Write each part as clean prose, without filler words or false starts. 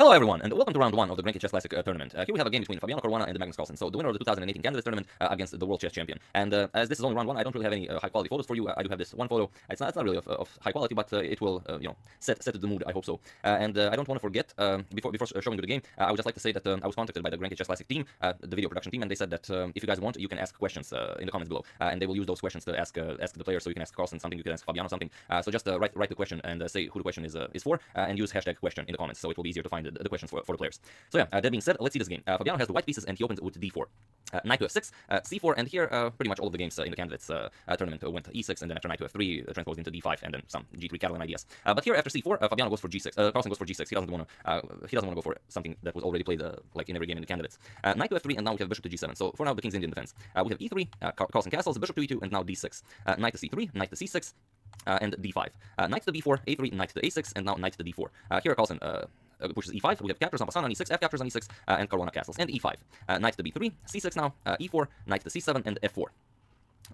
Hello everyone, and welcome to round 1 of the Grand Chess Classic tournament. Here we have a game between Fabiano Caruana and Magnus Carlsen. So the winner of the 2018 Candidates tournament against the World Chess Champion. And as this is only round 1, I don't really have any high quality photos for you. I do have this one photo. It's not really of high quality, but it will set the mood. I hope so. And I don't want to forget before showing you the game, I would just like to say that I was contacted by the Grand Chess Classic team, the video production team, and they said that if you guys want, you can ask questions in the comments below, and they will use those questions to ask the players. So you can ask Carlsen something, you can ask Fabiano something. So just write the question and say who the question is for, and use hashtag question in the comments, so it will be easier to find the questions for the players. So yeah, that being said, let's see this game. Fabiano has the white pieces and he opens with d4. Knight to f6, c4, and here pretty much all of the games in the Candidates tournament went e6, and then after knight to f3, transposed into d5, and then some g3 Catalan ideas. But here after c4, Fabiano goes for g6. Carlsen goes for g6. He doesn't want to go for something that was already played like in every game in the Candidates. Knight to f3, and now we have bishop to g7. So for now, the king's Indian defense. We have e3, Carlsen castles, bishop to e2, and now d6. Knight to c3, knight to c6. And d5. Knight to b4, a3, knight to a6, and now knight to d4. Here Carlsen pushes e5. We have captures on Passan on e6, f captures on e6, and Caruana castles, and e5. Knight to b3, c6 now, e4, knight to c7, and f4.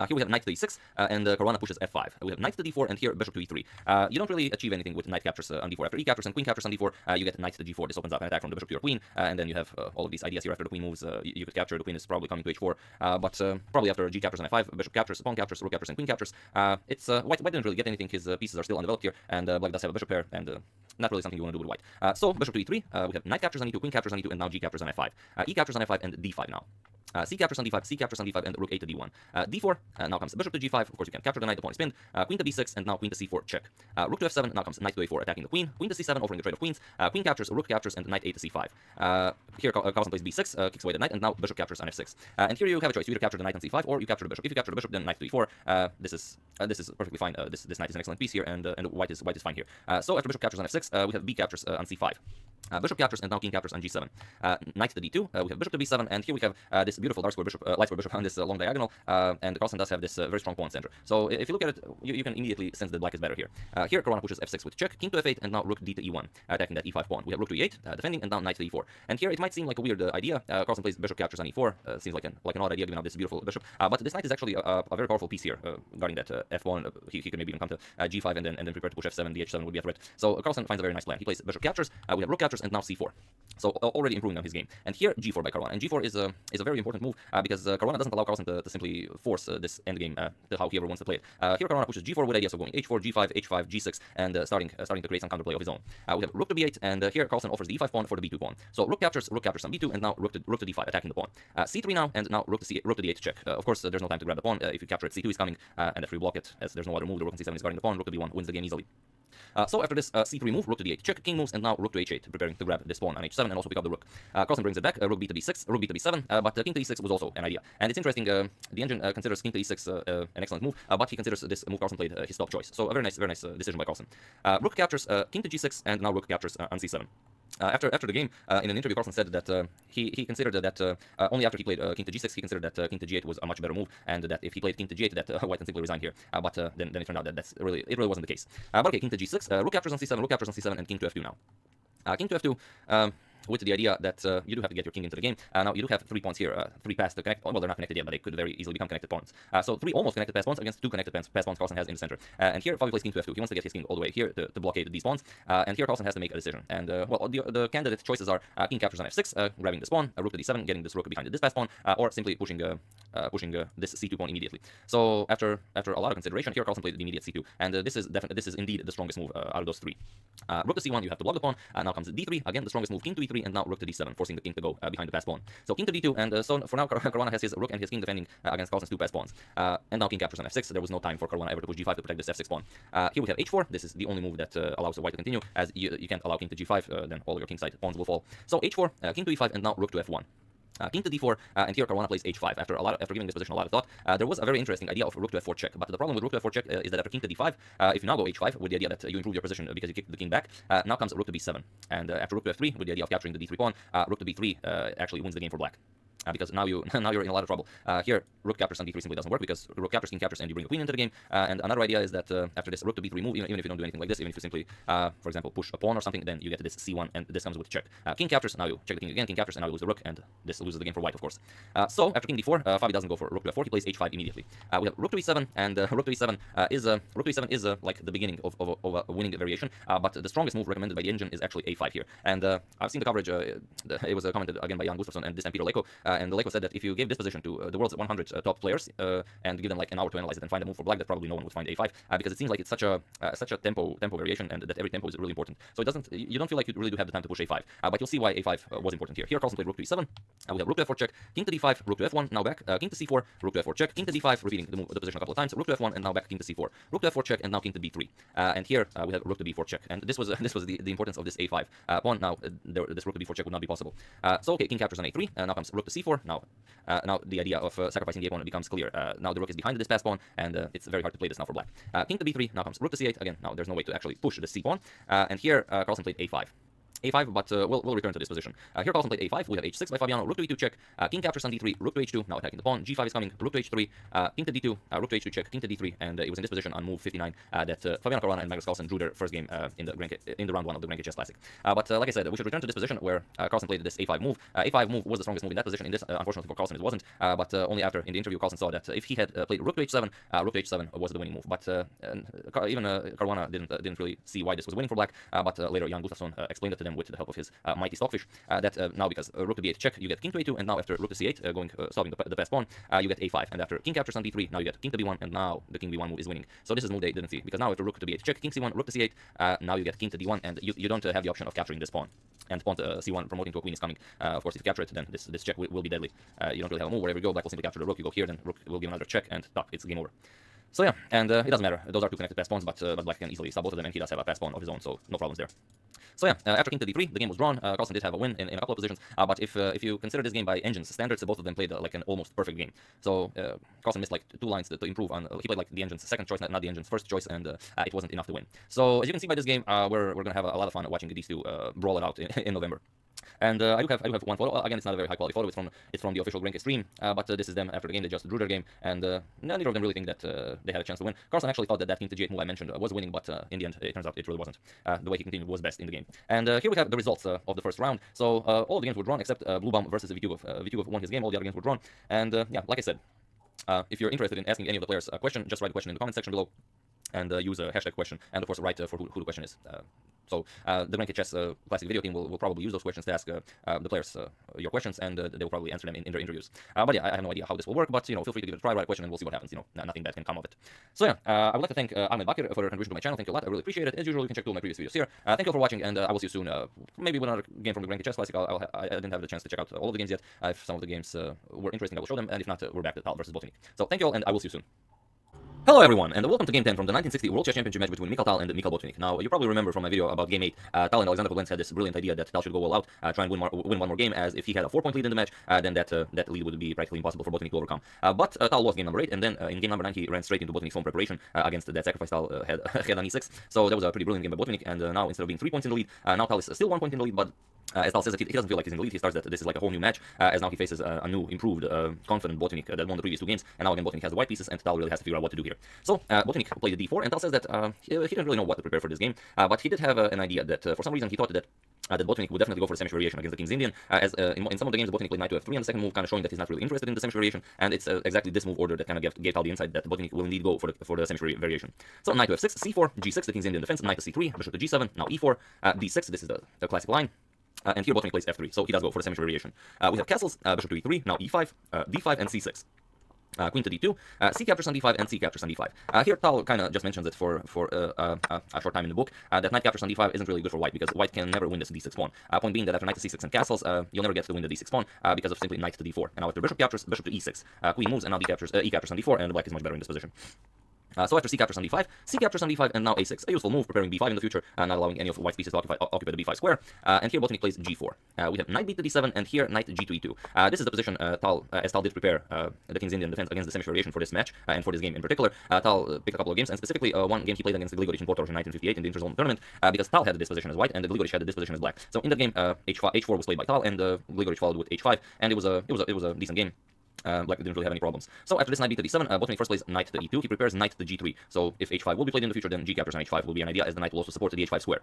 Here we have knight to e6, and Caruana pushes f5. We have knight to d4, and here bishop to e3. You don't really achieve anything with knight captures on d4. After e captures and queen captures on d4, you get knight to g4. This opens up an attack from the bishop to your queen, and then you have all of these ideas here. After the queen moves, you could capture. The queen is probably coming to h4, but probably after g captures on f5, bishop captures, pawn captures, rook captures, and queen captures. It's white didn't really get anything. His pieces are still undeveloped here, and black does have a bishop pair, and not really something you want to do with white. So bishop to e3, we have knight captures on e2, queen captures on e2, and now g captures on f5. E captures on f5, and d5 now. C captures on d5, C captures on d5, and rook a to d1. D4, now comes bishop to g5, of course you can capture the knight, the pawn is pinned. Queen to b6, and now queen to c4, check. Rook to f7, now comes knight to a4, attacking the queen. Queen to c7, offering the trade of queens. Queen captures, rook captures, and knight a to c5. Here Carlsen plays b6, kicks away the knight, and now bishop captures on f6. And here you have a choice, you either capture the knight on c5, or you capture the bishop. If you capture the bishop, then knight to e4. This is perfectly fine. This knight is an excellent piece here, and white is fine here. So after bishop captures on f6, we have b captures on c5. Bishop captures, and now king captures on g7. Knight to d2, we have bishop to b7, and here we have this beautiful dark square bishop, light square bishop on this long diagonal, and Carlsen does have this very strong pawn center. So if you look at it, you can immediately sense that black is better here. Here Caruana pushes f6 with check, king to f8, and now rook d to e1, attacking that e5 pawn. We have rook to e8, defending, and now knight to e4. And here it might seem like a weird idea. Carlsen plays bishop captures on e4, seems like an odd idea given out this beautiful bishop, but this knight is actually a very powerful piece here, guarding that f pawn. He could maybe even come to g5 and then prepare to push f7, dh7 would be a threat. So Carlsen finds a very nice plan. He plays bishop captures, we have rook captures, and now c4. So already improving on his game. And here g4 by Caruana. And g4 is a very important move because Caruana doesn't allow Carlsen to simply force this endgame to how he ever wants to play it. Here Caruana pushes g4 with ideas of going h4, g5, h5, g6, and starting to create some counterplay of his own. We have rook to b8, and here Carlsen offers the e5 pawn for the b2 pawn. So rook captures on b2, and now rook to d5, attacking the pawn. C3 now, and now rook to d8 check. Of course, there's no time to grab the pawn. If you capture it, c2 is coming, and if you block it, as there's no other move, the rook on c7 is guarding the pawn. Rook to b1 wins the game easily. So after this c3 move, rook to d8 check, king moves, and now rook to h8, preparing to grab this pawn on h7 and also pick up the rook. Carlsen brings it back, rook b to b6, rook b to b7, but king to e6 was also an idea. And it's interesting, the engine considers king to e6 an excellent move, but he considers this move Carlsen played his top choice. So a very nice decision by Carlsen. Rook captures king to g6, and now rook captures on c7. After the game, in an interview, Carlsen said that he considered that only after he played king to g6, he considered that king to g8 was a much better move, and that if he played king to g8, that white can simply resign here. But then it turned out that it really wasn't the case. But okay, king to g6, rook captures on c7, rook captures on c7, and king to f2 now. King to f2. With the idea that you do have to get your king into the game. Now you do have 3 pawns here, 3 paths to connect. Well, they're not connected yet, but they could very easily become connected pawns. So 3 almost connected pass pawns against 2 connected pass pawns Carlsen has in the center. And here Fabi plays king to f2. He wants to get his king all the way here to blockade these pawns. And here Carlsen has to make a decision. And well, the candidate choices are king captures on f6, grabbing this pawn, rook to d7, getting this rook behind this pass pawn, or simply pushing this c2 pawn immediately. So after a lot of consideration, here Carlsen played the immediate c2, and this is indeed the strongest move out of those 3. Rook to c1, you have to block the pawn. Now comes d3, again the strongest move, king to e3, and now rook to d7, forcing the king to go behind the pass pawn. So king to d2, and so for now Caruana has his rook and his king defending against Carlsen's 2 pass pawns. And now king captures on f6. There was no time for Caruana ever to push g5 to protect this f6 pawn. Here we have h4. This is the only move that allows the white to continue, as you can't allow king to g5, then all of your king side pawns will fall. So h4, king to e5, and now rook to f1. King to d4, and here Caruana plays h5. After giving this position a lot of thought, there was a very interesting idea of rook to f4 check. But the problem with rook to f4 check is that after king to d5, if you now go h5 with the idea that you improve your position because you kick the king back, now comes rook to b7. And after rook to f3 with the idea of capturing the d3 pawn, rook to b3 actually wins the game for black. because now now you're in a lot of trouble. Here, rook captures on d3 simply doesn't work because rook captures, king captures, and you bring the queen into the game. And another idea is that after this rook to b3 move, even if you don't do anything like this, even if you simply, for example, push a pawn or something, then you get this c1, and this comes with check. King captures, now you check the king again, king captures, and now you lose the rook, and this loses the game for white, of course. So after king d4, Fabi doesn't go for rook to f4, he plays h5 immediately. We have rook to e7, and rook to e7 is like the beginning of a winning variation, but the strongest move recommended by the engine is actually a5 here. And I've seen the coverage, it was commented again by Jan Gustafsson and this time Peter Leko, and the Leko said that if you gave this position to the world's 100 top players and give them like an hour to analyze it and find a move for black, that probably no one would find a5 because it seems like it's such a tempo variation, and that every tempo is really important. So it doesn't, you don't feel like you really do have the time to push a5, but you'll see why a5 was important here. Here Carlsen played rook to e7, we have rook to f4 check, king to d5, rook to f1, now back, king to c4, rook to f4 check, king to d5, repeating the position a couple of times, rook to f1, and now back king to c4, rook to f4 check, and now king to b3, and here we have rook to b4 check, and this was the importance of this a5 pawn. Now this rook to b4 check would not be possible. So okay, king captures on a3, now comes rook to c4. Now the idea of sacrificing the a pawn becomes clear. Now the rook is behind this pass pawn, and it's very hard to play this now for black. King to b3, now comes rook to c8. Again, now there's no way to actually push the c pawn, and here Carlsen played a5. a5, but we'll return to this position. Here Carlsen played a5, we have h6 by Fabiano, rook to e2 check, king captures on d3, rook to h2, now attacking the pawn, g5 is coming, rook to h3, king to d2, rook to h2 check, king to d3, and it was in this position on move 59 that Fabiano Caruana and Magnus Carlsen drew their first game in the round 1 of the Grand Chess Classic. But like I said, we should return to this position where Carlsen played this a5 move. A5 move was the strongest move in that position. In this, unfortunately for Carlsen, it wasn't, but only after, in the interview, Carlsen saw that if he had played rook to h7, rook to h7 was the winning move. But even Caruana didn't really see why this was winning for black, but later Jan Gustafsson explained it to them with the help of his mighty stockfish, that now because rook to b8 check, you get king to a2, and now after rook to c8, solving the pass pawn, you get a5, and after king captures on d3, now you get king to b1, and now the king b1 move is winning. So this is move they didn't see, because now after rook to b8 check, king c1, rook to c8, now you get king to d1, and you don't have the option of capturing this pawn. And pawn to c1 promoting to a queen is coming. Of course, if you capture it, then this check will be deadly. You don't really have a move. Wherever you go, black will simply capture the rook. You go here, then rook will give another check, and it's game over. So yeah, and it doesn't matter. Those are two connected pass pawns, but black can easily stop both of them, and he does have a pass pawn of his own, so no problems there. So yeah, after king to d3, the game was drawn. Carlsen did have a win in a couple of positions, but if you consider this game by engine's standards, both of them played like an almost perfect game. So Carlsen missed like 2 lines to improve on. He played like the engine's second choice, not the engine's first choice, and it wasn't enough to win. So as you can see by this game, we're gonna have a lot of fun watching these two brawl it out in November. And I do have one photo. Again, it's not a very high quality photo. It's from the official Grenke stream. But this is them after the game. They just drew their game, and neither of them really think that they had a chance to win. Carlsen actually thought that king to g8 move I mentioned was winning, but in the end, it turns out it really wasn't. The way he continued was best in the game. And here we have the results of the first round. So all of the games were drawn except Bluebaum versus Vitugov. Vitugov won his game. All the other games were drawn. And yeah, like I said, if you're interested in asking any of the players a question, just write the question in the comment section below. And use a hashtag question, and of course write for who the question is. So the Grenke Chess Classic video team will probably use those questions to ask the players your questions, and they will probably answer them in their interviews. But yeah, I have no idea how this will work, but feel free to give it a try, write a question, and we'll see what happens. Nothing bad can come of it. So yeah, I would like to thank Ahmed Bakir for your contribution to my channel. Thank you a lot. I really appreciate it. As usual, you can check all my previous videos here. Thank you all for watching, and I will see you soon. Maybe with another game from the Grenke Chess Classic. I didn't have the chance to check out all of the games yet. If some of the games were interesting, I will show them, and if not, we're back to Tal versus Botvinnik. So thank you all, and I will see you soon. Hello everyone, and welcome to Game 10 from the 1960 World Chess Championship match between Mikhail Tal and Mikhail Botvinnik. Now, you probably remember from my video about Game 8, Tal and Alexander Koblenz had this brilliant idea that Tal should go all out, try and win one more game, as if he had a 4-point lead in the match, then that lead would be practically impossible for Botvinnik to overcome. But Tal lost game number 8, and then in game number 9 he ran straight into Botvinnik's home preparation against that sacrifice Tal had on e6. So that was a pretty brilliant game by Botvinnik, and now instead of being 3 points in the lead, now Tal is still 1 point in the lead, but as Tal says that he doesn't feel like he's in the lead. He starts that this is like a whole new match, as now he faces a new, improved, confident Botvinnik that won the previous 2 games, and now again Botvinnik has the white pieces, and Tal really has to figure out what to do here. So Botvinnik played the d4, and Tal says that he didn't really know what to prepare for this game, but he did have an idea that for some reason he thought that Botvinnik would definitely go for the Semish variation against the King's Indian, as in some of the games Botvinnik played knight to f3 on the second move, kind of showing that he's not really interested in the Semish variation, and it's exactly this move order that kind of gave Tal the insight that Botvinnik will indeed go for the Semish variation. So knight to f6, c4, g6, the King's Indian defense, knight to c3, bishop to g7, now e4, d6, this is the classic line. And here Botvinnik plays f3, so he does go for the Semish variation. We have castles, bishop to e3, now e5, d5, and c6. Queen to d2, c captures on d5, and c captures on d5. Here Tal kind of just mentions it for a short time in the book, that knight captures on d5 isn't really good for white, because white can never win this d6 pawn. Point being that after knight to c6 and castles, you'll never get to win the d6 pawn, because of simply knight to d4. And now after bishop captures, bishop to e6. Queen moves, and now e captures on d4, and black is much better in this position. So after c captures on d5, c captures on d5, and now a6. A useful move, preparing b5 in the future, not allowing any of white's pieces to occupy the b5 square. And here Botvinnik plays g4. We have knight b to d7, and here knight g to e2. This is the position as Tal did prepare the King's Indian defense against the Semish variation for this match, and for this game in particular. Tal picked a couple of games, and specifically one game he played against the Gligoric in Porto in 1958 in the interzone tournament, because Tal had the disposition as white, and the Gligoric had the disposition as black. So in that game, h4 was played by Tal, and Gligoric followed with h5, and it was a decent game. Black didn't really have any problems. So after this knight b to d7, Botvinnik first plays knight to e2. He prepares knight to g3. So if h5 will be played in the future, then g captures on h5 will be an idea, as the knight will also support the h5 square.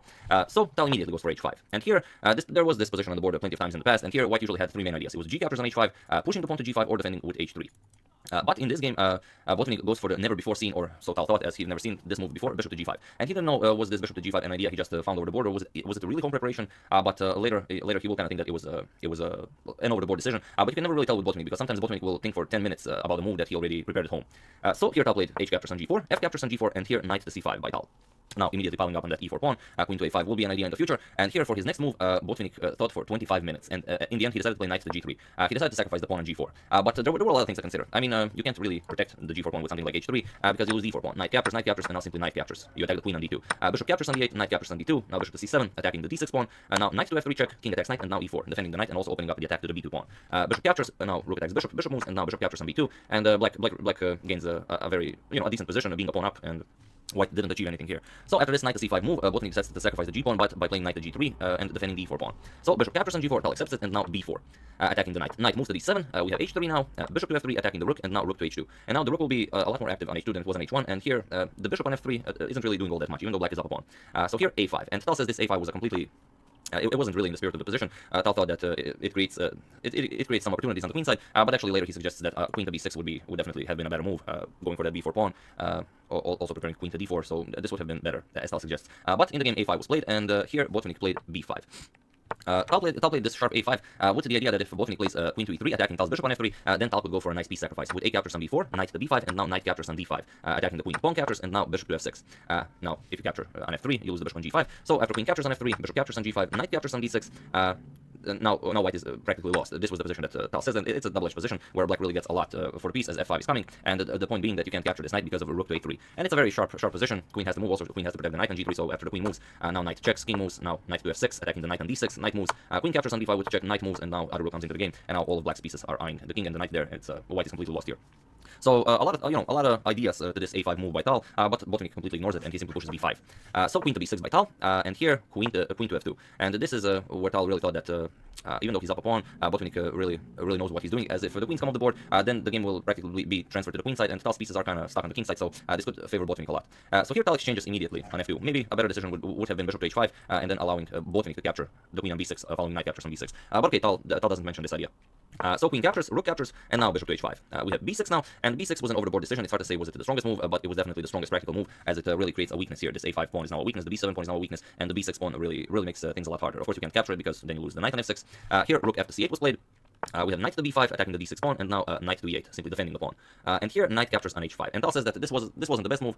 So Tal immediately goes for h5. And here, there was this position on the board plenty of times in the past, and here white usually had three main ideas. It was g captures on h5, pushing the pawn to g5, or defending with h3. But in this game, Botvinnik goes for the never before seen, or so Tal thought, as he'd never seen this move before, bishop to g5. And he didn't know was this bishop to g5 an idea he just found over the board, or was it a really home preparation? But later he will kind of think that it was an over the board decision. But you can never really tell with Botvinnik, because sometimes Botvinnik will think for 10 minutes about a move that he already prepared at home. So here Tal played h captures on g4, f captures on g4, and here knight to c5 by Tal. Now immediately piling up on that e4 pawn, queen to a5 will be an idea in the future. And here for his next move, Botvinnik thought for 25 minutes, and in the end he decided to play knight to g3. He decided to sacrifice the pawn on g4. But there were a lot of things to consider. I mean, you can't really protect the g4 pawn with something like h3, because you lose d4 pawn. Knight captures, and now simply knight captures. You attack the queen on d2. Bishop captures on d8, knight captures on d2. Now bishop to c7, attacking the d6 pawn. Now knight to f3 check, king attacks knight, and now e4, defending the knight and also opening up the attack to the b2 pawn. Bishop captures, now rook attacks bishop, bishop moves, and now bishop captures on b2. And black gains a very a decent position of being a pawn up, and white didn't achieve anything here. So after this knight to c5 move, Botvinnik decides to sacrifice the g-pawn, but by playing knight to g3 and defending the e4 pawn. So bishop captures on g4, Tal accepts it, and now b4, attacking the knight. Knight moves to d7, we have h3 now, bishop to f3, attacking the rook, and now rook to h2. And now the rook will be a lot more active on h2 than it was on h1, and here the bishop on f3 isn't really doing all that much, even though black is up a pawn. So here a5, and Tal says this a5 was a completely it wasn't really in the spirit of the position. Tal thought that it creates some opportunities on the queen side, but actually later he suggests that queen to b6 would definitely have been a better move, going for that b4 pawn, also preparing queen to d4, so this would have been better, as Tal suggests. But in the game a5 was played, and here Botvinnik played b5. Tal played this sharp a5 with the idea that if Botvinnik plays queen to e3, attacking Tal's bishop on f3, then Tal could go for a nice piece sacrifice with a captures on b4, knight to b5, and now knight captures on d5, attacking the queen. Pawn captures, and now bishop to f6. Now, if you capture on f3, you lose the bishop on g5. So after queen captures on f3, bishop captures on g5, knight captures on d6. Now white is practically lost. This was the position that Tal says, and it's a double-edged position where black really gets a lot for the piece as f5 is coming, and the point being that you can't capture this knight because of a rook to a3. And it's a very sharp position. Queen has to move, also the queen has to protect the knight on g3, so after the queen moves, now knight checks, king moves, now knight to f6, attacking the knight on d6, knight moves, queen captures on d5 with check, knight moves, and now other rook comes into the game, and now all of black's pieces are eyeing the king and the knight there. It's white is completely lost here. So a lot of ideas to this a5 move by Tal, but Botvinnik completely ignores it, and he simply pushes b5. So queen to b6 by Tal, and here queen to f2. And this is where Tal really thought that even though he's up a pawn, Botvinnik really knows what he's doing. As if the queens come off the board, then the game will practically be transferred to the queen side, and Tal's pieces are kind of stuck on the king side. So this could favor Botvinnik a lot. So here Tal exchanges immediately on f2. Maybe a better decision would have been bishop to h5, and then allowing Botvinnik to capture the queen on b6, following knight captures on b6. But okay, Tal doesn't mention this idea. So queen captures, rook captures, and now bishop to h5. We have b6 now, and b6 was an over-the-board decision. It's hard to say was it the strongest move, but it was definitely the strongest practical move, as it really creates a weakness here. This a5 pawn is now a weakness, the b7 pawn is now a weakness, and the b6 pawn really makes things a lot harder. Of course, you can't capture it because then you lose the knight on f6. Here, rook f to c8 was played. We have knight to b5 attacking the d6 pawn, and now knight to e8, simply defending the pawn. And here knight captures on h5. And Tal says that this wasn't the best move,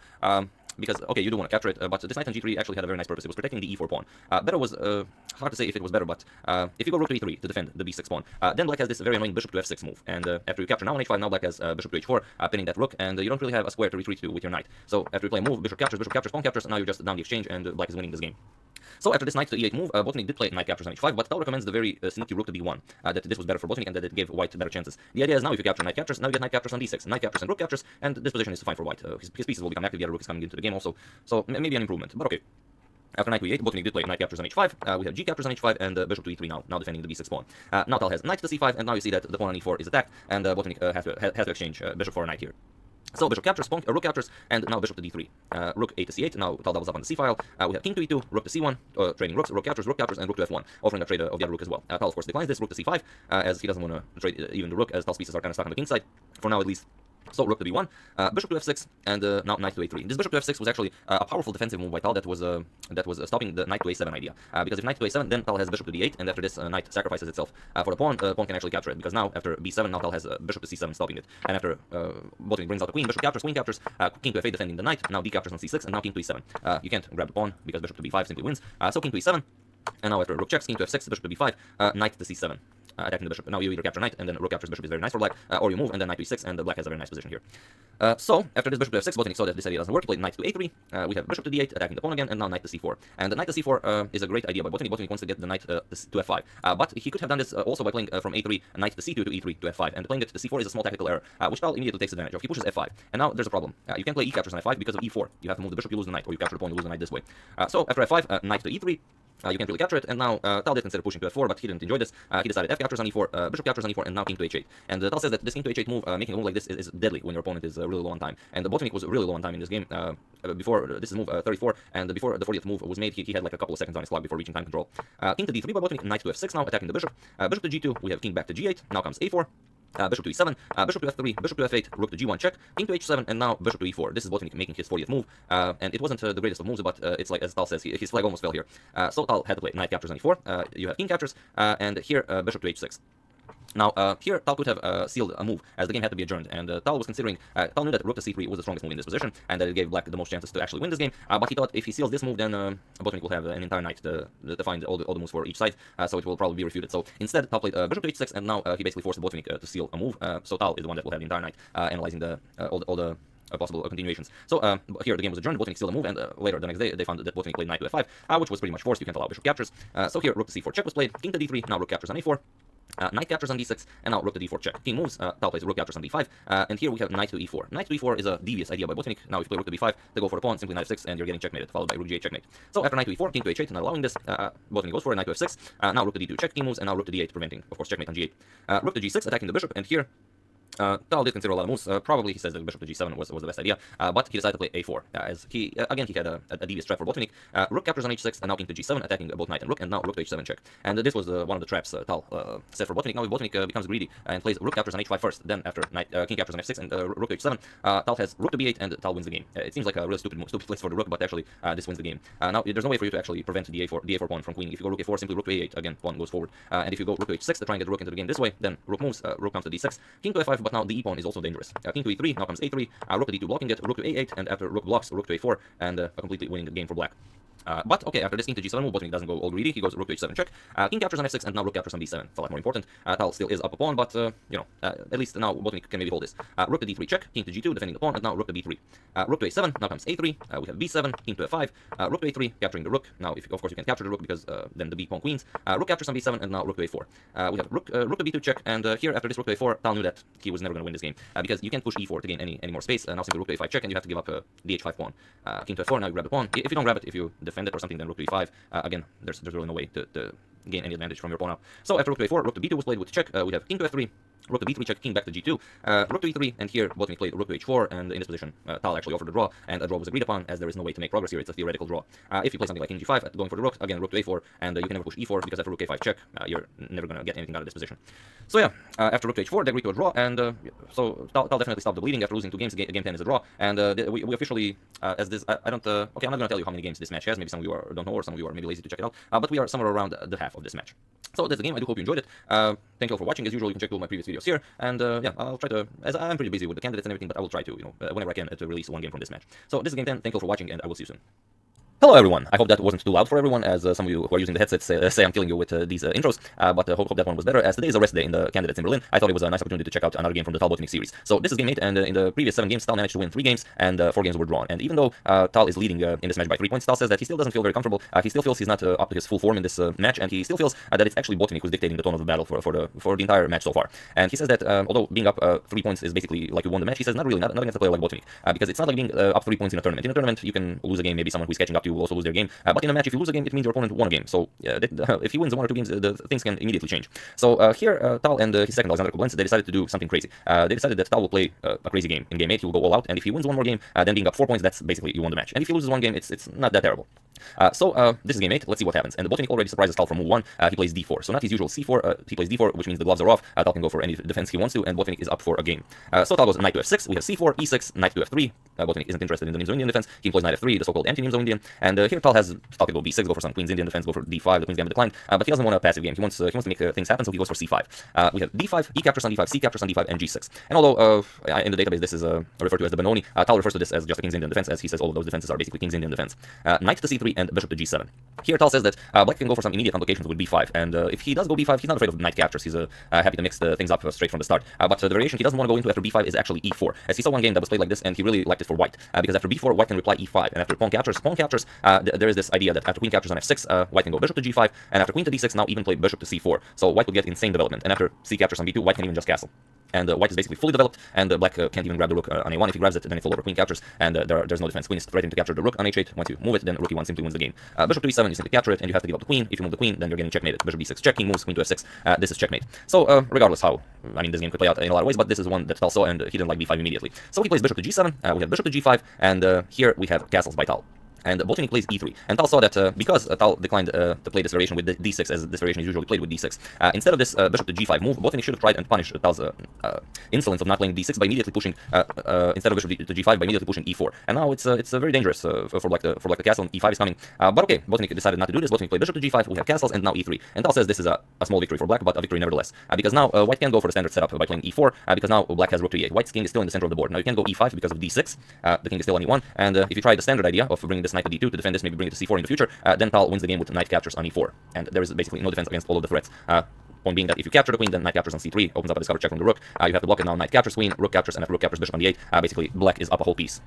because okay, you do want to capture it, but this knight on g3 actually had a very nice purpose. It was protecting the e4 pawn. Better was hard to say if it was better, but if you go rook to e3 to defend the b6 pawn, then black has this very annoying bishop to f6 move. And after you capture now on h5, now black has bishop to h4, pinning that rook, and you don't really have a square to retreat to with your knight. So after you play a move, bishop captures, pawn captures, and now you're just down the exchange, and black is winning this game. So after this knight to e8 move, Botvinnik did play knight captures on h5, but Tal recommends the very sneaky rook to b1, that this was better for Botvinnik and that it gave white better chances. The idea is now if you capture knight captures, now you get knight captures on d6, knight captures and rook captures, and this position is fine for white. His pieces will become active, the other rook is coming into the game also, so maybe an improvement, but okay. After knight to e8, Botvinnik did play knight captures on h5, we have g captures on h5, and bishop to e3 now defending the b6 pawn. Now Tal has knight to c5, and now you see that the pawn on e4 is attacked, and Botvinnik has to exchange bishop for a knight here. So bishop captures, rook captures, and now bishop to d3. Rook a to c8, now Tal doubles up on the c file. We have king to e2, rook to c1, trading rooks, rook captures, and rook to f1, offering a trade of the other rook as well. Tal, of course, declines this, rook to c5, as he doesn't want to trade even the rook, as Tal's pieces are kind of stuck on the king side, for now at least. So rook to b1, bishop to f6, and now knight to a3. This bishop to f6 was actually a powerful defensive move by Tal that was stopping the knight to a7 idea. Because if knight to a7, then Tal has bishop to d8, and after this knight sacrifices itself for the pawn can actually capture it. Because now after b7, now Tal has bishop to c7 stopping it. And after Botvinnik brings out the queen, bishop captures, queen captures, king to f8 defending the knight. Now d captures on c6, and now king to e7. You can't grab the pawn because bishop to b5 simply wins. So king to e7. And now after rook checks, king to f6, bishop to b5, knight to c7. attacking the bishop. Now you either capture knight, and then rook captures bishop is very nice for black, or you move, and then knight to e6, and the black has a very nice position here. So, after this bishop to f6, Botvinnik saw that this idea doesn't work. He played knight to a3. We have bishop to d8, attacking the pawn again, and now knight to c4. And the knight to c4 is a great idea by Botvinnik. Botvinnik wants to get the knight to f5. But he could have done this also by playing from a3, knight to c2 to e3 to f5. And playing it to c4 is a small tactical error, which Tal immediately takes advantage of. He pushes f5. And now there's a problem. You can't play e captures on f5 because of e4. You have to move the bishop, you lose the knight, or you capture the pawn, you lose the knight this way. So, after f5, knight to e3. You can't really capture it, and now Tal did consider pushing to f4, but he didn't enjoy this. He decided f captures on e4, bishop captures on e4, and now king to h8. And Tal says that this king to h8 move, making a move like this is deadly when your opponent is really low on time. And Botvinnik was really low on time in this game. Before this is move 34, and before the 40th move was made, he had like a couple of seconds on his clock before reaching time control. King to d3 by Botvinnik, knight to f6 now, attacking the bishop. Bishop to g2, we have king back to g8, now comes a4. Bishop to e7, bishop to f3, bishop to f8, rook to g1 check, king to h7, and now bishop to e4. This is Botvinnik making his 40th move, and it wasn't the greatest of moves, but it's like, as Tal says, his flag almost fell here. So Tal had to play knight captures on e4, you have king captures, and here bishop to h6. Now, here, Tal could have sealed a move, as the game had to be adjourned, and Tal was considering, Tal knew that rook to c3 was the strongest move in this position, and that it gave black the most chances to actually win this game, but he thought if he seals this move, then Botvinnik will have an entire night to find all the moves for each side, so it will probably be refuted. So instead, Tal played bishop to h6, and now he basically forced Botvinnik to seal a move, so Tal is the one that will have the entire night analyzing all the possible continuations. So here the game was adjourned, Botvinnik sealed a move, and later the next day they found that Botvinnik played knight to f5, which was pretty much forced. You can't allow bishop captures. So here rook to c4 check was played, king to d3, now rook captures on a4. Knight captures on d6, and now rook to d4 check. King moves, Tal plays rook captures on d5, and here we have knight to e4. Knight to e4 is a devious idea by Botvinnik. Now if you play rook to b5, they go for a pawn, simply knight f6, and you're getting checkmated, followed by rook g8 checkmate. So after knight to e4, king to h8, not allowing this, Botvinnik goes for it, knight to f6, now rook to d2 check, king moves, and now rook to d8, preventing, of course, checkmate on g8. Rook to g6, attacking the bishop, and here Tal did consider a lot of moves. Probably he says that bishop to g7 was the best idea, but he decided to play a4, as he had a devious trap for Botvinnik. Rook captures on h6, and now king to g7, attacking both knight and rook, and now rook to h7 check. And this was one of the traps Tal set for Botvinnik. Now if Botvinnik becomes greedy and plays rook captures on h5 first, then after king captures on f6 and rook to h7, Tal has rook to b8, and Tal wins the game. It seems like a really stupid place for the rook, but actually this wins the game. Now there's no way for you to actually prevent the a4 pawn from queening. If you go rook a4, simply rook to a8, again pawn goes forward. And if you go rook to h6 to try and get the rook into the game this way, then rook moves, rook comes to d6, king to f5, but now the e pawn is also dangerous. King to e3, now comes a3, rook to d2 blocking it, rook to a8, and after rook blocks, rook to a4, and completely winning the game for black. But okay, after this king to g7 move, Botvinnik doesn't go all greedy. He goes rook to h7 check. King captures on f6, and now rook captures on d7. A lot more important. Tal still is up a pawn, but at least now Botvinnik can maybe hold this. Rook to d3 check. King to g2, defending the pawn, and now rook to b3. Rook to a7. Now comes a3. We have b7. King to f5. Rook to a3, capturing the rook. Now, of course you can capture the rook because then the b pawn queens. Rook captures on b7, and now rook to a4. We have rook to b2 check, and here after this rook to a4, Tal knew that he was never going to win this game because you can't push e4 to gain any more space. Now simply rook to a5 check, and you have to give up the h5 pawn. King to f4. Now you grab the pawn. If you don't grab it, if you defend it or something, then rook to e5. Again, there's really no way to gain any advantage from your pawn up. So after rook to a4, rook to b2 was played with check. We have king to f3, rook to b3 check, king back to g2, rook to e3, and here Botvinnik played rook to h4, and in this position Tal actually offered a draw, and a draw was agreed upon, as there is no way to make progress here. It's a theoretical draw. If you play something like king g5, going for the rook, again rook to a4, and you can never push e4, because after rook a5 check, you're never going to get anything out of this position. So yeah, after rook to h4, they agreed to a draw, and so Tal definitely stopped the bleeding after losing 2 games. Game 10 is a draw, and we officially, as this, I don't, okay, I'm not going to tell you how many games this match has. Maybe some of you don't know, or some of you are maybe lazy to check it out, but we are somewhere around the half of this match. So that's the game. I do hope you enjoyed it. Thank you all for watching. As usual, you can check all my previous videos here, and yeah, I'll try to, as I'm pretty busy with the candidates and everything, but I will try to, whenever I can, to release one game from this match. So this is game 10. Thank you all for watching, and I will see you soon. Hello everyone, I hope that wasn't too loud for everyone, as some of you who are using the headsets say I'm killing you with these intros, but hope that one was better, as today is a rest day in the candidates in Berlin. I thought it was a nice opportunity to check out another game from the Tal Botvinnik series. So this is game 8, and in the previous 7 games, Tal managed to win 3 games, and 4 games were drawn. And even though Tal is leading in this match by 3 points, Tal says that he still doesn't feel very comfortable. He still feels he's not up to his full form in this match, and he still feels that it's actually Botvinnik who's dictating the tone of the battle for the entire match so far. And he says that although being up 3 points is basically like you won the match, he says not against a player like Botvinnik, because it's not like being up 3 points in a tournament. In a tournament, you can lose a game, maybe someone who's catching up to you will also lose their game. But in a match, if you lose a game, it means your opponent won a game. So if he wins 1 or 2 games, the things can immediately change. So here, Tal and his second Alexander Koblenz, they decided to do something crazy. They decided that Tal will play a crazy game. In game 8, he will go all out, and if he wins 1 more game, then being up 4 points, that's basically you won the match. And if he loses 1 game, it's not that terrible. So this is game 8. Let's see what happens. And the Botvinnik already surprises Tal from move 1. He plays d4. So not his usual c4. He plays d4, which means the gloves are off. Tal can go for any defense he wants to, and Botvinnik is up for a game. So Tal goes knight to f6. We have c4, e6, knight to f3. Botvinnik isn't interested in the Nimzo Indian defense. He plays knight f3, the so-called anti-Nimzo Indian. And here Tal has Tal can go b6, go for some Queen's Indian defense, go for d5. The Queen's Gambit declined, but he doesn't want a passive game. He wants to make things happen, so he goes for c5. We have d5, e captures on d5, c captures on d5, and g6. And although in the database this is referred to as the Benoni, Tal refers to this as just a King's Indian defense, as he says all of those defenses are basically King's Indian defense. Knight to c3, e3, and bishop to g7. Here Tal says that black can go for some immediate complications with b5, and if he does go b5, he's not afraid of knight captures. He's happy to mix the things up straight from the start. But the variation he doesn't want to go into after b5 is actually e4, as he saw one game that was played like this, and he really liked it for white, because after b4, white can reply e5, and after pawn captures, there is this idea that after queen captures on f6, white can go bishop to g5, and after queen to d6, now even play bishop to c4, so white will get insane development, and after c captures on b2, white can even just castle. And white is basically fully developed, and black can't even grab the rook on a1. If he grabs it, then it's all over. Queen captures, and there's no defense. Queen is threatening to capture the rook on h8. Once you move it, then rook e1 simply wins the game. Bishop to e7, you simply capture it, and you have to give up the queen. If you move the queen, then you're getting checkmated. Bishop d6 check, king moves, queen to f6. This is checkmate. So regardless how, I mean, this game could play out in a lot of ways, but this is one that Tal saw, and he didn't like b5 immediately. So he plays bishop to g7, we have bishop to g5, and here we have castles by Tal. And Botvinnik plays e3, and Tal saw that because Tal declined to play this variation with the d6, as this variation is usually played with d6, instead of this bishop to g5 move, Botvinnik should have tried and punished Tal's insolence of not playing d6 by immediately pushing, instead of bishop to g5, by immediately pushing e4. And now it's very dangerous for black to castle, and e5 is coming. But okay, Botvinnik decided not to do this. Botvinnik played bishop to g5, we have castles, and now e3. And Tal says this is a small victory for black, but a victory nevertheless, because now white can go for the standard setup by playing e4, because now black has rook to e8. White's king is still in the center of the board. Now you can't go e5 because of d6, the king is still on e1, and if you try the standard idea of bringing this knight to d2 to defend this, maybe bring it to c4 in the future, then Tal wins the game with knight captures on e4, and there is basically no defense against all of the threats. Point being that if you capture the queen, then knight captures on c3, opens up a discover check from the rook. You have to block it now, knight captures queen, rook captures, and after rook captures bishop on d8, basically black is up a whole piece.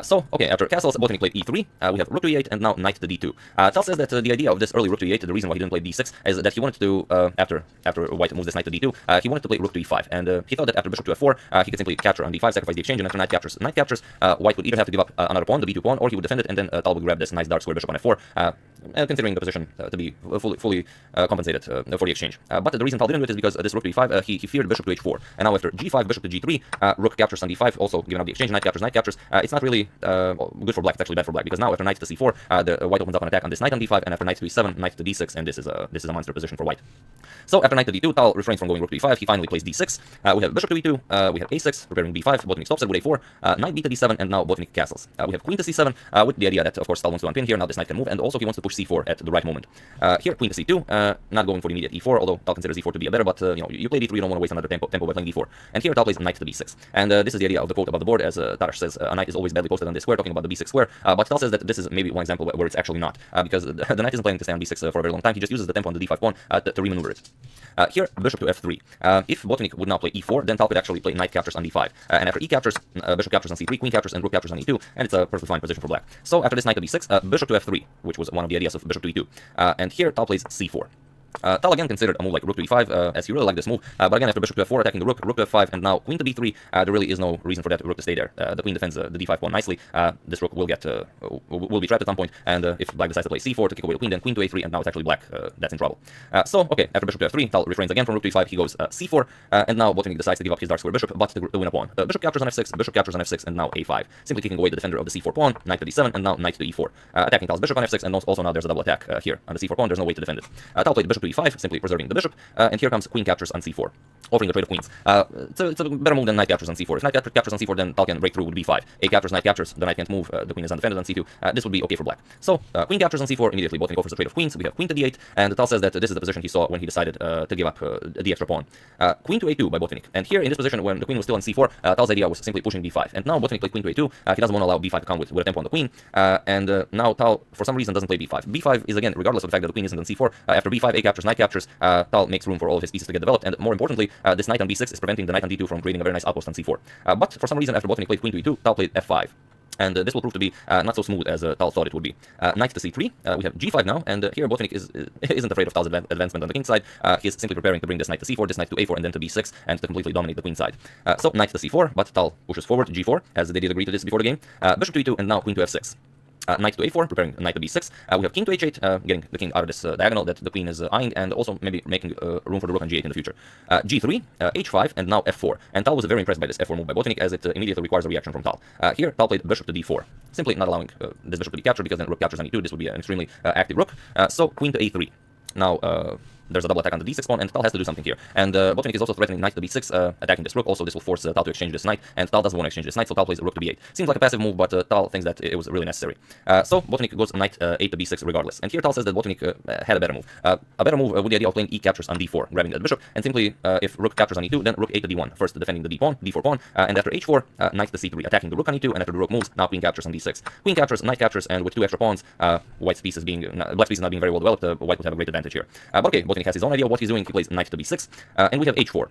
So, okay, after castles, Botvinnik played e3, we have rook to e8, and now knight to d2. Tal says that the idea of this early rook to e8, the reason why he didn't play d6, is that he wanted to, after white moves this knight to d2, he wanted to play rook to e5, and he thought that after bishop to f4, he could simply capture on d5, sacrifice the exchange, and after knight captures, white would either have to give up another pawn, the b2 pawn, or he would defend it, and then Tal would grab this nice dark square bishop on f4, considering the position to be fully compensated for the exchange. But the reason Tal didn't do it is because this rook to e5, he feared bishop to h4, and now after g5, bishop to g3, rook captures on d5, also giving up the exchange, knight captures, it's not really good for black. It's actually bad for black, because now after knight to c4, the white opens up an attack on this knight on d5, and after knight to e7, knight to d6, and this is a monster position for white. So after knight to d2, Tal refrains from going rook to e5. He finally plays d6. We have bishop to e2. We have a6, preparing b5. Botvinnik stops it with a4. Knight b to d7, and now Botvinnik castles. We have queen to c7, with the idea that, of course, Tal wants to unpin here. Now this knight can move, and also he wants to push c4 at the right moment. Here, queen to c2, not going for the immediate e4, although Tal considers e4 to be a better, but you play d3, you don't want to waste another tempo by playing d4. And here Tal plays knight to b6. And this is the idea of the quote about the board, as Tarash says, a knight is always badly posted on this square, talking about the b6 square. But Tal says that this is maybe one example where it's actually not, because the knight isn't planning to stay on d6 for a very long time. He just uses the tempo on the d5 pawn to remaneuver it. Here, bishop to f3. If Botvinnik would now play e4, then Tal could actually play knight captures on d5. And after e captures, bishop captures on c3, queen captures, and rook captures on e2, and it's a perfectly fine position for black. So after this knight to b6, bishop to f3, which was one of the ideas of bishop to e2. And here, Tal plays c4. Tal again considered a move like rook to e5, as he really liked this move, but again after bishop to f4 attacking the rook to f5, and now queen to b3, there really is no reason for that rook to stay there. The queen defends the d5 pawn nicely. This rook will be trapped at some point, and if black decides to play c4 to kick away the queen, then queen to a3, and now it's actually black that's in trouble. So okay, after bishop to f3, Tal refrains again from rook to e5, he goes c4, and now Botvinnik decides to give up his dark square bishop, but to win a pawn. Bishop captures on f6, bishop captures on f6, and now a5, simply kicking away the defender of the c4 pawn, knight to d7, and now knight to e4, attacking Tal's bishop on f6, and also now there's a double attack here on the c4 pawn. There's no way to defend it. Tal played bishop to e5, simply preserving the bishop, and here comes queen captures on c4, offering the trade of queens. It's a better move than knight captures on c4. If knight captures on c4, then Tal can break through with b5. A captures, knight captures, the knight can't move, the queen is undefended on c2. This would be okay for black. So queen captures on c4, immediately Botvinnik offers the trade of queens. We have queen to d8, and Tal says that this is the position he saw when he decided to give up the extra pawn. Queen to a2 by Botvinnik, and here in this position, when the queen was still on c4, Tal's idea was simply pushing b5, and now Botvinnik played queen to a2. He doesn't want to allow b5 to come with a tempo on the queen, and now Tal, for some reason, doesn't play b5. b5 is, again, regardless of the fact that the queen isn't on c4, after b5, a captures, knight captures, Tal makes room for all of his pieces to get developed, and more importantly, this knight on b6 is preventing the knight on d2 from creating a very nice outpost on c4. But for some reason, after Botvinnik played queen to e2, Tal played f5. And this will prove to be not so smooth as Tal thought it would be. Knight to c3, we have g5 now, and here Botvinnik isn't afraid of Tal's advancement on the king side. He is simply preparing to bring this knight to c4, this knight to a4, and then to b6, and to completely dominate the queen side. So knight to c4, but Tal pushes forward to g4, as they did agree to this before the game. Bishop to e2, and now queen to f6. Knight to a4, preparing knight to b6. We have king to h8, getting the king out of this diagonal that the queen is eyeing, and also maybe making room for the rook on g8 in the future. G3, h5, and now f4. And Tal was very impressed by this f4 move by Botvinnik, as it immediately requires a reaction from Tal. Here, Tal played bishop to d4, simply not allowing this bishop to be captured, because then rook captures on e2. This would be an extremely active rook. So queen to a3. Now, there's a double attack on the d6 pawn, and Tal has to do something here. And Botvinnik is also threatening knight to b6, attacking this rook. Also, this will force Tal to exchange this knight, and Tal doesn't want to exchange this knight, so Tal plays rook to b8. Seems like a passive move, but Tal thinks that it was really necessary. So Botvinnik goes knight 8 to b6 regardless. And here Tal says that Botvinnik had a better move. A better move with the idea of playing e captures on d4, grabbing the bishop, and simply if rook captures on e2, then rook 8 to d1, first defending the d4 pawn, and after h4, knight to c3, attacking the rook on e2, and after the rook moves, now queen captures on d6. Queen captures, knight captures, and with 2 extra pawns, black's piece is not being very well developed, white would have a great advantage here. But okay, Botvinnik has his own idea of what he's doing. He plays knight to b6, and we have h4.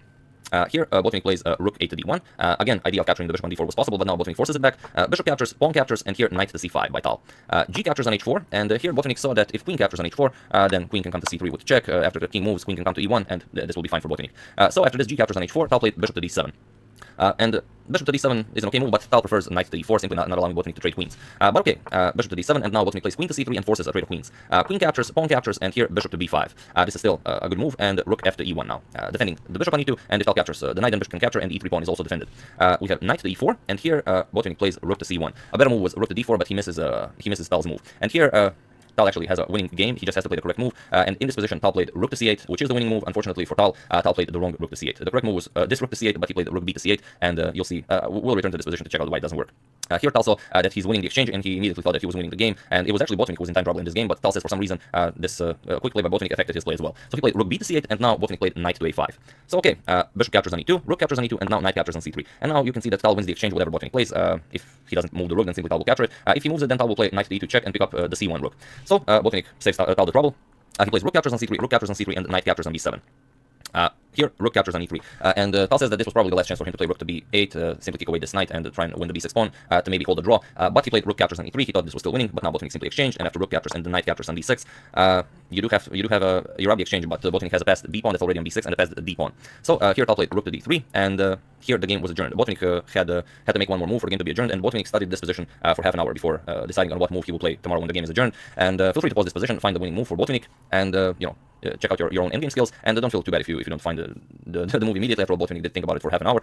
Here, Botvinnik plays rook 8 to d1. Again, idea of capturing the bishop on d4 was possible, but now Botvinnik forces it back. Bishop captures, pawn captures, and here knight to c5 by Tal. G captures on h4, and here Botvinnik saw that if queen captures on h4, then queen can come to c3 with check. After the king moves, queen can come to e1, and this will be fine for Botvinnik. So after this G captures on h4, Tal played bishop to d7. And bishop to d7 is an okay move, but Tal prefers knight to e4, simply not allowing Botvinnik to trade queens. But okay, bishop to d7, and now Botvinnik plays queen to c3 and forces a trade of queens. Queen captures, pawn captures, and here bishop to b5. This is still a good move, and rook f to e1 now, defending the bishop on e2, and if Tal captures the knight, then bishop can capture, and e3 pawn is also defended. We have knight to e4, and here Botvinnik plays rook to c1. A better move was rook to d4, but he misses Tal's move. And here Tal actually has a winning game. He just has to play the correct move. And in this position, Tal played rook to c8, which is the winning move. Unfortunately for Tal, Tal played the wrong rook to c8. The correct move was this rook to c8, but he played rook b to c8. And you'll see, we'll return to this position to check out why it doesn't work. Here Tal saw that he's winning the exchange, and he immediately thought that he was winning the game. And it was actually Botvinnik who was in time trouble in this game, but Tal says for some reason this quick play by Botvinnik affected his play as well. So he played rook b to c8, and now Botvinnik played knight to a5. So okay, bishop captures on e2, rook captures on e2, and now knight captures on c3. And now you can see that Tal wins the exchange whatever Botvinnik plays. If he doesn't move the rook, then simply Tal will capture it. If he moves it, then Tal will play knight to e2 check and pick up the c1 rook. So Botvinnik saves Tal the trouble. He plays rook captures on c3, rook captures on c3, and knight captures on b7. Here, rook captures on e3, and Tal says that this was probably the last chance for him to play rook to b8, simply kick away this knight and try and win the b6 pawn to maybe hold a draw. But he played rook captures on e3. He thought this was still winning, but now Botvinnik simply exchanged, and after rook captures and the knight captures on d6, you have the exchange, but Botvinnik has a passed b pawn that's already on b6 and a passed d pawn. So here Tal played rook to d3, and here the game was adjourned. Botvinnik had to make one more move for the game to be adjourned, and Botvinnik studied this position for half an hour before deciding on what move he will play tomorrow when the game is adjourned. And feel free to pause this position, find the winning move for Botvinnik, and check out your own endgame skills, and don't feel too bad if you don't find the move immediately. After all, Botvinnik did think about it for half an hour,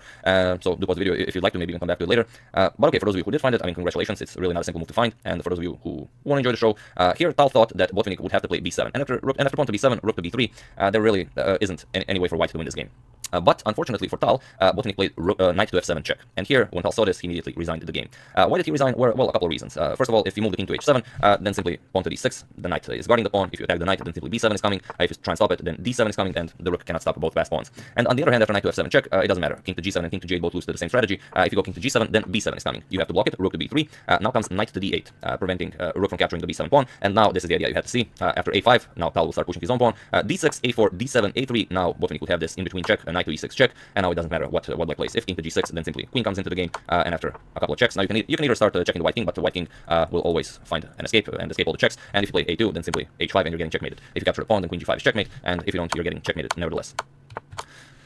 so do pause the video if you'd like to. Maybe you can come back to it later. But okay, for those of you who did find it, I mean, congratulations. It's really not a simple move to find. And for those of you who want to enjoy the show, here Tal thought that Botvinnik would have to play b7, and after pawn to b7, rook to b3, there really isn't any way for white to win this game. But unfortunately for Tal, Botvinnik played knight to f7 check. And here, when Tal saw this, he immediately resigned the game. Why did he resign? Well, a couple of reasons. First of all, if you move the king to h7, then simply pawn to d6, the knight is guarding the pawn. If you attack the knight, then simply b7 is coming. If you try and stop it, then d7 is coming, and the rook cannot stop both fast pawns. And on the other hand, after knight to f7 check, it doesn't matter. King to g7 and king to g8 both lose to the same strategy. If you go king to g7, then b7 is coming. You have to block it, rook to b3. Now comes knight to d8, preventing rook from capturing the b7 pawn. And now this is the idea you have to see. After a5, now Tal will start pushing his own pawn. d6, a4, d7, a3. Now Botvinnik would have this in between check, knight to e6 check. And now it doesn't matter what black plays. If king to g6, then simply queen comes into the game, and after a couple of checks, now you can either start checking the white king, but the white king will always find an escape and escape all the checks. And if you play a2, then simply h5, and you're getting checkmated. If you capture the pawn, then queen g5 is checkmate, and if you don't, you're getting checkmated nevertheless.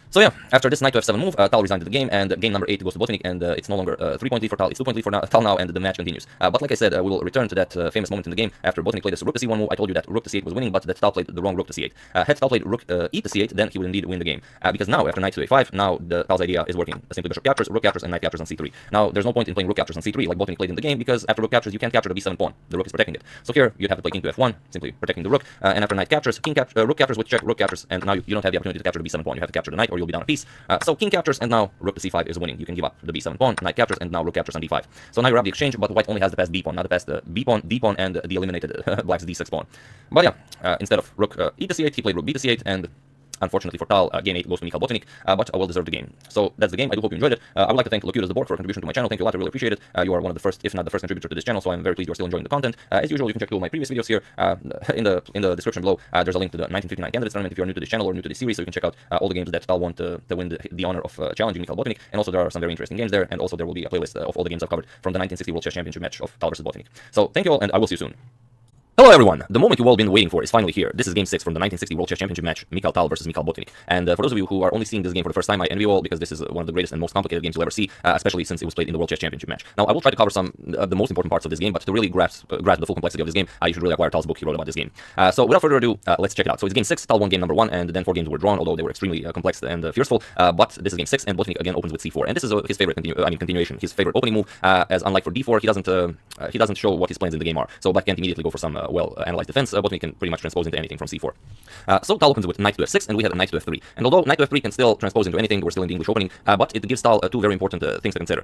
So yeah, after this knight to f7 move, Tal resigned the game, and game number 8 goes to Botvinnik, and it's no longer 3-point lead for Tal, it's 2-point lead for Tal now, and the match continues. But like I said, we will return to that famous moment in the game after Botvinnik played this rook to c1 move. I told you that rook to c8 was winning, but that Tal played the wrong rook to c8. Had Tal played rook e to c8, then he would indeed win the game. Because now, after knight to a5, now Tal's idea is working. Simply bishop captures, rook captures, and knight captures on c3. Now, there's no point in playing rook captures on c3 like Botvinnik played in the game, because after rook captures, you can't capture the b7 pawn. The rook is protecting it. So here, you'd have to play king to f1, simply protecting the rook, and after knight captures, rook captures with check, rook captures, and now you don't have the opportunity to capture the b7 pawn. You have to capture the knight, or you'll be down a piece. So king captures, and now rook to c5 is winning. You can give up the b7 pawn, knight captures, and now rook captures on d5. So now you grab the exchange, but white only has the passed b pawn, not the passed b pawn, d pawn, and the eliminated black's d6 pawn. But yeah, instead of rook e to c8, he played rook b to c8, and unfortunately for Tal, game 8 goes to Mikhail Botvinnik, but a well-deserved game. So that's the game. I do hope you enjoyed it. I would like to thank Locutus the Borg for a contribution to my channel. Thank you a lot. I really appreciate it. You are one of the first, if not the first contributor to this channel, so I'm very pleased you're still enjoying the content. As usual, you can check all my previous videos here in the description below. There's a link to the 1959 Candidates Tournament if you're new to this channel or new to this series, so you can check out all the games that Tal won to win the honor of challenging Mikhail Botvinnik. And also there are some very interesting games there, and also there will be a playlist of all the games I've covered from the 1960 World Chess Championship match of Tal versus Botvinnik. So thank you all, and I will see you soon. Hello everyone! The moment you've all been waiting for is finally here. This is Game 6 from the 1960 World Chess Championship match, Mikhail Tal versus Mikhail Botvinnik. And for those of you who are only seeing this game for the first time, I envy you all, because this is one of the greatest and most complicated games you'll ever see, especially since it was played in the World Chess Championship match. Now, I will try to cover some of the most important parts of this game, but to really grasp the full complexity of this game, you should really acquire Tal's book he wrote about this game. So without further ado, let's check it out. So it's Game 6, Tal won game number 1, and then 4 games were drawn, although they were extremely complex and fierceful. But this is Game 6, and Botvinnik again opens with c4. And this is his favorite continuation, his favorite opening move, as unlike for d4, he doesn't show what his plans in the game are. So black can't immediately go for some well-analyzed defense, Botvinnik can pretty much transpose into anything from c4. So Tal opens with knight to f6, and we have knight to f3. And although knight to f3 can still transpose into anything, we're still in the English opening, but it gives Tal two very important things to consider.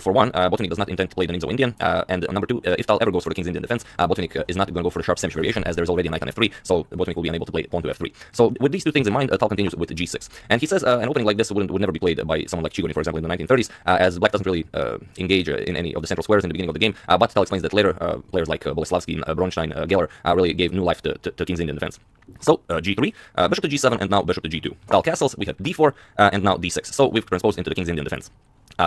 For one, Botvinnik does not intend to play the Ningzo Indian, and number two, if Tal ever goes for the King's Indian defense, Botvinnik is not going to go for the sharp sandwich variation, as there is already a knight on f3, so Botvinnik will be unable to play pawn to f3. So with these two things in mind, Tal continues with g6. And he says an opening like this would never be played by someone like Chigoni, for example, in the 1930s, as Black doesn't really engage in any of the central squares in the beginning of the game, but Tal explains that later players like Boleslavsky, Bronstein, Geller really gave new life to King's Indian defense. So g3, bishop to g7, and now bishop to g2. Tal castles, we have d4, and now d6. So we've transposed into the King's Indian defense.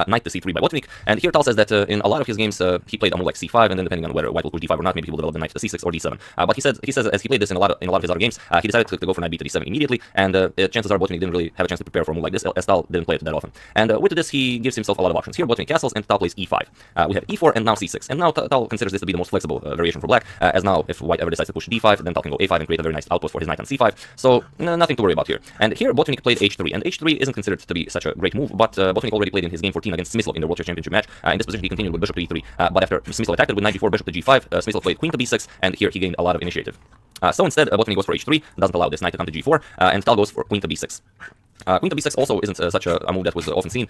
Knight to c3 by Botvinnik, and here Tal says that in a lot of his games he played a move like c5, and then depending on whether white will push d5 or not, maybe he will develop the knight to c6 or d7. But he says as he played this in a lot of his other games, he decided to go for knight b to d7 immediately, and chances are Botvinnik didn't really have a chance to prepare for a move like this, as Tal didn't play it that often. And with this, he gives himself a lot of options. Here Botvinnik castles, and Tal plays e5. We have e4 and now c6, and now Tal considers this to be the most flexible variation for Black, as now if white ever decides to push d5, then Tal can go a5 and create a very nice outpost for his knight on c5. So nothing to worry about here. And here Botvinnik played h3, and h3 isn't considered to be such a great move, but Botvinnik already played in his game 14 against Smyslov in the World Chess Championship match. In this position, he continued with bishop to e3, but after Smyslov attacked it with knight b4, bishop to g5, Smyslov played queen to b6, and here he gained a lot of initiative. So instead, Botvinnik goes for h3, doesn't allow this knight to come to g4, and Tal goes for queen to b6. Queen to b6 also isn't such a move that was often seen.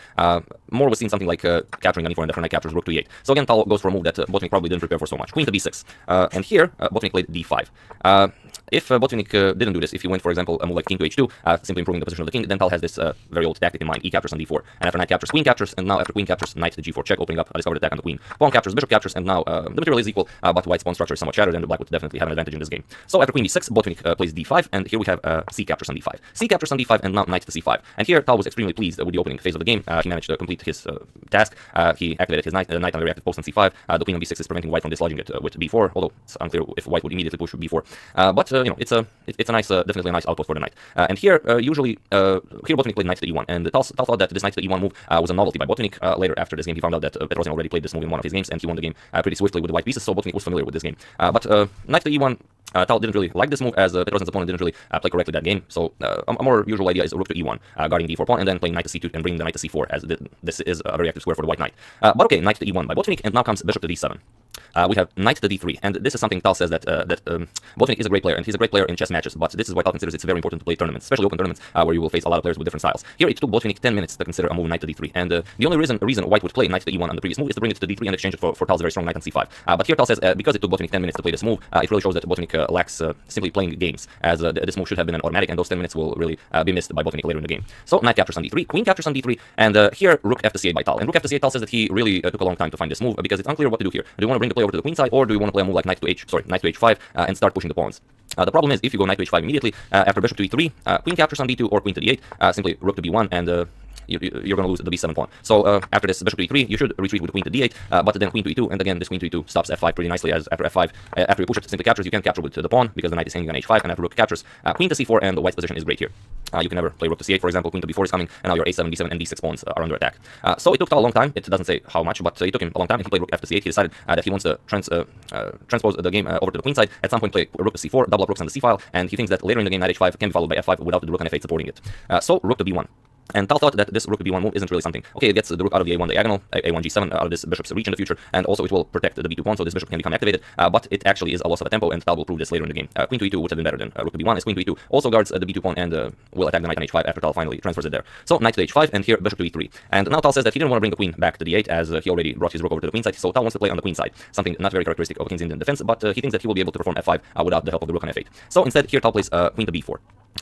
More was seen something like capturing an e4 and after knight captures rook to e8. So again, Tal goes for a move that Botvinnik probably didn't prepare for so much. Queen to b6. And here, Botvinnik played d5. If Botvinnik didn't do this, if he went, for example, a move like king to h2, simply improving the position of the king, then Tal has this very old tactic in mind. E captures on d4. And after knight captures, queen captures, and now after queen captures, knight to g4 check, opening up a discovered attack on the queen. Pawn captures, bishop captures, and now the material is equal, but white's pawn structure is somewhat shattered, and Black would definitely have an advantage in this game. So after queen d6, Botvinnik plays d5, and here we have c captures on d5. C captures on d5, and now knight to c5. And here Tal was extremely pleased with the opening phase of the game. He managed to complete his task. He activated his knight on the reactive post on c5. The queen on b6 is preventing white from dislodging it with b4, although it's unclear if white would immediately push b4. But you know, it's a nice, definitely a nice outpost for the knight. And here, usually, here Botvinnik played knight to e1, and Tal thought that this knight to e1 move was a novelty by Botvinnik. Later, after this game, he found out that Petrosian already played this move in one of his games, and he won the game pretty swiftly with the white pieces, so Botvinnik was familiar with this game. But knight to e1, Tal didn't really like this move, as Petrosian's opponent didn't really play correctly that game. So a more usual idea is rook to e1, guarding the e4 pawn, and then playing knight to c2 and bringing the knight to c4, as this is a very active square for the white knight. But okay, knight to e1 by Botvinnik, and now comes bishop to d7. We have knight to d3, and this is something Tal says that Botvinnik is a great player, and he's a great player in chess matches, but this is why Tal considers it's very important to play tournaments, especially open tournaments, where you will face a lot of players with different styles. Here it took Botvinnik 10 minutes to consider a move knight to d3, and the only reason white would play knight to e1 on the previous move is to bring it to d3 and exchange it for Tal's very strong knight on c5. But here Tal says because it took Botvinnik 10 minutes to play this move, it really shows that Botvinnik lacks simply playing games, as this move should have been an automatic, and those 10 minutes will really be missed by Botvinnik later in the game. So knight captures on d3, queen captures on d3, and here rook f to c8 by Tal. And rook f to c8, Tal says that he really took a long time to find this move, because it's unclear what to do here. Do you want to bring the play over to the queen side, or do you want to play a move like knight to h5 and start pushing the pawns? The problem is, if you go knight to h5 immediately, after bishop to e3, queen captures on d2 or queen to d8, simply rook to b1, and you're going to lose the b7 pawn. So after this bishop to e3, you should retreat with queen to d8, but then queen to e2, and again this queen to e2 stops f5 pretty nicely, as after f5, after you push it, simply captures, you can't capture with the pawn, because the knight is hanging on h5, and after rook captures, queen to c4, and the white's position is great here. You can never play rook to c8, for example, queen to b4 is coming, and now your a7, b7, and d6 pawns are under attack. So it took Tal a long time. It doesn't say how much, but it took him a long time, and he played rook f to c8. He decided that he wants to transpose the game over to the queen side, at some point play rook to c4, double up rooks on the c file, and he thinks that later in the game knight h5 can be followed by f5 without the rook on f8 supporting it. So rook to b1. And Tal thought that this rook to b1 move isn't really something. Okay, it gets the rook out of the a1 diagonal, a1 g7 out of this bishop's reach in the future, and also it will protect the b2 pawn, so this bishop can become activated, but it actually is a loss of a tempo, and Tal will prove this later in the game. Queen to e2 would have been better than rook to b1, as queen to e2 also guards the b2 pawn, and will attack the knight on h5 after Tal finally transfers it there. So knight to h5, and here bishop to e3. And now Tal says that he didn't want to bring the queen back to d8, as he already brought his rook over to the queen side, so Tal wants to play on the queen side, something not very characteristic of a King's Indian defense, but he thinks that he will be able to perform f5 without the help of the rook on f8. So instead, here Tal plays queen to b4.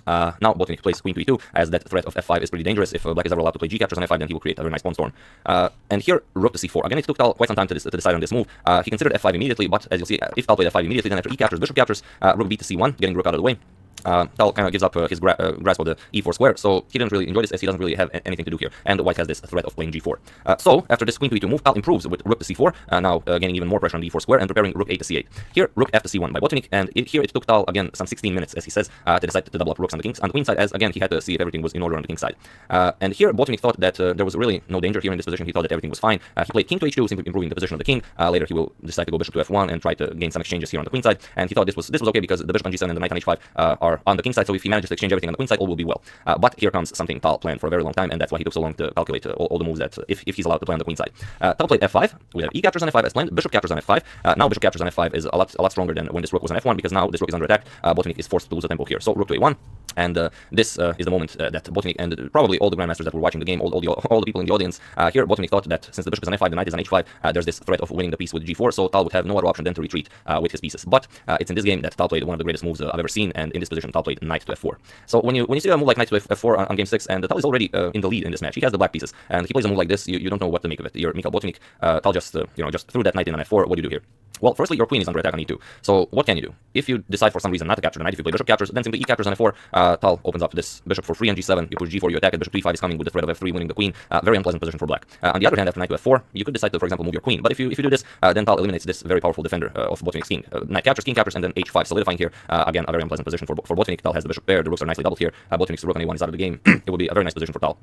Now Botvinnik plays queen to e2, as that threat of f5 is pretty dangerous. If Black is ever allowed to play g captures on f5, then he will create a very nice pawn storm. And here rook to c4. Again, it took Tal quite some time to decide on this move. He considered f5 immediately, but as you'll see, if Tal played f5 immediately, then after e captures, bishop captures, rook b to c1, getting rook out of the way. Tal kind of gives up his grasp of the e4 square, so he didn't really enjoy this, as he doesn't really have anything to do here, and white has this threat of playing g4. So after this queen to e2 move, Tal improves with rook to c4, now gaining even more pressure on the e4 square, and preparing rook a to c8. Here rook f to c1 by Botvinnik, and here it took Tal again some 16 minutes, as he says, to decide to double up rooks on the queen side, as again he had to see if everything was in order on the king side. And here Botvinnik thought that there was really no danger here in this position. He thought that everything was fine. He played king to h2, simply improving the position of the king. Later he will decide to go bishop to f1 and try to gain some exchanges here on the queen side, and he thought this was okay, because the bishop on g7 and the knight on h5 are are on the king side, so if he manages to exchange everything on the queen side, all will be well. But here comes something Tal planned for a very long time, and that's why he took so long to calculate all the moves that if he's allowed to play on the queen side. Tal played f5. We have e captures on f5 as planned. Bishop captures on f5. Now bishop captures on f5 is a lot stronger than when this rook was on f1, because now this rook is under attack. Botvinnik is forced to lose the tempo here. So rook to a1. And this is the moment that Botvinnik and probably all the grandmasters that were watching the game, all the people in the audience, here Botvinnik thought that since the bishop is on f5, the knight is on h5, there's this threat of winning the piece with g4, so Tal would have no other option than to retreat with his pieces. But it's in this game that Tal played one of the greatest moves I've ever seen, and in this position Tal played knight to f4. So when you see a move like knight to f4 on game 6, and Tal is already in the lead in this match, he has the black pieces, and he plays a move like this, you don't know what to make of it. You're Mikhail Botvinnik, Tal just threw that knight in on f4. What do you do here? Well, firstly, your queen is under attack on e2. So what can you do? If you decide for some reason not to capture the knight, if you play bishop captures, then simply e captures on f4. Tal opens up this bishop for free on g7. You push g4, you attack it. Bishop d5 is coming with the threat of f3, winning the queen. Very unpleasant position for black. On the other hand, after knight to f4, you could decide to, for example, move your queen. But if you do this, then Tal eliminates this very powerful defender of Botvinnik's king. Knight captures, king captures, and then h5, solidifying here. Again, a very unpleasant position for Botvinnik. Tal has the bishop pair. The rooks are nicely doubled here. Botvinnik's rook on a1 is out of the game. It would be a very nice position for Tal.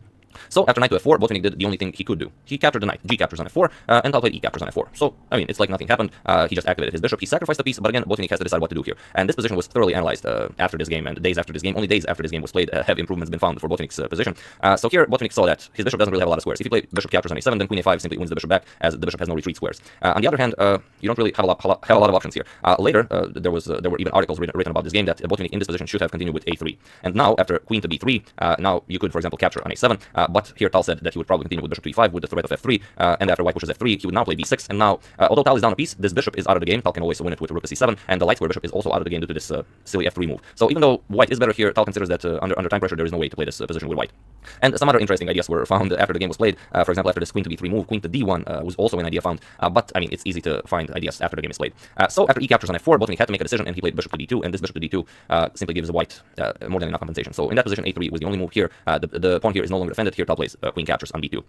So after knight to f4, Botvinnik did the only thing he could do. He captured the knight. G captures on f4, and Tal played e captures on f4. So, I mean, it's like nothing happened. He just activated his bishop. He sacrificed the piece, but again, Botvinnik has to decide what to do here. And this position was thoroughly analyzed after this game, and days after this game, only days after this game was played, have improvements been found for Botvinnik's position. So here, Botvinnik saw that his bishop doesn't really have a lot of squares. If you play bishop captures on a7, then queen a5 simply wins the bishop back, as the bishop has no retreat squares. On the other hand, you don't really have a lot of options here. Later, there were even articles written about this game that Botvinnik in this position should have continued with a3. And now, after queen to b3, now you could, for example, capture on a7, but here Tal said that he would probably continue with bishop to e5 with the threat of f3, and after white pushes f3, he would now play b6, and now, although Tal is down a piece, this bishop is out of the game. Tal can always win it with rook to c7, and the light square bishop is also out of the game due to this silly f3 move. So even though white is better here, Tal considers that under time pressure there is no way to play this position with white. And some other interesting ideas were found after the game was played. For example, after this queen to b3 move, queen to d1 was also an idea found, but I mean, it's easy to find ideas after the game is played. So after e captures on f4, Botvinnik had to make a decision, and he played bishop to d2, and this bishop to d2 simply gives white more than enough compensation. So in that position, a3 was the only move here. The pawn here is no longer defended. Here Tal plays queen captures on b2.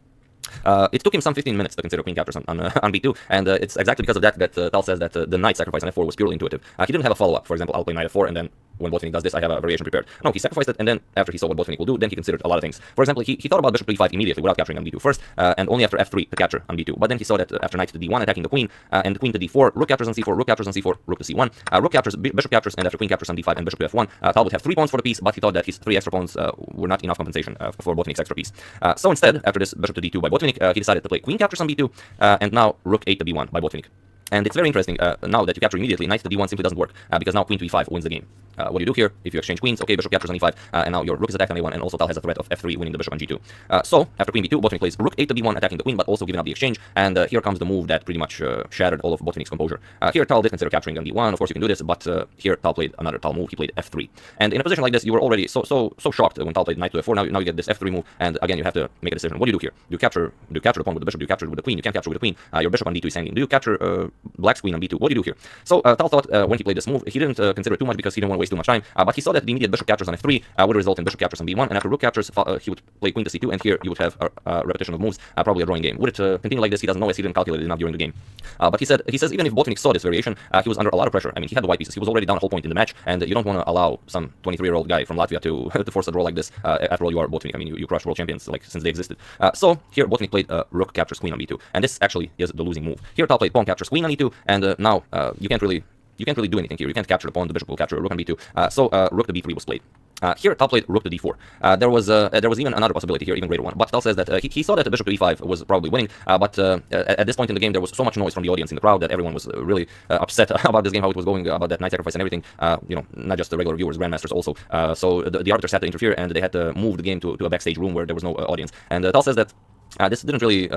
It took him some 15 minutes to consider queen captures on b2, and it's exactly because of that Tal says that the knight sacrifice on f4 was purely intuitive. He didn't have a follow-up. For example, I'll play knight f4, and then when Botvinnik does this, I have a variation prepared. No, he sacrificed it, and then after he saw what Botvinnik will do, then he considered a lot of things. For example, he thought about bishop to e5 immediately without capturing on b2 first, and only after f3 to capture on b2. But then he saw that after knight to d1 attacking the queen, and queen to d4, rook captures on c4, rook captures on c4, rook to c1, rook captures, bishop captures, and after queen captures on d5 and bishop to f1, Tal would have 3 pawns for the piece, but he thought that his 3 extra pawns were not enough compensation for Botvinnik's extra piece. So instead, after this bishop to d2 by Botvinnik, he decided to play queen captures on b2, and now rook 8 to b1 by Botvinnik. And it's very interesting, now that you capture immediately, knight to d1 simply doesn't work, because now queen to e5 wins the game. What do you do here? If you exchange queens, okay, bishop captures on e5, and now your rook is attacked on a1, and also Tal has a threat of f3, winning the bishop on g2. So, after queen b2, Botvinnik plays rook 8 to b1, attacking the queen, but also giving up the exchange, and here comes the move that pretty much shattered all of Botvinnik's composure. Here, Tal did consider capturing on d1, of course you can do this, but here Tal played another Tal move, he played f3. And in a position like this, you were already so shocked when Tal played knight to f4, now you get this f3 move, and again, you have to make a decision. What do you do here? Do you capture the pawn with the bishop? Do you capture it with the queen? You can't capture with the queen. Your bishop on d2 is hanging. Do you capture black's queen on b2? What do you do here? So Tal thought when he played this move, he didn't consider it too much because he didn't want to waste too much time, but he saw that the immediate bishop captures on f3 would result in bishop captures on b1, and after rook captures, he would play queen to c2, and here you would have a repetition of moves, probably a drawing game. Would it continue like this? He doesn't know, as he didn't calculate it enough during the game. But he says even if Botvinnik saw this variation, he was under a lot of pressure. I mean, he had the white pieces, he was already down a whole point in the match, and you don't want to allow some 23-year-old guy from Latvia to force a draw like this. After all, you are Botvinnik. I mean, you crush world champions like since they existed. So here Botvinnik played rook captures queen on b2, and this actually is the losing move. Here Tal played pawn captures queen on e2, and now you can't really do anything here. You can't capture the pawn. The bishop will capture a rook on b2. So rook to b3 was played. Here, Tal played rook to d4. There was even another possibility here, even greater one. But Tal says that he saw that the bishop to e5 was probably winning. But at this point in the game, there was so much noise from the audience in the crowd that everyone was really upset about this game, how it was going, about that knight sacrifice and everything. Not just the regular viewers, grandmasters also. So the arbiters had to interfere, and they had to move the game to a backstage room where there was no audience. And Tal says that he didn't really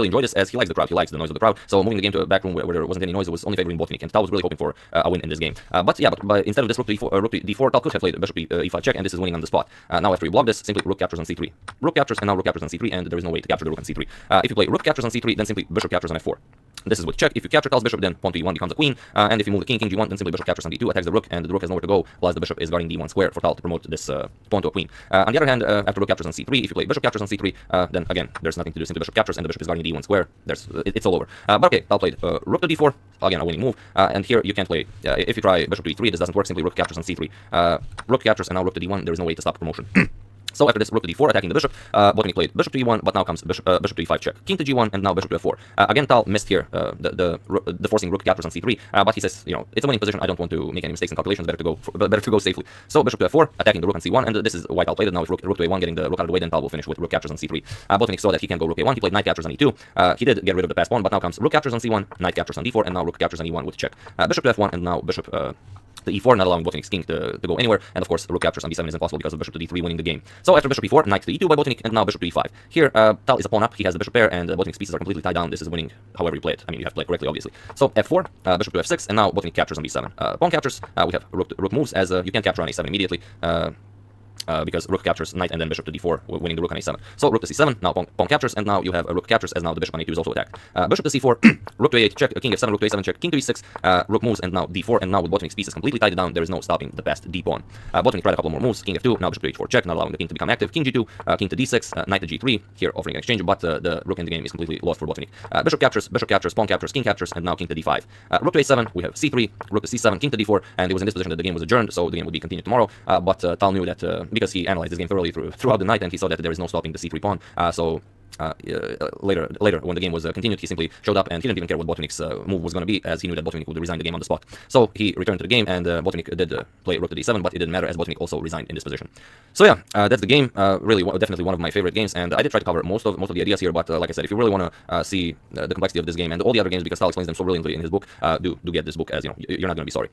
enjoy this, as he likes the crowd, he likes the noise of the crowd. So moving the game to a back room where there wasn't any noise, it was only favoring Botvinnik, and Tal was really hoping for a win in this game. But instead of this rook to d4, Tal could have played bishop to e5 check, and this is winning on the spot. Now after you block this, simply rook captures on c3. Rook captures, and now rook captures on c3, and there is no way to capture the rook on c3. If you play rook captures on c3, then simply bishop captures on f4. This is with check. If you capture Tal's bishop, then pawn to e1 becomes a queen, and if you move the king g1, then simply bishop captures on d2, attacks the rook, and the rook has nowhere to go, while the bishop is guarding d1 square for Tal to promote this pawn to a queen. On the other hand, after rook captures on c3, if you play bishop captures on c3, then again, there's nothing to do, simply bishop captures, and the bishop is guarding d1 square. It's all over. But okay, Tal played rook to d4, again a winning move, and here you can't play, if you try bishop to e3, this doesn't work, simply rook captures on c3. Rook captures, and now rook to d1, there is no way to stop promotion. So after this, rook to d4, attacking the bishop. Botany played bishop to e1, but now comes bishop to e5 check. King to g1, and now bishop to f4. Again, Tal missed here the forcing rook captures on c3, but he says, it's a winning position. I don't want to make any mistakes in calculations. Better to go safely. So bishop to f4, attacking the rook on c1, and this is why Tal played it. Now if rook to a1, getting the rook out of the way, then Tal will finish with rook captures on c3. Botany saw that he can go rook a1. He played knight captures on e2. He did get rid of the pass pawn, but now comes rook captures on c1, knight captures on d4, and now rook captures on e1 with check. Bishop to f1, and now bishop to e4, not allowing Botanic's king to go anywhere, and of course rook captures on b7 is impossible because of bishop to d3 winning the game. So after bishop e4, knight to e2 by Botanic, and now bishop to e5. Here, Tal is a pawn up, he has the bishop pair, and Botanic's pieces are completely tied down. This is winning however you play it. I mean, you have to play it correctly, obviously. So f4, bishop to f6, and now Botanic captures on b7. Pawn captures, we have rook moves, as you can capture on a7 immediately. Because rook captures knight and then bishop to d4, winning the rook on a7. So rook to c7, now pawn captures, and now you have a rook captures, as now the bishop on a2 is also attacked. Bishop to c4, rook to a8, check, king f7, rook to a7, check, king to e6, rook moves, and now d4, and now with Botanic's pieces completely tied down, there is no stopping the passed d pawn. Botanic tried a couple more moves, king f2, now bishop to h4, check, not allowing the king to become active, king g2, king to d6, knight to g3, here offering an exchange, but the rook in the game is completely lost for Botanic. Bishop captures, pawn captures, king captures, and now king to d5. Rook to a7, we have c3, rook to c7, king to d4, and it was in this position that the game was adjourned, so the game would be continued tomorrow, but Tal knew that, because he analyzed this game thoroughly throughout the night, and he saw that there is no stopping the c3 pawn. Later, when the game was continued, he simply showed up, and he didn't even care what Botanic's move was going to be, as he knew that Botanic would resign the game on the spot. So he returned to the game, and Botanic did play rook to d7, but it didn't matter, as Botanic also resigned in this position. So yeah, that's the game. Really, definitely one of my favorite games, and I did try to cover most of the ideas here. But like I said, if you really want to see the complexity of this game and all the other games, because Tal explains them so brilliantly in his book, do get this book, as you're not going to be sorry.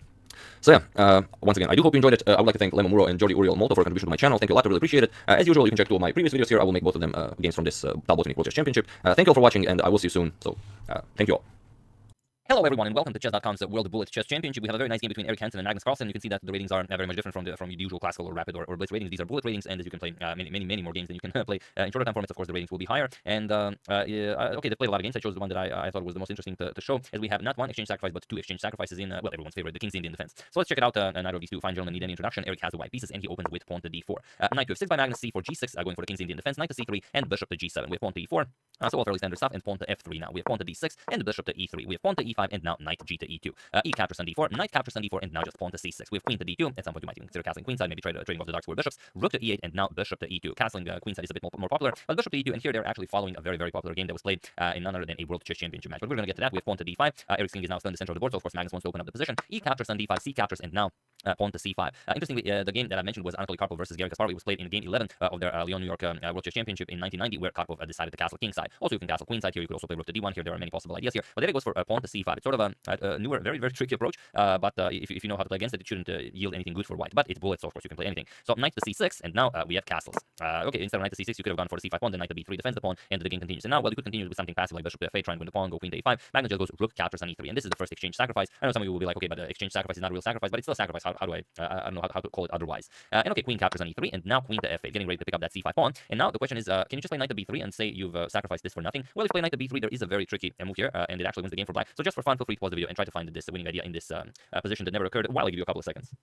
So yeah, once again, I do hope you enjoyed it. I would like to thank Lemo Muro and Jordi Uriel Molto for contribution to my channel. Thank you a lot, I really appreciate it. As usual, you can check two of my previous videos here. I will make both of them games from this Tal Botanic World Chess Championship. Thank you all for watching, and I will see you soon. So, thank you all. Hello everyone, and welcome to Chess.com's World Bullet Chess Championship. We have a very nice game between Eric Hansen and Magnus Carlsen. You can see that the ratings are very much different from the usual classical or rapid or blitz ratings. These are bullet ratings, and as you can play many more games than you can play in shorter time formats, of course the ratings will be higher. And okay, they played a lot of games. I chose the one that I thought was the most interesting to show, as we have not one exchange sacrifice but two exchange sacrifices in well, everyone's favorite, the King's Indian defense. So let's check it out. Neither of these two fine gentlemen need any introduction. Eric has the white pieces, and he opens with pawn to d4. Knight to f6 by Magnus, c4 g6, going for the King's Indian defense. Knight to c3 and bishop to g7. We have pawn to e4. So all fairly standard stuff, and pawn to f3 now. We have pawn to d6 and bishop to e3. We have pawn to e5 and now knight g to e2. E captures on d4, knight captures on d4, and now just pawn to c6. We have queen to d2. At some point you might even consider castling queenside, maybe trading off the dark square bishops. Rook to e8 and now bishop to e2. Castling queenside is a bit more popular, but bishop to e2, and here they're actually following a very popular game that was played in none other than a World Chess Championship match. But we're going to get to that. We have pawn to d5. Eric's king is now still in the center of the board, so of course Magnus wants to open up the position. E captures on d5, c captures, and now pawn to c5. Interestingly, the game that I mentioned was Anatoly Karpov versus Garry Kasparov. It was played in game 11 of their Lyon, New York World Chess Championship in 1990, where Karpov decided to castle kingside. Also, you can castle queenside here. You could also play rook to d1 here. There are many possible ideas here, but there it goes for pawn to c5. It's sort of a newer, very tricky approach, but if you know how to play against it, it shouldn't yield anything good for white. But it's bullets, so of course you can play anything. So knight to c6, and now we have castles. Okay, instead of knight to c6, you could have gone for the c5 pawn, then knight to b3 defends the pawn, and the game continues. And now, well, you could continue with something passive like bishop to f8, trying to win the pawn, go queen to a5. Magnus just goes rook captures on e3, and this is the first exchange sacrifice. I know some of you will be like, okay, but exchange sacrifice is not a real sacrifice, but it's still a sacrifice. How do I don't know how to call it otherwise. And okay, queen captures on e3, and now queen to f8, getting ready to pick up that c5 pawn. And now the question is, can you just play knight to b3 and say you've sacrificed this for nothing? Well, if you play knight to b3, there is a very tricky move here, and it actually wins the game for black. So just for fun, feel free to pause the video and try to find this winning idea in this position that never occurred while I give you a couple of seconds.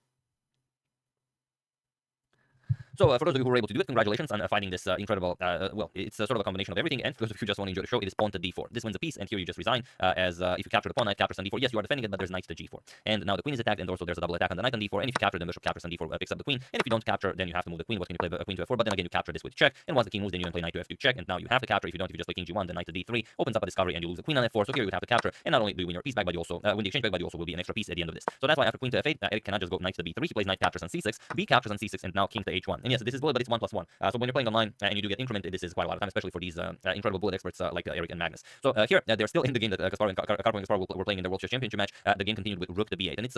So for those of you who were able to do it, congratulations on finding this incredible, well, it's sort of a combination of everything, and for those of you who just want to enjoy the show, it is pawn to d4. This wins a piece, and here you just resign, as if you capture the pawn, knight captures on d4, yes, you are defending it, but there's knight to g4. And now the queen is attacked, and also there's a double attack on the knight on d4, and if you capture, then bishop captures on d4, picks up the queen, and if you don't capture, then you have to move the queen. What can you play? Queen to f4, but then again, you capture this with check, and once the king moves, then you can play knight to f2 check, and now you have to capture. If you don't, if you just play king g1, then knight to d3, opens up a discovery, and you lose the queen on f4, so here you would have to capture, and not only do you win your piece back, but you also win the exchange back, but you also will be an extra piece at the end of this. So that's why after queen to f8, Eric cannot just go knight to b3, he plays knight captures on c6, b captures on c6, and now king to h1. And yes, this is bullet, but it's 1+1. So when you're playing online and you do get increment, this is quite a lot of time, especially for these incredible bullet experts like Eric and Magnus. So here, they're still in the game that Kasparov and Kasparov were playing in their World Chess Championship match. The game continued with rook to b8, and it's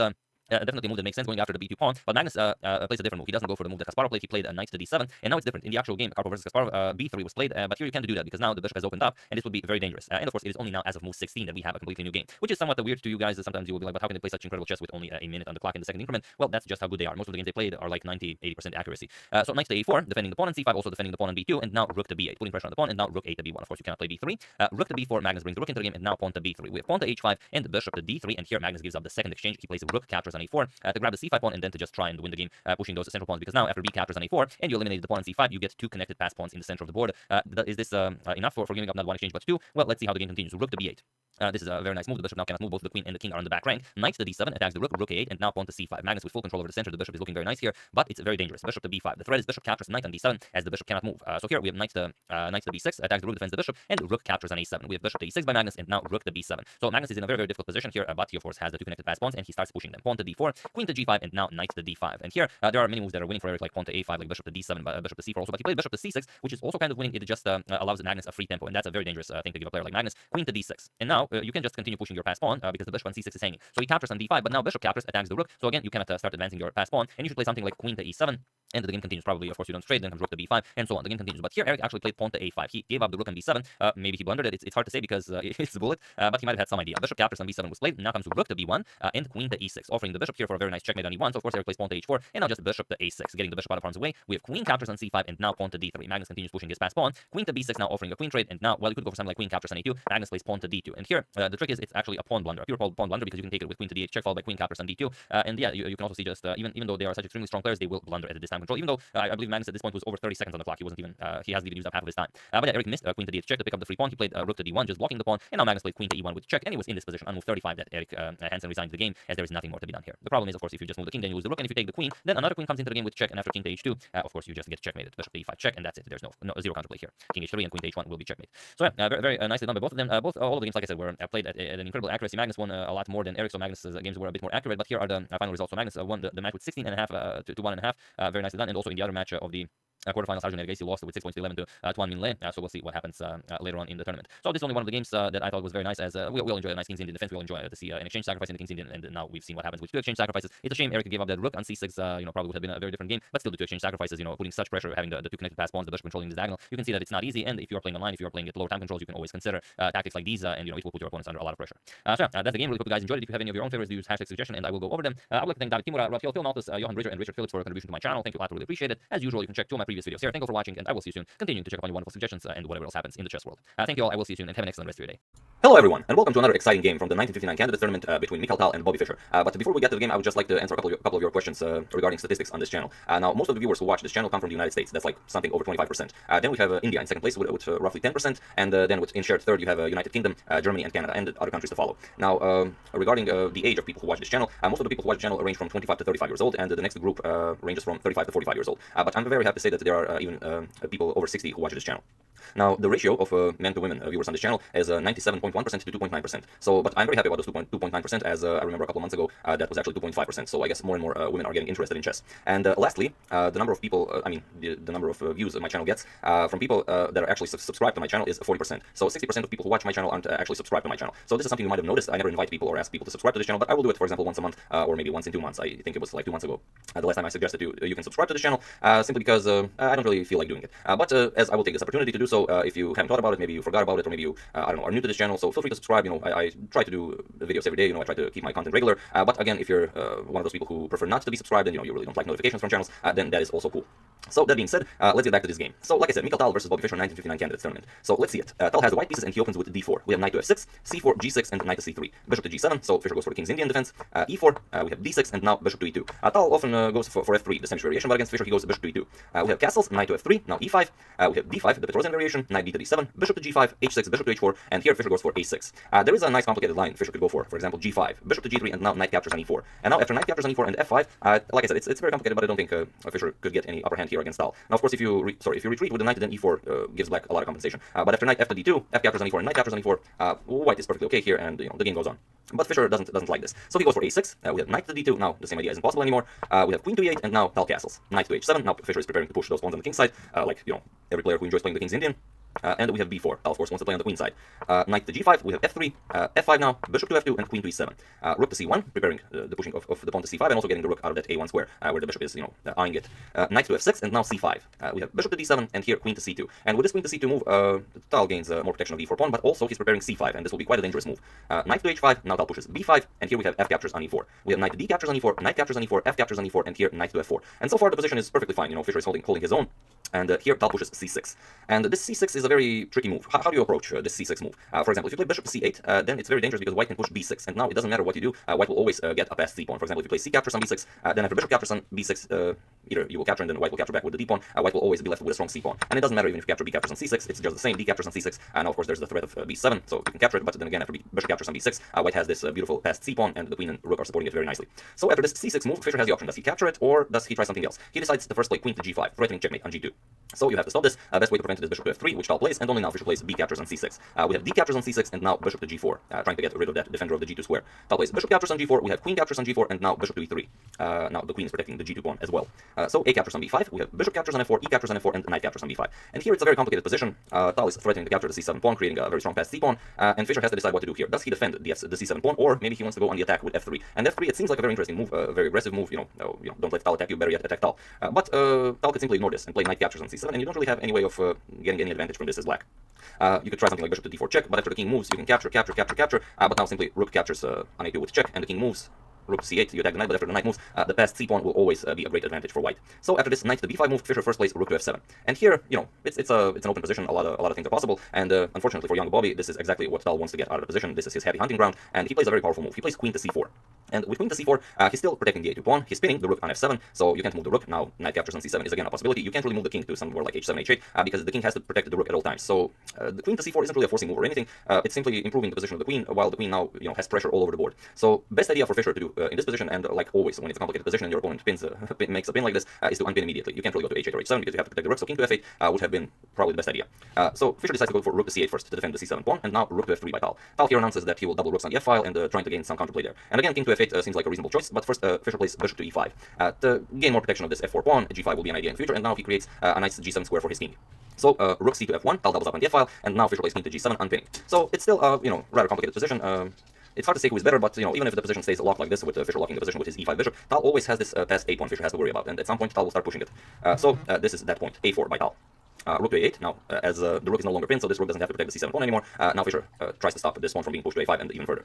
definitely a move that makes sense going after the b2 pawn, but Magnus plays a different move. He doesn't go for the move that Kasparov played. He played knight to d7, and now it's different. In the actual game, Karpov versus Kasparov, b3 was played, but here you can't do that because now the bishop has opened up, and this would be very dangerous. And of course, it is only now as of move 16 that we have a completely new game, which is somewhat weird to you guys. Sometimes you will be like, but how can they play such incredible chess with only a minute on the clock in the second increment? Well, that's just how good they are. Most of the games they played are like 90-80% accuracy. So knight to a4, defending the pawn on c5, also defending the pawn on b2, and now rook to b8, putting pressure on the pawn, and now rook a to b1. Of course, you cannot play b3. Rook to b4, Magnus brings the rook into the game, and now pawn to b3. We have pawn to h5 and bishop to d3, and here Magnus gives up the second exchange. He plays rook captures on a4 to grab the c5 pawn, and then to just try and win the game, pushing those central pawns, because now after b captures on a4 and you eliminate the pawn on c5, you get two connected pass pawns in the center of the board. Is this enough for giving up not one exchange but two? Well, let's see how the game continues. Rook to b8. This is a very nice move. The bishop now cannot move. Both the queen and the king are on the back rank. Knight to d7 attacks the rook, rook a8, and now pawn to c5. Magnus with full control over the center. The bishop is looking very nice here, but it's very dangerous. Bishop to b5. The threat is bishop captures knight on d7, as the bishop cannot move. So here we have knight to b6, attacks the rook, defends the bishop, and rook captures on a7. We have bishop to e6 by Magnus, and now rook to b7. So Magnus is in a very, very difficult position here, but he of course has the two connected pass pawns, and he starts pushing them. Pawn to d4, queen to g5, and now knight to d5. And here there are many moves that are winning for Eric, like pawn to a5, like bishop to d7, bishop to c4 also. But he played bishop to c6, which is also kind of winning. It just allows Magnus a free tempo, and that's a very dangerous thing to give a player like Magnus. Queen to d6, and now you can just continue pushing your pass pawn because the bishop on c6 is hanging. So he captures on d5, but now bishop captures, attacks the rook. So again, you cannot start advancing your pass pawn, and you should play something like queen to e7. And the game continues. Probably, of course, you don't trade, then comes rook to b5, and so on. The game continues. But here, Eric actually played pawn to a5. He gave up the rook on b7. Maybe he blundered it. It's hard to say because it's a bullet, but he might have had some idea. Bishop captures on b7 was played. Now comes rook to b1 and queen to e6, offering the bishop here for a very nice checkmate on e1. So, of course, Eric plays pawn to h4, and now just bishop to a6, getting the bishop out of harm's way. We have queen captures on c5, and now pawn to d3. Magnus continues pushing his pass pawn. Queen to b6 now offering a queen trade, and now, well, you could go for something like queen captures on a2. Magnus plays pawn to d2. And here, the trick is it's actually a pawn blunder, a pure pawn blunder, because you can take it with queen to d8 check, followed by queen captures on d2. And yeah, you can also see just, even though they are such extremely strong players, they will blunder at this time control, even though I believe Magnus at this point was over 30 seconds on the clock. He wasn't even, he hasn't even used up half of his time. But yeah, Eric missed queen to d8 check to pick up the free pawn. He played rook to d1, just blocking the pawn, and now Magnus played queen to e1 with check, and he was in this position on move 35 that Eric Hansen resigned the game, as there is nothing more to be done here. The problem is, of course, if you just move the king, then you lose the rook, and if you take the queen, then another queen comes into the game with check, and after king to h2, of course, you just get checkmated. Bishop to e5 check, and that's it. There's no zero counterplay here. King h3 and queen to h1 will be checkmate. So yeah, very, very nicely done by both of them. All of the games, like I said, were played at an incredible accuracy. Magnus won a lot more than Eric, so Magnus's games were a bit more accurate. But here are the final results. So Magnus won the match with 16.5 to 1.5. Very nicely done, and also in the other match of the quarterfinals, Arjun Ergasi lost with 6 points to 11 to 1 Min Le. So we'll see what happens later on in the tournament. So this is only one of the games that I thought was very nice, as we'll enjoy a nice King's Indian defense. We'll enjoy to see an exchange sacrifice in the King's Indian, and now we've seen what happens with 2 exchange sacrifices. It's a shame Eric gave up that rook on c6. Probably would have been a very different game, but still the 2 exchange sacrifices, putting such pressure, having the 2 connected pass pawns, the bishop controlling this diagonal, you can see that it's not easy. And if you are playing online, if you are playing at lower time controls, you can always consider tactics like these, and it will put your opponents under a lot of pressure. So yeah, that's the game. Really hope you guys enjoyed it. If you have any of your own favorites, do use hashtag suggestion, and I will go over them. I would like to thank David Timura, Rafael Phil Maltus, Johan Bridger, and Richard Phillips for a contribution to my channel. Thank you a lot, really appreciate it. As usual, you can check 2 of my previous videos here. Thank you for watching, and I will see you soon. Continuing to check up on your wonderful suggestions and whatever else happens in the chess world. Thank you all. I will see you soon, and have an excellent rest of your day. Hello everyone, and welcome to another exciting game from the 1959 Candidates Tournament between Mikhail Tal and Bobby Fischer. But before we get to the game, I would just like to answer a couple of your questions regarding statistics on this channel. Now, most of the viewers who watch this channel come from the United States. That's like something over 25%. Then we have India in second place with roughly 10%, and then in shared third you have United Kingdom, Germany, and Canada, and other countries to follow. Now, regarding the age of people who watch this channel, most of the people who watch the channel range from 25 to 35 years old, and the next group ranges from 35 to 45 years old. But I'm very happy to say that there are even people over 60 who watch this channel. Now, the ratio of men to women viewers on this channel is 97.1% to 2.9%. So, but I'm very happy about those 2.9%, as I remember a couple of months ago that was actually 2.5%. So I guess more and more women are getting interested in chess. And lastly, the number of people, the number of views my channel gets from people that are actually subscribed to my channel is 40%. So 60% of people who watch my channel aren't actually subscribed to my channel. So this is something you might have noticed. I never invite people or ask people to subscribe to this channel, but I will do it, for example, once a month or maybe once in 2 months. I think it was like 2 months ago. The last time I suggested you can subscribe to this channel simply because I don't really feel like doing it. But as I will take this opportunity to do so, if you haven't thought about it, maybe you forgot about it, or maybe you I don't know, are new to this channel, so feel free to subscribe. I try to do videos every day. I try to keep my content regular. But again, if you're one of those people who prefer not to be subscribed, and you really don't like notifications from channels, then that is also cool. So that being said, let's get back to this game. So like I said, Mikhail Tal versus Bobby Fischer 1959 Candidates Tournament. So let's see it. Tal has the white pieces, and he opens with d4. We have knight to f6, c4, g6, and knight to c3. Bishop to g7, so Fischer goes for the King's Indian defense. E4, we have d6, and now bishop to e2. Tal often goes for f3, the same variation, but against Fischer he goes bishop to e2. We have castles, knight to f3, now e5. We have d5, the Petrosian variation, knight d to d7, bishop to g5, h6, bishop to h4, and here Fischer goes for a6. There is a nice complicated line Fischer could go for example, g5, bishop to g3, and now knight captures on e4. And now after knight captures on e4 and f5, like I said, it's very complicated, but I don't think Fischer could get any upper hand here against Tal. Now, of course, if you retreat with the knight, then e4 gives black a lot of compensation. But after knight f to d2, f captures on e4, and knight captures on e4, white is perfectly okay here, and the game goes on. But Fischer doesn't like this, so he goes for a6. We have knight to d2. Now the same idea isn't possible anymore. We have queen to e8, and now Tal castles. Knight to h7. Now Fischer is preparing to push those pawns on the king's side, like every player who enjoys playing the King's Indian. And we have b4. Tal, of course, wants to play on the queen side. Knight to g5, we have f3, f5 now, bishop to f2, and queen to e7. Rook to c1, preparing the pushing of the pawn to c5, and also getting the rook out of that a1 square, where the bishop is, eyeing it. Knight to f6, and now c5. We have bishop to d7, and here queen to c2. And with this queen to c2 move, Tal gains more protection of the e4 pawn, but also he's preparing c5, and this will be quite a dangerous move. Knight to h5, now Tal pushes b5, and here we have f captures on e4. We have knight to d captures on e4, knight captures on e4, f captures on e4, and here knight to f4. And so far the position is perfectly fine. Fischer is holding his own. And here Tal pushes c6. And this c6 is a very tricky move. How do you approach this c6 move? For example, if you play bishop to c8, then it's very dangerous because white can push b6. And now it doesn't matter what you do, white will always get a passed c pawn. For example, if you play c captures on b6, then after bishop captures on b6, either you will capture and then white will capture back with the d pawn. White will always be left with a strong c pawn. And it doesn't matter even if you capture b captures on c6, it's just the same. D captures on c6. And now, of course, there's the threat of b7, so you can capture it. But then again, after bishop captures on b6, white has this beautiful passed c pawn, and the queen and rook are supporting it very nicely. So after this c6 move, Fischer has the option. Does he capture it or does he try something else? He decides to first play queen to g5, threatening checkmate on g2. So you have to stop this. Best way to prevent it is bishop to f3, which Tal plays, and only now Fischer plays b captures on c6. We have d captures on c6, and now bishop to g4, trying to get rid of that defender of the g2 square. Tal plays bishop captures on g4, we have queen captures on g4, and now bishop to e3. Now the queen is protecting the g2 pawn as well. So a captures on b5, we have bishop captures on f4, e captures on f4, and knight captures on b5. And here it's a very complicated position. Tal is threatening to capture the c7 pawn, creating a very strong passed c pawn, and Fischer has to decide what to do here. Does he defend the c7 pawn, or maybe he wants to go on the attack with f3? And f3, it seems like a very interesting move, a very aggressive move. Don't let Tal attack you, better yet attack Tal. But Tal could simply ignore this and play knight captures on c7, and you don't really have any way of getting any advantage from this as black. You could try something like bishop to d4 check, but after the king moves, you can capture, but now simply rook captures on a2 with check, and the king moves. Rook to c8, you attack the knight, but after the knight moves, the passed c pawn will always be a great advantage for white. So after this knight to b5 move, Fischer first plays rook to f7. And here, it's an open position. A lot of things are possible. And unfortunately for young Bobby, this is exactly what Tal wants to get out of the position. This is his happy hunting ground, and he plays a very powerful move. He plays queen to c4. And with queen to c4, he's still protecting the a2 pawn. He's spinning the rook on f7, so you can't move the rook. Now knight captures on c7 is again a possibility. You can't really move the king to somewhere like h7, h8, because the king has to protect the rook at all times. So the queen to c4 isn't really a forcing move or anything. It's simply improving the position of the queen, while the queen now has pressure all over the board. So best idea for Fischer to do in this position, and like always when it's a complicated position and your opponent makes a pin like this, is to unpin immediately. You can't really go to h8 or h7 because you have to protect the rook. So king to f8 would have been probably the best idea. So Fischer decides to go for rook to c8 first to defend the c7 pawn, and now rook to f3 by Tal. Tal here announces that he will double rooks on the f file and trying to gain some counterplay there. And again, king to f8 seems like a reasonable choice, but first Fischer plays bishop to e5 to gain more protection of this f4 pawn. g5 will be an idea in the future, and now he creates a nice g7 square for his king. So rook c to f1, Tal doubles up on the f file, and now Fischer plays king to g7 unpinning. So it's still rather complicated position. It's hard to say who is better, but even if the position stays locked like this, with Fischer locking the position with his e5 bishop, Tal always has this passed a pawn Fischer has to worry about, and at some point Tal will start pushing it. So this is that point, a4 by Tal. Rook to a8. Now, as the rook is no longer pinned, so this rook doesn't have to protect the c7 pawn anymore. Now Fischer tries to stop this pawn from being pushed to a5 and even further.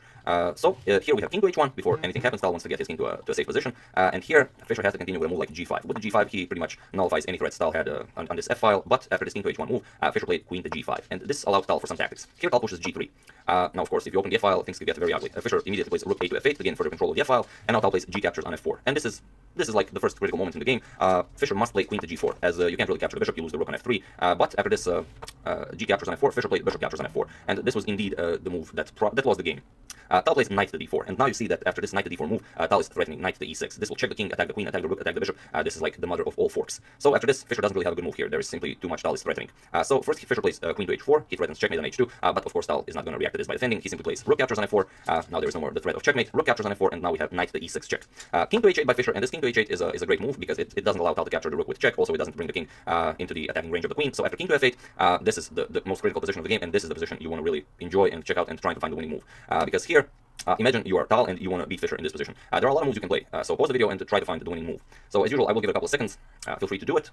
So here we have king to h1. Before anything happens, Tal wants to get his king to a safe position. And here Fischer has to continue with a move like g5. With the g5, he pretty much nullifies any threats Tal had on this f file. But after this king to h1 move, Fischer played queen to g5, and this allows Tal for some tactics. Here Tal pushes g3. Now, of course, if you open the f file, things could get very ugly. Fischer immediately plays rook a to f8 to gain further control of the f file, and now Tal plays g captures on f4. And this is like the first critical moment in the game. Fischer must play queen to g4, as you can't really capture the bishop, you lose the rook on f3. But after this g captures on f4, Fischer played bishop captures on f4, and this was indeed the move that was the game. Tal plays knight to d4, and now you see that after this knight to d4 move, Tal is threatening knight to e6. This will check the king, attack the queen, attack the rook, attack the bishop. This is like the mother of all forks. So after this, Fischer doesn't really have a good move here. There is simply too much Tal is threatening. So first Fischer plays queen to h4. He threatens checkmate on h2, but of course Tal is not going to react to this by defending. He simply plays rook captures on f4. Now there is no more the threat of checkmate. Rook captures on f4, and now we have knight to e6 check. King to h8 by Fischer, and this king to h8 is a great move because it doesn't allow Tal to capture the rook with check. Also, it doesn't bring the king into the attacking range of the queen. So after king to f8, this is the most critical position of the game, and this is the position you want to really enjoy and check out and try to find the winning move. Because here, imagine you are Tal and you want to beat Fischer in this position. There are a lot of moves you can play, so pause the video and try to find the winning move. So as usual, I will give it a couple of seconds. Feel free to do it.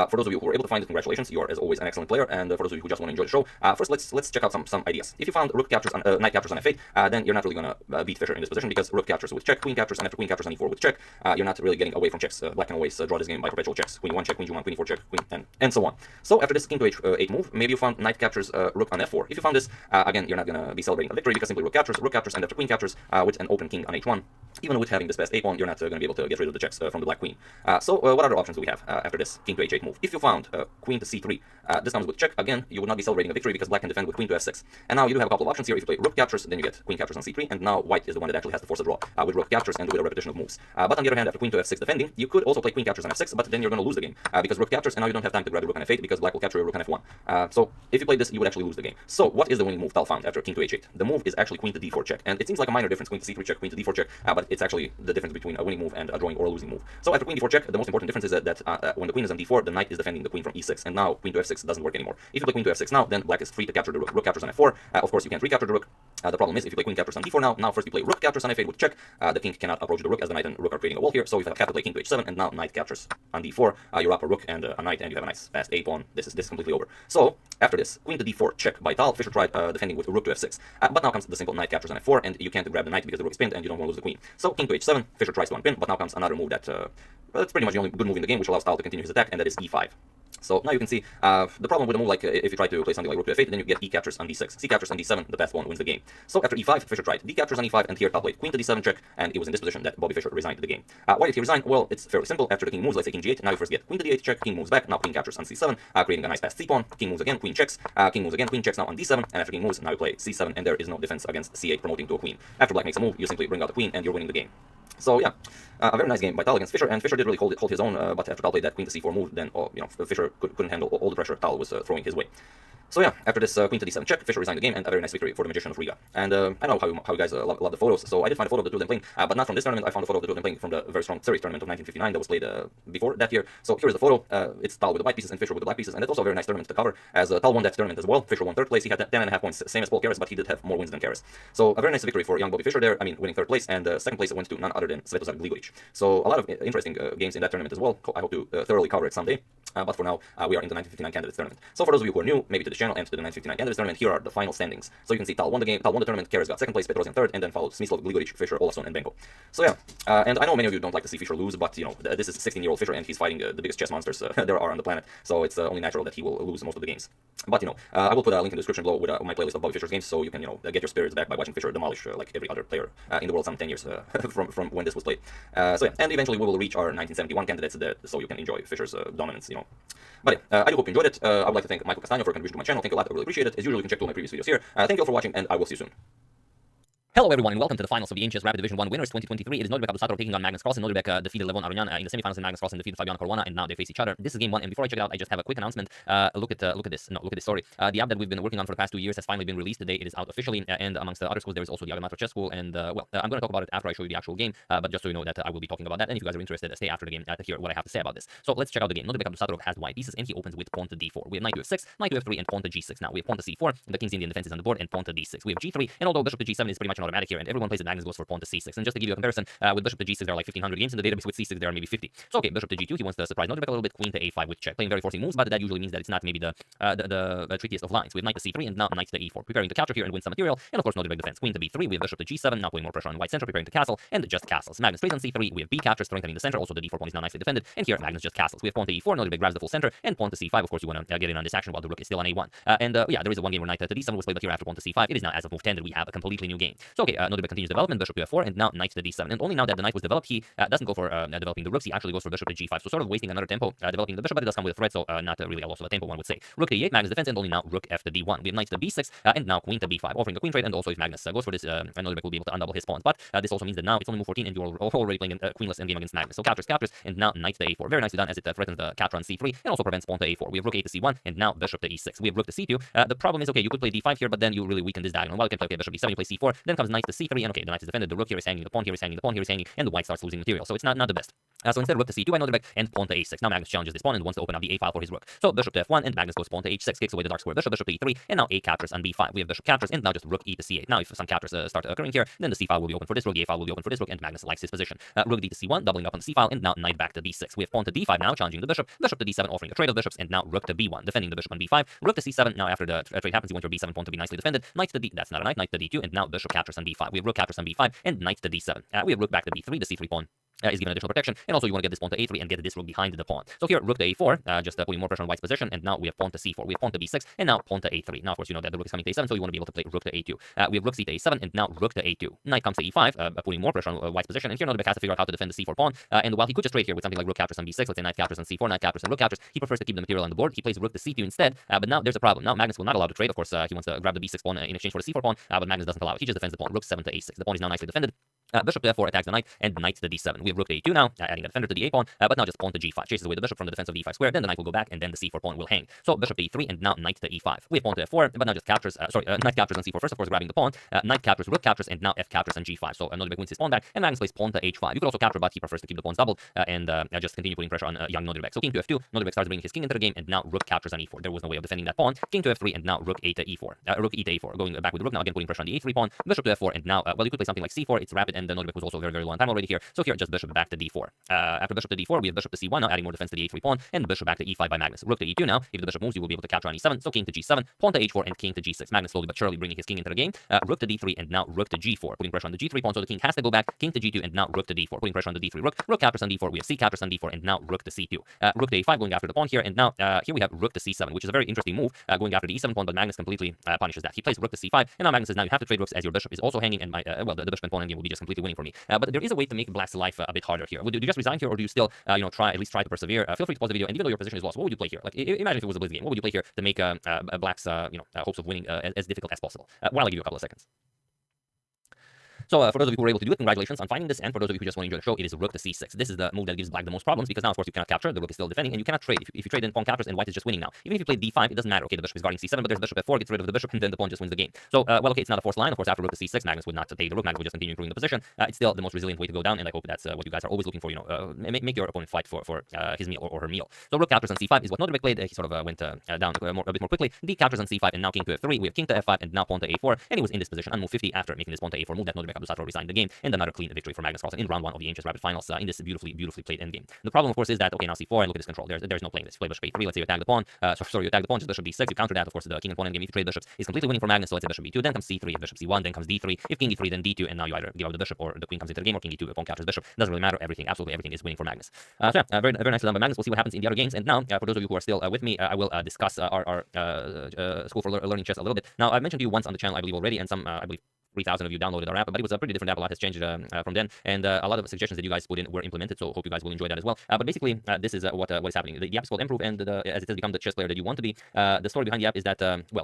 For those of you who were able to find it, congratulations. You are, as always, an excellent player. And for those of you who just want to enjoy the show, first let's check out some ideas. If you found rook captures on knight captures on f8, then you're not really gonna beat Fischer in this position because rook captures with check, queen captures, and after queen captures on e4 with check, you're not really getting away from checks. Black can always draw this game by perpetual checks. Queen 1 check, queen g1, queen e4 check, queen and so on. So after this king to h8 move, maybe you found knight captures rook on f4. If you found this, again, you're not gonna be celebrating a victory because simply rook captures, and after queen captures with an open king on h1. Even with having this passed a pawn, you're not going to be able to get rid of the checks from the black queen. So what other options do we have after this king to h8 move? If you found queen to c3, this comes with check. Again, you would not be celebrating a victory because black can defend with queen to f6. And now you do have a couple of options here. If you play rook captures, then you get queen captures on c3, and now white is the one that actually has to force a draw with rook captures and with a repetition of moves. But on the other hand, after queen to f6 defending, you could also play queen captures on f6, but then you're going to lose the game because rook captures, and now you don't have time to grab the rook on f8 because black will capture your rook on f1. So if you play this, you would actually lose the game. So what is the winning move Tal found after king to h8? The move is actually queen to d4 check, and it seems like a minor difference, queen to c3 check, queen to d4 check, but it's actually the difference between a winning move and a drawing or a losing move. So after queen d4 check, the most important difference is that when the queen is on d4, the knight is defending the queen from e6, and now queen to f6 doesn't work anymore. If you play queen to f6 now, then black is free to capture the rook. Rook captures on f4. Of course, you can't recapture the rook. The problem is if you play queen captures on d4 now first you play rook captures on f8 with check. The king cannot approach the rook as the knight and rook are creating a wall here. So you have to play king to h7, and now knight captures on d4. You're up a rook and a knight, and you have a nice fast a pawn. This is completely over. So after this, queen to d4 check by Tal. Fischer tried defending with rook to f6, but now comes the simple knight captures on f4, and you can't grab the knight because the rook is pinned and you don't want to lose the queen. So king to h7, Fischer tries to unpin, but now comes another move that's pretty much the only good move in the game, which allows Tal to continue his attack, and that is e5. So now you can see the problem with a move like if you try to play something like rook to f8, then you get e captures on d6, c captures on d7, the best pawn wins the game. So after e5, Fischer tried d captures on e5, and here top played queen to d7 check, and it was in this position that Bobby Fischer resigned the game. Why did he resign? Well, it's fairly simple. After the king moves, let's say king g8, now you first get queen to d8 check, king moves back, now queen captures on c7, creating a nice passed c pawn, king moves again, queen checks, king moves again, queen checks now on d7, and after king moves, now you play c7, and there is no defense against c8 promoting to a queen. After black makes a move, you simply bring out the queen, and you're winning the game. So yeah, a very nice game by Tal against Fischer, and Fischer did really hold his own, but after Tal played that queen to c4 move, then Fischer couldn't handle all the pressure Tal was throwing his way. So yeah, after this queen to d7 check, Fischer resigned the game, and a very nice victory for the Magician of Riga. And I know how you guys love the photos, so I did find a photo of the two of them playing, but not from this tournament. I found a photo of the two of them playing from the very strong series tournament of 1959 that was played before that year. So here's the photo. It's Tal with the white pieces and Fischer with the black pieces, and it's also a very nice tournament to cover, as Tal won that tournament as well. Fischer won third place. He had 10.5 points, same as Paul Keres, but he did have more wins than Keres. So a very nice victory for young Bobby Fischer there. I mean, winning third place, and second place went to none other than Svetozar Gligoric. So a lot of interesting games in that tournament as well. I hope to thoroughly cover it someday. But for now, we are in the 1959 candidates tournament. So for those of you who are new, maybe to this channel and to the 1959 candidates tournament, here are the final standings. So you can see Tal won the game, Tal won the tournament, Keres got second place, Petrosian third, and then followed Smyslov, Gligoric, Fischer, Olafsson, and Benko. So yeah, and I know many of you don't like to see Fischer lose, but this is 16-year-old Fischer, and he's fighting the biggest chess monsters there are on the planet. So it's only natural that he will lose most of the games. But I will put a link in the description below with my playlist of Bobby Fischer's games, so you can get your spirits back by watching Fischer demolish like every other player in the world some 10 years from when this was played. So yeah, and eventually we will reach our 1971 candidates, so you can enjoy Fischer's dominance. But yeah, I do hope you enjoyed it. I would like to thank Michael Castagno for contributing to my channel. Thank you a lot. I really appreciate it. As usual, you can check all my previous videos here. Thank you all for watching, and I will see you soon. Hello everyone and welcome to the finals of the Ancient Rapid Division 1 Winners 2023. It is Nordbek Abdusatov taking on Magnus Carlsen. Nordbek defeated Levon Aronian in the semifinals, and Magnus Carlsen defeated Fabiano Caruana, and now they face each other. This is game 1, and before I check it out, I just have a quick announcement. Look at this. Look at this story. The app that we've been working on for the past 2 years has finally been released today. It is out officially, and amongst the other schools, there is also the Agamatro Chess School, and well, I'm going to talk about it after I show you the actual game, but just so you know that I will be talking about that, and if you guys are interested, stay after the game to hear what I have to say about this. So let's check out the game. Nordbek Abdusatov has the white pieces, and he opens with pawn to d4. We have knight to f6, knight to f3, and pawn to g6. Now we have pawn to c4, the king's Indian defense is on the board, and pawn to d6. We have g3, and although bishop to g7 is pretty much an automatic here, and everyone plays it, Magnus goes for pawn to c6. And just to give you a comparison, with bishop to g6, there are like 1,500 games in the database. With c6, there are maybe 50. So okay, bishop to g2, he wants to surprise Nordbek a little bit. Queen to a5 with check, playing very forcing moves, but that usually means that it's not maybe the trickiest of lines. We have knight to c3 and now knight to e4, preparing to capture here and win some material. And of course, Nordbek defense. Queen to b3, we have bishop to g7, now putting more pressure on white center, preparing to castle, and just castles. Magnus plays on c3, we have b capture, strengthening the center. Also, the d4 pawn is now nicely defended, and here Magnus just castles. We have pawn to e4, Nordbek grabs the full center, and pawn to c5. Of course, you want to get in on this action while the rook is still on a1. Yeah, there is a one game where knight to d7 was played, but here after pawn to c5, it is now as of move 10 that we have a completely new game. So okay, Nordbek continues development, bishop to f4, and now knight to d7. And only now that the knight was developed, he doesn't go for developing the rooks, he actually goes for bishop to g5. So sort of wasting another tempo developing the bishop, but it does come with a threat, so not really a loss of a tempo, one would say. Rook to e8, Magnus defense, and only now rook f to d1. We have knight to b6, and now queen to b5, offering the queen trade, and also if Magnus goes for this, Nordbek will be able to undouble his pawns. But this also means that now it's only move 14, and you're already playing a queenless endgame against Magnus. So captures, and now knight to a4. Very nicely done, as it threatens the capture on c3, and also prevents pawn to a4. We have rook a to c1, and now bishop to e6. We have rook to c2. The problem is, okay, you could play d5 here, but then you really weaken this diagonal. While you can play bishop d7, you play c4, then comes knight to c3, and okay, the knight is defended, the rook here is hanging, the pawn here is hanging, the pawn here is hanging, and the white starts losing material. So it's not the best. So instead, rook to c2 by Nordbek, and pawn to a6. Now Magnus challenges this pawn and wants to open up the a file for his rook. So bishop to f1, and Magnus goes pawn to h6, kicks away the dark square bishop, bishop to e3, and now a captures on b5. We have bishop captures, and now just rook e to c8. Now if some captures start occurring here, then the c file will be open for this rook, the a file will be open for this rook, and Magnus likes his position. Rook d to c1, doubling up on the c file, and now knight back to d6. We have pawn to d5 now, challenging the bishop, bishop to d7, offering a trade of bishops, and now rook to b1, defending the bishop on b5. Rook to c7. Now after the trade happens, he went for b7, pawn to be nicely defended. Knight to d, that's not a knight, knight to d2, and now bishop captures on b5. We have rook captures on b5, and knight to d7. We have rook back to b3, the c3 pawn is given additional protection, and also you want to get this pawn to a3 and get this rook behind the pawn. So here, rook to a4, just putting more pressure on white's position, and now we have pawn to c4, we have pawn to b6, and now pawn to a3. Now, of course, you know that the rook is coming to a7, so you want to be able to play rook to a2. We have rook c to a7, and now rook to a2. Knight comes to e5, putting more pressure on white's position, and here Nordbek has to figure out how to defend the c4 pawn, and while he could just trade here with something like rook captures on b6, let's say knight captures on c4, knight captures and rook captures, he prefers to keep the material on the board. He plays rook to c2 instead, but now there's a problem. Now Magnus will not allow to trade. Of course, he wants to grab the b6 pawn in exchange for the c4 pawn, but Magnus doesn't allow it. He just defends the pawn. Rook 7 to a6. The pawn is now nicely defended. Bishop to f4 attacks the knight, and knight to d7. We have rook to a2 now, adding a defender to the a pawn, but now just pawn to g5. Chases away the bishop from the defense of the e5 square, then the knight will go back, and then the c4 pawn will hang. So bishop to e3, and now knight to e5. We have pawn to f4, but now just captures, knight captures on c4 first, of course, grabbing the pawn. Knight captures, rook captures, and now f captures on g5. So Nordbek wins his pawn back, and Magnus plays pawn to h5. You could also capture, but he prefers to keep the pawns doubled, and just continue putting pressure on young Nordbek. So king to f2, Nordbek starts bringing his king into the game, and now rook captures on e4. There was no way of defending that pawn. King to f3, and now rook a to e4. Rook e to a4, going back with the rook, now again putting pressure on the a3 pawn. Bishop to f4, and now, well, you could play something like c4, it's rapid and the knight was also very low on time already here. So here just bishop back to d4. After bishop to d4, we have bishop to c1, now adding more defense to the a3 pawn, and bishop back to e5 by Magnus. Rook to e2 now. If the bishop moves, you will be able to capture on e7. So king to g7, pawn to h4, and king to g6. Magnus slowly but surely bringing his king into the game. Rook to d3, and now rook to g4, putting pressure on the g3 pawn. So the king has to go back. King to g2, and now rook to d4, putting pressure on the d3 rook. Rook captures on d4. We have c captures on d4, and now rook to c2. Rook to a5, going after the pawn here, and now here we have rook to c7, which is a very interesting move, going after the e7 pawn. But Magnus completely punishes that. He plays rook to c5, and now Magnus says, now you have to trade rooks as your bishop is also hanging, and my the bishop and pawn endgame will be just completely winning for me. But there is a way to make Black's life a bit harder here. Do you just resign here, or do you still at least try to persevere? Feel free to pause the video, and even though your position is lost, what would you play here? Like, imagine if it was a blitz game, what would you play here to make Black's hopes of winning as difficult as possible? While I give you a couple of seconds. So for those of you who were able to do it, congratulations on finding this. And for those of you who just want to enjoy the show, it is rook to c6. This is the move that gives Black the most problems because now, of course, you cannot capture. The rook is still defending, and you cannot trade. If you trade, then pawn captures, and white is just winning now. Even if you play d5, it doesn't matter. Okay, the bishop is guarding c7, but there's bishop f4, gets rid of the bishop, and then the pawn just wins the game. So, okay, it's not a forced line. Of course, after rook to c6, Magnus would not take the rook. Magnus would just continue improving the position. It's still the most resilient way to go down, and I hope that's what you guys are always looking for. Make your opponent fight for his meal or her meal. So rook captures on c5 is what Nodebek played. He sort of went down a bit more quickly. D captures on c5, and now king to f3. We have king to f5, and now pawn to a4, and he was in this position on move 50 after making this pawn to a4 move that Nodebek Abdusattor resigned the game, and another clean victory for Magnus Carlsen in round 1 of the Ancients Rapid Finals in this beautifully played endgame. The problem, of course, is that, okay, now c4, and look at this control. There's no playing this. You play bishop a3, let's say you attack the pawn. You attack the pawn, just bishop d6, you counter that. Of course, the king and pawn endgame, if you trade bishops, is completely winning for Magnus, so let's say bishop b2, then comes c3, if bishop c1, then comes d3, if king e3, then d2, and now you either give up the bishop or the queen comes into the game, or king e2, pawn captures bishop. Doesn't really matter, absolutely everything is winning for Magnus. Very nicely done by Magnus. We'll see what happens in the other games, and now, for those of you who are still with me, I will discuss our School for Learning Chess a little bit. Now, I've mentioned to you once on the channel, I believe already, and some, I believe, 3,000 of you downloaded our app, but it was a pretty different app. A lot has changed from then, and a lot of suggestions that you guys put in were implemented, so hope you guys will enjoy that as well. But basically, this is what is happening. The app is called Improve, and as it has become the chess player that you want to be. The story behind the app is that,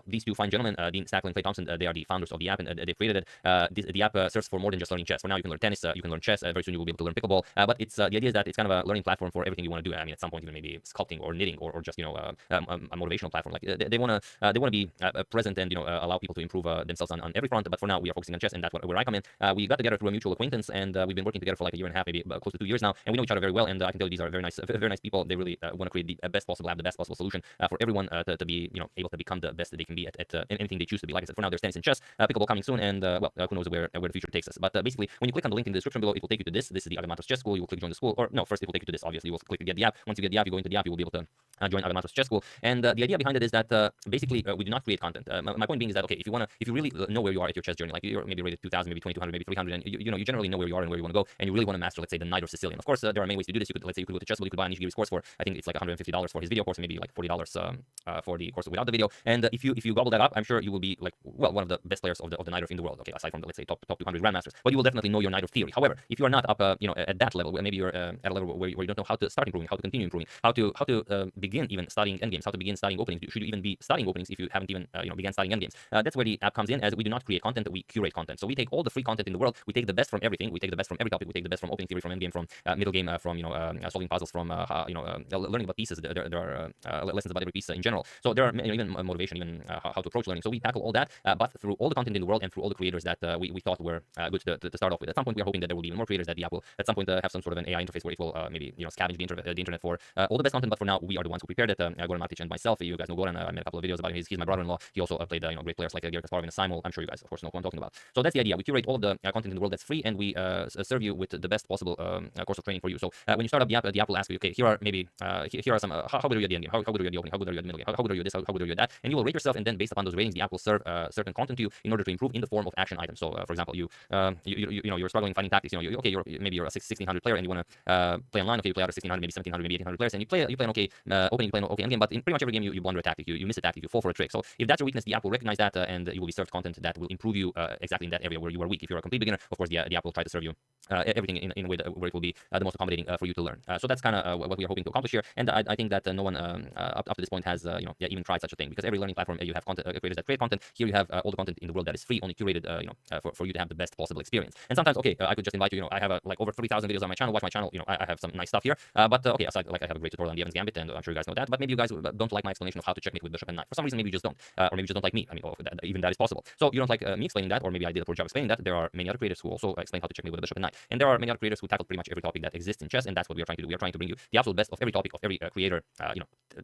these two fine gentlemen, Dean Stackle and Clay Thompson, they are the founders of the app, and they created it. The app serves for more than just learning chess. For now, you can learn tennis, you can learn chess, very soon you will be able to learn pickleball, but it's the idea is that it's kind of a learning platform for everything you want to do. I mean, at some point, even maybe sculpting or knitting or just, a motivational platform. Like, they want to be present and, allow people to improve themselves on every front, but for now, we are focusing on chess, and that's where I come in. We got together through a mutual acquaintance, and we've been working together for like a year and a half, maybe close to 2 years now, and we know each other very well, and I can tell you these are very nice people. They really want to create the best possible app, the best possible solution for everyone to be, able to become the best that they can be at anything they choose to be. Like I said, for now, there's tennis and chess, pickleball coming soon, and who knows where the future takes us. But basically, when you click on the link in the description below, it will take you to this. This is the Agamatos Chess School. You will click join the school, or no, first it will take you to this. Obviously, you will click to get the app. Once you get the app, you go into the app, you will be able to join Agamatos Chess School. And the idea behind it is that basically we do not create content. My point being is that, okay, if you really know where you are at your chess journey, like you're maybe rated 2,000, maybe 2,200, maybe 300, and you generally know where you are and where you want to go, and you really want to master, let's say, the Knight or Sicilian. Of course, there are many ways to do this. Let's say you could go to Chessable, you could buy a Nishigiri's course for, I think it's like $150 for his video course, and maybe like $40 for the course without the video. And if you gobble that up, I'm sure you will be like, well, one of the best players of the Knight in the world. Okay, aside from the, let's say, top 200 grandmasters, but you will definitely know your Knight theory. However, if you are not up, at that level, maybe you're at a level where you don't know how to start improving, how to continue improving, how to begin even studying endgames, how to begin studying openings. Should you even be studying openings if you haven't even began studying endgames? That's where the app comes in, as we do not create content, we curate content. So we take all the free content in the world, we take the best from everything, we take the best from every topic, we take the best from opening theory, from endgame, from middle game, from solving puzzles, from learning about pieces. There are lessons about every piece in general. So there are even motivation, even how to approach learning. So we tackle all that, but through all the content in the world and through all the creators that we thought were good to start off with. At some point, we are hoping that there will be even more creators, that the app will at some point have some sort of an AI interface where it will maybe scavenge the internet for all the best content. But for now, we are the ones who prepared it. Goran Matic and myself. You guys know Goran. I made a couple of videos about him. He's my brother-in-law. He also played great players like Gary Kasparov in a simul. I'm sure you guys, of course, know who I'm talking about. So that's the idea. We curate all of the content in the world that's free, and we serve you with the best possible course of training for you. So when you start up the app will ask you, okay, here are some how good are you at the end game, how good are you at the opening, how good are you at the middle game, how good are you at this, how good are you at that, and you will rate yourself, and then based upon those ratings, the app will serve certain content to you in order to improve in the form of action items. So for example, you're struggling finding tactics. Maybe you're a 1600 player and you want to play online. Okay, you play out of 1600, maybe 1700, maybe 1800 players, and you play an okay opening, you play an okay endgame, but in pretty much every game you blunder a tactic, you miss a tactic, you fall for a trick. So if that's your weakness, the app will recognize that, and you will be served content that will improve you exactly in that area where you are weak. If you're a complete beginner, of course the app will try to serve you everything in a way where it will be the most accommodating for you to learn. So that's kind of what we are hoping to accomplish here, and I think that no one up to this point has even tried such a thing, because every learning platform you have content creators that create content. Here you have all the content in the world that is free, only curated for you to have the best possible experience. And sometimes, okay, I could just invite you. I have like over 3,000 videos on my channel. Watch my channel. I have some nice stuff here. But okay, aside, like I have a great tutorial on the Evans Gambit, and I'm sure you guys know that. But maybe you guys don't like my explanation of how to checkmate with bishop and knight. For some reason, maybe you just don't, or maybe you just don't like me. I mean, even that is possible. So you don't like me explaining that, or maybe I did a poor job explaining that, there are many other creators who also explain how to checkmate with a bishop and knight. And there are many other creators who tackle pretty much every topic that exists in chess, and that's what we are trying to do. We are trying to bring you the absolute best of every topic of every creator,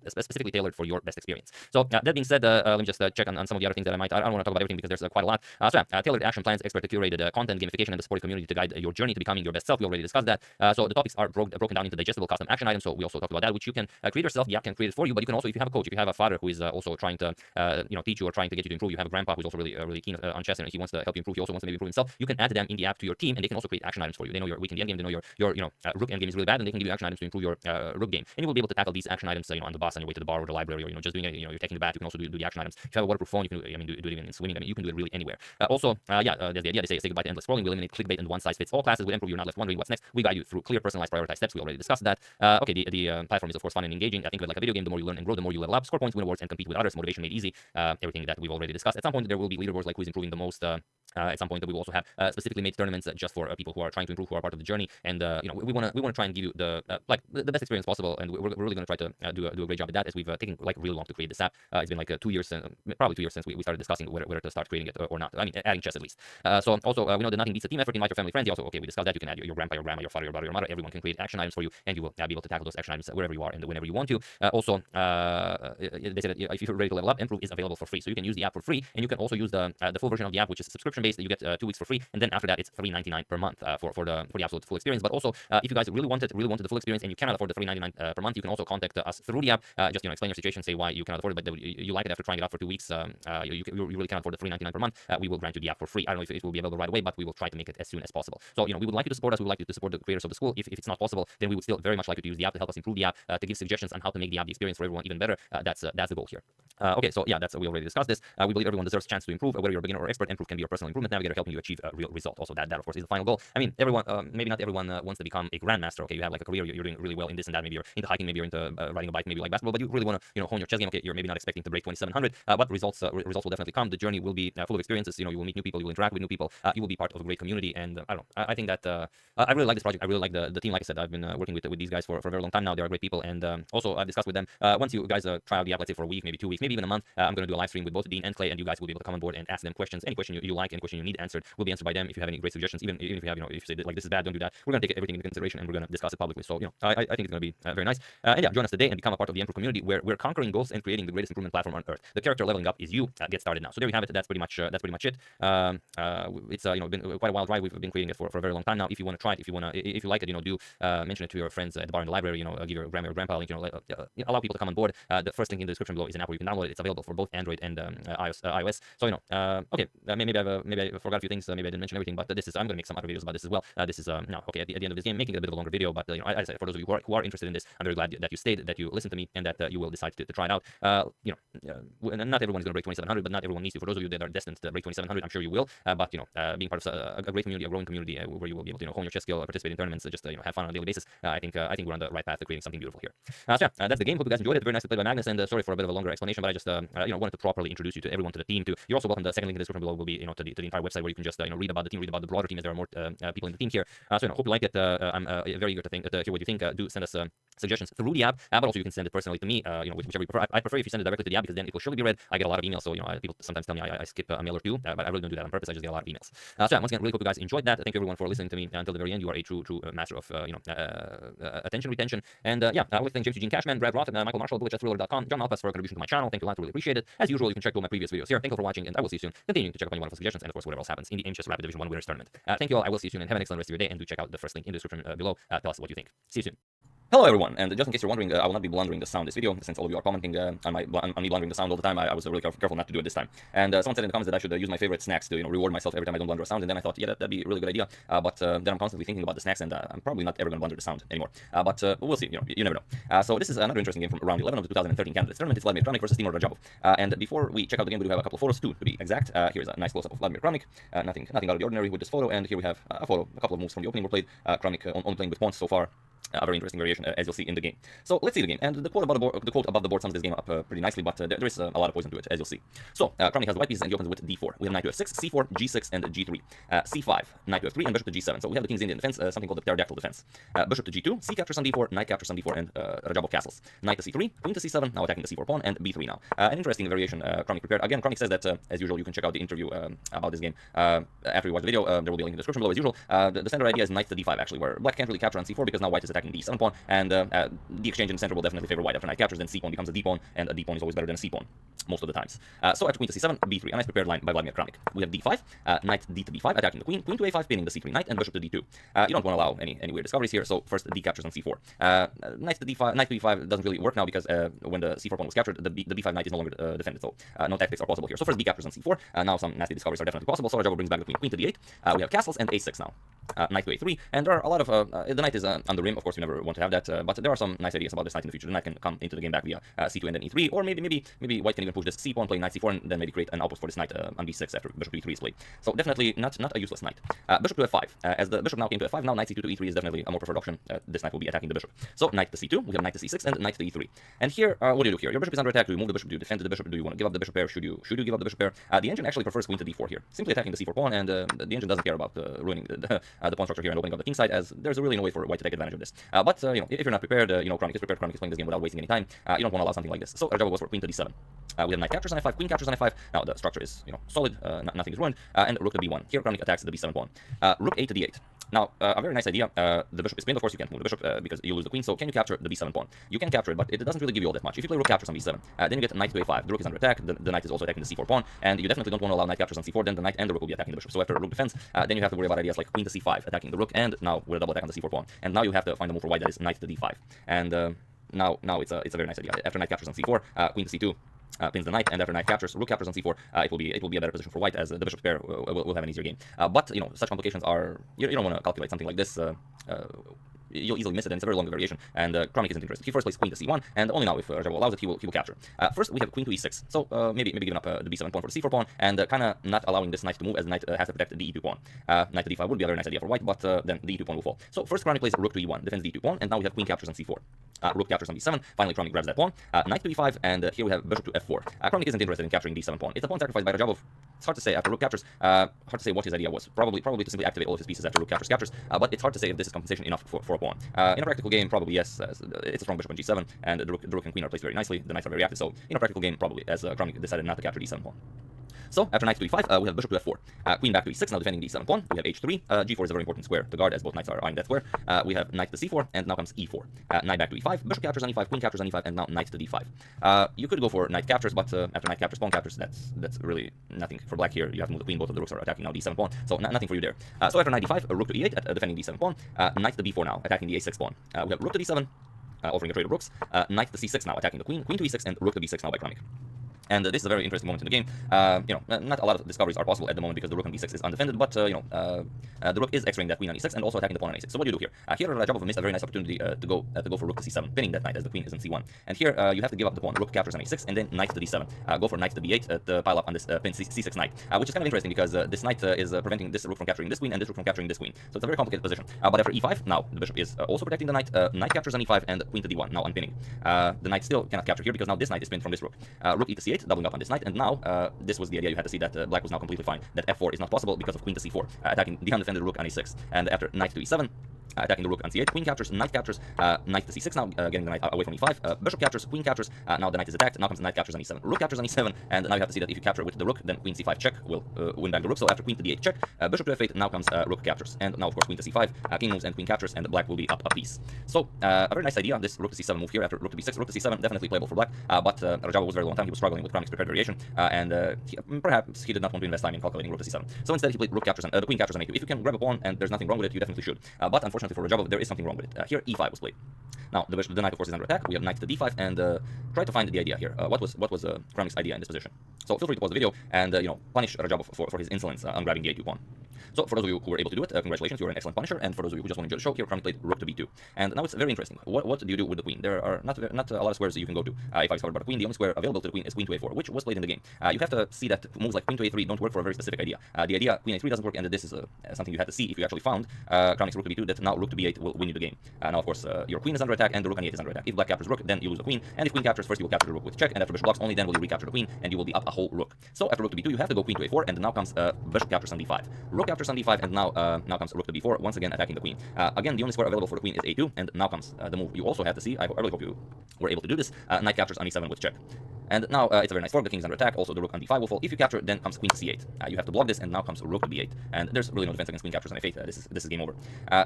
specifically tailored for your best experience. So that being said, let me just check on some of the other things that I don't want to talk about everything because there's quite a lot. Tailored action plans, expert curated content, gamification, and the supportive community to guide your journey to becoming your best self. We already discussed that. So the topics are broken down into digestible custom action items. So we also talked about that, which you can create yourself. The app can create it for you, but you can also, if you have a coach, if you have a father who is also trying to teach you or trying to get you to improve, you have a grandpa who's also really keen on chess and he wants to help you improve. He also wants to maybe improve himself. You can add them in the app to your team, and they can also create action items for you. They know your weak in the end game. They know your rook end game is really bad, and they can give you action items to improve your rook game. And you will be able to tackle these action items, on the bus on your way to the bar or the library, or just doing it. You're taking the bath. You can also do the action items. If you have a waterproof phone, you can do it even in swimming. You can do it really anywhere. There's the idea. They say goodbye to endless scrolling. We eliminate clickbait and one-size-fits-all classes. With Improve, you're not left wondering what's next. We guide you through clear, personalized, prioritized steps. We already discussed that. The platform is of course fun and engaging. I think of it like a video game. The more you learn and grow, the more you level up. Score points, win awards, and compete with others. Motivation made easy. Everything that we've already discussed. At some point, there will be leaderboards like who's improving the most. At some point, that we will also have specifically made tournaments just for people who are trying to improve, who are part of the journey. And we want to try and give you the best experience possible. And we're really going to try to do a great job at that, as we've taken really long to create this app. It's been like 2 years, probably 2 years since we started discussing whether to start creating it or not. I mean, adding chess at least. So also we know that nothing beats a team effort. Invite your family, friends. Also, we discussed that you can add your grandpa, your grandma, your father, your brother, your mother. Everyone can create action items for you, and you will be able to tackle those action items wherever you are and whenever you want to. They said that if you're ready to level up, Improve is available for free, so you can use the app for free, and you can also use the full version of the app, which is subscription based. You get 2 weeks for free, and then after that it's $3.99 per month for the absolute full experience. But also, if you guys really wanted the full experience and you cannot afford the $3.99 per month, you can also contact us through the app. Just explain your situation, say why you cannot afford it, but you like it after trying it out for 2 weeks. You really cannot afford the $3.99 per month. We will grant you the app for free. I don't know if it will be available right away, but we will try to make it as soon as possible. So we would like you to support us. We would like you to support the creators of the school. If it's not possible, then we would still very much like you to use the app to help us improve the app, to give suggestions on how to make the app, the experience for everyone even better. That's the goal here. We already discussed this. We believe everyone deserves a chance to improve. Whether you're a beginner or expert, Improve can be your personal improvement navigator, helping you achieve a real result. Also, that of course is the final goal. I mean, everyone, maybe not everyone wants to become a grandmaster. Okay, you have like a career, you're doing really well in this and that. Maybe you're into hiking, maybe you're into riding a bike, maybe you like basketball, but you really want to hone your chess game. Okay, you're maybe not expecting to break 2700, but results will definitely come. The journey will be full of experiences. You will meet new people, you will interact with new people, you will be part of a great community. And I don't know, I think that I really like this project. I really like the team. Like I said, I've been working with these guys for a very long time now. They are great people, and also I've discussed with them. Once you guys try out the app, let's say for a week, maybe 2 weeks, maybe even a month, I'm going to do a live stream with both Dean and Clay, and you guys will be able to come on board and ask them questions. Any question you like, any question you need answered, will be answered by them. If you have any great suggestions, even if you have, if you say like this is bad, don't do that, we're going to take everything into consideration and we're going to discuss it publicly. So I think it's going to be very nice. And join us today and become a part of the Improve community, where we're conquering goals and creating the greatest improvement platform on earth. The character leveling up is you. Get started now. So there you have it. That's pretty much it. It's been quite a wild ride. We've been creating it for a very long time now. If you want to try it, if you like it, do mention it to your friends at the bar in the library. Give your grandma or grandpa a link. Allow people to come on board. The first link in the description below is an app where you can download it. It's available for both Android and iOS. So okay, maybe I forgot a few things. Maybe I didn't mention everything, but I'm going to make some other videos about this as well. This is now okay at the end of this game, making it a bit of a longer video, but I said, for those of you who are interested in this, I'm very glad that you stayed, that you listened to me, and that you will decide to try it out. Not everyone's going to break 2700, but not everyone needs to. For those of you that are destined to break 2700, I'm sure you will. But being part of a great community, a growing community, where you will be able to hone your chess skill, participate in tournaments, just have fun on a daily basis. I think we're on the right path to creating something beautiful here. That's the game. Hope you guys enjoyed it. Very nice to play by Magnus, and sorry for a bit of a longer explanation, but I just wanted to properly introduce you to everyone, to the team. You're also welcome. The second link in the description below will be to the entire website, where you can just read about the team, read about the broader team, as there are more people in the team here. Hope you like it. I'm very eager to hear what you think. Do send us suggestions through the app, but also you can send it personally to me, whichever you prefer. I prefer if you send it directly to the app, because then it will surely be read. I get a lot of emails, so people sometimes tell me I skip a mail or two, but I really don't do that on purpose. I just get a lot of emails. Once again, really hope you guys enjoyed that. Thank you everyone for listening to me until the very end. You are a true master of attention retention. And I would like to thank James Eugene Cashman, Brad Roth, Michael Marshall, BulletChessThriller.com, John Malpass for a contribution to my channel. Thank you a lot, really appreciate it. As usual, you can check all my previous videos here. Thank you for watching, and I will see you soon. Continuing to check up on your wonderful suggestions, and of course whatever else happens in the Chess Rapid Division 1 Winners Tournament. Thank you all. I will see you soon, and have an excellent rest of your day. And do check out the first link in the description below. Tell us what you think. See you soon. Hello everyone, and just in case you're wondering, I will not be blundering the sound this video, since all of you are commenting on me blundering the sound all the time. I was really careful not to do it this time. And someone said in the comments that I should use my favorite snacks to reward myself every time I don't blunder a sound, and then I thought, yeah, that'd be a really good idea. But then I'm constantly thinking about the snacks, and I'm probably not ever going to blunder the sound anymore. But we'll see. You never know. So this is another interesting game from round 11 of the 2013 candidates tournament. It's Vladimir Kramnik versus Timur Rajabov. And before we check out the game, we do have a couple of photos too, to be exact. Here's a nice close-up of Vladimir Kramnik. Nothing out of the ordinary with this photo. And here we have a couple of moves from the opening were played. Kramnik only playing with pawns so far. A very interesting variation, as you'll see in the game. So let's see the game. And the quote above the board sums this game up pretty nicely, but there is a lot of poison to it, as you'll see. So Chronic has the white pieces, and he opens with d4. We have knight to f6, c4, g6, and g3. c5, knight to f3, and bishop to g7. So we have the King's Indian defense, something called the pterodactyl defense. Bishop to g2, c captures on d4, knight captures on d4, and Rajab of castles. Knight to c3, queen to c7, now attacking the c4 pawn, and b3 now. An interesting variation Chronic prepared. Again, Chronic says that, as usual, you can check out the interview about this game after you watch the video. There will be a link in the description below, as usual. The standard idea is knight to d5, actually, where black can't really capture on c4 because now white is attacking the e7 pawn, and the exchange in the center will definitely favor white. After knight captures, then c pawn becomes a d pawn, and a d pawn is always better than a c pawn, most of the times. So after queen to c7, b3, a nice prepared line by Vladimir Chronic. We have d5, knight d to b5, attacking the queen, queen to a5, pinning the c3 knight, and bishop to d2. You don't want to allow any weird discoveries here, so first d captures on c4. Knight to d5, knight to e5 doesn't really work now because when the c4 pawn was captured, the b5 knight is no longer defended, so no tactics are possible here. So first d captures on c4. Now some nasty discoveries are definitely possible. So Rajab brings back the queen, queen to d8. We have castles and a6 now. Knight to a3, and there are a lot of the knight is on the rim. Of course, you never want to have that, but there are some nice ideas about this knight in the future. The knight can come into the game back via c2 and then e3, or maybe white can even push this c pawn, play knight c4, and then maybe create an outpost for this knight on b6 after bishop to e3 is played. So definitely not a useless knight. Bishop to f5. As the bishop now came to f5, now knight c2 to e3 is definitely a more preferred option. This knight will be attacking the bishop. So knight to c2, we have knight to c6 and knight to e3. And here, what do you do here? Your bishop is under attack. Do you move the bishop? Do you defend the bishop? Do you want to give up the bishop pair? Should you give up the bishop pair? The engine actually prefers queen to d4 here, simply attacking the c4 pawn, and the engine doesn't care about ruining the pawn structure here and opening up the king side, as there's really no way for white to take advantage of this. But if you're not prepared, Chronic is prepared. Chronic is playing this game without wasting any time. You don't want to allow something like this. So Rajab goes for queen to d7. We have knight captures on f5, queen captures on f5. Now the structure is solid, nothing is ruined, and rook to b1. Here Chronic attacks the b7 pawn. Rook a to d8. Now, a very nice idea. The bishop is pinned. Of course, you can't move the bishop because you lose the queen. So, can you capture the b7 pawn? You can capture it, but it doesn't really give you all that much. If you play rook captures on b7, then you get knight to a5. The rook is under attack. The knight is also attacking the c4 pawn, and you definitely don't want to allow knight captures on c4. Then the knight and the rook will be attacking the bishop. So, after rook defense, then you have to worry about ideas like queen to c5, attacking the rook, and now we're double attack on the c4 pawn. And now you have to find a move for white that is knight to d5. And now it's a very nice idea. After knight captures on c4, queen to c2. Pins the knight, and after knight captures, rook captures on c4, it will be a better position for white, as the bishop pair will have an easier game. But such complications are you don't want to calculate something like this. You'll easily miss it, and it's a very long variation, and Chronic isn't interested. He first plays queen to c1, and only now, if Rajab allows it, he will capture. First, we have queen to e6, so maybe giving up the b7 pawn for the c4 pawn, and kind of not allowing this knight to move, as the knight has to protect the e2 pawn. Knight to d5 would be a very nice idea for white, but then the e2 pawn will fall. So first Chronic plays rook to e1, defends the e2 pawn, and now we have queen captures on c4. Rook captures on b7, finally Chronic grabs that pawn. Knight to e5, and here we have bishop to f4. Chronic isn't interested in capturing d7 pawn. It's a pawn sacrificed by Rajabov. It's hard to say after rook captures. Hard to say what his idea was. Probably to simply activate all of his pieces after rook captures. But it's hard to say if this is compensation enough for a pawn. In a practical game, probably yes. It's a strong bishop on g7, and the rook and queen are placed very nicely. The knights are very active. So in a practical game, probably, as Chronic decided not to capture d7 pawn. So after knight to e5, we have bishop to f4. Queen back to e6, now defending the e7 pawn. We have h3. G4 is a very important square to guard, as both knights are eyeing that square. We have knight to c4, and now comes e4. Knight back to e5, bishop captures on e5, queen captures on e5, and now knight to d5. You could go for knight captures, but after knight captures, pawn captures, that's really nothing for black here. You have to move the queen, both of the rooks are attacking now d7 pawn, so nothing for you there. So after knight d5, rook to e8, defending d7 pawn. Knight to b4 now, attacking the a6 pawn. We have rook to d7, offering a trade of rooks. Knight to c6 now, attacking the queen, queen to e6, and rook to b6 now by Chronic. And this is a very interesting moment in the game. Not a lot of discoveries are possible at the moment because the rook on b6 is undefended, but the rook is x-raying that queen on e6 and also attacking the pawn on a6. So what do you do here? Here Rajabov missed a very nice opportunity to go for rook to c7, pinning that knight as the queen is in c1. And here you have to give up the pawn. Rook captures on a6 and then knight to d7. Go for knight to b8 to pile up on this pin c6 knight, which is kind of interesting because this knight is preventing this rook from capturing this queen and this rook from capturing this queen. So it's a very complicated position. But after e5, now the bishop is also protecting the knight. Knight captures on e5 and queen to d1, now unpinning. The knight still cannot capture here because now this knight is pinned from this rook. Rook e to c8, doubling up on this knight, and now this was the idea. You had to see that black was now completely fine, that f4 is not possible because of queen to c4, attacking the undefended rook on e6, and after knight to e7, attacking the rook on c8, queen captures, knight captures, knight to c6 now, getting the knight away from e5, bishop captures, queen captures, now the knight is attacked, now comes the knight captures on e7, rook captures on e7, and now you have to see that if you capture with the rook, then queen c5 check will win back the rook, so after queen to d8 check, bishop to f8, now comes rook captures, and now of course queen to c5, king moves and queen captures, and black will be up a piece. So a very nice idea, this rook to c7 move here after rook to b6, rook to c7, definitely playable for black, but Rajabov was very long time, he was struggling with Chronic's prepared variation, and perhaps he did not want to invest time in calculating rook to c7, so instead he played rook captures and the queen captures on a2. If you can grab a pawn and there's nothing wrong with it, you definitely should, but unfortunately for Rajabov, there is something wrong with it. Here e5 was played. Now the knight of course is under attack. We have knight to d5 and try to find the idea here. What was Chronic's idea in this position? So feel free to pause the video and punish Rajabov for his insolence on grabbing the a2 pawn. So for those of you who were able to do it, congratulations, you're an excellent punisher. And for those of you who just want to enjoy the show, here Kronk played rook to b2. And now it's very interesting. What do you do with the queen? There are not a lot of squares that you can go to if I discovered about the queen. The only square available to the queen is queen to a4, which was played in the game. You have to see that moves like queen to a3 don't work for a very specific idea. The idea queen a3 doesn't work, and this is something you had to see if you actually found Kronik's rook to b2, that now rook to b8 will win you the game. Now, of course, your queen is under attack and the rook on e8 is under attack. If black captures rook, then you lose the queen, and if queen captures, first you will capture the rook with check, and after bishop blocks, only then will you recapture the queen, and you will be up a whole rook. So after rook to b2, you have to go queen to a4, and now comes bishop captures on d5. Rook captures on d5, and now comes rook to b4, once again attacking the queen. Again, the only square available for the queen is a2, and now comes the move you also have to see. I really hope you were able to do this. Knight captures on e7 with check. And now it's a very nice fork. The king is under attack. Also, the rook on d5 will fall. If you capture, then comes queen to c8. You have to block this, and now comes rook to b8. And there's really no defense against queen captures on f8. This is game over.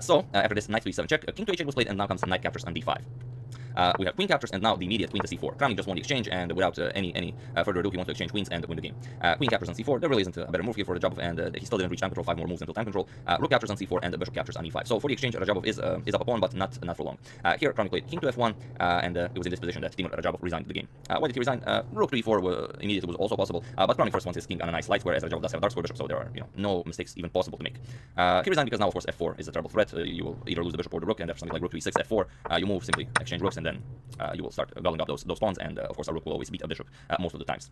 So after this, knight to e7 check. King to h8 was played, and now comes knight captures on d5. We have queen captures, and now the immediate queen to c4. Kronik just won the exchange, and without any further ado, he wants to exchange queens and win the game. Queen captures on c4. There really isn't a better move here for Rajabov, and he still didn't reach time control. 5 more moves until time control. Rook captures on c4, and the bishop captures on e5. So for the exchange, Rajabov is up a pawn, but not for long. Here, Kronik played king to f1, and it was in this position that Timur Rajabov resigned the game. Why did he resign? Rook to e4 immediately was also possible, but Kronik first wants his king on a nice light square, as Rajabov does have a dark square bishop, so there are no mistakes even possible to make. He resigned because now, of course, f4 is a terrible threat. You will either lose the bishop or the rook, and after something like rook to e6, f4, you move, simply exchange rooks, and then you will start gobbling up those pawns, and of course a rook will always beat a bishop most of the times.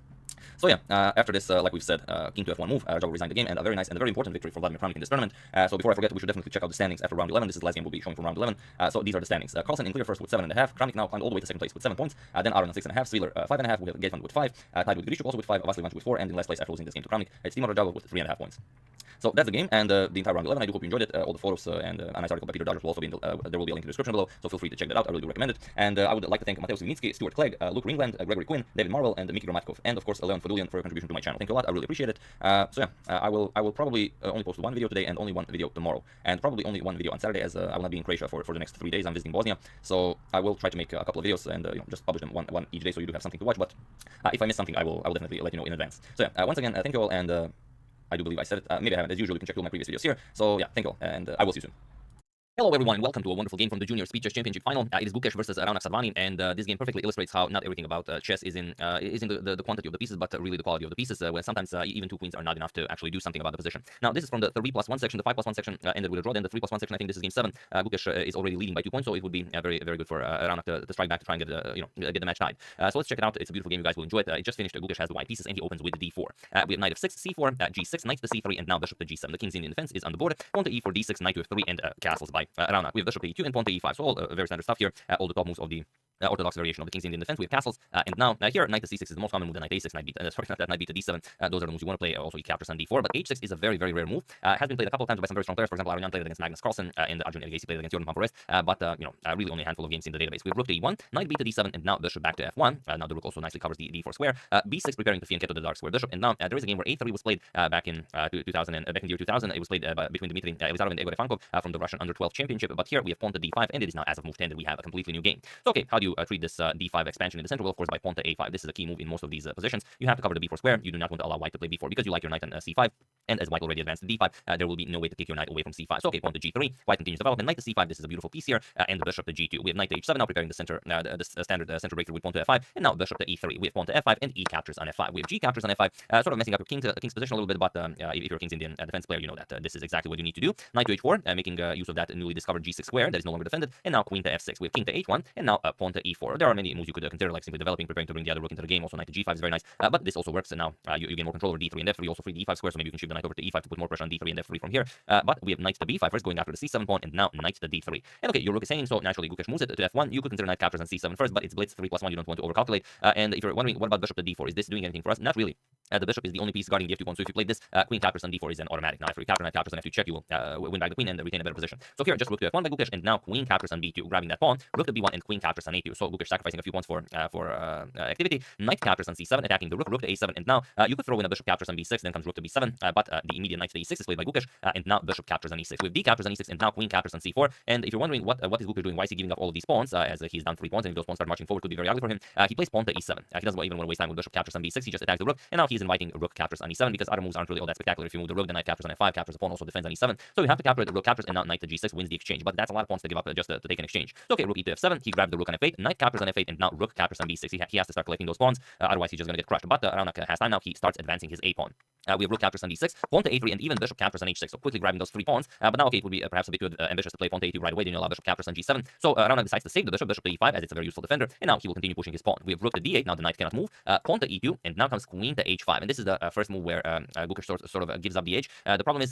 So yeah, after this, like we've said, king to f1 move, Rajabov resigned the game, and a very nice and a very important victory for Vladimir Kronik in this tournament. So before I forget, we should definitely check out the standings after round 11. This is the last game we'll be showing from round 11. So these are the standings. Carlsen in clear first with 7.5. Kronik now climbed all the way to second place with 7 points. Then Aron on 6.5. Sviller 5.5. We have Gateman with 5. Tied with Grishuk also with 5. Vasily Ivanchuk with 4. And in last place after losing this game to Kronik, it's Timur Rajabov with 3.5 points. So that's the game, and the entire round 11. I do hope you enjoyed it. All the photos and a nice article by Peter Dodgers will also be there will be a link in the description below, so feel free to check that out. I really do recommend it. And I would like to thank Mateusz Winnicki, Stuart Clegg, Luke Ringland, Gregory Quinn, David Marwell, and Miki Gromatkov, and of course Leon Fadulian for your contribution to my channel. Thank you a lot. I really appreciate it. So yeah, I will probably only post one video today and only one video tomorrow, and probably only one video on Saturday, as I will not be in Croatia for the next 3 days. I'm visiting Bosnia, so I will try to make a couple of videos and just publish them one each day, so you do have something to watch. But if I miss something, I will definitely let you know in advance. So yeah, once again, thank you all, and I do believe I said it. Maybe I haven't. As usual, you can check all my previous videos here. So yeah, thank you all, and I will see you soon. Hello everyone, and welcome to a wonderful game from the Junior Speed Chess Championship final. It is Gukesh versus Raunak Sadvani, and this game perfectly illustrates how not everything about chess is in the quantity of the pieces, but really the quality of the pieces, where sometimes even 2 queens are not enough to actually do something about the position. Now, this is from the 3+1 section. The 5+1 section ended with a draw. Then the 3+1 section, I think this is game 7. Gukesh is already leading by 2 points, so it would be very good for Raunak to strike back to try and get the match tied. So let's check it out. It's a beautiful game. You guys will enjoy it. It just finished. Gukesh has the white pieces, and he opens with d4. We have knight f6, c4, g6, knight to c3, and now bishop to g7. The king's Indian defense is on the board. Pawn to e4, d6, knight to f3, and castles by Raunak. We have bishop to e2 and pawn to e5. So all very standard stuff here. All the top moves of the orthodox variation of the king's Indian defense. We have castles, and now here knight to c6 is the most common move. The knight a6, knight b, sorry, not that, knight b to d7. Those are the moves you want to play. Also, he captures on d4, but h6 is a very rare move. Has been played a couple of times by some very strong players. For example, Aronian played it against Magnus Carlsen, and Arjun Ergasi played it against Jordan Pampores. But really only a handful of games in the database. We have rook to e1, knight b to d7, and now bishop back to f1. Now the rook also nicely covers the d4 square. b6 preparing to fianchetto the dark square bishop, and now there is a game where a3 was played back in 2000 and back in the year 2000. It was played between Dmitry Elizarov and Igor Ivankov from the Russian under 12 championship. But here we have pawn to d5, and it is now as of move 10 that we have a completely new game. So okay, how do you treat this d5 expansion in the center? Well, of course, by pawn to a5. This is a key move in most of these positions. You have to cover the b4 square. You do not want to allow white to play b4 because you like your knight on c5. And as white already advanced to d5, there will be no way to take your knight away from c5. So okay, pawn to g3. White continues development. Knight to c5. This is a beautiful piece here. And the bishop to g2. We have knight to h7 now preparing the center, the standard center breakthrough with pawn to f5. And now bishop to e3. We have pawn to f5 and e captures on f5. We have g captures on f5. Sort of messing up your king's position a little bit, but if you're a king's Indian defense player, you know that this is exactly what you need to do. Knight to h4, making use of that newly discovered g6 square that is no longer defended. And now queen to f6. We have king to h1, and now pawn to e4. There are many moves you could consider, like simply developing, preparing to bring the other rook into the game. Also, knight to g5 is very nice, but this also works. And now you gain more control over d3 and f3. Also, free d5 square, so maybe you can shift the knight over to e5 to put more pressure on d3 and f3 from here. But we have knight to b5 first, going after the c7 pawn, and now knight to d3. And okay, your rook is hanging, so naturally Gukesh moves it to f1. You could consider knight captures on c7 first, but it's blitz 3+1. You don't want to overcalculate. And if you're wondering what about bishop to d4, is this doing anything for us? Not really. The bishop is the only piece guarding the f2 pawn, so if you played this, queen captures on d4 is an automatic. Now, if you capture knight captures on f2 check, you will win back the queen and retain a better position. So here, just rook to f1 by Gukesh, and now queen captures on b2, grabbing that pawn, rook to b1, and queen captures on a2. So Gukesh sacrificing a few pawns for activity. Knight captures on c7, attacking the rook, rook to a7, and now you could throw in a bishop captures on b6, then comes rook to b7, but the immediate knight to e6 is played by Gukesh, and now bishop captures on e6. We have d captures on e6, and now queen captures on c4. And if you're wondering what is Gukesh doing, why is he giving up all of these pawns, as he's down 3 pawns, and if those pawns start marching forward, could be very ugly for him. He plays pawn to e7. He doesn't even want to waste time with bishop captures on b6. He just attacks the rook, and now he's inviting rook captures on e7 because other moves aren't really all that spectacular. If you move the rook, the knight captures on f5, captures the pawn, also defends on e7. So you have to capture the rook captures, and now knight to g6 wins the exchange. But that's a lot of pawns to give up just to take an exchange. So okay, rook e to f7. He grabbed the rook on f8, knight captures on f8, and now rook captures on b6. He has to start collecting those pawns, otherwise he's just going to get crushed. But Raunak has time now. He starts advancing his a pawn. We have rook captures on d6, pawn to a3, and even bishop captures on h6. So quickly grabbing those 3 pawns. But now, okay, it would be perhaps a bit too ambitious to play pawn to a2 right away. Then you allow bishop captures on g7. So Raunak decides to save the bishop, bishop to e5, as it's a very useful defender. And now he will continue pushing his pawn. We have rook to d8. Now the knight cannot move. Pawn to e2, and now comes queen to h5. And this is the first move where Gukesh sort of gives up the edge. The problem is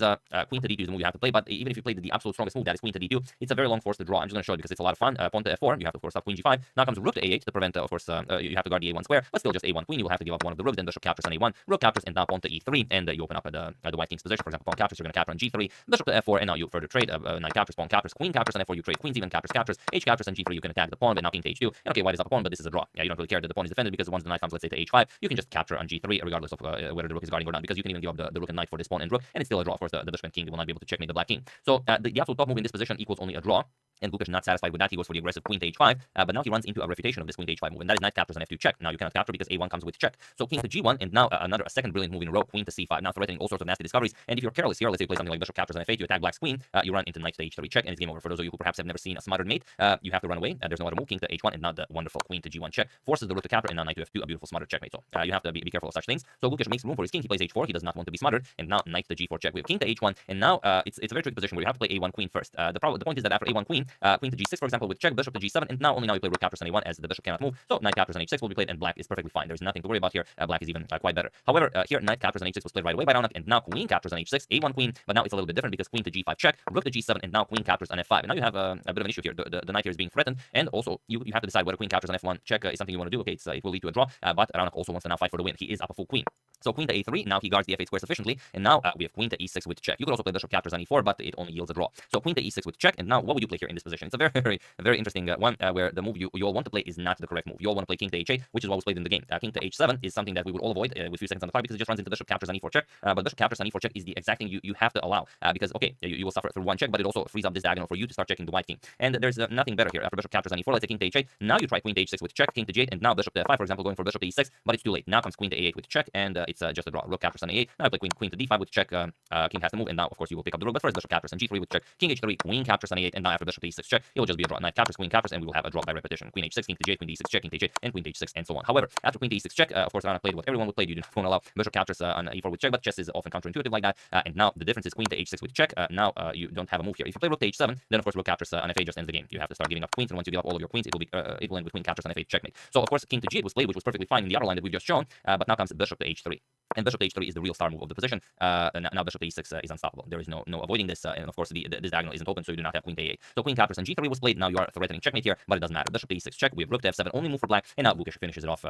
queen to d2 is the move you have to play. But even if you play the absolute strongest move, that is queen to d2, it's a very long force to draw. I'm just going to show it because it's a lot of fun. Pawn to f4. You have to, of course, stop queen g5. Now comes rook to a8 to prevent, of course, you have to guard the a1 square. But still, just a1 queen. You will have to give up one of the rooks. Then bishop captures on a1. Rook captures, and now pawn to e3, and you open up the white king's position. For example, pawn captures, you're going to capture on g3, bishop to f4, and now you further trade. Knight captures, pawn captures, queen captures on f4, you trade queens, even captures, h captures, and g3, you can attack the pawn, but now king to h2. And okay, white is up a pawn, but this is a draw. Yeah, you don't really care that the pawn is defended, because once the knight comes, let's say, to h5, you can just capture on g3, regardless of whether the rook is guarding or not, because you can even give up the rook and knight for this pawn and rook, and it's still a draw. Of course, the bishop and king will not be able to checkmate the black king. So the absolute top move in this position equals only a draw. And Gukesh not satisfied with that, he goes for the aggressive queen to h5, but now he runs into a refutation of this queen to h5 move, and that is knight captures on f2 check. Now you cannot capture because a1 comes with check. So king to g1, and now a second brilliant move in a row, queen to c5, now threatening all sorts of nasty discoveries. And if you're careless here, let's say you play something like bishop captures on f8, you attack black's queen, you run into knight to h3 check, and it's game over. For those of you who perhaps have never seen a smothered mate, you have to run away. There's no other move, king to h1, and now the wonderful queen to g1 check forces the rook to capture, and now knight to f2, a beautiful smothered checkmate. So you have to be careful of such things. So Gukesh makes room for his king. He plays h4. He does not want to be smothered, and now knight to g4 check. We have king to h1, and now it's a very tricky position where you have to play a1 queen first. The point is that after a1 queen, queen to g6, for example, with check, bishop to g7, and now you play rook captures on a1, as the bishop cannot move. So knight captures on h6 will be played, and black is perfectly fine. There's nothing to worry about here. Black is even quite better. However, here knight captures on h6 was played right away by Raunak, and now queen captures on h6, a1 queen, but now it's a little bit different because queen to g5 check, rook to g7, and now queen captures on f5. And now you have a bit of an issue here. The knight here is being threatened, and also you have to decide whether queen captures on f1 check is something you want to do. Okay, it will lead to a draw, but Raunak also wants to now fight for the win. He is up a full queen. So queen to a3, now he guards the f8 square sufficiently, and now we have queen to e6 with check. You could also play bishop captures on e4, but it only yields a draw. So queen to e6 with check, and now what would you play here in this position? It's a very interesting one where the move you all want to play is not the correct move. You all want to play king to h8, which is what was played in the game. King to h7 is something that we would all avoid with 3 seconds on the clock because it just runs into bishop captures on e4 check. But bishop captures on e4 check is the exact thing you have to allow because, okay, you will suffer through one check, but it also frees up this diagonal for you to start checking the white king. And there's nothing better here. After bishop captures on e4, let's say king to h8. Now you try queen to h6 with check, king to g8, and now bishop to f5, for example, going for bishop to e6, but it's too late. Now comes queen to a8 with check, and it's just a draw. Rook captures on a8. Now I play queen to d5 with check. King has to move, and now of course you will pick up the rook. But first bishop captures on g3 with check, king h3, queen captures on a8, and now after bishop to e6 check, it will just be a draw. Knight captures, queen captures, and we will have a draw by repetition. Queen h6, king to g8, queen to e6 check, king to h8, and queen to h6, and so on. However, after queen to e6 check, of course, Raunak played what everyone would play. You do not want to allow bishop captures on e4 with check, but chess is often counterintuitive like that. And now the difference is queen to h6 with check. Now you don't have a move here. If you play rook to h7, then of course rook captures on f8 just ends the game. You have to start giving up queens, and once you give up all of your queens, it will end with queen captures on f8 checkmate. So of course king to g8 was played, which was perfectly fine in the other line that we've just shown. But now comes bishop to h3. And bishop to h3 is the real star move of the position. Now bishop to e6 is unstoppable. There is no avoiding this, and of course this diagonal isn't open, so you do not have queen to a8. So queen captures on g3 was played. Now you are threatening checkmate here, but it doesn't matter. Bishop to e6 check. We have rook to f7, only move for black, and now Gukesh finishes it off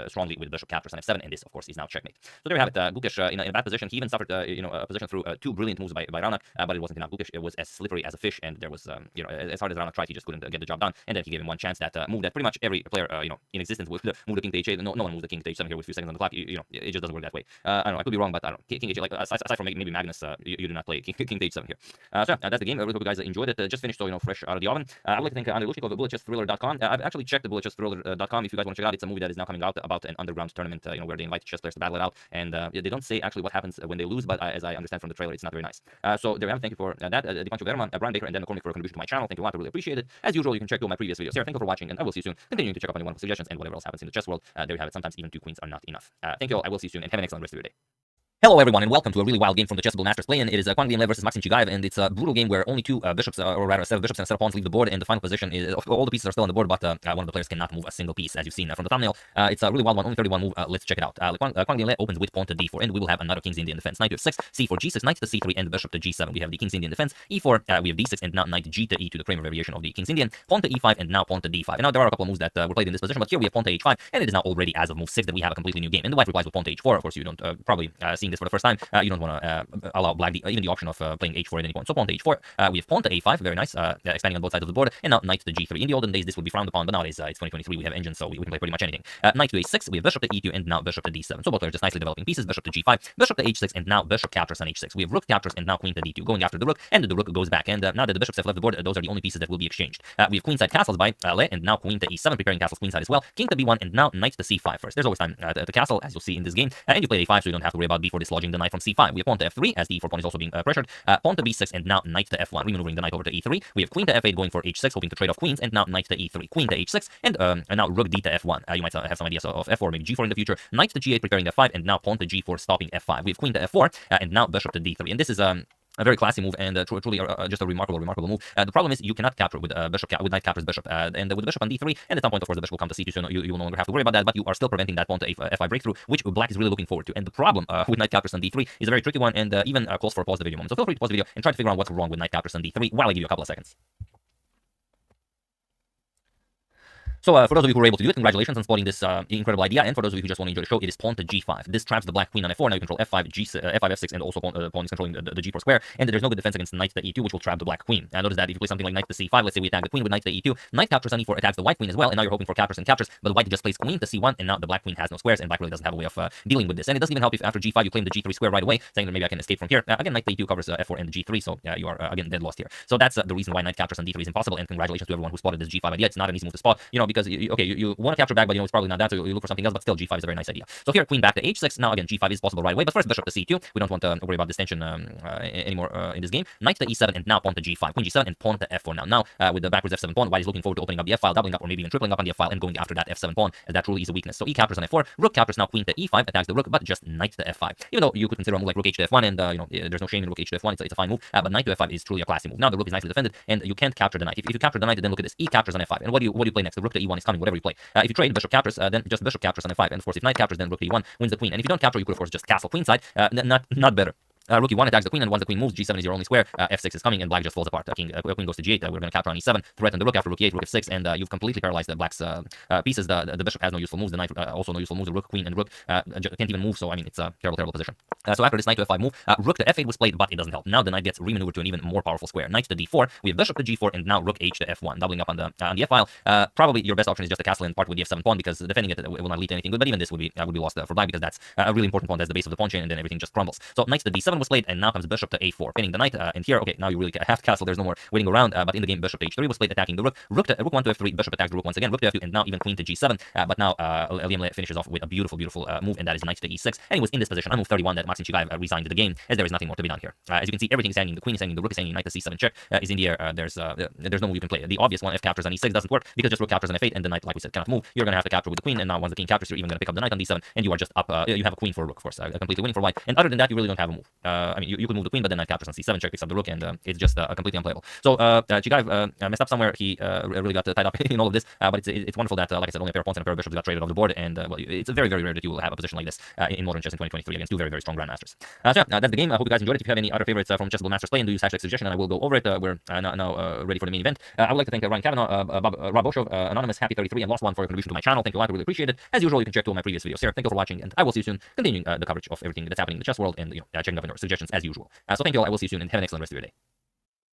strongly with bishop captures on f7, and this of course is now checkmate. So there you have it. Gukesh in a bad position. He even suffered a position through 2 brilliant moves by Raunak, but it wasn't enough. Gukesh was as slippery as a fish, and there was as hard as Raunak tried, he just couldn't get the job done. And then he gave him one chance, that move that pretty much every player in existence would move the king to h8. No one moves the king to h7 here with 2 seconds on the clock. It just doesn't work that way. I don't know. I could be wrong, but I don't know. King h8, like aside from maybe Magnus, you do not play king to h7 here. So that's the game. I really hope you guys enjoyed it. Just finished, so fresh out of the oven. I would like to thank Andrei Lushik of bulletchessthriller.com. I've actually checked the bulletchessthriller.com. If you guys want to check it out, it's a movie that is now coming out about an underground tournament, where they invite chess players to battle it out, and they don't say actually what happens when they lose, but as I understand from the trailer, it's not very nice. So there we have it. Thank you for that. Dipancho Verma, Brian Baker, and Dan McCormick for a contribution to my channel. Thank you a lot. I really appreciate it. As usual, you can check all my previous videos here. Thank you for watching, and I will see you soon. Continuing to check up on any wonderful suggestions and whatever else happens in the chess world. There you have it. Sometimes even 2 queens are not enough. Thank you all. I will see you soon, and have an excellent rest of your day. Hello everyone, and welcome to a really wild game from the Chessable Masters play-in. It is Kwang Lian versus Maxim Chigaev, and it's a brutal game where only 2 bishops, or rather a set of bishops and a set of pawns leave the board, and the final position is, all the pieces are still on the board, but one of the players cannot move a single piece, as you've seen from the thumbnail. It's a really wild one, only 31 move. Let's check it out. Kwang Lian opens with pawn to d4, and we will have another King's Indian defense. Knight to f6, c4, g6, knight to c3, and bishop to g7. We have the King's Indian defense. e4, we have d6, and now knight g to e2, the Kramer variation of the King's Indian. Pawn to e5, and now pawn to d5. And now there are a couple of moves that were played in this position, but here we have pawn to h5, and it is now already, as of move 6, that we have a completely new game. And the white replies with pawn to h4. Of course, you don't probably seeing this for the first time. You don't want to allow black even the option of playing h4 at any point. So pawn to h4, we have pawn to a5, very nice, expanding on both sides of the board, and now knight to g3. In the olden days, this would be frowned upon, but nowadays it's 2023, we have engines, so we can play pretty much anything. Knight to a6, we have bishop to e2, and now bishop to d7. So both players just nicely developing pieces. Bishop to g5, bishop to h6, and now bishop captures on h6. We have rook captures, and now queen to d2, going after the rook, and the rook goes back. And now that the bishops have left the board, those are the only pieces that will be exchanged. We have queenside castles by Le, and now queen to e7, preparing castles queenside as well. King to b1, and now knight to c5 first. There's always time at the castle, as you'll see in this game, and you play a5, so you don't have to worry about b4, for dislodging the knight from c5. We have pawn to f3 as the e4 pawn is also being pressured. Pawn to b6 and now knight to f1, remaneuvering the knight over to e3. We have queen to f8 going for h6, hoping to trade off queens, and now knight to e3, queen to h6, and now rook d to f1. You might have some ideas of f4, maybe g4 in the future. Knight to g8 preparing f5, and now pawn to g4 stopping f5. We have queen to f4 and now bishop to d3, and this is a very classy move and truly just a remarkable move. The problem is you cannot capture with with knight captures bishop, and with bishop on d3, and at some point, of course, the bishop will come to c2, so you will no longer have to worry about that, but you are still preventing that pawn to f5 breakthrough, which black is really looking forward to. And the problem with knight captures on d3 is a very tricky one, and even calls for a pause the video moment. So feel free to pause the video and try to figure out what's wrong with knight captures on d3 while I give you a couple of seconds. So for those of you who were able to do it, congratulations on spotting this incredible idea. And for those of you who just want to enjoy the show, it is pawn to g5. This traps the black queen on f4. Now you control f5, f5, f6, and also pawn is controlling the g4 square. And there's no good defense against knight to e2, which will trap the black queen. And notice that if you play something like knight to c5, let's say we attack the queen with knight to e2, knight captures on e4 attacks the white queen as well. And now you're hoping for captures and captures, but the white just plays queen to c1, and now the black queen has no squares, and black really doesn't have a way of dealing with this. And it doesn't even help if after g5 you claim the g3 square right away, saying that maybe I can escape from here. Again, knight to e2 covers f4 and the g3, so you are again dead lost here. So that's the reason why knight captures on d3 is impossible. And congratulations to everyone who spotted this g5 idea. It's not an easy move to spot, because you want to capture back, but it's probably not that, so you look for something else, but still g5 is a very nice idea. So here, queen back to h6. Now again, g5 is possible right away, but first bishop to c2. We don't want to worry about this tension anymore in this game. Knight to e7 and now pawn to g5, queen g7 and pawn to f4. Now with the backwards f7 pawn, white is looking forward to opening up the f file, doubling up, or maybe even tripling up on the f file and going after that f7 pawn, as that truly is a weakness. So e captures on f4, rook captures now queen to e5, attacks the rook, but just knight to f5. Even though you could consider a move like rook h to f1, and there's no shame in rook h to f1, it's a fine move, but knight to f5 is truly a classy move. Now the rook is nicely defended, and you can't capture the knight. If you capture the knight, then look at this, e captures on f5, and what do you play next? The rook to e1 is coming, whatever you play. If you trade bishop captures, then just bishop captures on f5, and of course if knight captures, then rook to e1 wins the queen. And if you don't capture, you could of course just castle queenside, not better. Rook e1 attacks the queen, and once the queen moves, g7 is your only square, f6 is coming, and black just falls apart. Queen goes to g8, we're going to capture on e7, threaten the rook after rook e8, rook f6, and you've completely paralyzed the black's pieces. The bishop has no useful moves, the knight also no useful moves, the rook, queen, and rook can't even move, so I mean, it's a terrible position. So after this knight to f5 move, rook to f8 was played, but it doesn't help. Now the knight gets remaneuvered to an even more powerful square. Knight to d4, we have bishop to g4, and now rook h to f1, doubling up on the f file. Probably your best option is just to castle and part with the f7 pawn, because defending it will not lead to anything good, but even this would be lost for black, because that's a really important pawn. That's the base of the pawn chain, and then everything just crumbles. So knight to d7 was played, and now comes bishop to a4, pinning the knight, and here, okay, now you really have to castle, there's no more waiting around, but in the game, bishop to h3 was played, attacking the rook, rook 1 to f3, bishop attacks the rook once again, rook to f2, and now even queen to g7, but now Liam finishes off with a beautiful move, and that is knight to e6, and he was in this position on move 31 that Maxim Chigaev resigned the game, as there is nothing more to be done here. As you can see, everything is hanging, the queen is hanging, the rook is hanging, knight to c7 check is in the air, there's no move you can play. The obvious one, f captures on e6, doesn't work, because just rook captures on f8, and the knight, like we said, cannot move. You're going to have to capture with the queen, and now once the king captures, you're even going to pick up the knight on d7, and you are just up, you have a queen for a rook, of course, completely winning for white, and other than that, you really don't have a move. I mean, you could move the queen, but then knight captures on c7 check, picks up the rook, and it's just completely unplayable. So Chigaev messed up somewhere. He really got tied up in all of this, but it's wonderful that, like I said, only a pair of pawns and a pair of bishops got traded off the board, and well, it's very rare that you will have a position like this in modern chess in 2023 against two very strong grandmasters. So yeah, that's the game. I hope you guys enjoyed it. If you have any other favorites from Chessable Masters Play, and do use hashtag suggestion, and I will go over it. We're now ready for the main event. I would like to thank Ryan Kavanaugh, Rob Oshov, Anonymous, Happy33, and Lost One for your contribution to my channel. Thank you a lot. I really appreciate it. As usual, you can check two of my previous videos here. Thank you for watching, and I will see you soon, continuing the coverage of everything that's happening in the chess world, and checking up on your suggestions as usual. So thank you all. I will see you soon, and have an excellent rest of your day.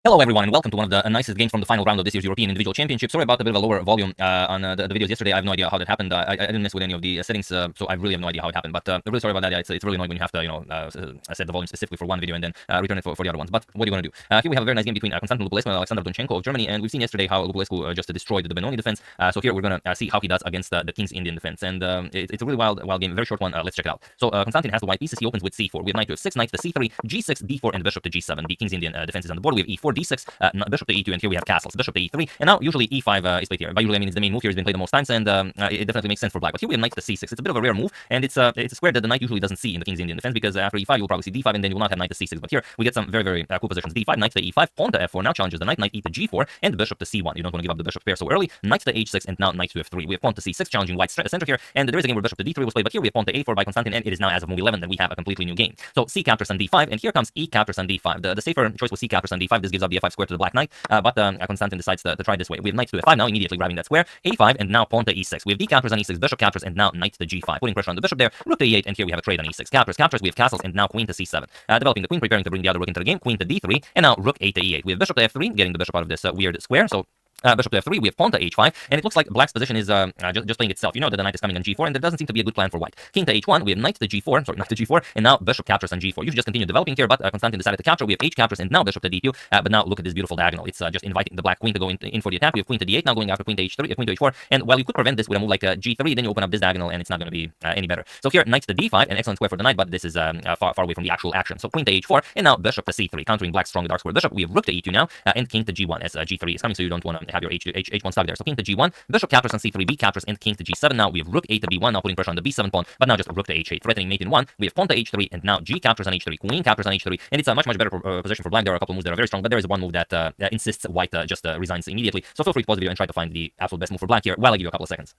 Hello everyone, and welcome to one of the nicest games from the final round of this year's European Individual Championship. Sorry about a bit of a lower volume on the videos yesterday. I have no idea how that happened. I didn't mess with any of the settings, so I really have no idea how it happened. But really sorry about that. Yeah, it's really annoying when you have to set the volume specifically for one video and then return it for the other ones. But what are you going to do? Here we have a very nice game between Konstantin Lupulescu and Alexander Donchenko of Germany, and we've seen yesterday how Lupulescu just destroyed the Benoni defense. So here we're going to see how he does against the King's Indian defense, and it's a really wild game, very short one. Let's check it out. So Konstantin has the white pieces. He opens with c4. We have knight to f6, knight to c3, g6, d4, and bishop to g7. The King's Indian defense is on the board. We have e4, d6, bishop to e2, and here we have castles, bishop to e3, and now usually e5 is played here. By usually I mean it's the main move here, has been played the most times, and it definitely makes sense for black. But here we have knight to c6. It's a bit of a rare move, and it's a square that the knight usually doesn't see in the King's Indian defense, because after e5 you'll probably see d5, and then you will not have knight to c6. But here we get some very cool positions. d5, knight to e5, pawn to f4, now challenges the knight, knight e to g4, and bishop to c1. You don't want to give up the bishop pair so early. Knight to h6, and now knight to f3. We have pawn to c6, challenging white's center here, and there is a game where bishop to d3 was played, but here we have pawn to a4 by Konstantin, and it is now, as of move 11, that we have a completely new game. So c captures on d5, and here comes e captures on d5. The safer choice was c captures on d5. This gives up the f5 square to the black knight, but Konstantin decides to try this way. We have knight to f5 now, immediately grabbing that square, a5, and now pawn to e6. We have d captures on e6, bishop captures, and now knight to g5, putting pressure on the bishop there, rook to e8, and here we have a trade on e6. Captures, we have castles, and now queen to c7. Developing the queen, preparing to bring the other rook into the game, queen to d3, and now rook a to e8. We have bishop to f3, getting the bishop out of this weird square, so bishop to f3, we have pawn to h5, and it looks like black's position is just playing itself. You know that the knight is coming on g4, and there doesn't seem to be a good plan for white. King to h1, we have knight to g4, sorry, knight to g4, and now bishop captures on g4. You should just continue developing here, but Konstantin decided to capture. We have h captures, and now bishop to d2, but now look at this beautiful diagonal. It's just inviting the black queen to go in for the attack. We have queen to d8, now going after queen to h3, queen to h4, and while you could prevent this with a move like g3, then you open up this diagonal, and it's not going to be any better. So here, knight to d5, an excellent square for the knight, but this is far away from the actual action. So queen to h4, and now bishop to c3, countering black's strong dark square bishop. We have rook to e2 now, and king to g1 as g3 is coming, so you don't want to have your h1 stuck there. So king to g1, bishop captures on c3, b captures, and king to g7. Now we have rook a to b1, now putting pressure on the b7 pawn, but now just rook to h8, threatening mate in 1. We have pawn to h3, and now g captures on h3, queen captures on h3, and it's a much better position for black. There are a couple moves that are very strong, but there is one move that insists white just resigns immediately. So feel free to pause the video and try to find the absolute best move for black here while I give you a couple of seconds.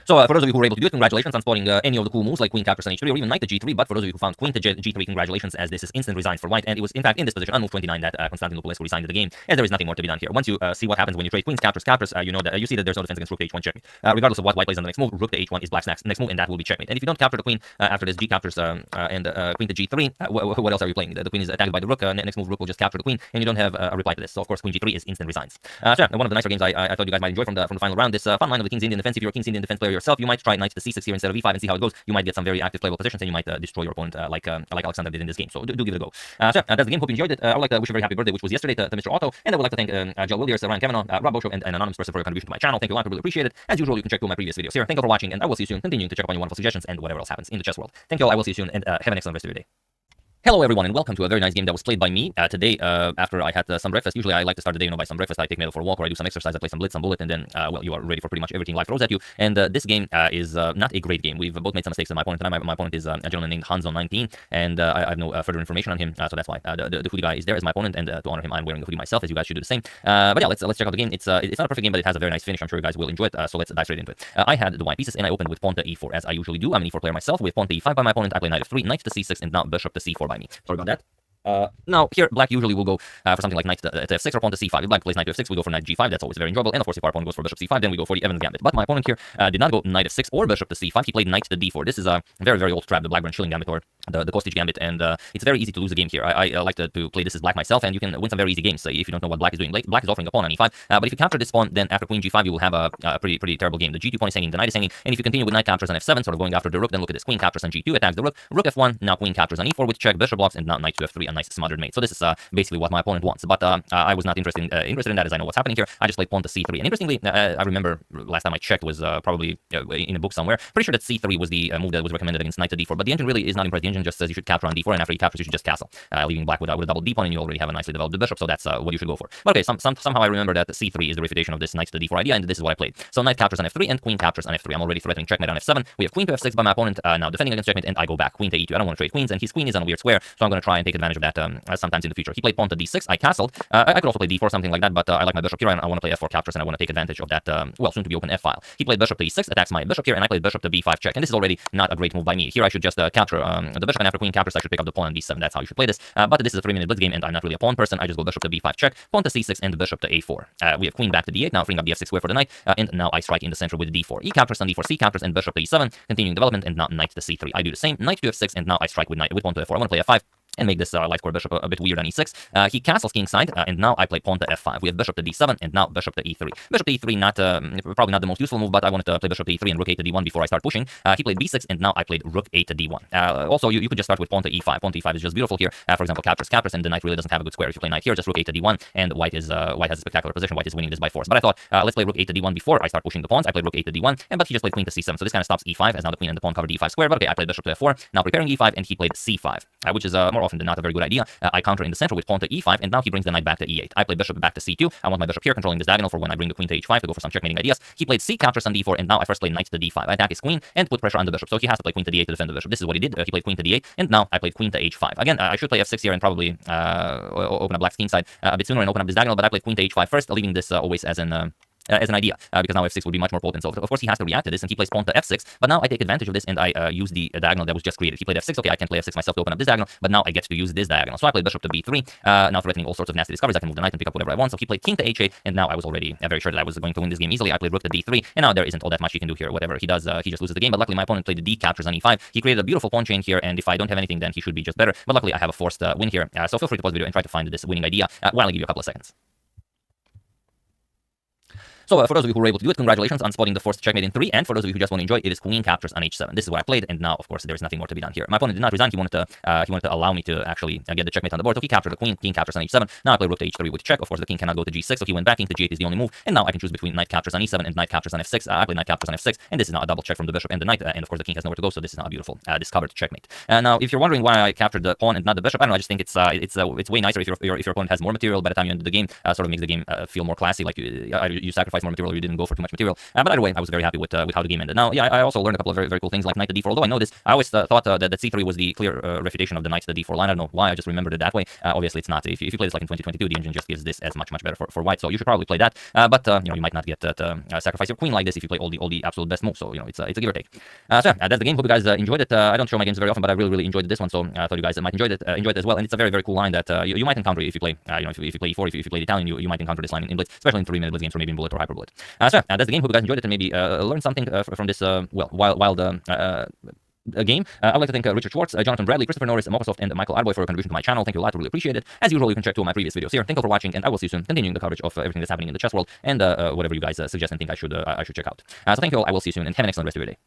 So for those of you who were able to do it, congratulations on spotting any of the cool moves like queen captures on h3 or even knight to g3. But for those of you who found queen to g3, congratulations, as this is instant resigns for white. And it was in fact in this position on move 29 that Konstantin Lupulescu resigned to the game, as there is nothing more to be done here. Once you see what happens when you trade queens captures, you know that you see that there's no defense against rook to h1 checkmate. Regardless of what white plays on the next move, rook to h1 is black's next move, and that will be checkmate. And if you don't capture the queen after this g captures and queen to g3, what else are you playing? The queen is attacked by the rook. Next move, rook will just capture the queen, and you don't have a reply to this. So of course, queen g3 is instant resigns. So yeah, one of the nicer games I thought you guys might enjoy from the final round. This fun line of the king's Indian defense. If you're a king's Indian defense player yourself, you might try knight to c6 here instead of e5 and see how it goes. You might get some very active playable positions, and you might destroy your opponent like Alexander did in this game. So do give it a go. So yeah, that's the game. Hope you enjoyed it. I would like to wish a very happy birthday, which was yesterday, to Mr. Otto, and I would like to thank Joel Williers, Ryan Kavanaugh, Rob Osho, and an anonymous person for your contribution to my channel. Thank you a lot. I really appreciate it. As usual, you can check through my previous videos here. Thank you for watching, and I will see you soon. Continuing to check up on your wonderful suggestions and whatever else happens in the chess world. Thank you all. I will see you soon, and have an excellent rest of your day. Hello everyone, and welcome to a very nice game that was played by me today after I had some breakfast. Usually I like to start the day by some breakfast. I take Melo for a walk, or I do some exercise, I play some blitz, some bullet, and then well, you are ready for pretty much everything life throws at you. And this game is not a great game. We've both made some mistakes, and my opponent and I. My opponent is a gentleman named Hanzo19, and I have no further information on him, so that's why the hoodie guy is there as my opponent, and to honor him, I'm wearing the hoodie myself, as you guys should do the same. But yeah, let's check out the game. It's not a perfect game, but it has a very nice finish. I'm sure you guys will enjoy it. So let's dive straight into it. I had the white pieces, and I opened with pawn to e4 as I usually do. I'm an e4 player myself. With pawn to e5 by my opponent, I play knight f3, knight to c6, and now bishop to c4 by me. Sorry about that. Now, here, black usually will go for something like knight to f6 or pawn to c5. If black plays knight to f6, we go for knight g5. That's always very enjoyable. And of course, if our opponent goes for bishop c5, then we go for the Evans gambit. But my opponent here did not go knight f6 or bishop to c5. He played knight to d4. This is a very old trap, the Blackburn Schilling gambit, or the Kostic gambit, and it's very easy to lose a game here. I like to play this as black myself, and you can win some very easy games if you don't know what black is doing. Black is offering a pawn on e5, but if you capture this pawn, then after queen g5, you will have a pretty terrible game. The g2 pawn is hanging, the knight is hanging, and if you continue with knight captures on f7, sort of going after the rook, then look at this. Queen captures on g2, attacks the rook, rook f1, now queen captures on e4 with check, bishop blocks, and now knight to f3, a nice smothered mate. So this is basically what my opponent wants, but I was not interested in that, as I know what's happening here. I just played pawn to c3, and interestingly, I remember last time I checked was probably in a book somewhere. Pretty sure that c3 was the move that was recommended against knight to d4, but the engine really is not impressed. The engine just says you should capture on d4, and after he captures, you should just castle, leaving black with a double d pawn, and you already have a nicely developed bishop, so that's what you should go for. But okay, somehow I remember that c3 is the refutation of this knight to d4 idea, and this is what I played. So knight captures on f3, and queen captures on f3. I'm already threatening checkmate on f7. We have queen to f6 by my opponent, now defending against checkmate, and I go back, queen to e2. I don't want to trade queens, and his queen is on a weird square, so I'm going to try and take advantage of that sometimes in the future. He played pawn to d6, I castled. I could also play d4, something like that, but I like my bishop here, and I want to play f4 captures, and I want to take advantage of that, well, soon to be open f file. He played bishop to e6, attacks my bishop here, and I played bishop to b5 check, and this is already not a great move by me. Here I should just capture the bishop, and after queen captures, I should pick up the pawn on d7. That's how you should play this, but this is a 3-minute blitz game, and I'm not really a pawn person. I just go bishop to b5 check, pawn to c6, and bishop to a4. We have queen back to d8, now freeing up the f6 square for the knight, and now I strike in the center with d4. E captures on d4, c captures, and bishop to e7, continuing development, and now knight to c3. I do the same, knight to f6, and now I strike with pawn to f4. I want to play f5, and make this light square bishop a bit weird on e6. He castles kingside, and now I play pawn to f5. We have bishop to d7, and now bishop to e3. Bishop to e3, probably not the most useful move, but I wanted to play bishop to e3 and rook a to d1 before I start pushing. He played b6, and now I played rook a to d1. Also, you could just start with pawn to e5. Pawn to e5 is just beautiful here. For example, captures, and the knight really doesn't have a good square. If you play knight here, just rook a to d1, and white has a spectacular position. White is winning this by force. But I thought, let's play rook a to d1 before I start pushing the pawns. I played rook a to d1, but he just played queen to c7, so this kind of stops e5, as now the queen and the pawn cover d5 square. But okay, I played bishop to f4, now preparing e5, and he played c5, which is more often than not a very good idea. I counter in the center with pawn to e5, and now he brings the knight back to e8. I play bishop back to c2. I want my bishop here controlling this diagonal for when I bring the queen to h5 to go for some checkmating ideas. He played c captures on d4, and now I first play knight to d5. I attack his queen and put pressure on the bishop, so he has to play queen to d8 to defend the bishop. This is what he did. He played queen to d8, and now I played queen to h5. Again, I should play f6 here and probably open up black's kingside a bit sooner and open up this diagonal, but I played queen to h5 first, leaving this always as an idea, because now f6 would be much more potent. So of course he has to react to this, and he plays pawn to f6, but now I take advantage of this, and I use the diagonal that was just created. He played f6, okay, I can play f6 myself to open up this diagonal, but now I get to use this diagonal. So I played bishop to b3, now threatening all sorts of nasty discoveries. I can move the knight and pick up whatever I want. So he played king to h8, and now I was already very sure that I was going to win this game easily. I played rook to d3, and now there isn't all that much he can do here. Whatever he does, he just loses the game. But luckily my opponent played the d captures on e5. He created a beautiful pawn chain here, and if I don't have anything, then he should be just better. But luckily I have a forced win here. So feel free to pause the video and try to find this winning idea while I give you a couple of seconds. So for those of you who were able to do it, congratulations on spotting the forced checkmate in 3, and for those of you who just want to enjoy, it is queen captures on h7. This is what I played, and now, of course, there's nothing more to be done here. My opponent did not resign. He wanted to allow me to actually get the checkmate on the board, so he captured the queen, king captures on h7. Now I play rook to h3 with check. Of course, the king cannot go to g6, so he went back. King to g8 is the only move, and now I can choose between knight captures on e7 and knight captures on f6. I play knight captures on f6, and this is now a double check from the bishop and the knight, and of course the king has nowhere to go, so this is now a beautiful discovered checkmate. Now, if you're wondering why I captured the pawn and not the bishop, I don't know. I just think it's way nicer if your opponent has more material by the time you end the game. Sort of makes the game feel more classy, like you sacrifice more material, or you didn't go for too much material. But either way, I was very happy with how the game ended. Now, yeah, I also learned a couple of very cool things like knight to d4. Although I know this, I always thought that c3 was the clear refutation of the knight to d4 line. I don't know why, I just remembered it that way. Obviously, it's not. If you play this like in 2022, the engine just gives this as much better for white. So you should probably play that. But you might not get to sacrifice your queen like this if you play all the absolute best moves. So it's a give or take. So yeah, that's the game. Hope you guys enjoyed it. I don't show my games very often, but I really enjoyed this one. So I thought you guys might enjoy it as well. And it's a very cool line that you might encounter if you play if you play e4, if you play Italian, you might encounter this line in Blitz, especially in 3-minute Blitz games, or maybe in Bullet or Hyper Bullet. So that's the game. Hope you guys enjoyed it and maybe learned something from this wild game. I'd like to thank Richard Schwartz, Jonathan Bradley, Christopher Norris, Mokosoft, and Michael Arboy for your contribution to my channel. Thank you a lot. Really appreciate it. As usual, you can check two of my previous videos here. Thank you for watching, and I will see you soon, continuing the coverage of everything that's happening in the chess world and whatever you guys suggest and think I should check out. So thank you all. I will see you soon, and have an excellent rest of your day.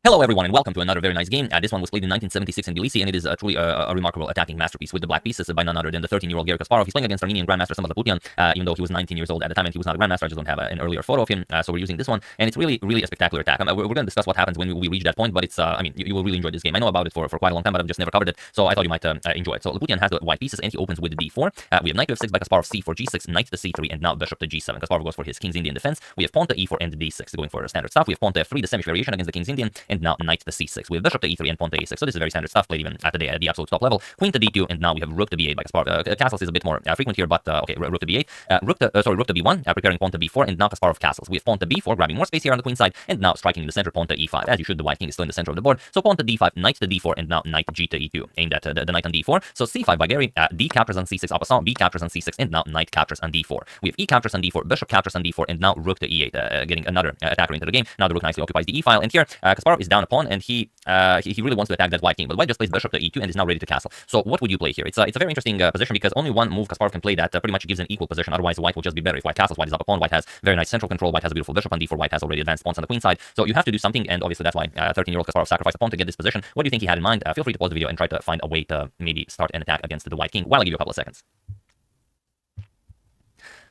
Hello everyone, and welcome to another very nice game. This one was played in 1976 in Tbilisi, and it is truly a remarkable attacking masterpiece with the black pieces by none other than the 13-year-old Garry Kasparov. He's playing against Armenian Grandmaster Samad Laputian, even though he was 19 years old at the time, and he was not a Grandmaster. I just don't have an earlier photo of him, so we're using this one, and it's really a spectacular attack. We're going to discuss what happens when we reach that point, but it's, I mean, you will really enjoy this game. I know about it for quite a long time, but I've just never covered it, so I thought you might enjoy it. So Laputian has the white pieces, and he opens with the d4. We have knight to f6 by Kasparov, c4, g6, knight to c3, and now bishop to g7. Kasparov goes for his King's Indian defense. We have pawn to e4 and d6, going for standard stuff. We have pawn to f3, the Semish variation against the King's Indian, and now knight to c6. We have bishop to e3 and pawn to a6. So this is very standard stuff, played even at the absolute top level. Queen to d2, and now we have rook to b8 by Kasparov. Castles is a bit more frequent here, but okay, rook to b8, rook to b1, preparing pawn to b4, and now Kasparov castles. We have pawn to b4, grabbing more space here on the queen side, and now striking in the center, pawn to e5. As you should, the white king is still in the center of the board. So pawn to d5, knight to d4, and now knight g to e2, aimed at the knight on d4. So c5 by Garry, d captures on c6 opposite, b captures on c6, and now knight captures on d4. We have e captures on d4, bishop captures on d4, and now rook to e8, getting another attacker into the game. Now the rook nicely occupies the e file, and here Kasparov is down a pawn, and he really wants to attack that white king, but white just plays bishop to e2 and is now ready to castle. So what would you play here? It's a very interesting position, because only one move Kasparov can play that pretty much gives an equal position. Otherwise, white will just be better. If white castles, white is up a pawn. White has very nice central control. White has a beautiful bishop on d4. White has already advanced pawns on the queen side. So you have to do something, and obviously that's why 13-year-old Kasparov sacrificed a pawn to get this position. What do you think he had in mind? Feel free to pause the video and try to find a way to maybe start an attack against the white king while I give you a couple of seconds.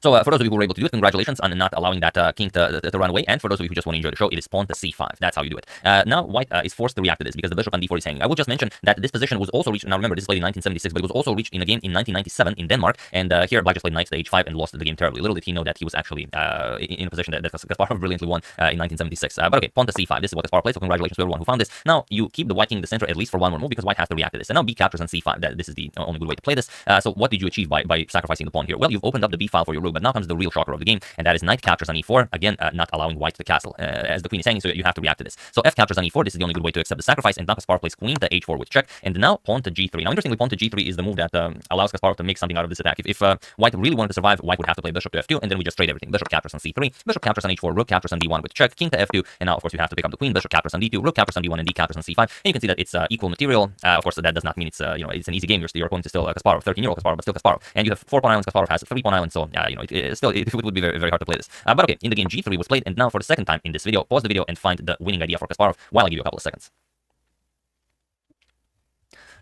So for those of you who were able to do it, congratulations on not allowing that king to run away. And for those of you who just want to enjoy the show, it is pawn to c5. That's how you do it. Now white is forced to react to this because the bishop on d4 is hanging. I will just mention that this position was also reached. Now remember, this is played in 1976, but it was also reached in a game in 1997 in Denmark. And here black just played knight to h5 and lost the game terribly. Little did he know that he was actually in a position that Kasparov brilliantly won in 1976. But okay, pawn to c5. This is what Kasparov played. So congratulations to everyone who found this. Now you keep the white king in the center at least for one more move, because white has to react to this. And now b captures on c5. This is the only good way to play this. So what did you achieve by sacrificing the pawn here? Well, you've opened up the b file for your rook, but now comes the real shocker of the game, and that is knight captures on e4, again not allowing white to castle as the queen is hanging, so you have to react to this. So f captures on e4, this is the only good way to accept the sacrifice, and now Kasparov plays queen to h4 with check, and now pawn to g3. Now interestingly, pawn to g3 is the move that allows Kasparov to make something out of this attack. If white really wanted to survive, white would have to play bishop to f2, and then we just trade everything. Bishop captures on c3, bishop captures on h4, rook captures on d1 with check, king to f2, and now of course you have to pick up the queen, bishop captures on d2, rook captures on d1, and d captures on c5, and you can see that it's equal material. Of course that does not mean it's it's an easy game. Your opponent is still Kasparov, 13-year-old Kasparov, but still Kasparov, and you have 4 pawn islands. Kasparov has 3 pawn islands, so it would be very hard to play this. But okay, in the game g3 was played, and now for the second time in this video, pause the video and find the winning idea for Kasparov while I give you a couple of seconds.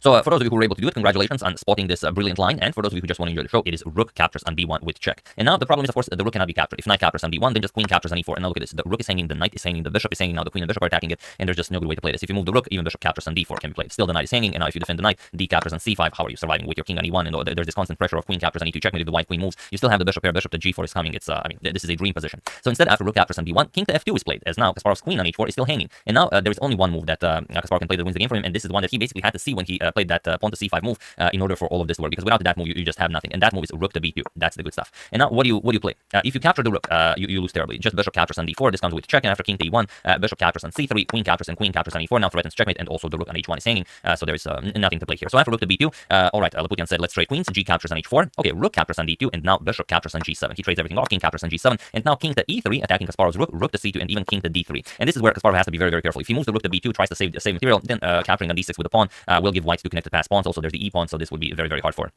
So for those of you who were able to do it, congratulations on spotting this brilliant line. And for those of you who just want to enjoy the show, it is rook captures on b1 with check. And now the problem is, of course, the rook cannot be captured. If knight captures on b1, then just queen captures on e4. And now look at this. The rook is hanging, the knight is hanging, the bishop is hanging. Now the queen and bishop are attacking it, and there's just no good way to play this. If you move the rook, even bishop captures on d4 can be played. Still, the knight is hanging, and now if you defend the knight, d captures on c5. How are you surviving with your king on e1? And there's this constant pressure of queen captures on e2 checkmate. If the white queen moves, you still have the bishop here. Bishop to g4 is coming. It's I mean, this is a dream position. So instead, after rook captures on b1, king to f2 is played, as now Kasparov's queen on h4 is still hanging. And now there is only one move that Kasparov can play that wins the game for him, and this is the one that he basically had to see when he played that pawn to c5 move in order for all of this to work, because without that move you just have nothing, and that move is rook to b2. That's the good stuff. And now what do you play? If you capture the rook, you lose terribly. Just bishop captures on d4. This comes with check, and after king to e1, bishop captures on c3, queen captures on e4. Now threatens checkmate, and also the rook on h1 is hanging, so there is nothing to play here. So after rook to b2, all right, Laputian said let's trade queens. G captures on h4. Okay, rook captures on d2, and now bishop captures on g7. He trades everything off. King captures on g7, and now king to e3, attacking Kasparov's rook, rook to c2, and even king to d3. And this is where Kasparov has to be very careful. If he moves the rook to b2, tries to save material, then capturing on d6 with the pawn will give white two connected pass pawns. Also, there's the e pawn, so this would be very hard for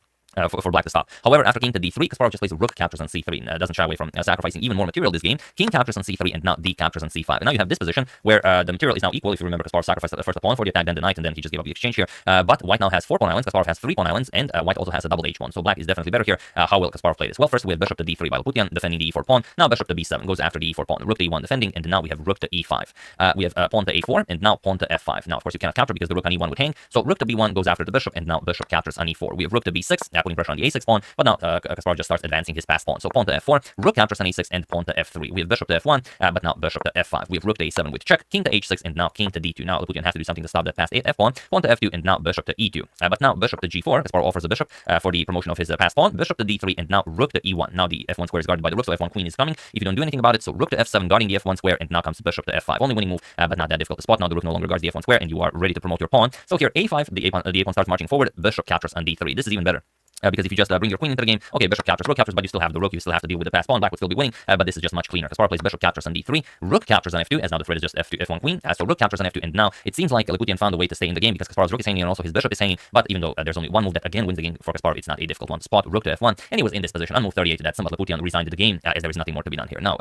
for black to stop. However, after king to d3, Kasparov just plays rook captures on c3, and doesn't shy away from sacrificing even more material this game. King captures on c3, and now d captures on c5. And now you have this position where the material is now equal. If you remember, Kasparov sacrificed the first pawn for the attack, then the knight, and then he just gave up the exchange here. But white now has 4 pawn islands, Kasparov has 3 pawn islands, and white also has a double h1. So black is definitely better here. How will Kasparov play this? Well, first we have bishop to d3 by Laputian, defending the e4 pawn. Now bishop to b7 goes after the e4 pawn. Rook to e1 defending, and now we have rook to e5. We have pawn to a4, and now pawn to f5. Now, of course, you cannot capture because the rook on e1 would hang. So rook to b1 goes after the bishop, and now bishop captures on e4. We have rook to b6, putting pressure on the a6 pawn, but now Kasparov just starts advancing his passed pawn. So pawn to f4, rook captures on e6, and pawn to f3. We have bishop to f1, but now bishop to f5. We have rook to a7 with check, king to h6, and now king to d2. Now Laputian has to do something to stop that passed f pawn, pawn to f2, and now bishop to e2. But now bishop to g4, Kasparov offers a bishop for the promotion of his passed pawn, bishop to d3, and now rook to e1. Now the f1 square is guarded by the rook, so f1 queen is coming if you don't do anything about it. So rook to f7, guarding the f1 square, and now comes bishop to f5. Only winning move, but not that difficult to spot. Now the rook no longer guards the f1 square, and you are ready to promote your pawn. So here a5, the a pawn starts marching forward, bishop captures on d3. This is even better. Because if you just bring your queen into the game, okay, bishop captures, rook captures, but you still have the rook, you still have to deal with the passed pawn, black would still be winning, but this is just much cleaner. Kasparov plays bishop captures on d3, rook captures on f2, as now the threat is just f1 queen, so rook captures on f2, and now it seems like Laputian found a way to stay in the game because Kasparov's rook is hanging and also his bishop is hanging, but even though there's only one move that again wins the game for Kasparov, it's not a difficult one to spot. Rook to f1, and he was in this position on move 38 that somewhat Laputian resigned the game, as there is nothing more to be done here. Now,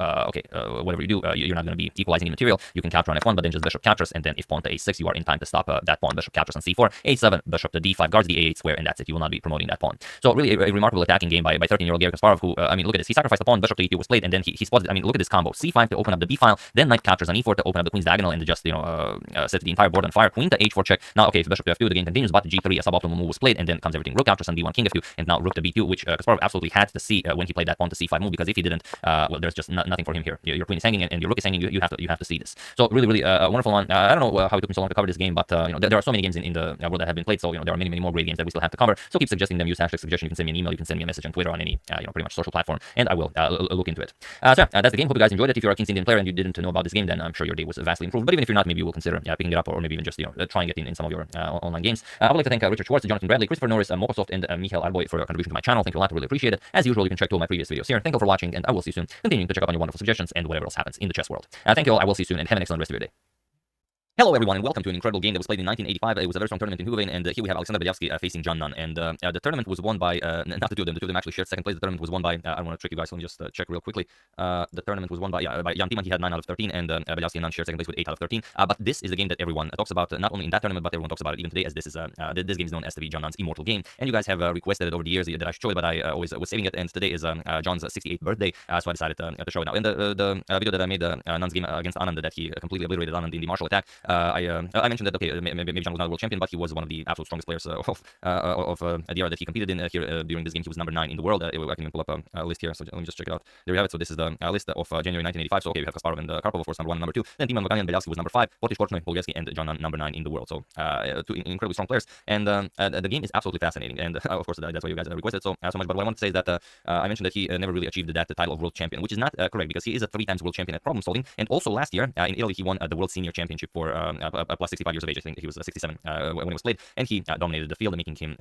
whatever you do, you're not going to be equalizing the material, you can capture on f1, but then just bishop captures, and then if pawn to a6, you are in time to stop that pawn. Bishop captures on c4, a7, bishop to d5, guards the a8 square, and that's it. You will not be promoting that pawn. So really a remarkable attacking game by 13-year-old Garry Kasparov, who, I mean, look at this. He sacrificed the pawn, bishop to e2 was played, and then he spotted, I mean, look at this combo. c5 to open up the b file, then knight captures on e4 to open up the queen's diagonal, and just, set the entire board on fire. Queen to h4 check. Now, okay, if bishop to f2, the game continues, but g3, a suboptimal move was played, and then comes everything. Rook captures on d1, king f2, and now rook to b2, which Kasparov absolutely had to see when he played that pawn to c5 move, because if he didn't, well, there's just nothing for him here. Your queen is hanging, and your rook is hanging. You have to see this. So really a wonderful one. I don't know how it took me so long to cover this game, but there are so many games in the world that have been played, so there are many more great games that we still have to cover. So keep suggesting them. Use hashtag suggestion. You can send me an email. You can send me a message on Twitter, on any pretty much social platform, and I will look into it. So that's the game. Hope you guys enjoyed it. If you're a King's Indian player and you didn't know about this game, then I'm sure your day was vastly improved. But even if you're not, maybe you will consider picking it up, or maybe even just trying it in some of your online games. I would like to thank Richard Schwartz, Jonathan Bradley, Christopher Norris, Mokosoft, and Michael Arboy for your contribution to my channel. Thank you a lot. Really appreciate it. As usual, you can check two of my previous videos here. Thank you for watching, and I will see you soon. Continuing to check up on your wonderful suggestions and whatever else happens in the chess world. Thank you all. I will see you soon, and have an excellent rest of your day. Hello everyone, and welcome to an incredible game that was played in 1985. It was a very strong tournament in Huven, and here we have Alexander Belyavsky facing John Nunn. And the tournament was won by, not the two of them, the two of them actually shared second place. The tournament was won by, I don't want to trick you guys, so let me just check real quickly. The tournament was won by Jan Timman. He had 9 out of 13, and Belyavsky and Nunn shared second place with 8 out of 13. But this is the game that everyone talks about, not only in that tournament, but everyone talks about it even today, as this is this game is known as to be John Nunn's immortal game. And you guys have requested it over the years that I should show it, but I always was saving it, and today is John's 68th birthday, so I decided to show it now. In the video that I made, Nunn's game against Anand, that he completely obliterated Anand in the martial attack, I mentioned that, okay, maybe John was not a world champion, but he was one of the absolute strongest players of the era that he competed in here during this game. He was number 9 in the world. I can even pull up a list here, so let me just check it out. There we have it. So this is the list of January 1985. So okay, we have Kasparov and Karpov, of course, number 1 and number 2. Then Timman, Vaganin, Belyavsky was number 5. Botish, Korchnoi, Polgevsky, and John number 9 in the world. So two incredibly strong players. And the game is absolutely fascinating. And of course, that's why you guys requested so much. But what I want to say is that I mentioned that he never really achieved that title of world champion, which is not correct, because he is a 3 times world champion at problem solving. And also last year in Italy, he won the world senior championship for plus 65 years of age. I think he was 67 when it was played, and he dominated the field, making him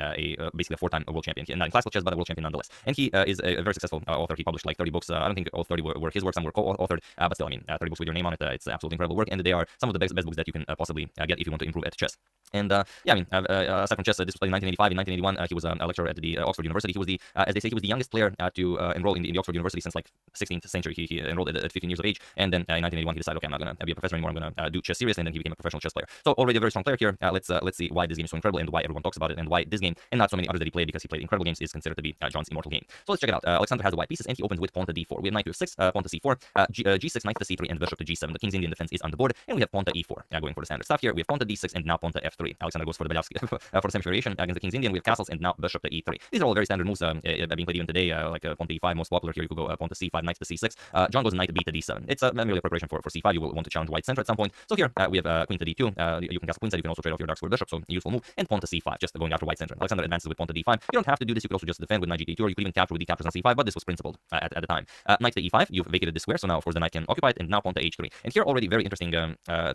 basically a 4-time world champion. Not in classical chess, but a world champion nonetheless. And he is a very successful author. He published like 30 books. I don't think all 30 were his works. Some were co-authored, but still, I mean, 30 books with your name on it. It's absolutely incredible work, and they are some of the best books that you can possibly get if you want to improve at chess. And yeah, I mean, aside from chess, this was played in 1985. In 1981, he was a lecturer at the Oxford University. He was the, as they say, he was the youngest player to enroll in the Oxford University since like 16th century. He enrolled at 15 years of age, and then in 1981 he decided, okay, I'm not going to be a professor anymore. I'm going to do chess seriously, and then he became a professional chess player. So already a very strong player here. Let's see why this game is so incredible and why everyone talks about it, and why this game and not so many others that he played, because he played incredible games, is considered to be John's immortal game. So let's check it out. Alexander has the white pieces, and he opens with pawn to d4. We have knight to f6, pawn to c4, g6, knight to c3, and bishop to g7. The King's Indian defense is on the board, and we have pawn to e4. Going for the standard stuff here. We have pawn to d6, and now pawn to f3. Alexander goes for the Belyavsky for the same variation against the King's Indian. We have castles, and now bishop to e3. These are all very standard moves being played even today, like pawn to e5, most popular here. You could go pawn to c5, knight to c6. John goes knight to b to d7. It's merely a preparation for c5. You will want to challenge white center at some point. So here we have queen to d2. You can castle queenside. You can also trade off your dark square bishop, so useful move. And pawn to c5, just going after white center. Alexander advances with pawn to d5. You don't have to do this. You could also just defend with knight g2, or you could even capture with d captures on c5. But this was principled at the time. Knight to e5. You've vacated this square, so now of course the knight can occupy it. And now pawn to h3. And here already very interesting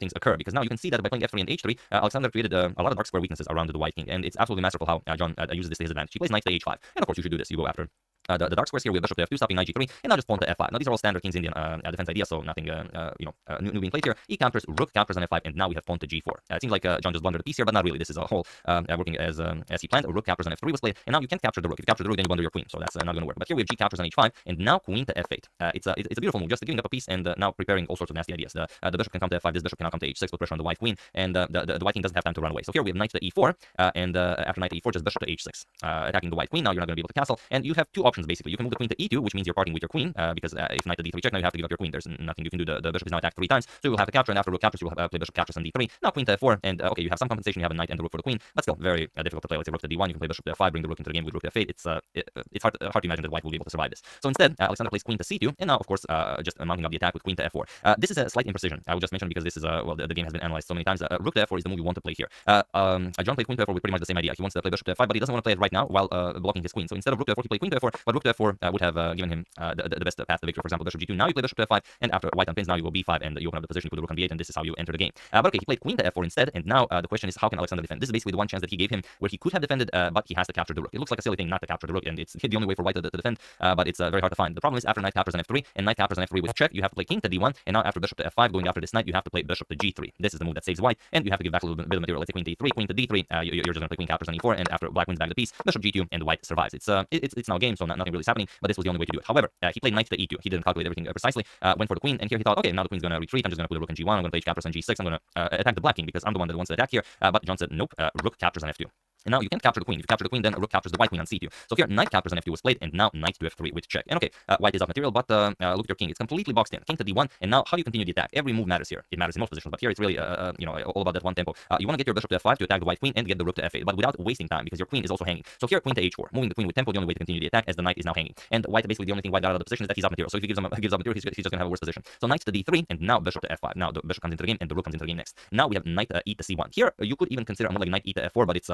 things occur, because now you can see that by playing f3 and h3, Alexander created a lot of dark square weaknesses around the white king, and it's absolutely masterful how John uses this to his advantage. He plays knight to h5, and of course you should do this. You go after the dark squares here. We have bishop to f2, stopping knight g3, and now just pawn to f5. Now these are all standard King's Indian defense ideas, so nothing new being played here. He counters, rook counters on f5, and now we have pawn to g4. It seems like John just blundered a piece here, but not really. This is a whole working as he planned. Rook captures on f3 was played, and now you can't capture the rook. If you capture the rook, then you blunder your queen, so that's not going to work. But here we have g captures on h5, and now queen to f8. It's a beautiful move, just giving up a piece and now preparing all sorts of nasty ideas. The bishop can come to f5, this bishop cannot come to h6, put pressure on the white queen, and the white king doesn't have time to run away. So here we have knight to e4, and after knight to e4, just bishop to h6, attacking the white queen. Now you're not going to be able to castle, and you have two options basically. You can move the queen to e2, which means you're parting with your queen, because if knight to d3 check, now you have to give up your queen. There's nothing you can do. The bishop is now attacked 3 times, so you will have to capture, and after rook captures, you will play bishop captures on d3. Now queen to f4, and okay, you have some compensation. You have a knight and the rook for the queen, but still very difficult to play. Let's say rook to d1, you can play bishop to f5, bring the rook into the game with rook to f8. It's hard to imagine that white will be able to survive this. So instead, Alexander plays queen to c2, and now of course just mounting up the attack with queen to f4. This is a slight imprecision. I would just mention because this is well, the game has been analyzed so many times. Rook to f4 is the move you want to play here. John played queen to f4 with pretty much the same idea. He wants to play bishop to f5, but he doesn't want to play it right now while blocking his queen. So instead of rook to f4, he played queen to f4, but rook to f4 would have given him the best path to victory. For example, bishop g2. Now you play bishop to f5, and after white unpins, now you go b5, and you open up the position, you put the rook on b8, and this is how you enter the game. But okay, he played queen to f4 instead, and now the question is, how can Alexander defend? This is basically the one chance that he gave him where he could have defended, but he has to capture the rook. It looks like a silly thing not to capture the rook, and it's the only way for white to defend, but it's very hard to find. The problem is after knight captures on f3, and knight captures on f3 with check, you have to play king to d1, and now after bishop to f5, going after this knight, you have to play bishop to g3. This is the move that saves white, and you have to give back a little bit of material. Let's say queen to e3, queen to d3, you're just going to play queen captures on e4, and after black wins back the piece, bishop g2, and white survives. It's now a game, so nothing really is happening, but this was the only way to do it. However, he played knight to e2. He didn't calculate everything precisely, went for the queen, and here he thought, okay, now the queen's going to retreat, I'm just going to put the rook in g1, I'm going to play h captures on g6, I'm going to attack the black king, because I'm the one that wants to attack here, but John said, nope, rook captures on f2. And now you can't capture the queen. If you capture the queen, then rook captures the white queen on c2. So here, knight captures on f2 was played, and now knight to f3 with check. And okay, white is off material, but look at your king. It's completely boxed in. King to d1, and now how do you continue the attack? Every move matters here. It matters in most positions, but here it's really all about that one tempo. You want to get your bishop to f5 to attack the white queen and get the rook to f8, but without wasting time, because your queen is also hanging. So here, queen to h4, moving the queen with tempo, the only way to continue the attack, as the knight is now hanging. And white, basically the only thing white got out of the position is that he's off material. So if he gives up material, he's just going to have a worse position. So knight to d3, and now bishop to f5. Now the bishop comes into the game, and the rook comes into the game next. Now we have knight e to c1. Here you could even consider a move like knight e to f4, but it's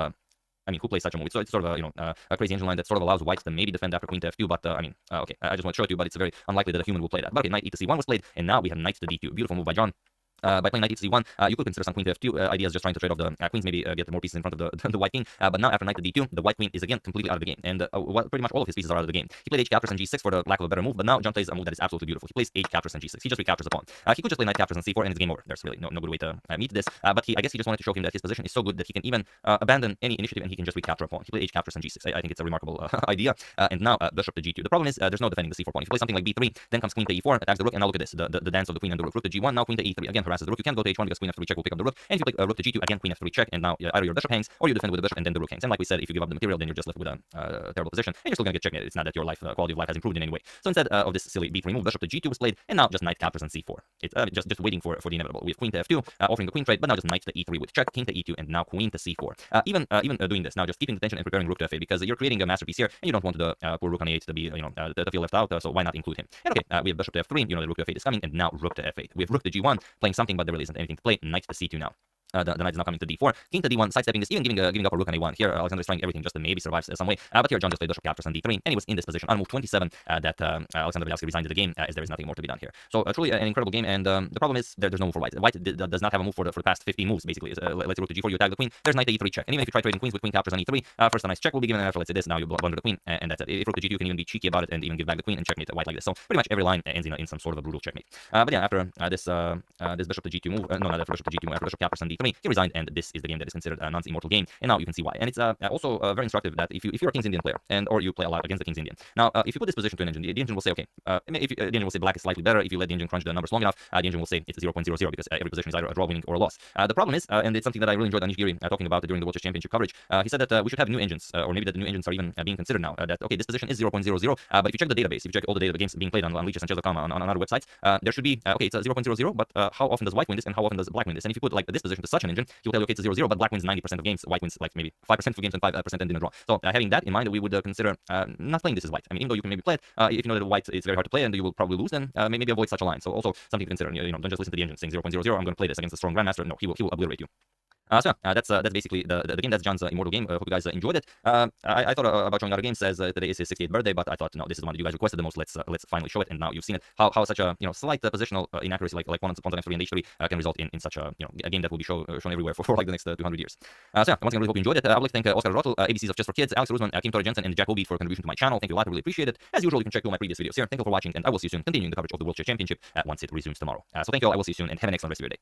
I mean, who plays such a move? It's sort of a crazy engine line that sort of allows whites to maybe defend after queen to f2, but I mean, okay, I just want to show it to you, but it's very unlikely that a human will play that. But okay, knight e to c1 was played, and now we have knight to d2. Beautiful move by John. By playing knight e to c1, you could consider some queen to f2 ideas, just trying to trade off the queens, maybe get more pieces in front of the white king. But now after knight to d2, the white queen is again completely out of the game, and pretty much all of his pieces are out of the game. He played h captures on g6 for the lack of a better move, but now John plays a move that is absolutely beautiful. He plays h captures on g6. He just recaptures the pawn. He could just play knight captures on c4, and it's game over. There's really no good way to meet this. But I guess he just wanted to show him that his position is so good that he can even abandon any initiative, and he can just recapture a pawn. He played h captures on g6. I think it's a remarkable idea. And now bishop to g2. The problem is there's no defending the c4 pawn. If you play something like b3, then comes queen to e4, attacks the rook, and now look at this, the dance of the queen and the rook. Rook to g1, now queen to e3, again harasses the rook. You can't go to h1 because queen f3 check will pick up the rook, and if you play rook to g2, again queen f3 check, and now either your bishop hangs or you defend with the bishop and then the rook hangs. And like we said, if you give up the material, then you're just left with a terrible position, and you're still gonna get checkmated. It's not that your quality of life has improved in any way. So instead of this silly b3 move, bishop to g2 was played, and now just knight captures on c4. It's just waiting for the inevitable. We have queen to f2, offering the queen trade, but now just knight to e3 with check, king to e2, and now queen to c4. Even doing this, now just keeping the tension and preparing rook to f8, because you're creating a masterpiece here, and you don't want the poor rook on e8 to be to feel left out. So why not include him? And okay, we have bishop to f3. The rook to f8 is coming, and now rook to f8. We have rook to g1 playing something, but there really isn't anything to play. Knight to c2 now. The knight is now coming to d4, king to d1, sidestepping this, even giving up a rook on a1. Here, Alexander is trying everything just to maybe survive some way. But here, John just played bishop captures on d3, and he was in this position on move 27 that Alexander Bialski resigned to the game, as there is nothing more to be done here. So truly an incredible game, and the problem is there's no move for white. White does not have a move for the past 15 moves, basically. Let's say rook to g4, you attack the queen, there's knight to e3 check. And even if you try trading queens with queen captures on e3, first a nice check will be given, and after let's say this, now you blunder the queen, and that's it. If rook to g2, you can even be cheeky about it and even give back the queen and checkmate white like this. So pretty much every line ends in some sort of a brutal checkmate. But yeah, after this bishop to g2 move, no, not after bishop to g2 move, after bishop captures on d3, he resigned, and this is the game that is considered a non-immortal game, and now you can see why. And it's also very instructive that if you're a King's Indian player, or you play a lot against the King's Indian, now if you put this position to an engine, the engine will say, okay, if the engine will say black is slightly better. If you let the engine crunch the numbers long enough, the engine will say it's 0.00, because every position is either a draw, winning, or a loss. The problem is, and it's something that I really enjoyed Anish Giri talking about during the World Chess Championship coverage, he said that we should have new engines, or maybe that the new engines are even being considered now, that okay, this position is 0.00, but if you check the database, if you check all the data games being played on leechesandchess.com, on other websites, there should be, okay, it's 0.00, but how often does white win this, and how often does black win this? And if you put like this position to such an engine, he'll tell you, okay, it's 0.00, but black wins 90% of games, white wins like maybe 5% of games, and 5% end in a draw. So having that in mind, we would consider not playing this as white. I mean, even though you can maybe play it, if you know that white is very hard to play and you will probably lose, then maybe avoid such a line. So also something to consider. Don't just listen to the engine saying 0.00, I'm going to play this against a strong grandmaster. No, he will obliterate you. That's basically the game. That's John's immortal game. Hope you guys enjoyed it. I thought about showing other games as today is his 68th birthday, but I thought no, this is one that you guys requested the most. Let's finally show it, and now you've seen it. How such a slight positional inaccuracy like one on f3 and h3 can result in such a game that will be shown everywhere for like the next 200 years. Once again, really hope you enjoyed it. I would like to thank Oscar Rotl, ABCs of Just for Kids, Alex Rusman, Kim Torre Jensen, and Jacobi for contribution to my channel. Thank you a lot. I really appreciate it. As usual, you can check all my previous videos here. Thank you for watching, and I will see you soon. Continuing the coverage of the World Chess Championship once it resumes tomorrow. So thank you all. I will see you soon, and have an excellent rest of your day.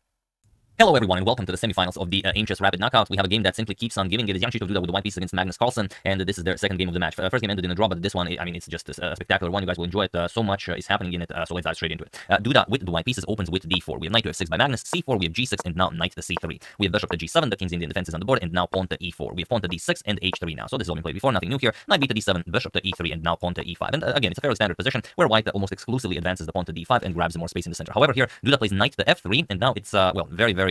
Hello everyone and welcome to the semifinals of the AIM Chess Rapid Knockout. We have a game that simply keeps on giving. It is Jan Duda with the white piece against Magnus Carlsen, and this is their second game of the match. First game ended in a draw, but this one, I mean, it's just a spectacular one. You guys will enjoy it. So much is happening in it, so let's dive straight into it. Duda with the white pieces opens with d4. We have knight to f6 by Magnus, c4, we have g6, and now knight to c3. We have bishop to g7, the king's Indian defense is on the board, and now pawn to e4. We have pawn to d6 and h3 now. So this has all been played before, nothing new here. Knight b to d7, bishop to e3, and now pawn to e5. And again, it's a fairly standard position where white almost exclusively advances the pawn to d5 and grabs more space in the center. However, here, Duda plays knight to f3, and now it's, well, very, very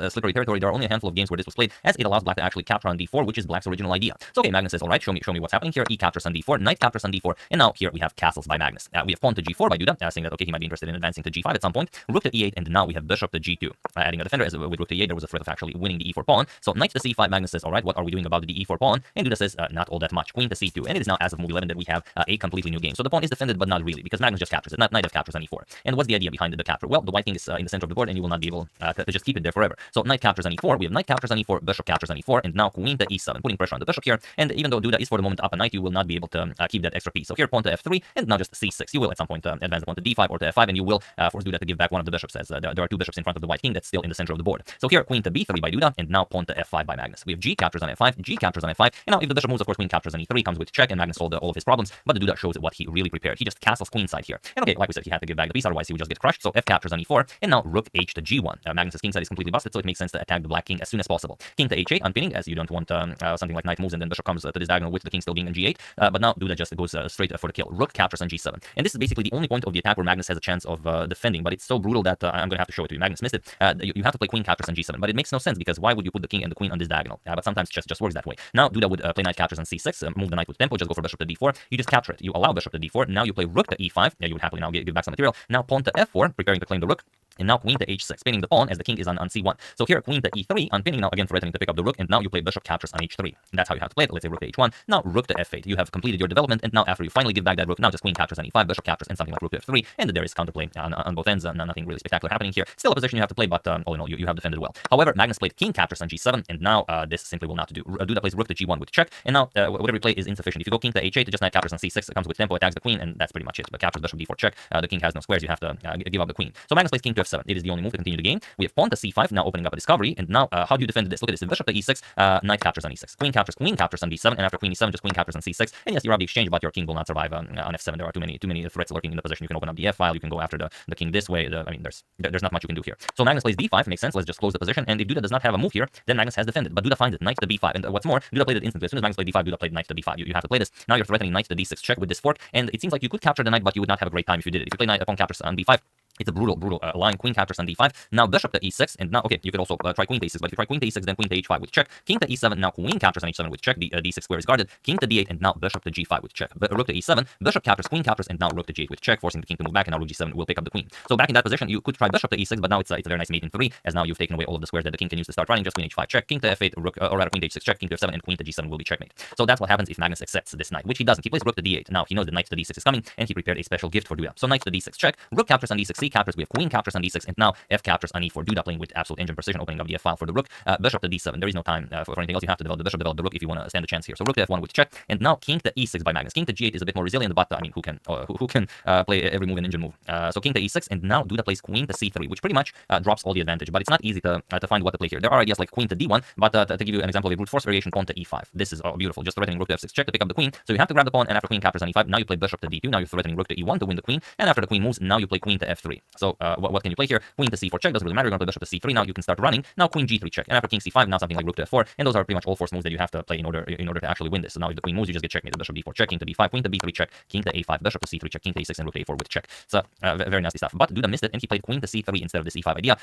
slippery territory. There are only a handful of games where this was played, as it allows black to actually capture on d4, which is black's original idea. So okay, Magnus says, all right, show me what's happening here. E captures on d4, knight captures on d4, and now here we have castles by Magnus. We have pawn to g4 by Duda, saying that okay, he might be interested in advancing to g5 at some point. Rook to e8, and now we have bishop to g2, adding a defender. As with rook to e8, there was a threat of actually winning the e4 pawn. So knight to c5, Magnus says, all right, what are we doing about the e4 pawn? And Duda says, not all that much. Queen to c2, and it is now as of move 11 that we have a completely new game. So the pawn is defended, but not really, because Magnus just captures it. Knight f captures on e4. And what's the idea behind the capture? Well, the white king is in the center of the board, and you will not be able to just keep it there forever. So knight captures on e4. We have knight captures on e4, bishop captures on e4, and now queen to e7, putting pressure on the bishop here. And even though Duda is for the moment up a knight, you will not be able to keep that extra piece. So here pawn to f3, and now just c6. You will at some point advance the pawn to d5 or to f5, and you will force Duda to give back one of the bishops, as there are two bishops in front of the white king that's still in the center of the board. So here queen to b3 by Duda, and now pawn to f5 by Magnus. We have g captures on f5, g captures on f5, and now if the bishop moves, of course, queen captures on e3, comes with check, and Magnus solved all of his problems. But the Duda shows what he really prepared. He just castles queenside here. And okay, like we said, he had to give back the piece, otherwise he would just get crushed. So f captures on e4, and now rook h to g1. Magnus's king side is completely busted, so it makes sense to attack the black king as soon as possible. King to h8, unpinning, as you don't want something like knight moves and then bishop comes to this diagonal with the king still being in g8. But now Duda just goes straight for the kill. Rook captures on g7. And this is basically the only point of the attack where Magnus has a chance of defending, but it's so brutal that I'm going to have to show it to you. Magnus missed it. You have to play queen captures on g7, but it makes no sense because why would you put the king and the queen on this diagonal? But sometimes chess just works that way. Now Duda would play knight captures on c6, move the knight with tempo, just go for bishop to d4. You just capture it. You allow bishop to d4. Now you play rook to e5. You would happily now give back some material. Now pawn to f4, preparing to claim the rook. And now queen to h6, pinning the pawn as the king is on c1. So here queen to e3, unpinning now, again threatening to pick up the rook, and now you play bishop captures on h3. And that's how you have to play it. Let's say rook to h1. Now rook to f8. You have completed your development, and now after you finally give back that rook, now just queen captures on e5, bishop captures, and something like rook to f3. And there is counterplay on both ends, nothing really spectacular happening here. Still a position you have to play, but all in all, you have defended well. However, Magnus played king captures on g7, and now this simply will not do. Duda plays rook to g1 with check, and now whatever you play is insufficient. If you go king to h8, it just knight captures on c6, it comes with tempo, attacks the queen, and that's pretty much it. But captures bishop d4 check, the king has no squares, you have to give up the queen. So Magnus plays king to f7. It is the only move to continue the game. We have pawn to c5, now opening up a discovery, and now how do you defend this? Look at this, if bishop to e6, knight captures on e6, queen captures on d7, and after queen e7, just queen captures on c6, and yes, you rob the exchange, but your king will not survive on f7. There are too many threats lurking in the position. You can open up the f file, you can go after the king this way. I mean, there's not much you can do here. So Magnus plays d5, makes sense. Let's just close the position, and if Duda does not have a move here, then Magnus has defended. But Duda finds it, knight to b5, and what's more, Duda played it instantly. As soon as Magnus played d5, Duda played knight to b5. You have to play this. Now you're threatening knight to d6 check with this fork, and it seems like you could capture the knight, but you would not have a great time if you did it. If you play knight upon captures on b5, it's a brutal line. Queen captures on d5. Now bishop to e6, and now okay, you could also try queen to e6, but if you try queen to e6, then queen to h5 with check. King to e7, now queen captures on h7 with check. The d6 square is guarded. King to d8, and now bishop to g5 with check. Rook to e7, bishop captures, queen captures, and now rook to g8 with check, forcing the king to move back, and now rook g7 will pick up the queen. So back in that position, you could try bishop to e6, but now it's a very nice mate in 3, as now you've taken away all of the squares that the king can use to start running. Just queen h5 check, king to f8, rook, or rather queen to h6 check, king to f7, and queen to g7 will be checkmate. So that's what happens if Magnus accepts this knight, which he doesn't. He plays rook to d8. Now he knows that knight to d6 is coming, and he prepared a special gift for Duda. So knight to d6 check, rook captures on d6, c captures, we have queen captures on d6, and now f captures on e4. Duda playing with absolute engine precision, opening up the f file for the rook. Bishop to d7. There is no time for anything else. You have to develop the bishop, develop the rook if you want to stand a chance here. So rook to f1 with check, and now king to e6 by Magnus. King to g8 is a bit more resilient, but I mean, who can play every move an engine move? So king to e6, and now Duda plays queen to c3, which pretty much drops all the advantage. But it's not easy to find what to play here. There are ideas like queen to d1, but to give you an example of a brute force variation, pawn to e5. This is beautiful. Just threatening rook to f6 check to pick up the queen. So you have to grab the pawn, and after queen captures on e5, now you play bishop to d2. Now you're threatening rook to e1 to win the queen, and after the queen moves, now you play queen to f3. So what can you play here? Queen to c4 check doesn't really matter. You're going to play bishop to c3. Now you can start running. Now queen g3 check, and after king c5, now something like rook to f4, and those are pretty much all force moves that you have to play in order to actually win this. So now if the queen moves, you just get checkmated. Bishop d4 check, king to b5, queen to b3 check, king to a5, bishop to c3 check, king to a6, and rook to a4 with check. So very nasty stuff. But Duda missed it, and he played queen to c3 instead of this e5 idea.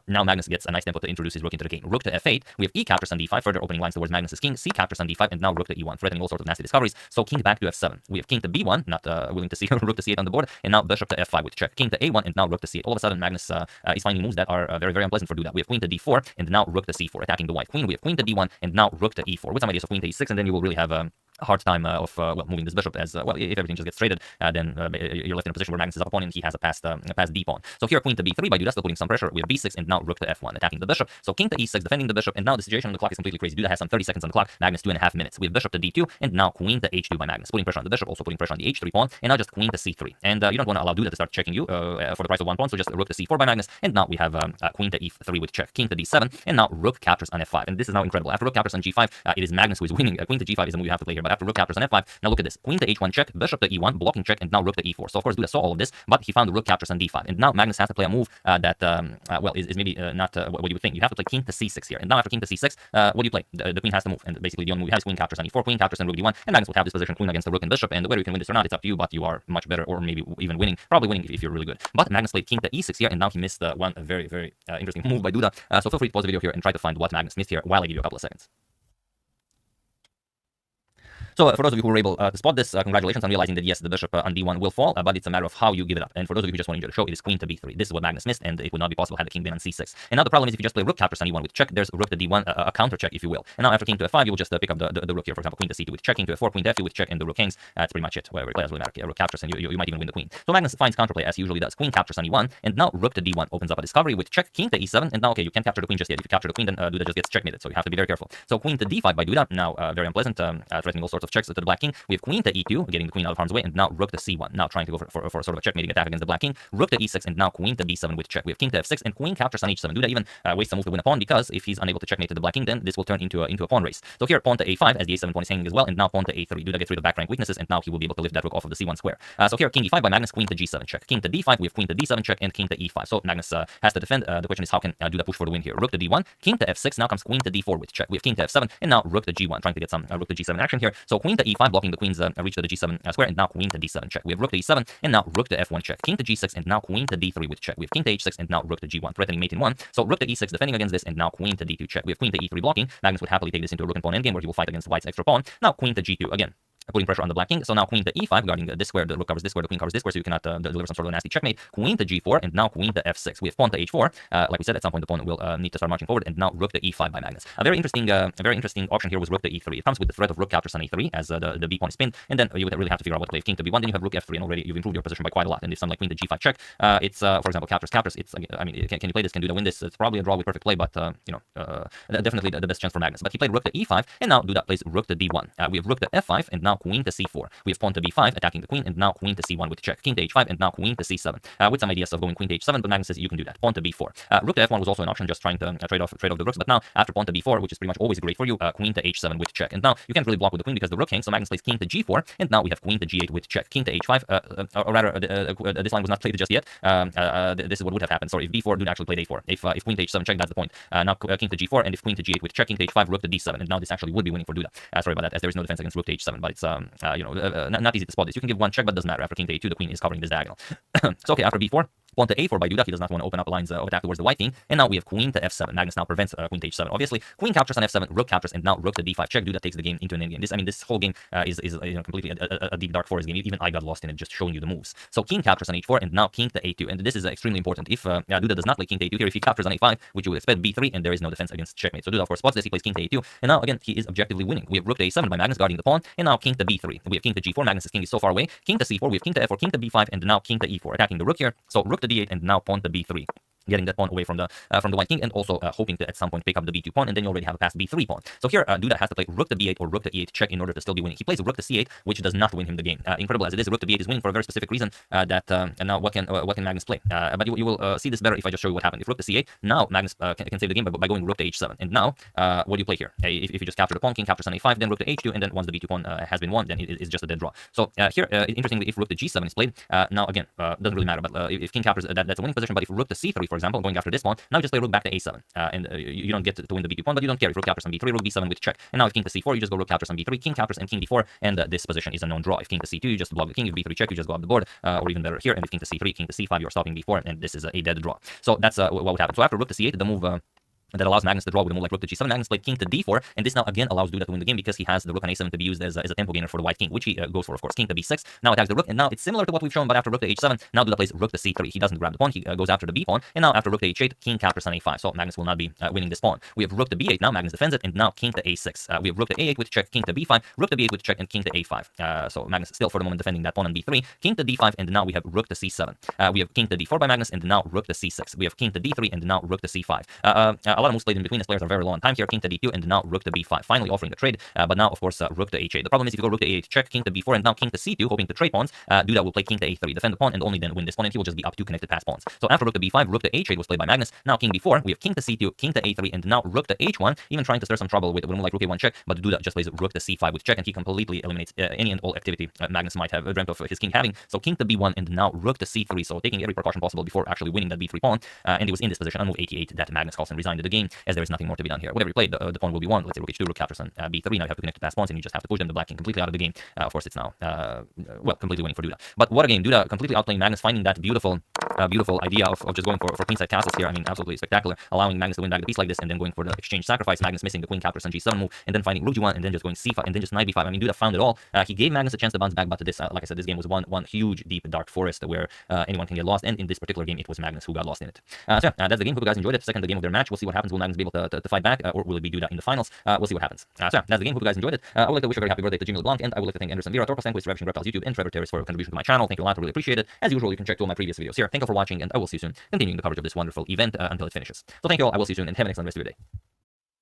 Now Magnus gets a nice tempo to introduce his rook into the game. Rook to f8. We have e captures on d5, further opening lines towards Magnus's king. C captures on d5, and now rook to e1, threatening all sorts of nasty discoveries. So king back to f7. We have king to b1, not willing to see rook to c8 on the board, and now bishop to f5 with check. King to a1, and now rook to c8. All of a sudden, Magnus is finding moves that are very, very unpleasant for Duda. We have queen to d4, and now rook to c4, attacking the white queen. We have queen to d1, and now rook to e4, with some ideas of queen to e6, and then you will really have a hard time of moving this bishop, as well. If everything just gets traded, then you're left in a position where Magnus is up opponent, he has a passed d pawn. So here queen to b3 by Duda, still putting some pressure. We have b6, and now rook to f1, attacking the bishop. So king to e6, defending the bishop, and now the situation on the clock is completely crazy. Duda has some 30 seconds on the clock, Magnus 2.5 minutes. We have bishop to d2, and now queen to h2 by Magnus, putting pressure on the bishop, also putting pressure on the h3 pawn, and now just queen to c3. And you don't want to allow Duda to start checking you for the price of one pawn, so just rook to c4 by Magnus, and now we have queen to e3 with check, king to d7, and now rook captures on f5. And this is now incredible. After rook captures on g5, it is Magnus who is winning. Queen to g5 is the move you have to play here, but after rook captures on f5, now look at this. Queen to h1 check, bishop to e1, blocking check, and now rook to e4. So of course Duda saw all of this, but he found the rook captures on d5. And now Magnus has to play a move that, well, is maybe not what you would think. You have to play king to c6 here. And now after king to c6, what do you play? The queen has to move. And basically the only move you have is queen captures on e4, queen captures on rook d1, and Magnus will have this position, queen against the rook and bishop. And whether you can win this or not, it's up to you, but you are much better, or maybe even winning. Probably winning if you're really good. But Magnus played king to e6 here, and now he missed one very, very interesting move by Duda. So feel free to pause the video here and try to find what Magnus missed here while I give you a couple of seconds. So for those of you who were able to spot this, congratulations on realizing that yes, the bishop on d1 will fall, but it's a matter of how you give it up. And for those of you who just want to enjoy the show, it is queen to b3. This is what Magnus missed, and it would not be possible had the king been on c6. And now the problem is if you just play rook captures on e1 with check, there's rook to d1, a counter check, if you will. And now after king to f5, you will just pick up the rook here. For example, queen to c2 with check, king to f4, queen to f2 with check, and the rook hangs. That's pretty much it. Whatever it plays, really matter. Yeah, rook captures, and you might even win the queen. So Magnus finds counterplay as he usually does. Queen captures on e1, and now rook to d1 opens up a discovery with check, king to e7, and now okay, you can't capture the queen just yet. If you capture the queen, then Duda just gets checkmated. So you have to be very careful. So queen to d5 by Duda, now very unpleasant, threatening all sorts of checks to the black king. We have queen to e2, getting the queen out of harm's way, and now rook to c1, now trying to go for sort of a checkmating attack against the black king. Rook to e6, and now queen to b7 with check. We have king to f6, and queen captures on h7. Duda even wastes a move to win a pawn, because if he's unable to checkmate to the black king, then this will turn into a pawn race. So here pawn to a5, as the a7 pawn is hanging as well, and now pawn to a3. Duda gets rid of back rank weaknesses, and now he will be able to lift that rook off of the c1 square. So here king e5 by Magnus, queen to g7 check. King to d5, we have queen to d7 check, and king to e5. So Magnus has to defend. The question is how can Duda push for the win here? Rook to d1, king to f6, now comes queen to d4 with check. We have king to f7, and now rook to g1, trying to get some rook to g7 action here. So queen to e5, blocking the queen's reach to the g7 square, and now queen to d7 check. We have rook to e7, and now rook to f1 check. King to g6, and now queen to d3 with check. We have king to h6, and now rook to g1, threatening mate in 1. So rook to e6, defending against this, and now queen to d2 check. We have queen to e3 blocking. Magnus would happily take this into a rook and pawn endgame, where he will fight against white's extra pawn. Now queen to g2 again, putting pressure on the black king. So now queen to e5, guarding this square, the rook covers this square, the queen covers this square, so you cannot deliver some sort of a nasty checkmate. Queen to g4, and now queen to f6. We have pawn to h4. Like we said, at some point the pawn will need to start marching forward, and now rook to e5 by Magnus. A very interesting option here was rook to e3. It comes with the threat of rook captures on e3, as the b pawn is pinned, and then you would really have to figure out what to play. If king to b1, then you have rook f3, and already you've improved your position by quite a lot. And if something like queen to g5 check, it's for example captures. It's, I mean, can you play this? Can Duda win this? It's probably a draw with perfect play, but definitely the best chance for Magnus. But he played rook to e5, and now Duda plays rook to d1. We have rook to f5, and now queen to c4. We have pawn to b5, attacking the queen, and now queen to c1 with check. King to h5, and now queen to c7. With some ideas of going queen to h7, but Magnus says you can do that. Pawn to b4. Rook to f1 was also an option, just trying to trade off the rooks. But now after pawn to b4, which is pretty much always great for you, queen to h7 with check. And now you can't really block with the queen because the rook hangs. So Magnus plays king to g4, and now we have queen to g8 with check. King to h5. Or rather, this line was not played just yet. This is what would have happened. Sorry, if b4 Duda actually played a4. If queen to h7 check, that's the point. Now king to g4, and if queen to g8 with check, king to h5, rook to d7. And now this actually would be winning for Duda. Sorry about that, as there is no defense against rook to h7. But it's not easy to spot this. You can give one check, but it doesn't matter. After king to a2, the queen is covering this diagonal. So okay, after b4, pawn to a4 by Duda. He does not want to open up lines of attack towards the white king. And now we have queen to f7. Magnus now prevents queen to h7. Obviously, queen captures on f7, rook captures, and now rook to d5 check. Duda takes the game into an endgame. This whole game is completely a deep dark forest game. Even I got lost in it, just showing you the moves. So king captures on h4, and now king to a2. And this is extremely important. If Duda does not play king to a2 here, if he captures on a5, which you would expect b3, and there is no defense against checkmate. So Duda of course spots this. He plays king to a2, and now again he is objectively winning. We have rook to a7 by Magnus guarding the pawn, and now king to b3. We have king to g4. Magnus's king is so far away. King to c4. We have king to f4, king to b5, and now king to e4, attacking the rook here. So rook to d8, and now pawn to b3. Getting that pawn away from the white king, and also hoping to at some point pick up the b2 pawn, and then you already have a passed b3 pawn. So here Duda has to play rook to b8 or rook to e8 check in order to still be winning. He plays rook to c8, which does not win him the game. Incredible as it is, rook to b8 is winning for a very specific reason. And now what can Magnus play? But you will see this better if I just show you what happened. If rook to c8, now Magnus can save the game by going rook to h7. And now what do you play here? If you just capture the pawn, king captures on a5, then rook to h2, and then once the b2 pawn has been won, then it's just a dead draw. So here, interestingly, if rook to g7 is played, now again doesn't really matter. But if king captures, that's a winning position. But if rook to c3, for example, going after this pawn, now you just play rook back to a7, and you don't get to win the b2 pawn, but you don't care if rook captures on b3, rook b7 with check. And now if king to c4, you just go rook captures on b3, king captures, and king d4, and this position is a known draw. If king to c2, you just block the king. If b3 check, you just go up the board, or even better here. And if king to c3, king to c5, you're stopping b4, and this is a dead draw. So that's what would happen. So after rook to c8, the move that allows Magnus to draw with a move like rook to g7. Magnus played king to d4, and this now again allows Duda to win the game because he has the rook on a7 to be used as a tempo gainer for the white king, which he goes for, of course. King to b6, now attacks the rook, and now it's similar to what we've shown, but after rook to h7, now Duda plays rook to c3. He doesn't grab the pawn, he goes after the b pawn, and now after rook to h8, king captures on a5, so Magnus will not be winning this pawn. We have rook to b8, now Magnus defends it, and now king to a6. We have rook to a8 with check, king to b5, rook to b8 with check, and king to a5. So Magnus still for the moment defending that pawn on b3, king to d5, and now we have rook to c7. We have king to d4 by Magnus, and now rook to c6. We have king to d3, and now rook to c5. A lot of moves played in between these players are very low on time here. King to d2, and now rook to b5, finally offering the trade. But now, of course, rook to h8. The problem is if you go rook to a8, check, king to b4, and now king to c2, hoping to trade pawns, Duda will play king to a3, defend the pawn, and only then win this pawn, and he will just be up two connected pass pawns. So after rook to b5, rook to h8 was played by Magnus. Now king b4, we have king to c2, king to a3, and now rook to h1, even trying to stir some trouble with a move like rook a1 check, but Duda just plays rook to c5 with check, and he completely eliminates any and all activity Magnus might have dreamt of his king having. So king to b1, and now rook to c3, so taking every precaution possible before actually winning that b3 pawn, and he was in this position on move 88 that Magnus Carlsen resigned the game, as there is nothing more to be done here. Whatever you played, the pawn will be won. Let's say rook h2, rook captures on b3. Now you have to connect the pass pawns, and you just have to push them. The black king completely out of the game. Of course, it's now well, completely winning for Duda. But what a game! Duda completely outplaying Magnus, finding that beautiful idea of just going for queenside castles here. I mean, absolutely spectacular, allowing Magnus to win back the piece like this, and then going for the exchange sacrifice. Magnus missing the queen captures on g7 move, and then finding rook g1, and then just going c5, and then just knight b5. I mean, Duda found it all. He gave Magnus a chance to bounce back, but this, like I said, this game was one huge, deep, dark forest where anyone can get lost, and in this particular game, it was Magnus who got lost in it. So yeah, that's the game. Hope you guys enjoyed it. Second the game of their match. We'll see what happens. Will Magnus be able to fight back, or will it be Duda in the finals? We'll see what happens. So yeah, that's the game. Hope you guys enjoyed it. I would like to wish a very happy birthday to Jimmy LeBlanc, and I would like to thank Anderson Vera, Torpal Stanquist, Ravishing Reptiles YouTube, and Trevor Terrace for your contribution to my channel. Thank you a lot. I really appreciate it. As usual, you can check two of my previous videos here. Thank you for watching, and I will see you soon, continuing the coverage of this wonderful event until it finishes. So thank you all. I will see you soon, and have an excellent rest of your day.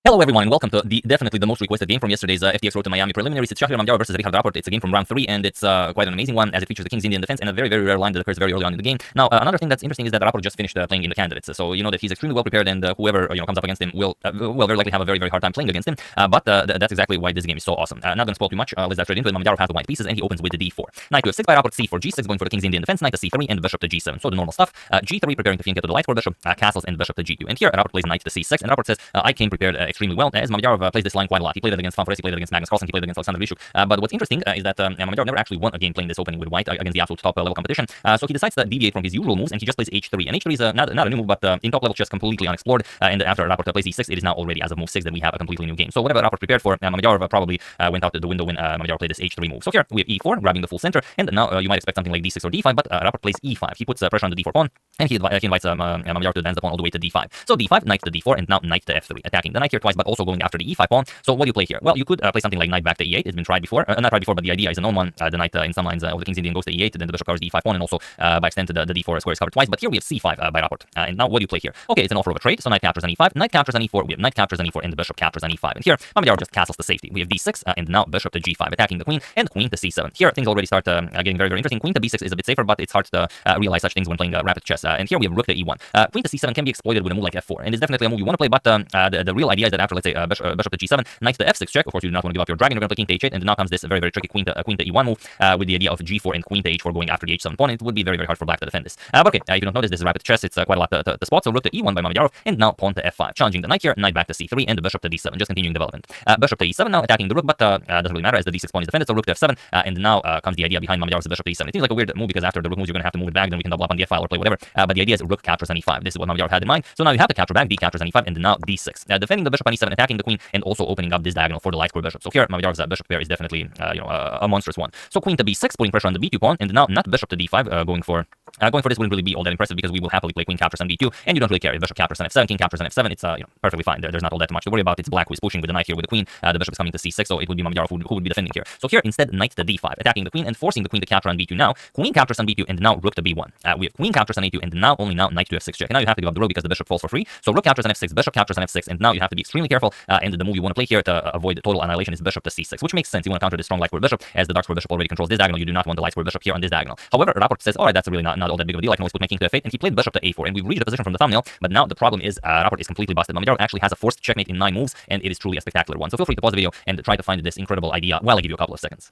Hello everyone, and welcome to definitely the most requested game from yesterday's FTX Road to Miami preliminaries. It's Shahir Mamdiyar versus Richard Rapport. It's a game from round 3, and it's quite an amazing one, as it features the King's Indian defense and a very, very rare line that occurs very early on in the game. Now, another thing that's interesting is that Rapport just finished playing in the candidates, so you know that he's extremely well prepared, and whoever comes up against him will very likely have a very, very hard time playing against him. But that's exactly why this game is so awesome. Not going to spoil too much. Let's dive straight into it. Mamdiyar has the white pieces, and he opens with the d4. Knight to f6 by Rapport, c4, g6, going for the King's Indian defense. Knight to c3, and bishop to g7. So the normal stuff. G3 preparing to flank to the light square bishop, castles, and bishop to g2. And here Rapport plays knight to c6, and Rapport says, I came prepared extremely well, as Mamdiyar plays this line quite a lot. He played it against Fanfores, he played it against Magnus Carlsen, he played it against Alexander Lishuk. But what's interesting is that Mamdiyar never actually won a game playing this opening with white against the absolute top level competition. So he decides to deviate from his usual moves, and he just plays h3. And h3 is not a new move, but in top level chess completely unexplored. And after Rapport plays e6, it is now already as of move 6 that we have a completely new game. So whatever Rapport prepared for, Mamdiyar probably went out the window when Mamdiyar played this h3 move. So here we have e4, grabbing the full center, and now you might expect something like d6 or d5, but Rapport plays e5. He puts pressure on the d4 pawn, and he invites Mamdiyar to advance the pawn all the way to d5. So d5, knight to d4, and now knight to f3, attacking the knight here twice, but also going after the e5 pawn. So what do you play here? Well, you could play something like knight back to e8. It's been tried before. Not tried before, but the idea is a known one. The knight in some lines of the King's Indian goes to e8, then the bishop covers the e5 pawn, and also by extent the d4 square is covered twice. But here we have c5 by Rapport. And now what do you play here? Okay, it's an offer of a trade. So knight captures on e5, knight captures on e4. We have knight captures on e4, and the bishop captures on e5. And here Mamdiyar just castles to safety. We have d6, and now bishop to g5, attacking the queen, and queen to c7. Here things already start getting very, very interesting. Queen to b6 is a bit safer, but it's hard to realize such things when playing rapid chess. And here we have rook to e1. Queen to c7 can be exploited with a move like f4, and it's definitely a move you want to play. But the real idea is that after, let's say, bishop to g7, knight to f6 check. Of course, you do not want to give up your dragon. You're going to play king to h8, and now comes this very, very tricky queen to e1 move with the idea of g4 and queen to h4 going after the h7 pawn. It would be very, very hard for black to defend this. But okay, if you don't notice, this is rapid chess. It's quite a lot to spot. So rook to e1 by Mamdiyar, and now pawn to f5, challenging the knight here, knight back to c3, and the bishop to d7, just continuing development. Bishop to e7 now, attacking the rook, but doesn't really matter as the d6 pawn is defended. So rook to f7, and now comes the idea behind Mamdiyar's bishop to e7. It seems like a weird move because after the rook moves, you're going to have to move it back, then we can double up on the f file or play whatever. But the idea is rook captures on e5. This is what Mamdiyar had in mind. So now you have to capture back, d captures on e5, and now d6, defending the bishop on e7, attacking the queen, and also opening up this diagonal for the light square bishop. So here Mamdiyar's bishop pair is definitely a monstrous one. So queen to b6, putting pressure on the b2 pawn, and now not bishop to d5, going for this wouldn't really be all that impressive because we will happily play queen captures on b2, and you don't really care if bishop captures on f7, king captures on f7. It's perfectly fine. There's not all that much to worry about. It's black who is pushing with the knight here with the queen. The bishop is coming to c6, so it would be Mamdiyar who would be defending here. So here instead knight to d5, attacking the queen and forcing the queen to capture on b2. Now queen captures on b2, and now rook to b1. We have queen captures on a2, and now knight to f6 check. And now you have to give up the rook because the bishop falls for free. So rook captures on f6, bishop captures on f6, and now you have to be extremely careful. And the move you want to play here to avoid total annihilation is bishop to c6, which makes sense. You want to counter this strong light square bishop, as the dark square bishop already controls this diagonal. You do not want the light square bishop here on this diagonal. However, Rapport says, all right, that's really not all that big of a deal. I can always put my king to f8, and he played bishop to a4, and we've reached a position from the thumbnail. But now the problem is Rapport is completely busted. Mamdiyar actually has a forced checkmate in 9 moves, and it is truly a spectacular one. So feel free to pause the video and try to find this incredible idea while I give you a couple of seconds.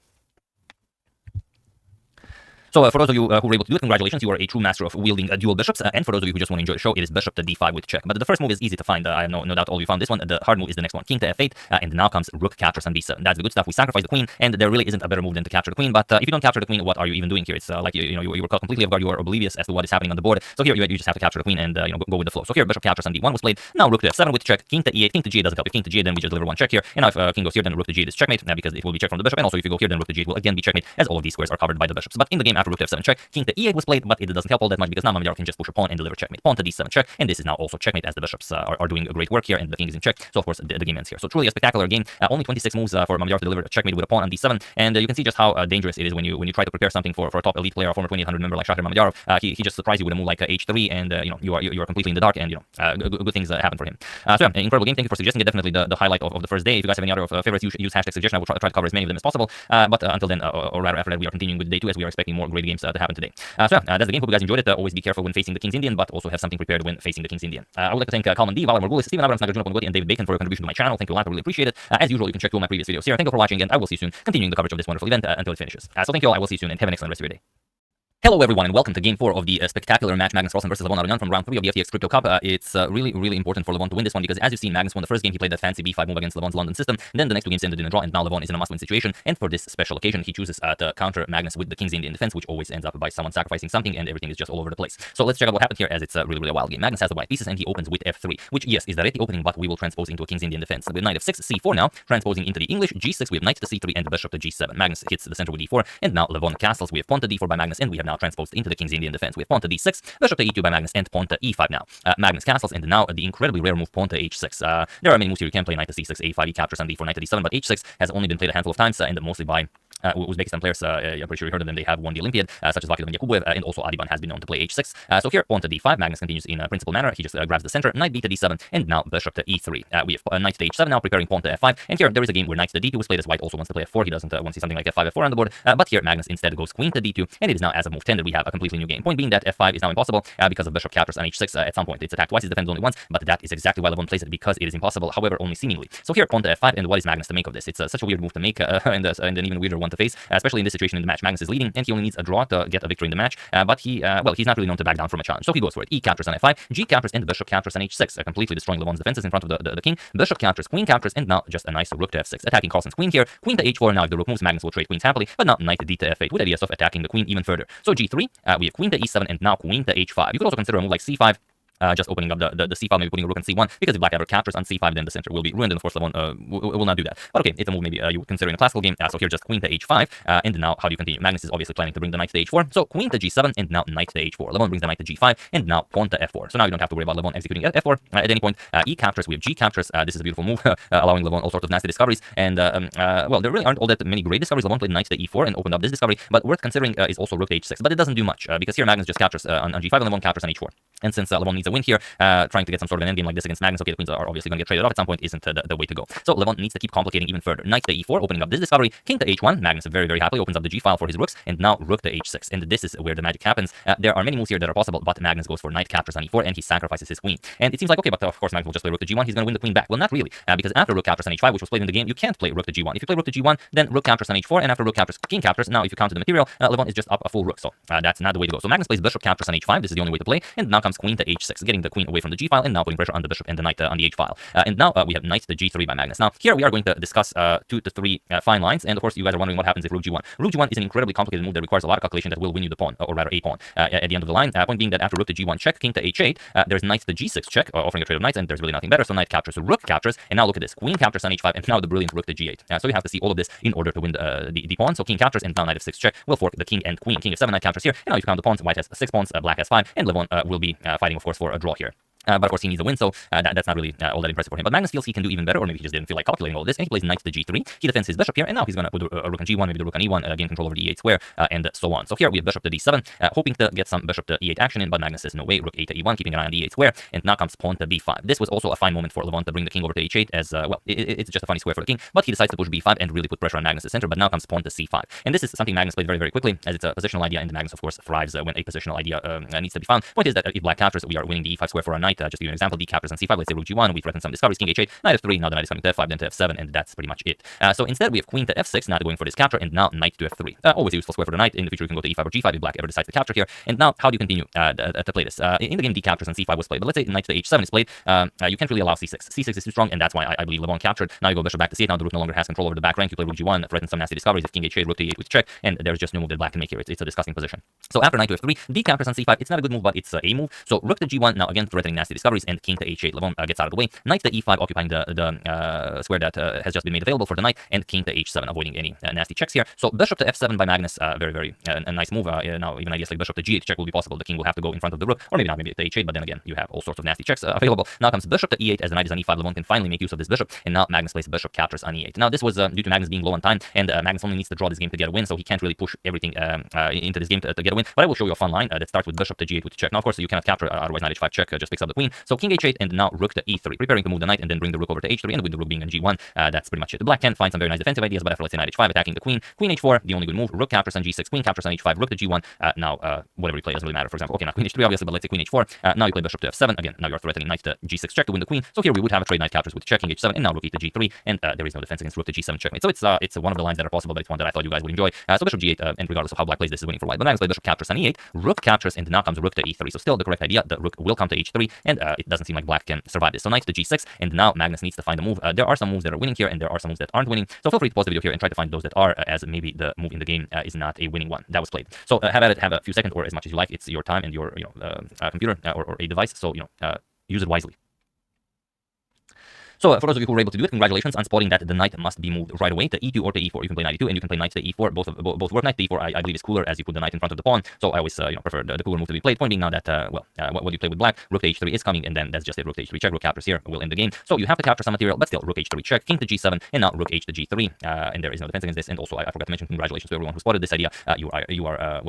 So for those of you who were able to do it, congratulations, you are a true master of wielding dual bishops. And for those of you who just want to enjoy the show, it is bishop to d5 with check. But the first move is easy to find. I have no doubt all of you found this one. The hard move is the next one, king to f8, and now comes rook captures on d7. That's the good stuff. We sacrifice the queen, and there really isn't a better move than to capture the queen. But if you don't capture the queen, what are you even doing here? It's like you were caught completely off guard. You are oblivious as to what is happening on the board. So here you just have to capture the queen and go with the flow. So here bishop captures on d1 was played. Now rook to f7 with check, king to e8, king to g8 doesn't help. If king to g8, then we just deliver one check here. And now if king goes here, then rook to g8 is checkmate, because it will be checked from the bishop. And also if you go here, then rook to g8 will again be checkmate, as all of these squares are covered by the bishops. But in the game after rook to f7 check, king to e8 was played, but it doesn't help all that much because now Mamyar can just push a pawn and deliver checkmate. Pawn to d7 check, and this is now also checkmate as the bishops are doing great work here, and the king is in check. So of course the game ends here. So truly a spectacular game. Only 26 moves for Mamyar to deliver a checkmate with a pawn on d7, and you can see just how dangerous it is when you try to prepare something for a top elite player, a former 2800 member like Shahir Mamedyarov. He just surprised you with a move like h3, and you are completely in the dark, and good things happen for him. So yeah, incredible game. Thank you for suggesting it. Definitely the highlight of the first day. If you guys have any other favorites, use hashtag suggestion. I will try to cover as many of them as possible. But until then, or rather after that, we are continuing with day 2 as we are expecting more great games to happen today. So yeah, that's the game. Hope you guys enjoyed it. Always be careful when facing the King's Indian, but also have something prepared when facing the King's Indian. I would like to thank Kalman D, Valar Morgulis, Steven Abrams, Nagarjuna Pongoti, and David Bacon for your contribution to my channel. Thank you a lot. I really appreciate it. As usual, you can check all my previous videos here. Thank you for watching, and I will see you soon, continuing the coverage of this wonderful event until it finishes. So thank you all. I will see you soon, and have an excellent rest of your day. Hello everyone, and welcome to Game 4 of the spectacular match, Magnus Carlsen versus Levon Aronian from round 3 of the FTX Crypto Cup. It's really important for Levon to win this one because, as you've seen, Magnus won the first game. He played that fancy b5 move against Levon's London system. Then the next 2 games ended in a draw, and now Levon is in a must-win situation. And for this special occasion, he chooses to counter Magnus with the King's Indian defense, which always ends up by someone sacrificing something, and everything is just all over the place. So let's check out what happened here, as it's really a wild game. Magnus has the white pieces, and he opens with f3, which, yes, is directly opening, but we will transpose into a King's Indian defense. With knight f6, c4 now, transposing into the English, g6, we have knight to c3, and bishop to g7. Magnus hits the center with d4, and now Levon castles. We have pawn to d4 by Magnus, and we have now transposed into the King's Indian defense. We have pawn to d6, bishop to e2 by Magnus, and pawn to e5 now. Magnus castles, and now the incredibly rare move pawn to h6. There are many moves here. You can play knight to c6, a5, e captures on d4, knight to d7, but h6 has only been played a handful of times, and mostly by Uzbekistan players. I'm pretty sure you heard of them. They have won the Olympiad, such as Vakilov and Yakubuev, and also Adiban has been known to play h6. So here, pawn to d5, Magnus continues in a principal manner. He just grabs the center, knight b to d7, and now bishop to e3. We have knight to h7 now, preparing pawn to f5, and here there is a game where knight to d2 was played, as white also wants to play f4. He doesn't want to see something like f5, f4 on the board, but here Magnus instead goes queen to d2, and it is now as of move 10 that we have a completely new game. Point being that f5 is now impossible because of bishop captures on h6 at some point. It's attacked twice, it's defended only once, but that is exactly why Levon plays it, because it is impossible, however, only seemingly. So here, pawn to f5, and what is Magnus to make of this? It's such a weird move to make, and an even weirder one to face, especially in this situation in the match. Magnus is leading, and he only needs a draw to get a victory in the match, but he's not really known to back down from a challenge, so he goes for it. E captures on f5, g captures, and bishop captures on h6, completely destroying Levon's defenses in front of the king. Bishop captures, queen captures, and now just a nice rook to f6, attacking Carlsen's queen here. Queen to h4, now if the rook moves, Magnus will trade queens happily, but now knight d to f8, with ideas of attacking the queen even further. So g3, we have queen to e7, and now queen to h5. You could also consider a move like c5, just opening up the c file, maybe putting a rook on c1, because if black ever captures on c5, then the center will be ruined, and of course Levon will not do that. But okay, it's a move maybe you would consider in a classical game. So here just queen to h5, and now how do you continue? Magnus is obviously planning to bring the knight to h4, so queen to g7, and now knight to h4. Levon brings the knight to g5, and now pawn to f4. So now you don't have to worry about Levon executing f4 at any point. E captures, we have g captures. This is a beautiful move, allowing Levon all sorts of nasty discoveries, and well, there really aren't all that many great discoveries. Levon played knight to e4 and opened up this discovery, but worth considering is also rook to h6, but it doesn't do much, because here Magnus just captures on g5, and Levon captures on h4. And since Levon needs a win here, trying to get some sort of an endgame like this against Magnus, okay, the queens are obviously going to get traded off at some point, isn't the way to go. So Levon needs to keep complicating even further. Knight to e4, opening up this discovery. King to h1, Magnus very happily opens up the g file for his rooks, and now rook to h6. And this is where the magic happens. There are many moves here that are possible, but Magnus goes for knight captures on e4, and he sacrifices his queen. And it seems like, okay, but of course Magnus will just play rook to g1, he's going to win the queen back. Well, not really, because after rook captures on h5, which was played in the game, you can't play rook to g1. If you play rook to g1, then rook captures on h4, and after rook captures, king captures. Now if you counter the material, Levon is just up a full rook, so that's not the way to go. So Magnus plays bishop captures on h5, this is the only way to play, and now comes queen to h6, getting the queen away from the g file, and now putting pressure on the bishop and the knight on the h file. And now we have knight to g3 by Magnus. Now here we are going to discuss 2 to 3 fine lines, and of course you guys are wondering what happens if rook g1. Rook g1 is an incredibly complicated move that requires a lot of calculation that will win you the pawn, or rather a pawn, at the end of the line. Point being that after rook to g1 check, king to h8, there's knight to g6 check, offering a trade of knights, and there's really nothing better. So knight captures, so rook captures, and now look at this, queen captures on h5, and now the brilliant rook to g8. So you have to see all of this in order to win the pawn. So king captures, and now knight f6 check will fork the king and queen. King f7, knight captures here, and now if you count the pawns, white has 6 pawns, black has 5, and Levon will be fighting, of course, for a draw here. But of course he needs a win, so that's not really all that impressive for him. But Magnus feels he can do even better, or maybe he just didn't feel like calculating all this, and he plays knight to g3. He defends his bishop here, and now he's going to put a rook on g1, maybe the rook on e1, gain control over the e8 square, and so on. So here we have bishop to d7, hoping to get some bishop to e8 action in, but Magnus says no way, rook a to e1, keeping an eye on the e8 square, and now comes pawn to b5. This was also a fine moment for Levon to bring the king over to h8, as well, it's just a funny square for the king, but he decides to push b5 and really put pressure on Magnus' center, but now comes pawn to c5. And this is something Magnus played very quickly, as it's a positional idea, and Magnus, of course, thrives when a positional idea needs to be found. Point is that if black captures, we are winning the e5 square for a knight, just to give you an example, d captures on c5, let's say rook g1, we threaten some discoveries, king h8, knight f3, now the knight is coming to f5, then to f7, and that's pretty much it. So instead we have queen to f6, not going for this capture, and now knight to f3. Always a useful square for the knight. In the future you can go to e5 or g5 if black ever decides to capture here. And now how do you continue to play this? In the game d captures on c5 was played, but let's say knight to h7 is played, you can't really allow c6. c6 is too strong, and that's why I believe Levon captured. Now you go bishop back to c8, now the rook no longer has control over the back rank, you play rook g1, threaten some nasty discoveries, if king h8, rook to e8 with check, and there's just no move that black can make here. It's a disgusting position. So after knight to f3, d captures on c5, it's not a good move, but it's a move. So rook to g1, now again threatening nasty discoveries, and king to h8, Levon gets out of the way. Knight to e5, occupying the square that has just been made available for the knight, and king to h7, avoiding any nasty checks here. So bishop to f7 by Magnus, very a nice move. Now even ideas like bishop to g8 check will be possible. The king will have to go in front of the rook, or maybe not, maybe to h8, but then again you have all sorts of nasty checks available. Now comes bishop to e8 as the knight is on e5. Levon can finally make use of this bishop, and now Magnus plays bishop captures on e8. Now this was due to Magnus being low on time, and Magnus only needs to draw this game to get a win, so he can't really push everything into this game to get a win. But I will show you a fun line that starts with bishop to g8 with check. Now of course you cannot capture, otherwise knight h5 check just picks up the queen. So king h8 and now rook to e3, preparing to move the knight and then bring the rook over to h3, and with the rook being on g1, that's pretty much it. The black can find some very nice defensive ideas, but after let's say knight h5 attacking the queen, queen h4, the only good move, rook captures on g6, queen captures on h5, rook to g1. Now whatever you play doesn't really matter. For example, okay, not queen h3 obviously, but let's say queen h4. Now you play bishop to f7. Again, now you're threatening knight to g6 check to win the queen. So here we would have a trade knight captures with check, king h7, and now rook e to g3, and there is no defense against rook to g7 checkmate. So it's one of the lines that are possible, but it's one that I thought you guys would enjoy. So bishop g8, and regardless of how black plays, this is winning for white. But Magnus played bishop captures on e8, rook captures, and now comes rook to e3. So still the correct idea. The rook will come to h3, and it doesn't seem like black can survive this. So knight to g6, and now Magnus needs to find a move. There are some moves that are winning here, and there are some moves that aren't winning. So feel free to pause the video here and try to find those that are, as maybe the move in the game is not a winning one that was played. So have at it, have a few seconds or as much as you like. It's your time and your computer or a device. So use it wisely. So for those of you who were able to do it, congratulations on spotting that the knight must be moved right away to e2 or to e4. You can play knight e2 and you can play knight to e4. Both work. Knight to e4 I believe is cooler as you put the knight in front of the pawn. So I always prefer the cooler move to be played. Point being now that what do you play with black? Rook to h3 is coming, and then that's just it. Rook to h3 check. Rook captures here will end the game. So you have to capture some material, but still rook h3 check, king to g7, and now rook h to g3. And there is no defense against this. And also I forgot to mention congratulations to everyone who spotted this idea. You are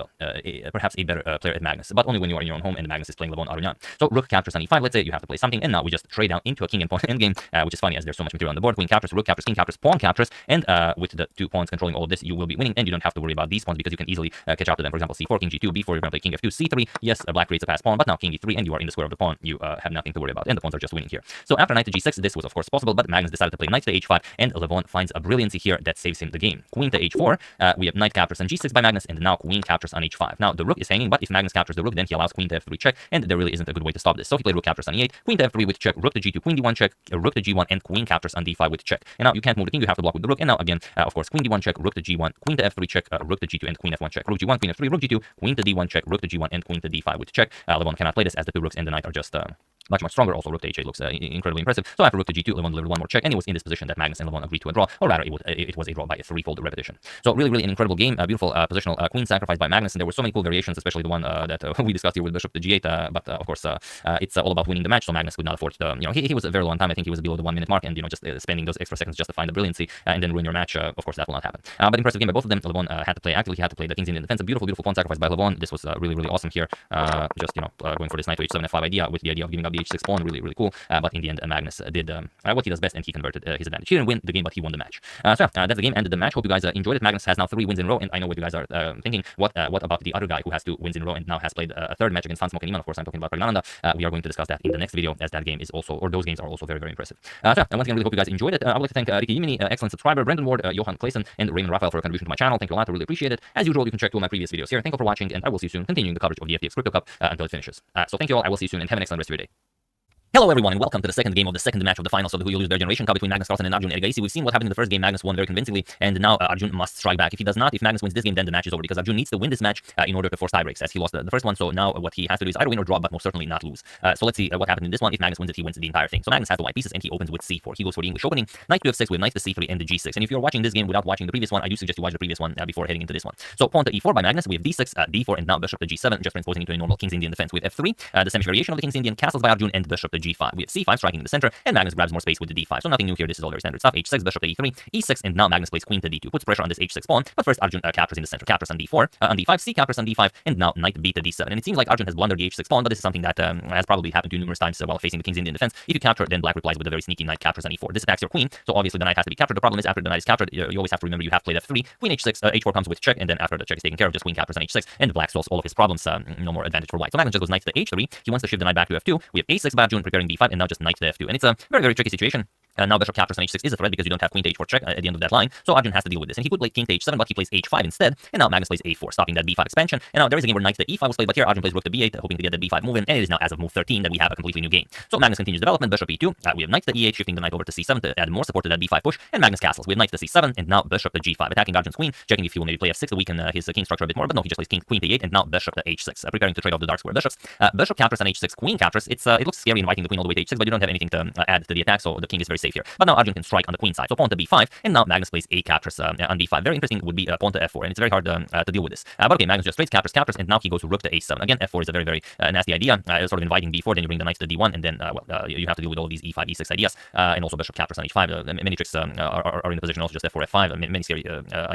perhaps a better player at Magnus, but only when you are in your own home and Magnus is playing Levon Arunian. So rook captures on e5. Let's say you have to play something, and now we just trade down into a king and pawn endgame, which is funny as there's so much material on the board. Queen captures, rook captures, king captures, pawn captures, and with the two pawns controlling all of this, you will be winning, and you don't have to worry about these pawns because you can easily catch up to them. For example, c4, king g2, b4, you're going to play king f2, c3. Yes, black creates a pass pawn, but now king e3, and you are in the square of the pawn. You have nothing to worry about, and the pawns are just winning here. So after knight to g6, this was of course possible, but Magnus decided to play knight to h5, and Levon finds a brilliancy here that saves him the game. Queen to h4, we have knight captures on g6 by Magnus, and now queen captures on h5. Now the rook is hanging, but if Magnus captures the rook, then he allows queen to f3 check, and there really isn't a good way to stop this. So he played rook captures on e8, queen to f3 with check, rook to g2, queen d1 check, rook to g1, and queen captures on d5 with check. And now you can't move the king, you have to block with the rook. And now again, of course, queen d1 check, rook to g1, queen to f3 check, rook to g2, and queen f1 check. Rook g1, queen f3, rook g2, queen to d1 check, rook to g1, and queen to d5 with check. Levon cannot play this as the two rooks and the knight are just much stronger. Also, rook to h8 looks incredibly impressive. So after rook to g2, Levon delivered one more check, and it was in this position that Magnus and Levon agreed to a draw, or rather, it was a draw by a threefold repetition. So really an incredible game, beautiful positional queen sacrifice by Magnus, and there were so many cool variations, especially the one that we discussed here with bishop to g8. But of course, it's all about winning the match. So Magnus could not afford to, he was a very long time. I think he was below the 1 minute mark, and just spending those extra seconds just to find the brilliancy and then ruin your match. Of course, that will not happen. But impressive game by both of them. Levon had to play actively. He had to play the king's Indian defense. A beautiful pawn sacrifice by Levon. This was really awesome here. Just going for this knight to h7 f5 idea with the idea of giving up the h6 pawn. Really cool. But in the end, Magnus did what he does best, and he converted his advantage. He didn't win the game, but he won the match. So that's the game, ended the match. Hope you guys enjoyed it. Magnus has now 3 wins in a row, and I know what you guys are thinking. What about the other guy who has 2 wins in a row and now has played a third match against Smoke and Iman? Of course, I'm talking about Pragnananda. We are going to discuss that in the next video, as that game is also, or those games are also very impressive. So once again, really hope you guys enjoyed it. I would like to thank Ricky Yimini, excellent subscriber, Brendan Ward, Johan Clayson, and Raymond Raphael for a contribution to my channel. Thank you a lot. I really appreciate it. As usual, you can check 2 of my previous videos here. Thank you for watching, and I will see you soon, continuing the coverage of the FTX Crypto Cup until it finishes. So thank you all. I will see you soon, and have an excellent rest of your day. Hello everyone, and welcome to the second game of the second match of the finals of the Who You Lose Their Generation Cup between Magnus Carlsen and Arjun Erigaisi. We've seen what happened in the first game. Magnus won very convincingly, and now Arjun must strike back. If he does not, if Magnus wins this game, then the match is over, because Arjun needs to win this match in order to force tiebreaks, as he lost the first one. So now what he has to do is either win or draw, but most certainly not lose. So let's see what happened in this one. If Magnus wins it, he wins the entire thing. So Magnus has the white pieces, and he opens with c4. He goes for the English opening, knight to f6 with knight to c3 and the g6. And if you're watching this game without watching the previous one, I do suggest you watch the previous one before heading into this one. So pawn to e4 by Magnus, we have d6, d4, and now bishop to g7, just transposing into a normal King's Indian defense with f3. The same variation of the King's Indian, castles by Arjun, and bishop to to g5. We have c5 striking in the center, and Magnus grabs more space with the d5. So nothing new here. This is all very standard stuff. h6, bishop to e3, e6, and now Magnus plays queen to d2. Puts pressure on this h6 pawn, but first Arjun captures in the center. Captures on d4, on d5, c captures on d5, and now knight b to d7. And it seems like Arjun has blundered the h6 pawn, but this is something that has probably happened to you numerous times while facing the king's Indian defense. If you capture, then black replies with a very sneaky knight captures on e4. This attacks your queen, so obviously the knight has to be captured. The problem is after the knight is captured, you always have to remember you have played f3, queen h6, h4 comes with check, and then after the check is taken care of, just queen captures on h6, and black solves all of his problems. No more advantage for white. So Magnus just goes knight to h3. He wants to shift the knight back to f2. We have a6 by Arjun preparing b5, and now just knight to f2. And it's a very, very tricky situation. Now bishop captures on h6 is a threat because you don't have queen to h4 check at the end of that line. So Arjun has to deal with this. And he could play king to h7, but he plays h5 instead. And now Magnus plays a4, stopping that b5 expansion. And now there is a game where knight to e5 was played, but here Arjun plays rook to b8, hoping to get the b5 move in. And it is now as of move 13 that we have a completely new game. So Magnus continues development, bishop e2. We have knight to e8, shifting the knight over to c7 to add more support to that b5 push. And Magnus castles. We have knight to c7, and now bishop to g5, attacking Arjun's queen, checking if he will maybe play f6 to weaken his king structure a bit more. But no, he just plays queen to e8, and now bishop to h6, preparing to trade off the dark square bishops. Bishop captures on h6, queen captures. It looks scary inviting the queen all the way to h6, but you don't have anything to add to the attack, so the king is very safe here. But now Arjun can strike on the queen side. So pawn to b5, and now Magnus plays a captures on b5. Very interesting would be pawn to f4, and it's very hard to deal with this. But okay, Magnus just straight captures, and now he goes rook to a7. Again, f4 is a very, very nasty idea, sort of inviting b4, then you bring the knight to d1, and then you have to deal with all these e5, e6 ideas, and also bishop captures on h5. Many tricks are in the position, also just f4, f5, many scary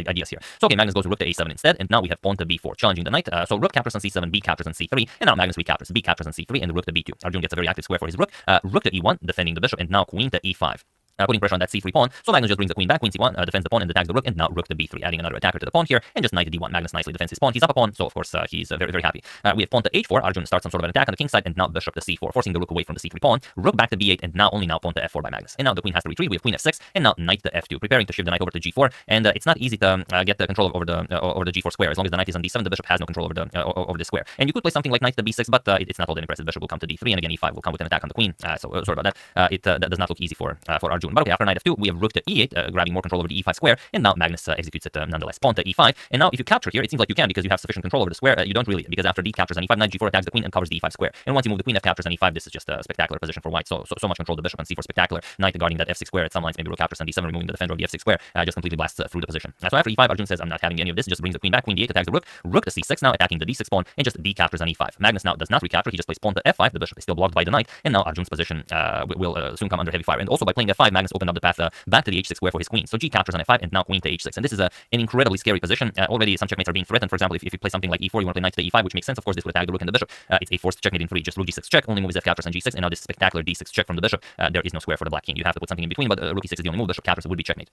ideas here. So okay, Magnus goes rook to a7 instead, and now we have pawn to b4, challenging the knight. So rook captures on c7, b captures on c3, and now Magnus recaptures, b captures on c3, and rook to b2. Arjun gets a very active square for his rook. Rook to e1, defending the bishop, and now queen to e5. Putting pressure on that c3 pawn. So Magnus just brings the queen back, queen c1, defends the pawn and attacks the rook, and now rook to b3, adding another attacker to the pawn here, and just knight to d1. Magnus nicely defends his pawn. He's up a pawn, so of course he's very, very happy. We have pawn to h4. Arjun starts some sort of an attack on the king side, and now bishop to c4, forcing the rook away from the c3 pawn. Rook back to b8, and now only now pawn to f4 by Magnus. And now the queen has to retreat. We have queen f6, and now knight to f2, preparing to shift the knight over to g4. And it's not easy to get the control over the g4 square. As long as the knight is on d7, the bishop has no control over the square. And you could play something like knight to b6, but it's not all that impressive. Bishop will come to d3, and again e5 will come with an attack on the queen. So sorry about that. That does not look easy for Arjun. But okay, after knight f2, we have rook to e8, grabbing more control over the e5 square, and now Magnus executes it nonetheless. Pawn to e5, and now if you capture here, it seems like you can because you have sufficient control over the square. You don't really, because after d captures on e5, knight g4 attacks the queen and covers the e5 square. And once you move the queen, f captures on e5, this is just a spectacular position for white. So much control. The bishop on c4 spectacular. Knight guarding that f6 square. At some lines, maybe rook captures on d7, removing the defender of the f6 square, just completely blasts through the position. So after e5, Arjun says, I'm not having any of this. Just brings the queen back. Queen d8 attacks the rook. Rook to c6 now, attacking the d6 pawn, and just d captures on e5. Magnus now does not recapture. He just plays pawn to f5. The bishop is still blocked by the knight, and now Arjun's position will soon come under heavy fire. And also by playing f5, Magnus opened up the path back to the h6 square for his queen. So g captures on f5, and now queen to h6. And this is an incredibly scary position. Already some checkmates are being threatened. For example, if you play something like e4, you want to play knight to e5, which makes sense. Of course, this would attack the rook and the bishop. It's a forced checkmate in 3. Just rook g6 check. Only move is f captures on g6, and now this spectacular d6 check from the bishop. There is no square for the black king. You have to put something in between, but rook e6 is the only move. Bishop captures would be checkmate.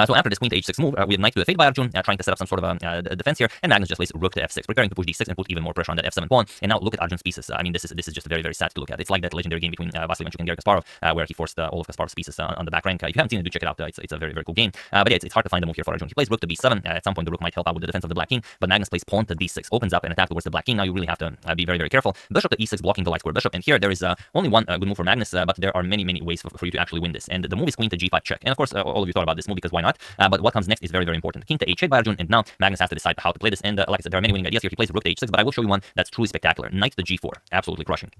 So after this queen to h6 move, we have knight to f8 by Arjun, trying to set up some sort of defense here, and Magnus just plays rook to f6, preparing to push d6 and put even more pressure on that f7 pawn. And now look at Arjun's pieces. I mean, this is just very, very sad to look at. It's like that legendary game between Vasily Ivanchuk and Garry Kasparov, where he forced all of Kasparov's pieces on the back rank. If you haven't seen it, do check it out. It's a very, very cool game. But yeah, it's hard to find the move here for Arjun. He plays rook to b7. At some point, the rook might help out with the defense of the black king, but Magnus plays pawn to d6, opens up and attack towards the black king. Now you really have to be very, very careful. Bishop to e6, blocking the light square bishop. And here there is only one good move for Magnus, but there are many, many ways for you to actually win this. And the move is queen to g5 check. And of course, all of you thought about this move because why not? But what comes next is very, very important. King to h8 by Arjun, and now Magnus has to decide how to play this. And like I said, there are many winning ideas here. He plays rook to h6, but I will show you one that's truly spectacular. Knight to g4, absolutely crushing.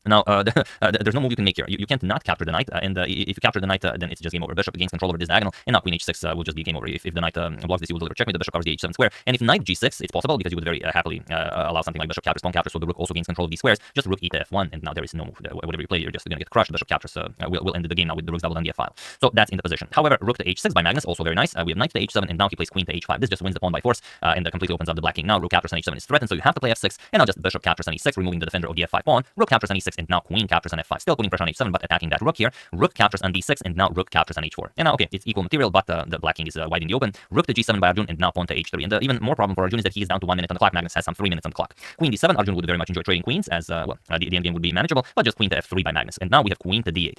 Now, there's no move you can make here. You can't not capture the knight, and if you capture the knight, then it's just game over. Bishop gains control over this diagonal, and now queen h6 will just be game over. If the knight blocks this, you will deliver checkmate. The bishop covers the h7 square, and if knight g6, it's possible because you would very happily allow something like bishop captures, pawn captures, so the rook also gains control of these squares. Just rook e to f1, and now there is no move. Whatever you play, you're just going to get crushed. Bishop captures will end the game now with the rook's double on the f file. So that's in the position. However, rook to h6 by Magnus, also very nice. We have knight to h7, and now he plays queen to h5. This just wins the pawn by force, and completely opens up the black king. Now rook captures on h7 is threatened, so you have to play f6, and now just bishop captures on e6, removing the defender of the f5 pawn. Rook captures on e6, and now queen captures on f5. Still putting pressure on h7, but attacking that rook here. Rook captures on d6, and now rook captures on h4. And now, okay, it's equal material, but the black king is wide in the open. Rook to g7 by Arjun, and now pawn to h3. And the even more problem for Arjun is that he is down to 1 minute on the clock. Magnus has some 3 minutes on the clock. Queen d7, Arjun would very much enjoy trading queens, as the endgame would be manageable, but just queen to f3 by Magnus. And now we have queen to d8.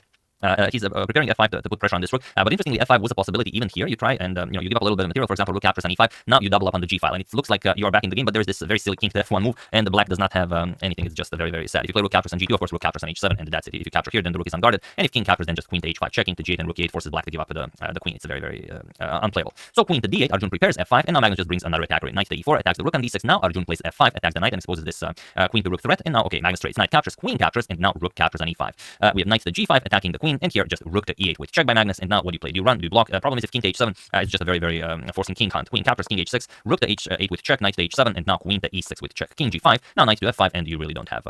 He's preparing f5 to put pressure on this rook, but interestingly, f5 was a possibility even here. You try and you give up a little bit of material. For example, rook captures on e5. Now you double up on the g file, and it looks like you are back in the game. But there is this very silly king to f1 move, and the black does not have anything. It's just very, very sad. If you play rook captures on g2, of course, rook captures on h7, and that's it. If you capture here, then the rook is unguarded, and if king captures, then just queen to h5, checking to g8, and rook e8 forces black to give up the queen. It's very, very unplayable. So queen to d8, Arjun prepares f5, and now Magnus just brings another attacker in. Knight to e4 attacks the rook on d6. Now Arjun plays f5, attacks the knight, and exposes this queen to rook threat. And now, okay, Magnus trades. Knight captures, queen captures, and now rook captures on e5. We have knight to g5 attacking the queen. queen, and here just rook to e8 with check by Magnus. And now what do you play? Do you run? Do you block? Problem is if king to h7, it's just a very forcing king hunt. Queen captures king h6, rook to h8 with check, knight to h7, and now queen to e6 with check. King g5, now knight to f5, and you really don't have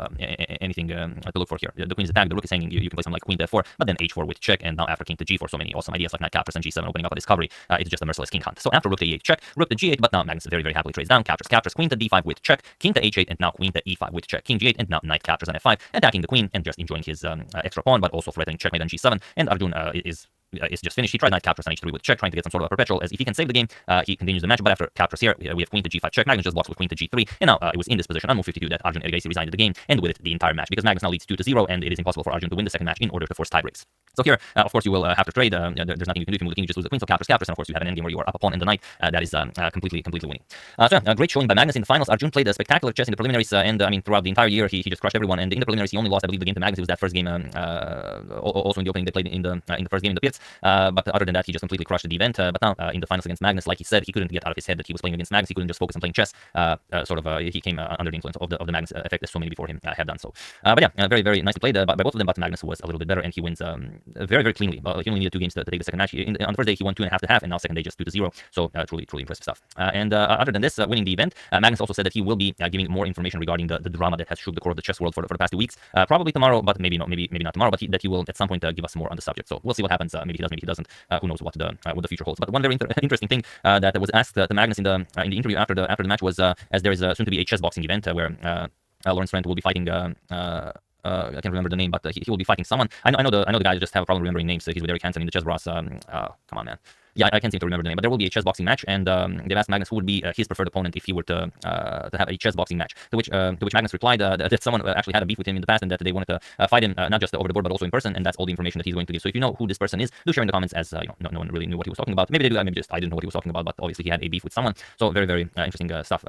anything to look for here. The queen is attacked, the rook is hanging. You can play something like queen to f4, but then h4 with check, and now after king to g4, so many awesome ideas like knight captures and g7 opening up a discovery. It's just a merciless king hunt. So after rook to e8 check, rook to g8, but now Magnus very happily trades down, captures queen to d5 with check, king to h8, and now queen to e5 with check, king g8, and now knight captures on f5, attacking the queen and just enjoying his extra pawn, but also threatening checkmate on g7. And Arjun is just finished. He tried knight captures on h3 with check, trying to get some sort of a perpetual, as if he can save the game, he continues the match. But after captures here, we have queen to g5 check, Magnus just blocks with queen to g3, and now it was in this position on move 52 that Arjun Ergaisi resigned the game, and with it the entire match, because Magnus now leads 2-0, and it is impossible for Arjun to win the second match in order to force tiebreaks. So here, of course, you will have to trade. There's nothing you can do. If you move the king, you just lose the queen, so captures, and of course you have an endgame where you are up a pawn and the knight. That is completely winning. So yeah, great showing by Magnus in the finals. Arjun played a spectacular chess in the preliminaries, and I mean throughout the entire year he just crushed everyone. And in the preliminaries he only lost, I believe, the game to Magnus. It was that first game, also in the opening they played in the first game in the pits. But other than that, he just completely crushed the event. But now in the finals against Magnus, like he said, he couldn't get out of his head that he was playing against Magnus. He couldn't just focus on playing chess. He came under the influence of the Magnus effect, as so many before him have done so. But yeah, very nicely played by both of them. But Magnus was a little bit better, and he wins very cleanly. He only needed 2 games to take the second match. On the first day he won 2.5 to half, and now second day just 2-0. So truly impressive stuff. And other than this, winning the event, Magnus also said that he will be giving more information regarding the drama that has shook the core of the chess world for the past 2 weeks. Probably tomorrow, but maybe not tomorrow. But that he will at some point give us more on the subject. So we'll see what happens. Maybe he does, maybe he doesn't. Who knows what the future holds. But one very interesting thing that was asked to Magnus in the interview after the match was, as there is soon to be a chess boxing event where Lawrence Trent will be fighting. I can't remember the name, but he will be fighting someone. I know the guy just have a problem remembering names. He's with Eric Hansen in the chess bros. Come on, man. Yeah, I can't seem to remember the name, but there will be a chess boxing match, and they've asked Magnus who would be his preferred opponent if he were to have a chess boxing match. To which Magnus replied that someone actually had a beef with him in the past, and that they wanted to fight him not just over the board but also in person, and that's all the information that he's going to give. So if you know who this person is, do share in the comments, as no one really knew what he was talking about. Maybe they do, maybe just I didn't know what he was talking about, but obviously he had a beef with someone. So very interesting stuff.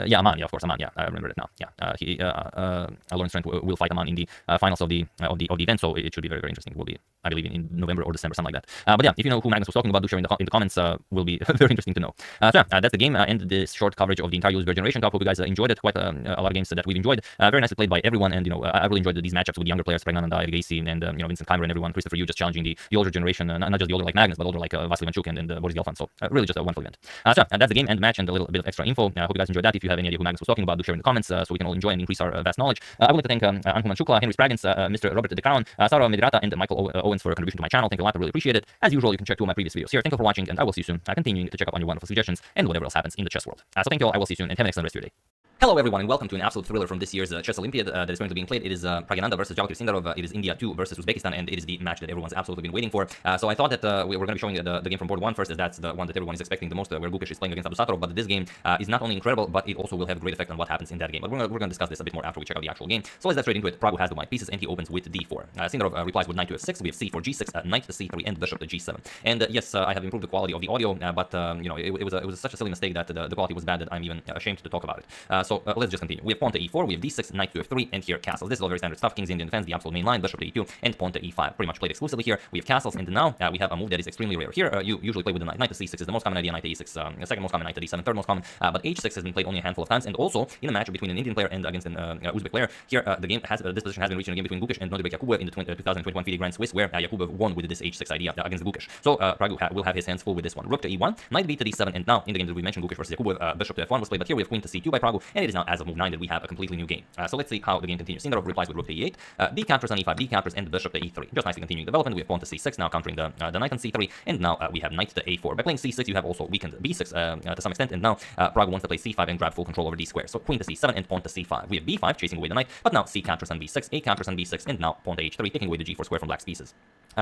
Yeah, Aman, yeah, of course, Aman, yeah, I remember it now. Yeah, Lawrence Trent will fight Aman in the finals of the event, so it should be very interesting. It will be, I believe, in November or December, something like that. But yeah, if you know who Magnus was talking about, do share in the comments. Will be very interesting to know. So yeah, that's the game and this short coverage of the entire User Generation Cup. Hope you guys enjoyed it. Quite a lot of games that we've enjoyed. Very nicely played by everyone, and I really enjoyed these matchups with the younger players, Pregnananda, Gacy, and Vincent Keimer and everyone. Christopher Yu just challenging the older generation, not just the older like Magnus, but older like Vasily Vanchuk and Boris Gelfand. So really just a wonderful event. So yeah, that's the game and match and a little bit of extra info. Hope you guys enjoyed that. If you have any idea who Magnus was talking about, do share in the comments so we can all enjoy and increase our vast knowledge. I would like to thank Ankuman Shukla, Henry Spraggins, Mr. Robert De Crown, Sara Medrata, and Michael Owens for a contribution to my channel. Thank you a lot. I really appreciate it. As usual, you can check 2 of my previous videos here. Thank you for watching, and I will see you soon. Continuing to check up on your wonderful suggestions and whatever else happens in the chess world. So thank you all. I will see you soon, and have an excellent rest of your day. Hello everyone, and welcome to an absolute thriller from this year's Chess Olympiad that is going to be played. It is Pragananda versus Jalkir Sindarov. It is India 2 versus Uzbekistan, and it is the match that everyone's absolutely been waiting for. So I thought that we were going to be showing the game from board 1 first, as that's the one that everyone is expecting the most, where Gukesh is playing against Abdusattorov. But this game is not only incredible, but it also will have a great effect on what happens in that game. But we're going to discuss this a bit more after we check out the actual game. So let's dive straight into it. Pragu has the white pieces, and he opens with d4. Sindarov replies with knight to f6. We have c4, g6, knight to c3, and bishop to g7. And yes, I have improved the quality of the audio, but it was such a silly mistake that the quality was bad that I'm even ashamed to talk about it. So let's just continue. We have pawn to e4, we have d6, knight to f3, and here castles. This is all very standard stuff. King's Indian defense, the absolute main line, bishop to e2, and pawn to e5. Pretty much played exclusively here. We have castles, and now we have a move that is extremely rare. Here, you usually play with the knight. Knight to c6 is the most common idea, knight to e6, the second most common, knight to d7, third most common, but h6 has been played only a handful of times, and also in a match between an Indian player and against an Uzbek player. Here, the game has, this position has been reached in a game between Gukesh and Nodirbek Yakubov in the 2021 FIDE Grand Swiss, where Yakubov won with this h6 idea against Gukesh. So Pragu will have his hands full with this one. Rook to e1, knight b to d7, and now in the game that we mentioned, Gukesh versus Yakubov, bishop to f1 was played, but here we have queen to c2 by Pragu, and it is now as of move 9 that we have a completely new game. So let's see how the game continues. Sindarov replies with rook to e8, d captures on e5, d captures, and bishop to e3. Just nicely continuing development. We have pawn to c6, now countering the knight on c3, and now we have knight to a4. By playing c6, you have also weakened b6 to some extent, and now Pragu wants to play c5 and grab full control over d square. So queen to c7 and pawn to c5. We have b5 chasing away the knight, but now c captures on b6, a captures on b6, and now pawn to h3, taking away the g4 square from black's pieces.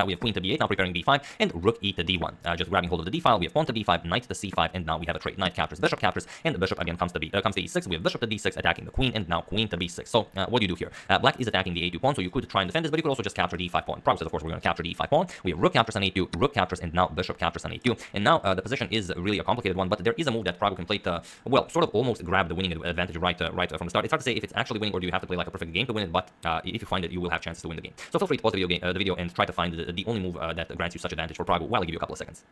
We have queen to b8, now preparing d5, and rook e to d1. Just grabbing hold of the d file. We have pawn to d5, knight to c5, and now we have a trade. Knight captures, and the bishop again comes to e6. We have bishop to d6, attacking the queen, and now queen to b6. So what do you do here? Black is attacking the a2 pawn, so you could try and defend this, but you could also just capture the e5 pawn. Pragu says, of course, we're going to capture the e5 pawn. We have rook captures on a2, rook captures, and now bishop captures on a2. And now the position is really a complicated one, but there is a move that Pragu can play to, well, sort of almost grab the winning advantage right from the start. It's hard to say if it's actually winning or do you have to play like a perfect game to win it, but if you find it, you will have chances to win the game. So feel free to pause the video and try to find the only move that grants you such advantage for Pragu while I give you a couple of seconds.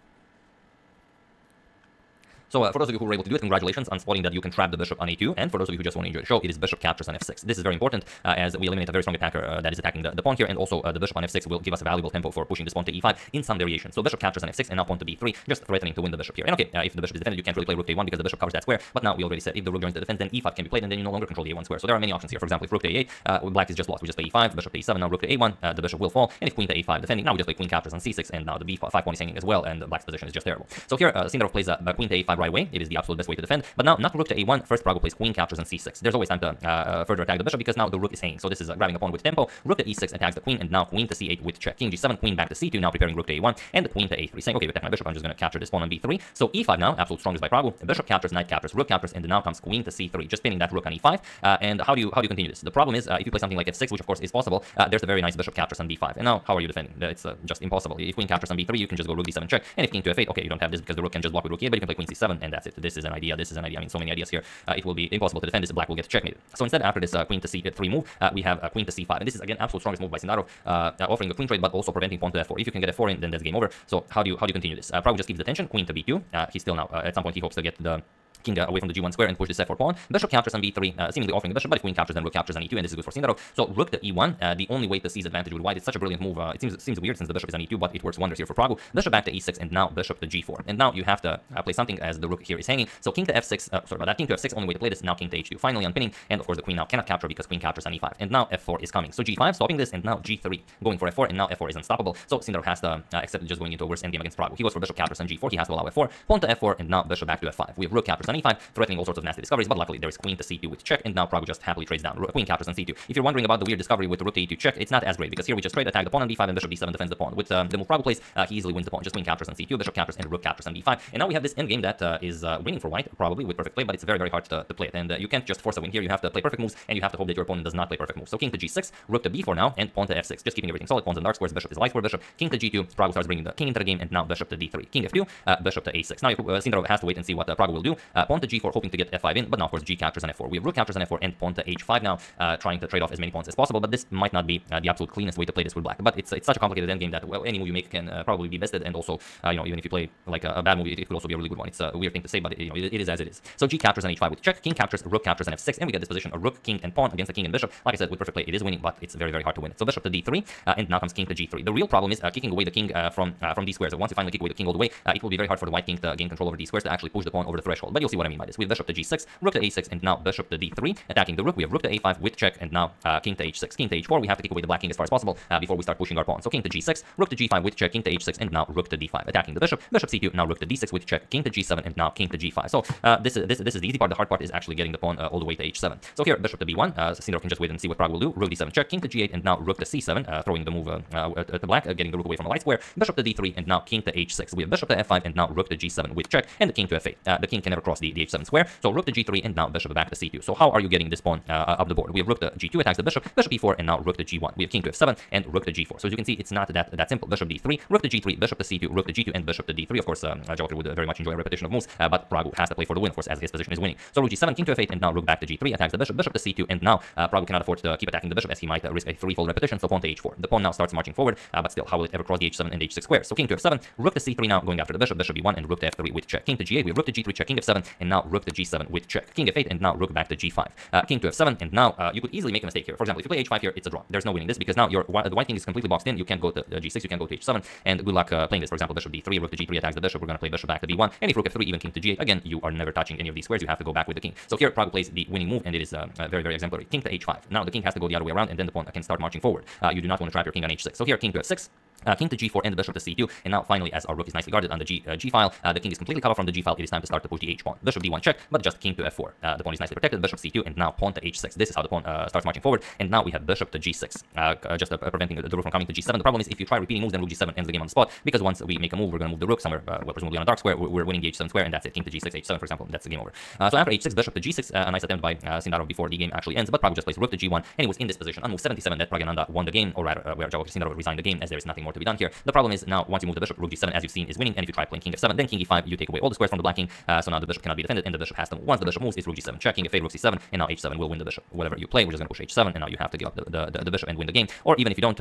So for those of you who were able to do it, congratulations on spotting that you can trap the bishop on a2. And for those of you who just want to enjoy the show, it is bishop captures on f6. This is very important as we eliminate a very strong attacker that is attacking the pawn here, and also the bishop on f6 will give us a valuable tempo for pushing this pawn to e5 in some variation. So bishop captures on f6 and now pawn to b3, just threatening to win the bishop here. And okay, if the bishop is defended, you can't really play rook to a1 because the bishop covers that square. But now we already said if the rook joins the defense, then e5 can be played, and then you no longer control the a1 square. So there are many options here. For example, if rook to a8, black is just lost. We just play e5, bishop to e7, now rook to a1, the bishop will fall, and if queen to a5 defending, now we just play queen captures on c6, and now the b5 pawn is hanging as well, and black's position is just terrible. So here, Sindarov plays queen to a5 right away. It is the absolute best way to defend. But now, not rook to a1. First, Prago plays queen captures on c6. There's always time to further attack the bishop because now the rook is hanging. So this is grabbing a pawn with tempo. Rook to e6 attacks the queen, and now queen to c8 with check. King g7, queen back to c2. Now preparing rook to a1, and the queen to a3, saying, okay, protect my bishop. I'm just going to capture this pawn on b3. So e5 now, absolute strongest by Prago. Bishop captures, knight captures, rook captures, and now comes queen to c3, just pinning that rook on e5. And how do you continue this? The problem is if you play something like f6, which of course is possible, there's a very nice bishop captures on b5. And now how are you defending? It's just impossible. If queen captures on b3, you can just go rook d7 check, and if king to f8, okay, you don't have this because the rook can just block with rook here, but you can play queen c7, and that's it. This is an idea. This is an idea. I mean, so many ideas here. It will be impossible to defend this. Black will get checkmated. So instead, after this queen to c3 move, we have queen to c5, and this is again absolute strongest move by Sindarov, offering a queen trade, but also preventing pawn to f4. If you can get f4 in, then that's game over. So how do you continue this? Prago just keeps the tension. Queen to b2. He still now at some point he hopes to get the king away from the g1 square and push this f4 pawn. Bishop captures on b3, seemingly offering the bishop, but if queen captures, then rook captures on e2, and this is good for Sindarov. So rook to e1, the only way to seize advantage with white. It's such a brilliant move. It seems weird since the bishop is on e2, but it works wonders here for Prago. Bishop back to e6, and now bishop to g4. And now you have to play something as the rook here is hanging. So king to f6, sorry about that, king to f6, only way to play this. Now king to h2, finally unpinning, and of course the queen now cannot capture because queen captures on e5. And now f4 is coming. So g5, stopping this, and now g3, going for f4, and now f4 is unstoppable. So Sindarov has to accept just going into a worse endgame against Prago. He goes for bishop captures on g4, he has to allow f4, pawn to f4, and now bishop back to f5. We have rook captures on e5, threatening all sorts of nasty discoveries, but luckily there is queen to c2 with check, and now Prago just happily trades down. Queen captures on c2. If you're wondering about the weird discovery with the rook to e2 check, it's not as great because here we just trade attack the pawn on b5 and bishop d7 defends the pawn. With the move Prago plays, he easily wins the pawn. Just queen captures on c2, bishop captures, and rook captures on b5. And now we have this endgame that is winning for white, probably with perfect play, but it's very, very hard to play it. And you can't just force a win here. You have to play perfect moves, and you have to hope that your opponent does not play perfect moves. So king to g6, rook to b4 now, and pawn to f6, just keeping everything solid. Pawns in dark squares, bishop is light square bishop. King to g2, Prago starts bringing the king into the game, and now bishop to d3, king f2, bishop to a6. Now Sindarov has to wait and see what Prago will do. Pawn to g4, hoping to get f5 in, but now of course g captures on f4. We have rook captures on f4 and pawn to h5 now, trying to trade off as many pawns as possible, but this might not be the absolute cleanest way to play this with black. But it's such a complicated endgame that, well, any move you make can probably be bested, and also, even if you play like a bad move, it could also be a really good one. It's a weird thing to say, but it is as it is. So g captures on h5 with check, king captures, rook captures on f6, and we get this position, a rook, king, and pawn against the king and bishop. Like I said, with perfect play, it is winning, but it's very, very hard to win. So bishop to d3, and now comes king to g3. The real problem is kicking away the king from these squares. So once you finally kick away the king all the way, it will be very hard for the white king to gain control over these squares to actually push the pawn over the threshold. But you'll see what I mean by this. We have bishop to g6, rook to a6, and now bishop to d3, attacking the rook. We have rook to a5 with check, and now king to h6, king to h4. We have to kick away the black king as far as possible before we start pushing our pawn. So king to g6, rook to g5 with check, king to h6, and now rook to d5, attacking the bishop. Bishop c2, now rook to d6 with check, king to g7, and now king to g5. So this is the easy part. The hard part is actually getting the pawn all the way to h7. So here bishop to b1. Sindarov can just wait and see what Prago will do. Rook d7 check, king to g8, and now rook to c7, throwing the move to black, getting the rook away from the light square. Bishop to d3, and now king to h6. We have bishop to f5, and now rook to g7 with check, and the king to f8. The king can never cross the h7 square. So rook to g3, and now bishop back to c2. So how are you getting this pawn up the board? We have rook to g2 attacks the bishop, bishop e4, and now rook to g1. We have king to f7 and rook to g4. So as you can see, it's not that simple. Bishop d3, rook to g3, bishop to c2, rook to g2, and bishop to d3. Of course, Joker would very much enjoy a repetition of moves, but Prago has to play for the win, of course, as his position is winning. So rook g7, king to f8, and now rook back to g3, attacks the bishop, bishop to c2, and now Prago cannot afford to keep attacking the bishop as he might risk a threefold repetition, so pawn to h4. The pawn now starts marching forward, but still, how will it ever cross the h7 and h6 squares? So king to f7, rook to c3 now, going after the bishop, bishop e1, and rook to f3 with check. King to g8, we have rook to g3, check, king f7, and now rook to g7 with check. King f8, and now rook back to g5. King to f7, and now you could easily make a mistake here. For example, if you play h5 here, it's a draw. There's no winning this because now the white king is completely boxed in. You can't go to g6, you can't go to h7, and good luck playing this. For example, bishop d3, rook to g3 attacks the bishop. We're going to play bishop back to b1, and if rook f3, even king to g8, again, you are never touching any of these squares. You have to go back with the king. So here, Prago plays the winning move, and it is very, very exemplary. King to h5. Now the king has to go the other way around, and then the pawn can start marching forward. You do not want to trap your king on h6. So here, king to f6. King to g4 and the bishop to c2, and now finally, as our rook is nicely guarded on the g file, the king is completely covered from the g file. It is time to start to push the h pawn. Bishop d1 check, but just king to f4. The pawn is nicely protected. Bishop c2, and now pawn to h6. This is how the pawn starts marching forward. And now we have bishop to g6, just preventing the rook from coming to g7. The problem is if you try repeating moves, then rook g7 ends the game on the spot, because once we make a move, we're going to move the rook somewhere, well, presumably on a dark square. We're winning the h7 square, and that's it. King to g6, h7, for example. That's the game over. So after h6, bishop to g6, a nice attempt by Sindarov before the game actually ends, but Prago just plays rook to g1, and he was in this position on move 77 that Pragananda won the game, or rather, where Sindarov resigned the game, as there is nothing more more to be done here. The problem is now once you move the bishop, rook g7, as you've seen, is winning, and if you try playing king f7, then king e5, you take away all the squares from the black king, so now the bishop cannot be defended, and the bishop has to move. Once the bishop moves, it's rook g7 check, king f8, rook c7, and now h7 will win the bishop. Whatever you play, we're just going to push h7, and now you have to give up the bishop and win the game. Or even if you don't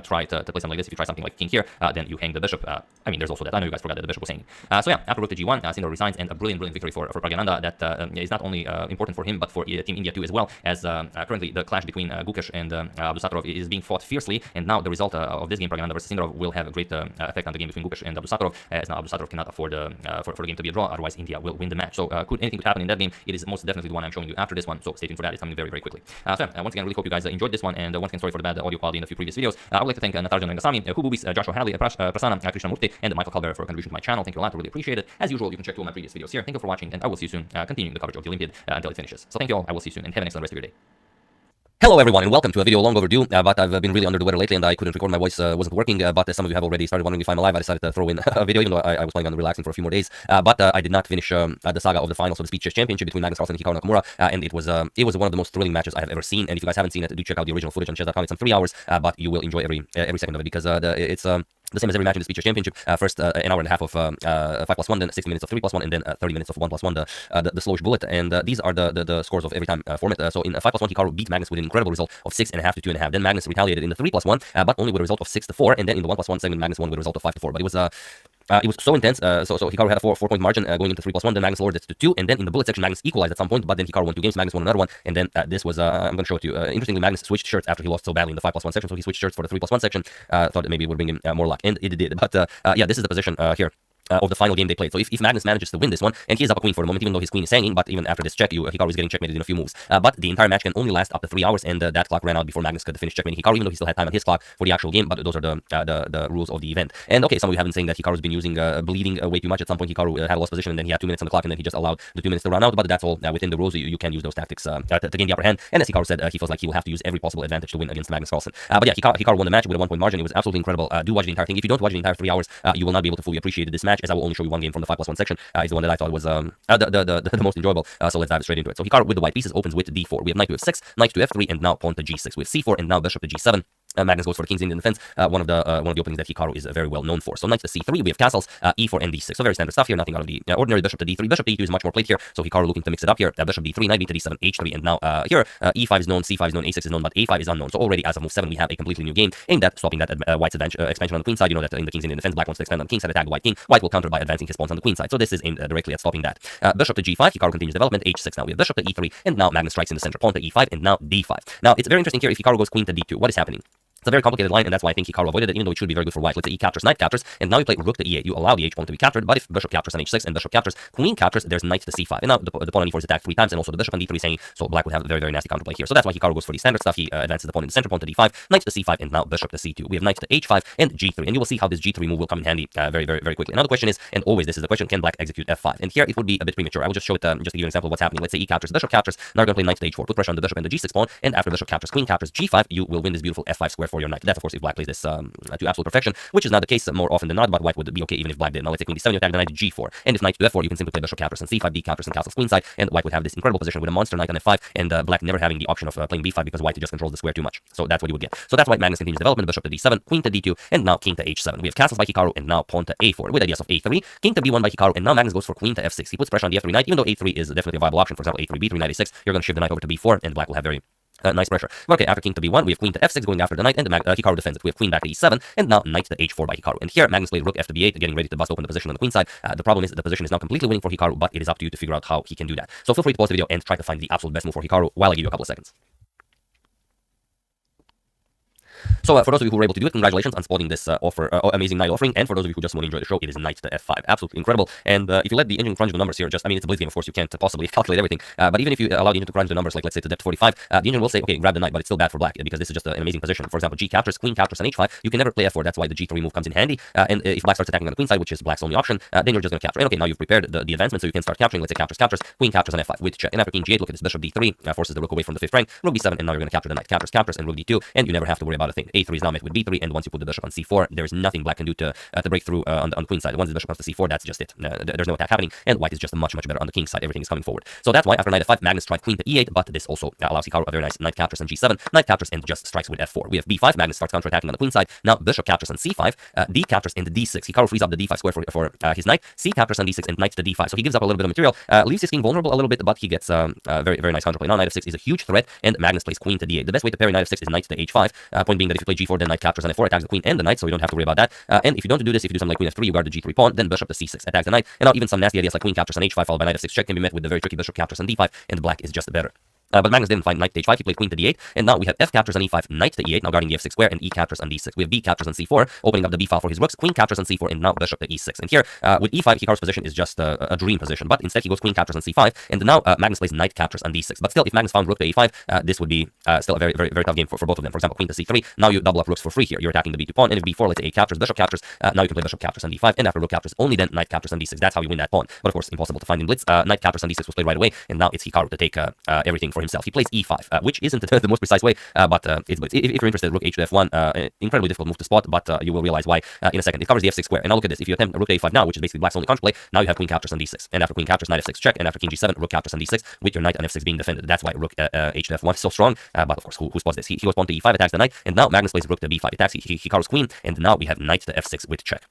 try to play something like this, if you try something like king here, then you hang the bishop. I mean, there's also that. I know you guys forgot that the bishop was hanging. So yeah, after rook to g1, Sindor resigns, and a brilliant victory for Pragyananda that is not only important for him, but for Team India too as well, as currently the clash between Gukesh and Abdusattorov is being fought fiercely, and now the result of this game, Pragyananda versus Sindorov, will have a great effect on the game between Gukesh and Abdusattorov, as now Abdusattorov cannot afford for the game to be a draw, otherwise India will win the match. So could anything could happen in that game? It is most definitely the one I'm showing you after this one, so stay tuned for that. It's coming very, very quickly. So once again, really hope you guys enjoyed this one, and once again, sorry for the bad audio quality in a few previous videos. I would like to thank Natarjan Rangasamy, Hububis, Joshua Hadley, Prasanna, Krishnamurti, and Michael Calvera for contribution to my channel. Thank you a lot, I really appreciate it. As usual, you can check two of my previous videos here. Thank you for watching, and I will see you soon, continuing the coverage of the Olympiad until it finishes. So thank you all, I will see you soon, and have an excellent rest of your day. Hello everyone, and welcome to a video long overdue, but I've been really under the weather lately and I couldn't record, my voice wasn't working, but some of you have already started wondering if I'm alive. I decided to throw in a video, even though I was planning on relaxing for a few more days, but I did not finish the saga of the finals of the Speed Chess Championship between Magnus Carlsen and Hikaru Nakamura, and it was one of the most thrilling matches I have ever seen, and if you guys haven't seen it, do check out the original footage on chess.com. It's 3 hours, but you will enjoy every second of it, because it's the same as every match in the Speed Chess Championship. First, an hour and a half of 5+1, then 60 minutes of 3+1, and then 30 minutes of 1+1, the slowish bullet. And these are the scores of every time format. So in 5+1, Hikaru beat Magnus with an incredible result of 6.5 to 2.5. Then Magnus retaliated in the 3+1, but only with a result of 6-4. And then in the 1+1 segment, Magnus won with a result of 5-4. But it was so intense. So Hikaru had a 4-point margin going into 3+1. Then Magnus lowered it to 2. And then in the bullet section, Magnus equalized at some point. But then Hikaru won 2 games. Magnus won another one. And then this was I'm going to show it to you. Interestingly, Magnus switched shirts after he lost so badly in the 5+1 section. So he switched shirts for the 3+1 section. Thought that maybe it would bring him more luck, and it did. But yeah, this is the position here of the final game they played. So if Magnus manages to win this one, and he is up a queen for the moment, even though his queen is hanging, but even after this check, Hikaru is getting checkmated in a few moves. But the entire match can only last up to 3 hours, and that clock ran out before Magnus could finish checkmating Hikaru, even though he still had time on his clock for the actual game. But those are the rules of the event. And okay, some of you have been saying that Hikaru's been using bleeding way too much. At some point, Hikaru had a lost position, and then he had 2 minutes on the clock, and then he just allowed the 2 minutes to run out. But that's all within the rules. You can use those tactics to gain the upper hand. And as Hikaru said, he feels like he will have to use every possible advantage to win against Magnus Carlsen. But yeah, Hikaru won the match with a 1-point margin. It was absolutely incredible. Do watch the entire thing. If you don't watch the entire 3 hours, you will not be able to fully appreciate this match, as I will only show you one game from the 5+1 section. Is the one that I thought was the most enjoyable. So let's dive straight into it. So Hikaru with the white pieces opens with d4. We have knight to f6, knight to f3, and now pawn to g6. We have c4, and now bishop to g7. Magnus goes for the King's Indian defense, one of the openings that Hikaru is very well known for. So knight to c3, we have castles, e4 and d6. So very standard stuff here, nothing out of the ordinary. Bishop to d3, bishop to e2 is much more played here. So Hikaru looking to mix it up here. Bishop d3, knight b to d7, h3, and now here e5 is known, c5 is known, a6 is known, but a5 is unknown. So already as of move 7, we have a completely new game aimed at stopping that white's expansion on the queen side. You know that in the King's Indian defense, black wants to expand on the king side, attack the white king. White will counter by advancing his pawns on the queen side. So this is aimed directly at stopping that. Bishop to g5, Hikaru continues development, h6. Now we have bishop to e3, and now Magnus strikes in the center, pawn to e5, and now d5. Now it's very interesting here if Hikaru goes queen to d2. What is happening? It's a very complicated line, and that's why I think Hikaru avoided it, even though it should be very good for white. Let's say e captures, knight captures, and now you play rook to e8. You allow the h pawn to be captured, but if bishop captures on h6 and bishop captures, queen captures, there's knight to c5. And now the pawn on e4 is attacked 3 times, and also the bishop on d3 is hanging, so black would have a very, very nasty counterplay here. So that's why Hikaru goes for the standard stuff. He advances the pawn in the center, pawn to d5, knight to c5, and now bishop to c2. We have knight to h5 and g3, and you will see how this g3 move will come in handy very, very, very quickly. Now the question is, and always this is the question, can black execute f5? And here it would be a bit premature. I will just show it just to give you an example of what's happening. Let's say e captures, bishop captures, now we're going to play knight to h4, put pressure on the bishop and the g6 pawn, and after bishop captures, queen captures, g5, you will win this beautiful f5 square for your knight. That's of course if black plays this to absolute perfection, which is not the case more often than not, but white would be okay even if black did. Now let's say queen d7, you attack the knight to g4, and if knight to f4, you can simply play bishop captures and c5, d captures and castles queen side, and white would have this incredible position with a monster knight on f5, and black never having the option of playing b5 because white just controls the square too much. So that's what you would get. So that's why Magnus continues development, bishop to d7, queen to d2, and now king to h7. We have castles by Hikaru, and now pawn to a4 with ideas of a3, king to b1 by Hikaru, and now Magnus goes for queen to f6. He puts pressure on the f3 knight, even though a3 is definitely a viable option. For example, a3, b3, knight a6, you're going to shift the knight over to b4, and black will have very nice pressure. Okay, after king to b1, we have queen to f6 going after the knight, and Hikaru defends it. We have queen back to e7, and now knight to h4 by Hikaru. And here, Magnus played rook f to b8, getting ready to bust open the position on the queen side. The problem is that the position is now completely winning for Hikaru, but it is up to you to figure out how he can do that. So feel free to pause the video and try to find the absolute best move for Hikaru while I give you a couple of seconds. So for those of you who were able to do it, congratulations on spotting this amazing knight offering. And for those of you who just want to enjoy the show, it is knight to f5. Absolutely incredible. And if you let the engine crunch the numbers here, I mean, it's a blitz game, of course, you can't possibly calculate everything. But even if you allow the engine to crunch the numbers, like let's say to depth 45, the engine will say, okay, grab the knight, but it's still bad for black because this is just an amazing position. For example, g captures, queen captures on h5. You can never play f4. That's why the g3 move comes in handy. And if black starts attacking on the queen side, which is black's only option, then you're just going to capture. And okay, now you've prepared the advancement, so you can start capturing. Let's say captures, queen captures on f5 with check. And after king g8, look at this bishop d3, forces the rook away from the 5th rank, rook b7, and now you're going to capture the knight. Captures, and rook d2, and you never have to worry about not a thing. A3 is now met with B3, and once you put the bishop on C4, there's nothing black can do to break through on the queen side. Once the bishop comes to C4, that's just it. There's no attack happening, and white is just much better on the king side. Everything is coming forward. So that's why after knight f5, Magnus tried queen to e8, but this also allows Hikaru a very nice knight captures on g7, knight captures and just strikes with f4. We have b5, Magnus starts counterattacking on the queen side. Now bishop captures on c5, d captures into d6. Hikaru frees up the d5 square for his knight. C captures on d6 and knight to d5. So he gives up a little bit of material, leaves his king vulnerable a little bit, but he gets very nice counterplay. Now knight f6 is a huge threat, and Magnus plays queen to d8. The best way to parry knight f6 is knight to h5. Point being that if you play g4, then knight captures on f4, attacks the queen and the knight, so you don't have to worry about that. And if you don't do this, if you do something like queen f3, you guard the g3 pawn, then bishop to c6 attacks the knight. And now even some nasty ideas like queen captures on h5 followed by knight f6 check can be met with the very tricky bishop captures on d5, and black is just better. But Magnus didn't find knight to h5, he played queen to d8, and now we have f captures on e5, knight to e8, now guarding the f6 square, and e captures on d6. We have b captures on c4, opening up the b file for his rooks, queen captures on c4, and now bishop to e6. And here, with e5, Hikaru's position is just a dream position, but instead he goes queen captures on c5, and now Magnus plays knight captures on d6. But still, if Magnus found rook to a5, this would be still a very tough game for both of them. For example, queen to c3, now you double up rooks for free here, you're attacking the b2 pawn, and if b4, let's say a captures, bishop captures, now you can play bishop captures on d5, and after rook captures, only then knight captures on d6. That's how you win that pawn. But of course, impossible to find in blitz. Knight captures on d6 was played right away, and now it's Hikaru to take everything for himself. He plays e5. Which isn't the most precise way, but it's blitz. If you're interested, rook h to f1, incredibly difficult move to spot, but you will realize why in a second. It covers the f6 square, and now look at this. If you attempt rook to a5 now, which is basically black's only counterplay, now you have queen captures on d6, and after queen captures, knight f6 check, and after king g7, rook captures on d6, with your knight on f6 being defended. That's why rook h to f1 is so strong, but of course, who spots this? He goes pawn to e5, attacks the knight, and now Magnus plays rook to b5, attacks Hikaru's queen, and now we have knight to f6 with check.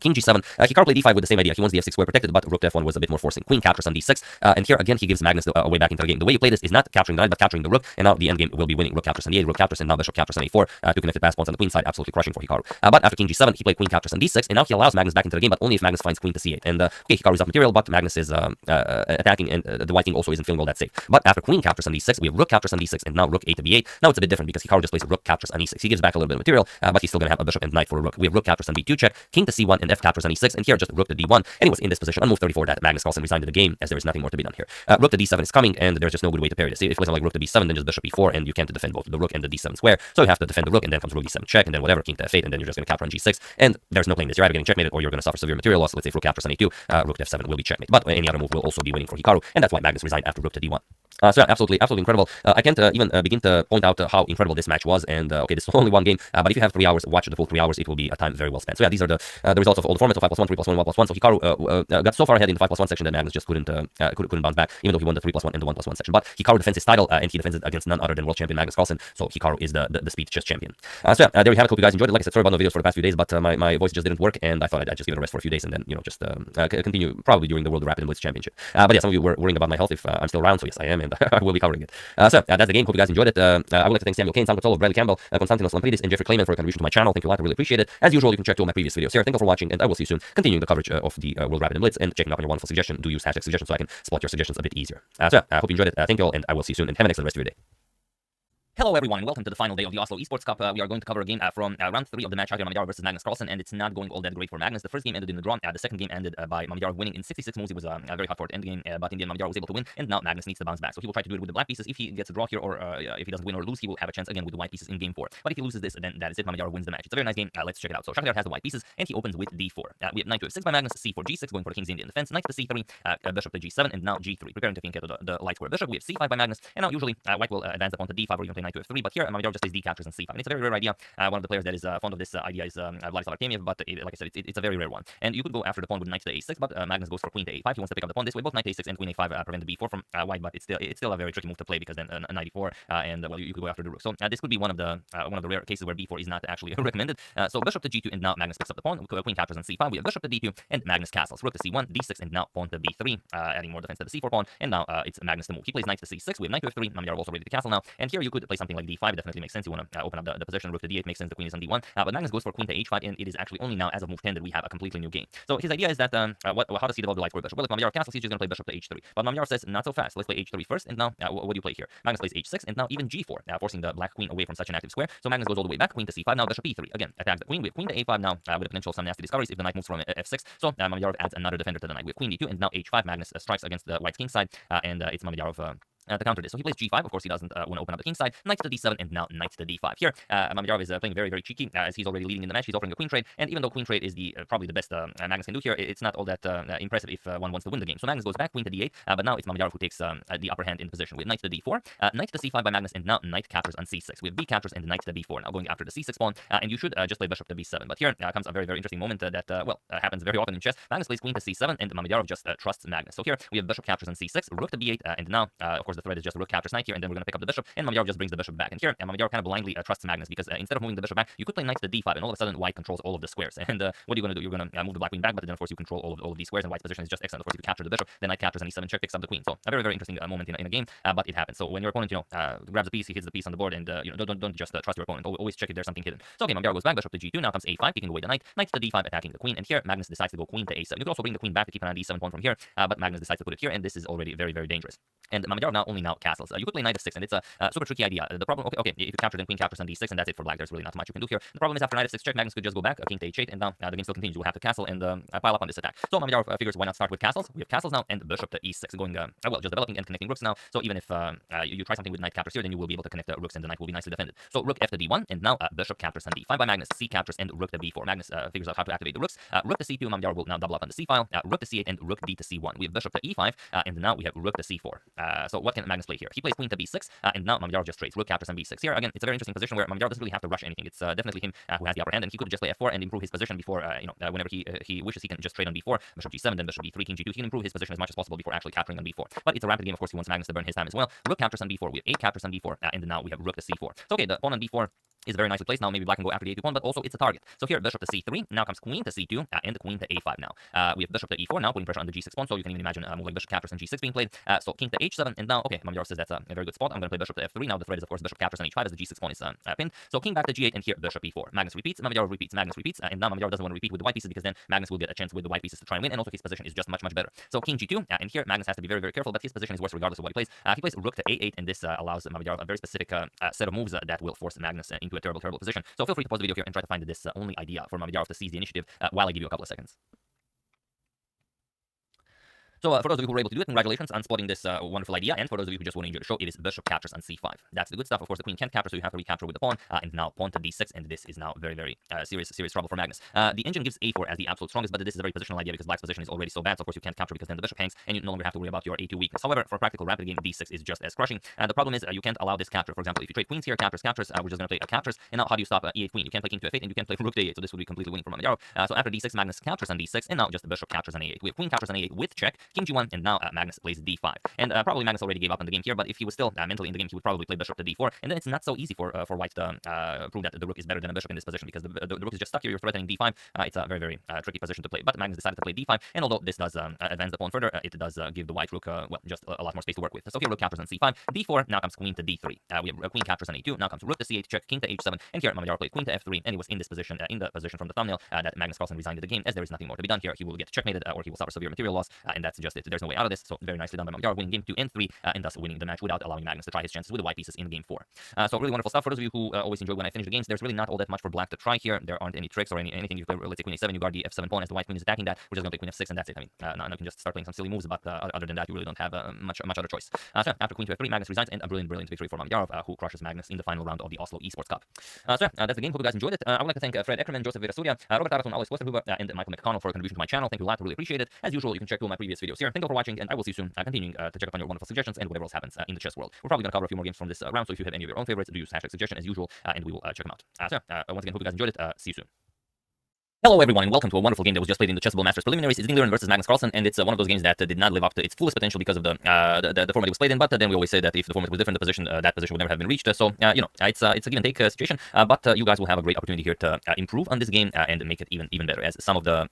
King g7, Hikaru played d5 with the same idea. He wants the f6 square protected, but rook to f1 was a bit more forcing. Queen captures on d6, and here again he gives Magnus a way back into the game. The way you play this is not capturing the knight, but capturing the rook, and now the endgame will be winning. Rook captures on d8, rook captures, and now bishop captures on a4, two connected pass pawns on the queen side, absolutely crushing for Hikaru. But after king g7, he played queen captures on d6, and now he allows Magnus back into the game, but only if Magnus finds queen to c8. And okay, Hikaru is up material, but Magnus is attacking, and the white king also isn't feeling all that safe. But after queen captures on d6, we have rook captures on d6, and now rook a to b8. Now it's a bit different because Hikaru just plays rook captures on e6. He gives back a little bit of material, but he's still going to have a bishop and knight for a rook. We have rook captures on b2 check, king to c1, and f captures on e6. And here just rook to d1, and he was in this position on move 34 that Magnus Carlsen resigned to the game, as there is nothing more to be done here. Rook to d7 is coming, and there's just no good way to parry this. If it was like rook to b7, then just bishop e4, and you can't defend both the rook and the d7 square, so you have to defend the rook, and then comes rook d7 check, and then whatever, king to f8, and then you're just going to capture on g6, and there's no playing this. You're either getting checkmated, or you're going to suffer severe material loss. Let's say if rook captures on a2, rook to f7 will be checkmate, but any other move will also be winning for Hikaru, and that's why Magnus resigned after rook to d1. So yeah, absolutely incredible. I can't even begin to point out how incredible this match was. And okay, this is only one game, but if you have 3 hours, watch the full 3 hours. It will be a time very well spent. So yeah, these are the results of all the formats of 5+1, 3+1, 1+1. So Hikaru got so far ahead in the 5+1 section that Magnus just couldn't bounce back, even though he won the 3+1 and the 1+1 section. But Hikaru defends his title, and he defends it against none other than world champion Magnus Carlsen. So Hikaru is the speed chess champion. So yeah, there we have it. Hope you guys enjoyed it. Like I said, sorry about no videos for the past few days, but my voice just didn't work, and I thought I'd just give it a rest for a few days, and then just continue probably during the World Rapid and Blitz Championship. But yeah, some of you were worrying about my health if I'm still around. So yes, I am, and I will be covering it. So that's the game. Hope you guys enjoyed it. I would like to thank Samuel Kane, Sam Cottolo, Bradley Campbell, Konstantinos Lampridis, and Jeffrey Clayman for a contribution to my channel. Thank you a lot. I really appreciate it. As usual, you can check all my previous videos here. Thank you for watching, and I will see you soon. Continuing the coverage of the World Rapid and Blitz, and checking up on your wonderful suggestion. Do use hashtag suggestions so I can spot your suggestions a bit easier. So yeah, I hope you enjoyed it. Thank you all, and I will see you soon, and have an excellent rest of your day. Hello everyone, and welcome to the final day of the Oslo Esports Cup. We are going to cover a game from round 3 of the match, Hosiyar Mamadjarov versus Magnus Carlsen, and it's not going all that great for Magnus. The first game ended in a draw. The second game ended by Mamadjarov winning in 66 moves. It was a very hard fought endgame, but in the end Mamadjarov was able to win, and now Magnus needs to bounce back. So he will try to do it with the black pieces. If he gets a draw here, or if he doesn't win or lose, he will have a chance again with the white pieces in game 4. But if he loses this, then that is it. Mamadjarov wins the match. It's a very nice game. Let's check it out. So Hosiyar has the white pieces, and he opens with d4. We have knight to f6 by Magnus, c4, g6, going for the king's Indian defense, knight to c3, bishop to g7, and now g3, preparing to flank the light square bishop. We have c5 by Magnus, and now usually white will advance the pawn to d5, or you can play knight to f3, but here Mamadjarov just plays d captures and c5. And it's a very rare idea. One of the players that is fond of this idea is Vladislav Artemiev, but like I said, it's a very rare one. And you could go after the pawn with knight to a6, but Magnus goes for queen to a5. He wants to pick up the pawn this way. Both knight to a6 and queen a5 prevent the b4 from white, but it's still a very tricky move to play because then knight e4, and well, you could go after the rook. So this could be one of the rare cases where b4 is not actually recommended. So bishop to g2, and now Magnus picks up the pawn. Queen captures on c5. We have bishop to d2, and Magnus castles. Rook to c1, d6, and now pawn to b3, adding more defense to the c4 pawn. And now it's Magnus to move. He plays knight to c6. We have knight to f3. Mamadjarov also ready to castle now. And here you could play something like d5. It definitely makes sense. You want to open up the position. Rook to d8 makes sense. The queen is on d1. But Magnus goes for queen to h5, and it is actually only now as of move 10 that we have a completely new game. So his idea is that how does he develop the light square bishop? Well, if Mamadjarov castles, he's just going to play bishop to h3. But Mamadjarov says not so fast. Let's play h3 first. And now what do you play here? Magnus plays h6, and now even g4, forcing the black queen away from such an active square. So Magnus goes all the way back. Queen to c5. Now bishop e3 again attacks the queen. We have queen to a5 now with the potential of some nasty discoveries if the knight moves from f6. So Mamadjarov adds another defender to the knight. We have queen d2, and now h5. Magnus strikes against the white king side, and it's Mamadjarov to counter this. So he plays g5. Of course, he doesn't want to open up the king side. Knight to d7, and now knight to d5. Here, Mamedyarov is playing very, very cheeky, as he's already leading in the match. He's offering a queen trade, and even though queen trade is the probably the best Magnus can do here, it's not all that impressive if one wants to win the game. So Magnus goes back, queen to d8, but now it's Mamedyarov who takes the upper hand in position with knight to d4, knight to c5 by Magnus, and now knight captures on c6. We have b captures and knight to b4. Now going after the c6 pawn, and you should just play bishop to b7. But here comes a very, very interesting moment that happens very often in chess. Magnus plays queen to c7, and Mamedyarov just trusts Magnus. So here we have bishop captures on c6, rook to b8, and now of course the threat is just rook captures knight here, and then we're going to pick up the bishop, and Mamedyarov just brings the bishop back. And here Mamedyarov kind of blindly trusts Magnus because instead of moving the bishop back, you could play knight to d5, and all of a sudden white controls all of the squares. And what are you going to do? You're going to move the black queen back, but then of course you control all of these squares, and white's position is just excellent. Of course, you capture the bishop, then knight captures, and e7 check picks up the queen. So a very, very interesting moment in a game, but it happens. So when your opponent grabs a piece, he hits the piece on the board, and don't just trust your opponent. Always check if there's something hidden. So okay, Mamedyarov goes back, bishop to g2. Now comes a5, kicking away the knight, knight to d5, attacking the queen, and here Magnus decides to go queen to a7. You could also bring the queen back to keep an eye on d7 pawn from here, but Magnus decides to put it here, and this is already very, very dangerous. And Mamedyarov only castles. You could play knight f6, and it's a super tricky idea. The problem, okay, if you capture, then queen captures on d6, and that's it for black. There's really not much you can do here. The problem is after knight f6 check, Magnus could just go back, king to h8, and now the game still continues. You will have to castle and pile up on this attack. So Mamedyarov figures why not start with castles. We have castles now, and bishop to e6, going just developing and connecting rooks now. So even if you try something with knight captures here, then you will be able to connect the rooks, and the knight will be nicely defended. So rook f to d1, and now bishop captures on d5 by Magnus, c captures, and rook to b4. Magnus figures out how to activate the rooks. Rook to c2, Mamedyarov will now double up on the c file. Rook to c8, and rook d to c1. We have bishop to e5, and now we have rook to c4. So what can Magnus play here? He plays queen to b6, and now Mamedyarov just trades rook captures on b6. Here again, it's a very interesting position where Mamedyarov doesn't really have to rush anything. It's definitely him who has the upper hand, and he could just play f4 and improve his position before whenever he wishes, he can just trade on b4, bishop g7, then bishop b3, king g2. He can improve his position as much as possible before actually capturing on b4. But it's a rapid game. Of course, he wants Magnus to burn his time as well. Rook captures on b4. We have a captures on b4, and now we have rook to c4. So okay, the pawn on b4 is very nicely placed. Now maybe black can go after the a2 pawn, but also it's a target. So here bishop to c3, now comes queen to c2, and queen to a5 now. We have bishop to e4 now, putting pressure on the g6 pawn, so you can even imagine a move like bishop captures and g6 being played. So king to h7, and now, okay, Mamedyarov says that's a very good spot. I'm going to play bishop to f3. Now the threat is, of course, bishop captures on h5 as the g6 pawn is pinned. So king back to g8, and here bishop e4. Magnus repeats, Mamedyarov repeats, Magnus repeats, and now Mamedyarov doesn't want to repeat with the white pieces because then Magnus will get a chance with the white pieces to try and win, and also his position is just much, much better. So king g2, and here Magnus has to be very, very careful, but his position is worse regardless of what he plays. He plays rook to a8, and this allows Mamedyarov a very specific set of moves that will force Magnus into a terrible, terrible position. So feel free to pause the video here and try to find this only idea for Mamedyarov to seize the initiative while I give you a couple of seconds. So for those of you who were able to do it, congratulations on spotting this wonderful idea. And for those of you who just want to enjoy the show, it is bishop captures on c5. That's the good stuff. Of course, the queen can't capture, so you have to recapture with the pawn. And now pawn to d6, and this is now very, very serious trouble for Magnus. The engine gives a4 as the absolute strongest, but this is a very positional idea because black's position is already so bad. So of course you can't capture because then the bishop hangs, and you no longer have to worry about your a2 weakness. However, for a practical rapid game, d6 is just as crushing. The problem is you can't allow this capture. For example, if you trade queens here, captures, we're just going to play a captures. And now how do you stop e8 queen? You can't play king to f8, and you can't play rook to a8. So this would be completely winning for Mamedyarov. So after d6, Magnus captures on d6, and now just the bishop captures on a8. We have queen captures on a8 with check, king g1, and now Magnus plays d5. And probably Magnus already gave up on the game here, but if he was still mentally in the game, he would probably play bishop to d4. And then it's not so easy for white to prove that the rook is better than a bishop in this position because the rook is just stuck here. You're threatening d5. It's a very, very tricky position to play. But Magnus decided to play d5, and although this does advance the pawn further, it does give the white rook just a lot more space to work with. So here rook captures on c5, d4. Now comes queen to d3. We have queen captures on a2. Now comes rook to c8, check, king to h7, and here Mamedyarov played queen to f3, and he was in this position, in the position from the thumbnail that Magnus Carlsen resigned to the game, as there is nothing more to be done here. He will get checkmated, or he will suffer severe material loss, and that's just it. There's no way out of this. So very nicely done by Mamedyarov, winning game 2 and 3, and thus winning the match without allowing Magnus to try his chances with the white pieces in game 4. So really wonderful stuff. For those of you who always enjoy when I finish the games, there's really not all that much for black to try here. There aren't any tricks or anything. You play, let's say, queen a7, you guard the f7 pawn as the white queen is attacking that. We're just going to play queen f6, and that's it. I mean, now you can just start playing some silly moves, but other than that, you really don't have much other choice. So after queen to f3, Magnus resigns, and a brilliant victory for Mamedyarov, who crushes Magnus in the final round of the Oslo Esports Cup. That's the game. Hope you guys enjoyed it. I would like to thank Fred Eckerman, Joseph Virasuria, Robert Araton, Alex Westerhuber, and Michael McConnell for a contribution to my channel. Thank you a lot. Really appreciate it. As usual, you can check all my previous videos here. Thank you for watching, and I will see you soon, continuing to check up on your wonderful suggestions and whatever else happens in the chess world. We're probably going to cover a few more games from this round, so if you have any of your own favorites, do use hashtag suggestion as usual, and we will check them out. Once again, hope you guys enjoyed it. See you soon. Hello everyone, and welcome to a wonderful game that was just played in the Chessable Masters preliminaries. It's Dinglerin versus Magnus Carlsen, and it's one of those games that did not live up to its fullest potential because of the format it was played in. But then we always say that if the format was different, that position would never have been reached. So it's a give and take situation. But you guys will have a great opportunity here to improve on this game and make it even better, as some of the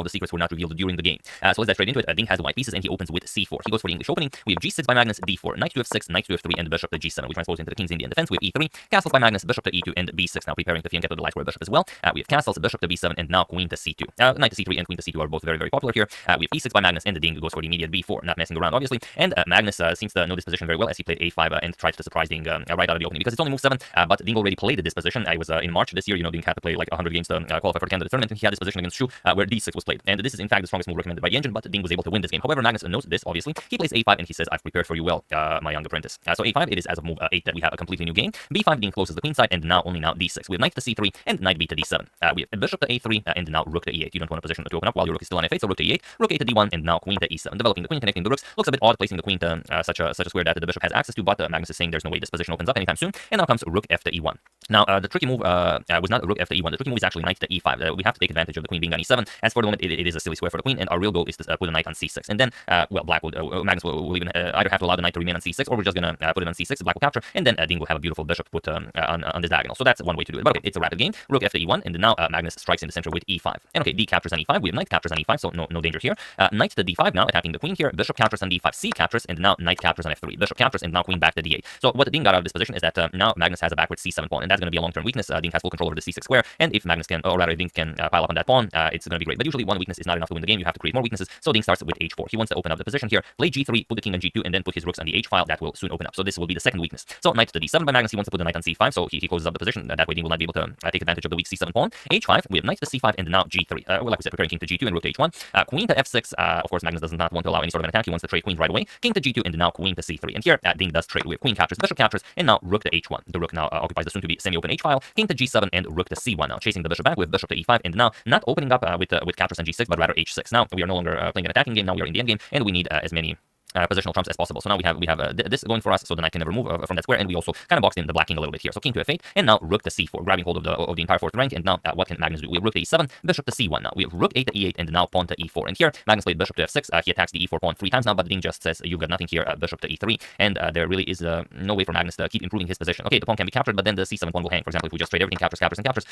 secrets were not revealed during the game. So let's dive straight into it. Ding has the white pieces, and he opens with c4. He goes for the English opening. We have g6 by Magnus, d4, knight to f6, knight to f3, and bishop to g7. We transpose into the king's Indian defense. We have e3, castles by Magnus, bishop to e2, and b6. Now preparing to fianchetto the light square bishop as well. We have castles, bishop to b7. d7, and now queen to c2. Knight to c3 and queen to c2 are both very, very popular here. We have e6 by Magnus, and the Ding goes for the immediate b4, not messing around, obviously. And Magnus seems to know this position very well, as he played a5 and tried to surprise Ding right out of the opening, because it's only move 7, but Ding already played this position. I was in March this year, Ding had to play like 100 games to qualify for the candidate tournament, and he had this position against Shu, where d6 was played. And this is, in fact, the strongest move recommended by the engine, but Ding was able to win this game. However, Magnus knows this, obviously. He plays a5, and he says, I've prepared for you well, my young apprentice. So a5, it is as of move 8 that we have a completely new game. b5, Ding closes the queen side, and now d6. We have knight to c3 and knight b to d7. We have bishop to a3 and now rook to e8. You don't want a position to open up while your rook is still on f8, so rook to e8, rook a to d1, and now queen to e7. Developing the queen, connecting the rooks. Looks a bit odd placing the queen to such a square that the bishop has access to, but Magnus is saying there's no way this position opens up anytime soon. And now comes rook f to e1. Now, the tricky move was not rook f to e1. The tricky move is actually knight to e5. We have to take advantage of the queen being on e7. As for the moment, it is a silly square for the queen, and our real goal is to put a knight on c6. And then, well, black would, Magnus will even either have to allow the knight to remain on c6, or we're just going to put it on c6, black will capture, and then Ding will have a beautiful bishop put on this diagonal. So that's one way to do it. But okay, it's a rapid game. Rook f to e1, and then now Magnus strikes in the center with e5. And okay, d captures on e5. We have knight captures on e5, so no danger here. Knight to d5 now, attacking the queen here. Bishop captures on d5, c captures, and now knight captures on f3. Bishop captures, and now queen back to d8. So what Ding got out of this position is that now Magnus has a backward c7 pawn, and that's going to be a long-term weakness. Ding has full control over the c6 square, and if Magnus can, or rather, Ding can pile up on that pawn, it's going to be great. But usually one weakness is not enough to win the game. You have to create more weaknesses. So Ding starts with h4. He wants to open up the position here, play g3, put the king on g2, and then put his rooks on the h file. That will soon open up. So this will be the second weakness. So knight to d7 by Magnus. He wants to put the knight on c5, so he closes up the position. That way Ding will not be able to take advantage of the weak c7 pawn. h5, we have knight to c5, and now g3. Well, like we said, preparing king to g2 and rook to h1. Queen to f6. Of course, Magnus does not want to allow any sort of an attack. He wants to trade queens right away. King to g2, and now queen to c3. And here, Ding does trade. We have queen captures, bishop captures, and now rook to h1. The rook now occupies the soon-to-be semi-open h file. King to g7 and rook to c1 now, chasing the bishop back with bishop to e5, and now not opening up with captures on g6, but rather h6. Now we are no longer playing an attacking game. Now we are in the endgame, and we need as many positional trumps as possible. So now we have this going for us, so the knight can never move from that square, and we also kind of boxed in the black king a little bit here. So king to f8, and now rook to c4, grabbing hold of the entire fourth rank. And now what can Magnus do? We have rook to e7, bishop to c1 now. We have rook a to e8, and now pawn to e4. And here Magnus played bishop to f6. He attacks the e4 pawn 3 times now, but Ding just says you've got nothing here. Bishop to e3, and there really is no way for Magnus to keep improving his position. Okay, the pawn can be captured, but then the c7 pawn will hang. For example, if we just trade everything, captures,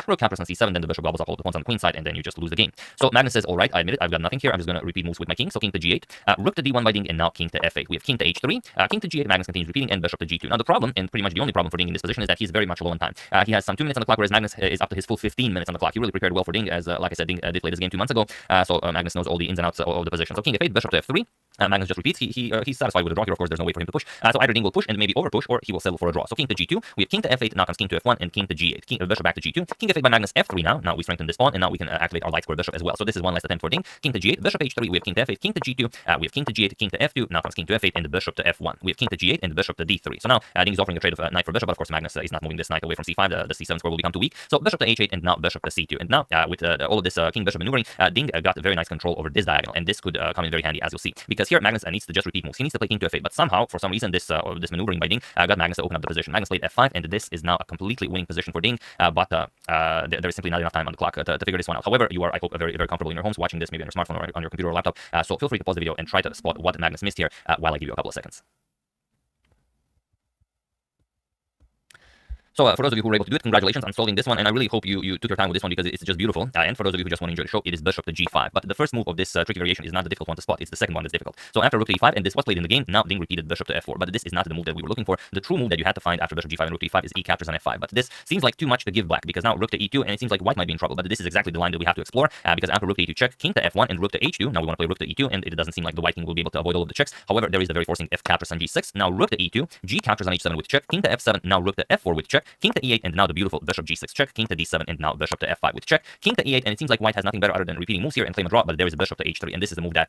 rook captures on c7, then the bishop gobbles up all the pawns on the queen side, and then you just lose the game. So Magnus says, all right, I admit it, I've got nothing here. I'm just going to repeat moves with my king. So king to g8, rook to d1 by Ding, and now king to f8. We have king to h3, king to g8, Magnus continues repeating, and bishop to g2. Now the problem, and pretty much the only problem for Ding in this position, is that he's very much low on time. He has some 2 minutes on the clock, whereas Magnus is up to his full 15 minutes on the clock. He really prepared well for Ding, as like I said, Ding did play this game 2 months ago, so Magnus knows all the ins and outs of the position. So king f8, bishop to f3. Magnus just repeats. He's satisfied with the draw here. Of course, there's no way for him to push. So either Ding will push and maybe over push, or he will settle for a draw. So king to g2. We have king to f8. Now comes king to f1 and king to g8. Bishop back to g2. King f8 by Magnus, f3 now. Now we strengthen this pawn, and now we can activate our light square bishop as well. So this is one last attempt for Ding. King to g8. Bishop h3. We have king to f8. King to g2. We have king to g8. King to f2. Now comes king to f8 and the bishop to f1. We have king to g8 and the bishop to d3. So now Ding is offering a trade of knight for bishop, but of course Magnus is not moving this knight away from c5. The c7 square will become too weak. So bishop to h8 and now bishop to c2. And now with all of this king bishop maneuvering, Ding got very nice control over this diagonal, and this could come in very handy, as you'll see, because here Magnus needs to just repeat moves. He needs to play king to f8, but somehow, for some reason, this maneuvering by Ding got Magnus to open up the position. Magnus played f5, and this is now a completely winning position for Ding, but there is simply not enough time on the clock to figure this one out. However, you are, I hope, very, very comfortable in your homes watching this, maybe on your smartphone or on your computer or laptop, so feel free to pause the video and try to spot what Magnus missed here while I give you a couple of seconds. So for those of you who were able to do it, congratulations on solving this one, and I really hope you took your time with this one, because it's just beautiful. And for those of you who just want to enjoy the show, it is bishop to g5. But the first move of this tricky variation is not the difficult one to spot, it's the second one that's difficult. So after rook to e5, and this was played in the game, now Ding repeated bishop to f4, but this is not the move that we were looking for. The true move that you had to find after bishop g5 and rook to e5 is e captures on f5, but this seems like too much to give black, because now rook to e2, and it seems like white might be in trouble, but this is exactly the line that we have to explore, because after rook to e2 check, king to f1 and rook to h2, now we want to play rook to e2, and it doesn't seem like the white king will be able to avoid all of the checks. However, there is the very forcing f captures on g6, now rook to e2, g captures on h7 with check, king to f7, now rook to f4 with check, king to e8, and now the beautiful bishop g6 check, king to d7, and now bishop to f5 with check, king to e8, and it seems like white has nothing better other than repeating moves here and claim a draw, but there is a bishop to h3, and this is the move that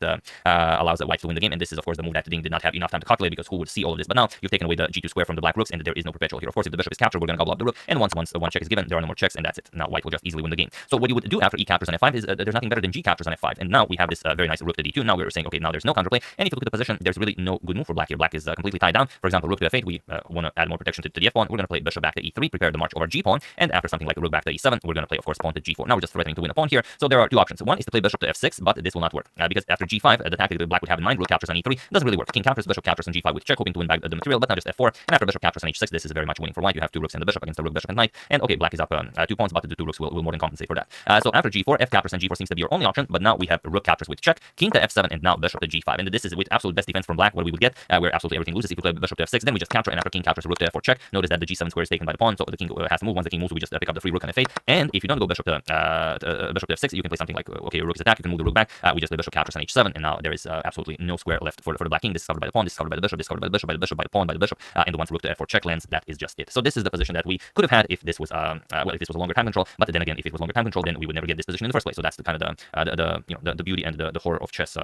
allows the white to win the game, and this is of course the move that Ding did not have enough time to calculate, because who would see all of this? But now you've taken away the g2 square from the black rooks, and there is no perpetual here. Of course, if the bishop is captured, we're going to gobble up the rook, and once one check is given, there are no more checks, and that's it. Now white will just easily win the game. So what you would do after e captures on f5 is there's nothing better than g captures on f5, and now we have this very nice rook to d2. Now we're saying, okay, now there's no counterplay, and if you look at the position, there's really no good move for black here. Black is completely tied down. For example, rook to f8, we want to add more protection to the f pawn. We're going to play bishop back to e3, prepare the march over g pawn, and after something like rook back to e7, we're going to play, of course, pawn to g4. Now we're just threatening to win a pawn here. So there are two options. One is to play bishop to f6, but this will not work, because after g5, the tactic that black would have in mind, rook captures on e3, doesn't really work. King captures, bishop captures on g5 with check, hoping to win back the material, but now just f4, and after bishop captures on h6, this is very much winning for white. You have two rooks and the bishop against the rook, bishop, and knight, and okay, black is up 2 pawns, but the two rooks will more than compensate for that. So after g4, f captures on g4 seems to be your only option, but now we have rook captures with check, king to f7, and now bishop to g5, and this is with absolute best defense from black, what we would get, where absolutely everything loses. If we play bishop to f6, then we just capture, and after king captures rook to f4 check, notice that the g7 square is taken by the pawn, so the king has to move. Once the king moves, we just pick up the free rook and f8. And if you don't go bishop to f6, you can play something like, okay, your rook is attacked, you can move the rook back. We just play bishop captures on h7, and now there is absolutely no square left for the black king. This is covered by the pawn, this is covered by the bishop, this is covered by the bishop, by the bishop, by the pawn, by the bishop, and the one for rook to f4 check lands. That is just it. So this is the position that we could have had if this was if this was a longer time control. But then again, if it was longer time control, then we would never get this position in the first place. So that's the kind of the beauty and the horror of chess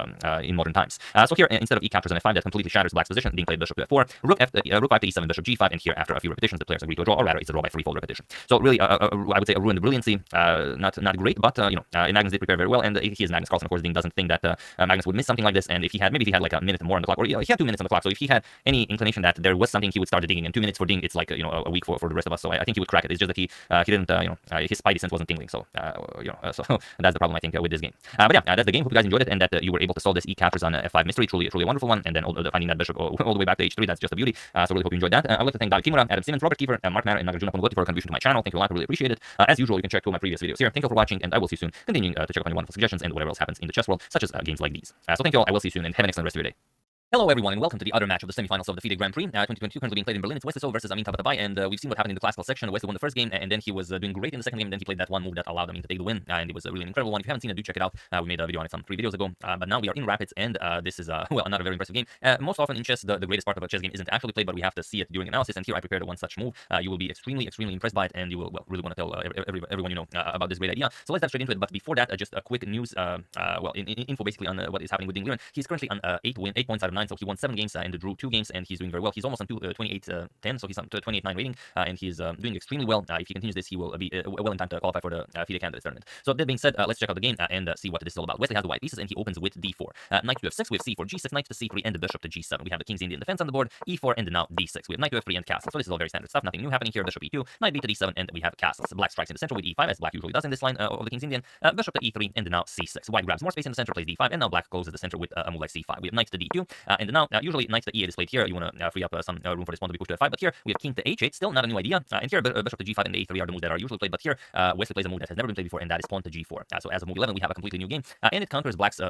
in modern times. So here, instead of e captures on f5, that completely shatters black's position, being played bishop to f4, rook 5 to e7, bishop g5, and here after a few repetitions, the players agree to a draw, or rather, it's a draw by threefold repetition. So really, I would say a ruined brilliancy. Not great, but Magnus did prepare very well, and he is Magnus Carlsen. Of course, Dean doesn't think that Magnus would miss something like this, and if he had like a minute more on the clock, or he had 2 minutes on the clock. So if he had any inclination that there was something, he would start digging. And 2 minutes for Ding, it's like a week for the rest of us. So I think he would crack it. It's just that he didn't his spidey sense wasn't tingling. So so that's the problem I think with this game. But yeah, that's the game. Hope you guys enjoyed it, and that you were able to solve this e captures on f5 mystery. Truly a wonderful one. And then finding that bishop all the way back to h3, that's just a beauty. So really hope you enjoyed that. I'd like to thank David Kimura, Adam Simmons, Robert Kiefer, Mark Mara, and Nagarjuna Ponugoti for a contribution to my channel. Thank you a lot. I really appreciate it. As usual, you can check two of my previous videos here. Thank you for watching, and I will see you soon. Continuing to check up on your wonderful suggestions and whatever else happens in the chess world, such as games like these. So thank you all. I will see you soon, and have an excellent rest of your day. Hello everyone, and welcome to the other match of the semifinals of the FIDE Grand Prix 2022, currently being played in Berlin. It's Wesley versus Amin Tabatabai, and we've seen what happened in the classical section. Wesley won the first game, and then he was doing great in the second game, and then he played that one move that allowed Amin to take the win, and it was really an incredible one. If you haven't seen it, do check it out. We made a video on it some 3 videos ago, but now we are in Rapids, and this is, well, another very impressive game. Most often in chess, the greatest part of a chess game isn't actually played, but we have to see it during analysis, and here I prepared one such move. You will be extremely impressed by it, and you will, well, really want to tell everyone you know about this great idea. So let's dive straight into it, but before that, just a quick news, info basically on what is happening with Ding Liren. He's currently on 8 points out of 9, so he won 7 games and drew 2 games, and he's doing very well. He's almost on 28-10, so he's on 28-9 rating, and he's doing extremely well. If he continues this, he will be well in time to qualify for the FIDE Candidates Tournament. So that being said, let's check out the game and see what this is all about. Wesley has the white pieces, and he opens with d4. Knight to f6, we have c4, g6, knight to c3, and the bishop to g7. We have the king's Indian defense on the board, e4, and then now d6. We have knight to f3 and castle. So this is all very standard stuff, nothing new happening here. Bishop e2, knight b to d7, and we have castles. Black strikes in the center with e5, as black usually does in this line of the king's Indian. Bishop to e3, and then now c6. White grabs more space in the center, plays d5, and now black closes the center with a move like c5. We have knight to d2, and then now usually knight to e8 is played here. You want to free up some room for this pawn to be pushed to f5, but here we have king to h8, still not a new idea. And here bishop to g5 and a3 are the moves that are usually played, but here Wesley plays a move that has never been played before, and that is pawn to g4. So as of move 11, we have a completely new game, and it counters black's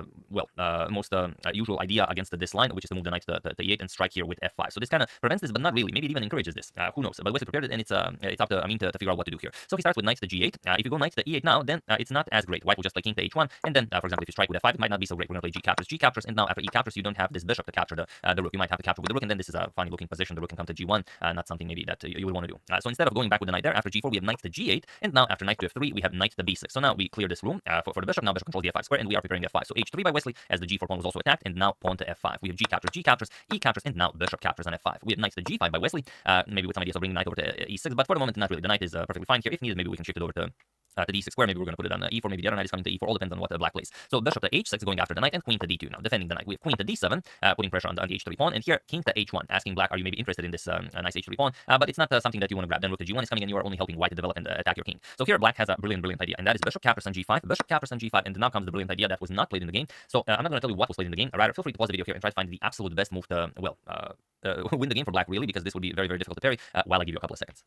most usual idea against this line, which is to move the knight to e8 and strike here with f5. So this kind of prevents this, but not really. Maybe it even encourages this. Who knows? But Wesley prepared it, and it's up to Amin to figure out what to do here. So he starts with knight to g8. If you go knight to e8 now, then it's not as great. White will just play king to h1, and then for example, if you strike with f5, it might not be so great. We're gonna play g captures, and now after e captures, you don't have this bishop to capture the rook. You might have to capture with the rook, and then this is a funny looking position. The rook can come to g1, not something maybe that you would want to do. So instead of going back with the knight there, after g4 we have knight to g8, and now after knight to f3 we have knight to b6. So now we clear this room for the bishop. Now bishop controls the f5 square, and we are preparing f5. So h3 by Wesley, as the g4 pawn was also attacked, and now pawn to f5. We have g captures, e captures, and now bishop captures on f5. We have knight to g5 by Wesley, maybe with some ideas of bringing knight over to e6, but for the moment not really. The knight is perfectly fine here. If needed, maybe we can shift it over to d6 square. Maybe we're going to put it on e4. Maybe the other knight is coming to e4. All depends on what black plays. So bishop to h6 going after the knight, and queen to d2. Now defending the knight, we have queen to d7, putting pressure on the h3 pawn, and here king to h1, asking black, are you maybe interested in this nice h3 pawn? But it's not something that you want to grab. Then rook to g1 is coming, and you are only helping white to develop and attack your king. So here black has a brilliant idea, and that is bishop captures on g5, bishop captures on g5, and now comes the brilliant idea that was not played in the game. So I'm not going to tell you what was played in the game. Rather, feel free to pause the video here and try to find the absolute best move to win the game for black, really, because this would be very difficult to parry. While I give you a couple of seconds.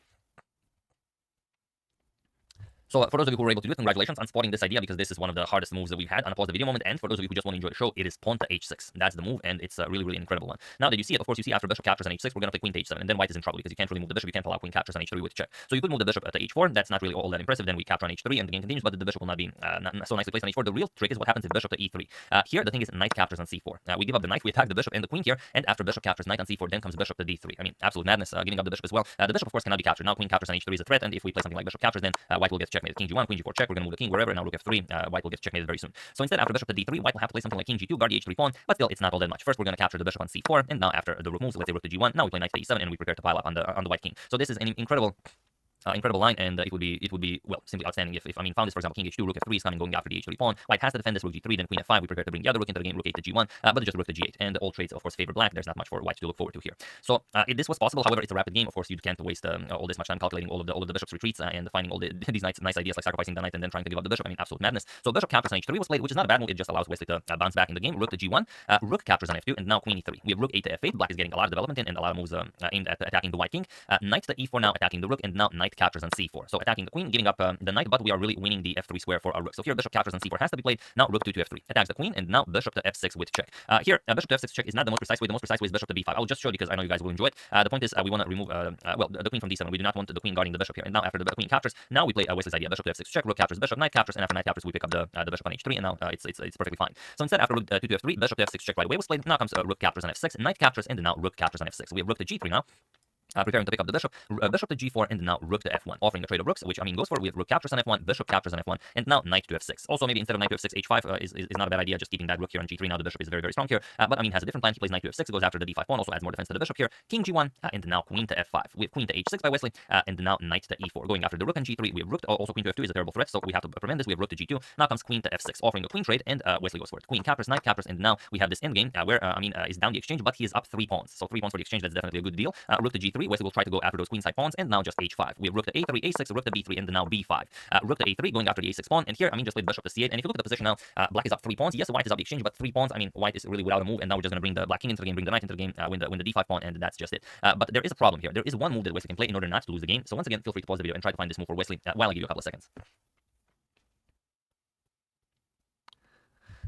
So for those of you who were able to do it, congratulations on spotting this idea, because this is one of the hardest moves that we've had on a pause the video moment. And for those of you who just want to enjoy the show, it is pawn to h6. That's the move, and it's a really incredible one. Now that you see it, of course, you see after bishop captures on h6, we're going to play queen to h7, and then white is in trouble because you can't really move the bishop. You can't allow queen captures on h3 with check. So you could move the bishop to h4. That's not really all that impressive. Then we capture on h3, and the game continues, but the bishop will not be not so nicely placed on h4. The real trick is what happens if bishop to e3. Here the thing is knight captures on c4. We give up the knight, we attack the bishop and the queen here, and after bishop captures knight on c4, then comes bishop to d3. I mean, absolute madness, giving up the bishop as well. The bishop, of course, cannot be captured. Now queen captures on h3 is a threat, and if we play something like bishop captures, then white will get checkmated. King g1, queen g4 check. We're going to move the king wherever. Now rook f3. White will get checkmated very soon. So instead, after bishop to d3, white will have to play something like king g2, guard the h3 pawn, but still, it's not all that much. First, we're going to capture the bishop on c4, and now after the rook moves, let's say rook to g1. Now we play knight to e7, and we prepare to pile up on the white king. So this is an incredible line, and it would be well, simply outstanding if I mean found this, for example, king h2, rook f3 is coming, going after the h3 pawn. White has to defend this, rook g3, then queen f5. We prepare to bring the other rook into the game, rook 8 to g1, but it's just rook to g8, and all trades, of course, favor black. There's not much for white to look forward to here. So if this was possible, however, it's a rapid game. Of course, you can't waste all this much time calculating all of the bishop's retreats and finding all these nice ideas like sacrificing the knight and then trying to give up the bishop. I mean, absolute madness. So bishop captures on h3 was played, which is not a bad move. It just allows Wesley to bounce back in the game. Rook to g1, rook captures on f2, and now queen e3. We have rook 8 to f8. Black is getting a lot of development in, and a lot of moves aimed at attacking the white king. Knight to e4 now attacking the rook, and now knight knight captures on c4. So attacking the queen, giving up the knight, but we are really winning the f3 square for our rook. So here bishop captures on c4 has to be played. Now rook to f3 attacks the queen, and now bishop to f6 with check. Here bishop to f6 check is not the most precise way. The most precise way is bishop to b5. I'll just show you because I know you guys will enjoy it. The point is we want to remove the queen from d7. We do not want the queen guarding the bishop here. And now after the queen captures, now we play Wesley's idea: bishop to f6 check, rook captures bishop, knight captures, and after knight captures we pick up the bishop on h3, and now it's perfectly fine. So instead after rook to f3, bishop to f6 check right away was played. Now comes rook captures on f6, knight captures, and now rook captures on f6. We have rook to g3 now. Preparing to pick up the bishop, bishop to g4, and now rook to f1, offering a trade of rooks, which I mean goes for. We have rook captures on f1, bishop captures on f1, and now knight to f6. Also, maybe instead of knight to f6, h5 is not a bad idea. Just keeping that rook here on g3. Now the bishop is very strong here, but I mean has a different plan. He plays knight to f6, goes after the d5 pawn, also adds more defense to the bishop here. King g1, and now queen to f5. We have queen to h6 by Wesley, and now knight to e4, going after the rook on g3. We have rook also queen to f2 is a terrible threat, so we have to prevent this. We have rook to g2. Now comes queen to f6, offering a queen trade, and Wesley goes for it. Queen captures, knight captures, and now we have this endgame where is down the exchange, but he is up 3 pawns. So 3 pawns for the exchange. That's definitely a good deal. Rook to g3. Wesley will try to go after those queenside pawns, and now just h5. We have rook to a3, a6, rook to b3, and now b5. Rook to a3, going after the a6 pawn, and here just played bishop to c8. And if you look at the position now, black is up 3 pawns. Yes, white is up the exchange, but 3 pawns. I mean, white is really without a move, and now we're just going to bring the black king into the game, bring the knight into the game, win the d5 pawn, and that's just it. But there is a problem here. There is one move that Wesley can play in order not to lose the game. So once again, feel free to pause the video and try to find this move for Wesley while I give you a couple of seconds.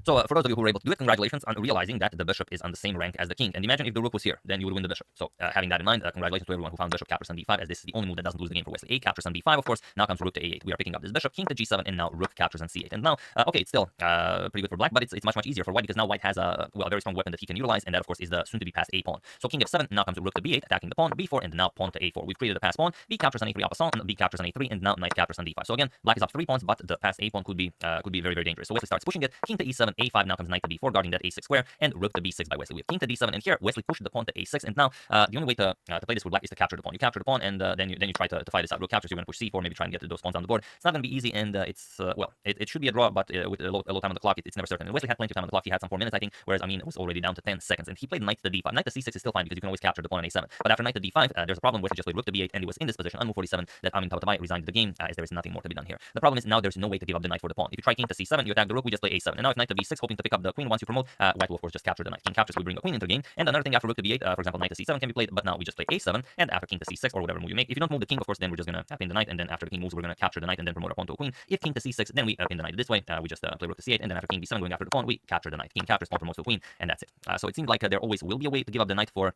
So for those of you who were able to do it, congratulations on realizing that the bishop is on the same rank as the king. And imagine if the rook was here, then you would win the bishop. So having that in mind, congratulations to everyone who found bishop captures on d5, as this is the only move that doesn't lose the game for Wesley. A captures on b5, of course. Now comes rook to a8. We are picking up this bishop, king to g7, and now rook captures on c8. And now, okay, it's still pretty good for black, but it's much easier for white because now white has a very strong weapon that he can utilize, and that of course is the soon-to-be passed a pawn. So king f7, now comes rook to b8, attacking the pawn, b4, and now pawn to a4. We've created a pass pawn. B captures on a3 opposite, b captures on a3, and now knight captures on d5. So again, black is up 3 pawns, but the passed a pawn could be very dangerous. So Wesley starts pushing it. King to e7, a5. Now comes knight to b4, guarding that a6 square, and rook to b6 by Wesley. We have king to d7, and here Wesley pushed the pawn to a6, and now the only way to play this with black is to capture the pawn. You capture the pawn, and then you try to fight this out. Rook captures, you're going to push c4, maybe try and get those pawns on the board. It's not going to be easy, and it should be a draw, but with a low time on the clock, it's never certain. And Wesley had plenty of time on the clock. He had some 4 minutes, I think, whereas it was already down to 10 seconds, and he played knight to d5. Knight to c6 is still fine because you can always capture the pawn on a7. But after knight to d5, there's a problem. Wesley just played rook to b8, and it was in this position on move 47 that Tabatabai resigned the game, as there is nothing more to be done here. The problem is now there's no way to give up the knight for the pawn. If you try king to c7, you attack the rook, we just play a7. And now if knight to b6, hoping to pick up the queen once you promote, white will of course just capture the knight. King captures, we bring the queen into the game. And another thing, after rook to b8, for example, knight to c7 can be played, but now we just play a7, and after king to c6 or whatever move you make, if you don't move the king, of course, then we're just gonna pin the knight, and then after the king moves, we're gonna capture the knight and then promote our pawn to a queen. If king to c6, then we pin the knight this way. We just play rook to c8, and then after king b7, going after the pawn, we capture the knight. King captures, pawn promotes to a queen, and that's it. So it seems like there always will be a way to give up the knight for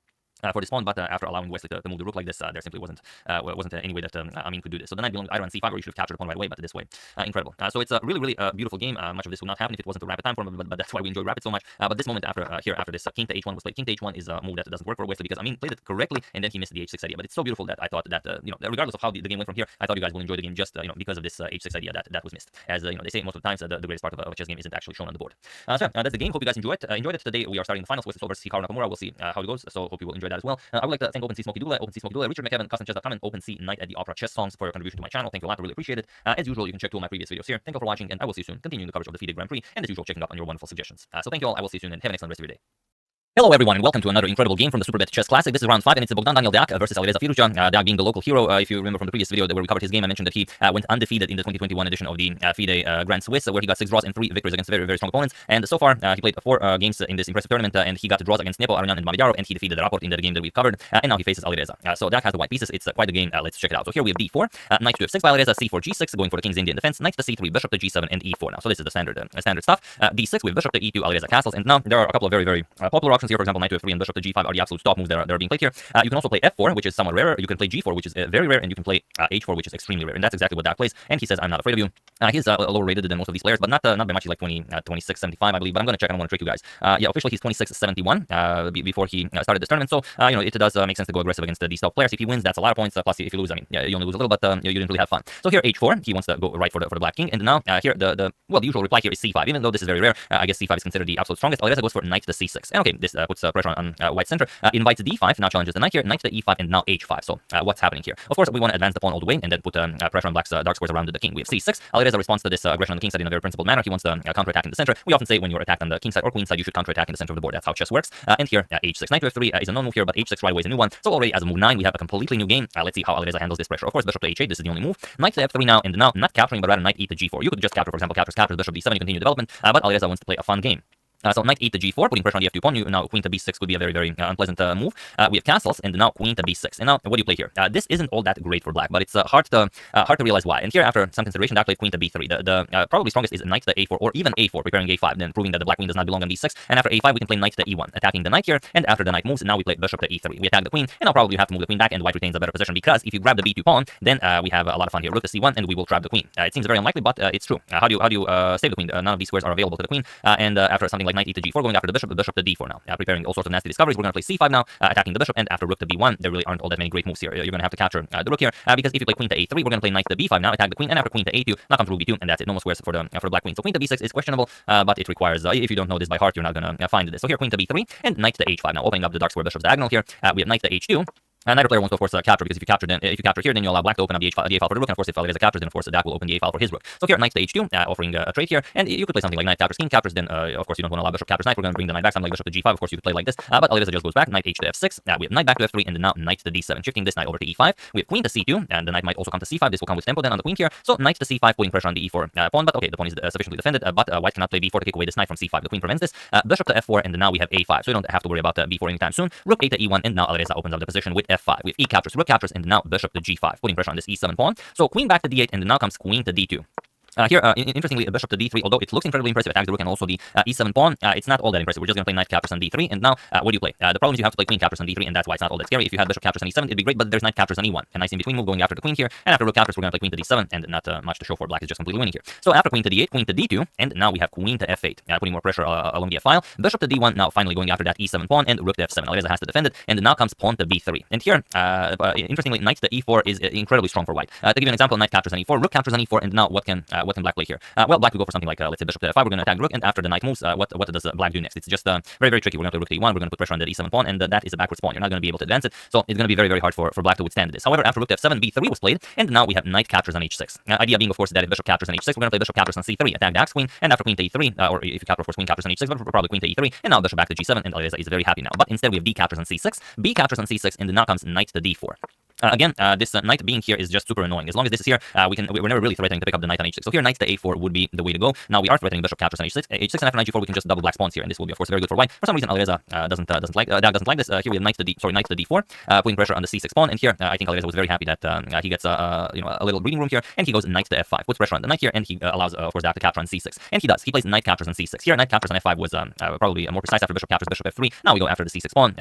this pawn, but after allowing Wesley to move the rook like this, there simply wasn't any way that Amin could do this. So the knight belongs either on c5, or you should have captured the pawn right away, but this way, incredible. So it's a really beautiful game. Much of this would not happen if it wasn't a rapid time for him, but that's why we enjoy rapid so much. But this moment after this king to h1 was played. King to h1 is a move that doesn't work for Wesley because Amin played it correctly, and then he missed the h6 idea. But it's so beautiful that I thought that regardless of how the game went from here, I thought you guys will enjoy the game just because of this h6 idea that was missed. As they say most of the times, the greatest part of a chess game isn't actually shown on the board. So that's the game. Hope you guys enjoyed it. Today we are starting the finals. Wesley versus Hikaru Nakamura. We'll see how it goes. So hope you will enjoy that as well. I would like to thank OpenSea Smoky Doula, Richard McKevin, CustomChess.com, and OpenSea Night at the Opera Chess Songs for your contribution to my channel. Thank you a lot. I really appreciate it. As usual, you can check 2 of my previous videos here. Thank you for watching, and I will see you soon. Continuing the coverage of the FIDE Grand Prix, and as usual, checking up on your wonderful suggestions. So thank you all. I will see you soon, and have an excellent rest of your day. Hello everyone, and welcome to another incredible game from the Superbet Chess Classic. This is round 5, and it's Bogdan Daniel Deak versus Alireza Firuza. Deak being the local hero. If you remember from the previous video where we covered his game, I mentioned that he went undefeated in the 2021 edition of the FIDE Grand Swiss, where he got 6 draws and 3 victories against very strong opponents. And so far, he played 4 games in this impressive tournament, and he got draws against Nepo, Aronian, and Mamedjarov, and he defeated Raport in the game that we've covered. And now he faces Alireza. So Deak has the white pieces. It's quite the game. Let's check it out. So here we have d4, knight to f6 by Alireza, c4, g6, going for the king's Indian defense, knight to c3, bishop to g7, and e4 now. So this is the standard stuff. D6 with bishop to e2, Alireza castles, and now there are a couple of very popular options here. For example, knight to f3 and bishop to g5 are the absolute top moves that are being played here. You can also play f4, which is somewhat rarer. You can play g4, which is very rare, and you can play h4, which is extremely rare. And that's exactly what Deak plays. And he says, I'm not afraid of you. He's lower rated than most of these players, but not by much. He's like 26.75, I believe. But I'm going to check. I don't want to trick you guys. Yeah, officially he's 26.71 before he started this tournament. So it does make sense to go aggressive against these top players. If he wins, that's a lot of points. Plus, if you lose, you only lose a little, but you didn't really have fun. So here h4, he wants to go right for the black king. And now here the usual reply here is c5. Even though this is very rare, I guess c5 is considered the absolute strongest. Alireza goes for knight to c6. And okay, this puts pressure on white center. Invites d5, now challenges the knight here, knight to e5, and now h5. So what's happening here? Of course, we want to advance the pawn all the way and then put pressure on black's dark squares around the king. We have c6. Alireza responds to this aggression on the king side in a very principled manner. He wants to counterattack in the center. We often say when you're attacked on the king side or queen side, you should counterattack in the center of the board. That's how chess works. And here h6, knight to f3 is a known move here, but h6 right away is a new one. So already as a move 9, we have a completely new game. Let's see how Alireza handles this pressure. Of course, bishop to h8, this is the only move. Knight to f3 now, and now not capturing, but rather knight e to g4. You could just capture, for example, captures bishop d7, you continue development, but Alireza wants to play a fun game. So knight 8 to g4, putting pressure on the f2 pawn. Now queen to b6 could be a very unpleasant move. We have castles, and now queen to b6. And now what do you play here? This isn't all that great for black, but it's hard to realize why. And here, after some consideration, black played queen to b3. The probably strongest is knight to a4 or even a4, preparing a5, then proving that the black queen does not belong on d6. And after a5, we can play knight to e1, attacking the knight here. And after the knight moves, now we play bishop to e3. We attack the queen, and now probably have to move the queen back, and white retains a better position because if you grab the b2 pawn, then we have a lot of fun here. Rook to c1, and we will trap the queen. It seems very unlikely, but it's true. How do you save the queen? None of these squares are available to the queen. And after something like knight e to g4, going after the bishop to d4 now, preparing all sorts of nasty discoveries. We're going to play c5 now, attacking the bishop, and after rook to b1, there really aren't all that many great moves here. You're going to have to capture the rook here, because if you play queen to a3, we're going to play knight to b5 now, attack the queen, and after queen to a2, now comes rook b2, and that's it. No more squares for the black queen. So queen to b6 is questionable, but it requires, if you don't know this by heart, you're not going to find this. So here, queen to b3, and knight to h5 now, opening up the dark square bishop's diagonal here. We have knight to h2. And neither player wants to, of course, capture, because if you capture here, then you allow black to open up the a file for the rook, and of course, if there's a capture, then of course, the black will open the a file for his rook. So here, knight to h2, offering a trade here, and you could play something like knight captures king captures, then of course, you don't want to allow bishop captures knight. We're going to bring the knight back, something like bishop to g5. Of course, you could play like this, but Alireza just goes back, knight h to f6. We have knight back to f3, and then now knight to d7, shifting this knight over to e5. We have queen to c2, and the knight might also come to c5. This will come with tempo then on the queen here. So knight to c5, putting pressure on the e4 pawn, but okay, the pawn is sufficiently defended, but white cannot play b4 to kick away this knight from c5. The queen prevents this. Bishop to f4, and then now we have a5, so you don't have to worry about b4 anytime soon. Rook a to e1, and now Alireza opens up the position with f5. We have e captures, rook captures, and now bishop to g5, putting pressure on this e7 pawn. So queen back to d8, and then now comes queen to d2. Here, interestingly, bishop to d3, although it looks incredibly impressive, attacks the rook and also the e7 pawn, it's not all that impressive. We're just going to play knight captures on d3, and now, what do you play? The problem is you have to play queen captures on d3, and that's why it's not all that scary. If you had bishop captures on e7, it'd be great, but there's knight captures on e1, a nice in-between move going after the queen here, and after rook captures, we're going to play queen to d7, and not much to show for. Black is just completely winning here. So after queen to d8, queen to d2, and now we have queen to f8, putting more pressure along the f-file. Bishop to d1, now finally going after that e7 pawn, and rook to f7. Alireza has to defend it, and now comes pawn to b3. And here, interestingly, knight to e4 is incredibly strong for white. To give you an example, knight captures on e4, rook captures on e4, and now what can black play here? Well, black could go for something like, let's say, bishop to f5. We're going to attack rook, and after the knight moves, what does black do next? It's just very tricky. We're going to play rook to e1. We're going to put pressure on the e7 pawn, and that is a backwards pawn. You're not going to be able to advance it, so it's going to be very hard for black to withstand this. However, after rook to f7, b3 was played, and now we have knight captures on h6. Idea being, of course, that if bishop captures on h6, we're going to play bishop captures on c3, attack the axe queen, and after queen to e3, or if you capture, of course, queen captures on h6, but probably queen to e3, and now bishop back to g7, and Alireza is very happy now. But instead, we have d captures on c6, b captures on c6, and then now comes knight to d4. Again, this knight being here is just super annoying. As long as this is here, we're never really threatening to pick up the knight on h6. So here, knight to a4 would be the way to go. Now we are threatening bishop captures on h6, and after knight g4, we can just double black pawns here, and this will be, of course, very good for white. For some reason, Alireza doesn't like this. Here we have knight to d4, putting pressure on the c6 pawn, and here I think Alireza was very happy that he gets a little breathing room here, and he goes knight to f5, puts pressure on the knight here, and he allows, of course, that to capture on c6, and he does. He plays knight captures on c6. Here, knight captures on f5 was probably more precise. After bishop captures bishop f3, now we go after the c6 pawn.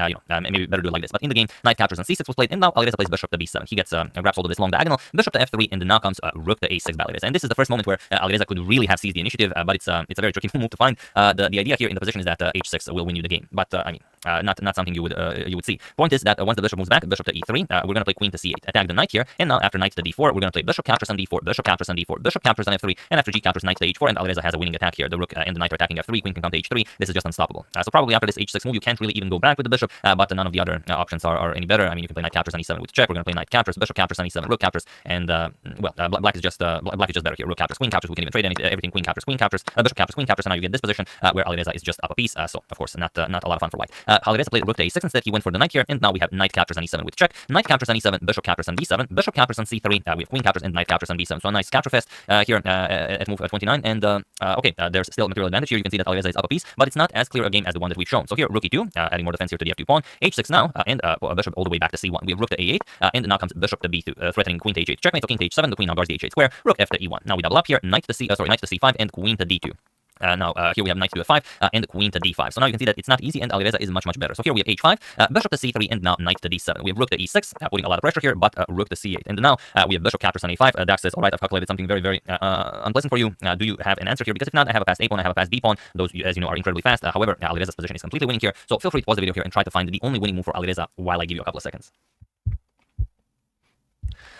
Maybe better do it like this. But in the game, knight captures on c6 was played, and now Alireza plays bishop to b7. He gets grabs hold of this long diagonal, bishop to f3, and then now comes rook to a6 by Alireza. And this is the first moment where Alireza could really have seized the initiative, but it's a very tricky move to find. The idea here in the position is that h6 will win you the game, but not something you would see. Point is that once the bishop moves back, bishop to e3, we're going to play queen to c8, attack the knight here, and now after knight to d4, we're going to play bishop captures on d4, bishop captures on d4, bishop captures on f3, and after g captures knight to h4, and Alireza has a winning attack here. The rook and the knight are attacking f3, queen can come to h3. This is just unstoppable. So probably after this h6 move, you can't really even go back with the bishop, but none of the other options are any better. I mean, you can play knight captures on e7 with check. We're going to play knight captures, bishop captures on e7, rook captures, and black is just better here. Rook captures, queen captures. We can even trade everything. Queen captures, bishop captures, queen captures. And now you get this position where Alireza is just up a piece. So of course, not a lot of fun for white. Alireza played rook to a6 instead. He went for the knight here, and now we have knight captures on e7 with check. Knight captures on e7, bishop captures on d7, bishop captures on c3. We have queen captures and knight captures on b7. So a nice capture fest here at move 29. And okay, there's still material advantage here. You can see that Alireza is up a piece, but it's not as clear a game as the one that we've shown. So here, rook e2, adding more defense here to the f2 pawn. h6 now, and bishop all the way back to c1. We have rook to a8, and now comes bishop to b2, threatening queen to h8. Checkmate. So king to h7. The queen now guards the h8 square. Rook f to e1. Now we double up here. Knight to c5 and queen to d2. Here we have knight to f5 and queen to d5. So now you can see that it's not easy, and Alireza is much better. So here we have h5, bishop to c3, and now knight to d7. We have rook to e6, putting a lot of pressure here, but rook to c8. And now we have bishop captures on a5. Dax says, all right, I've calculated something very unpleasant for you. Do you have an answer here? Because if not, I have a past a pawn, I have a past b pawn. Those, as you know, are incredibly fast. However, Alireza's position is completely winning here. So feel free to pause the video here and try to find the only winning move for Alireza while I give you a couple of seconds.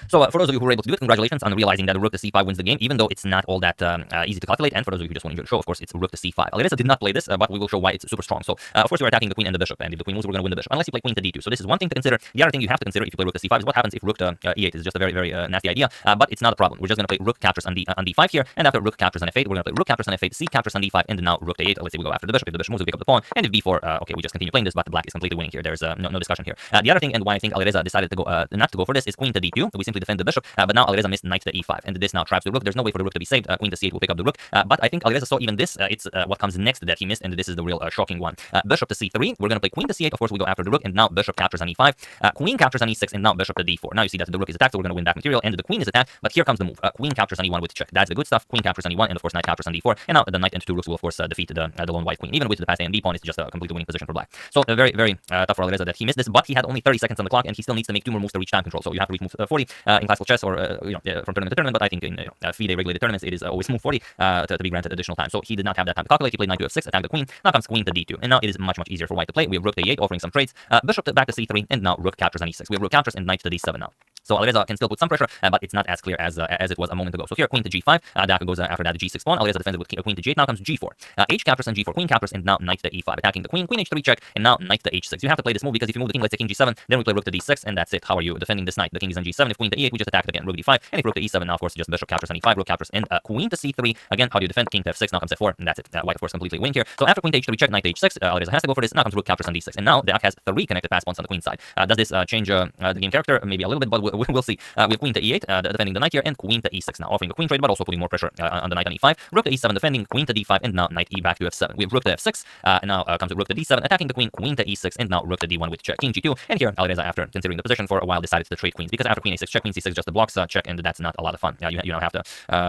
So for those of you who were able to do it, congratulations on realizing that rook to c5 wins the game, even though it's not all that easy to calculate. And for those of you who just want to enjoy the show, of course, it's rook to c5. Alireza did not play this, but we will show why it's super strong. So of course, we're attacking the queen and the bishop, and if the queen moves, we're going to win the bishop, unless you play queen to d2. So this is one thing to consider. The other thing you have to consider if you play rook to c5 is what happens if rook to e8 is just a very nasty idea, but it's not a problem. We're just going to play rook captures on d5 here, and after rook captures on f8, we're going to play rook captures on f8, c captures on d5, and then now rook to 8. Let's say we go after the bishop. If the bishop moves, we pick up the pawn, and if b4, okay, we just continue playing this, but the black is completely winning here. There's no discussion here. The other thing, and why I think Alireza decided to go not to go for this, is queen to d2. We simply simply defend the bishop, but now Alireza missed knight to e5, and this now traps the rook. There's no way for the rook to be saved. Queen to c8 will pick up the rook, but I think Alireza saw even this. It's what comes next that he missed, and this is the real shocking one. Bishop to c3. We're going to play queen to c8. Of course, we go after the rook, and now bishop captures on e5. Queen captures on e6, and now bishop to d4. Now you see that the rook is attacked, so we're going to win back material, and the queen is attacked. But here comes the move. Queen captures on e1 with check. That's the good stuff. Queen captures on e1, and of course knight captures on d4. And now the knight and two rooks will of course defeat the lone white queen. Even with the passed a and b pawn, it's just a completely winning position for black. So very tough for Alireza that he missed this, but he had only 30 seconds on the clock, and he still needs to make 2 more moves to reach time control. So you have to reach move 40 in classical chess or from tournament to tournament. But I think in FIDE regulated tournaments, it is always move 40 to be granted additional time. So he did not have that time to calculate. He played knight to f6, attacked the queen. Now comes queen to d2, and now it is much easier for white to play. We have rook to e8, offering some trades. Bishop back to c3, and now rook captures on e6. We have rook captures and knight to d7 now. So Alireza can still put some pressure, but it's not as clear as it was a moment ago. So here, queen to g5. Daka goes after that to g6 pawn. Alireza defends it with queen to g8. Now comes g4. H captures and g4. Queen captures, and now knight to e5, attacking the queen. Queen h3 check, and now knight to h6. You have to play this move because if you move the king, let's say king g7, then we play rook to d6, and that's it. How are you defending this knight? The king is on g7. If queen to e8, we just attack it again. Rook d5, and if rook to e7, now of course just bishop captures on e5, rook captures, and queen to c3. Again, how do you defend? King to f6. Now comes f4, and that's it. White of course completely win here. So after queen to h3 check, knight to h6, Alireza has to go for this. Now comes rook captures on d6, and now the has 3 connected pass pawns on the queen side. Does this change the game character? Maybe a little bit, but we'll see. We have queen to e8, defending the knight here, and queen to e6 now, offering a queen trade, but also putting more pressure on the knight on e5. Rook to e7, defending queen to d5, and now knight e back to f7. We have rook to f6, and now comes rook to d7, attacking the queen, queen to e6, and now rook to d1 with check, king g2. And here Alireza, after considering the position for a while, decided to trade queens because after queen a6 check, queen c6 just the blocks check, and that's not a lot of fun. You now have to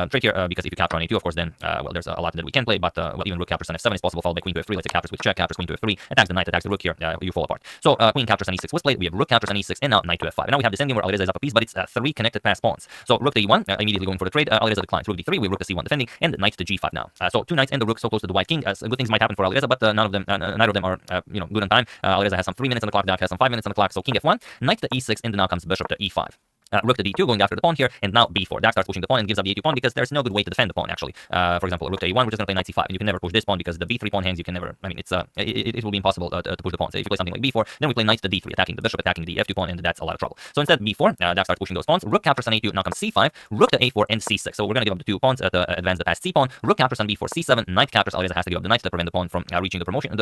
trade here because if you capture on a2, of course, then well, there's a lot that we can play, but well, even rook captures on f7 is possible, followed by queen to f3. Let's say captures with check, captures queen to f3, attacks the knight, attacks the rook here, you fall apart. So queen captures on e6 was played. We have rook captures on e6, and now knight to f5. And now we have this endgame where Alireza is up a piece, but it's 3 connected pass pawns. So rook to e1, immediately going for the trade. Alireza declines. Rook d3, we have rook to c1 defending, and knight to g5 now. So 2 knights and the rook so close to the white king. Good things might happen for Alireza, but neither of them are good on time. Alireza has some 3 minutes on the clock. Dak has some 5 minutes on the clock. So king f1, knight to e6, and then now comes bishop to e5. Rook to d2, going after the pawn here, and now b4. Dak starts pushing the pawn and gives up the a2 pawn because there's no good way to defend the pawn, actually. For example, rook to a1, we're just going to play knight c5, and you can never push this pawn because the b3 pawn hangs, you can never, I mean, it will be impossible to push the pawn. So if you play something like b4, then we play knight to d3, attacking the bishop, attacking the f2 pawn, and that's a lot of trouble. So instead, b4, Dak starts pushing those pawns. Rook captures on a2, now comes c5, rook to a4, and c6. So we're going to give up the 2 pawns to advance the past c pawn. Rook captures on b4, c7, knight captures. Alireza has to give up the knight to prevent the pawn from reaching the promotion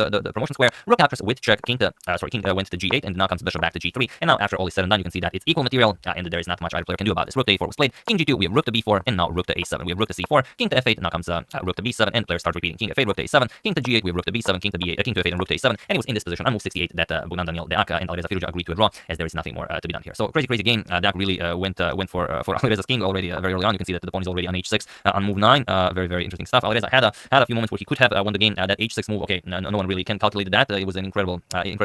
square. Rook captures with check, king went to g8, and now comes bishop back to g3. And now after all is said and done, you can see that it's equal material, and there is not much either player can do about this. Rook to a4 was played, king g2, we have rook to b4, and now rook to a7. We have rook to c4, king to f8, now comes rook to b7, and players start repeating king f8, rook to a7, king to g8, we have rook to b7, king to b8, king to f8, and rook to a7. And it was in this position on move 68 that Bogdan Daniel Deaka and Alireza Firuja agreed to a draw, as there is nothing more to be done here. So crazy game. Dak really went for Alireza's king already very early on. You can see that the pawn is already on h6 on move 9. Very interesting stuff. Alireza had a few moments where he could have won the game. That h6 move, okay, no one really can calculate that. It was an incredible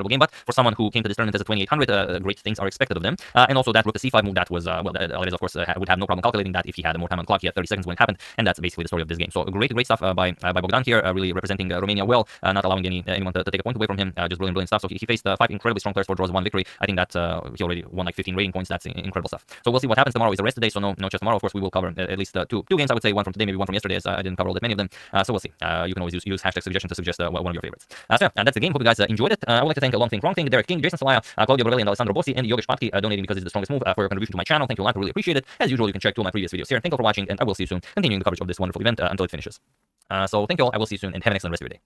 game, but for someone who came to this tournament as a 2800, great things are expected of them. And also that rook to c5 move, that was well, Alireza of course would have no problem calculating that if he had more time on the clock. He had 30 seconds when it happened, and that's basically the story of this game. So great stuff by Bogdan here, really representing Romania well, not allowing anyone to take a point away from him. Just brilliant stuff. So he faced 5 incredibly strong players for draws 1 victory. I think that he already won like 15 rating points. That's incredible stuff. So we'll see what happens tomorrow. Is the rest today, so no chess tomorrow. Of course, we will cover at least two games. I would say one from today, maybe one from yesterday, as I didn't cover all that many of them. So we'll see. You can always use hashtag suggestion to suggest one of your favorites. So yeah, that's the game. Hope you guys enjoyed it. I would like to thank Long Thing, Wrong Thing, Derek King, Jason Salaya, Claudio Borelli, and Alessandro Bossi, and Yogesh Patki donating because it's the strongest move for your contribution to my channel. Thank you a lot. I really appreciate it. As usual, you can check 2 of my previous videos here. Thank you for watching, and I will see you soon, continuing the coverage of this wonderful event until it finishes. So thank you all. I will see you soon, and have an excellent rest of your day.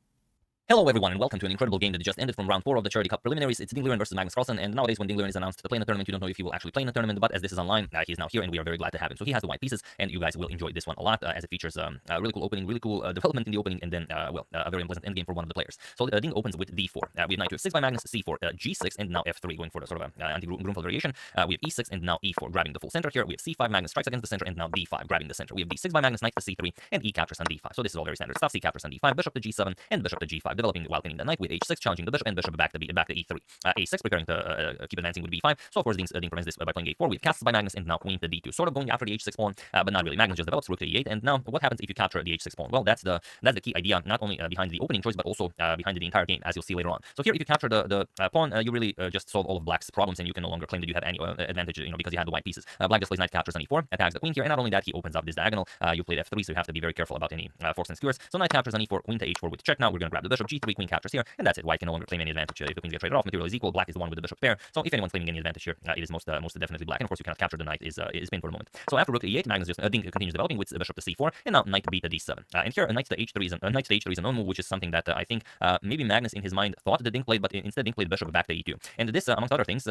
Hello everyone, and welcome to an incredible game that just ended from round 4 of the Charity Cup preliminaries. It's Ding Liren versus Magnus Carlsen, and nowadays when Ding Liren is announced to play in the tournament, you don't know if he will actually play in the tournament, but as this is online, he is now here, and we are very glad to have him. So he has the white pieces, and you guys will enjoy this one a lot, as it features a really cool opening, really cool development in the opening, and then, well, a very unpleasant endgame for one of the players. So Ding opens with d4. We have knight to f6 by Magnus, c4, g6, and now f3, going for the sort of anti-Grunfeld variation. We have e6, and now e4, grabbing the full center here. We have c5, Magnus strikes against the center, and now d5, grabbing the center. We have d6 by Magnus, knight to c3, and e captures on d5. So this is all very standard stuff. C captures on d5, bishop to g7, and bishop to g5, developing while pinning the knight with h6, challenging the bishop, and bishop back to e3. A6, preparing to keep advancing with b5. So of course Ding prevents this by playing a4. We have castles by Magnus, and now queen to d2, sort of going after the h6 pawn, but not really. Magnus just develops rook to e8, and now what happens if you capture the h6 pawn? Well, that's the key idea, not only behind the opening choice, but also behind the entire game, as you'll see later on. So here, if you capture the pawn, you really just solve all of black's problems, and you can no longer claim that you have any advantage, because you had the white pieces. Black just plays knight captures on e4, attacks the queen here, and not only that, he opens up this diagonal. You played f3, so you have to be very careful about any forks and skewers. So knight captures on e4, queen to h4 with check. Now we're going to grab the bishop, g3, queen captures here, and that's it. White can no longer claim any advantage if the queens get traded off. Material is equal. Black is the one with the bishop pair. So if anyone's claiming any advantage here, it is most definitely black. And of course, you cannot capture the knight is pinned for the moment. So after rook to e8, Magnus just Ding continues developing with bishop to c4, and now knight to b to d7. And here, knight to h3 is a known move, which is something that I think maybe Magnus in his mind thought that Ding played, but instead Ding played bishop back to e2. And this, amongst other things,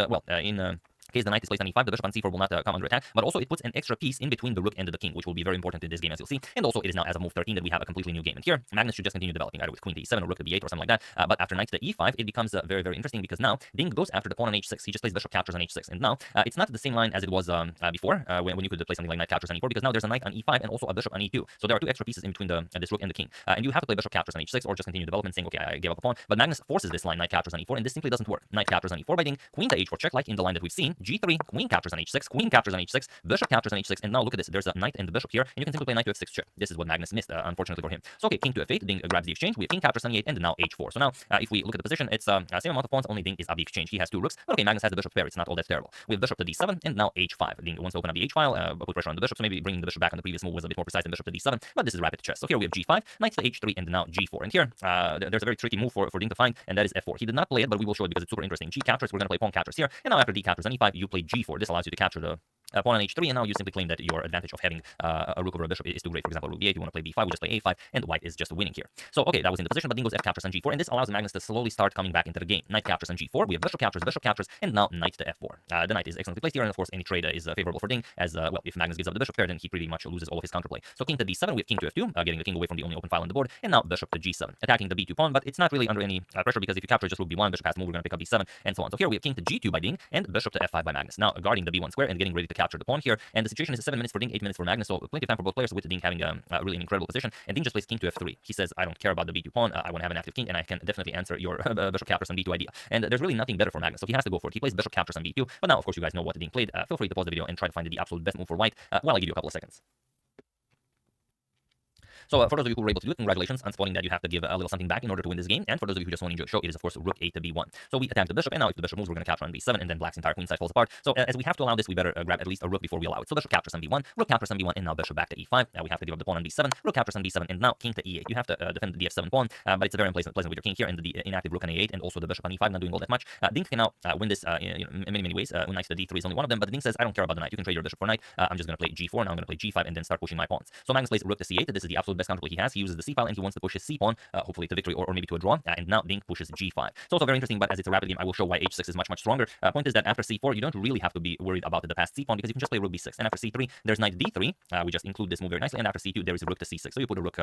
case the knight is placed on e5, the bishop on c4 will not come under attack, but also it puts an extra piece in between the rook and the king, which will be very important in this game, as you'll see. And also, it is now as of move 13 that we have a completely new game. And here, Magnus should just continue developing, either with queen to e7 or rook to b8 or something like that. But after knight to e5, it becomes very, very interesting, because now Ding goes after the pawn on h6. He just plays bishop captures on h6. And now, it's not the same line as it was before, when you could play something like knight captures on e4, because now there's a knight on e5 and also a bishop on e2. So there are two extra pieces in between this rook and the king. And you have to play bishop captures on h6 or just continue development, saying, okay, I gave up a pawn. But Magnus forces this line, knight captures on e4, and this simply doesn't work. Knight captures on e4 by Ding, queen to h4 check, like in the line that we've seen, g3, queen captures on h6, queen captures on h6, bishop captures on h6, and now look at this, there's a knight and the bishop here, and you can simply play knight to f6 check. This is what Magnus missed, unfortunately for him. So okay, king to f8, Ding grabs the exchange, we have king captures on e8, and now h4. So now, if we look at the position, it's same amount of pawns, only Ding is up the exchange. He has two rooks, but okay, Magnus has the bishop pair, it's not all that terrible. We have bishop to d7, and now h5. Ding wants to open up the h file, put pressure on the bishop, so maybe bringing the bishop back on the previous move was a bit more precise than bishop to d7, but this is rapid chess. So here we have g5, knight to h3, and now g4. And here, there's a very tricky move for Ding to find, and that is f4. He did not play it, but we will show it because it's super interesting. G captures, we're going to play pawn captures here, and now after d captures on e5, you play g4. This allows you to capture the pawn on h3, and now you simply claim that your advantage of having a rook over a bishop is too great. For example, rook b8, you want to play b5, we just play a5, and white is just winning here. So okay, that was in the position, but Ding goes f captures on g4, and this allows Magnus to slowly start coming back into the game. Knight captures on g4, we have bishop captures, and now knight to f4. The knight is excellently placed here, and of course any trade is favorable for Ding, as well, if Magnus gives up the bishop pair, then he pretty much loses all of his counterplay. So king to d7, we have king to f2, getting the king away from the only open file on the board, and now bishop to g7, attacking the b2 pawn, but it's not really under any pressure, because if you capture just rook b1, bishop has to move, we're going to pick up d7, and so on. So here we have king to g2 by Ding, and bishop to f5 by Magnus, now guarding the b1 square and getting ready to capture the pawn here, and the situation is 7 minutes for Ding, 8 minutes for Magnus, so plenty of time for both players, with Ding having really an incredible position, and Ding just plays king to f3. He says, I don't care about the b2 pawn, I want to have an active king, and I can definitely answer your bishop captures on b2 idea, and there's really nothing better for Magnus, so he has to go for it. He plays bishop captures on b2, but now of course you guys know what Ding played. Feel free to pause the video and try to find the absolute best move for white, while I give you a couple of seconds. So for those of you who were able to do it, congratulations on spotting that you have to give a little something back in order to win this game. And for those of you who just want to enjoy the show, it is of course rook a to b1. So we attack the bishop, and now if the bishop moves, we're going to capture on b7, and then black's entire queen side falls apart. So as we have to allow this, we better grab at least a rook before we allow it. So bishop captures on b1, rook captures on b1, and now bishop back to e5. Now we have to give up the pawn on b7, rook captures on b7, and now king to e8. You have to defend the d7 pawn, but it's a very unpleasant with your king here, and the inactive rook on a8, and also the bishop on e5 not doing all that much. Ding can now win this in many ways. Knight to d3 is only one of them, but Ding says, I don't care about the knight. You can trade your bishop for knight. I'm just going to play g4. Now I'm going to play g5 and then start pushing my pawns. So Magnus plays rook to c8. This is the absolute best counterplay he has. He uses the c file, and he wants to push his c pawn, hopefully to victory or maybe to a draw. And now Ding pushes g5. It's also very interesting, but as it's a rapid game, I will show why h6 is much stronger. Point is that after c4, you don't really have to be worried about the passed c pawn, because you can just play rook b6. And after c3, there's knight d3. We just include this move very nicely. And after c2, there is rook to c6. So you put a rook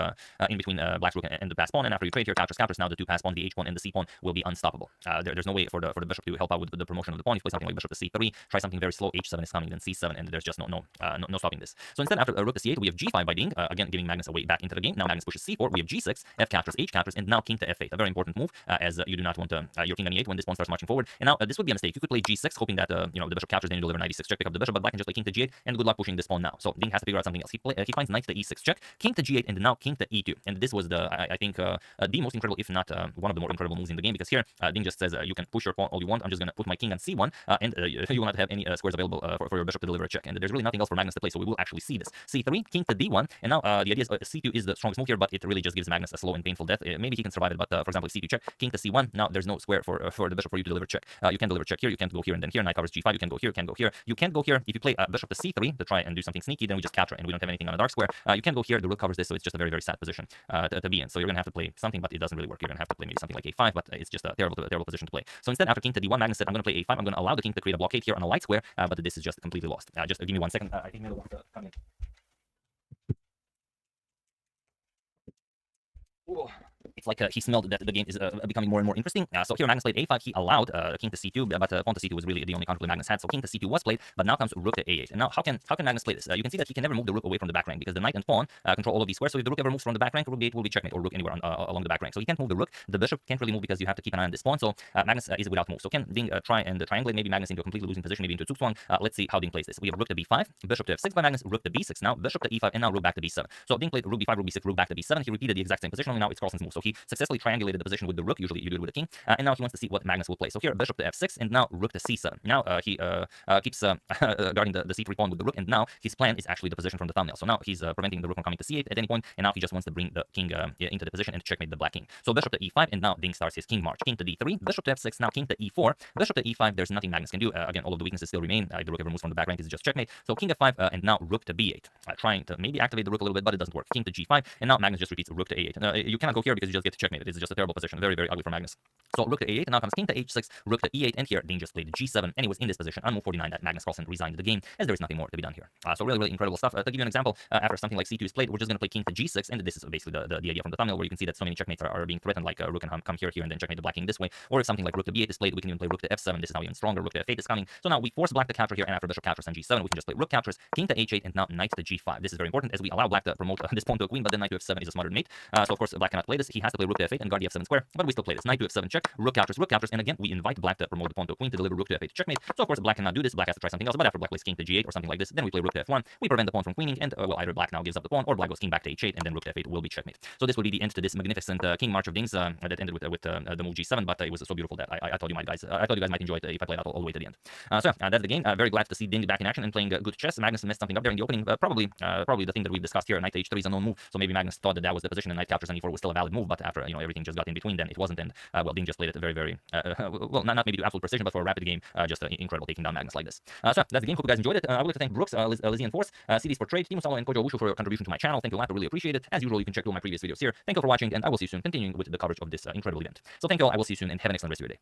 in between black's rook and the passed pawn. And after you trade here, captures. Now the two passed pawn, the h pawn and the c pawn, will be unstoppable. There's no way for the bishop to help out with the promotion of the pawn. You play something like bishop to c3, try something very slow. h7 is coming, then c7, and there's just no stopping this. So instead, after rook to c8, we have g5 by Ding, again giving Magnus a way back into the game. Now Magnus pushes c4. We have g6, f captures, h captures, and now king to f8. A very important move, as you do not want your king on e8 when this pawn starts marching forward. And now this would be a mistake. You could play g6, hoping that the bishop captures, then you deliver knight e6 check, pick up the bishop, but black can just play king to g8, and good luck pushing this pawn now. So Ding has to figure out something else. He finds knight to e6 check, king to g8, and now king to e2. And this was I think the most incredible, if not one of the more incredible moves in the game, because here Ding just says, you can push your pawn all you want. I'm just going to put my king on c1, and you will not have any squares available for your bishop to deliver a check. And there's really nothing else for Magnus to play, so we will actually see this. c3, king to d1, and now the idea is c2 is the strongest move here, but it really just gives Magnus a slow and painful death. Maybe he can survive it, but for example, c2 check, king to c1. Now there's no square for the bishop for you to deliver check. You can deliver check here, you can't go here and then here. Knight covers g5. You can go here, can go here. You can't go here. If you play bishop to c3 to try and do something sneaky, then we just capture, and we don't have anything on a dark square. You can go here. The rook covers this, so it's just a very sad position to be in. So you're gonna have to play something, but it doesn't really work. You're gonna have to play maybe something like a5, but it's just a terrible position to play. So instead, after king to d1, Magnus said, I'm gonna play a5. I'm gonna allow the king to create a blockade here on a light square, but this is just completely lost. Just give me 1 second. I think I want to come in. Ooh. It's like he smelled that the game is becoming more and more interesting. So here Magnus played a5. He allowed king to c2, but pawn to c2 was really the only counterplay Magnus had. So king to c2 was played, but now comes rook to a8. And now how can Magnus play this? You can see that he can never move the rook away from the back rank, because the knight and pawn control all of these squares. So if the rook ever moves from the back rank, rook b8 will be checkmate, or rook anywhere along the back rank. So he can't move the rook. The bishop can't really move because you have to keep an eye on this pawn. So Magnus is without move. So can Ding try and triangulate maybe Magnus into a completely losing position, maybe into a zugzwang? Let's see how Ding plays this. We have rook to b5, bishop to f6 by Magnus, rook to b6 now, bishop to e5, and now rook back to b7. So Ding played rook b5, rook b6, rook back to b7. He repeated the exact same position, only now it's Carlsen's move. So he successfully triangulated the position with the rook. Usually you do it with the king, and now he wants to see what Magnus will play. So here bishop to f6, and now rook to c7. Now he keeps guarding the c3 pawn with the rook, and now his plan is actually the position from the thumbnail. So now he's preventing the rook from coming to c8 at any point, and now he just wants to bring the king into the position and checkmate the black king. So bishop to e5, and now Ding starts his king march. King to d3, bishop to f6, now king to e4, bishop to e5. There's nothing Magnus can do. Again, all of the weaknesses still remain. If the rook ever moves from the back rank, is just checkmate. So king f5, and now rook to b8, trying to maybe activate the rook a little bit, but it doesn't work. King to g5, and now Magnus just repeats rook to a8. You cannot go here because you just get checkmated. It's just a terrible position. Very, very ugly for Magnus. So rook to a8, now comes king to h6, rook to e8, and here Dean just played g7, and he was in this position on move 49 that Magnus Carlsen resigned the game, as there is nothing more to be done here. So really, really incredible stuff. To give you an example, after something like c2 is played, we're just going to play king to g6, and this is basically the idea from the thumbnail, where you can see that so many checkmates are being threatened, like rook can come here, and then checkmate the black king this way, or if something like rook to b8 is played, we can even play rook to f7, this is now even stronger, rook to f8 is coming. So now we force black to capture here, and after bishop captures on g7, we can just play rook captures, king to h8, and now knight to g5. This is very important, as we allow black to promote this pawn to a queen, but then knight to f7 is a smarter mate. So of course, black cannot play this, he has to play rook to f8 and guard the f7 square, but we still play this. Knight to f7 check, rook captures, and again, we invite black to promote the pawn to a queen to deliver rook to f8 checkmate. So of course, black cannot do this, black has to try something else, but after black plays king to g8 or something like this, then we play rook to f1, we prevent the pawn from queening, and well, either black now gives up the pawn, or black goes king back to h8, and then rook to f8 will be checkmate. So this will be the end to this magnificent king march of Ding's that ended with the move g7, but it was so beautiful that I thought you guys might enjoy it if I played out all the way to the end. So that's the game. Very glad to see Ding back in action and playing good chess. Magnus messed something up there in the opening. Probably the thing that we've discussed here. Knight to h3 is a known move, so maybe Magnus thought that was the position, and knight captures on e4 was still a valid move. But after everything just got in between, then it wasn't. And well, Ding just played it very, very well, not maybe to absolute precision, but for a rapid game, just incredible taking down Magnus like this. So that's the game. Hope you guys enjoyed it. I would like to thank Brooks, Lizzie and Force, CDs for Trade, Timo Salo, and Kojo Wushu for your contribution to my channel. Thank you a lot. I really appreciate it. As usual, you can check all my previous videos here. Thank you for watching, and I will see you soon, continuing with the coverage of this incredible event. So thank you all. I will see you soon, and have an excellent rest of your day.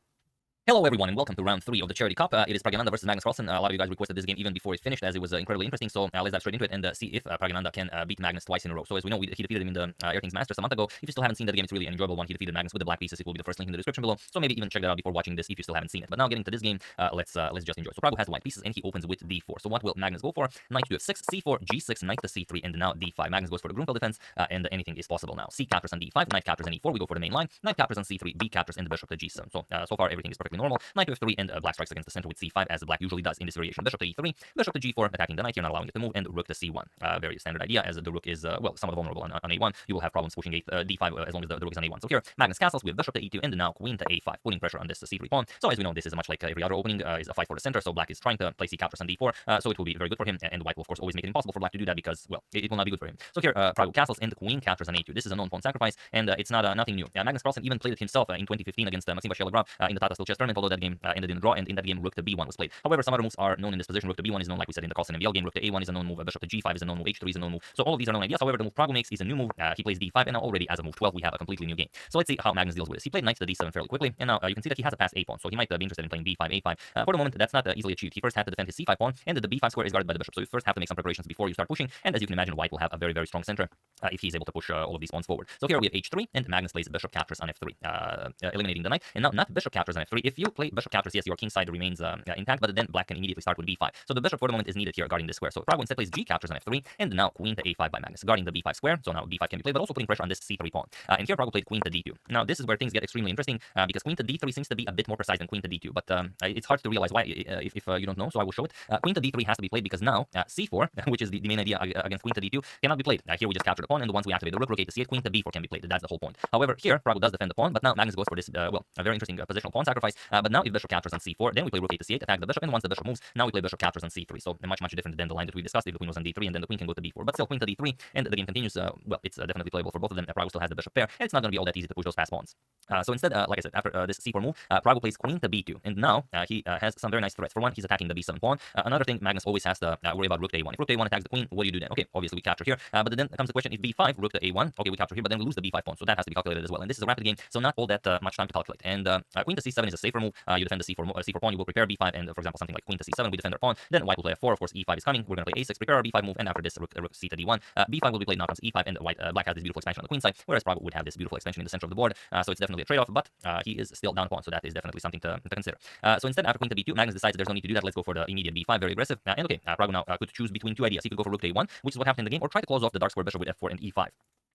Hello everyone, and welcome to round 3 of the Charity Cup. It is Pragananda versus Magnus Carlsen. A lot of you guys requested this game even before it finished, as it was incredibly interesting. So let's dive straight into it and see if Pragananda can beat Magnus twice in a row. So as we know, he defeated him in the Air Kings Masters a month ago. If you still haven't seen that game, it's really an enjoyable one. He defeated Magnus with the black pieces. It will be the first link in the description below. So maybe even check that out before watching this if you still haven't seen it. But now getting to this game, let's just enjoy. So Pragu has the white pieces, and he opens with d4. So what will Magnus go for? Knight to f6, c4, g6, knight to c3, and now d5. Magnus goes for the Grunfeld defense, and anything is possible now. C captures on d5, knight captures on e4. We go for the main line. Knight captures on c3, b captures, and the bishop to g7. So far everything is perfectly normal. Knight to f3, and black strikes against the center with c5, as the black usually does in this variation. Bishop to e3, bishop to g4, attacking the knight here, not allowing it to move, and rook to c1. Very standard idea, as the rook is well, somewhat vulnerable on a1. You will have problems pushing d5 as long as the rook is on a1. So here Magnus castles with bishop to e2, and now queen to a5, putting pressure on this c3 pawn. So as we know, this is much like every other opening, is a fight for the center. So black is trying to play c captures on d4, so it will be very good for him, and white will of course always make it impossible for black to do that, because well, it will not be good for him. So here Pragu castles and queen captures on a2. This is a known pawn sacrifice, and it's not nothing new. Magnus Carlsen even played it himself in 2015 against Maxim Vachier-Lagrave in the Tata Steel Chess Tournament, although that game ended in a draw, and in that game rook to b1 was played. However, some other moves are known in this position. Rook to b1 is known, like we said in the Carlsen MVL game. Rook to a1 is a known move. Bishop to g5 is a known move. h3 is a known move. So all of these are known ideas. However, the move Pragu makes is a new move. He plays d5, and now already as a move 12, we have a completely new game. So let's see how Magnus deals with this. He played knight to d7 fairly quickly, and now you can see that he has a pass a pawn. So he might be interested in playing b5, a5. For the moment, that's not easily achieved. He first had to defend his c5 pawn, and the b5 square is guarded by the bishop. So you first have to make some preparations before you start pushing. And as you can imagine, white will have a very, very strong center if he's able to push all of these pawns forward. So here we have h3, and Magnus plays bishop captures on f3, eliminating the knight. And now not bishop captures on f3. If you play bishop captures, yes, your king side remains intact, but then black can immediately start with b5. So the bishop for the moment is needed here guarding this square. So Pragu instead plays g captures on f3, and now queen to a5 by Magnus, guarding the b5 square. So now d5 can be played, but also putting pressure on this c3 pawn. And here Pragu played queen to d2. Now this is where things get extremely interesting, because queen to d3 seems to be a bit more precise than queen to d2, but it's hard to realize why if you don't know, so I will show it. Queen to d3 has to be played because now c4, which is the main idea against queen to d2, cannot be played. Here we just capture the pawn, and once we activate the rook, rook a to c8, queen to b4 can be played. That's the whole point. However, here Pragu does defend the pawn, but now Magnus goes for this well, a very interesting positional pawn sacrifice. But now if bishop captures on c4, then we play rook a to c8, attack the bishop, and once the bishop moves, now we play bishop captures on c3. So much different than the line that we discussed. If the queen was on d3, and then the queen can go to b4, but still queen to d3, and the game continues. Well, it's definitely playable for both of them. Pragu still has the bishop pair, and it's not going to be all that easy to push those fast pawns. So instead, like I said, after this c4 move, Pragu plays queen to b2, and now he has some very nice threats. For one, he's attacking the b7 pawn. Another thing, Magnus always has to worry about rook to a1. If rook to a1 attacks the queen, what do you do then? Okay, obviously we capture here, but then comes the question: if b5, rook to a1, okay, we capture here, but then we lose the b5 pawn, so that has to be calculated as well. And this is a rapid game, so not all that much time to calculate. And queen to c7 is a safer move. You defend the c4 pawn, you will prepare b5, and for example something like queen to c7, we defend our pawn. Then white will play f4. Of course, e5 is coming. We're going to play a6, prepare our b5 move, and after this, rook c to d1. b5 will be played. Now comes e5, and black has this beautiful expansion on the queen side, whereas Pragu would have this beautiful extension in the center of the board. So it's definitely a trade-off, but he is still down pawn, so that is definitely something to consider. So instead, after queen to b2, Magnus decides there's no need to do that. Let's go for the immediate b5, very aggressive. And okay, Pragu now could choose between two ideas. He could go for rook to a1, which is what happened in the game, or try to close off the dark square bishop with f4 and e5.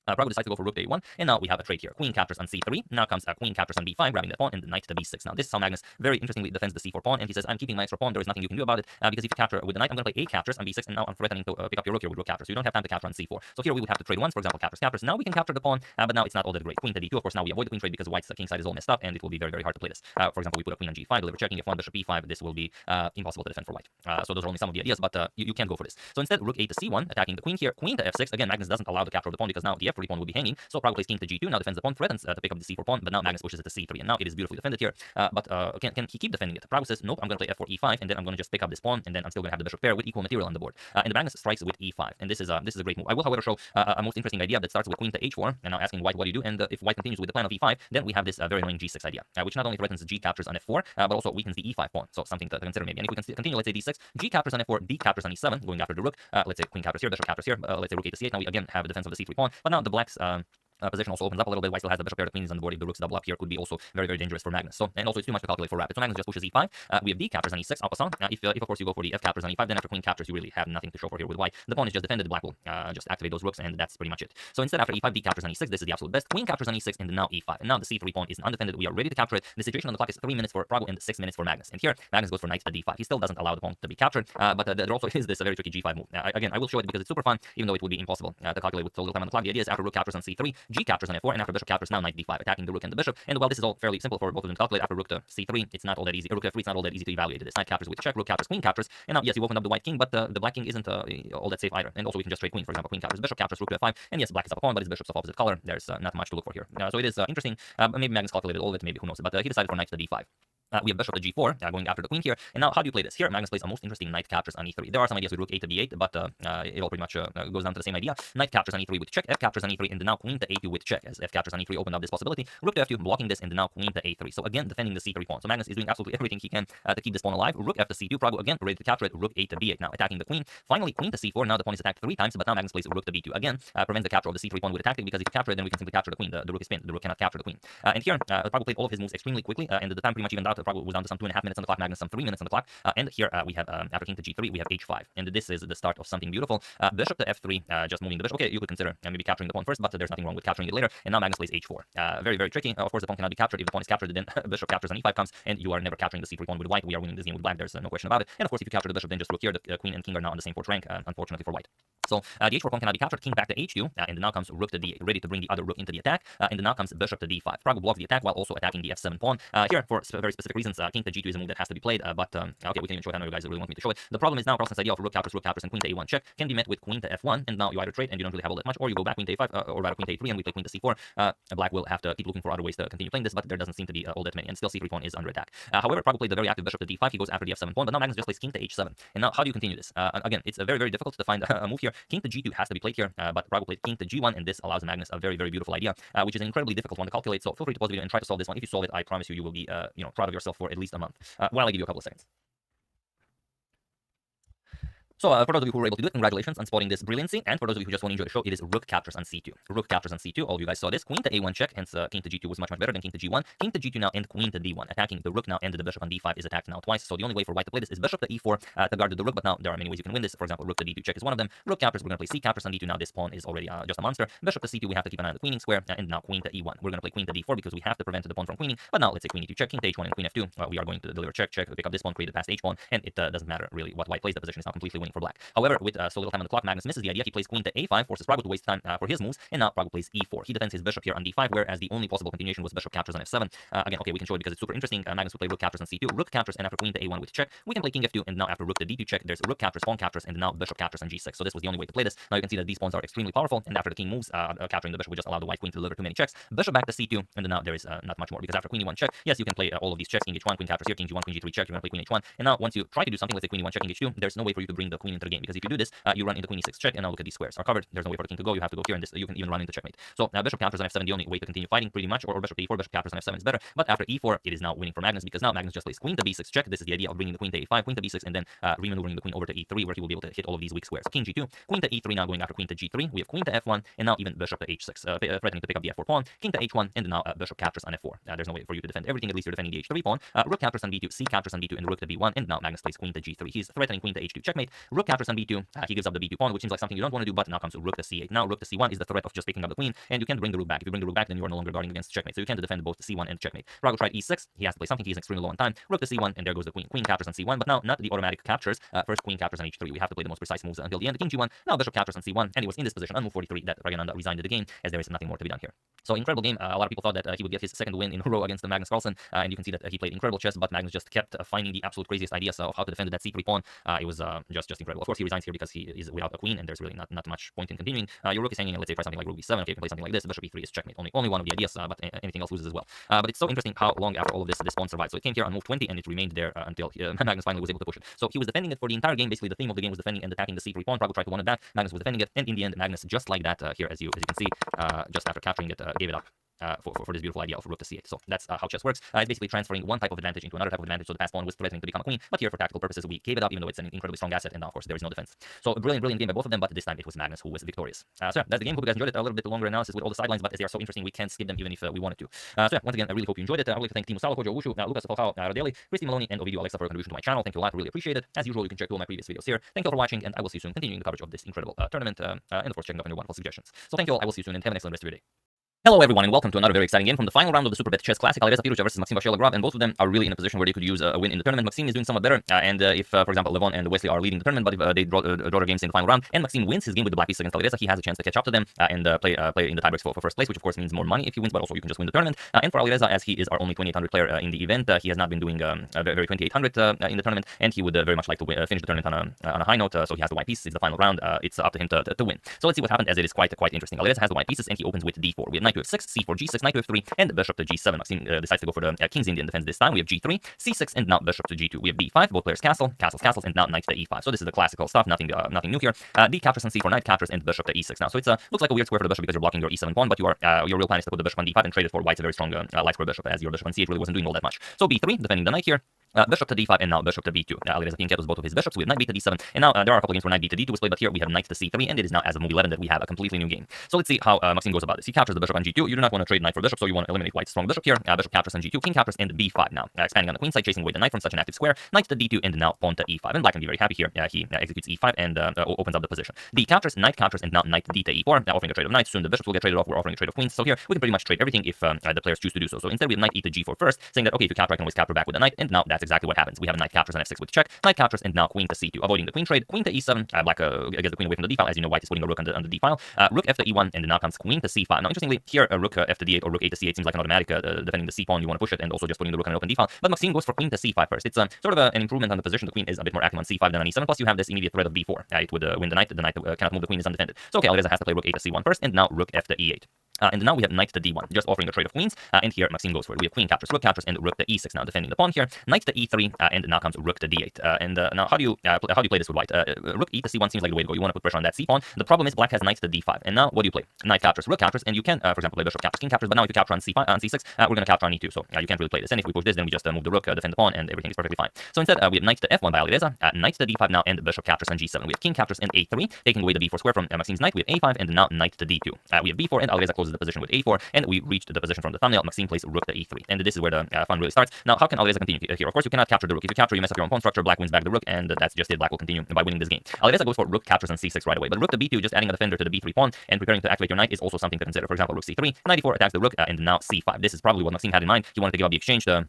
Pragu decides to go for rook to a1, and now we have a trade here. Queen captures on c3. Now comes queen captures on b5, grabbing that pawn, and the knight to b6. Now this is how Magnus very interestingly defends the c4 pawn, and he says, I'm keeping my extra pawn. There is nothing you can do about it, because if you capture with the knight, I'm going to play a captures on b6, and now I'm threatening to pick up your rook here with rook captures. So you don't have time to capture on c4. So here we would have to trade once, for example, captures. Now we can capture the pawn, but now it's not all that great. Queen to d2. Of course, now we avoid the queen trade because white's king side is all messed up, and it will be very, very hard to play this. For example, we put a queen on g5, deliver checking. If one bishop e5, this will be impossible to defend for white. So those are only some of the ideas, but you can't go for this. So instead, rook a to c1, attacking the queen here. Queen to f6. Again, Magnus doesn't allow the capture of the pawn because now the f3 pawn would be hanging. So Pragu plays king to g2. Now defends the pawn, threatens to pick up the c4 pawn, but now Magnus pushes it to c3, and now it is beautifully defended here. But can he keep defending it? Pragu says, nope, I'm going to play f4 e5, and then I'm going to just pick up this pawn, and then I'm still going to have the bishop pair with equal material on the board. And the Magnus strikes with e5, and this is a great move. I will, however, show a most interesting idea that starts with queen to h4, and now asking white what do you do, and if white continues with the plan of e5, then we have this very annoying g6 idea, which not only threatens g captures on f4, but also weakens the e5 pawn, so something to consider maybe. And if we can continue, let's say d6, g captures on f4, d captures on e7, going after the rook, let's say queen captures here, bishop captures here, let's say rook a to c8, now we again have the defense of the c3 pawn, but now the black's position also opens up a little bit. White still has the bishop pair, the queen is on the board. If the rooks double up here, could be also very, very dangerous for Magnus. So, and also it's too much to calculate for rapid. So Magnus just pushes e5. We have d captures on e6, en passant. If of course you go for the f captures on e5, then after queen captures, you really have nothing to show for here with white. The pawn is just defended. Black will just activate those rooks, and that's pretty much it. So instead, after e5, d captures on e6. This is the absolute best. Queen captures on e6, and now e5. And now the c3 pawn is undefended. We are ready to capture it. The situation on the clock is 3 minutes for Pragu and 6 minutes for Magnus. And here, Magnus goes for knight to d5. He still doesn't allow the pawn to be captured, but there also is this very tricky g5 move. Again, I will show it because it's super fun, even though it would be impossible to calculate with so little time on the clock. The idea is after rook captures on c3, g captures on f4, and after bishop captures, now knight d5, attacking the rook and the bishop. And while this is all fairly simple for both of them to calculate, after rook to c3, it's not all that easy. Rook to f3, it's not all that easy to evaluate this. Knight captures with check, rook captures, queen captures, and now yes, you opened up the white king, but the black king isn't all that safe either. And also we can just trade queen, for example, queen captures, bishop captures, rook to f5, and yes, black is up a pawn, but his bishop's of opposite color. There's not much to look for here. So it is interesting. Maybe Magnus calculated all of it, maybe who knows, but he decided for knight to d5. We have bishop to g4, going after the queen here. And now, how do you play this? Here, Magnus plays a most interesting knight captures on e3. There are some ideas with rook a to b8, but it all pretty much goes down to the same idea. Knight captures on e3 with check, f captures on e3, and now queen to a2 with check, as f captures on e3 opened up this possibility. Rook to f2, blocking this, and now queen to a3. So again, defending the c3 pawn. So Magnus is doing absolutely everything he can to keep this pawn alive. Rook f to c2, Pragu again ready to capture it. Rook a to b8, now attacking the queen. Finally, queen to c4. Now the pawn is attacked 3 times, but now Magnus plays rook to b2 again, prevents the capture of the c3 pawn with a tactic, because if you capture it, then we can simply capture the queen. The rook is pinned. The rook cannot capture the queen. And here, Pragu played all of his moves extremely quickly, and the time pretty much evened out. Pragu was down to some 2.5 minutes on the clock, Magnus some 3 minutes on the clock. And here we have after king to g3, we have h5, and this is the start of something beautiful. Bishop to f3, just moving the bishop. Okay, you could consider maybe capturing the pawn first, but there's nothing wrong with capturing it later. And now Magnus plays h4. Very, very tricky. Of course, the pawn cannot be captured. If the pawn is captured, then bishop captures on e5 comes, and you are never capturing the c3 pawn with white. We are winning this game with black. There's no question about it. And of course, if you capture the bishop, then just rook here. The queen and king are now on the same force rank, unfortunately for white. So the h4 pawn cannot be captured. King back to h2, and now comes rook to d8, ready to bring the other rook into the attack. And then now comes bishop to d5. Pragu blocks the attack while also attacking the f7 pawn. Here, for very specific reasons, king to g2 is a move that has to be played. But okay, we can even show it. I know you guys really want me to show it. The problem is now Carlsen's idea of rook captures, and queen to a1 check can be met with queen to f1, and now you either trade and you don't really have all that much, or you go back queen to a5, or rather queen to a3, and we play queen to c4. Black will have to keep looking for other ways to continue playing this, but there doesn't seem to be all that many, and still c3 pawn is under attack. However, Pragu played the very active bishop to d5. He goes after the f7 pawn, but now Magnus just plays king to h7. And now how do you continue this? Again, it's very, very difficult to find a move here. King to g2 has to be played here, but Pragu played king to g1, and this allows Magnus a very, very beautiful idea, which is an incredibly difficult one to calculate. So feel free to pause the video and try to solve this one. If you solve it, I promise you, you will be proud of yourself for at least a month. While I give you a couple of seconds. So for those of you who were able to do it, congratulations on spotting this brilliancy. And for those of you who just want to enjoy the show, it is rook captures on c2. Rook captures on c2. All of you guys saw this. Queen to a1 check, hence king to g2 was much, much better than king to g1. King to g2 now, and queen to d1. Attacking the rook now, and the bishop on d5 is attacked now twice. So the only way for white to play this is bishop to e4 to guard the rook, but now there are many ways you can win this. For example, rook to d2 check is one of them. Rook captures, we're going to play c captures on d2. Now this pawn is already just a monster. Bishop to c2, we have to keep an eye on the queening square, and now queen to e1. We're going to play queen to d4 because we have to prevent the pawn from queening. But now let's say queen e2 check, king to h1, and queen f2. We are going to deliver check, pick up this pawn, create the past h pawn, and it doesn't matter really what white plays. The position is now completely winning for black. However, with so little time on the clock, Magnus misses the idea. He plays queen to a5, forces Pragu to waste time for his moves, and now Pragu plays e4. He defends his bishop here on d5, whereas the only possible continuation was bishop captures on f7. Again, okay, we can show it because it's super interesting. Magnus will play rook captures on c2, rook captures, and after queen to a1 with check, we can play king f2, and now after rook to d2 check, there's rook captures, pawn captures, and now bishop captures on g6. So this was the only way to play this. Now you can see that these pawns are extremely powerful, and after the king moves, capturing the bishop would just allow the white queen to deliver too many checks. Bishop back to c2, and then now there is not much more, because after queen e1 check, yes, you can play all of these checks, king h1, queen captures here, king g1, queen g3 check, you're going to play queen h1, and now once you try to do something, let's say queen e1 check, king h2, there's no way for you to bring the queen into the game, because if you do this, you run into queen e6 check, and now look at these squares are covered. There's no way for the king to go. You have to go here, and this you can even run into checkmate. So now bishop captures on f7, the only way to continue fighting pretty much, or bishop to e4, bishop captures on f7 is better. But after e4, it is now winning for Magnus, because now Magnus just plays queen to b6 check. This is the idea of bringing the queen to a5, queen to b6, and then remaneuvering the queen over to e3, where he will be able to hit all of these weak squares. So king g2, queen to e3, now going after queen to g3. We have queen to f1, and now even bishop to h6, threatening to pick up the f4 pawn. King to h1, and now bishop captures on f4. There's no way for you to defend everything. At least you're defending the h3 pawn. Rook captures on b2, c captures on b2, and rook to b1, and now Magnus plays queen to g3. He's threatening queen to h2 checkmate. Rook captures on b2. He gives up the b2 pawn, which seems like something you don't want to do. But now comes rook to c8. Now rook to c1 is the threat of just picking up the queen, and you can't bring the rook back. If you bring the rook back, then you are no longer guarding against checkmate. So you can't defend both c1 and checkmate. Pragu tried e6. He has to play something. He's extremely low on time. Rook to c1, and there goes the queen. Queen captures on c1, but now not the automatic captures. First queen captures on h3. We have to play the most precise moves until the end. King g1. Now bishop captures on c1, and he was in this position on move 43 that Ragananda resigned the game, as there is nothing more to be done here. So incredible game. A lot of people thought that he would get his second win in a row against the Magnus Carlsen, and you can see that he played incredible chess, but Magnus just kept finding the absolute craziest ideas of how to defend that c3 pawn. It was just incredible. Of course, he resigns here because he is without a queen, and there's really not much point in continuing. Your rook is hanging, and let's say try something like rook b7. Okay, you can play something like this. Bishop e3 is checkmate. Only one of the ideas, but anything else loses as well. But it's so interesting how long after all of this pawn survived. So it came here on move 20, and it remained there until Magnus finally was able to push it. So he was defending it for the entire game. Basically, the theme of the game was defending and attacking the c3 pawn. Praggo tried to win it back. Magnus was defending it, and in the end, Magnus, just like that, here as you can see, just after capturing it, gave it up. For this beautiful idea of rook to c8. So that's how chess works. It's basically transferring one type of advantage into another type of advantage. So the passed pawn was threatening to become a queen, but here for tactical purposes we gave it up, even though it's an incredibly strong asset, and now of course there is no defense. So a brilliant game by both of them, but this time it was Magnus who was victorious. So yeah, that's the game. Hope you guys enjoyed it. A little bit longer analysis with all the sidelines, but as they are so interesting, we can't skip them even if we wanted to. So yeah, once again, I really hope you enjoyed it. I would like to thank Team Musalo, Kojo Wushu, Lucas Falcao, Rodeli, Christy Maloney, and Ovidio Alexa for your contribution to my channel. Thank you a lot. Really appreciate it. As usual, you can check all my previous videos here. Thank you all for watching, and I will see you soon, continuing the coverage of this incredible tournament, and of course checking out your wonderful suggestions. So thank you all. I will see you soon, and have an excellent rest of your day. Hello everyone, and welcome to another very exciting game from the final round of the Superbet Chess Classic. Alireza Pirucha versus Maxim Vachier-Lagrave, and both of them are really in a position where they could use a win in the tournament. Maxim is doing somewhat better, and if, for example, Levon and Wesley are leading the tournament, but if they draw their games in the final round, and Maxim wins his game with the black piece against Alireza, he has a chance to catch up to them and play in the tiebreaks for first place, which of course means more money if he wins, but also you can just win the tournament. And for Alireza, as he is our only 2800 player in the event, he has not been doing very 2800 in the tournament, and he would very much like to finish the tournament on a high note. So he has the white piece. It's the final round. It's up to him to win. So let's see what happened, as it is quite interesting. Alireza has the white pieces, and he opens with d4. We have knight to f6, c4, g6, knight to f3, and bishop to g7. Maxim decides to go for the King's Indian defense this time. We have g3, c6, and now bishop to g2. We have b5, both players castles, and now knight to e5. So this is the classical stuff, nothing new here. D captures and c4, knight captures, and bishop to e6 now. So it's looks like a weird square for the bishop because you're blocking your e7 pawn, but your real plan is to put the bishop on d5 and trade it for white's a very strong light square bishop, as your bishop on c8 really wasn't doing all that much. So b3, defending the knight here. Bishop to d5, and now bishop to b2. Alireza kept both of his bishops. We have knight b to d7, and now there are a couple games where knight b to d2 was played, but here we have knight to c3, and it is now as of move 11 that we have a completely new game. So let's see how Maxim goes about this. He captures the bishop on g2. You do not want to trade knight for bishop, so you want to eliminate white's strong bishop here. Bishop captures on g2, king captures, and b5 now. Expanding on the queen side, chasing away the knight from such an active square. Knight to d2, and now pawn to e5. And black can be very happy here. He executes e5 and opens up the position. D captures, and now knight d to e4. Now offering a trade of knights. Soon the bishops will get traded off. We're offering a trade of queens. So here we can pretty much trade everything if the players choose to do so. So instead we have knight e to g4 first, saying that okay, if you capture, I can always capture back with the knight, and now that's exactly what happens. We have a knight captures on f6 with check. Knight captures, and now queen to c2, avoiding the queen trade. Queen to e7. Black gets the queen away from the d file. As you know, white is putting a rook on the d file. Rook f to e1, and now comes queen to c5. Now, interestingly, here rook f to d8 or rook a to c8 seems like an automatic defending the c pawn. You want to push it, and also just putting the rook on an open d file. But Maxim goes for queen to c5 first. It's sort of an improvement on the position. The queen is a bit more active on c5 than on e7. Plus, you have this immediate threat of b4. It would win the knight. The knight cannot move. The queen is undefended. So okay, Alireza has to play rook a to c1 first, and now rook f to e8. And now we have knight to d1, just offering a trade of queens. And here Maxim goes for it. We have queen captures, and rook to e6 now, defending the pawn here. Knight to e3, and now comes rook to d8. And now how do you play this with white? Rook e to c1 seems like the way to go. You want to put pressure on that c pawn. The problem is black has knight to d5. And now what do you play? Knight captures, rook captures, and you can, for example, play bishop captures, king captures. But now if you capture on c5, on c6, we're going to capture on e2. So you can't really play this. And if we push this, then we just move the rook, defend the pawn, and everything is perfectly fine. So instead, we have knight to f1 by Alireza, knight to d5 now, and bishop captures on g7. We have king captures and a3, taking away the b4 square from Maxim's knight. We have a5, and now knight to d2. We have b4, and Alireza closes the position with a4, and we reached the position from the thumbnail. Maxim plays rook to e3, and this is where the fun really starts. Now, how can Alireza continue here? Of course, you cannot capture the rook. If you capture, you mess up your own pawn structure. Black wins back the rook, and that's just it. Black will continue by winning this game. Alireza goes for rook captures on c6 right away, but rook to b2, just adding a defender to the b3 pawn and preparing to activate your knight is also something to consider. For example, rook c3, knight e4 attacks the rook, and now c5. This is probably what Maxim had in mind. He wanted to give up the exchange to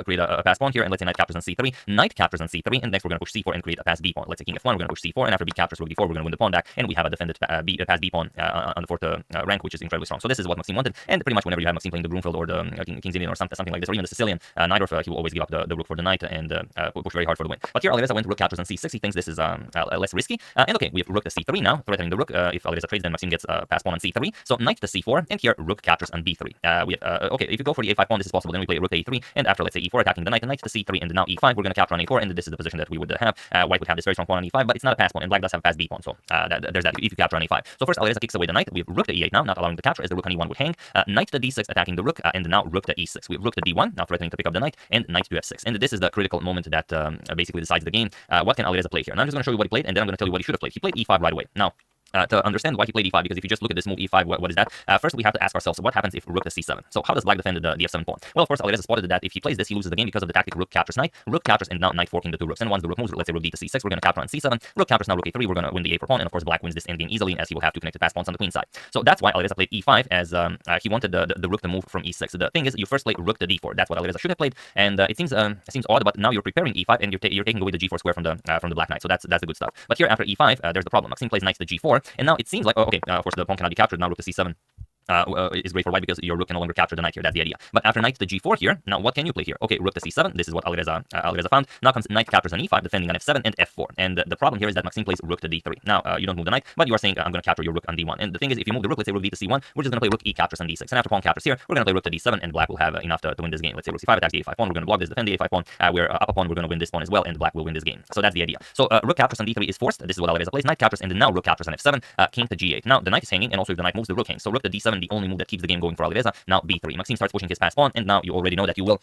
create a pass pawn here, and let's say knight captures on c3, knight captures on c3, and next we're going to push c4 and create a pass b pawn. Let's say king f1, we're going to push c4, and after b captures rook d4, we're going to win the pawn back, and we have a defended pass b pawn on the fourth rank, which is incredibly strong. So this is what Maxim wanted, and pretty much whenever you have Maxim playing the Broomfield or the King's Indian or something like this, or even the Sicilian Najdorf, he will always give up the rook for the knight and push very hard for the win. But here Alireza went rook captures on c6. He thinks this is less risky, and okay, we have rook to c3 now, threatening the rook. If Alireza trades, then Maxim gets pass pawn on c3. So knight to c4, and here rook captures on b3. We have okay, if you go for the a5 pawn, this is possible. Then we play rook to e3, and after let's say e4 attacking the knight to c3, and now e5, we're going to capture on a4, and this is the position that we would have. White would have this very strong pawn on e5, but it's not a pass pawn, and black does have a pass b pawn, so there's that if you capture on e5. So first Alireza kicks away the knight. We have rook to e8 now, not allowing the capture as the rook on e1 would hang. Knight to d6 attacking the rook, and now rook to e6. We have rook to d1, now threatening to pick up the knight, and knight to f6. And this is the critical moment that basically decides the game. What can Alireza play here? And I'm just going to show you what he played, and then I'm going to tell you what he should have played. He played e5 right away. Now, to understand why he played e5, because if you just look at this move e5, what is that? First, we have to ask ourselves, what happens if rook to c7? So how does black defend the f7 pawn? Well, of course, Alireza spotted that if he plays this, he loses the game because of the tactic rook captures knight, and now knight forking the two rooks. And once the rook moves, let's say rook d to c6, we're going to capture on c7, rook captures now rook a3, we're going to win the a4 pawn, and of course, black wins this endgame easily, as he will have to connect the pass pawns on the queen side. So that's why Alireza played e5, as he wanted the rook to move from e6. The thing is, you first play rook to d4. That's what Alireza should have played, and it seems odd, but now you're preparing e5, and you're taking away the g4 square from the black knight. So that's the good stuff. But here after e5, there's the problem. Maxim plays knight to g4, and now it seems like, of course, the pawn cannot be captured. Now rook to c7 is great for white because your rook can no longer capture the knight here. That's the idea. But after knight to g4 here, now what can you play here? Okay, rook to c7. This is what Alireza found. Now comes knight captures on e5, defending on f7 and f4. And the problem here is that Maxime plays rook to d3. Now you don't move the knight, but you are saying I'm going to capture your rook on d1. And the thing is, if you move the rook, let's say rook d to c1, we're just going to play rook e captures on d6. And after pawn captures here, we're going to play rook to d7, and black will have enough to win this game. Let's say rook c5 attacks the a5 pawn. We're going to block this, defend the a5 pawn. We're up a pawn. We're going to win this pawn as well, and black will win this game. So that's the idea. So rook captures on d3 is forced. This is what Alireza plays. Knight captures, and then now rook captures on f7. King to g8. Now the knight is hanging, and also if the knight moves, the rook hangs. So rook to d7, the only move that keeps the game going for Alireza. Now b3. Maxime starts pushing his pass pawn, and now you already know that you will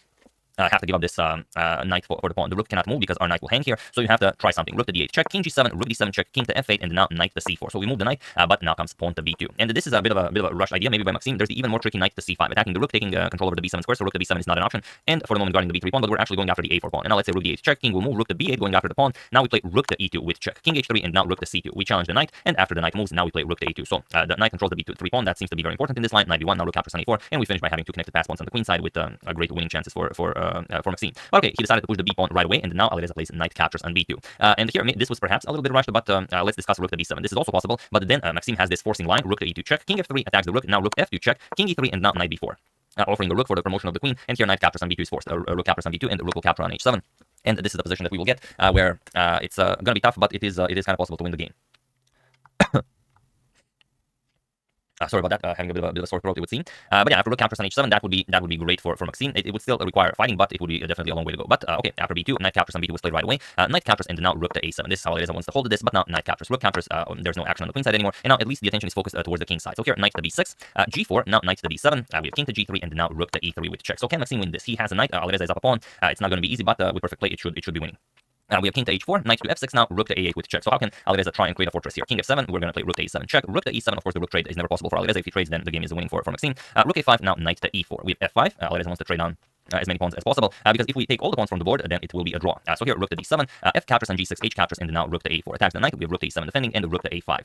have to give up this knight for the pawn. The rook cannot move because our knight will hang here, so you have to try something. Rook to d8 check, king g7, rook d7 check, king to f8, and now knight to c4. So we move the knight, but now comes pawn to b2. And this is a bit of a rush idea, maybe by Maxime. There's the even more tricky knight to c5, attacking the rook, taking control over the b7 square. So rook to b7 is not an option, and for the moment guarding the b3 pawn, but we're actually going after the a4 pawn. And now let's say rook d8 check, king will move, rook to b8 going after the pawn. Now we play rook to e2 with check, king h3, and now rook to c2. We challenge the knight, and after the knight moves, now we play rook to a2. So the knight controls the b3 pawn. That seems to be very important in this line. Knight b1, now rook captures on a4, and we finish by having two connected pass pawns on the queen side with a great winning chances for Maxime. But okay, he decided to push the b pawn right away, and now Alireza plays knight captures on b2. And here, this was perhaps a little bit rushed, but let's discuss rook to b7. This is also possible, but then Maxime has this forcing line, rook to e2 check, king f3 attacks the rook, now rook f2 check, king e3, and now knight b4. Offering the rook for the promotion of the queen, and here knight captures on b2 is forced. Rook captures on b2, and the rook will capture on h7. And this is the position that we will get, where it's going to be tough, but it is kind of possible to win the game. Sorry about that, having a bit of a sore throat, it would seem. But yeah, after rook captures on h7, that would be great for Maxime. It would still require fighting, but it would be definitely a long way to go. But okay, after b2, knight captures on b2 was played right away. Knight captures, and now rook to a7. This is how Alireza wants to hold this, but now knight captures, rook captures. There's no action on the queen side anymore, and now at least the attention is focused towards the king side. So here, knight to b6, g4, now knight to d7. We have king to g3, and now rook to e3 with check. So can Maxime win this? He has a knight. Alireza is up a pawn. It's not going to be easy, but with perfect play, it should be winning. We have king to h4, knight to f6 now, rook to a8 with check. So how can Alireza try and create a fortress here? King f7, we're going to play rook to a7 check. Rook to e7, of course, the rook trade is never possible for Alireza. If he trades, then the game is winning for Maxime. Rook a5, now knight to e4. We have f5. Alireza wants to trade down as many pawns as possible, because if we take all the pawns from the board, then it will be a draw. So here, rook to d7, f captures on g6, h captures, and now rook to a4. Attacks the knight, we have rook to e7 defending, and rook to a5.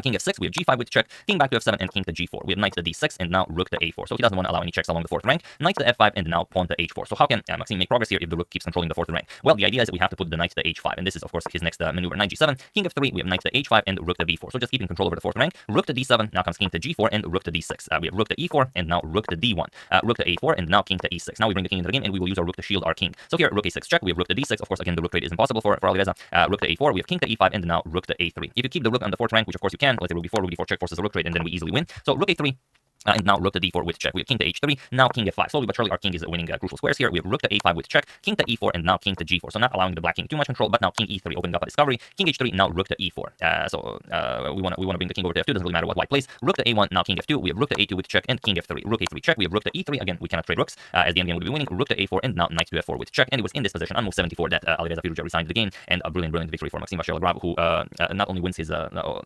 King f6, we have g5 with check, king back to f7, and king to g4. We have knight to d6, and now rook to a4. So he doesn't want to allow any checks along the fourth rank. Knight to f5, and now pawn to h4. So how can Maxime make progress here if the rook keeps controlling the fourth rank? Well, the idea is that we have to put the knight to h5, and this is, of course, his next maneuver. Knight g7, king f3, we have knight to h5, and rook to b4. So just keeping control over the fourth rank. Rook to d7, now comes king to g4, and rook to d6. We have rook to e4, and now rook to d1. Rook to a4, and now king to e6. Now we bring the king into the game, and we will use our rook to shield our king. So here, rook a6 check, we have rook to d6. Of course, again, the rook trade is impossible for Alireza. Rook to a4, we have king to e5, and now rook to a3. If you keep the rook on the fourth rank, which of course you can, let's say rook b4 check forces a rook trade, and then we easily win. So rook a3. And now rook to d4 with check. We have king to h3, now king f5. Slowly but surely our king is winning crucial squares here. We have rook to a5 with check, king to e4, and now king to g4. So not allowing the black king too much control, but now king e3 opening up a discovery. King h3, now rook to e4. So we want to bring the king over to f2. Doesn't really matter what white plays. Rook to a1, now king f2. We have rook to a2 with check, and king f3. Rook a3 check. We have rook to e3. Again, we cannot trade rooks, as the endgame would be winning. Rook to a4, and now knight to f4 with check. And it was in this position on move 74 that Alireza Firuza resigned the game, and a brilliant victory for Maxime Vachier-Lagrave, who not only wins his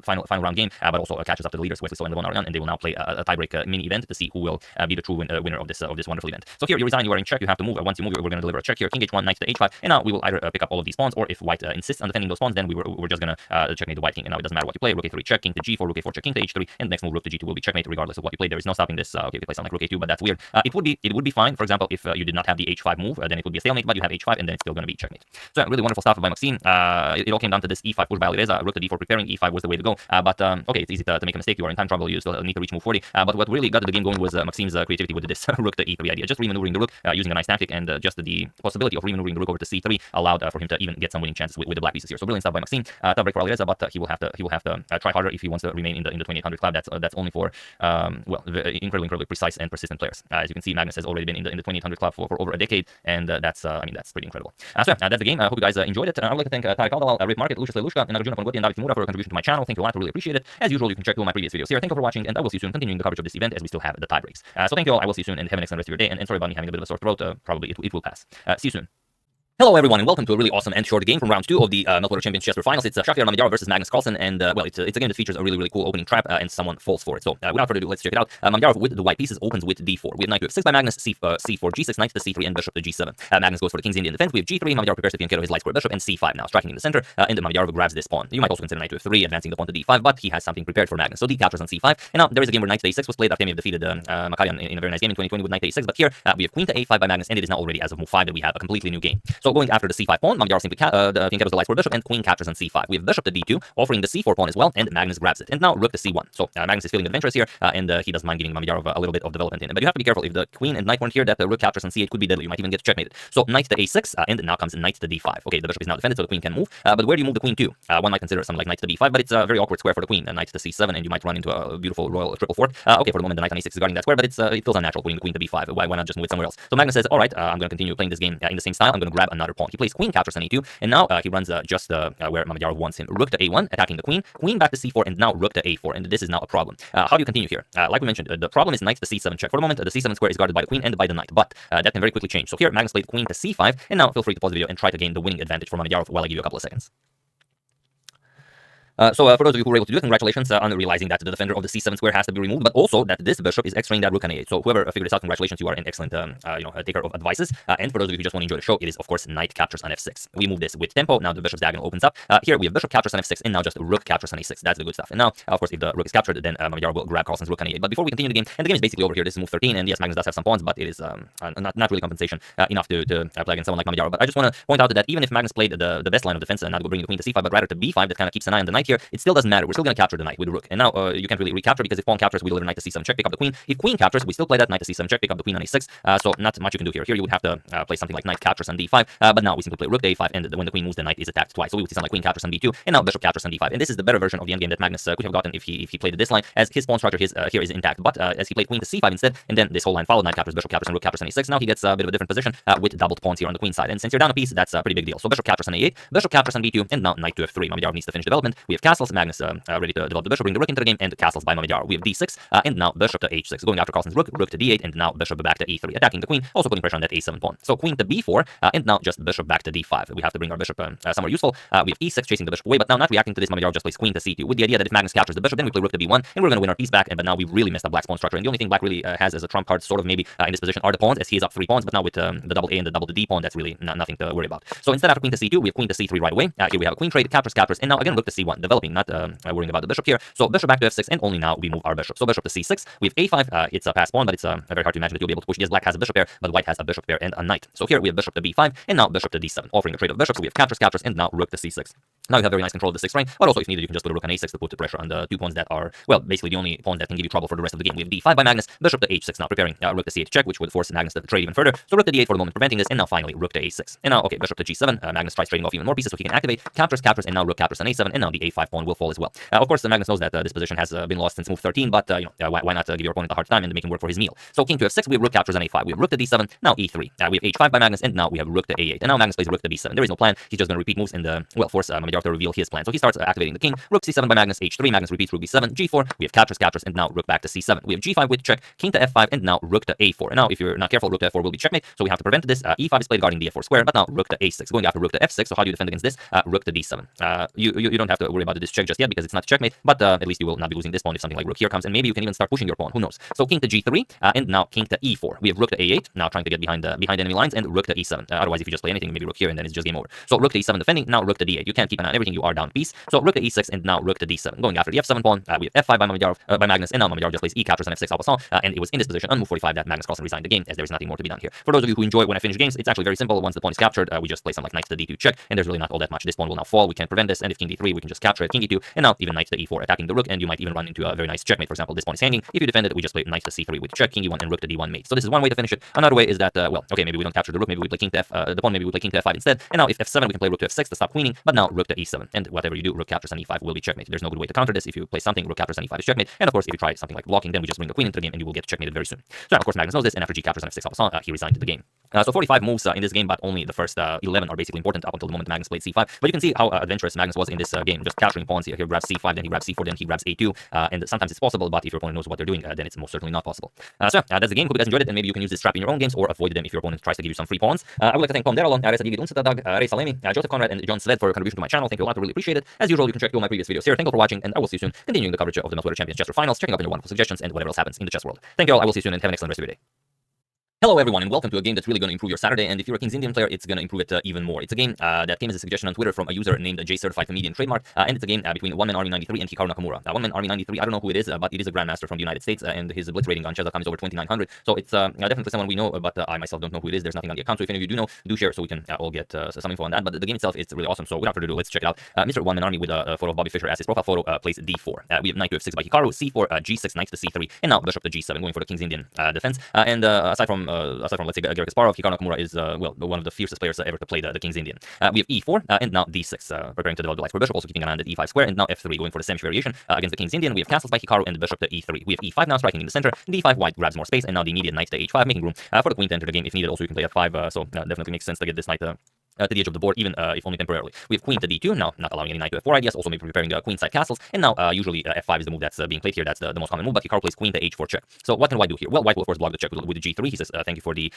final round game, but also catches up to the leaders, Wesley So and Levon Ariane, and they will now play a tiebreak mini event to see who will be the true winner of this wonderful event. So here you resign, you are in check, you have to move. Once you move, we're going to deliver a check here. King h1, knight to h5, and now we will either pick up all of these pawns, or if white insists on defending those pawns, then we're just going to checkmate the white king. And now it doesn't matter what you play. Rook a3 check, king to g4, rook a4 check, king to h3, and the next move rook to g2 will be checkmate regardless of what you play. There is no stopping this. Okay, we play something like rook a2, but that's weird. It would be fine. For example, if you did not have the h5 move, then it would be a stalemate, but you have h5, and then it's still going to be checkmate. So yeah, really wonderful stuff by Maxime. It all came down to this e5 push by Alireza. Rook to d4 preparing, e5 was the way to go. But okay, it's easy to make a mistake. You are in time trouble. You still need to reach move 40. But what really got the game going was Maxime's creativity with this rook to e3 idea. Just remaneuvering the rook using a nice tactic, and just the possibility of remaneuvering the rook over to c3 allowed for him to even get some winning chances with the black pieces here. So brilliant stuff by Maxime. Tough break for Alireza, but he will have to try harder if he wants to remain in the 2800 club. That's only for incredibly precise and persistent players. As you can see, Magnus has already been in the 2800 club for over a decade, and that's pretty incredible. So yeah, that's the game. I hope you guys enjoyed it. I would like to thank Tarek Aldawal, Rip Market, Lucius Lelushka, and Nagarjuna Pongoti, and David Timura for a contribution to my channel. Thank you a lot. I really appreciate it. As usual, you can check all my previous videos here. Thank you for watching, and I will see you soon, continuing the coverage of this event as we still have the tie breaks. So thank you all. I will see you soon, and have an excellent rest of your day. And sorry about me having a bit of a sore throat. Probably it will pass. See you soon. Hello everyone, and welcome to a really awesome and short game from round 2 of the Meltwater Champions Chess Tour Finals. It's Hosiyar Mamedyarov versus Magnus Carlsen, and well, it's a game that features a really cool opening trap, and someone falls for it. So without further ado, let's check it out. Mamedyarov with the white pieces opens with d4. We have knight to f6 by Magnus, c4, g6, knight to c3, and bishop to g7. Magnus goes for the king's Indian defense. We have g3. Mamedyarov prepares to fianchetto his light square bishop, and c5 now, striking in the center, and Mamedyarov grabs this pawn. You might also consider knight to f3, advancing the pawn to d5, but he has something prepared for Magnus. So d captures on c5, and now there is a game where knight to a6 was played. Artemiev defeated Makarian in a very nice game in 2020 with knight to a6, but here we have queen to a5 by Magnus, and it is now already, as of move 5, that we have a completely new game. So going after the c5 pawn, Mamijar simply captures the light square bishop, and queen captures on c5. We have bishop to d2, offering the c4 pawn as well, and Magnus grabs it. And now rook to c1. So Magnus is feeling adventurous here, and he doesn't mind giving Mamijar a little bit of development in. But you have to be careful. If the queen and knight weren't here, that the rook captures on c8 could be deadly. You might even get checkmated. So knight to a6, and now comes knight to d5. Okay, the bishop is now defended, so the queen can move. But where do you move the queen to? One might consider something like knight to b5, but it's a very awkward square for the queen. Knight to c7, and you might run into a beautiful royal triple fork. Okay, for the moment, the knight on a6 is guarding that square, but it feels unnatural putting the queen to b5. Why not just move it somewhere else? So Magnus says, all right, I'm going to continue playing this game in the same style. I'm going to grab another pawn. He plays queen captures on e2, and now he runs just where Mamijar wants him. Rook to a1, attacking the queen. Queen back to c4, and now rook to a4, and this is now a problem. How do you continue here? Like we mentioned, the problem is knight to c7 check. For the moment, the c7 square is guarded by the queen and by the knight, but that can very quickly change. So here, Magnus played queen to c5, and now feel free to pause the video and try to gain the winning advantage for Mamijar while I give you a couple of seconds. So for those of you who were able to do it, congratulations on realizing that the defender of the c7 square has to be removed, but also that this bishop is extracting that rook on a8. So whoever figured this out, congratulations, you are an excellent taker of advices. And for those of you who just want to enjoy the show, it is of course knight captures on f6. We move this with tempo. Now the bishop's diagonal opens up. Here we have bishop captures on f6, and now just rook captures on a6. That's the good stuff. And now, of course, if the rook is captured, then Mamijar will grab Carlsen's rook on a8. But before we continue the game, and the game is basically over here. This is move 13, and yes, Magnus does have some pawns, but it is not really compensation enough to play against someone like Mamijar. But I just want to point out that even if Magnus played the best line of defense and not to bring the queen to c5, but rather to b5, that kind of keeps an eye on the knight here, it still doesn't matter. We're still going to capture the knight with the rook. And now you can't really recapture, because if pawn captures, we deliver knight to c7 check, pick up the queen. If queen captures, we still play that knight to c7 check, pick up the queen on a6. So not much you can do here. Here you would have to play something like knight captures on d5. But now we simply play rook to a5, and when the queen moves, the knight is attacked twice. So we would see something like queen captures on b2, and now bishop captures on d5. And this is the better version of the endgame that Magnus could have gotten if he played it this line, as his pawn structure here is intact. But as he played queen to c5 instead, and then this whole line followed, knight captures, bishop captures, and rook captures on a6. Now he gets a bit of a different position with doubled pawns here on the queen side. And since you're down a piece, that's a pretty big deal. So bishop captures on a8, bishop captures on b2, and now knight to f3. Mamijar needs to finish development. We have castles. Magnus ready to develop the bishop, bring the rook into the game, and castles by Mamijar. We have d6, and now bishop to h6, going after Carlsen's rook, rook to d8, and now bishop back to e3, attacking the queen, also putting pressure on that a7 pawn. So queen to b4, and now just bishop back to d5. We have to bring our bishop somewhere useful. We have e6 chasing the bishop away, but now not reacting to this, Mamijar just plays queen to c2, with the idea that if Magnus captures the bishop, then we play rook to b1, and we're going to win our piece back. But now we've really messed up Black's pawn structure, and the only thing Black really has as a trump card, sort of maybe in this position, are the pawns, as he is up 3 pawns. But now with the double a and the double d pawn, that's really nothing to worry about. So instead, after queen to c2, we have queen to c3 right away. Here we have a queen trade, captures, and now again rook to c1, developing, not worrying about the bishop here. So bishop back to f6, and only now we move our bishop. So bishop to c6, we have a5. It's a pass pawn, but it's very hard to imagine that you'll be able to push. Yes, Black has a bishop pair, but White has a bishop pair and a knight. So here we have bishop to b5, and now bishop to d7, offering the trade of bishops. So we have captures, and now rook to c6. Now you have very nice control of the 6th rank, but also if needed, you can just put a rook on a6 to put the pressure on the 2 pawns that are, well, basically the only pawns that can give you trouble for the rest of the game. We have d5 by Magnus, bishop to h6, now preparing rook to c8 check, which would force Magnus to trade even further. So rook to d8 for the moment, preventing this, and now finally rook to a6. And now, okay, bishop to g7, Magnus tries trading off even more pieces so he can activate, captures, and now rook captures on a7, and now the a5 pawn will fall as well. Of course, Magnus knows that this position has been lost since move 13, but why not give your opponent a hard time and make him work for his meal? So king to f6, we have rook captures on a5, we have rook to d7, now e3, we have h5 by Magnus, and now we have rook to a8, and now Magnus plays rook to b7. There is no plan, he's just going to repeat moves and force Mamijar to reveal his plan. So he starts activating the king, rook c7 by Magnus, h3, Magnus repeats rook b7, g4, we have captures, and now rook back to c7. We have g5 with check, king to f5, and now rook to a4. And now if you're not careful, rook to f4 will be checkmate, so we have to prevent this. E5 is played guarding the f4 square, but now rook to a6, going after rook to f6. So how do you defend against this? Rook to d7. You don't have to worry about this check just yet because it's not checkmate, but at least you will not be losing this pawn if something like rook here comes, and maybe you can even start pushing your pawn, who knows. So king to g3, and now king to e4. We have rook to a8, now trying to get behind enemy lines, and rook to e7. Otherwise, if you just play anything, maybe rook here, and then it's just game over. So rook to e7 defending, now rook to d8. You can't keep an eye on everything, you are down piece. So rook to e6, and now rook to d7, going after the f7 pawn. We have f5 by Magnus, and now Mamijar just plays e captures on f6 en passant, and it was in this position on move 45 that Magnus Carlsen resigned the game, as there is nothing more to be done here. For those of you who enjoy when I finish games, it's actually very simple. Once the pawn is captured, we just play something like knight to d2 check, and there's really not all that much. This pawn will now fall, we can't prevent this, and if king d3, we can just capture it, king d2, and now even knight to e4, attacking the rook, and you might even run into a very nice checkmate. For example, this pawn is hanging. If you defend it, we just play knight to c3 with check, king e1, and rook to d1 mate. So this is one way to finish it. Another way is that, well, okay, maybe we don't capture the rook, maybe we play king to the pawn, maybe we play king to f5 instead, and now if f7, we can play rook to f6 to stop queening, but now rook to e7, and whatever you do, rook captures on e5 will be checkmate. There's no good way to counter this. If you play something, rook captures on e5 is checkmate, and of course, if you try something like blocking, then we just bring the queen into the game, and you will get checkmated very soon. So now, of course, Magnus knows this, and after g captures on f6 en passant, he resigned the game. So 45 moves in this game, but only the first 11 are basically important up until the moment Magnus played c5. But you can see how adventurous Magnus was in this game, just capturing pawns here. He grabs c5, then he grabs c4, then he grabs a2, and sometimes it's possible, but if your opponent knows what they're doing, then it's most certainly not possible. So that's the game. Hope you guys enjoyed it, and maybe you can use this trap in your own games or avoid them if your opponent tries to give you some free pawns. I would like to thank Tom Deralo, Reza Digid Unsetadag, Ray Salemi, Joseph Conrad, and John Sled for your contribution to my channel. Thank you a lot, I really appreciate it. As usual, you can check all my previous videos here. Thank you for watching, and I will see you soon, continuing the coverage of the Meltwater Champions Chess Finals, checking up on your wonderful suggestions and whatever else happens in the chess world. Thank you all, I will see you soon, and have an excellent rest of your day. Hello everyone and welcome to a game that's really going to improve your Saturday, and if you're a King's Indian player, it's going to improve it even more. It's a game that came as a suggestion on Twitter from a user named Certified Comedian Trademark, and it's a game between One Man Army 93 and Hikaru Nakamura. One Man Army 93, I don't know who it is, but it is a Grandmaster from the United States, and his blitz rating on chess.com is over 2900, so it's definitely someone we know, but I myself don't know who it is. There's nothing on the account, so if any of you do know, do share so we can all get some info on that. But the game itself is really awesome, so without further ado, let's check it out. Mr. One Man Army with a photo of Bobby Fischer as his profile photo plays d4. We have knight to f6 by Hikaru, c4, g6, knight to c3, and now bishop to g7, going for the King's Indian defense. And aside from let's say Garry Kasparov, Hikaru Nakamura is one of the fiercest players ever to play the King's Indian. We have e4 and now d6, preparing to develop the light for bishop, also keeping an eye on the e5 square, and now f3, going for the same variation against the King's Indian. We have castles by Hikaru and the bishop to e3. We have e5 now striking in the center, d5 white grabs more space, and now the immediate knight to h5, making room for the queen to enter the game if needed. Also, you can play f5, so definitely makes sense to get this knight to the edge of the board, even if only temporarily. We have queen to d2, now not allowing any knight to f4 ideas, also maybe preparing queenside castles, and now usually f5 is the move that's being played here. That's the most common move, but Hikaru plays queen to h4 check. So what can white do here? Well, white will of course block the check with the g3. He says, thank you for the,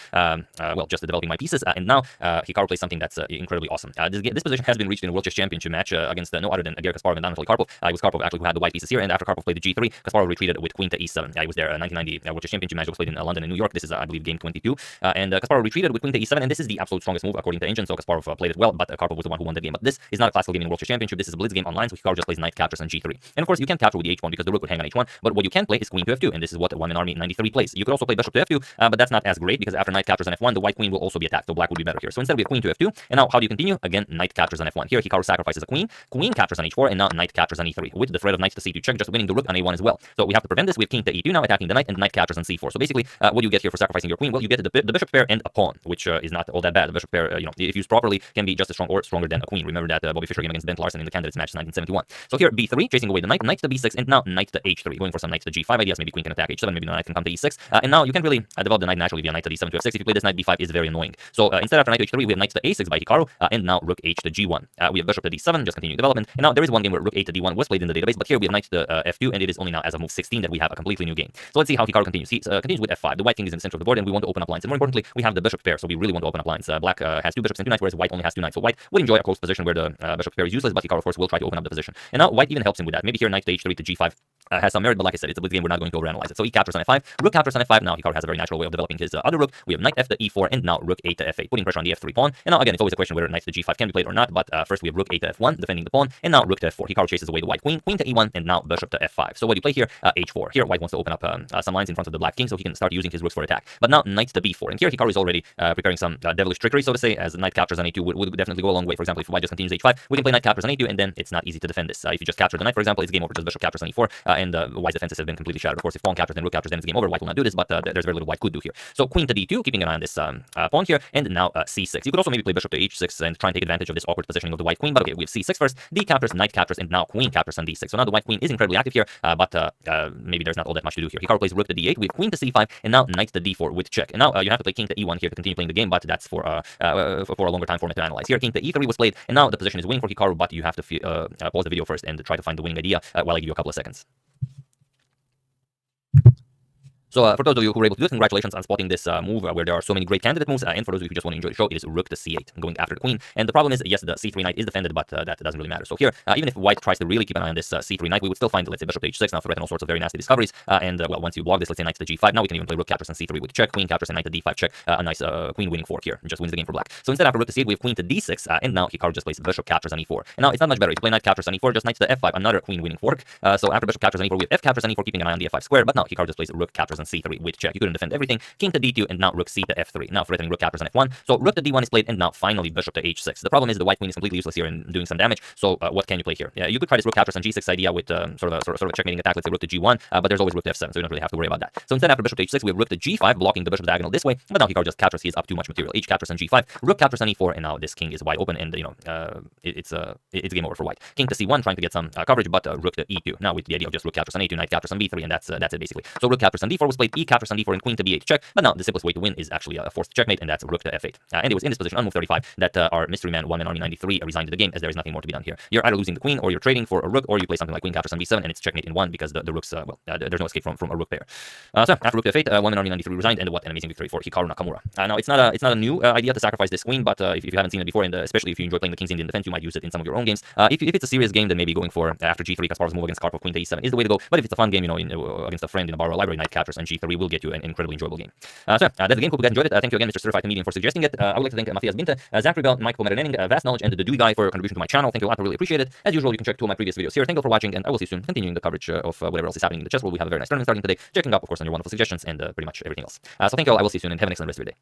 just developing my pieces, and now Hikaru plays something that's incredibly awesome. This position has been reached in a World Chess Championship match against no other than Garry Kasparov and Anatoly Karpov. It was Karpov actually who had the white pieces here, and after Karpov played the g3, Kasparov retreated with queen to e7. It was their 1990 World Chess Championship match that was played in London and New York. This is, I believe, game 22, and Kasparov retreated with queen to e7, and this is the absolute strongest move according to Engine, so Kasparov played it well, but Karpov was the one who won the game. But this is not a classical game in World Chess Championship. This is a blitz game online, so Hikaru just plays knight captures on g3. And of course, you can capture with the h1 because the rook would hang on h1. But what you can play is queen to f2, and this is what One Man Army 93 plays. You could also play bishop to f2, but that's not as great because after knight captures on f1, the white queen will also be attacked. So black would be better here. So instead we have queen to f2, and now how do you continue? Again, knight captures on f1. Here Hikaru sacrifices a queen, queen captures on h4, and now knight captures on e3 with the threat of knight to c2 check, just winning the rook on a1 as well. So we have to prevent this. We have king to e2 now, attacking the knight, and knight captures on c4. So basically, what do you get here for sacrificing your queen? Well, you get the bishop pair and a pawn, which is not all that bad. The bishop pair, if used properly, can be just as strong or stronger than a queen. Remember that Bobby Fischer game against Bent Larsen in the candidates match 1971. So here b3, chasing away the knight, knight to b6, and now knight to h3, going for some knight to g5 ideas. Maybe queen can attack h7, maybe the knight can come to e6, and now you can really develop the knight naturally via knight to d7 to f6. If you play this knight b5 is very annoying. So instead after knight to h3, we have knight to a6 by Hikaru, and now rook h to g1. We have bishop to d7, just continuing development, and now there is one game where rook a to d1 was played in the database, but here we have knight to f2, and it is only now as of move 16 that we have a completely new game. So let's see how Hikaru continues. He continues with f5. The white king is in the center of the board, and we want to open up lines, and more importantly, we have the bishop pair, so we really want to open up lines. Black has two bishops and two knights, whereas white only has two knights. So white would enjoy a close position where the bishop pair is useless, but Hikaru of course will try to open up the position. And now white even helps him with that. Maybe here knight to h3 to g5 has some merit, but like I said, it's a blitz game. We're not going to overanalyze it. So he captures on f5, rook captures on f5. Now Hikaru has a very natural way of developing his other rook. We have knight f to e4, and now rook a to f8, putting pressure on the f3 pawn. And now again, it's always a question whether knight to g5 can be played or not. But first we have rook a to f1, defending the pawn, and now rook to f4. Hikaru chases away the white queen, queen to e1, and now bishop to f5. So what do you play here? H4. Here white wants to open up some lines in front of the black king, so he can start using his rooks for attack. But now knight to b4, and here Hikaru is already preparing some devilish trickery, so to say, as knight captures on a2 would definitely go a long way. For example, if white just continues h5, we can play knight captures on a2, and then it's not easy to defend this. If you just capture the knight, for example, it's game over. Just bishop captures on e4, and white's defenses have been completely shattered. Of course, if pawn captures, then rook captures, then it's game over. White will not do this, but there's very little white could do here. So queen to d2, keeping an eye on this pawn here, and now c6. You could also maybe play bishop to h6 and try and take advantage of this awkward positioning of the white queen, but okay, we have c6 first, d captures, knight captures, and now queen captures on d6. So now the white queen is incredibly active here, but maybe there's not all that much to do here. Hikaru plays rook to d8, we have queen to c5, and now knight to d4 with check. And now you have to play king to e1 here to continue playing the game, but that's for a longer time format to analyze. Here king to e3 was played, and now the position is winning for Hikaru, but you have to pause the video first and try to find the winning idea while I give you a couple of seconds. So for those of you who were able to do it, congratulations on spotting this move where there are so many great candidate moves. And for those of you who just want to enjoy the show, it is rook to c8, going after the queen. And the problem is, yes, the c3 knight is defended, but that doesn't really matter. So here, even if white tries to really keep an eye on this c3 knight, we would still find, let's say, bishop to h6, now threaten all sorts of very nasty discoveries. Well, once you block this, let's say knight to g5, now we can even play rook captures on c3 with check, queen captures, and knight to d5 check, a nice queen winning fork here. It just wins the game for black. So instead, after rook to c8, we have queen to d6, and now Hikaru just plays bishop captures on e4. And now it's not much better. If you play knight captures on e4, just knight to f5, another queen winning fork. So after bishop captures on e4, we have f captures on e4, keeping an eye on the f5 square, but now Hikaru just plays rook captures on c3 with check. You couldn't defend everything. King to d2, and now rook c to f3. Now threatening rook captures on f1. So rook to d1 is played, and now finally bishop to h6. The problem is the white queen is completely useless here in doing some damage. So what can you play here? Yeah, you could try this rook captures on g6 idea with sort of a checkmating attack. Let's say rook to g1, but there's always rook to f7, so you don't really have to worry about that. So instead, after bishop to h6, we have rook to g5, blocking the bishop diagonal this way. But now Hikaru just captures. He is up too much material. H captures on g5, rook captures on e4, and now this king is wide open, and it's game over for white. King to c1, trying to get some coverage, but rook to e2. Now with the idea of just rook captures on a2, knight captures on b3, and that's it basically. So rook captures on d4 was played, e captures on d4, and queen to b8 check. But now the simplest way to win is actually a forced checkmate, and that's rook to f8. And it was in this position on move 35 that our mystery man One Man Army 93 resigned to the game, as there is nothing more to be done here. You're either losing the queen, or you're trading for a rook, or you play something like queen captures on b7, and it's checkmate in one because the rooks there's no escape from a rook pair. So after rook to f8, One Man Army 93 resigned, and what an amazing victory for Hikaru Nakamura. Now it's not a new idea to sacrifice this queen, but if you haven't seen it before, and especially if you enjoy playing the King's Indian defense, you might use it in some of your own games. If it's a serious game, then maybe going for after g3 Kasparov's move against Karpov queen to e7 is the way to go. But if it's a fun game, against a friend in a borrow library, knight captures and g3 will get you an incredibly enjoyable game. So that's the game. Hope you guys enjoyed it. Thank you again, Mr. Certified Comedian, for suggesting it. I would like to thank Matthias Binta, Zach Rebel, Mike Pomeranning, Vast Knowledge, and the Dewey Guy for contribution to my channel. Thank you a lot. I really appreciate it. As usual, you can check 2 of my previous videos here. Thank you for watching, and I will see you soon, continuing the coverage of whatever else is happening in the chess world. We have a very nice tournament starting today. Checking up, of course, on your wonderful suggestions and pretty much everything else. So thank you all. I will see you soon, and have an excellent rest of your day.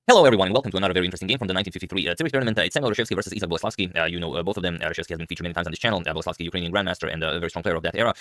Hello everyone, welcome to another very interesting game from the 1953 series tournament. It's Samuel Reshevsky versus Isak Boleslavsky. You know both of them. Reshevsky has been featured many times on this channel. Boleslavsky, Ukrainian grandmaster and a very strong player of that era.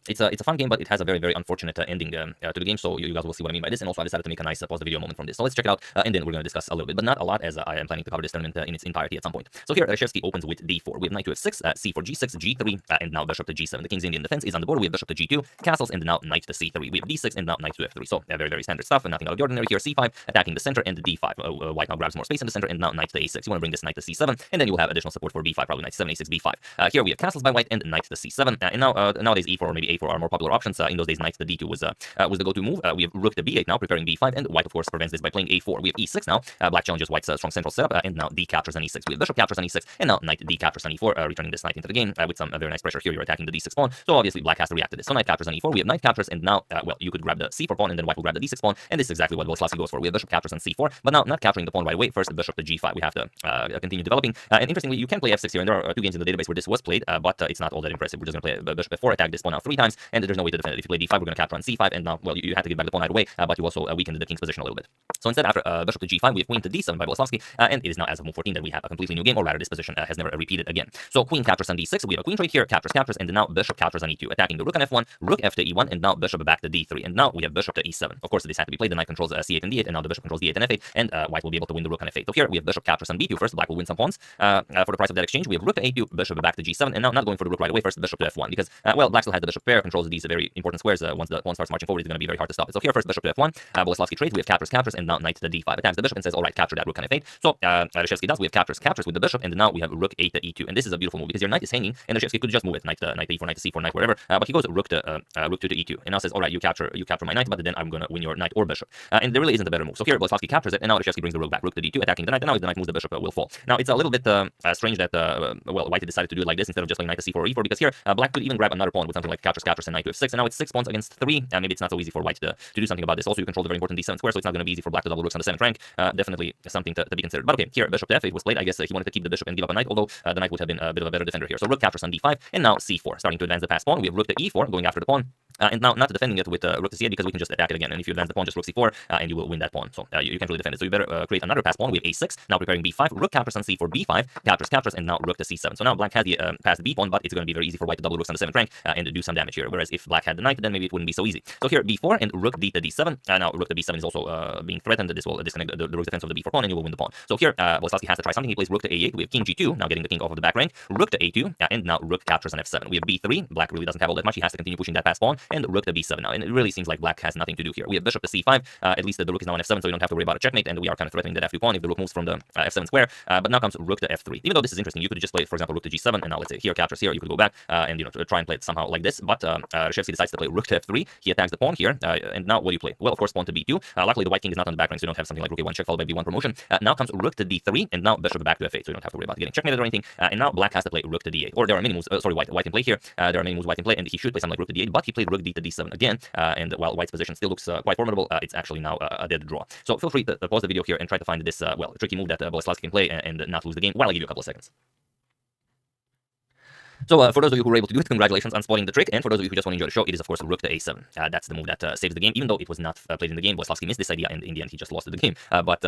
It's a fun game, but it has a very unfortunate ending to the game. So you guys will see what I mean by this. And also I decided to make a nice pause the video moment from this. So let's check it out, and then we're going to discuss a little bit, but not a lot, as I am planning to cover this tournament in its entirety at some point. So here Reshevsky opens with d4. We have knight to f6, c4 g6, g3, and now bishop to g7. The king's Indian defense is on the board. We have bishop to g2, castles, and now knight to c3. We have d6 and now knight to f3. So very standard stuff and nothing out of the ordinary here. c5 attacking the center and d5. White now grabs more space in the center, and now knight to a6. You want to bring this knight to c7, and then you will have additional support for b5, probably knight 7, a6, b5. Here we have castles by white and knight to c7. And now nowadays e4 or maybe a4 are more popular options. In those days, knight to d2 was the go-to move. We have rook to b8 now, preparing b5, and white of course prevents this by playing a4. We have e6 now. Black challenges white's strong central setup, and now d captures on e6. We have bishop captures on e6, and now knight d captures on e4, returning this knight into the game with some very nice pressure here. You're attacking the d6 pawn, so obviously black has to react to this. So knight captures on e4. We have knight captures, and now well, you could grab the c4 pawn, and then white will grab the d6 pawn, and this is exactly what Boleslavsky goes for. We have bishop captures on c4, but now not capturing the pawn right away. First bishop to g5. We have to continue developing. And interestingly, you can play f6 here, and there are 2 games in the database where this was played, but it's not all that impressive. We're just going to play bishop f4, attack this pawn now 3 times, and there's no way to defend it. If you play d5, we're going to capture on c5, and now, well, you have to give back the pawn right away, but you also weakened the king's position a little bit. So instead, after bishop to g5, we have queen to d7 by Boleslavsky, and it is now as of move 14 that we have a completely new game, or rather this position has never repeated again. So queen captures on d6, we have a queen trade here, captures, and now bishop captures on e2, attacking the rook on f1, rook f to e1, and now bishop back to d3, and now we have bishop to e7. Of course, this had to be played. The knight controls c8 and d8, and now the bishop controls d8 and f8, and white will be able to win the rook on f8. So here we have bishop captures on b2 first. Black will win some pawns for the price of that exchange. We have rook to a2, bishop back to g7, and now not going for the rook right away. First bishop to f1, because well, black still has the bishop pair, controls these very important squares. Once the pawn starts marching forward, it's going to be very hard to stop it. So here first bishop to f1, Boleslavsky trades. We have captures, and now knight to d5, attacks the bishop and says, all right, capture that rook on f8. So Reshevsky does. We have captures with the bishop, and now we have rook a to e2, and this is a beautiful move because your knight is hanging, and Reshevsky could just move it, knight to e4, knight to c4, knight wherever, but he goes rook to 2 to e2, and now says, all right, you capture my knight, but then I'm going to win your knight or bishop, and there really isn't a better move. So here Boleslavsky captures it, and now Reshevsky brings the rook back, rook to d2, attacking the knight, and now if the knight moves, the bishop will fall. Now it's a little bit strange that well, white decided to do it like this instead of just playing knight to c4 or e4, because here black could even grab another pawn with something like captures, and knight to f6, and now it's 6 pawns against 3, and maybe it's not so easy for white to do something about this. Also, you control the very important d7 square, so it's not going to be easy for black to double rooks on the 7th rank. Definitely something to be considered. But okay, here bishop to f8 was played. I guess he wanted to keep the bishop and give up a knight, although the knight would have been a bit of a better defender here. So rook captures on d5, and now c4, starting to advance the pass pawn. We have rook to e4, going after the pawn. And now not defending it with rook to c8, because we can just attack it again, and if you advance the pawn, just rook c4, and you will win that pawn. So you can't really defend it. So you better create another pass pawn. We have a6, now preparing b5, rook captures on c4, b5, captures, and now rook to c7. So now black has the passed b pawn, but it's going to be very easy for white to double rooks on the 7th rank and do some damage here. Whereas if black had the knight, then maybe it wouldn't be so easy. So here b4 and rook d to d7. Now rook to b7 is also being threatened. This will disconnect the rook defense of the b4 pawn, and you will win the pawn. So here Boleslavsky has to try something. He plays rook to a8. We have king g2, now getting the king off of the back rank. Rook to a2, and now rook captures on f7. We have b3. Black really doesn't have all that much. He has to continue pushing that pass pawn, and rook to b7 now. And it really seems like black has nothing to do here. We have bishop to c5. At least the rook is now on f7, so you don't have to worry about a checkmate, and we are kind of threatening that f2 pawn if the rook moves from the f7 square. But now comes rook to f3. Even though this is interesting, you could just play, for example, rook to g7, and now let's say here captures here. You could go back and try and play it somehow like this. But Reshevsky decides to play rook to f3. He attacks the pawn here, and now what do you play? Well, of course, pawn to b2. Luckily, the white king is not on the back rank, so you don't have something like rook a1 check followed by b1 promotion. Now comes rook to d3, and now bishop back to f8, so you don't have to worry about getting checkmated or anything. And now black has to play rook to d8, or there are many moves. Sorry, white in play here. There are many moves white in play, and he should play something like rook to d8, but he played rook d to d7 again. And while white's position still looks quite formidable, it's actually now a dead draw. So feel free to pause the video here and try to find this well, tricky move that Boleslavsky can play and not lose the game while I give you a couple of seconds. So for those of you who were able to do it, congratulations on spotting the trick, and for those of you who just want to enjoy the show, it is of course rook to a7. That's the move that saves the game, even though it was not played in the game. Boleslavsky missed this idea, and in the end he just lost the game. But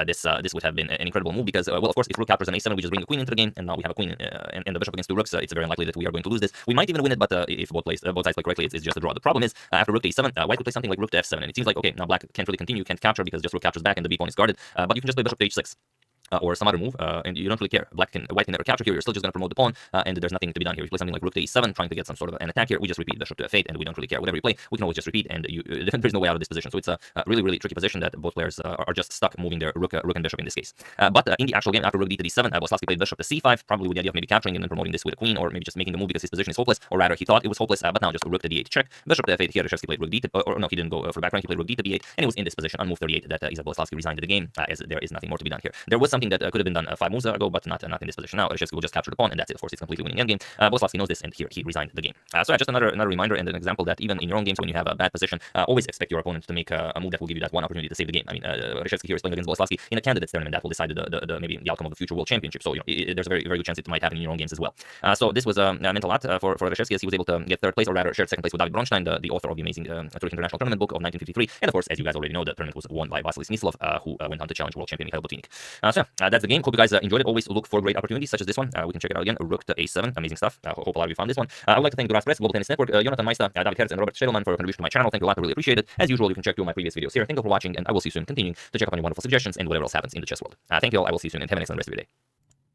this would have been an incredible move, because well, of course, if rook captures on a7, we just bring the queen into the game, and now we have a queen and the bishop against 2 rooks. It's very unlikely that we are going to lose this. We might even win it, but if both sides play correctly, it's just a draw. The problem is after rook to a7, white would play something like rook to f7, and it seems like okay, now black can't really continue, can't capture because just rook captures back and the b pawn is guarded. But you can just play bishop to h6. Or some other move, and you don't really care. White can never capture here. You're still just going to promote the pawn, and there's nothing to be done here. If you play something like rook to e7, trying to get some sort of an attack here, we just repeat bishop to f8, and we don't really care. Whatever you play, we can always just repeat, and there's no way out of this position. So it's a really tricky position that both players are just stuck moving their rook and bishop in this case. But in the actual game, after rook d to d7, Boleslavsky played bishop to c5, probably with the idea of maybe capturing and then promoting this with a queen, or maybe just making the move because his position is hopeless, or rather he thought it was hopeless. But now just rook to d8 check, bishop to f8 here. Reshevsky played rook d to, or no, he didn't go for the back rank. He played rook d to b8, and it was in this position on move 38 that Boleslavsky resigned the game, as there is nothing more to be done here. There was something that could have been done 5 moves ago, but not in this position now. Reshevsky will just capture the pawn, and that's it. Of course, he's completely winning endgame. Bogoslavsky knows this, and here he resigned the game. So yeah, just another reminder and an example that even in your own games, when you have a bad position, always expect your opponent to make a move that will give you that one opportunity to save the game. I mean, Reshevsky here is playing against Bogoslavsky in a candidates tournament that will decide maybe the outcome of the future world championship. So there's a very good chance it might happen in your own games as well. So this was meant a lot for Reshevsky, as he was able to get third place, or rather shared second place with David Bronstein, the author of the amazing Turkish International Tournament book of 1953. And of course, as you guys already know, the tournament was won by Vasily Smyslov, who went on to challenge world champion Mikhail Botvinnik. So yeah, that's the game. Hope you guys enjoyed it. Always look for great opportunities such as this one. We can check it out again. Rook to A7, amazing stuff. Hope a lot of you found this one. I would like to thank Duras Press, Global Tennis Network, Jonathan Meister, David Hertz, and Robert Schedelman for your contribution to my channel. Thank you a lot. I really appreciate it. As usual, you can check through my previous videos here. Thank you for watching, and I will see you soon. Continuing to check up on your wonderful suggestions and whatever else happens in the chess world. Thank you all. I will see you soon, and have an excellent rest of your day.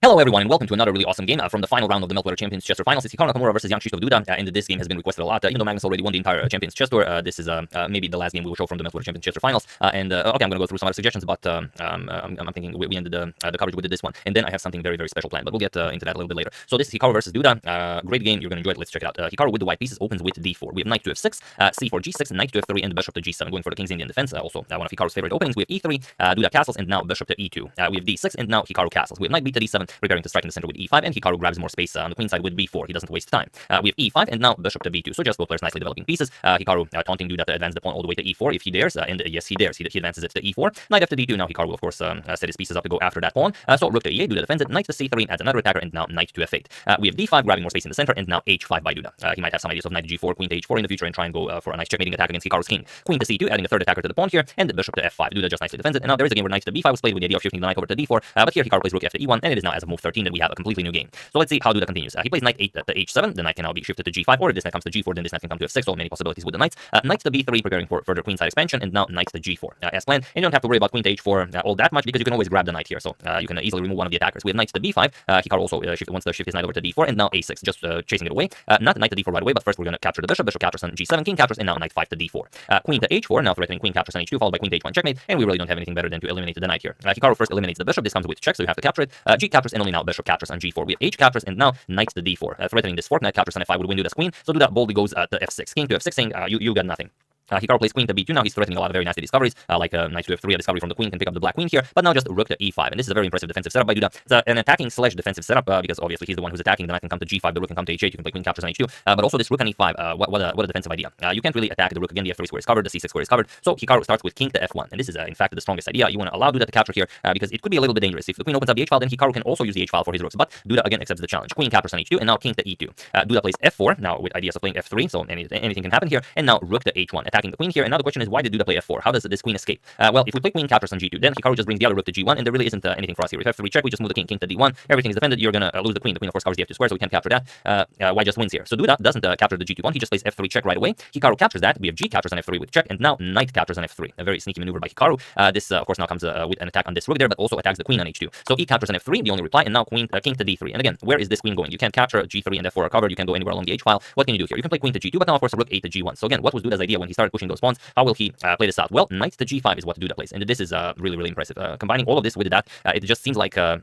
Hello everyone, and welcome to another really awesome game from the final round of the Meltwater Champions Chess Tour Finals. It's Hikaru Nakamura versus Young Krzysztof Duda, and this game has been requested a lot. Even though Magnus already won the entire Champions Chess Tour, this is maybe the last game we will show from the Meltwater Champions Chess Tour Finals. Okay, I'm going to go through some other suggestions, but I'm thinking we ended the coverage with this one, and then I have something very special planned, but we'll get into that a little bit later. So this is Hikaru versus Duda. Great game, you're going to enjoy it. Let's check it out. Hikaru with the white pieces opens with d4. We have knight to f6, c4 g6, knight to f3, and bishop to g7, going for the King's Indian defense. Also one of Hikaru's favorite openings. We have e3, Duda castles, and now bishop to e2. We have d6, and now Hikaru castles. We have knight b to d7, preparing to strike in the center with e5, and Hikaru grabs more space on the queen side with b4. He doesn't waste time. We have e5, and now bishop to b2. So just both players nicely developing pieces. Hikaru taunting Duda to advance the pawn all the way to e4 if he dares, and yes, he dares. He advances it to e4. Knight after d2. Now Hikaru will of course set his pieces up to go after that pawn. So rook to e8. Duda defends it. Knight to c3 adds another attacker, and now knight to f8. We have d5 grabbing more space in the center, and now h5 by Duda. He might have some ideas of knight to g4, queen to h4 in the future, and try and go for a nice checkmating attack against Hikaru's king. Queen to c2, adding a third attacker to the pawn here, and bishop to f5. Duda just nicely defends it. And now there is a game where knight to b5 was played with the idea of shifting the knight over to d4, but here Hikaru plays rook f to e1, and it is now as of move 13 that we have a completely new game. So let's see how Duda continues. He plays knight 8 to h7. The knight can now be shifted to g5, or if this knight comes to g4, then this knight can come to f6. So many possibilities with the knights. Knight to b3, preparing for further queenside expansion, and now knight to g4 as planned. And you don't have to worry about queen to h4 all that much, because you can always grab the knight here. So you can easily remove one of the attackers. We have knight to b5. Hikaru also wants to shift his knight over to d4, and now a6, just chasing it away. Not knight to d4 right away, but first we're going to capture the bishop. Bishop captures on g7, king captures, and now knight 5 to d4. Queen to h4, now threatening queen captures on h2, followed by queen to h1 checkmate. And we really don't have anything better than to eliminate the knight here. Hikaru first eliminates the bishop. This comes with check, so you have to capture it. G captures, and only now bishop captures on g4. We have h captures, and now knight to d4, threatening this fork. Knight captures on f5 would win Duda's queen. So Duda boldly goes to f6. King to f6, saying you got nothing. Hikaru plays queen to b2. Now he's threatening a lot of very nasty discoveries, like knight to f3, a discovery from the queen can pick up the black queen here, but now just rook to e5, and this is a very impressive defensive setup by Duda. It's an attacking / defensive setup, because obviously he's the one who's attacking. The knight can come to g5, the rook can come to h8, you can play queen captures on h2, but also this rook on e5, what a defensive idea. You can't really attack the rook again, the f3 square is covered, the c6 square is covered, so Hikaru starts with king to f1, and this is in fact the strongest idea. You want to allow Duda to capture here, because it could be a little bit dangerous. If the queen opens up the h file, then Hikaru can also use the h file for his rooks, but Duda again accepts the challenge. Queen captures on h2, and now king to e2. Duda plays f4, now with ideas of playing f3, so anything can happen here, and now rook to h1, attacking the queen here, and now the question is, why did Duda play f4? How does this queen escape? Well, if we play queen captures on g2, then Hikaru just brings the other rook to g1, and there really isn't anything for us here. If f3 check, we just move the king to d1, everything is defended, you're gonna lose the queen. The queen of course covers the f2 square, so we can't capture that. White just wins here. So Duda doesn't capture the g2 pawn, he just plays f3 check right away. Hikaru captures that, we have g captures on f3 with check, and now knight captures on f3. A very sneaky maneuver by Hikaru. This of course now comes with an attack on this rook there, but also attacks the queen on h2. So e captures on f3, the only reply, and now king to d3. And again, where is this queen going? You can't capture g3 and f4 are covered, you can go anywhere along the h file. What can you do here? You can play queen to g2, but now of course rook 8 to g1. So again, what was Duda's idea when he started pushing those pawns? How will he play this out? Well, knight to g5 is what Duda plays, and this is really impressive. Combining all of this with that, it just seems like I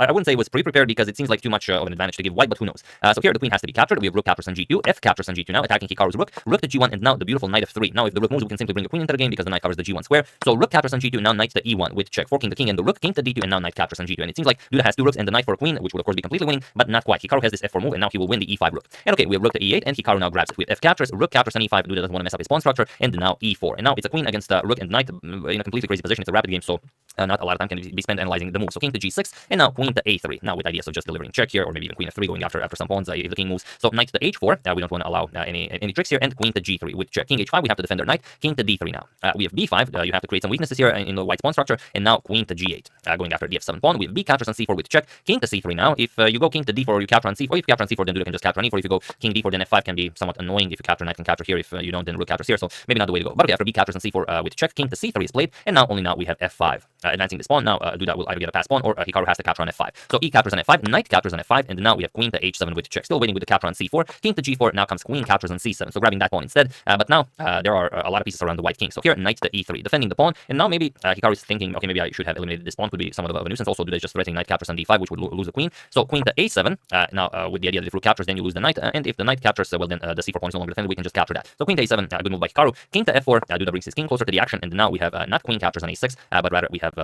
wouldn't say it was pre-prepared, because it seems like too much of an advantage to give white, but who knows? So here the queen has to be captured. We have rook captures on g2, f captures on g2 now, attacking Hikaru's rook, rook to g1, and now the beautiful knight f3. Now if the rook moves, we can simply bring the queen into the game because the knight covers the g1 square. So rook captures on g2, now knight to e1 with check, forking the king and the rook, king to d2, and now knight captures on g2. And it seems like Duda has two rooks and the knight for a queen, which would of course be completely winning, but not quite. Hikaru has this f4 move, and now he will win the e5 rook. And okay, we have rook to e8, and Hikaru now grabs it with f captures, rook captures on e5. Duda doesn't want to mess up his pawn structure, and now e4. And now it's a queen against rook and knight in a completely crazy position. It's a rapid game, so not a lot of time can be spent analyzing the move. So king to g6, and now queen to a3. Now with ideas of just delivering check here, or maybe even queen f3 going after some pawns if the king moves. So knight to h4, we don't want to allow any tricks here, and queen to g3 with check. King h5, we have to defend our knight. King to d3 now. We have b5, you have to create some weaknesses here in the white's pawn structure, and now queen to g8, going after the f7 pawn. We have b captures on c4 with check. King to c3 now. If you go king to d4, you capture on c4. If you capture on c4, then Duda can just capture on e4. If you go king d4, then f5 can be somewhat annoying. If you capture, knight can capture here. If you don't, then rook captures here. So maybe not the way to go. But okay, after b captures on c4 with check, king to c3 is played, and now we have f5, advancing this pawn. Now Duda will either get a pass pawn, or Hikaru has to capture on f5. So e captures on f5, knight captures on f5, and now we have queen to h7 with check. Still waiting with the capture on c4. King to g4. Now comes queen captures on c7. So grabbing that pawn instead. But now there are a lot of pieces around the white king. So here knight to e3, defending the pawn, and now maybe Hikaru is thinking, okay, maybe I should have eliminated this pawn. Could be somewhat of a nuisance. Also, Duda is just threatening knight captures on d5, which would lose the queen. So queen to a7. Now with the idea that if rook captures, then you lose the knight, and if the knight captures, well then the c4 pawn is no longer defended. We can just capture that. So queen to a7, good move by Hikaru. King to f4. Duda brings his king closer to the action, and now we have not queen captures on a6, but rather we have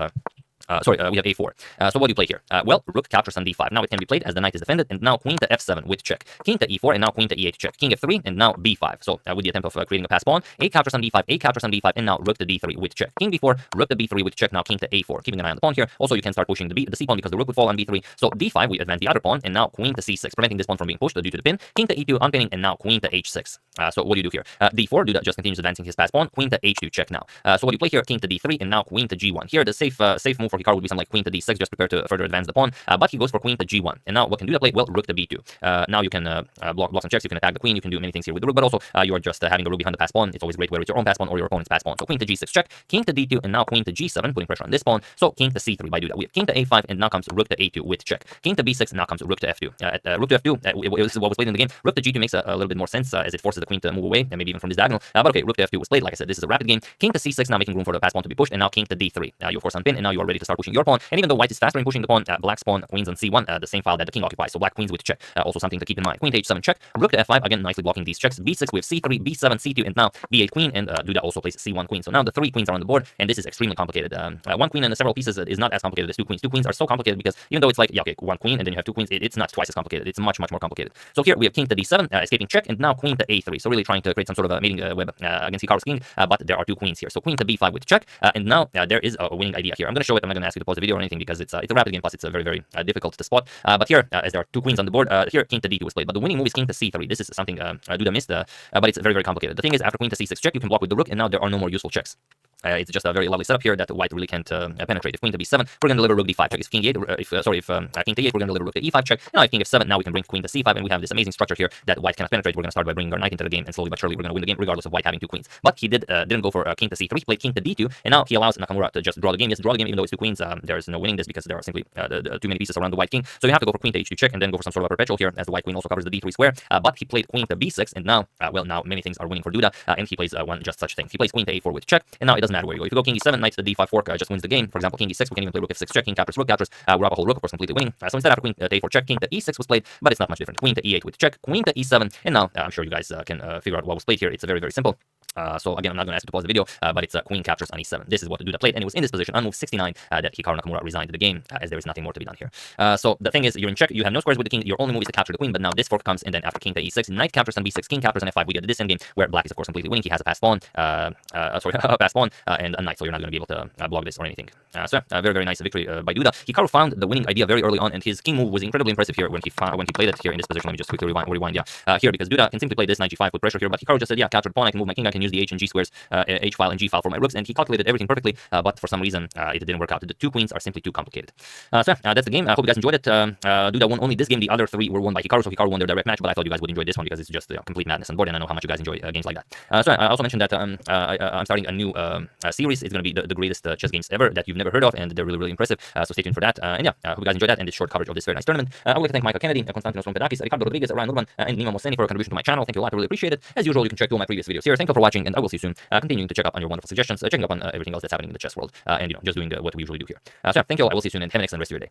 We have a4. So what do you play here? Well, rook captures on d5. Now it can be played as the knight is defended, and now queen to f7 with check. King to e4, and now queen to e8 check. King f3, and now b5. So with the attempt of creating a pass pawn, a captures on d5, a captures on b5, and now rook to d3 with check. King b4, rook to b3 with check. Now king to a4, keeping an eye on the pawn here. Also, you can start pushing the c pawn because the rook would fall on b3. So d5, we advance the other pawn, and now queen to c6, preventing this pawn from being pushed due to the pin. King to e2, unpinning, and now queen to h6. So what do you do here? d4, Duda just continues advancing his pass pawn. Queen to h2, check now. So what do you play here? King to d3, and now queen to g1. Here, the safe move for Hikaru would be something like queen to d6, just prepare to further advance the pawn. But he goes for queen to g1. And now what can Duda play? Well, rook to b2. Now you can block some checks. You can attack the queen. You can do many things here with the rook, but also you are just having a rook behind the pass pawn. It's always great whether it's your own pass pawn or your opponent's pass pawn. So queen to g6 check, king to d2, and now queen to g7, putting pressure on this pawn. So king to c3 by Duda. We have king to a5, and now comes rook to a2 with check. King to b6, and now comes rook to f2. Rook to f2, this is what was played in the game. Rook to g2 makes a little bit more sense as it forces the queen to move away, and maybe even from this diagonal. But okay, rook to f2 was played. Like I said, this is a rapid game. King to c6, now making room for the pass pawn to be pushed, and now king to d3. You of course unpin, and now you are ready to start pushing your pawn. And even though white is faster in pushing the pawn, black's pawn queens on c1, the same file that the king occupies. So black queens with check. Also something to keep in mind. Queen to h7 check, rook to f5, again nicely blocking these checks. b6 with c3, b7, c2, and now b8 queen, and Duda also plays c1 queen. So now the 3 queens are on the board, and this is extremely complicated. 1 queen and several pieces is not as complicated as 2 queens. 2 queens are so complicated because even though it's like, yeah, okay, 1 queen and then you have 2 queens, it's not twice as complicated. It's much more complicated. So here we have king to d7, escaping check, and now queen to a3. So really trying to create some sort of a mating web against Hikaru's king, but there are 2 queens here. So queen to b5 with check, and now there is a winning idea here. I'm going to show it. I'm not going to ask you to pause the video or anything because it's a rapid game, plus it's very difficult to spot. But here, as there are 2 queens on the board, here king to d2 was played, but the winning move is king to c3. This is something Duda missed, but it's very complicated. The thing is, after queen to c6 check, you can block with the rook, and now there are no more useful checks. It's just a very lovely setup here that white really can't penetrate. If queen to b7, we're going to deliver rook d5 check. If king to 8, if king to 8, we're going to deliver rook to e5 check. Now if king f7, now we can bring queen to c5, and we have this amazing structure here that white cannot penetrate. We're going to start by bringing our knight into the game, and slowly but surely we're going to win the game, regardless of white having 2 queens. But he didn't go for king to c3, played king to d2, and now he allows Nakamura to just draw the game. Yes, draw the game, even though it's 2 queens. There's no winning this because there are simply too many pieces around the white king. So you have to go for queen to h2 check, and then go for some sort of a perpetual here, as the white queen also covers the d3 square. But he played queen to b6, and now, now many things are winning for Duda, and he plays one just such thing. He plays queen to a4 with check, and now it doesn't matter where you go. If you go king e7, knight to the d5 fork just wins the game. For example, king e6, we can even play rook f6 check, king captures, rook captures. We're up a whole rook, of course, completely winning. So instead, after queen to a4 check, king to e6 was played, but it's not much different. Queen to e8 with check, queen to e7, and now I'm sure you guys can figure out what was played here. It's very simple. So again, I'm not going to ask you to pause the video, but it's queen captures on e7. This is what Duda played, and it was in this position on move 69 that Hikaru Nakamura resigned the game, as there is nothing more to be done here. So the thing is, you're in check, you have no squares with the king, your only move is to capture the queen, but now this fork comes, and then after king to e6, knight captures on b6, king captures on f5, we get this endgame, where black is of course completely winning. He has a pass pawn, a pass pawn, and a knight, so you're not going to be able to block this or anything. So very nice victory by Duda. Hikaru found the winning idea very early on, and his king move was incredibly impressive here when he played it here in this position. Let me just quickly rewind here, because Duda can simply play this knight g5 with pressure here, but Hikaru just said, yeah, capture the pawn, I can move my king, I can use the h and g squares, h file and g file for my rooks, and he calculated everything perfectly, but for some reason it didn't work out. The 2 queens are simply too complicated. So that's the game. I hope you guys enjoyed it. Duda won only this game. The other 3 were won by Hikaru, so Hikaru won their direct match, but I thought you guys would enjoy this one because it's just complete madness on board, and I know how much you guys enjoy games like that. So I also mentioned that I'm starting a new series. It's going to be the greatest chess games ever that you've never heard of, and they're really impressive. So stay tuned for that. And yeah, I hope you guys enjoyed that and this short coverage of this very nice tournament. I would like to thank Michael Kennedy, Konstantinos Papadakis, Ricardo Rodriguez, Ryan Urban, and Nima Moseni for a contribution to my channel. Thank you a lot. I really appreciate it. As usual, you can check all my previous videos here. Thank you for watching, and I will see you soon. Continuing to check up on your wonderful suggestions, checking up on everything else that's happening in the chess world, and just doing what we usually do here. So yeah, thank you all. I will see you soon, and have an excellent rest of your day.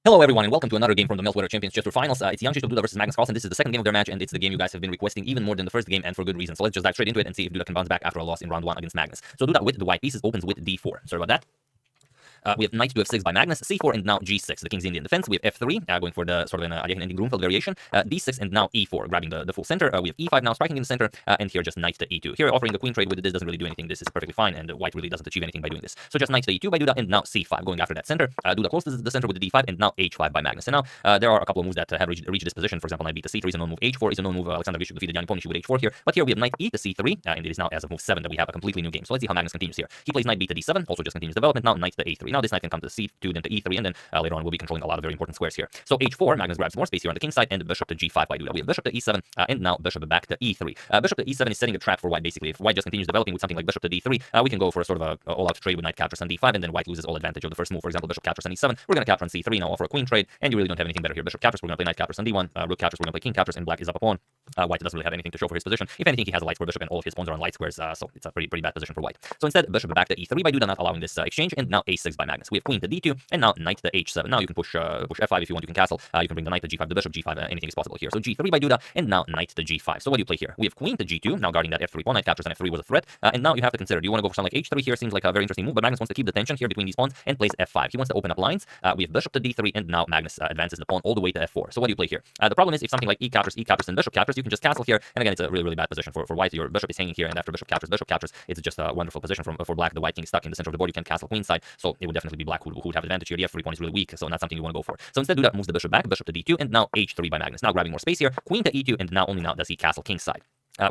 Hello everyone, and welcome to another game from the Meltwater Champions Chess Tour Finals. It's Jan Duda versus Magnus Carlsen. This is the second game of their match, and it's the game you guys have been requesting even more than the first game, and for good reason. So let's just dive straight into it and see if Duda can bounce back after a loss in round 1 against Magnus. So Duda with the white pieces opens with d4. Sorry about that. We have knight to f6 by Magnus, c4, and now g6, the king's Indian defense. We have f3, going for the sort of an ending Grunfeld variation, d6, and now e4, grabbing the full center. We have e5 now, striking in the center, and here just knight to e2. Here offering the queen trade with this doesn't really do anything. This is perfectly fine, and white really doesn't achieve anything by doing this. So just knight to e2 by Duda, and now c5, going after that center. Duda closes the center with the d5, and now h5 by Magnus. And now there are a couple of moves that have reached this position. For example, knight b to c3 is a known move, h4 is a known move. Alexander Vishuk defeated Gianni Ponici with h4 here, but here we have knight e to c3, and it is now as of move 7 that we have a completely new game. So let's see how Magnus continues here. He plays knight b to d7, also just continues development. Now knight to a3. Now this knight can come to c2, then to e3, and then later on we'll be controlling a lot of very important squares here. So h4, Magnus grabs more space here on the king side, and bishop to g5 by Duda. We have bishop to e7, and now bishop back to e3. Bishop to e7 is setting a trap for white, basically. If white just continues developing with something like bishop to d3, we can go for a sort of a all-out trade with knight captures on d5, and then white loses all advantage of the first move. For example, bishop captures on e7, we're going to capture on c3, now offer a queen trade, and you really don't have anything better here. Bishop captures, we're going to play knight captures on d1, rook captures, we're going to play king captures, and black is up a pawn. White doesn't really have anything to show for his position. If anything, he has a light square bishop, and all of his pawns are on light squares, so it's a pretty bad position for white. So instead, bishop back to e3 by Duda, not allowing this exchange, and now a6 by Magnus. We have queen to d2, and now knight to h7. Now you can push f5 if you want. You can castle. You can bring the knight to g5, the bishop g5. Anything is possible here. So g3 by Duda, and now knight to g5. So what do you play here? We have queen to g2. Now guarding that f3 pawn. Knight captures on f3 was a threat. And now you have to consider. Do you want to go for something like h3 here? Seems like a very interesting move. But Magnus wants to keep the tension here between these pawns and plays f5. He wants to open up lines. We have bishop to d3, and now Magnus advances the pawn all the way to f4. So what do you play here? The problem is if something like e captures, and bishop captures, you can just castle here. And again, it's a really, really bad position for white. Your bishop is hanging here, and after bishop captures, it's just a wonderful position for black. The white king is stuck in the center of the board. You can castle queenside, so it would definitely be black who would have advantage here. The f3 pawn is really weak, so not something you want to go for. So instead, Duda moves the bishop back, bishop to d2, and now h3 by Magnus. Now grabbing more space here, queen to e2, and only now does he castle kingside.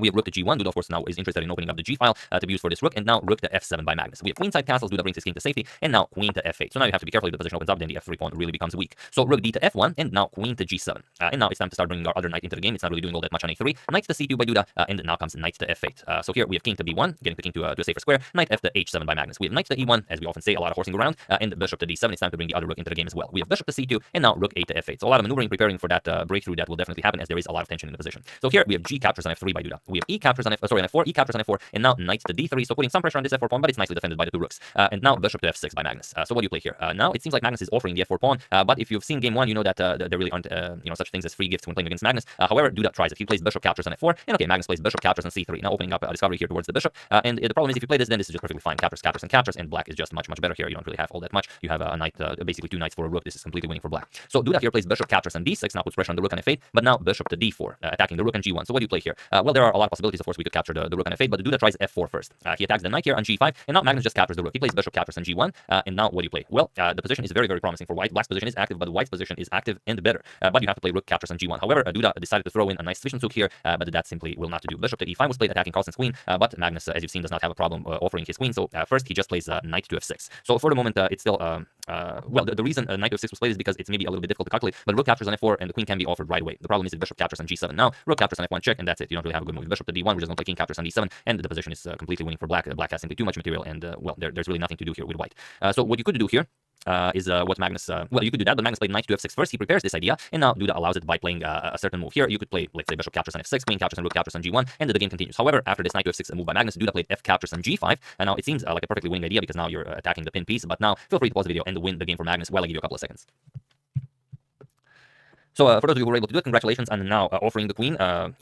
We have rook to g1. Duda, of course, now is interested in opening up the g file to be used for this rook, and now rook to f7 by Magnus. We have queenside castles. Duda brings his king to safety, and now queen to f8. So now you have to be careful if the position opens up, then the f3 pawn really becomes weak. So rook d to f1, and now queen to g7. And now it's time to start bringing our other knight into the game. It's not really doing all that much on a3. Knight to c2 by Duda, and now comes knight to f8. So here we have king to b1, getting the king to a safer square. Knight f to h7 by Magnus. We have knight to e1, as we often say, a lot of horsing around, and bishop to d7. It's time to bring the other rook into the game as well. We have bishop to c2, and now rook a to f8. So a lot of maneuvering, preparing for that breakthrough that will definitely happen, as there is a lot of tension in the position. So here we have g captures on f3 by Duda. We have e captures on f4, e captures on f4, and now knight to d3, so putting some pressure on this f4 pawn, but it's nicely defended by the two rooks. And now bishop to f6 by Magnus. So what do you play here? Now it seems like Magnus is offering the f4 pawn, but if you've seen game one, you know that there really aren't such things as free gifts when playing against Magnus. However, Duda tries it. He plays bishop captures on f4, and okay, Magnus plays bishop captures on c3. Now opening up a discovery here towards the bishop, and the problem is if you play this, then this is just perfectly fine. Captures, and black is just much better here. You don't really have all that much. You have a knight, basically two knights for a rook. This is completely winning for black. So Duda here plays bishop captures on d6, now puts pressure on the rook on f8, but now bishop to d4, attacking the rook on g1. So what do you play here? Well, there are a lot of possibilities. Of course, we could capture the rook on f8, but Duda tries f4 first. He attacks the knight here on g5, and now Magnus just captures the rook. He plays bishop captures on g1, and now what do you play? Well, the position is very, very promising for white. Black's position is active, but the white's position is active and better. But you have to play rook captures on g1. However, Duda decided to throw in a nice efficient hook here, but that simply will not do. Bishop to e5 was played, attacking Carlsen's queen, but Magnus, as you've seen, does not have a problem offering his queen. So first he just plays knight to f6. So for the moment, it's still well, the reason knight to f6 was played is because it's maybe a little bit difficult to calculate, but rook captures on f4 and the queen can be offered right away. The problem is if bishop captures on g7 now, rook captures on f1 check, and that's it. You don't really have a good move. Bishop to d1, we're just going to play king captures on d7, and the position is completely winning for black. Black has simply too much material, and well, there's really nothing to do here with white. So what you could do here is what Magnus, well, you could do that, but Magnus played knight to f6 first. He prepares this idea, and now Duda allows it by playing a certain move here. You could play, let's say, bishop captures on f6, queen captures on rook captures on g1, and the game continues. However, after this knight to f6 move by Magnus, Duda played f captures on g5, and now it seems like a perfectly winning idea because now you're attacking the pin piece, but now feel free to pause the video and win the game for Magnus while I give you a couple of seconds. So for those of you who were able to do it, congratulations on now offering the queen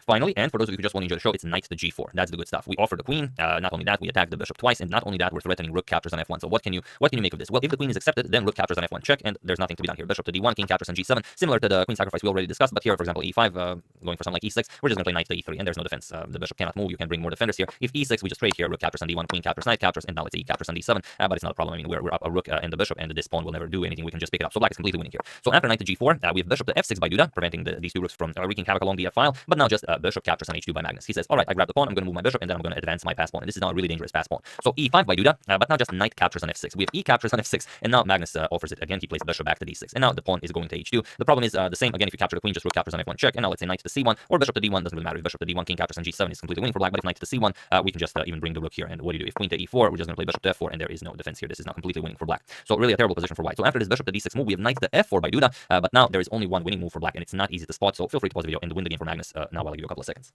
finally. And for those of you who just want to enjoy the show, it's knight to g4. That's the good stuff. We offer the queen. Not only that, we attack the bishop twice, and not only that, we're threatening rook captures on f1. So what can you make of this? Well, if the queen is accepted, then rook captures on f1 check, and there's nothing to be done here. Bishop to d1, king captures on g7, similar to the queen sacrifice we already discussed. But here, for example, e5, going for something like e6, we're just going to play knight to e3, and there's no defense. The bishop cannot move. You can bring more defenders here. If e6, we just trade here. Rook captures on d1, queen captures, knight captures, and now it's e captures on d7. But it's not a problem. I mean, we're up a rook and the bishop, and this pawn will never do anything. We can just pick it up. So black is completely winning here. So after knight to g4, we have bishop to f6 by Duda, preventing these two rooks from wreaking havoc along the f file. But now just bishop captures on h2 by Magnus. He says, all right, I grab the pawn, I'm going to move my bishop, and then I'm going to advance my pass pawn. And this is now a really dangerous pass pawn. So e5 by Duda, but now just knight captures on f6. We have e captures on f6, and now Magnus offers it again. He plays bishop back to d6, and now the pawn is going to h2. The problem is the same again. If you capture the queen, just rook captures on f1 check, and now let's say knight to c1 or bishop to d1, doesn't really matter. If bishop to d1, king captures on g7 is completely winning for black. But if knight to c1, we can just even bring the rook here. And what do you do? If queen to e4, we're just going to play bishop to f4, and there is no defense here. This is now completely winning for black. So really a terrible position for white. So after this bishop to d6 move, we have knight to f4 by Duda, but now there is only one winning move for black, and it's not easy to spot. So feel free to pause the video and win the game for Magnus now while I give you a couple of seconds.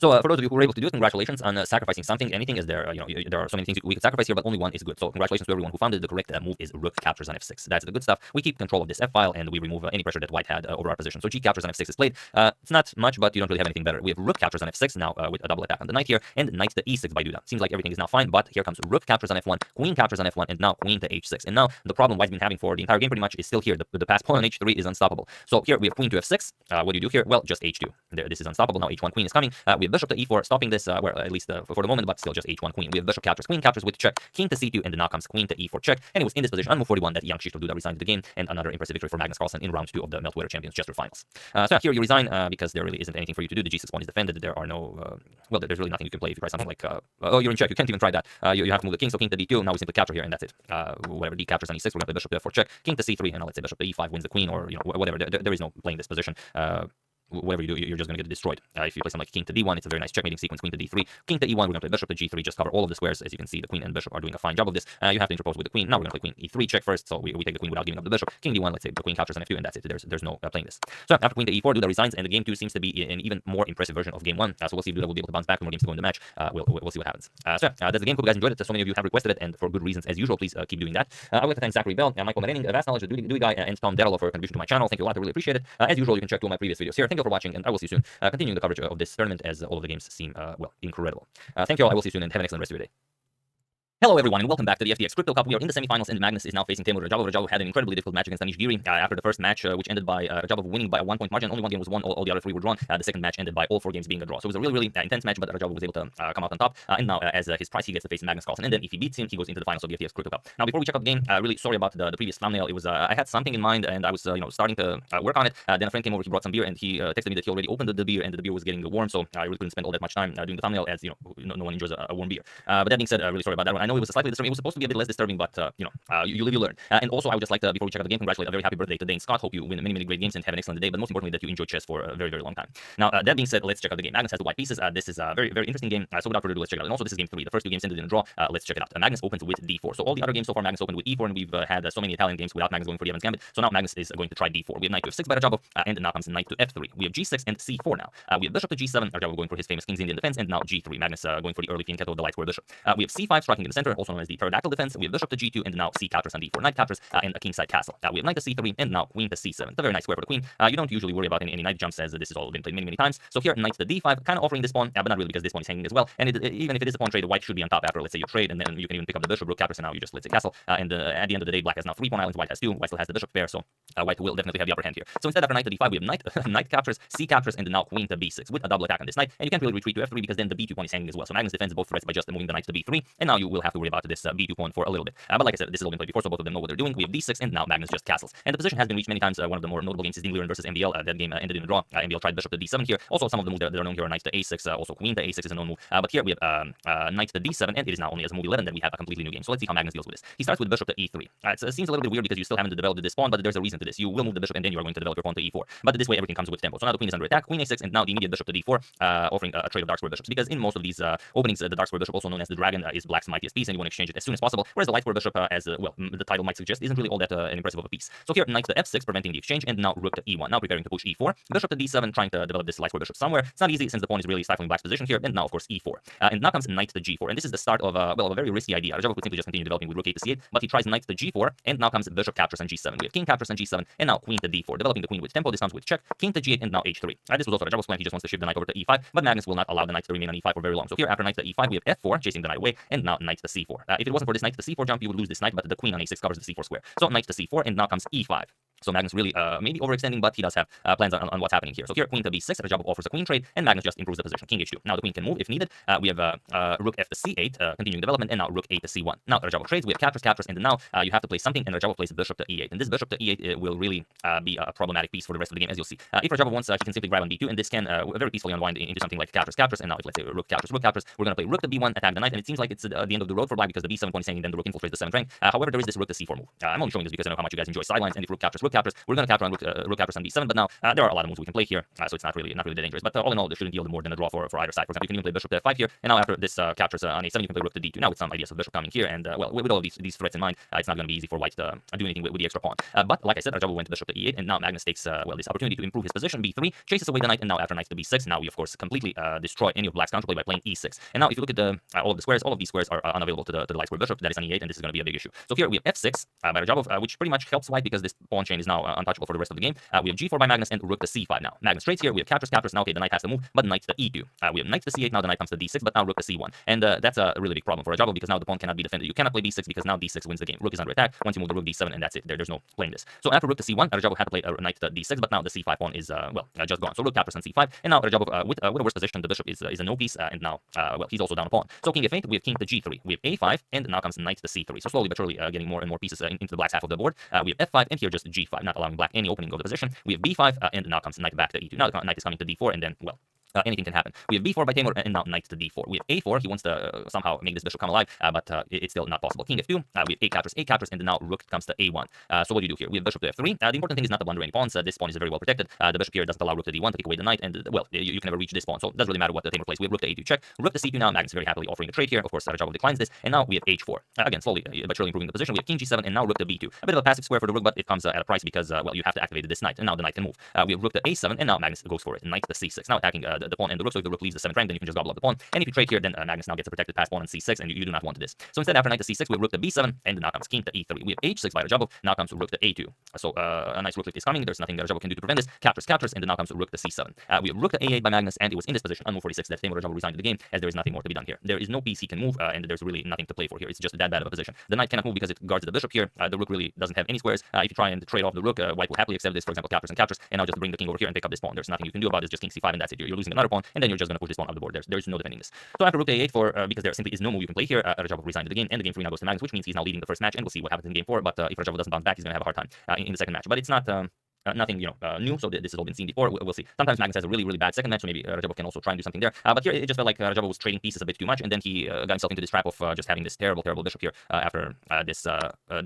So for those of you who were able to do it, congratulations on sacrificing something, anything, as there, there are so many things we could sacrifice here, but only one is good. So congratulations to everyone who found it. The correct move is rook captures on f6. That's the good stuff. We keep control of this f file, and we remove any pressure that white had over our position. So g captures on f6 is played. It's not much, but you don't really have anything better. We have rook captures on f6 now with a double attack on the knight here, and knight to e6 by Duda. Seems like everything is now fine, but here comes rook captures on f1, queen captures on f1, and now queen to h6. And now the problem white's been having for the entire game pretty much is still here. The pass pawn on h3 is unstoppable. So here we have queen to f6. What do you do here? Well, just h2. There, this is unstoppable. Now h1 queen is coming. We have bishop to e4, stopping this, well, at least for the moment, but still just h1 queen. We have bishop captures, queen captures with check, king to c2, and then now comes queen to e4 check. And it was in this position on move 41 that young Duda resigned the game, and another impressive victory for Magnus Carlsen in round 2 of the Meltwater Champions Chester Finals. So yeah, here you resign because there really isn't anything for you to do. The g6 pawn is defended. There are no, well, there's really nothing you can play if you try something like, oh, you're in check. You can't even try that. You have to move the king, so king to d2. Now we simply capture here, and that's it. Whatever, d captures on e6. We're going to play bishop to f4 check, king to c3, and now let's say bishop to e5 wins the queen, or whatever. There is no playing this position. whatever you do, you're just going to get destroyed. If you play something like king to d1, it's a very nice checkmating sequence. Queen to d3, king to e1. We're going to play bishop to g3, just cover all of the squares. As you can see, the queen and bishop are doing a fine job of this. You have to interpose with the queen. Now we're going to play queen e3 check first, so we take the queen without giving up the bishop. King d1, let's say the queen captures on f2, and that's it. There's no playing this. So after queen to e4, Duda resigns, and the game 2 seems to be an even more impressive version of game 1. So we'll see if Duda will be able to bounce back. 2 more games to go in the match. We'll see what happens. That's the game. Hope you guys enjoyed it. So many of you have requested it, and for good reasons as usual. Please keep doing that. I would like to thank Zachary Bell, Michael Marening, Vast Knowledge, the Dewey Guy, and Tom Derlo for a contribution to my channel. Thank you a lot. I really appreciate it. As usual, you can check 2 of my previous videos here. Thank you for watching, and I will see you soon. Continuing the coverage of this tournament as all of the games seem well incredible. Thank you all. I will see you soon, and have an excellent rest of your day. Hello everyone, and welcome back to the FTX Crypto Cup. We are in the semifinals, and Magnus is now facing Timur Rajabov. Rajabov had an incredibly difficult match against Anish Giri after the first match, which ended by Rajabov winning by a 1-point margin. Only 1 game was won, all the other 3 were drawn. The second match ended by all 4 games being a draw. So it was a really intense match, but Rajabov was able to come out on top. And now, as his prize, he gets to face Magnus Carlsen. And then if he beats him, he goes into the finals of the FTX Crypto Cup. Now, before we check out the game, really sorry about the previous thumbnail. It was I had something in mind, and I was starting to work on it. Then a friend came over, he brought some beer, and he texted me that he already opened the beer, and the beer was getting warm. So I really couldn't spend all that much time doing the thumbnail, as no one enjoys a warm beer. But that being said, really sorry about that one. I know it was slightly disturbing. It was supposed to be a bit less disturbing, but you live, you learn. And also, I would just like to, before we check out the game, congratulate a very happy birthday to Dane Scott. Hope you win many great games and have an excellent day, but most importantly, that you enjoy chess for a very long time. Now, that being said, let's check out the game. Magnus has the white pieces. This is a very interesting game. So without further ado, let's check it out. And also, this is game 3. The first 2 games ended in a draw. Let's check it out. Magnus opens with d4. So all the other games so far, Magnus opened with e4, and we've had so many Italian games without Magnus going for the Evans Gambit. So now Magnus is going to try d4. We have knight to f6 by Rajabov, and now comes knight to f3. We have g6 and c4 now. We have bishop to g7. Rajabov going for his famous King's Indian defense, and now g3. Magnus going for the early fianchetto of the light square bishop. We have c5 striking in the center, also known as the pterodactyl defense. We have bishop to g2, and now c counters on d4. Knight counters and a kingside castle. We have knight to c3, and now queen to c7. It's a very nice square for the queen. You don't usually worry about any knight jumps, as this has all been played many times. So here, knight to d5, kind of offering this pawn, but not really, because this pawn is hanging as well. And even if it is a pawn trade, white should be on top after, let's say, you trade, and then you can even pick up the bishop, rook captures, and now you just, let's say, castle. And at the end of the day, black has now 3 pawn islands, white has 2. White still has the bishop pair, so white will definitely have the upper hand here. So instead, after knight to d5, we have knight captures, c captures, and now queen to b6 with a double attack on this knight. And you can't really retreat to f3 because then the b2 pawn is hanging as well. So Magnus defends both threats by just moving the knight to b3, and now you will have to worry about this b2 pawn for a little bit. But like I said, this has all been played before, so both of them know what they're doing. We have d6, and now Magnus just castles. And the position has been reached many times. One of the more notable games is Dingliren versus MBL. That game ended in a draw. MBL tried bishop to d7 here. Also, some of the moves that are known here are knight to a6. Also, queen to a6 is a known move. But here we have knight to d7, and it is now only as a move 11 that we have a completely new game. So let's see how Magnus deals with this. He starts with bishop to e3. It seems a little bit weird because you still haven't developed this pawn, but there's a reason to this. You will move the bishop, and then you are going to develop your pawn to e4. But this way, everything comes with tempo. So now the queen is under attack. Queen a6, and now the immediate bishop to d4, offering a trade of dark square bishops. Because in most of these openings, the dark square bishop, also known as the dragon, is black's mightiest piece, and you want to exchange it as soon as possible. Whereas the light square bishop, as well, the title might suggest, isn't really all that impressive of a piece. So here, knight to f6, preventing the exchange, and now rook to e1. Now preparing to push e4. Bishop to d7, trying to develop this light square bishop somewhere. It's not easy since the pawn is really stifling black's position here. And now, of course, e4. And now comes knight to g4. And this is the start of a very risky idea. Rajabov could simply just continue developing with rook a to c8, but he tries knight to g4, and now comes bishop captures on g7. We have king captures on g7, and now queen to d4, developing the queen with tempo. This comes with check, king to g8, and now h3. This was also Rajabov's plan. He just wants to shift the knight over to e5, but Magnus will not allow the knight to remain on e5 for very long. So here, after knight to e5, we have f4, chasing the knight away, and now knight to c4. If it wasn't for this knight to c4 jump, you would lose this knight, but the queen on a6 covers the c4 square. So knight to c4, and now comes e5. So Magnus really maybe overextending, but he does have plans on what's happening here. So here, queen to b6, Rajabov offers a queen trade, and Magnus just improves the position. King h2. Now the queen can move if needed. We have rook f to c8, continuing development, and now rook a to c1. Now Rajabov trades. We have captures, and now you have to play something, and Rajabov plays bishop to e8. And this bishop to e8 will really be a problematic piece for the rest of the game, as you'll see. If Rajabov wants, he can simply grab on b2, and this can very peacefully unwind into something like captures. And now if, let's say, rook captures, we're going to play rook to b1, attack the knight, and it seems like it's the end of the road for black because the b7 pawn is hanging, then the rook infiltrates the 7th rank. However, there is this rook to c4 move. I'm only showing this because I know how much you guys enjoy sidelines, and if rook captures, we're going to capture on rook captures on d7, but now there are a lot of moves we can play here, so it's not really that dangerous. But all in all, this shouldn't yield more than a draw for either side. For example, you can even play bishop to f5 here, and now after this captures on a7, you can play rook to d2. Now with some ideas of bishop coming here, and well, with all of these threats in mind, it's not going to be easy for white to do anything with the extra pawn. But like I said, Rajabov went to bishop to e8, and now Magnus takes well, this opportunity to improve his position. b3 chases away the knight, and now after knight to b6, now we of course completely destroy any of black's counterplay by playing e6. And now if you look at all of the squares, all of these squares are unavailable to the light square bishop that is on e8, and this is going to be a big issue. So here we have f6 by Rajabov, which pretty much helps white because this pawn chain is now untouchable for the rest of the game. We have g4 by Magnus, and rook to c5 now. Magnus trades here. We have captures. Now, okay, the knight has to move, but knight to e2. We have knight to c8. Now the knight comes to d6, but now rook to c1. And that's a really big problem for Rajabov because now the pawn cannot be defended. You cannot play b6 because now d6 wins the game. Rook is under attack. Once you move the rook d7, and that's it. There's no playing this. So after rook to c1, Rajabov had to play a knight to d6, but now the c5 pawn is just gone. So rook captures on c5, and now Rajabov with a worse position. The bishop is a no piece, and now well, he's also down a pawn. So king f8. We have king to g3. We have a5, and now comes knight to c3. So slowly but surely getting more and more pieces into the black's half of the board. We have f5, and here just g5, not allowing black any opening of the position. We have b5, and now comes knight back to e2. Now the knight is coming to d4, and then well, anything can happen. We have b4 by Timur, and now knight to d4. We have a4. He wants to somehow make this bishop come alive, but it's still not possible. King f2. We have a captures, and now rook comes to a1. So what do you do here? We have bishop to f3. The important thing is not to blunder any pawns. This pawn is very well protected. The bishop here doesn't allow rook to d1 to take away the knight, and well, you can never reach this pawn, so it doesn't really matter what the Timur plays. We have rook to a2 check. Rook to c2 now. Magnus very happily offering the trade here. Of course, Rajabov declines this, and now we have h4. Again, slowly but surely improving the position. We have king g7, and now rook to b2. A bit of a passive square for the rook, but it comes at a price because well, you have to activate this knight, and now the knight can move. We have rook to a7, and now Magnus goes for it. Knight to c6. Now attacking the pawn and the rook. So if the rook leaves the 7th rank, then you can just gobble up the pawn. And if you trade here, then Magnus now gets a protected pass pawn on c6, and you do not want this. So instead, after knight to c6, we have rook to b7, and now comes king to e3. We have h6 by Rajabov. Now comes rook to a2. So a nice rook lift is coming. There's nothing that Rajabov can do to prevent this. Captures, and then now comes rook to c7. We have rook to a8 by Magnus, and it was in this position on move 46 that Timur Rajabov resigned to the game, as there is nothing more to be done here. There is no piece he can move, and there's really nothing to play for here. It's just that bad of a position. The knight cannot move because it guards the bishop here. The rook really doesn't have any squares. If you try and trade off the rook, white will happily accept this. For example, captures, and now just bring the king over here and pick up this pawn. There's nothing you can do about it. It's just king c5, and that's it. You're losing another pawn, and then you're just going to push this pawn off the board. There's no defending this. So after rook to a8 because there simply is no move you can play here, Rajabov resigned to the game, and the game 3 now goes to Magnus, which means he's now leading the first match, and we'll see what happens in game 4. But if Rajabov doesn't bounce back, he's going to have a hard time in the second match. But it's not nothing new, so this has all been seen before. We'll see. Sometimes Magnus has a really bad second match, so maybe Rajabov can also try and do something there. But here it just felt like Rajabov was trading pieces a bit too much, and then he got himself into this trap of just having this terrible bishop here after this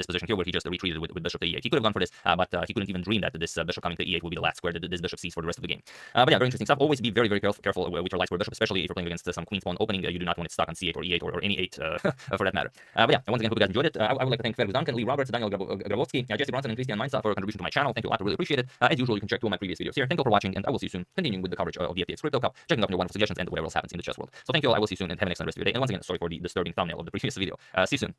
position here where he just retreated with bishop to e8. He could have gone for this, but he couldn't even dream that this bishop coming to e8 will be the last square that this bishop sees for the rest of the game. But yeah, very interesting stuff. Always be very careful with your light square bishop, especially if you're playing against some queen's pawn opening. You do not want it stuck on c8 or e8 or any 8 for that matter. But yeah, once again, hope you guys enjoyed it. I would like to thank Fergus Duncan, Lee Roberts, Daniel Grabowski, Jesse Bronson, and Christian Mainza for a contribution to my channel. Thank you a lot. I really appreciate it. As usual, you can check 2 of my previous videos here. Thank you for watching, and I will see you soon. Continuing with the coverage of the FTX Crypto Cup, checking up your wonderful suggestions and whatever else happens in the chess world. So thank you all. I will see you soon, and have an excellent rest of your day. And once again, sorry for the disturbing thumbnail of the previous video. See you soon.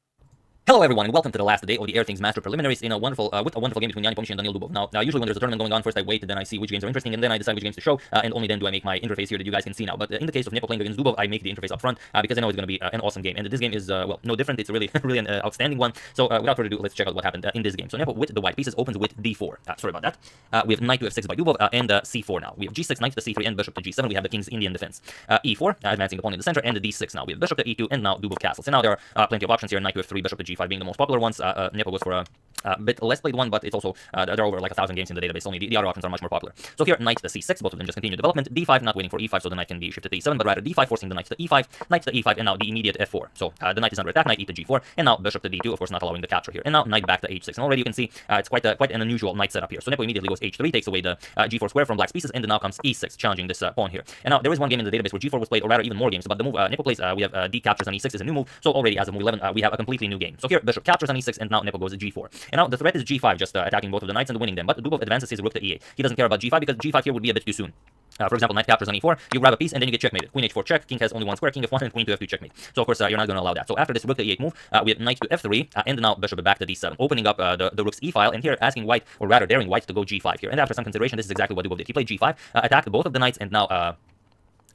Hello everyone, and welcome to the last day of the Air Things Master Preliminaries in a wonderful game between Yanni Pomniachtchi and Daniil Dubov. Now, usually when there's a tournament going on, first I wait, then I see which games are interesting, and then I decide which games to show, and only then do I make my interface here that you guys can see now. But in the case of Nepo playing against Dubov, I make the interface up front because I know it's going to be an awesome game, and this game is well, no different. It's really an outstanding one. So without further ado, let's check out what happened in this game. So Nepo with the white pieces opens with d4. Sorry about that. We have knight to f6 by Dubov and c4 now. We have g6, knight to c3, and bishop to g7. We have the king's Indian defense. E4, advancing the pawn in the center, and the d6 now. We have bishop to e2, and now Dubov castles. And now there are plenty of options here. Knight to f3, bishop to g5 being the most popular ones. Nepo goes for a bit less played one, but it's also there are over like 1,000 games in the database. Only the other options are much more popular. So here, knight to c6, both of them just continue development. d5, not waiting for e5, so the knight can be shifted to e7, but rather d5, forcing the knight to e5, knight to e5, and now the immediate f4. So the knight is under attack, knight e to g4, and now bishop to d2, of course not allowing the capture here. And now knight back to h6. And already you can see it's quite an unusual knight setup here. So Nepo immediately goes h3, takes away the g4 square from black's pieces, and then now comes e6, challenging this pawn here. And now there is one game in the database where g4 was played, or rather even more games, but the move Nepo plays, we have d captures on e6 is a new move. So already as of move 11, we have a completely new game. So here bishop captures on e6, and now Nepo goes to g4. And now the threat is g5, just attacking both of the knights and winning them. But Dubov advances his rook to e8. He doesn't care about g5 because g5 here would be a bit too soon. For example, knight captures on e4, you grab a piece and then you get checkmated. Queen h4 check, king has only one square, king f1, and queen to f2 checkmate. So of course you're not going to allow that. So after this rook to e8 move, we have knight to f3, and now bishop back to d7, opening up the rook's e-file, and here asking white, or rather daring white, to go g5 here. And after some consideration, this is exactly what Dubov did. He played g5, attacked both of the knights, and now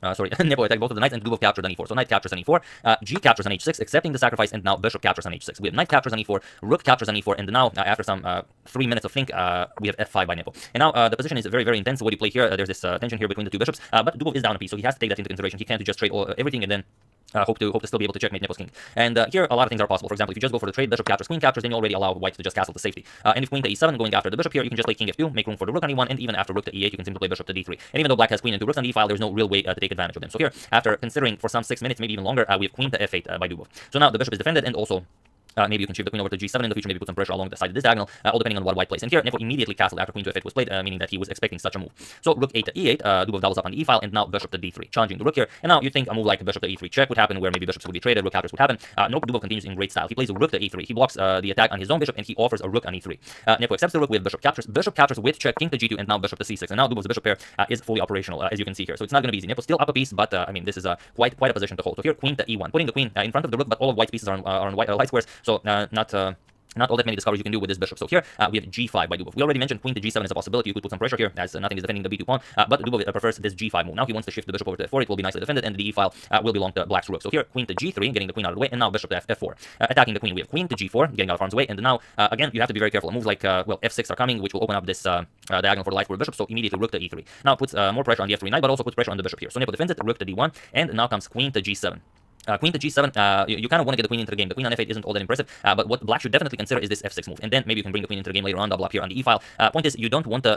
Nepo attacked both of the knights, and Dubov captured on e4. So knight captures on e4, g captures on h6, accepting the sacrifice, and now bishop captures on h6. We have knight captures on e4, rook captures on e4, and now after some 3 minutes of think, we have f5 by Nepo. And now the position is very intense. What do you play here? There's this tension here between the two bishops, but Dubov is down a piece, so he has to take that into consideration. He can't just trade everything and then hope to still be able to checkmate Nepo's king. And here a lot of things are possible. For example, if you just go for the trade, bishop captures, queen captures, then you already allow white to just castle to safety. And if queen to e7, going after the bishop here, you can just play king f2, make room for the rook on e1, and even after rook to e8, you can simply play bishop to d3. And even though black has queen and two rooks on the e-file, there's no real way to take advantage of them. So here, after considering for some 6 minutes, maybe even longer, we have queen to f8 by Dubov. So now the bishop is defended, and also maybe you can shift the queen over to g7 in the future, maybe put some pressure along the side of this diagonal, all depending on what white plays. And here, Nepo immediately castled after queen to f8 was played, meaning that he was expecting such a move. So rook 8 to e8, Dubov doubles up on the e-file, and now bishop to d3, challenging the rook here. And now you think a move like bishop to e3 check would happen, where maybe bishops would be traded, rook captures would happen. Nope, Dubov continues in great style. He plays a rook to e3. He blocks the attack on his own bishop, and he offers a rook on e3. Nepo accepts the rook with bishop captures with check, king to g2, and now bishop to c6. And now Dubov's bishop pair is fully operational, as you can see here. So it's not going to be easy. Nepo's still up a piece, but I mean, this is quite a position to hold. So here, queen to e1, putting the queen in front of the rook, but all of white's pieces are on light squares, so not all that many discoveries you can do with this bishop. So here we have g5 by Dubov. We already mentioned queen to g7 is a possibility. You could put some pressure here, as nothing is defending the b2 pawn, but Dubov prefers this g5 move. Now he wants to shift the bishop over to f4. It will be nicely defended, and the e-file will belong to black's rook. So here, queen to g3, getting the queen out of the way, and now bishop to f4. Attacking the queen, we have queen to g4, getting out of harm's way, and now, again, you have to be very careful. Moves like, well, f6 are coming, which will open up this diagonal for the light square bishop, so immediately rook to e3. Now puts more pressure on the f3 knight, but also puts pressure on the bishop here. So Nepo defends it, rook to d1, and now comes queen to g7. Queen to g7, you kind of want to get the queen into the game. The queen on f8 isn't all that impressive, but what black should definitely consider is this f6 move, and then maybe you can bring the queen into the game later on, double up here on the e file. Point is, you don't want to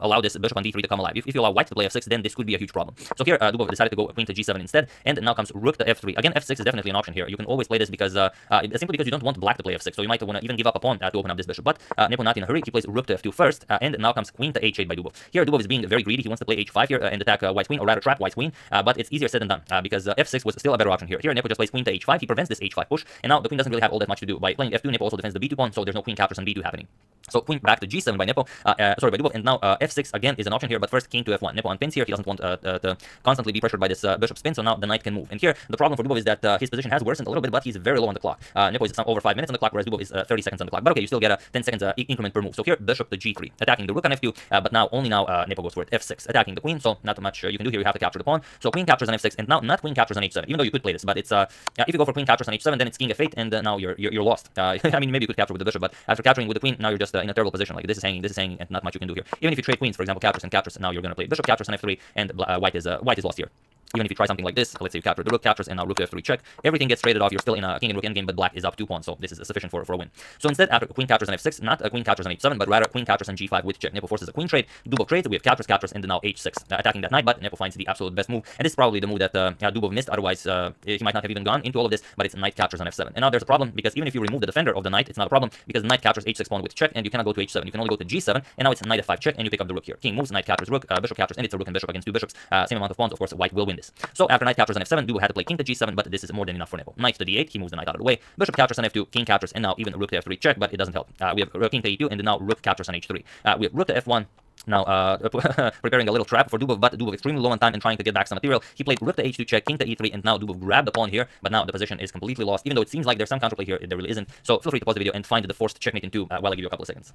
allow this bishop on d3 to come alive. If you allow white to play f6, then this could be a huge problem. So here, Dubov decided to go queen to g7 instead, and now comes rook to f3. Again, f6 is definitely an option here. You can always play this because simply because you don't want black to play f6, so you might want to even give up a pawn to open up this bishop. But Nepo not in a hurry. He plays rook to f2 first, and now comes queen to h8 by Dubov. Here, Dubov is being very greedy. He wants to play h5 here and attack white's queen, or rather trap white's queen. But it's easier said than done because f6 was still a better option here. Here, Nepo just plays queen to h5. He prevents this h5 push, and now the queen doesn't really have all that much to do. By playing f2, Nepo also defends the b2 pawn, so there's no queen captures on b2 happening. So queen back to g7 by Nepo, by Dubov, and now f6 again is an option here, but first king to f1. Nepo on pins here. He doesn't want to constantly be pressured by this bishop spin, so now the knight can move. And here the problem for Dubov is that his position has worsened a little bit, but he's very low on the clock. Nepo is over 5 minutes on the clock, whereas Dubov is 30 seconds on the clock. But okay, you still get a 10 seconds increment per move. So here bishop to g3, attacking the rook on f2, but now only Nepo goes for it. f6, attacking the queen, so not much you can do here. You have to capture the pawn. So queen captures on f6, and now not queen captures on h7. Even though you could play this, but it's if you go for queen captures on h7, then it's king f8, and now you're lost. I mean, maybe you could capture with the bishop, but after capturing with the queen, now you're just in a terrible position. Like this is hanging, and not much you can do here. Even if you trade queens, for example, captures and captures, now you're going to play bishop captures on f3, and white is lost here. Even if you try something like this, let's say you capture the rook, captures, and now rook to f3 check, everything gets traded off. You're still in a king and rook endgame, but black is up 2 pawns, so this is sufficient for a win. So instead, after queen captures on f6, not a queen captures on h7, but rather queen captures on g5 with check. Nepo forces a queen trade, Dubov trades, we have captures, and now h6, attacking that knight, but Nepo finds the absolute best move, and this is probably the move that Dubov missed, otherwise he might not have even gone into all of this, but it's knight captures on f7. And now there's a problem, because even if you remove the defender of the knight, it's not a problem, because the knight captures h6 pawn with check, and you cannot go to h7, you can only go to g7, and now it's knight f5 check, and you pick up the rook here. King moves, knight captures rook, bishop captures, and it's a rook and bishop against 2 bishops, same amount of pawns, of course, white will win this. So after knight captures on f7, Dubov had to play king to g7, but this is more than enough for Nepo. Knight to d8, he moves the knight out of the way, bishop captures on f2, king captures, and now even rook to f3 check, but it doesn't help. We have king to e2, and now rook captures on h3. We have rook to f1, now preparing a little trap for Dubov, but Dubov extremely low on time and trying to get back some material. He played rook to h2 check, king to e3, and now Dubov grabbed the pawn here, but now the position is completely lost, even though it seems like there's some counterplay here, there really isn't. So feel free to pause the video and find the forced checkmate in 2 while I give you a couple of seconds.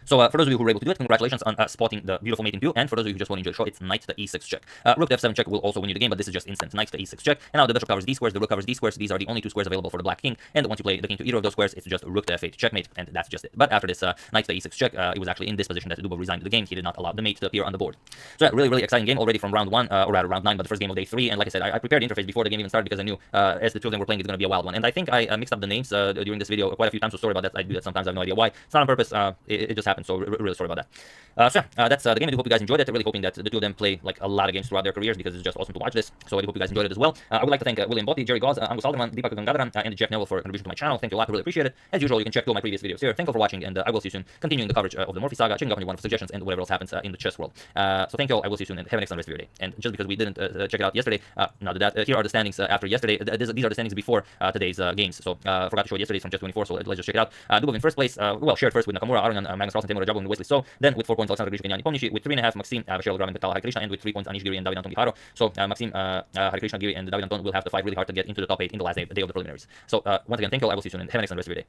So for those of you who were able to do it, congratulations on spotting the beautiful mate in 2, and for those of you who just want to enjoy the show, it's knight to e6 check. Rook to f7 check will also win you the game, but this is just instant. Knight to e6 check, and now the bishop covers d squares, the rook covers d squares. These are the only 2 squares available for the black king, and once you play the king to either of those squares, it's just rook to f8 checkmate, and that's just it. But after this knight to e6 check, it was actually in this position that Dubov resigned the game. He did not allow the mate to appear on the board. So yeah, really exciting game already from round 1, or rather round 9, but the first game of day 3. And like I said, I prepared the interface before the game even started because I knew as the 2 of them were playing, it's going to be a wild one. And I think I mixed up the names during this video quite a few times, so sorry about that. I do that sometimes, I have no idea why. It's not on purpose, it just happened, so really sorry about that. So yeah, that's the game. I do hope you guys enjoyed it. Really hoping that the 2 of them play like a lot of games throughout their careers because it's just awesome to watch this. So I do hope you guys enjoyed it as well. I would like to thank William Botti, Jerry Gauze, Angus Alderman, Deepak Gangadaran, and Jeff Neville for contribution to my channel. Thank you a lot. Really appreciate it. As usual, you can check 2 of my previous videos here. Thank you for watching, and I will see you soon. Continuing the coverage of the Morphy saga, checking up on one for suggestions and whatever else happens in the chess world. So thank you all. I will see you soon, and have an excellent rest of your day. And just because we didn't check it out yesterday, now that here are the standings after yesterday. These are the standings before today's games. So forgot to show yesterday's from Chess 24. So let's just check it out. Dubov in first place. Well, shared first with Nakamura, Aragon, Magnus Carlsen, Temur Rajabov, and Wesley So. Then with 4 points, Alexander Grishkin, Yanni Pomnichi. With 3.5, Maxim, Vashel Graven, Vitala Hare Krishna, and with 3 points, Anish Giri and David Anton Giharo. So Maxim, Hare Krishna, Giri, and David Anton will have to fight really hard to get into the top 8 in the last day of the preliminaries. So once again, thank you all. I will see you soon, and have an excellent rest of your day.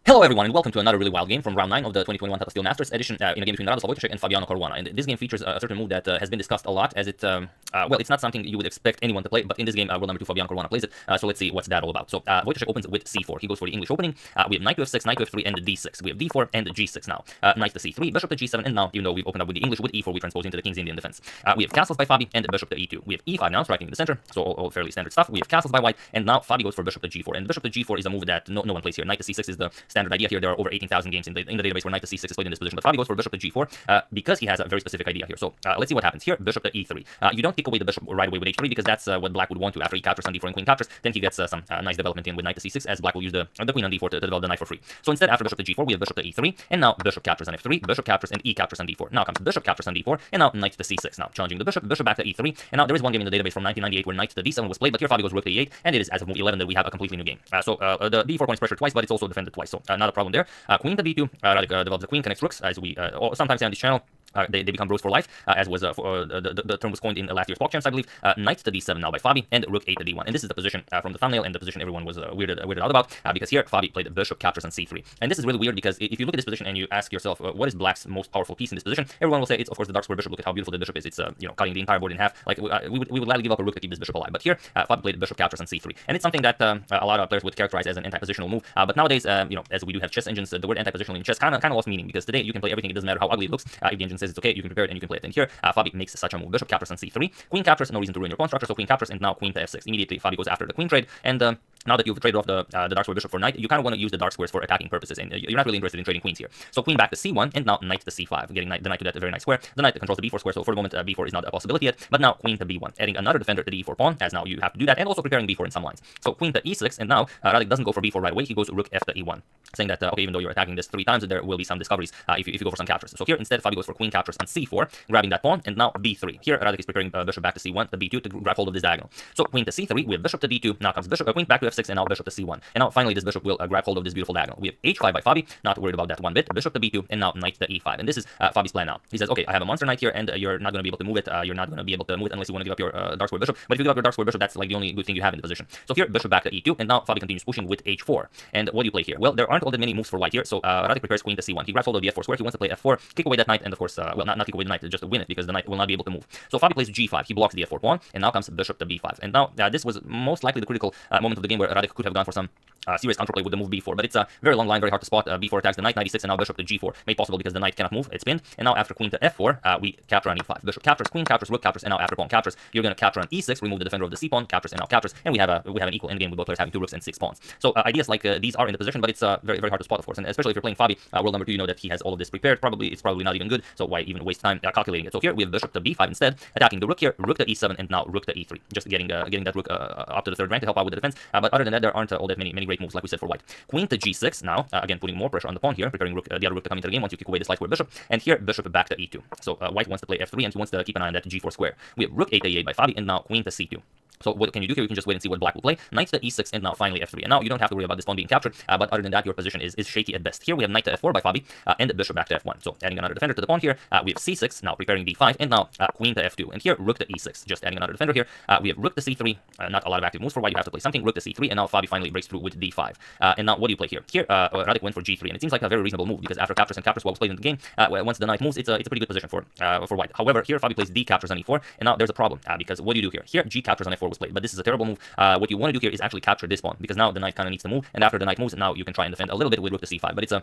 Hello everyone, and welcome to another really wild game from round 9 of the 2021 Tata Steel Masters edition in a game between Radoslav Wojciech and Fabiano Caruana. And this game features a certain move that has been discussed a lot, as it, well, it's not something you would expect anyone to play, but in this game, world number 2 Fabiano Caruana plays it, so let's see what's that all about. So Wojciech opens with c4, he goes for the English opening, we have knight to f6, knight to f3, and d6, we have d4 and g6 now, knight to c3, bishop to g7, and now, even though we've opened up with the English, with e4 we transpose into the King's Indian defense. We have castles by Fabi, and bishop to e2, we have e5 now, striking in the center, so all fairly standard stuff, we have castles by white, and now Fabi goes for bishop to g4, and bishop to g4 is a move that no one plays here. Knight to c6 is the standard idea here. There are over 18,000 games in the database where knight to c6 is played in this position, but Fabi goes for bishop to g4 because he has a very specific idea here. So let's see what happens here. Bishop to e3. You don't kick away the bishop right away with h3 because that's what black would want to. After he captures on d4 and queen captures, then he gets some nice development in with knight to c6, as black will use the queen on d4 to develop the knight for free. So instead, after bishop to g4, we have bishop to e3, and now bishop captures on f3, bishop captures, and e captures on d4. Now comes bishop captures on d4, and now knight to c6. Now challenging the bishop back to e3, and now there is one game in the database from 1998 where knight to d7 was played, but here Fabi goes rook to e8, and it is as of move 11 that we have a completely new game. So the d4 point is pressured twice, but it's also defended twice, so not a problem there. Queen to d2, develops the queen connects rooks, as we sometimes say on this channel. They become bros for life, as was the term was coined in last year's Pog Champs, I believe. Knight to d7 now by Fabi, and rook 8 to d1. And this is the position from the thumbnail, and the position everyone was weirded out about, because here Fabi played bishop captures on c3. And this is really weird because if you look at this position and you ask yourself, what is black's most powerful piece in this position, everyone will say it's of course the dark square bishop. Look at how beautiful the bishop is. It's cutting the entire board in half. Like we would gladly give up a rook to keep this bishop alive. But here Fabi played bishop captures on c3, and it's something that a lot of players would characterize as an anti-positional move. But nowadays, as we do have chess engines, the word anti-positional in chess kind of lost meaning, because today you can play everything. It doesn't matter how ugly it looks. If the engine says says it's okay, you can prepare it and you can play it. And here, Fabi makes such a move. Bishop captures on c3. Queen captures, no reason to ruin your pawn structure, so queen captures, and now queen to f6. Immediately, Fabi goes after the queen trade, and now that you've traded off the dark square bishop for knight, you kind of want to use the dark squares for attacking purposes, and you're not really interested in trading queens here. So queen back to c1, and now knight to c5, getting the knight to that very nice square. The knight controls the b4 square, so for the moment b4 is not a possibility yet, but now queen to b1, adding another defender to the e4 pawn, as now you have to do that, and also preparing b4 in some lines. So queen to e6, and now Radek doesn't go for b4 right away, he goes rook f to e1, saying that, okay, even though you're attacking this 3 times, there will be some discoveries if you go for some captures. So here, instead, Fabi goes for queen captures on c4, grabbing that pawn, and now b3. Here, Radek is preparing bishop back to c1, to b2 to grab hold of this diagonal. So queen to c3, we have bishop to d2, now comes bishop, queen back to f6, and now bishop to c1. And now finally, this bishop will grab hold of this beautiful diagonal. We have h5 by Fabi, not worried about that one bit. Bishop to b2, and now knight to e5. And this is Fabi's plan now. He says, okay, I have a monster knight here, and you're not going to be able to move it. You're not going to be able to move it unless you want to give up your dark square bishop. But if you give up your dark square bishop, that's like the only good thing you have in the position. So here, bishop back to e2, and now Fabi continues pushing with h4. And what do you play here? Well, there aren't all that many moves for white here, so Radek prepares queen to c1. He grabs hold of the f4 square. He wants to play f4, kick away that knight, and of course, well, not kick away the knight, just to win it, because the knight will not be able to move. So Fabi plays g5. He blocks the f4 pawn, and now comes bishop to b5. And now this was most likely the critical moment of the game where Radek could have gone for some serious counterplay with the move b4, but it's a very long line, very hard to spot. b4 attacks the knight, knight e6, and now bishop to g4, made possible because the knight cannot move, it's pinned. And now after queen to f4, we capture on e5. Bishop captures, queen captures, rook captures, and now after pawn captures, you're going to capture on e6, remove the defender of the c pawn, captures, and now captures, and we have an equal endgame with both players having 2 rooks and 6 pawns. So ideas like these are in the position, but it's very hard to spot, of course, and especially if you're playing Fabi, world number 2, you know that he has all of this prepared. It's probably not even good, so why even waste time calculating it? So here we have bishop to b5 instead, attacking the rook here, rook to e7, and now rook to e3, just getting that rook up to the 3rd rank to help out with the defense. But other than that, there aren't all that many great moves, like we said, for white. Queen to g6 now, again putting more pressure on the pawn here, preparing rook, the other rook to come into the game once you kick away this light square bishop. And here bishop back to e2. So white wants to play f3, and he wants to keep an eye on that g4 square. We have rook a to e8 by Fabi, and now queen to c2. So what can you do here? You can just wait and see what black will play. Knight to e6, and now finally f3. And now you don't have to worry about this pawn being captured, but other than that, your position is shaky at best. Here we have knight to f4 by Fabi, and bishop back to f1. So adding another defender to the pawn here. We have c6, now preparing d5, and now queen to f2. And here rook to e6, just adding another defender here. We have rook to c3, not a lot of active moves for white. You have to play something. Rook to c3, and now Fabi finally breaks through with d5. And now what do you play here? Here Radek went for g3, and it seems like a very reasonable move because after captures and captures what was played in the game, once the knight moves, it's a pretty good position for white. However, here Fabi plays d captures on e4, and now there's a problem because what do you do here? Here g captures on f4 was played, but this is a terrible move. What you want to do here is actually capture this pawn, because now the knight kind of needs to move, and after the knight moves, now you can try and defend a little bit with rook to c5. But it's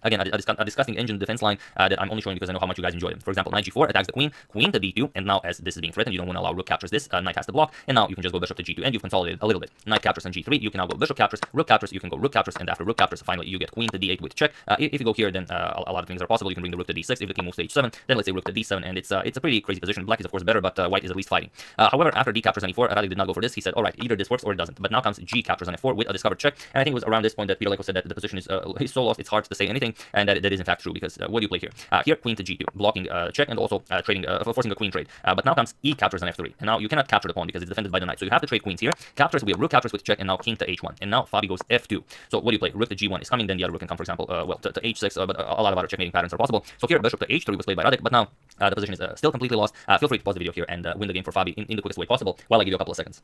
again a disgusting engine defense line that I'm only showing because I know how much you guys enjoy it. For example, knight g4 attacks the queen, queen to d2, and now as this is being threatened, you don't want to allow rook captures this. Knight has to block, and now you can just go bishop to g2, and you've consolidated a little bit. Knight captures on g3, you can now go bishop captures, rook captures, you can go rook captures, and after rook captures, finally you get queen to d8 with check. If you go here, then a lot of things are possible. You can bring the rook to d6 if the king moves to h7, then let's say rook to d7, and it's a pretty crazy position. Black is of course better, but white is at least fighting. However, after d captures on e4, Radek did not go for this. He said, all right, either this works or it doesn't. But now comes g captures on f4 with a discovered check, and I think it was around this point that Peter Leko said that the position is so lost it's hard to say anything, and that is in fact true, because what do you play here? Here queen to g2, blocking check, and also trading forcing a queen trade. But now comes e captures on f3, and now you cannot capture the pawn because it's defended by the knight, so you have to trade queens here. Captures, we have rook captures with check, and now king to h1, and now Fabi goes f2. So what do you play? Rook to g1 is coming, then the other rook can come, for example, well to h6, but a lot of other checkmating patterns are possible. So here bishop to h3 was played by Radek, but now the position is still completely lost. Feel free to pause the video here and win the game for Fabi in the quickest way possible while I give you a couple of seconds.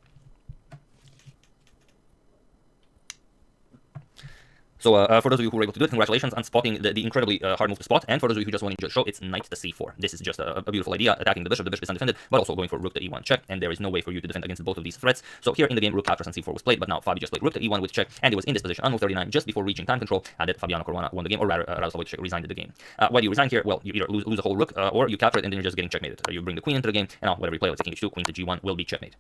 So for those of you who were able to do it, congratulations on spotting the incredibly hard move to spot. And for those of you who just want to show, it's knight to c4. This is just a beautiful idea, attacking the bishop. The bishop is undefended, but also going for rook to e1 check. And there is no way for you to defend against both of these threats. So here in the game, rook captures on c4 was played, but now Fabi just played rook to e1 with check, and it was in this position on move 39 just before reaching time control that Fabiano Caruana won the game, or rather Radoslavich resigned the game. Why do you resign here? Well, you either lose a whole rook, or you capture it and then you're just getting checkmated. You bring the queen into the game, and now whatever you play, let's say king h2, queen to g1 will be checkmate.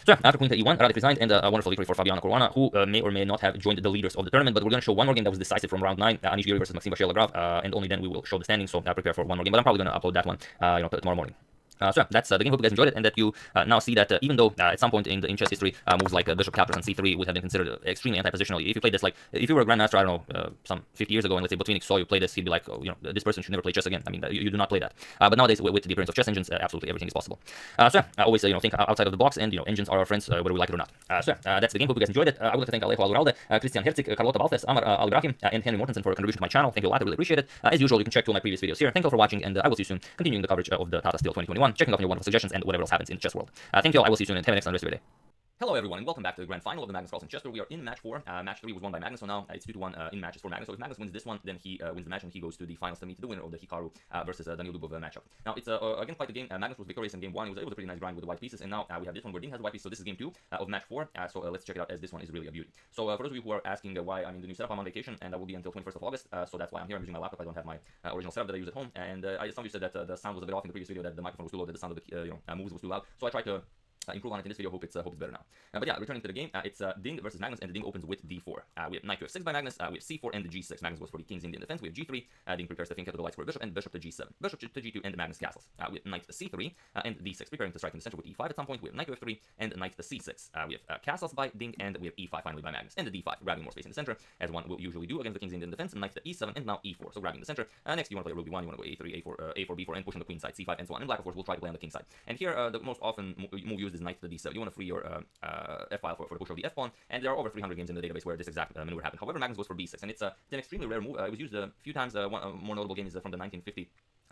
So after queen to e1, Radek resigned, and a wonderful victory for Fabiano Caruana, who may or may not have joined the leaders of the tournament. But we're going to show one more game that was decisive from round 9. Anish Giri versus Maxim Bashir-Lagrave, and only then we will show the standings, so prepare for one more game, but I'm probably going to upload that one tomorrow morning. So yeah, that's the game. Hope you guys enjoyed it, and that you now see that even though at some point in chess history moves like bishop captures on c3 would have been considered extremely anti-positional. If you played this, like if you were a grandmaster, I don't know, some 50 years ago, and let's say Botvinnik saw you play this, he'd be like, oh, this person should never play chess again. I mean, you do not play that. But nowadays, with the appearance of chess engines, absolutely everything is possible. So yeah, always think outside of the box, and engines are our friends, whether we like it or not. So yeah, that's the game. Hope you guys enjoyed it. I would like to thank Alejo Aluralde, Christian Herzig, Carlota Baltes, Amar Al-Ibrahim, and Henry Mortensen for a contribution to my channel. Thank you a lot. I really appreciate it. As usual, you can check two of my previous videos here. Thank you all for watching, and I will see you soon, continuing the coverage of the Tata Steel 2021, checking off your wonderful suggestions and whatever else happens in the chess world. Thank you all. I will see you soon, and have a nice rest of your day. Hello everyone, and welcome back to the grand final of the Magnus Carlsen Chester. We are in match 4. Match 3 was won by Magnus, so now it's 2-1 in matches for Magnus. So if Magnus wins this one, then he wins the match and he goes to the finals to meet the winner of the Hikaru versus Daniil Dubov matchup. Now it's again quite a game. Magnus was victorious in game 1. It was a pretty nice grind with the white pieces, and now we have this one where Ding has the white piece. So this is game 2 of match 4. So let's check it out, as this one is really a beauty. So for those of you who are asking why I'm in the new setup, I'm on vacation, and that will be until 21st of August. So that's why I'm here. I'm using my laptop. I don't have my original setup that I use at home. And some of you said that the sound was a bit off in the previous video, that the microphone was too low, that the sound of the moves was too loud. So I tried to improve on it in this video. Hope it's better now. But yeah, returning to the game, it's Ding versus Magnus, and the Ding opens with d4. We have knight to f6 by Magnus, we have c4 and the g6. Magnus goes for the king's Indian defense. We have g3, Ding prepares to think to the lights for bishop, and bishop to g7. Bishop to g2 and Magnus castles. We have knight to c3 and d6, preparing to strike in the center with e5 at some point. We have knight to f3 and knight to c6. We have castles by Ding, and we have e5 finally by Magnus, and the d5, grabbing more space in the center, as one will usually do against the king's Indian defense. Knight to e7 and now e4, so grabbing the center. Next, you want to play rook b1, you want to go a3, a4, a4, b4, and push on the queen side, c5, and so on. And black, of course, will try to play on the king side. And here, the most often move used is knight to d7. You want to free your f-file for the push of the f-pawn, and there are over 300 games in the database where this exact maneuver happened. However, Magnus goes for b6, and it's an extremely rare move. It was used a few times. One more notable game is from the 1950s.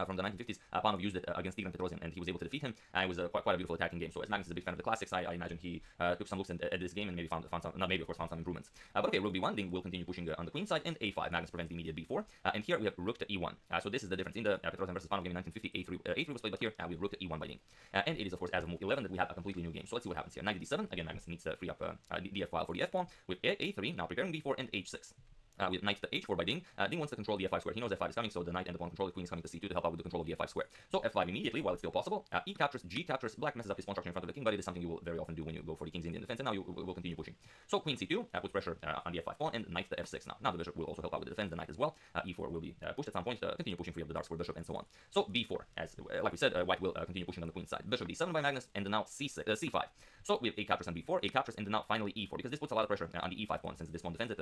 From the 1950s, Panov used it against Tigran Petrosian, and he was able to defeat him. And it was quite a beautiful attacking game. So as Magnus is a big fan of the classics, I imagine he took some looks at this game and maybe found some, not maybe, of course, found some improvements. But okay, rook b1, Ding will continue pushing on the queen side, and a5. Magnus prevents the immediate b4. And here we have rook to e1. So this is the difference. In the Petrosian versus Panov game in 1950, a3 was played, but here we have rook to e1 by Ding. And it is, of course, as of move 11 that we have a completely new game. So let's see what happens here. Knight to d7. Again, Magnus needs to free up the f-file for the f-pawn with a3, now preparing b4 and h6. With knight to h4 by Ding. Ding wants to control the f5 square. He knows f5 is coming, so the knight and the pawn control. The queen is coming to c2 to help out with the control of the f5 square. So f5 immediately, while it's still possible. E captures, g captures. Black messes up his pawn structure in front of the king, but it is something you will very often do when you go for the king's Indian defense, and now you will continue pushing. So queen c2 puts pressure on the f5 pawn, and knight to f6 now. Now the bishop will also help out with the defense, the knight as well. E4 will be pushed at some point, continue pushing free up the dark square bishop, and so on. So b4, as like we said, white will continue pushing on the queen side. Bishop d7 by Magnus, and now c5. So we have a captures on b4, a captures, and now finally e4, because this puts a lot of pressure on the e5 pawn. Since this pawn defends it,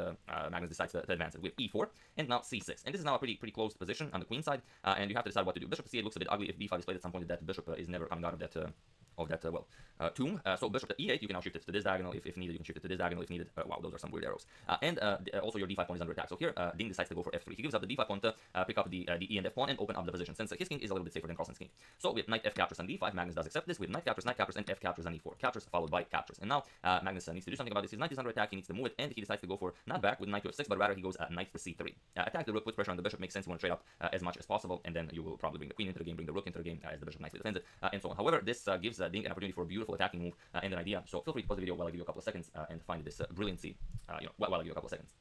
Magnus decides to advance it with e4, and now c6. And this is now a pretty closed position on the queen side, and you have to decide what to do. Bishop to c8 looks a bit ugly. If d5 is played at some point, that bishop is never coming out of that tomb. So bishop to e8, you can now shift it to this diagonal if needed. You can shift it to this diagonal if needed. Wow, those are some weird arrows. And also your d5 pawn is under attack. So here, Ding decides to go for f3. He gives up the d5 pawn to pick up the e and f pawn and open up the position, since his king is a little bit safer than Carlsen's king. So we have knight f captures on d5. Magnus does accept this. We have knight captures, and f captures on e4. Captures followed by captures. And now Magnus needs to do something about this. His knight is under attack. He needs to move it, and he decides to go for not back with knight to f6, but rather he goes knight to c3. Attack the rook, puts pressure on the bishop. Makes sense. You want to trade up as much as possible, and then you will probably bring the queen into the game, bring the rook into the game as the bishop nicely defends it, and so on. However, this gives Ding an opportunity for a beautiful attacking move and an idea. So feel free to pause the video while I give you a couple of seconds and find this brilliancy. While I give you a couple of seconds.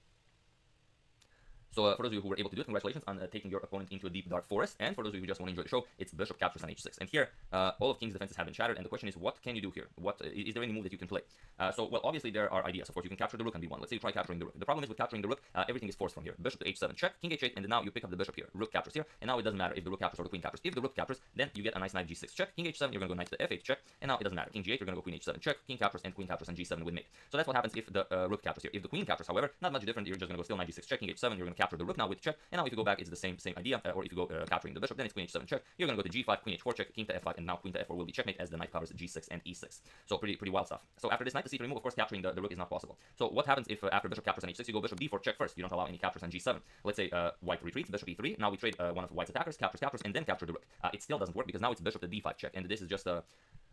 So for those of you who were able to do it, congratulations on taking your opponent into a deep dark forest. And for those of you who just want to enjoy the show, it's bishop captures on h6. And here, all of King's defenses have been shattered. And the question is, what can you do here? What is there any move that you can play? Well, obviously there are ideas. Of course, you can capture the rook on b1. Let's say you try capturing the rook. The problem is with capturing the rook, everything is forced from here. Bishop to h7 check, king h8, and now you pick up the bishop here. Rook captures here, and now it doesn't matter if the rook captures or the queen captures. If the rook captures, then you get a nice knight g6 check, king h7. You're gonna go knight to f8 check, and now it doesn't matter. King g8, you're gonna go queen h7 check, king captures, and queen captures and g7 with mate. So that's what happens if the rook captures here. If the queen captures, however, not much different. You're just gonna go still knight g6 check, king h7. You're gonna capture the rook now with check. And now if you go back, it's the same idea. Or if you go capturing the bishop, then it's queen h7 check. You're gonna go to g5, queen h4 check, king to f5, and now queen to f4 will be checkmate as the knight covers g6 and e6. So pretty wild stuff. So after this knight to c3 move, of course, capturing the rook is not possible. So what happens if after bishop captures on h6, you go bishop d4 check first? You don't allow any captures on g7. Let's say white retreats, bishop e3. Now we trade one of white's attackers, captures, and then capture the rook. It still doesn't work because now it's bishop to d5 check, and this is just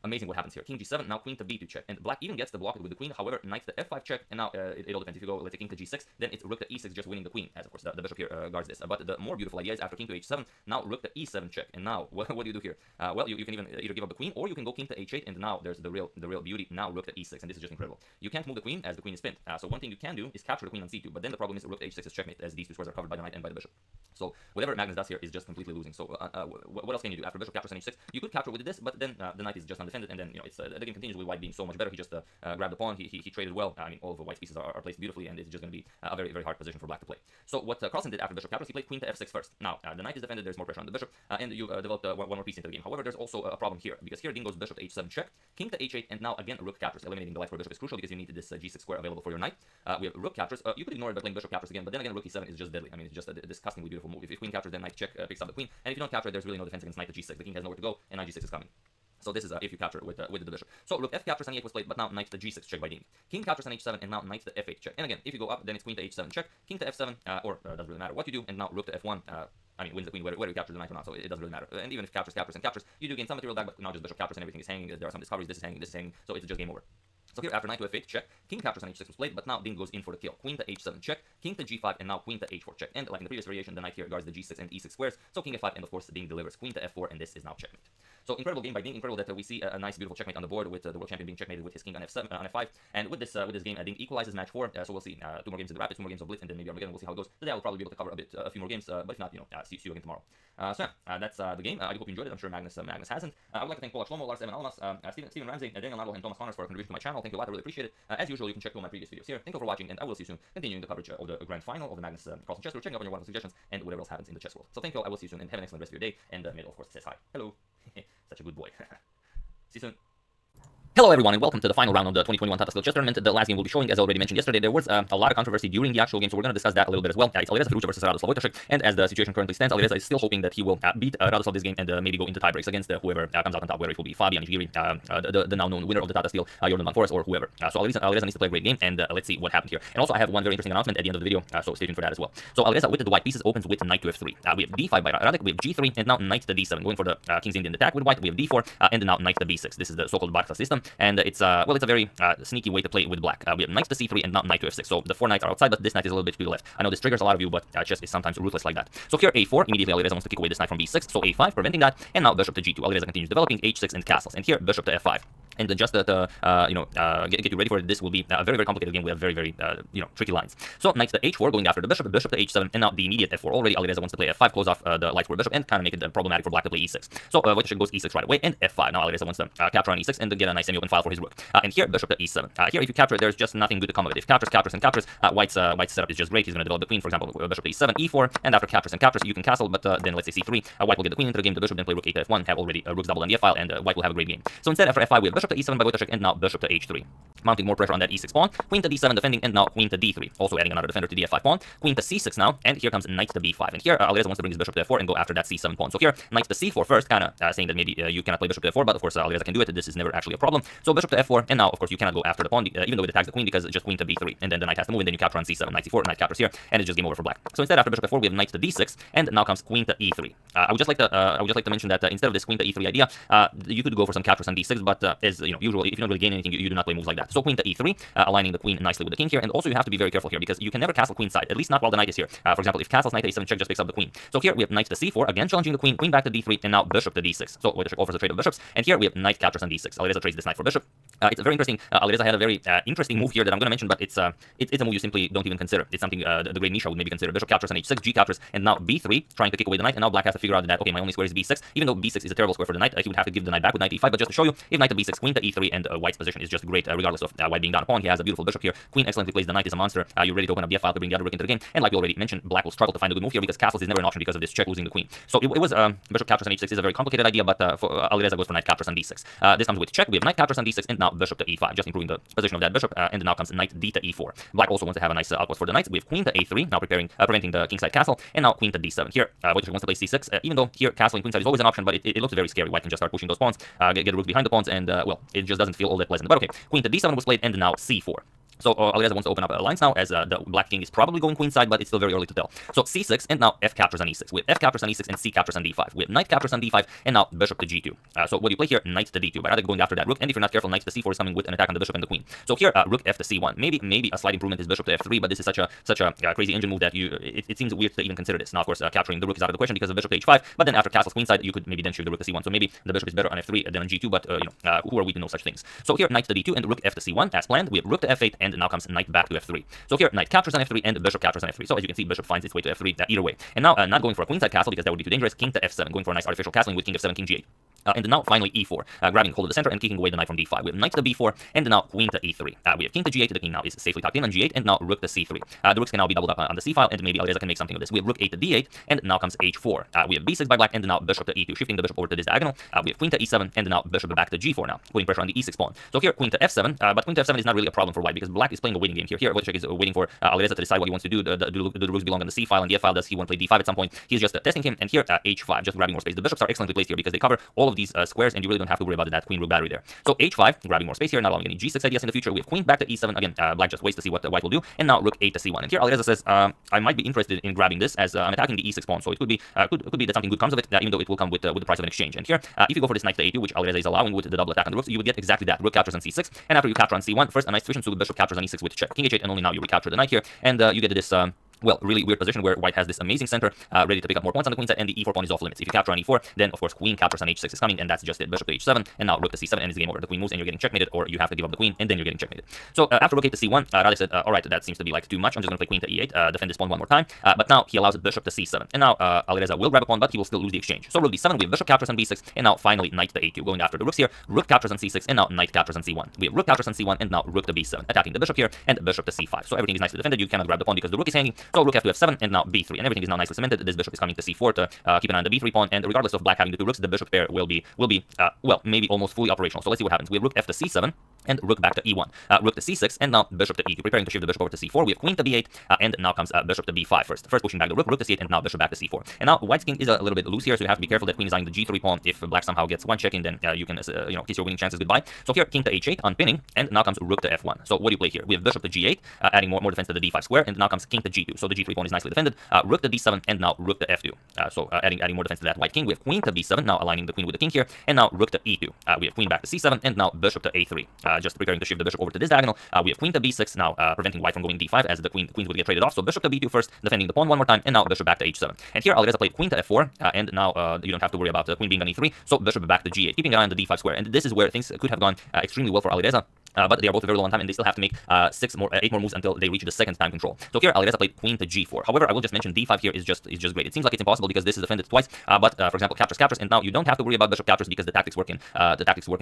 amazing what happens here. King g7, now queen to b2 check, and black even gets to block it with the queen. However, knight to f5 check, and now it all depends. If you go, let's say, king to g6, then it's rook to e6, just winning the queen, as of course the bishop here guards this. But the more beautiful idea is after king to h7, now rook to e7 check, and now what do you do here? Well, you can even either give up the queen, or you can go king to h8, and now there's the real beauty. Now rook to e6, and this is just incredible. You can't move the queen as the queen is pinned. So one thing you can do is capture the queen on c2, but then the problem is rook to h6 is checkmate, as these two squares are covered by the knight and by the bishop. So whatever Magnus does here is just completely losing. So what else can you do after bishop captures on h6? You could capture with this, but then the knight is just undefended, and then it's the game continues with white being so much better. He just grabbed the pawn. He traded well. I mean, all of the white's pieces are placed beautifully, and it's just going to be a very hard position for black to play. So what Carlsen did after bishop captures, he played queen to f6 first. Now the knight is defended. There's more pressure on the bishop, and you developed one more piece into the game. However, there's also a problem here because here Ding goes bishop to h7 check, king to h8, and now again rook captures. Eliminating the light for bishop is crucial because you need this g6 square available for your knight. We have rook captures. You could ignore it by playing bishop captures again, but then again rook e7 is just deadly. I mean, it's just a disgustingly beautiful move. If queen captures, then knight check picks up the queen, and if you don't capture, there's really no defense against knight to g6. The king has nowhere to go, and knight g6 is coming. So this is if you capture it with the bishop. So rook f captures on e8 was played, but now knight to g6 check by Ding. King captures on h7, and now knight to f8 check. And again, if you go up, then it's queen to h7 check, king to f7, or doesn't really matter what you do, and now rook to f1. I mean, wins the queen whether you capture the knight or not, so it doesn't really matter. And even if captures, you do gain some material back, but now just bishop captures and everything is hanging. There are some discoveries. This is hanging. So it's just game over. So here after knight to f8 check, king captures on h6 was played, but now Ding goes in for the kill. Queen to h7 check, king to g5, and now queen to h4 check. And like in the previous variation, the knight here guards the g6 and e6 squares. So king f5, and of course Ding delivers queen to f4, and this is now checkmate. So incredible game by Ding, incredible that we see a nice beautiful checkmate on the board with the world champion being checkmated with his king on f7 on f5. And with this game, Ding equalizes match 4. So we'll see 2 more games of the Rapids, 2 more games of Blitz, and then maybe Armageddon. We'll see how it goes. Today I'll probably be able to cover a few more games, but if not, see you again tomorrow. So yeah, that's the game. I hope you enjoyed it. I'm sure Magnus hasn't. I would like to thank Paul Shlomo, Lars Evan Almas, Steven Ramsey, Daniel Nadal, and Thomas Connors for contributing to my channel. Thank you a lot. I really appreciate it. As usual, you can check all my previous videos here. Thank you for watching, and I will see you soon. Continuing the coverage of the grand final of the Magnus Carlsen chess tour, checking up on your wonderful suggestions and whatever else happens in the chess world. So thank you all. I will see you soon, and have an excellent rest of your day. And Mado, of course, says hi. Hello. Such a good boy. See you soon. Hello everyone and welcome to the final round of the 2021 Tata Skill Chess Tournament. The last game we'll be showing, as I already mentioned yesterday, there was a lot of controversy during the actual game, so we're going to discuss that a little bit as well. It's Alireza Firuza versus Radoslav Wojtaszek, and as the situation currently stands, Alireza is still hoping that he will beat Radoslav this game and maybe go into tiebreaks against whoever comes out on top, whether it will be Fabian Ishvili, the now known winner of the Tata Steel, Jordan Van Forest, or whoever. So Alireza needs to play a great game, and let's see what happened here. And also I have one very interesting announcement at the end of the video, so stay tuned for that as well. So Alireza with the white pieces opens with knight to f3. We have d5 by Radek, we have g3, and now knight to d7, going for the King's Indian attack with white. We have d4, and now knight to b6. This is the so-called Barca system, and it's well, it's a very sneaky way to play with black. We have knight to c3 and now knight to f6. So the 4 knights are outside, but this knight is a little bit to the left. I know this triggers a lot of you, but chess is sometimes ruthless like that. So here a4, immediately Alireza wants to kick away this knight from b6. So a5, preventing that, and now bishop to g2. Alireza continues developing h6 and castles, and here bishop to f5. And then just to get you ready for it, this will be a very, very complicated game with very, very tricky lines. So knight to h4, going after the bishop, bishop to h7, and now the immediate f4. Already Alireza wants to play f5, close off the light square bishop, and kind of make it problematic for black to play e6. So Wojtaszek goes e6 right away, and f5. Now Alireza wants to capture on e6 and then get a nice semi-open file for his rook. And here bishop to e7. Here if you capture it, there's just nothing good to come of it. If captures, captures, and captures, White's setup is just great. He's going to develop the queen, for example, bishop to e7, e4, and after captures and captures, you can castle, but then let's say c3, White will get the queen into the game, the bishop, then play rook a to f1, have already rooks double on the f-file, and White will have a great game. So instead, after f5, we have bishop to e7 by Wojtaszek, and now bishop to h3. Mounting more pressure on that e6 pawn, queen to d7 defending, and now queen to d3. Also adding another defender to the f5 pawn, queen to c6 now, and here comes knight to b5. And here Alireza wants to bring his bishop to f4 and go after that c7 pawn. So here, knight to c4 first, kind of saying that maybe you cannot play bishop to f4, but of course Alireza can do it. This is never actually a problem. So bishop to f4, and now of course you cannot go after the pawn, even though it attacks the queen, because it's just queen to b3, and then the knight has to move, and then you capture on c7, knight c4, knight captures here, and it's just game over for black. So instead, after bishop f4, we have knight to d6, and now comes queen to e3. I would just like to mention that instead of this queen to e3 idea, you could go for some captures on d6, but as usually, if you don't really gain anything, you do not play moves like that. So queen to e3, aligning the queen nicely with the king here, and also you have to be very careful here because you can never castle queen side, at least not while the knight is here. For example, if castles knight to a7 check, just picks up the queen. So here we have knight to c4, again challenging the queen, queen back to d3, and now bishop to d6. So Wojtaszek offers a trade of bishops, and here we have knight captures on d6. Alireza trades this knight for bishop. It's very interesting. Alireza had a very interesting move here that I'm going to mention, but it's a move you simply don't even consider. It's something the great Nisha would maybe consider. Bishop captures on h6, g captures, and now b3, trying to kick away the knight, and now black has to figure out that, okay, my only square is b6, even though b6 is a terrible square for the knight, he would have to give the knight back with knight e5, but just to show you, if knight to b6, queen to e3, and White's position is just great, regardless of White being down a pawn. He has a beautiful bishop here. Queen excellently plays, the knight is a monster. You're ready to open up the f-file to bring the other rook into the game, and like we already mentioned, black will struggle to find a good move here because castles is never an option because of this check losing the queen. So it was bishop captures on h6 is a very complicated idea, but for Alireza goes for knight captures on d6. This comes with check. We have knight captures on d6, and now bishop to e5, just improving the position of that bishop, and now comes knight d to e4. Black also wants to have a nice outpost for the knights. We have queen to a3, now preventing the kingside castle, and now queen to d7. Here, Wojtaszek wants to play c6, even though here castling queenside is always an option, but it looks very scary. White can just start pushing those pawns, get a rook behind the pawns, and well, it just doesn't feel all that pleasant. But okay, queen to d7 was played, and now c4. So Alireza wants to open up lines now, as the black king is probably going queenside, but it's still very early to tell. So c6, and now f captures on e6. With f captures on e6 and c captures on d5. With knight captures on d5, and now bishop to g2. So what do you play here? Knight to d2. But rather going after that rook, and if you're not careful, knight to c4 is coming with an attack on the bishop and the queen. So here, rook f to c1. Maybe a slight improvement is bishop to f3, but this is such a crazy engine move that it seems weird to even consider this. Now, of course, capturing the rook is out of the question because of bishop to h5. But then after castles queenside, you could maybe then shift the rook to c1. So maybe the bishop is better on f3 than on g2. But who are we to know such things? So here, knight to d2 and rook f to c1 as planned. We have rook to f8, and now comes knight back to f3. So here, knight captures on f3 and bishop captures on f3. So as you can see, bishop finds its way to f3 either way. And now, not going for a queenside castle because that would be too dangerous. King to f7, going for a nice artificial castling with king f7, king g8. And now finally e4, grabbing hold of the center and kicking away the knight from d5. We have knight to b4, and now queen to e3. We have king to g8, the king now is safely tucked in on g8, and now rook to c3. The rooks can now be doubled up on the c-file, and maybe Alireza can make something of this. We have rook 8 to d8, and now comes h4. We have b6 by black, and now bishop to e2, shifting the bishop over to this diagonal. We have queen to e7, and now bishop back to g4 now, putting pressure on the e6 pawn. So here, queen to f7, but queen to f7 is not really a problem for white, because black is playing a waiting game here. Here, Wojtaszek is waiting for Alireza to decide what he wants to do. Do the rooks belong on the c-file and the f-file? Does he want to play d5 at some point? He's just testing him, and here, h5, just grabbing more space. The bishops are excellently placed here because they cover all of of these squares, and you really don't have to worry about that queen rook battery there. So h5, grabbing more space here, not allowing any g6 ideas in the future. We have queen back to e7. Again, black just waits to see what the white will do, and now rook 8 to c1. And here Alireza says, I might be interested in grabbing this as I'm attacking the e6 pawn, so it could be that something good comes of it, even though it will come with the price of an exchange. And here, if you go for this knight to a2, which Alireza is allowing with the double attack on the rooks, you would get exactly that. Rook captures on c6, and after you capture on c1, first a nice efficient, so the bishop captures on e6 with check king h8, and only now you recapture the knight here, and you get this well, really weird position where white has this amazing center ready to pick up more points on the queen side, and the e4 pawn is off limits. If you capture on e4, then of course queen captures on h6 is coming, and that's just it. Bishop to h7, and now rook to c7, and it's game over. The queen moves, and you're getting checkmated, or you have to give up the queen, and then you're getting checkmated. So after rook 8 to c1, Radek said, all right, that seems to be like too much. I'm just going to play queen to e8, defend this pawn one more time. But now he allows bishop to c7, and now Alireza will grab a pawn, but he will still lose the exchange. So rook d7, we have bishop captures on b6, and now finally knight to a2, going after the rooks here. Rook captures on c6, and now knight captures on c1. We have rook captures on c1, and now rook to b7, attacking the bishop here, and bishop to c5. So everything is nicely defended. You cannot grab the pawn because the rook is hanging. So rook f to f7, and now b3, and everything is now nicely cemented. This bishop is coming to c4 to keep an eye on the b3 pawn, and regardless of black having the two rooks, the bishop pair will be well, maybe almost fully operational. So let's see what happens. We have rook f to c7, and rook back to e1, rook to c6, and now bishop to e2, preparing to shift the bishop over to c4. We have queen to b8, and now comes bishop to b5 first pushing back the rook, rook to c8, and now bishop back to c4. And now white's king is a little bit loose here, so you have to be careful that queen is eyeing the g3 pawn. If black somehow gets one check in, then you can kiss your winning chances goodbye. So here king to h8 unpinning, and now comes rook to f1. So what do you play here? We have bishop to g8, adding more defense to the d5 square, and now comes king to g2. So the g3 pawn is nicely defended. Rook to d7, and now rook to f2. So adding more defense to that white king. We have queen to b7, now aligning the queen with the king here, and now rook to e2. We have queen back to c7, and now bishop to a3. Just preparing to shift the bishop over to this diagonal. We have queen to b6, now preventing white from going d5 as the queens would get traded off. So bishop to b2 first, defending the pawn one more time, and now bishop back to h7. And here Alireza played queen to f4, and now you don't have to worry about the queen being on e3. So bishop back to g8, keeping an eye on the d5 square. And this is where things could have gone extremely well for Alireza. But they are both very low on time, and they still have to make 8 more moves until they reach the second time control. So here Alireza played queen to g4. However, I will just mention d5 here is just great. It seems like it's impossible because this is defended twice. But for example, captures, and now you don't have to worry about bishop captures because the tactics work in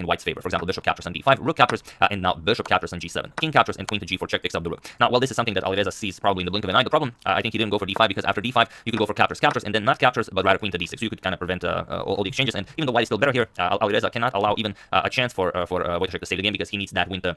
white's favor. For example, bishop captures on d5, rook captures, and now bishop captures on g7, king captures, and queen to g4 check picks up the rook. Now, while this is something that Alireza sees probably in the blink of an eye, the problem I think he didn't go for d5 because after d5 you could go for captures, and then not captures, but rather queen to d6. So you could kind of prevent all the exchanges. And even though white is still better here, Alireza cannot allow even a chance for Wojciech to save the game because he needs that win to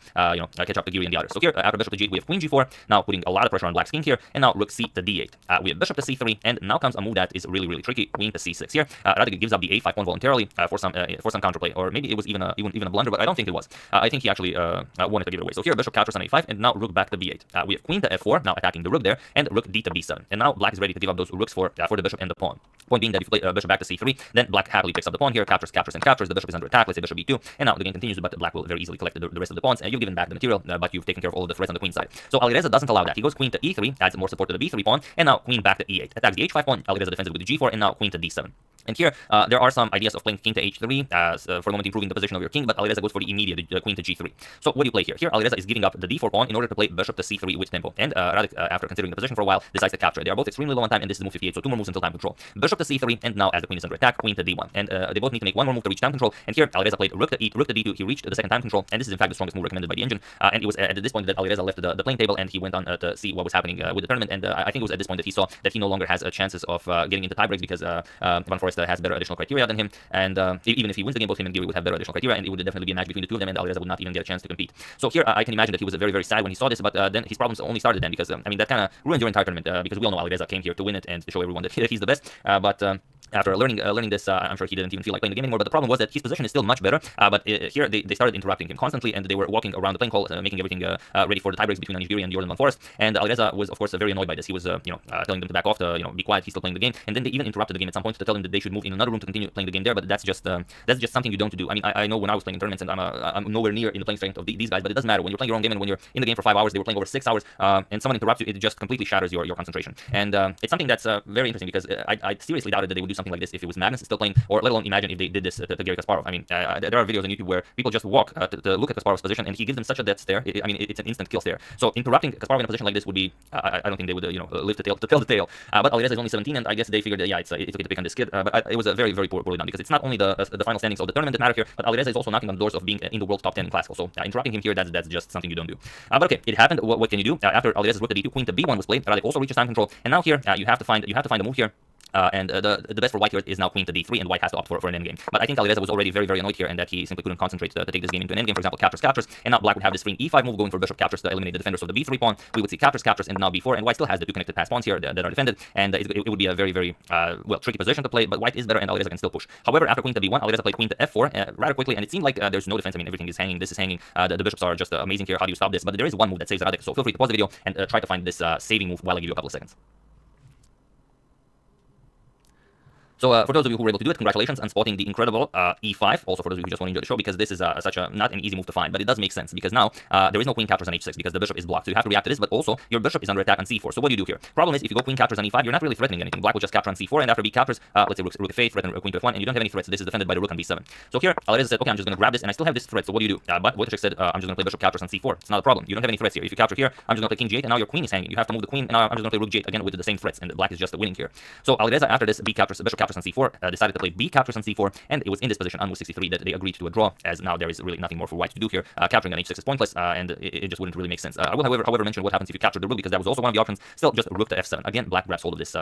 catch up to Giri and the others. So here, after bishop to g8, we have queen g4, now putting a lot of pressure on black's king here, and now rook c to d8. We have bishop to c3, and now comes a move that is really tricky, queen to c6 here. Radek gives up the a5 pawn voluntarily for some counterplay, or maybe it was even a blunder, but I don't think it was. I think he actually wanted to give it away. So here, bishop captures on a5, and now rook back to b8. We have queen to f4, now attacking the rook there, and rook d to b7. And now black is ready to give up those rooks for the bishop and the pawn. Point being that if you play bishop back to c3, then black happily picks up the pawn here, captures, and captures. The bishop is under attack. Let's say bishop b2, and now the game continues, but black will very easily collect the rest of the pawns, and you've given back the material, but you've taken care of all of the threats on the queen side. So Alireza doesn't allow that. He goes queen to e3, adds more support to the b3 pawn, and now queen back to e8. Attacks the h5 pawn. Alireza defends it with the g4, and now queen to d7. And here, there are some ideas of playing king to h3 for the moment improving the position of your king, but Alireza goes for the immediate queen to g3. So what do you play here? Here, Alireza is giving up the d4 pawn in order to play bishop to c3 with tempo. And Radek, after considering the position for a while, decides to capture. They are both extremely low on time, and this is move 58, so 2 more moves until time control. Bishop to c3, and now as the queen is under attack, queen to d1. And they both need to make 1 more move to reach time control. And here, Alireza played rook to d2. He reached the second time control, and this is in fact the strongest move recommended by the engine. And it was at this point that Alireza left the playing table, and he went on to see what was happening with the tournament. And I think it was at this point that he saw that he no longer has chances of getting into tiebreaks because Van Forest has better additional criteria than him, and even if he wins the game, both him and Giri would have better additional criteria, and it would definitely be a match between the two of them, and Alireza would not even get a chance to compete. So here, I can imagine that he was very sad when he saw this, but then his problems only started then because I mean that kind of ruined your entire tournament because we all know Alireza came here to win it and to show everyone that he's the best, but after learning this, I'm sure he didn't even feel like playing the game anymore. But the problem was that his position is still much better. But here they started interrupting him constantly, and they were walking around the playing hall, making everything ready for the tiebreaks between Giri and Jordan Van Forest. And Alireza was, of course, very annoyed by this. He was, telling them to back off, to be quiet. He's still playing the game, and then they even interrupted the game at some point to tell him that they should move in another room to continue playing the game there. But that's just something you don't do. I mean, I know when I was playing in tournaments, and I'm nowhere near in the playing strength of these guys, but it doesn't matter when you're playing your own game and when you're in the game for 5 hours. They were playing over 6 hours, and someone interrupts you, it just completely shatters your concentration. And it's something that's very interesting because I seriously doubted that they would do something like this if it was Magnus still playing, or let alone imagine if they did this to Garry Kasparov. I mean, there are videos on YouTube where people just walk to look at Kasparov's position, and he gives them such a death stare. I mean, it's an instant kill stare. So interrupting Kasparov in a position like this would be, I don't think they would, live to tell the tale. But Alireza is only 17, and I guess they figured that, yeah, it's okay to pick on this kid. But it was a very poorly done because it's not only the final standings of the tournament that matter here, but Alireza is also knocking on the doors of being in the world top 10 in classical. So interrupting him here, that's just something you don't do. But okay, it happened. What can you do? After Alireza's rook to d2, queen to b1 was played, Radek also reaches time control, and now here you have to find a move here The best for white here is now queen to d3, and white has to opt for an endgame. But I think Alireza was already very annoyed here, and that he simply couldn't concentrate to take this game into an endgame. For example, captures, and now black would have this free e5 move going for bishop captures to eliminate the defenders of the b3 pawn. We would see captures, and now b4, and white still has the two connected pass pawns here that are defended, and it would be a very well tricky position to play. But white is better, and Alireza can still push. However, after queen to b1, Alireza played queen to f4 rather quickly, and it seemed like there's no defense. I mean, everything is hanging. This is hanging. The bishops are just amazing here. How do you stop this? But there is one move that saves Radek, so feel free to pause the video and try to find this saving move while I give you a couple of seconds. So for those of you who were able to do it, congratulations on spotting the incredible e5. Also for those of you who just want to enjoy the show, because this is such a not an easy move to find, but it does make sense because now there is no queen captures on h6 because the bishop is blocked. So you have to react to this, but also your bishop is under attack on c4. So what do you do here? Problem is, if you go queen captures on e5, you're not really threatening anything. Black will just capture on c4, and after b captures, let's say rook f8, threaten queen to f1, and you don't have any threats. This is defended by the rook on b7. So here, Alireza said, okay, I'm just going to grab this, and I still have this threat. So what do you do? But Wojciech said, I'm just going to play bishop captures on c4. It's not a problem. You don't have any threats here. If you capture here, I'm just going to play king g8, and now your queen is hanging. You have to move the queen, and now I'm just going to play rook g8 again with the same threats, and black is just winning here. So Alireza, after this bishop captures on c4, decided to play b captures on c4, and it was in this position on move 63 that they agreed to a draw, as now there is really nothing more for white to do here. Capturing on h6 is pointless, and it just wouldn't really make sense. I will however mention what happens if you capture the rook, because that was also one of the options. Still, just rook to f7. Again, black grabs hold of this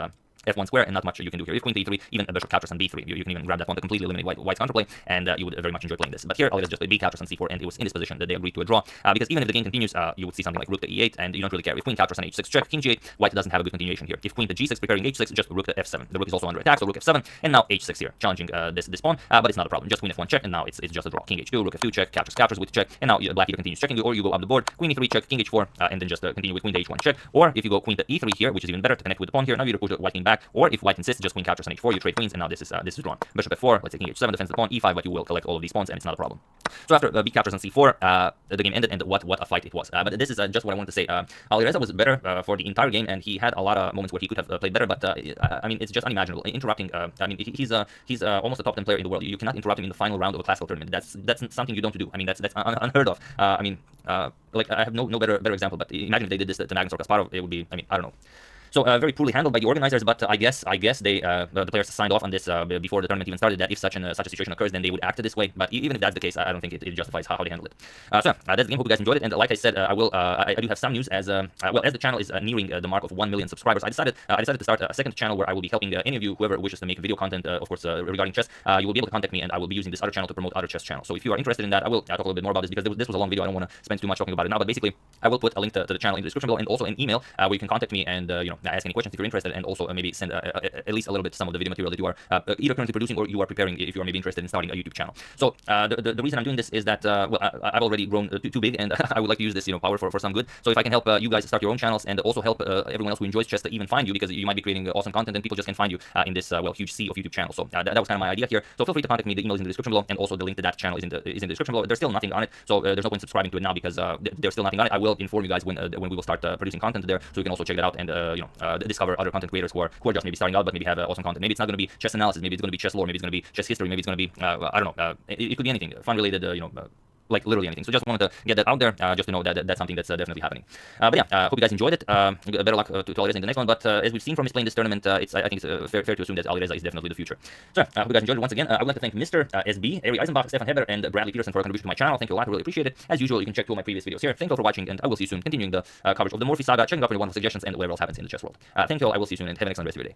f1 square, and not much you can do here. If queen to e3, even a bishop captures on b3, you can even grab that one to completely eliminate white's counterplay, and you would very much enjoy playing this. But here, Alireza just played b captures on c4, and it was in this position that they agreed to a draw, because even if the game continues, you would see something like rook to e8, and you don't really care. If queen captures on h6 check, king g8, white doesn't have a good continuation here. If queen to g6, preparing h6, just rook to f7. The rook is also under attack, so rook f7, and now h6 here, challenging this pawn, but it's not a problem. Just queen f1 check, and now it's just a draw. King h2, rook f2 check, captures with check, and now black either continues checking, or you go up the board, queen e3 check, king h4, and then just continue with queen to h1 check, or if you go queen to e3 here, which is even better to connect with the pawn here, now you either push the white king back, or if white insists, just queen captures on h4, you trade queens, and now this is drawn. Bishop f4, let's say king h7 defends the pawn, e5, but you will collect all of these pawns, and it's not a problem. So after b captures on c4, the game ended, and what a fight it was. But this is just what I wanted to say. Alireza was better for the entire game, and he had a lot of moments where he could have played better, but I mean, it's just unimaginable. Interrupting, I mean, he's almost a top 10 player in the world. You cannot interrupt him in the final round of a classical tournament. That's something you don't do. I mean, that's unheard of. I mean, like, I have no better example, but imagine if they did this to Magnus or Kasparov, it would be, I mean, I don't know. So very poorly handled by the organizers, but I guess they the players signed off on this before the tournament even started, that if such a situation occurs, then they would act this way. But even if that's the case, I don't think it justifies how they handle it. So that's the game. Hope you guys enjoyed it. And like I said, I do have some news as as the channel is nearing the mark of 1 million subscribers. I decided to start a second channel where I will be helping any of you, whoever wishes to make video content, of course, regarding chess. You will be able to contact me, and I will be using this other channel to promote other chess channels. So if you are interested in that, I will talk a little bit more about this, because this was a long video. I don't want to spend too much talking about it now. But basically, I will put a link to the channel in the description below, and also an email where you can contact me and ask any questions if you're interested, and also maybe send at least a little bit some of the video material that you are either currently producing or you are preparing, if you are maybe interested in starting a YouTube channel. So the reason I'm doing this is that well, I've already grown too big, and I would like to use this power for some good. So if I can help you guys start your own channels, and also help everyone else who enjoys chess to even find you, because you might be creating awesome content and people just can find you in this well, huge sea of YouTube channels. So that was kind of my idea here. So feel free to contact me. The email is in the description below, and also the link to that channel is in the description below. There's still nothing on it, so there's no point subscribing to it now, because there's still nothing on it. I will inform you guys when we will start producing content there, so you can also check that out and discover other content creators who are just maybe starting out but maybe have awesome content. Maybe it's not going to be chess analysis, maybe it's going to be chess lore, maybe it's going to be chess history, maybe it's going to be I don't know, it could be anything fun related, like literally anything. So just wanted to get that out there, just to know that that's something that's definitely happening. But yeah, hope you guys enjoyed it. Better luck to Alireza in the next one. But as we've seen from his play in this tournament, I think it's fair to assume that Alireza is definitely the future. So hope you guys enjoyed it. Once again, I would like to thank Mr. SB, Ari Eisenbach, Stefan Heber, and Bradley Peterson for their contribution to my channel. Thank you a lot. Really appreciate it. As usual, you can check 2 of my previous videos here. Thank you all for watching, and I will see you soon. Continuing the coverage of the Morphy saga, checking out for your wonderful suggestions and whatever else happens in the chess world. Thank you all. I will see you soon, and have an excellent rest of your day.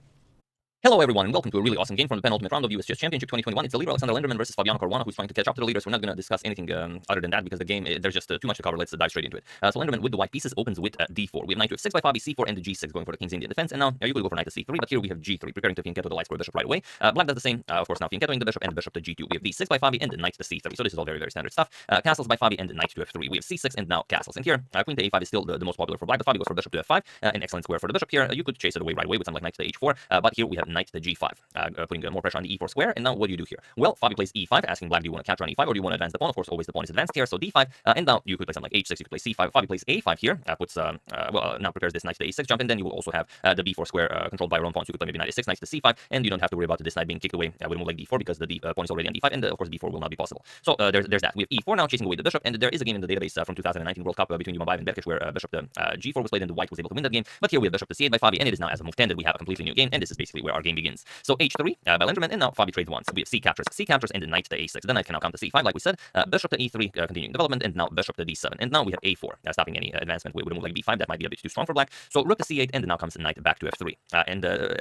Hello everyone, and welcome to a really awesome game from the penultimate round of US Chess Championship 2021. It's the leader Alexander Lenderman versus Fabiano Caruana, who's trying to catch up to the leaders. We're not going to discuss anything other than that, because the game, there's just too much to cover. Let's dive straight into it. So Lenderman with the white pieces opens with d4. We have knight to f6 by Fabi, c4, and the g6 going for the king's Indian defense. And now you could go for knight to c3, but here we have g3, preparing to fianchetto the light square bishop right away. Black does the same, of course, now fianchettoing the bishop, and the bishop to g2. We have d6 by Fabi and knight to c3. So this is all very standard stuff. Castles by Fabi and knight to f3. We have c6 and now castles. And here, queen to a5 is still the most popular for black, but Fabi goes for bishop to f5, an excellent square for the bishop here. You could chase it away right away with something like knight to h4, but here we have knight to g5. Putting more pressure on the e4 square. And now what do you do here? Well, Fabi plays e5, asking black, do you want to capture on e5 or do you want to advance the pawn? Of course, always the pawn is advanced here, so d5. And now you could play something like h6, you could play c5. Fabi plays a5 here, puts now prepares this knight to the a6 jump, and then you will also have the b4 square controlled by your own pawns. You could play maybe knight a6, knight to c5, and you don't have to worry about this knight being kicked away with a move like d4, because the pawn is already on d5, and of course b4 will not be possible. So there's that. We have e4 now chasing away the bishop, and there is a game in the database from 2019 World Cup between Yumabayev and Berkic where bishop to g4 was played, and the white was able to win that game. But here we have bishop to c8 by Fabi, and it is now as a move 10 that we have a completely new game, and this is basically where our game begins. So h3 by Lenderman, and now Fabi trades once. We have c captures, and the knight to a6. The knight can now come to c5, like we said. Bishop to e3, continuing development, and now bishop to d7. And now we have a4, stopping any advancement with a move like b5. That might be a bit too strong for black. So rook to c8, and now comes the knight back to f3.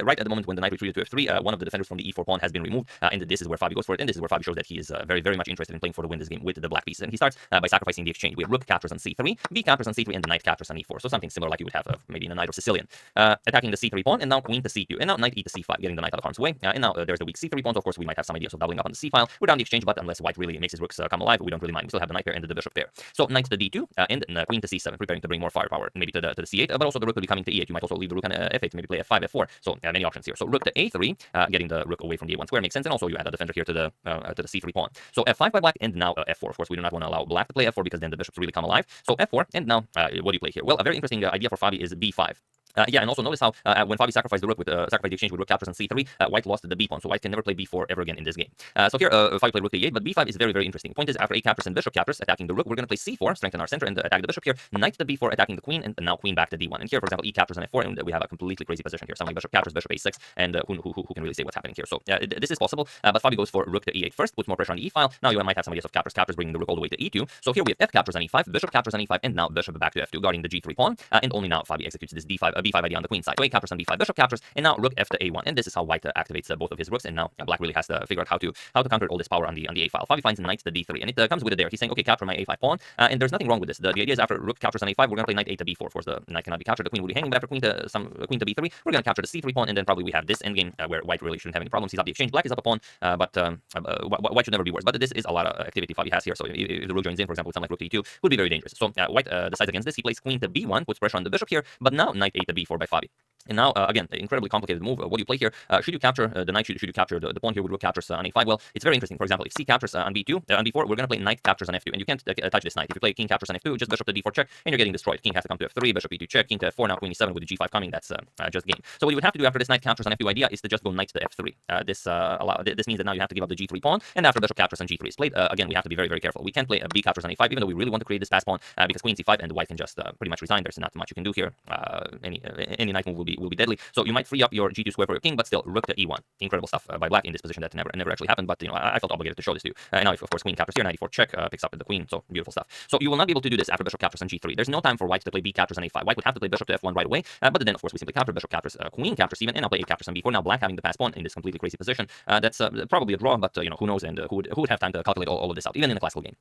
Right at the moment when the knight retreated to f3, one of the defenders from the e4 pawn has been removed, and this is where Fabi goes for it, and this is where Fabi shows that he is very, very much interested in playing for the win this game with the black pieces. And he starts by sacrificing the exchange. We have rook captures on c3, b captures on c3, and the knight captures on e4. So something similar like you would have maybe in a knight of Sicilian. Attacking the c3 pawn, and now queen to c2, and now knight e to c5, getting the knight out of harm's way. And now there's the weak c3 pawns. Of course, we might have some ideas of doubling up on the c file. We're down the exchange, but unless white really makes his rooks come alive, we don't really mind. We still have the knight pair and the bishop pair. So knight to d2, and queen to c7, preparing to bring more firepower, maybe to the c8, but also the rook will be coming to e8. You might also leave the rook on f8, maybe play f5, f4. So many options here. So rook to a3, getting the rook away from the a1 square makes sense, and also you add a defender here to the c3 pawn. So f5 by black, and now f4. Of course, we do not want to allow black to play f4 because then the bishops really come alive. So f4, and now what do you play here? Well, a very interesting idea for Fabi is b5. Yeah, and also notice how when Fabi sacrificed the rook with sacrificed the exchange with rook captures on c3, white lost the b pawn, so white can never play b4 ever again in this game. So here Fabi played rook to e8, but b5 is very, very interesting. The point is, after a captures and bishop captures, attacking the rook, we're going to play c4, strengthen our center, and attack the bishop here. Knight to b4, attacking the queen, and now queen back to d1. And here, for example, e captures on f4, and we have a completely crazy position here. Something like bishop captures, bishop a6, and who can really say what's happening here? So this is possible, but Fabi goes for rook to e8 first, puts more pressure on the e file. Now you might have some ideas of captures, bringing the rook all the way to e2. So here we have f captures on e5, bishop captures on e5, and now bishop back to f2, guarding the g3 pawn, and only now Fabi executes this b5 idea on the queen side. So a captures on b5, bishop captures, and now rook f to a1, and this is how white activates both of his rooks, and now black really has to figure out how to counter all this power on the a file. Fabi finds knight to d3, and it comes with it there. He's saying, okay, capture my a5 pawn, and there's nothing wrong with this. The idea is after rook captures on a5, we're going to play knight a to b4. Of course, the knight cannot be captured, the queen will be hanging, but after queen to b3, we're going to capture the c3 pawn, and then probably we have this endgame where white really shouldn't have any problems. He's up the exchange, black is up a pawn, but white should never be worse. But this is a lot of activity Fabi has here, so if the rook joins in, for example, with something like rook to e2, would be very dangerous. So white decides against this. He plays queen to b1, puts pressure on the bishop here, but now knight a to b4 by Fabi. And now, again, incredibly complicated move. What do you play here? Should you capture the knight? Should you capture the pawn here with rook captures on a5? Well, it's very interesting. For example, if c captures on b2, on b4, we're going to play knight captures on f2. And you can't touch this knight. If you play king captures on f2, just bishop to d4 check, and you're getting destroyed. King has to come to f3, bishop e2 check, king to f4, now queen e7 with the g5 coming. That's just game. So what you would have to do after this knight captures on f2 idea is to just go knight to f3. This means that now you have to give up the g3 pawn, and after bishop captures on g3 is played, again, we have to be very, very careful. We can't play b captures on a5, even though we really want to create this pass pawn, because queen c5 and white can just pretty much resign. There's not much you can do here. Any knight move will be deadly. So you might free up your g2 square for your king, but still rook to e1. Incredible stuff by black in this position that never actually happened, but I felt obligated to show this to you. And now, if of course queen captures here, knight e4 check, picks up the queen, so beautiful stuff. So you will not be able to do this after bishop captures on g3. There's no time for white to play b captures on a5. White would have to play bishop to f1 right away, but then of course we simply capture, bishop captures, queen captures even, and now play a captures on b4. Now black having the pass pawn in this completely crazy position. That's probably a draw, but who knows, and who would have time to calculate all of this out, even in a classical game.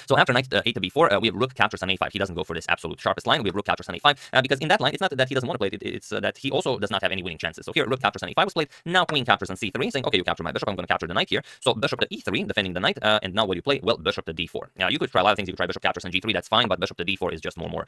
So after knight a to b4, we have rook captures on a5. He doesn't go for this absolute sharpest line. We have rook captures on a5, because in that line, it's not that he doesn't want to play it, it's that he also does not have any winning chances. So here, rook captures on a5 was played. Now queen captures on c3, saying, okay, you capture my bishop, I'm going to capture the knight here. So bishop to e3, defending the knight, and now what do you play? Well, bishop to d4. Now you could try a lot of things. You could try bishop captures on g3, that's fine, but bishop to d4 is just more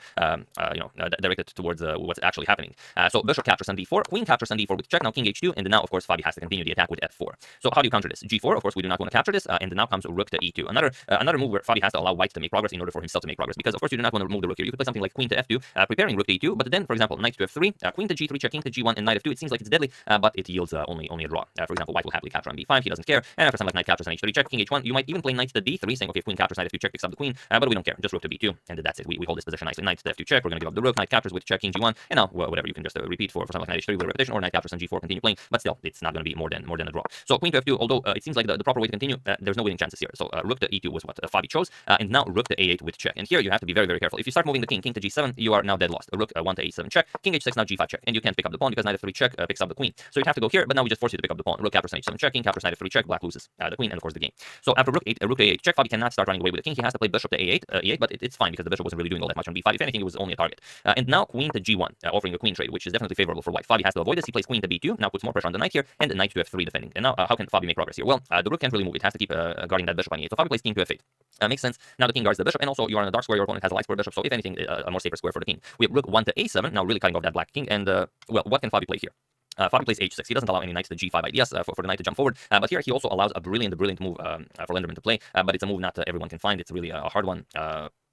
directed towards what's actually happening. So bishop captures on d4, queen captures on d4 with check. Now king h2, and now of course Fabi has to continue the attack with f4. So how do you counter this? g4, of course, we do not want to capture this, and now comes rook to e2. Another move where Fabi has to allow white to make progress in order for himself to make progress, because of course you do not want to remove the rook here. You could play something like queen to f2, preparing rook to e2, but then, for example, knight to f3, queen to g3 check, king to g1, and knight f2. It seems like it's deadly, but it yields only a draw. For example, white will happily capture on b5, he doesn't care, and after something like knight captures on h3 check, king h1, you might even play knight to d3, saying, okay, if queen captures, knight f2 check, picks up the queen, but we don't care, just rook to b2, and that's it. We hold this position nicely. Knight to f2 check, we're going to give up the rook, knight captures with check, king g1, and now whatever, you can just repeat for something like knight h3 with a repetition, or knight captures on g4, continue playing, but still, it's not going to be more than a draw. So queen to f2, although it seems like the proper way to continue, there's no winning chances here. So rook to e2 was what Fabi chose, and now rook to a8 with check, and here you have to be very, very careful. If you start moving the king to g7, you are now dead lost. Rook 1 to a7 check, king h6, now g5 check, and you can't pick up the pawn because knight f3 check picks up the queen. So you have to go here, but now we just force you to pick up the pawn. Rook captures h7 check, king captures knight f3 check, black loses the queen, and of course the game. So after rook to a8 check, Fabi cannot start running away with the king. He has to play bishop to e8, but it's fine because the bishop wasn't really doing all that much on b5. If anything, it was only a target. And now queen to g1, offering a queen trade, which is definitely favorable for white. Fabi has to avoid this. He plays queen to b2, now puts more pressure on the knight here, and knight to f3 defending. And now how can Fabi make progress here? Well, the rook can't really move. It has to keep guarding that bishop on e8. So Fabi plays king to f8. Makes sense. Now the king guards the bishop, and also you are on a dark square. Your opponent has a light square bishop, so if anything, a more safer square for the king. We have rook 1 to a7, now really cutting off that black king. And well, what can Fabi play here? Fabi plays h6. He doesn't allow any knight to g5 ideas for the knight to jump forward. But here he also allows a brilliant move for Lenderman to play. But it's a move not everyone can find. It's really a hard one.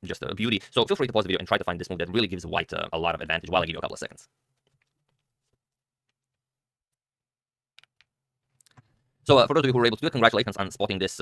Just a beauty. So feel free to pause the video and try to find this move that really gives white a lot of advantage while I give you a couple of seconds. So for those of you who were able to do it, congratulations on spotting this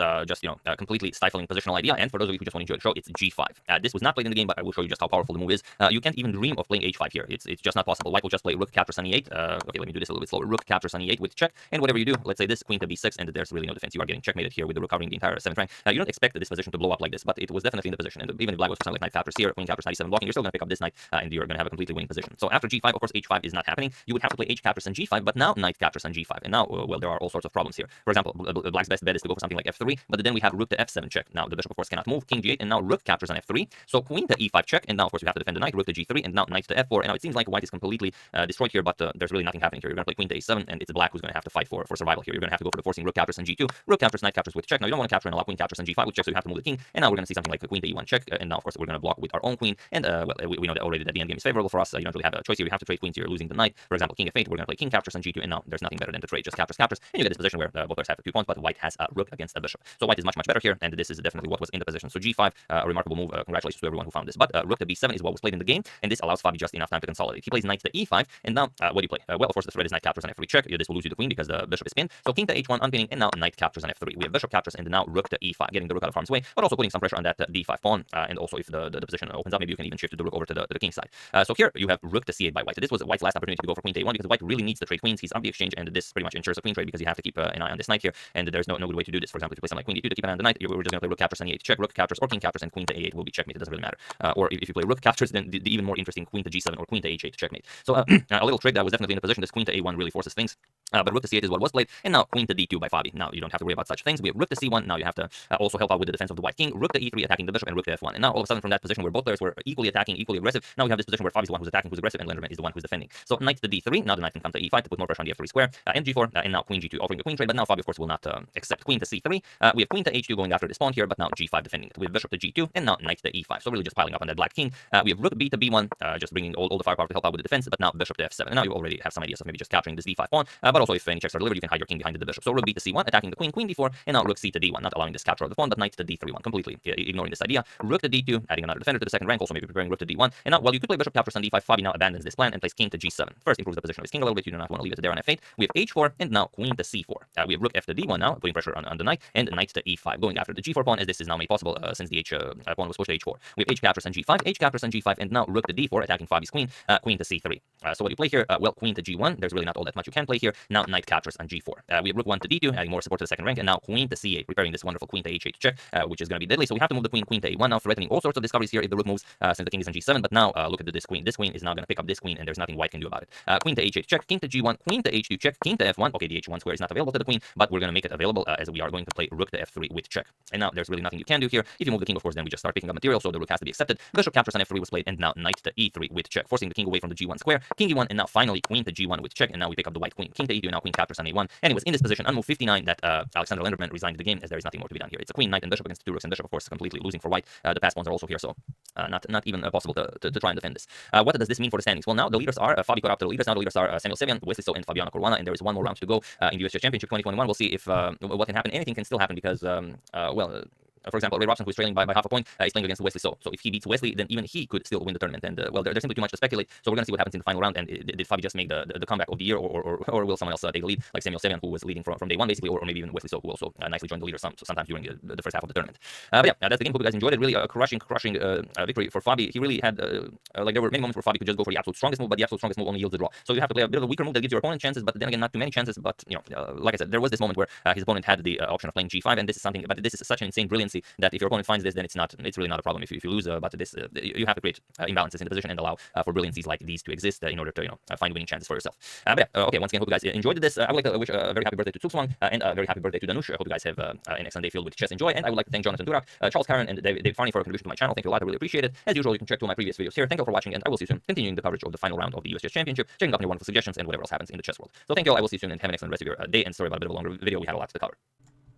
completely stifling positional idea. And for those of you who just want to enjoy the show, it's G5. This was not played in the game, but I will show you just how powerful the move is. You can't even dream of playing H5 here. It's just not possible. White will just play Rook captures on E8. Okay, let me do this a little bit slower. Rook captures on E8 with check, and whatever you do, let's say this Queen to B6, and there's really no defense. You are getting checkmated here with the Rook covering the entire 7th rank. You don't expect this position to blow up like this, but it was definitely in the position. And even if Black was for something like Knight captures here, Queen captures Knight E7 blocking, you're still going to pick up this Knight, and you're going to have a completely winning position. So after G5, of course, H5 is not happening. You would have to play H captures on G5, but now Knight captures on G5, and now well, there are all sorts of problems here. For example, Black's best bet is to go for something like F3, but then we have Rook to F7 check. Now the bishop of course cannot move, King G8, and now Rook captures on F3. So Queen to E5 check, and now of course you have to defend the Knight, Rook to G3, and now Knight to F4. And now it seems like White is completely destroyed here, but there's really nothing happening here. You're going to play Queen to A7, and it's Black who's going to have to fight for survival here. You're going to have to go for the forcing Rook captures on G2, Rook captures, Knight captures with check. Now you don't want to capture and allow Queen captures on G5 with check, so you have to move the king. And now we're going to see something like a Queen to E1 check, and now of course we're going to block with our own Queen. And we know that already that the endgame is favorable for us. You don't really have a choice here. You have to trade queens here, losing the Knight. For example, King F8, we're going to play King captures on G2, and now there's nothing better than to trade just captures, captures, and you get this position where both players have 2 pawns, but White has a Rook against a bishop. So White is much better here, and this is definitely what was in the position. So G5, a remarkable move. Congratulations to everyone who found this. But Rook to B7 is what was played in the game, and this allows Fabi just enough time to consolidate. He plays Knight to E5, and now what do you play? Well, of course, the threat is Knight captures on F3 check. This will lose you the queen because the bishop is pinned. So King to H1 unpinning, and now Knight captures on F3. We have bishop captures, and now Rook to E5, getting the Rook out of harm's way, but also putting some pressure on that D5 pawn. And also, if the position opens up, maybe you can even shift the Rook over to the king side. So here you have Rook to C8 by White. So this was White's last opportunity to go for Queen to A1 because White really needs to trade queens. He's on the exchange, and this pretty much ensures a queen trade because you have to keep an eye on this Knight here, and there's no good way to do this. For example, if you play something like Queen D2 to keep an eye on the Knight, we're just going to play Rook captures on E8 check, Rook captures or King captures, and Queen to A8 will be checkmate. It doesn't really matter. Or if you play Rook captures, then the even more interesting Queen to G7 or Queen to H8 checkmate. So a little trick that was definitely in the position. This Queen to A1 really forces things. But Rook to C8 is what was played, and now Queen to D2 by Fabi. Now you don't have to worry about such things. We have Rook to C1. Now you have to also help out with the defense of the White King. Rook to E3 attacking the bishop, and Rook to F1. And now all of a sudden, from that position where both players were equally attacking, equally aggressive, now we have this position where Fabi's the one who's attacking, who's aggressive, and Lenderman is the one who's defending. So Knight to D3. Now the Knight can come to E5 to put more pressure on the F3 square, and G4, and now Queen G2 offering the queen trade. But now Fabi of course will not accept. Queen to C3. We have Queen to H2 going after this pawn here, but now G5 defending it. We have Bishop to G2, and now Knight to E5. So really just piling up on that Black King. We have Rook B to B1, just bringing all the firepower to help out with the defense. But now Bishop to F7. And now you already have some ideas of maybe just capturing this D5 pawn. But also if any checks are delivered, you can hide your king behind the bishop. So Rook B to C1, attacking the queen, Queen D4, and now Rook C to D1, not allowing this capture of the pawn, but Knight to D3-1, completely ignoring this idea. Rook to D2, adding another defender to the 2nd rank, also maybe preparing Rook to D1. And now while you could play Bishop captures on D5, Fabi now abandons this plan and plays King to G7. First improves the position of his king a little bit. You do not want to leave it there on F8. We have H4, and now Queen to C4. We have Rook F to D1 now, putting pressure on the Knight, and Knight to E5, going after the G4 pawn, as this is now made possible since the H pawn was pushed to H4. We have H captures on G5, H captures on G5, and now Rook to D4, attacking Fabi's queen, Queen to C3. So what do you play here? Well, Queen to G1. There's really not all that much you can play here. Now Knight captures on G4. We have Rook 1 to D2, adding more support to the 2nd rank, and now Queen to C8, preparing this wonderful Queen to H8 check, which is going to be deadly. So we have to move the Queen to A1 now, threatening all sorts of discoveries here if the Rook moves, since the king is on G7. But now look at this Queen. This Queen is now going to pick up this Queen, and there's nothing White can do about it. Queen to H8 check, King to G1, Queen to H2 check, King to F1. Okay, the H1 square is not available to the Queen, but we're going to make it available as we are going to play Rook to F3 with check. And now there's really nothing you can do here. If you move the king, of course, then we just start picking up material, so the Rook has to be accepted. Bishop captures on F3 was played, and now Knight to E3 with check, forcing the king away from the G1 square. King E1, and now finally Queen to G1 with check, and now we pick up the White Queen. King to E2, and now Queen captures on A1. And it was in this position on move 59 that Alexander Lenderman resigned the game, as there is nothing more to be done here. It's a Queen, Knight, and Bishop against 2 Rooks and Bishop, of course, completely losing for White. The pass pawns are also here, so not even possible to try and defend this. What does this mean for the standings? Well, now the leaders are Fabi Corruptor. The leaders now, the leaders are Samuel Sevian, Wesley So, and Fabiano Caruana, and there is one more round to go in the USGS Championship 2021. We'll see if what can happen. Anything can still happen because for example, Ray Robson, who's trailing by half a point, is playing against Wesley So. So if he beats Wesley, then even he could still win the tournament. And well, there's simply too much to speculate. So we're going to see what happens in the final round. And did Fabi just make the comeback of the year, or will someone else take the lead, like Samuel Sevian, who was leading from day one basically, or maybe even Wesley So, who also nicely joined the leader sometimes during the first half of the tournament. But yeah, that's the game. Hope you guys enjoyed it. Really a crushing victory for Fabi. He really had like there were many moments where Fabi could just go for the absolute strongest move, but the absolute strongest move only yields a draw. So you have to play a bit of a weaker move that gives your opponent chances, but then again, not too many chances. But you know, like I said, there was this moment where his opponent had the option of playing G5, and this is something. But this is such an insane brilliancy that if your opponent finds this, then it's really not a problem if you lose. But this you have to create imbalances in the position and allow for brilliancies like these to exist in order to find winning chances for yourself. But yeah, okay. Once again, hope you guys enjoyed this. I would like to wish a very happy birthday to Tsukswang and a very happy birthday to Danush. I hope you guys have an excellent day filled with chess and joy. And I would like to thank Jonathan Durak, Charles Karen, and Dave Farney for a contribution to my channel. Thank you a lot. I really appreciate it. As usual, you can check two of my previous videos here. Thank you for watching, and I will see you soon. Continuing the coverage of the final round of the USGS Championship, checking up on your wonderful suggestions and whatever else happens in the chess world. So thank you all. I will see you soon, and have an excellent rest of your day. And sorry about a bit of a longer video. We had a lot to cover.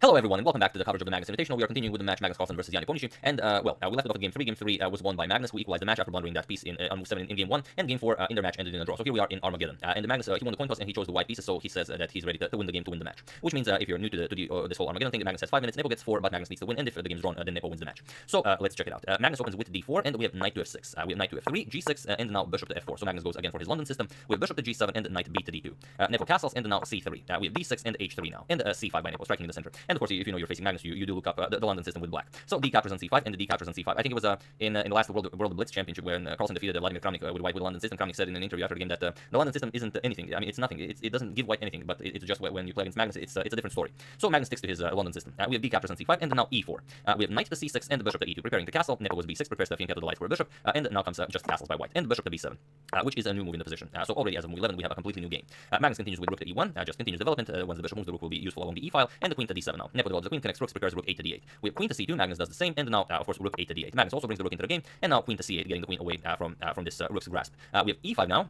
Hello everyone, and welcome back to the coverage of the Magnus Invitational. We are continuing with the match Magnus Carlsen versus Yanni Ponishi, and we left it off at game 3. Game 3 was won by Magnus, who equalized the match after blundering that piece on move 7 in game 1, and game 4 in their match ended in a draw. So here we are in Armageddon, and Magnus he won the coin toss and he chose the white pieces, so he says that he's ready to win the game to win the match. Which means if you're new to this whole Armageddon thing, Magnus has 5 minutes, Nepo gets 4, but Magnus needs to win, and if the game's drawn, then Nepo wins the match. So let's check it out. Magnus opens with d4, and we have knight to f6. We have knight to f3, g6, and now bishop to f4. So Magnus goes again for his London system. We have bishop to g7 and knight b to d2. Nepo castles, and now c3. We have d6 and h3 now, and c5 by Nepo, striking in the center. And of course, if you know you're facing Magnus, you do look up the London system with black. So d captures on c5 and the d captures on c5. I think it was in the last World Blitz Championship when Carlsen defeated Vladimir Kramnik with white with the London system. Kramnik said in an interview after the game that the London system isn't anything. I mean, it's nothing. It doesn't give white anything, but it's just when you play against Magnus, it's a different story. So Magnus sticks to his London system. We have d captures on c5 and now e4. We have knight to c6 and the bishop to e2, preparing to castle. Nepo was b6, prepares to capital the light for a bishop, and now comes just castles by white and bishop to b7, which is a new move in the position. So already as of move 11, we have a completely new game. Magnus continues with rook to e1, just continues development. Once the bishop moves, the rook will be useful along the e file, and the queen to d7 now. Nepo develops the queen, connects rooks, prepares rook 8 to d8. We have queen to c2, Magnus does the same, and now of course rook 8 to d8. Magnus also brings the rook into the game, and now queen to c8, getting the queen away from this rook's grasp. We have e5 now,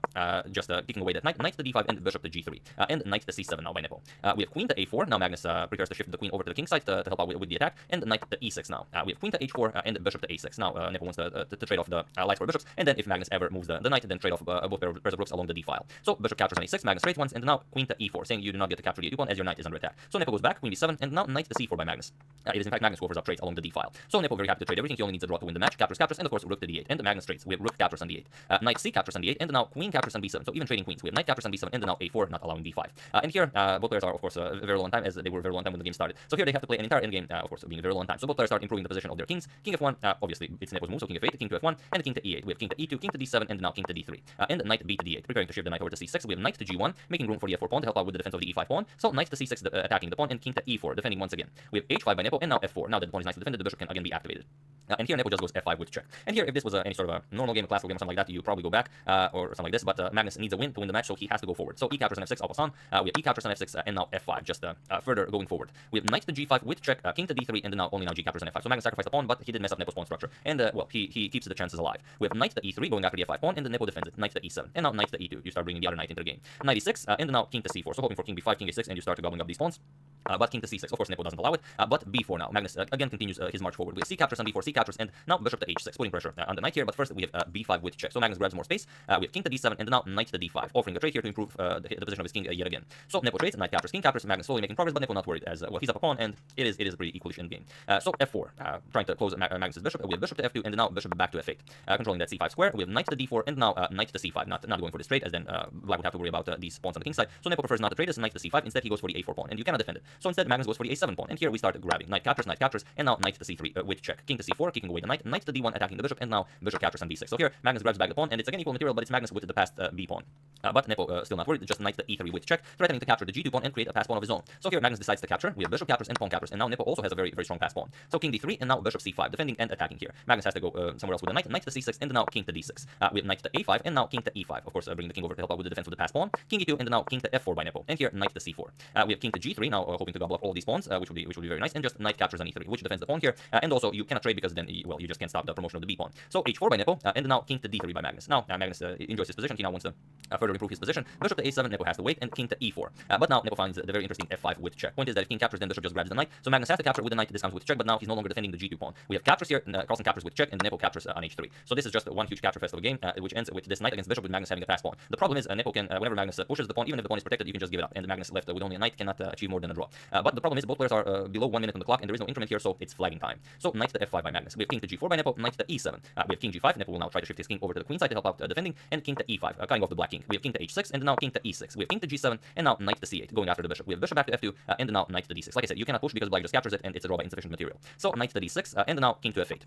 just kicking away that knight, knight to d5 and bishop to g3, and knight to c7 now by Nepo. We have queen to a4, now Magnus prepares to shift the queen over to the king side to help out with the attack, and knight to e6 now. We have queen to h4 and bishop to a6. Now Nepo wants to trade off the lights for bishops, and then if Magnus ever moves the knight, then trade off both pairs of rooks along the d file. So bishop captures on a6, Magnus trades once, and now queen to e4, saying you do not get to capture the e2 pawn as your knight is under attack. So Nepo goes back, queen d7, and now knight to c4 by Magnus. It is in fact Magnus who offers up trades along the d file. So Nepo very happy to trade everything. He only needs a draw to win the match. Captures, and of course rook to d8, and Magnus trades. We have rook captures on d8, knight c captures on d8, and now queen captures on b7. So even trading queens, we have knight captures on b7, and now a4, not allowing d5. And here both players are of course very low on time, as they were very low on time when the game started. So here they have to play an entire endgame, of course being very low on time. So both players start improving the position of their kings. King f1, obviously it's Nepo's move, so king f8, king to f1, and king to e8. We have king to e2, king to d7, and now king to d3, and knight b to d8, preparing to shift the knight over to c6. We have knight to g1, making room for the f4 pawn to help out with the defense of the e5 pawn. So knight to c6, attacking the pawn, and king to e4, defending once again. We have h5 by Nepo, and now f4. Now that the pawn is nicely defended, the bishop can again be activated. And here Nepo just goes f5 with check. And here, if this was any sort of a normal game, a classical game, or something like that, you probably go back or something like this. But Magnus needs a win to win the match, so he has to go forward. So e captures on f6, en passant. We have e captures on f6, and now f5, just further going forward. We have knight to g5 with check, king to d3, and now only now g captures on f5. So Magnus sacrificed the pawn, but he did mess up Nepo's pawn structure, and well, he keeps the chances alive. We have knight to e3 going after the f5 pawn, and then Nepo defends it. Knight to e7, and now knight to e2. You start bringing the other knight into the game. Knight e6, and now king to c4. So hoping for king b5, king a6, and you start to gobbling up these pawns. But king to c6, of course Nepo doesn't allow it, but b4 now. Magnus again continues his march forward. We have c captures on b4, c captures, and now bishop to h6, putting pressure on the knight here, but first we have b5 with check. So Magnus grabs more space. We have king to d7, and now knight to d5, offering a trade here to improve the position of his king yet again. So Nepo trades, knight captures, king captures, Magnus slowly making progress, but Nepo not worried, as well he's up a pawn, and it is a pretty equalish endgame. So f4, trying to close Magnus's bishop. We have bishop to f2, and now bishop back to f8, controlling that c5 square. We have knight to d4, and now knight to c5, not going for this trade, as then black would have to worry about these pawns on the king side. So Nepo prefers not to trade this knight to c5, instead he goes for the a4 pawn, and you cannot defend it. So instead Magnus goes for the a7 pawn, and here we start grabbing. Knight captures, and now knight to c3 with check. King to c4, kicking away the knight, knight to d1, attacking the bishop, and now bishop captures on b6. So here Magnus grabs back the pawn, and it's again equal material, but it's Magnus with the passed b pawn. But Nepo still not worried, just knight to e3 with check, threatening to capture the g2 pawn and create a pass pawn of his own. So here Magnus decides to capture. We have bishop captures and pawn captures, and now Nepo also has a very strong pass pawn. So king d3, and now bishop c5, defending and attacking here. Magnus has to go somewhere else with the knight, knight to c6, and now king to d6. We have knight to a5, and now king to e5. Of course, bringing the king over to help out with the defense of the pass pawn. King e2, and now king to f4 by Nepo. And here knight to c4. We have king to g3, now hoping to gobble up all these pawns, which would be very nice, and just knight captures on e3, which defends the pawn here. And also you cannot trade because then you just can't stop the promotion of the b pawn. So h4 by Nepo, and now king to d3 by Magnus. Now Magnus enjoys his position. He now wants to further improve his position. Bishop to a7, Nepo has to wait, and king to e4. But now Nepo finds the very interesting f5 with check. Point is that if king captures, then bishop just grabs the knight. So Magnus has to capture with the knight. This comes with check, but now he's no longer defending the g2 pawn. We have captures here. Carlsen captures with check, and Nepo captures on h3. So this is just one huge capture fest of a game, which ends with this knight against bishop, with Magnus having a pass pawn. The problem is Nepo can, whenever Magnus pushes the pawn, even if the pawn is protected, you can just give it up. And Magnus left with only a knight cannot achieve more than a draw. But the problem is both players are below 1 minute on the clock, and there is no increment here, so it's flagging time. So knight to f5 by Magnus. We have king to g4 by Nepo, knight to e7. We have king g5. Nepo will now try to shift his king over to the queen side to help out defending, and king to e5, cutting off the black king. We have king to h6, and now king to e6. We have king to g7, and now knight to c8, going after the bishop. We have bishop back to f2, and now knight to d6. Like I said, you cannot push because black just captures it, and it's a draw by insufficient material. So knight to d6, and now king to f8.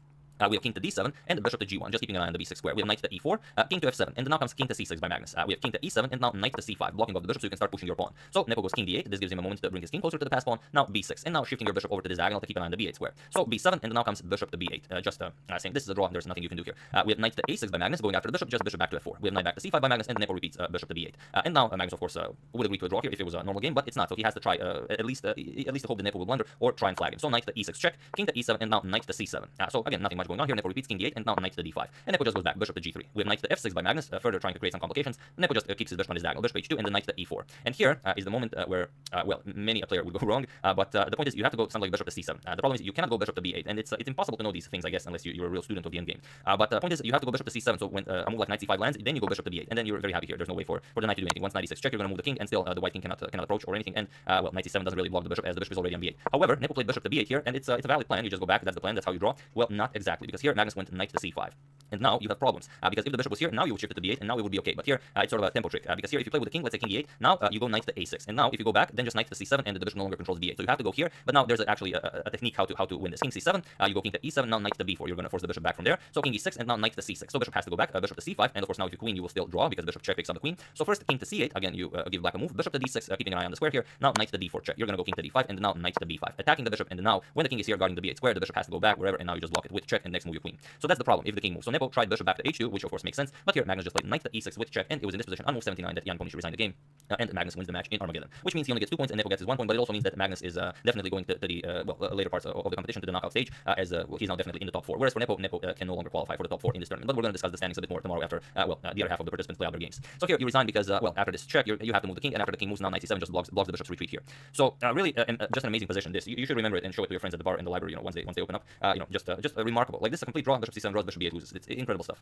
We have king to d7 and bishop to g1, just keeping an eye on the b6 square. We have knight to e4, king to f7, and now comes king to c6 by Magnus. We have king to e7, and now knight to c5, blocking off the bishop so you can start pushing your pawn. So Nepo goes king d8. This gives him a moment to bring his king closer to the pass pawn. Now b6, and now shifting your bishop over to this diagonal to keep an eye on the b8 square. So b7, and now comes bishop to b8. Just saying this is a draw. There's nothing you can do here. We have knight to a6 by Magnus, going after the bishop, just bishop back to f4. We have knight back to c5 by Magnus, and Nepo repeats bishop to b8. And now Magnus, of course, would agree to a draw here if it was a normal game, but it's not. So he has to try at least to hope that Nepo will blunder or try and flag him. So knight to e6 check, king to e7, and now knight to c7. So again, nothing much. going on here. Nepo repeats king d8 and now knight to d5. And Nepo just goes back, bishop to g3. We have knight to f6 by Magnus, further trying to create some complications. Nepo just keeps his bishop on his diagonal, bishop h2, and then knight to e4. And here is the moment where, well, many a player would go wrong, but the point is you have to go something like bishop to c7. The problem is you cannot go bishop to b8, and it's impossible to know these things, I guess, unless you're a real student of the endgame. But the point is you have to go bishop to c7, so when a move like knight c5 lands, then you go bishop to b8, and then you're very happy here. There's no way for the knight to do anything. Once knight e6 check, you're going to move the king, and still the white king cannot approach or anything, and well, knight c7 doesn't really block the bishop, as the bishop is already on b8. However, Nepo played bishop to b8 here, and it's a valid plan. You just go back, that's the plan, that's how you draw. Well, not exactly, because here Magnus went knight to c5. And now you have problems, because if the bishop was here, now you would shift it to b8, and now it would be okay. But here, it's sort of a tempo trick, because here if you play with the king, let's say king e8, now you go knight to a6, and now if you go back, then just knight to c7, and the bishop no longer controls b8. So you have to go here, but now there's actually a technique how to win this. King c7, you go king to e7, now knight to b4, you're going to force the bishop back from there. So king e6, and now knight to c6. So bishop has to go back, bishop to c5, and of course now if you queen, you will still draw, because bishop check picks up the queen. So first king to c8, again you give black a move, bishop to d6, keeping an eye on the square here. Now knight to d4 check, you're going to go king to d5, and now knight to b5, attacking the bishop, and now when the king is here guarding the b8 square, the bishop has to go back wherever, and now you just block it with check, and next move your queen. So that's the problem if the king moves. So Nepo tried bishop back to h2, which of course makes sense, but here Magnus just played knight to e6 with check, and it was in this position on move 79 that Jan Ponici resigned the game, and Magnus wins the match in Armageddon, which means he only gets 2 points and Nepo gets his 1 point, but it also means that Magnus is definitely going to the later parts of the competition, to the knockout stage, as he's now definitely in the top 4, whereas for Nepo can no longer qualify for the top 4 in this tournament. But we're going to discuss the standings a bit more tomorrow after well, the other half of the participants play out their games. So here you resign because well, after this check you have to move the king, and after the king moves, now knight c7 just blocks the bishop's retreat here. So really just an amazing position. This you should remember it and show it to your friends at the bar in the library, once they open up, just remarkable. Like, this is a complete draw. Bishop c7 draws, bishop b8 loses. It's incredible stuff.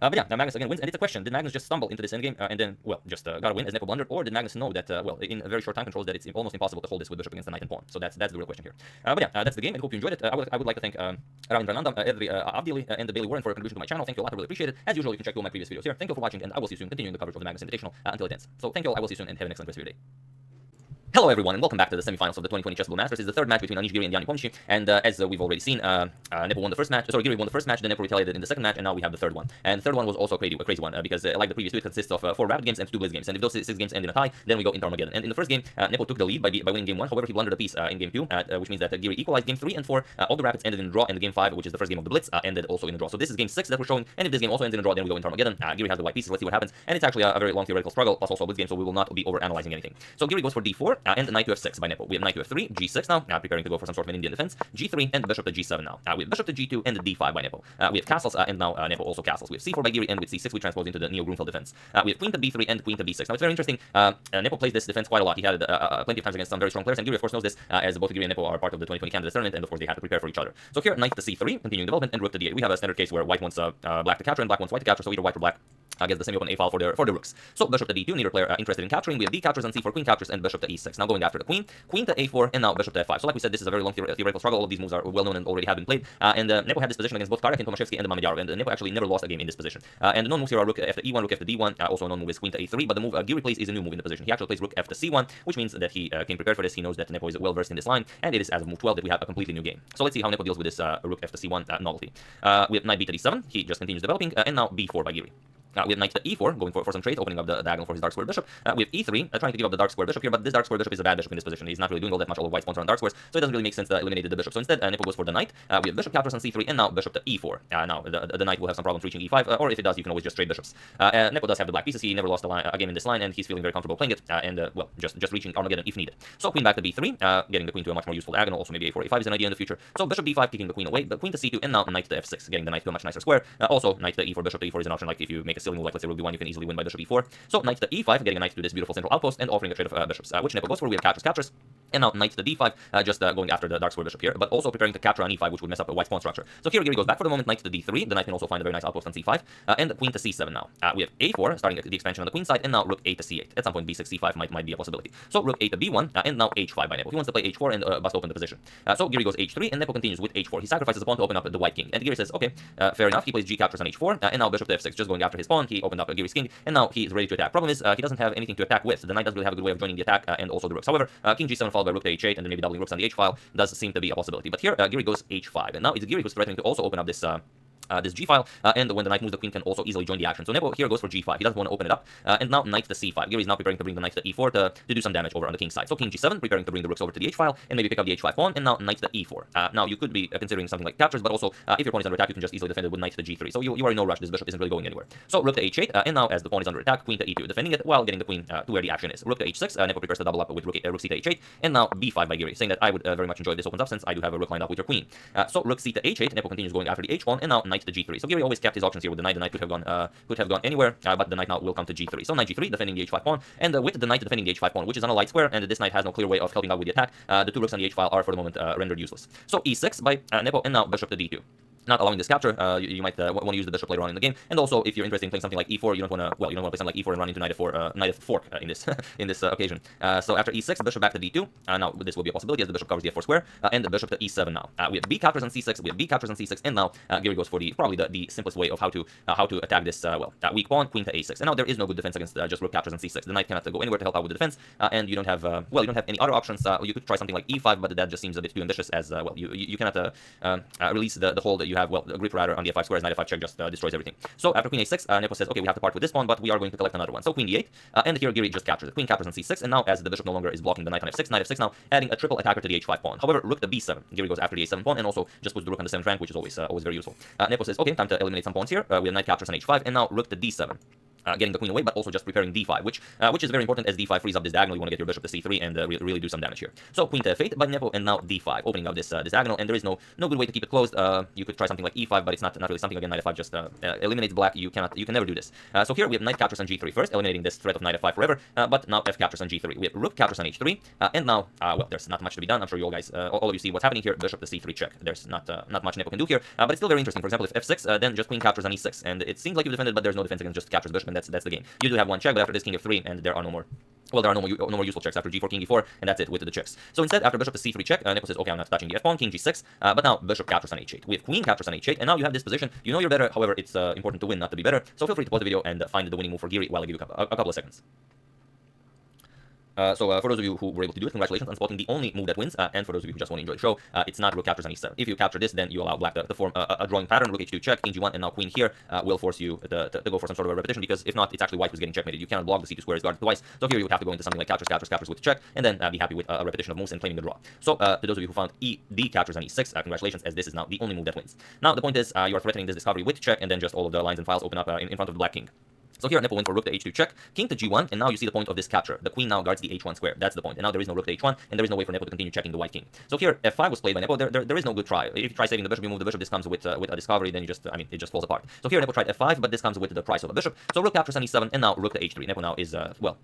But yeah, now Magnus again wins, and it's a question: did Magnus just stumble into this endgame and then well just got a win as Nepo blundered, or did Magnus know that well in a very short time controls that it's almost impossible to hold this with bishop against the knight and pawn? So that's the real question here. But yeah, that's the game, and hope you enjoyed it. I would like to thank Ravin Rananda, Edri Abdili, and the Bailey Warren for your contribution to my channel. Thank you a lot. I really appreciate it. As usual, you can check all my previous videos here. Thank you for watching, and I will see you soon, continuing the coverage of the Magnus Invitational until it ends. So thank you all. I will see you soon, and have an excellent rest of your day. Hello everyone, and welcome back to the semifinals of the 2020 Chess Blue Masters. It's the third match between Anish Giri and Gianni Ponici, and as we've already seen, Nepo won the first match. Sorry, Giri won the first match, then Nepo retaliated in the second match, and now we have the third one. And the third one was also a crazy one, because like the previous two, it consists of 4 rapid games and 2 blitz games. And if those 6 games end in a tie, then we go into Armageddon. And in the first game, Nepo took the lead by winning game 1. However, he blundered a piece in game 2, which means that Giri equalized game 3 and 4. All the rapids ended in a draw, and game 5, which is the first game of the blitz, ended also in a draw. So this is game 6 that we're showing, and if this game also ends in a draw, then we go into Armageddon. Giri has the white pieces. Let's see what happens. And it's actually a very long theoretical struggle, plus also a blitz game, so we will not be over analyzing anything. So Giri goes for d4 and knight to f6 by Nepo. We have knight to f3, g6 now, preparing to go for some sort of an Indian defense, g3 and bishop to g7 now. We have bishop to g2 and d5 by Nepo. We have castles, and now Nepo also castles. We have c4 by Giri, and with c6 we transpose into the Neo-Grunfeld defense. We have queen to b3 and queen to b6. Now it's very interesting. Nepo plays this defense quite a lot. He had plenty of times against some very strong players, and Giri of course knows this, as both Giri and Nepo are part of the 2020 candidates tournament, and of course they have to prepare for each other. So here knight to c3, continuing development, and rook to d8. We have a standard case where white wants black to capture and black wants white to capture, so either white or black gets the semi-open a file for the rooks. So bishop to d2, neither player interested in capturing. We have d captures on c4, queen captures, and bishop to e6. Now going after the queen, queen to a4, and now bishop to f5. So like we said, this is a very long theoretical struggle. All of these moves are well known and already have been played. And Nepo had this position against both Karakin, Tomaszewski, and Mamedyarov, and Nepo actually never lost a game in this position. And the known moves here are rook f to e1, rook f to d1. Also a known move is queen to a3, but the move Giri plays is a new move in the position. He actually plays rook f to c1, which means that he came prepared for this. He knows that Nepo is well versed in this line, and it is as of move 12 that we have a completely new game. So let's see how Nepo deals with this rook f to c1 novelty. We have knight b to d7. He just continues developing, and now b4 by Giri. We have knight to e4, going for some trades, opening up the diagonal for his dark square bishop. We have e3, trying to give up the dark square bishop here, but this dark square bishop is a bad bishop in this position. He's not really doing all that much. All of white's pawns are on dark squares, so it doesn't really make sense to eliminate the bishop. So instead, Nepo goes for the knight. We have bishop captures on c3, and now bishop to e4. Now the knight will have some problems reaching e5, or if it does, you can always just trade bishops. Nepo does have the black pieces. He never lost a game in this line, and he's feeling very comfortable playing it, and well, just reaching Armageddon if needed. So queen back to b3, getting the queen to a much more useful diagonal. Also maybe a4, a5 is an idea in the future. So bishop d5, kicking the queen away, but queen to c2, and now knight to f6, getting the knight to a much nicer square. Also knight to e4, bishop to e4 is an option. Like if you make a silly move, like let's say rook b1, you can easily win by bishop e4. So knight to e5, getting a knight to this beautiful central outpost, and offering a trade of bishops, which Nepo goes for. We have captures, and now knight to d5, just going after the dark square bishop here, but also preparing to capture on e5, which would mess up a white's pawn structure. So here Giri goes back for the moment, knight to d3. The knight can also find a very nice outpost on c5, and queen to c7 now. We have a4, starting the expansion on the queen side, and now rook a to c8. At some point, b6, c5 might be a possibility. So rook a to b1, and now h5 by Nepo. He wants to play h4 and bust open the position. So Giri goes h3, and Nepo continues with h4. He sacrifices a pawn to open up the white king, and Giri says, okay, fair enough. He plays g captures on h4, and now bishop to f6, just going after his pawn. He opened up Giri's king, and now he is ready to attack. Problem is, he doesn't have anything to attack with. The knight doesn't really have a good way of joining the attack, and also the rooks. However, king g7 followed by rook to h8, and then maybe doubling rooks on the h file does seem to be a possibility. But here, Giri goes h5, and now it's Giri who's threatening to also open up this this g file, and when the knight moves, the queen can also easily join the action. So Nepo here goes for g5. He doesn't want to open it up, and now knight to c5. Giri is now preparing to bring the knight to e4 to do some damage over on the king side. So king g7, preparing to bring the rooks over to the h file, and maybe pick up the h5 pawn, and now knight to e4. Now you could be considering something like captures, but also if your pawn is under attack, you can just easily defend it with knight to g3. So you are in no rush. This bishop isn't really going anywhere. So rook to h8, and now as the pawn is under attack, queen to e2, defending it while getting the queen to where the action is. Rook to h6, Nepo prepares to double up with rook c to h8, and now b5 by Giri, saying that I would very much enjoy if this opens up since I do have a rook lined up with your queen. So rook c to h8, Nepo continues going after the h pawn, and now knight to g3. So Giri always kept his options here with the knight. The knight could have gone anywhere, but the knight now will come to g3. So knight g3, defending the h5 pawn, and with the knight defending the h5 pawn, which is on a light square, and this knight has no clear way of helping out with the attack, the two rooks on the h file are for the moment rendered useless. So e6 by Nepo, and now bishop to d2. Not allowing this capture, you might want to use the bishop later on in the game. And also, if you're interested in playing something like e4, you don't want to play something like e4 and run into knight f4, knight f4 in this in this occasion. So after e6, bishop back to d2. Now this will be a possibility as the bishop covers the f4 square, and the bishop to e7 now. We have b captures on c6, we have b captures on c6, and now Giri goes for probably the simplest way of how to attack this weak pawn, queen to a6. And now there is no good defense against just rook captures on c6. The knight cannot go anywhere to help out with the defense, and you don't have you don't have any other options. You could try something like e5, but that just seems a bit too ambitious as you cannot release the hold that you have. The grip rather on the f5 square, as knight f5 check just destroys everything. So after queen a6, Nepo says, okay, we have to part with this pawn, but we are going to collect another one. So queen d8, and here Giri just captures it. Queen captures on c6, and now as the bishop no longer is blocking the knight on f6, knight f6 now adding a triple attacker to the h5 pawn. However, rook to b7. Giri goes after the a7 pawn, and also just puts the rook on the 7th rank, which is always very useful. Nepo says, okay, time to eliminate some pawns here. We have knight captures on h5, and now rook to d7. Getting the queen away, but also just preparing d5, which is very important as d5 frees up this diagonal. You want to get your bishop to c3 and really do some damage here. So queen to f8 by Nepo, and now d5, opening up this diagonal, and there is no good way to keep it closed. You could try something like e5, but it's not really something. Again, knight f5 just eliminates black. You can never do this. So here we have knight captures on g3 first, eliminating this threat of knight f5 forever. But now f captures on g3. We have rook captures on h3, and now there's not much to be done. I'm sure you all guys, all of you see what's happening here. Bishop to c3 check. There's not much Nepo can do here, but it's still very interesting. For example, if f6, then just queen captures on e6, and it seems like you've defended, but there's no defense against just captures bishop, and that's the game. You do have one check, but after this king f3, and there are no more. Well, there are no more useful checks after g4, king e4, and that's it with the checks. So instead, after bishop to c3 check, Nepo says, okay, I'm not touching the f pawn, king g6, but now bishop captures on h8. We have queen captures on h8, and now you have this position. You know you're better. However, it's important to win, not to be better. So feel free to pause the video and find the winning move for Giri while I give you a couple of seconds. So for those of you who were able to do it, congratulations on spotting the only move that wins. And for those of you who just want to enjoy the show, it's not rook captures on e7. If you capture this, then you allow black to form a drawing pattern. Rook h2 check, king g1, and now queen here will force you to go for some sort of a repetition, because if not, it's actually white who's getting checkmated. You cannot block the c2 square is guarded twice. So here you would have to go into something like captures with check, and then be happy with a repetition of moves and claiming the draw. So to those of you who found d captures on e6, congratulations, as this is now the only move that wins. Now the point is you are threatening this discovery with check, and then just all of the lines and files open up in front of the black king. So here Nepo went for rook to h2 check, king to g1, and now you see the point of this capture. The queen now guards the h1 square. That's the point. And now there is no rook to h1, and there is no way for Nepo to continue checking the white king. So here f5 was played by Nepo. There is no good try. If you try saving the bishop, you move the bishop. This comes with a discovery. Then it just falls apart. So here Nepo tried f5, but this comes with the price of a bishop. So rook captures on e7, and now rook to h3. Nepo now is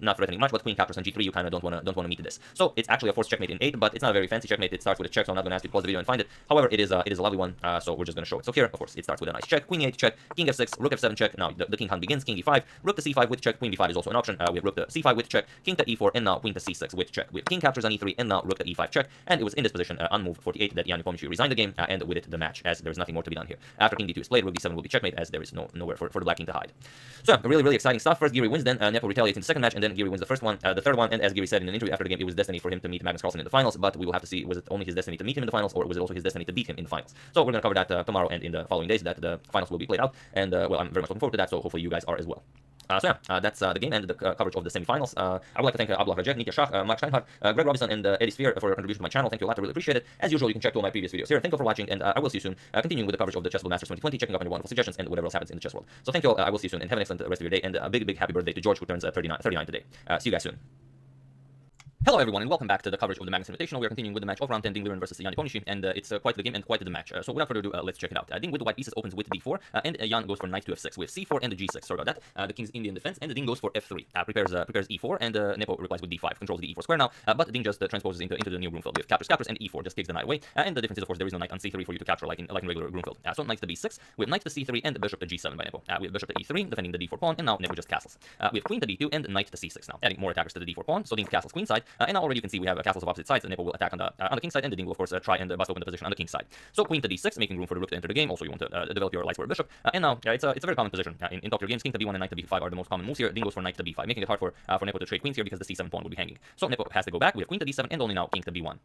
not threatening much, but queen captures on g3. You kind of don't want to meet this. So it's actually a forced checkmate in 8, but it's not a very fancy checkmate. It starts with a check, so I'm not going to ask you to pause the video and find it. However, it is a lovely one. So we're just going to show it. So here, of course, it starts with a nice check. Queen e8 check, king f6, rook f7 check. Now the king hunt begins. King e5, rook to c5 with check. Queen b5 is also an option. We have rook to c5 with check, king to e4, and now queen to c6 with check. We have king captures on e3, and now rook to e5 check. And it was in this position on move 48 that Jan Nepomniachtchi resigned the game, and with it the match, as there is nothing more to be done here. After king d2 is played, rook d7 will be checkmate, as there is nowhere for the black king to hide. So really exciting stuff. First Giri wins, then Nepo retaliates in the second match, and then Giri wins the first one, the third one. And as Giri said in an interview after the game, it was destiny for him to meet Magnus Carlsen in the finals. But we will have to see, was it only his destiny to meet him in the finals, or was it also his destiny to beat him in the finals? So we're going to cover that tomorrow and in the following days, that the finals will be played out. And well, I'm very much looking forward to that. So hopefully you guys are as well. So yeah, that's the game and the coverage of the semifinals. I would like to thank Abdullah Rajek, Nitya Shah, Mark Steinhardt, Greg Robinson, and Eddie Sphere for your contribution to my channel. Thank you a lot. I really appreciate it. As usual, you can check all my previous videos here. Thank you for watching, and I will see you soon. Continuing with the coverage of the Chess World Masters 2020, checking up on your wonderful suggestions and whatever else happens in the chess world. So thank you all. I will see you soon, and have an excellent rest of your day. And a big happy birthday to George, who turns 39 today. See you guys soon. Hello everyone, and welcome back to the coverage of the Magnus Invitational. We are continuing with the match of round 10, Ding Liren versus Jan Nepomniachtchi, and it's quite the game and quite the match. So without further ado, let's check it out. Ding with the white pieces opens with d4, and Jan goes for knight to f6 with c4 and the g6. Sorry about that. The king's Indian defense, and the Ding goes for f3. Prepares e4, and Nepo replies with d5, controls the e4 square now, but Ding just transposes into the new Grunfeld. We have captures, and e4 just takes the knight away, and the difference is, of course, there is no knight on c3 for you to capture like in regular Grunfeld. So knight to b6, we have knight to c3, and bishop to g7 by Nepo. We have bishop to e3, defending the d4 pawn, and now Nepo just castles. We have queen to d2, and knight to c6 now, adding more attackers to the d4 pawn, so Ding castles queen side, and now already you can see we have castles of opposite sides, and Nepo will attack on the king side, and the Ding will, of course, try and bust open the position on the king side. So queen to d6, making room for the rook to enter the game. Also, you want to develop your light square bishop, and now it's a very common position in top tier games. King to b1 and knight to b5 are the most common moves here. Ding goes for knight to b5, making it hard for Nepo to trade queens here because the c7 pawn would be hanging. So Nepo has to go back. We have queen to d7, and only now king to b1.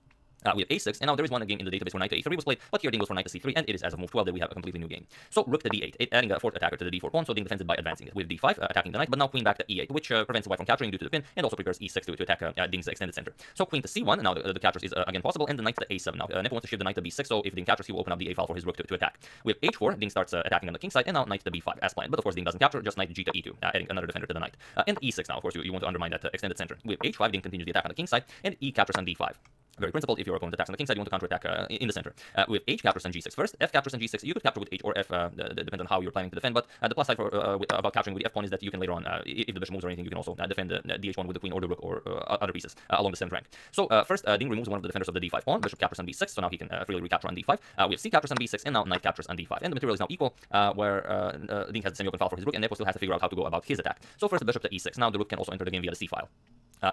We have a6, and now there is one game in the database where knight to a3 was played, but here Ding goes for knight to c3, and it is as of move 12 that we have a completely new game. So rook to d8, adding a fourth attacker to the d4 pawn, so Ding defends it by advancing it. With d5, attacking the knight, but now queen back to e8, which prevents white from capturing due to the pin, and also prepares e6 to attack Ding's extended center. So queen to c1, now the captures is again possible, and the knight to a7. Now Nepo wants to shift the knight to b6, so if Ding captures, he will open up the a file for his rook to attack. With h4, Ding starts attacking on the king side, and now knight to b5 as planned. But of course, Ding doesn't capture, just knight g to e2, adding another defender to the knight. And e6 now, of course, you want to undermine that extended center. With h5, Ding continues the attack on the king side, and e captures on d5. Very principled. If your opponent attacks on the king side, you want to counterattack in the center. With h captures on g6 first, f captures on g6. You could capture with h or f, depends on how you're planning to defend. But the plus side for about capturing with the f pawn is that you can later on, if the bishop moves or anything, you can also defend the dh1 with the queen or the rook or other pieces along the 7th rank. So first, Ding removes one of the defenders of the d5 pawn. Bishop captures on b6, so now he can freely recapture on d5. We have c captures on b6, and now knight captures on d5. And the material is now equal, where Ding has the semi-open file for his rook, and Nepo still has to figure out how to go about his attack. So first, the bishop to e6. Now the rook can also enter the game via the c file.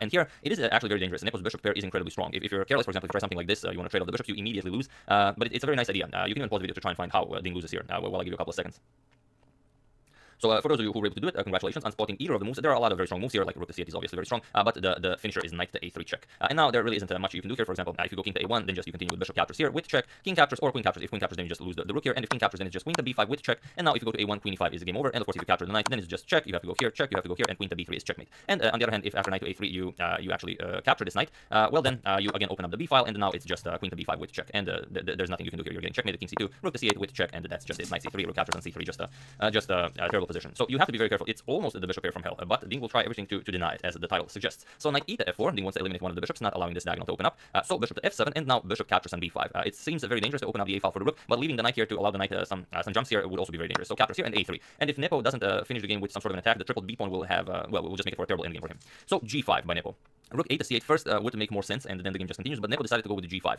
And here, it is actually very dangerous. Nepo's bishop pair is incredibly strong. If you're careless, for example, if you try something like this, you want to trade off the bishops, you immediately lose. But it's a very nice idea. You can even pause the video to try and find how Ding loses here, while I give you a couple of seconds. So for those of you who were able to do it, congratulations on spotting either of the moves. There are a lot of very strong moves here, like rook to c8 is obviously very strong, but the finisher is knight to a3 check. And now there really isn't much you can do here. For example, if you go king to a1, then just you continue with bishop captures here with check, king captures or queen captures. If queen captures, then you just lose the rook here, and if king captures, then it's just queen to b5 with check. And now if you go to a1, queen e5 is game over. And of course, if you capture the knight, then it's just check. You have to go here, check. You have to go here, and queen to b3 is checkmate. And on the other hand, if after knight to a3 you actually capture this knight, well then you again open up the b file, and now it's just queen to b5 with check. And there's nothing you can do here. You're getting checkmate, king c2, rook to c8 with check, and that's just it. Knight c3, rook captures on c3, just a terrible position. So you have to be very careful. It's almost the bishop pair from hell, but Ding will try everything to deny it, as the title suggests. So knight e to f4, Ding wants to eliminate one of the bishops, not allowing this diagonal to open up. So bishop to f7, and now bishop captures on b5. It seems very dangerous to open up the a file for the rook, but leaving the knight here to allow the knight some jumps here would also be very dangerous. So captures here and a3. And if Nepo doesn't finish the game with some sort of an attack, the triple b pawn will have, well, will just make it for a terrible endgame for him. So g5 by Nepo. Rook a to c8 first would make more sense, and then the game just continues, but Nepo decided to go with the g5,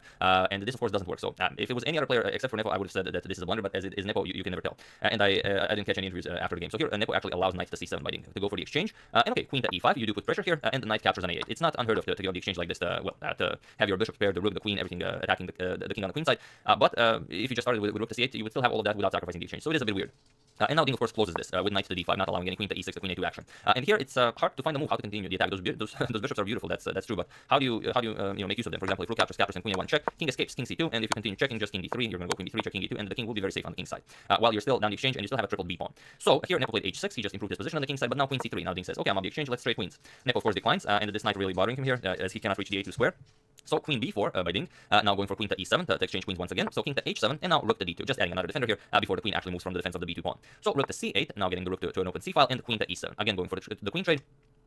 and this of course doesn't work. So if it was any other player except for Nepo, I would have said that this is a blunder, but as it is Nepo, you can never tell. And I didn't catch any interviews after the game. So here Nepo actually allows knight to c7 by Ding to go for the exchange, and okay, queen to e5, you do put pressure here, and the knight captures on a8. It's not unheard of to give up the exchange like this, to have your bishop pair, the rook, the queen, everything attacking the king on the queen side, but if you just started with rook to c8, you would still have all of that without sacrificing the exchange, so it is a bit weird. And now Ding of course closes this with knight to d5, not allowing any queen to e6 to queen a2 action. And here it's hard to find a move how to continue the attack. Those bishops are beautiful, that's true, but how do you make use of them? For example, if rook captures and queen a1 check, king escapes, king c2, and if you continue checking, just king d3, you're going to go queen d3, check king e2, and the king will be very safe on the king side. While you're still down the exchange, and you still have a triple b pawn. So here Nepo played h6, he just improved his position on the king side, but now queen c3. Now Ding says, okay, I'm on the exchange, let's trade queens. Nepo of course declines, and this knight really bothering him here, as he cannot reach the a2 square. So queen b4 by Ding, now going for queen to e7 to exchange queens once again. So king to h7, and now rook to d2, just adding another defender here before the queen actually moves from the defense of the b2 pawn. So rook to c8, now getting the rook to an open c file, and queen to e7, again going for the queen trade.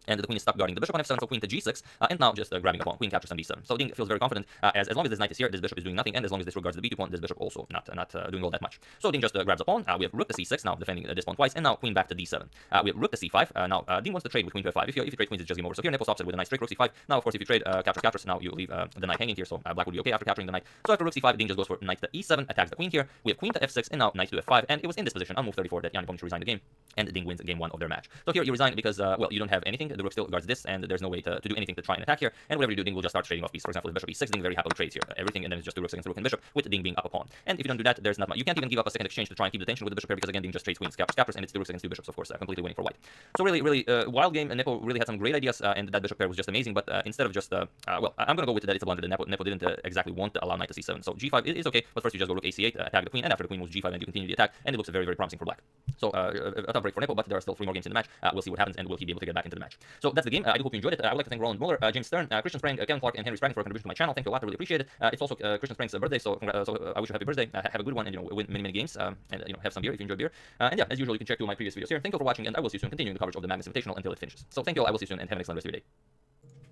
And the queen is stuck guarding the bishop on f7, so queen to g6, and now just grabbing a pawn. Queen captures on d7. So Ding feels very confident, as long as this knight is here, this bishop is doing nothing, and as long as this regards the b2 pawn, this bishop also not doing all that much. So Ding just grabs a pawn. We have rook to c6, now defending this pawn twice, and now queen back to d7. We have rook to c5. Now Ding wants to trade with queen to f5. If you trade queens, it's just game over. So here Nepo stops it with a nice straight rook c5. Now of course if you trade captures, now you leave the knight hanging here, so black would be okay after capturing the knight. So after rook c5, Ding just goes for knight to e7, attacks the queen here. We have queen to f6, and now knight to f5, and it was in this position on move 34 that Jan Nepomniachtchi resigned the game, and Ding wins game 1 of their match. So here you resign because well, you don't have anything. The rook still guards this, and there's no way to do anything to try and attack here. And whatever you do, Ding will just start trading off pieces. For example, if bishop e6, Ding very happily trades here everything, and then it's just two rooks against rook and bishop, with Ding being up a pawn. And if you don't do that, there's not much. You can't even give up a second exchange to try and keep the tension with the bishop here, because again Ding just trades queens, captures, and it's two rooks against two bishops, of course, completely winning for white. So really wild game, and Nepo really had some great ideas, and that bishop pair was just amazing. But instead of just well, I'm gonna go with that it's a blunder. Nepo didn't exactly want to allow knight to c7. So g5 is okay, but first you just go rook a8, attack the queen, and after the queen moves g5, and you continue the attack, and it looks very promising for black. So a tough break for Nepo, but there are still 3 more games in the match. We'll see what happens, and will he be able to get back into the match? So that's the game. I do hope you enjoyed it. I would like to thank Roland Muller, James Stern, Christian Sprang, Kevin Clark, and Henry Sprang for contribution to my channel. Thank you a lot. I really appreciate it. It's also Christian Sprang's birthday, so I wish you a happy birthday. Have a good one, and win many games, and have some beer if you enjoy beer. And yeah, as usual, you can check 2 of my previous videos here. Thank you for watching, and I will see you soon, continuing the coverage of the Magnus Invitational until it finishes. So thank you all. I will see you soon, and have an excellent rest of your day.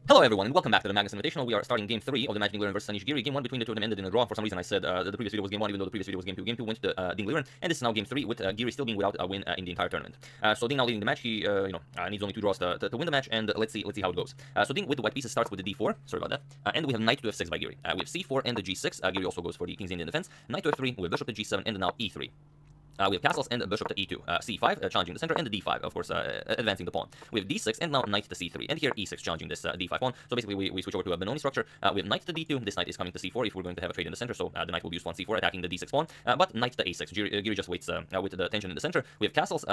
Hello everyone, and welcome back to the Magnus Invitational. We are starting game 3 of the match Ding Liren versus Anish Giri. Game 1 between the two of them ended in a draw. For some reason I said the previous video was game 1, even though the previous video was game 2. Game 2 went to Ding Liren, and this is now game 3 with Giri still being without a win in the entire tournament. So Ding now leading the match. He needs only 2 draws to win the match, and let's see how it goes. So Ding with the white pieces starts with the d4. Sorry about that. And we have knight to f6 by Giri. We have c4 and the g6. Giri also goes for the King's Indian defense. Knight to f3 with bishop to g7, and now e3. We have castles and bishop to e2, c5 challenging the center, and the d5, of course, advancing the pawn. We have d6 and now knight to c3, and here e6 challenging this d5 pawn. So basically, we switch over to a Benoni structure. We have knight to d2. This knight is coming to c4 if we're going to have a trade in the center. So the knight will be used on c4, attacking the d6 pawn. But knight to a6. Giri just waits with the tension in the center. We have castles.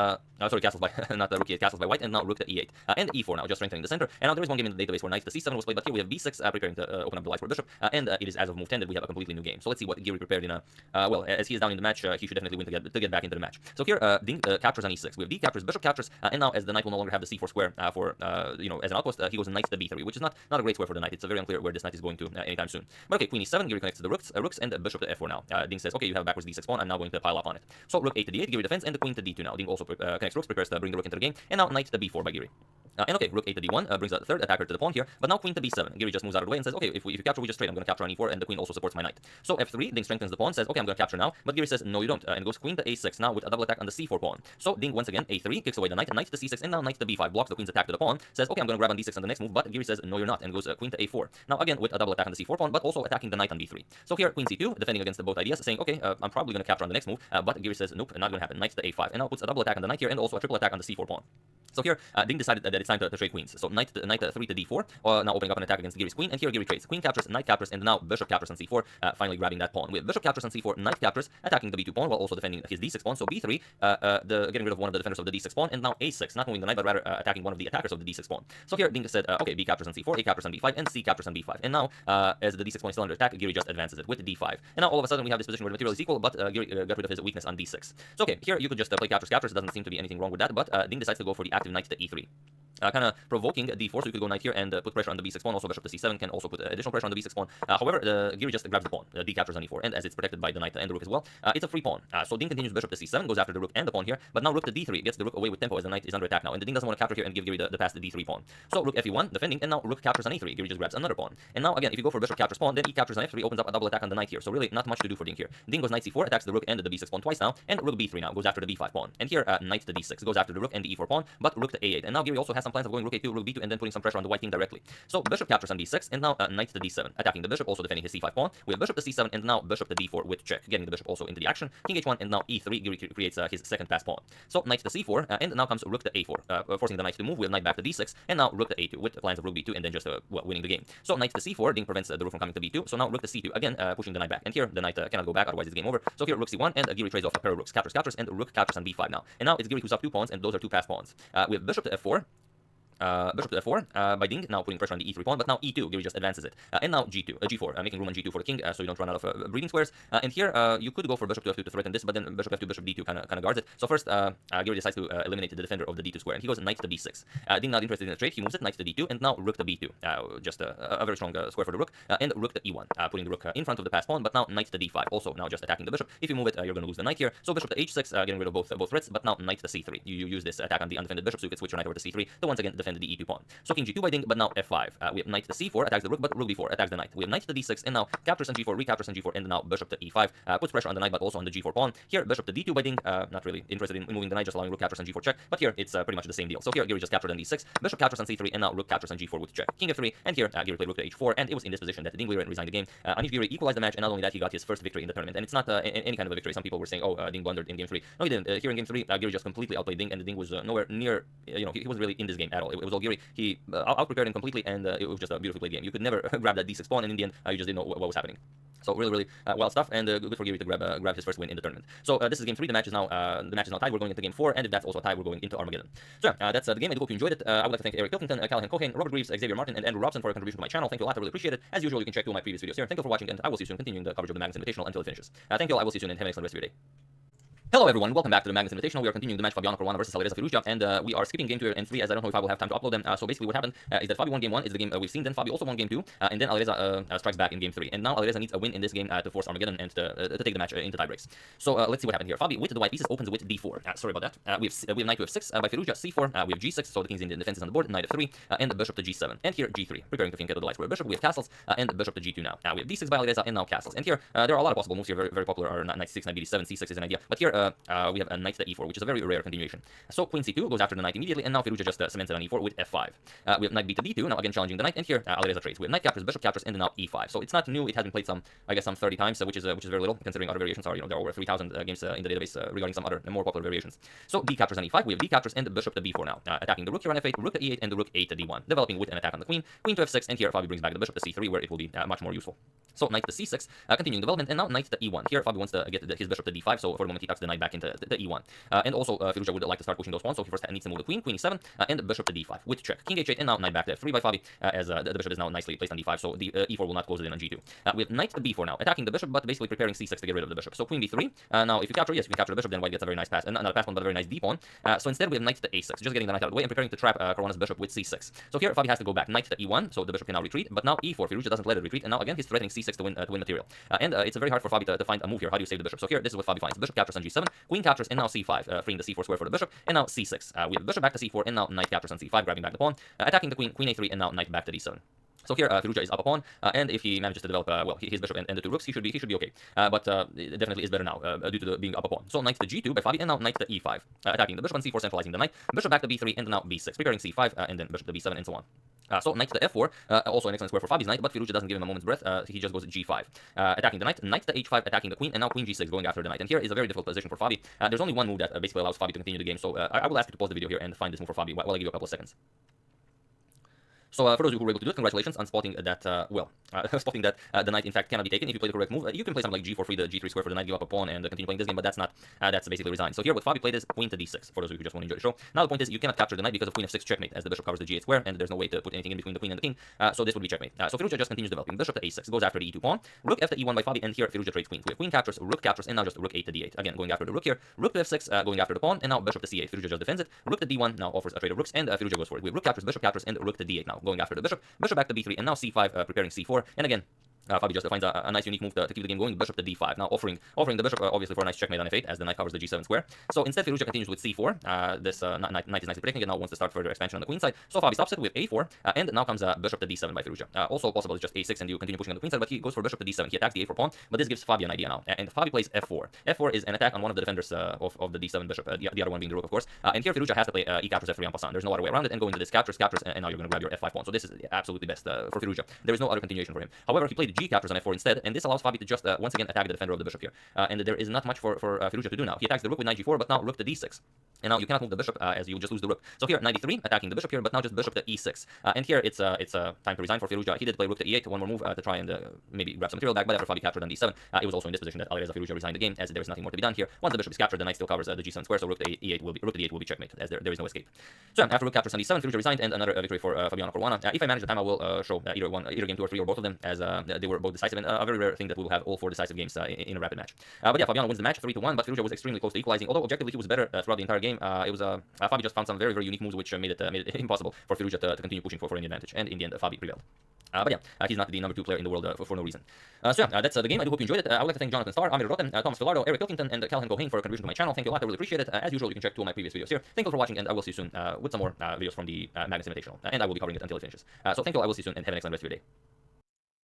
Castles by not the rook e8, castles by white, and now rook to e8 and e4 now, just strengthening the center. And now there is one game in the database where knight to c7 was played, but here we have b6 preparing to open up the light for bishop, and it is as of move 10 that we have a completely new game. So let's see what Giri prepared in a well, as he is down in the match, he should definitely win to get back into the match. So here, Ding captures on e6. We have d captures, bishop captures, and now as the knight will no longer have the c4 square for as an outpost, he goes knight to b3, which is not a great square for the knight. It's very unclear where this knight is going to anytime soon. But okay, queen e7, Giri connects to the rooks and bishop to f4 now. Ding says, okay, you have a backwards d6 pawn. I'm now going to pile up on it. So rook 8 to d8, Giri defends, and the queen to d2 now. Ding also connects rooks, prepares to bring the rook into the game, and now knight to b4 by Giri. And okay, rook 8 to d1 brings a third attacker to the pawn here, but now queen to b7. Giri just moves out of the way and says, okay, if you capture, we just trade. I'm going to capture on e4, and the queen also supports my knight. So f3, Ding strengthens the pawn, says, okay, I'm going to capture now, but Giri says, no, you don't, and goes queen to a6 now with a double attack on the c4 pawn. So Ding once again a3 kicks away the knight, knight to c6, and now knight to b5 blocks the queen's attack to the pawn. Says, okay, I'm going to grab on d6 on the next move, but Giri says, no, you're not, and goes queen to a4. Now again with a double attack on the c4 pawn, but also attacking the knight on b3. So here queen c2, defending against both ideas, saying, okay, I'm probably going to capture on the next move, but Giri says, nope, not going to happen. Knight to a5, and now puts a double attack on the knight here, and also a triple attack on the c4 pawn. So here, Ding decided that it's time to trade queens. So knight 3 to d4, now opening up an attack against Giri's queen, and here Giri trades. Queen captures, knight captures, and now bishop captures on c4, finally grabbing that pawn. We have bishop captures on c4, knight captures, attacking the b2 pawn while also defending his d6 pawn. So b3, getting rid of one of the defenders of the d6 pawn, and now a6, not moving the knight, but rather attacking one of the attackers of the d6 pawn. So here Ding said, okay, b captures on c4, a captures on b5, and c captures on b5. And now, as the d6 pawn is still under attack, Giri just advances it with the d5. And now all of a sudden we have this position where the material is equal, but Giri got rid of his weakness on d6. So okay, here you could just play captures, captures. Doesn't seem to be anything wrong with that, but Ding decides to go for the active knight to e3. Kind of provoking d4, so you could go knight here and put pressure on the b6 pawn. Also bishop to c7 can also put additional pressure on the b6 pawn. However, Giri just grabs the pawn, d captures on e4, and as it's protected by the knight and the rook as well, it's a free pawn. So Ding continues bishop to c7, goes after the rook and the pawn here, but now rook to d3 gets the rook away with tempo as the knight is under attack now, and the Ding doesn't want to capture here and give Giri the pass the d3 pawn. So rook fe1 defending, and now rook captures on a3. Giri just grabs another pawn, and now again if you go for bishop captures pawn, then e captures on f3 opens up a double attack on the knight here. So really not much to do for Ding here. Ding goes knight c4, attacks the rook and the b6 pawn twice now, and rook b3 now goes after the b5 pawn, and here knight to d6 goes after the rook and the e4 pawn, but rook to a8, and now Giri also has some plans of going rook a2, rook b2, and then putting some pressure on the white king directly. So bishop captures on d6, and now knight to d7, attacking the bishop, also defending his c5 pawn. We have bishop to c7, and now bishop to d4 with check, getting the bishop also into the action. King h1, and now e3, Giri creates his second pass pawn. So knight to c4, and now comes rook to a4, forcing the knight to move. We have knight back to d6, and now rook to a2 with plans of rook b2, and then just winning the game. So knight to c4, Ding prevents the rook from coming to b2. So now rook to c2, again pushing the knight back, and here the knight cannot go back, otherwise it's game over. So here rook c1, and Giri trades off a pair of rooks, captures, and rook captures on b5 now. And now it's Giri who's up 2 pawns, and those are 2 pass pawns. We have bishop to f4. Bishop to f4 by Ding, now putting pressure on the e3 pawn, but now e2, Giri just advances it. And now g4, making room on g2 for the king, so you don't run out of breathing squares. And here you could go for bishop to f2 to threaten this, but then bishop f2, bishop d2 kind of guards it. So first, Giri decides to eliminate the defender of the d2 square, and he goes knight to b6. Ding not interested in the trade, he moves it, knight to d2, and now rook to b2. Just a very strong square for the rook, and rook to e1, putting the rook in front of the pass pawn, but now knight to d5, also now just attacking the bishop. If you move it, you're going to lose the knight here. So bishop to h6, getting rid of both threats, but now knight to c3. You use this attack on the undefended bishop, so you can switch your knight over to c3 to once again defend the e2 pawn. So king g2 by Ding, but now f5. We have knight to c4, attacks the rook, but rook b4 attacks the knight. We have knight to d6, and now captures on g4, recaptures on g4, and now bishop to e5, puts pressure on the knight, but also on the g4 pawn. Here, bishop to d2 by Ding, not really interested in moving the knight, just allowing rook captures on g4 check, but here it's pretty much the same deal. So here, Giri just captured on d6, bishop captures on c3, and now rook captures on g4 with check. King f3, and here, Giri played rook to h4, and it was in this position that Ding resigned the game. Anish Giri equalized the match, and not only that, he got his first victory in the tournament, and it's not any kind of a victory. Some people were saying, oh, Ding blundered in game 3. No, he didn't. Here in game 3, Giri just completely outplayed Ding, and Ding was nowhere near, he wasn't really in this game at all. It was all Giri. He out-prepared him completely, and it was just a beautifully played game. You could never grab that d6 pawn, and in the end, you just didn't know what was happening. So really wild stuff, and good for Giri to grab his first win in the tournament. So this is game 3. The match is now tied. We're going into game 4, and if that's also a tie, we're going into Armageddon. So yeah, that's the game. I do hope you enjoyed it. I would like to thank Eric Pilkington, Callahan Cohen, Robert Greaves, Xavier Martin, and Andrew Robson for your contribution to my channel. Thank you a lot. I really appreciate it. As usual, you can check 2 of my previous videos here. Thank you for watching, and I will see you soon, continuing the coverage of the Magnus Invitational until it finishes. Thank you all. I will see you soon, and have an excellent rest of your day. Hello everyone, welcome back to the Magnus Invitational. We are continuing the match Fabiano Caruana versus Alireza Firouzja, and we are skipping game 2 and 3 as I don't know if I will have time to upload them. So basically what happened is that Fabi won game 1, is the game we've seen, then Fabi also won game 2, and then Alireza strikes back in game 3. And now Alireza needs a win in this game to force Armageddon and to take the match into tiebreaks. So let's see what happened here. Fabi with the white pieces opens with d4. Sorry about that. We have knight to f6 by Firouzja, c4, we have g6, so the king's in the defenses on the board, knight f3, and bishop to g7. And here g3, preparing to flank the light square bishop. We have castles, and bishop to g2 now. We have d6 by Alireza, and now castles. And here there are a lot of possible moves here, very popular are knight c6, knight b7, c6 is an idea. But here we have a knight to e4, which is a very rare continuation. So queen c2 goes after the knight immediately, and now Firouzja just cements it on e4 with f5. We have knight b to d2, now again challenging the knight, and here Alireza trades. We have knight captures, bishop captures, and now e5. So it's not new. It has been played I guess some 30 times, which is very little considering other variations are, there are over 3,000 games in the database regarding some other more popular variations. So d captures on e5. We have d captures and the bishop to b4 now, attacking the rook here on f8, rook to e8, and the rook 8 to d1, developing with an attack on the queen, queen to f6, and here Fabi brings back the bishop to c3, where it will be much more useful. So knight to c6, continuing development, and now knight to e1. Here Fabi wants to get his bishop to d5, so for the moment he tucks the knight back into the e1. And also Firouzja would like to start pushing those pawns, so he first needs to move the queen, queen e7, and the bishop to d5 with check. King h8, and now knight back to f3 by Fabi, as the bishop is now nicely placed on d5, so the e4 will not close it in on g2. We have knight to b4 now, attacking the bishop, but basically preparing c6 to get rid of the bishop. So queen b3. Now if you capture, yes, you can capture the bishop, then white gets a very nice pass, and not a pass one, but a very nice d pawn. So instead we have knight to a6, just getting the knight out of the way and preparing to trap Caruana's bishop with c6. So here Fabi has to go back, knight to e1, so the bishop can now retreat, but now e4, Firouzja doesn't let it retreat, and now again he's threatening c6 to win material. And it's very hard for Fabi to find a move here. How do you save the bishop? So here, this is what Fabi finds. Bishop captures on g7, queen captures, and now c5, freeing the c4 square for the bishop, and now c6. We have bishop back to c4, and now knight captures on c5, grabbing back the pawn, attacking the queen, queen a3, and now knight back to d7. So here, Firouzja is up a pawn, and if he manages to develop his bishop and the two rooks, he should be okay. But it definitely is better now due to being up a pawn. So knight to g2 by Fabi, and now knight to e5, attacking the bishop on c4, centralizing the knight. Bishop back to b3, and now b6, preparing c5, and then bishop to b7, and so on. So knight to f4, also an excellent square for Fabi's knight, but Firouzja doesn't give him a moment's breath. He just goes g5, attacking the knight. Knight to h5, attacking the queen, and now queen g6, going after the knight. And here is a very difficult position for Fabi. There's only one move that basically allows Fabi to continue the game. So I will ask you to pause the video here and find this move for Fabi while I give you a couple of seconds. So for those of you who were able to do it, congratulations on spotting that, spotting that the knight in fact cannot be taken if you play the correct move. You can play something like g4 free the g3 square for the knight, give up a pawn, and continue playing this game, but that's not, that's basically resigned. So here what Fabi played is queen to d6, for those of you who just want to enjoy the show. Now the point is you cannot capture the knight because of queen f6 checkmate, as the bishop covers the g8 square, and there's no way to put anything in between the queen and the king, so this would be checkmate. So Firouzja just continues developing. Bishop to a6, goes after the e2 pawn, rook f to e1 by Fabi, and here Firouzja trades queen. We have queen captures, and now just rook 8 to d8. Again, going after the rook here, rook to f6, going after the pawn, and now bishop to c8. Firouzja just defends it, rook to d1, now offers a trade of rooks, and Firouzja goes for it. We have rook captures, and rook to d8 now, going after the bishop, bishop back to b3, and now c5, preparing c4, and again, Fabi just finds a nice unique move to keep the game going, bishop to d5. Now offering the bishop obviously for a nice checkmate on f8 as the knight covers the g7 square. So instead Firouzja continues with c4. This knight is nicely protecting it, now wants to start further expansion on the queen side. So Fabi stops it with a4, and now comes bishop to d7 by Firouzja. Also possible is just a6 and you continue pushing on the queen side, but he goes for bishop to d7. He attacks the a4 pawn, but this gives Fabi an idea now. And Fabi plays f4. f4 is an attack on one of the defenders of the d7 bishop, the other one being the rook, of course. And here Firouzja has to play e captures f3 en passant. There's no other way around it, and go into this captures, and now you're going to grab your f5 pawn. So this is absolutely best for Firouzja. There is no other continuation for him. However, he played g captures on f4 instead, and this allows Fabi to just once again attack the defender of the bishop here. And there is not much for Firouzja to do now. He attacks the rook with knight g4, but now rook to d6. And now you cannot move the bishop as you just lose the rook. So here knight e3, attacking the bishop here, but now just bishop to e6. And here it's time to resign for Firouzja. He did play rook to e8, one more move to try and maybe grab some material back, but after Fabi captured on d7, it was also in this position that Alireza Firouzja resigned the game, as there is nothing more to be done here. Once the bishop is captured, the knight still covers the g7 square, so rook to e8 will be checkmate, as there is no escape. So after rook captures on d7, Firouzja resigned, and another victory for Fabiano Caruana. If I manage the time, I will show either game 2 or 3 or both of them, as they were both decisive, and a very rare thing that we will have all 4 decisive games in a rapid match. But yeah, Fabiano wins the match 3-1, but Firouzja was extremely close to equalizing. Although objectively he was better throughout the entire game, it was Fabi just found some very unique moves which made it impossible for Firouzja to continue pushing for any advantage, and in the end Fabi prevailed. But yeah, he's not the number 2 player in the world for no reason. So yeah, that's the game. I do hope you enjoyed it. I would like to thank Jonathan Starr, Amir Rotten, Thomas Villardo, Eric Pilkington, and Calhoun Gohain for contribution to my channel. Thank you a lot. I really appreciate it. As usual, you can check 2 of my previous videos here. Thank you for watching, and I will see you soon with some more videos from the Magnus Invitational, and I will be covering it until it finishes. So thank you. I will see you soon, and have an excellent rest of your day.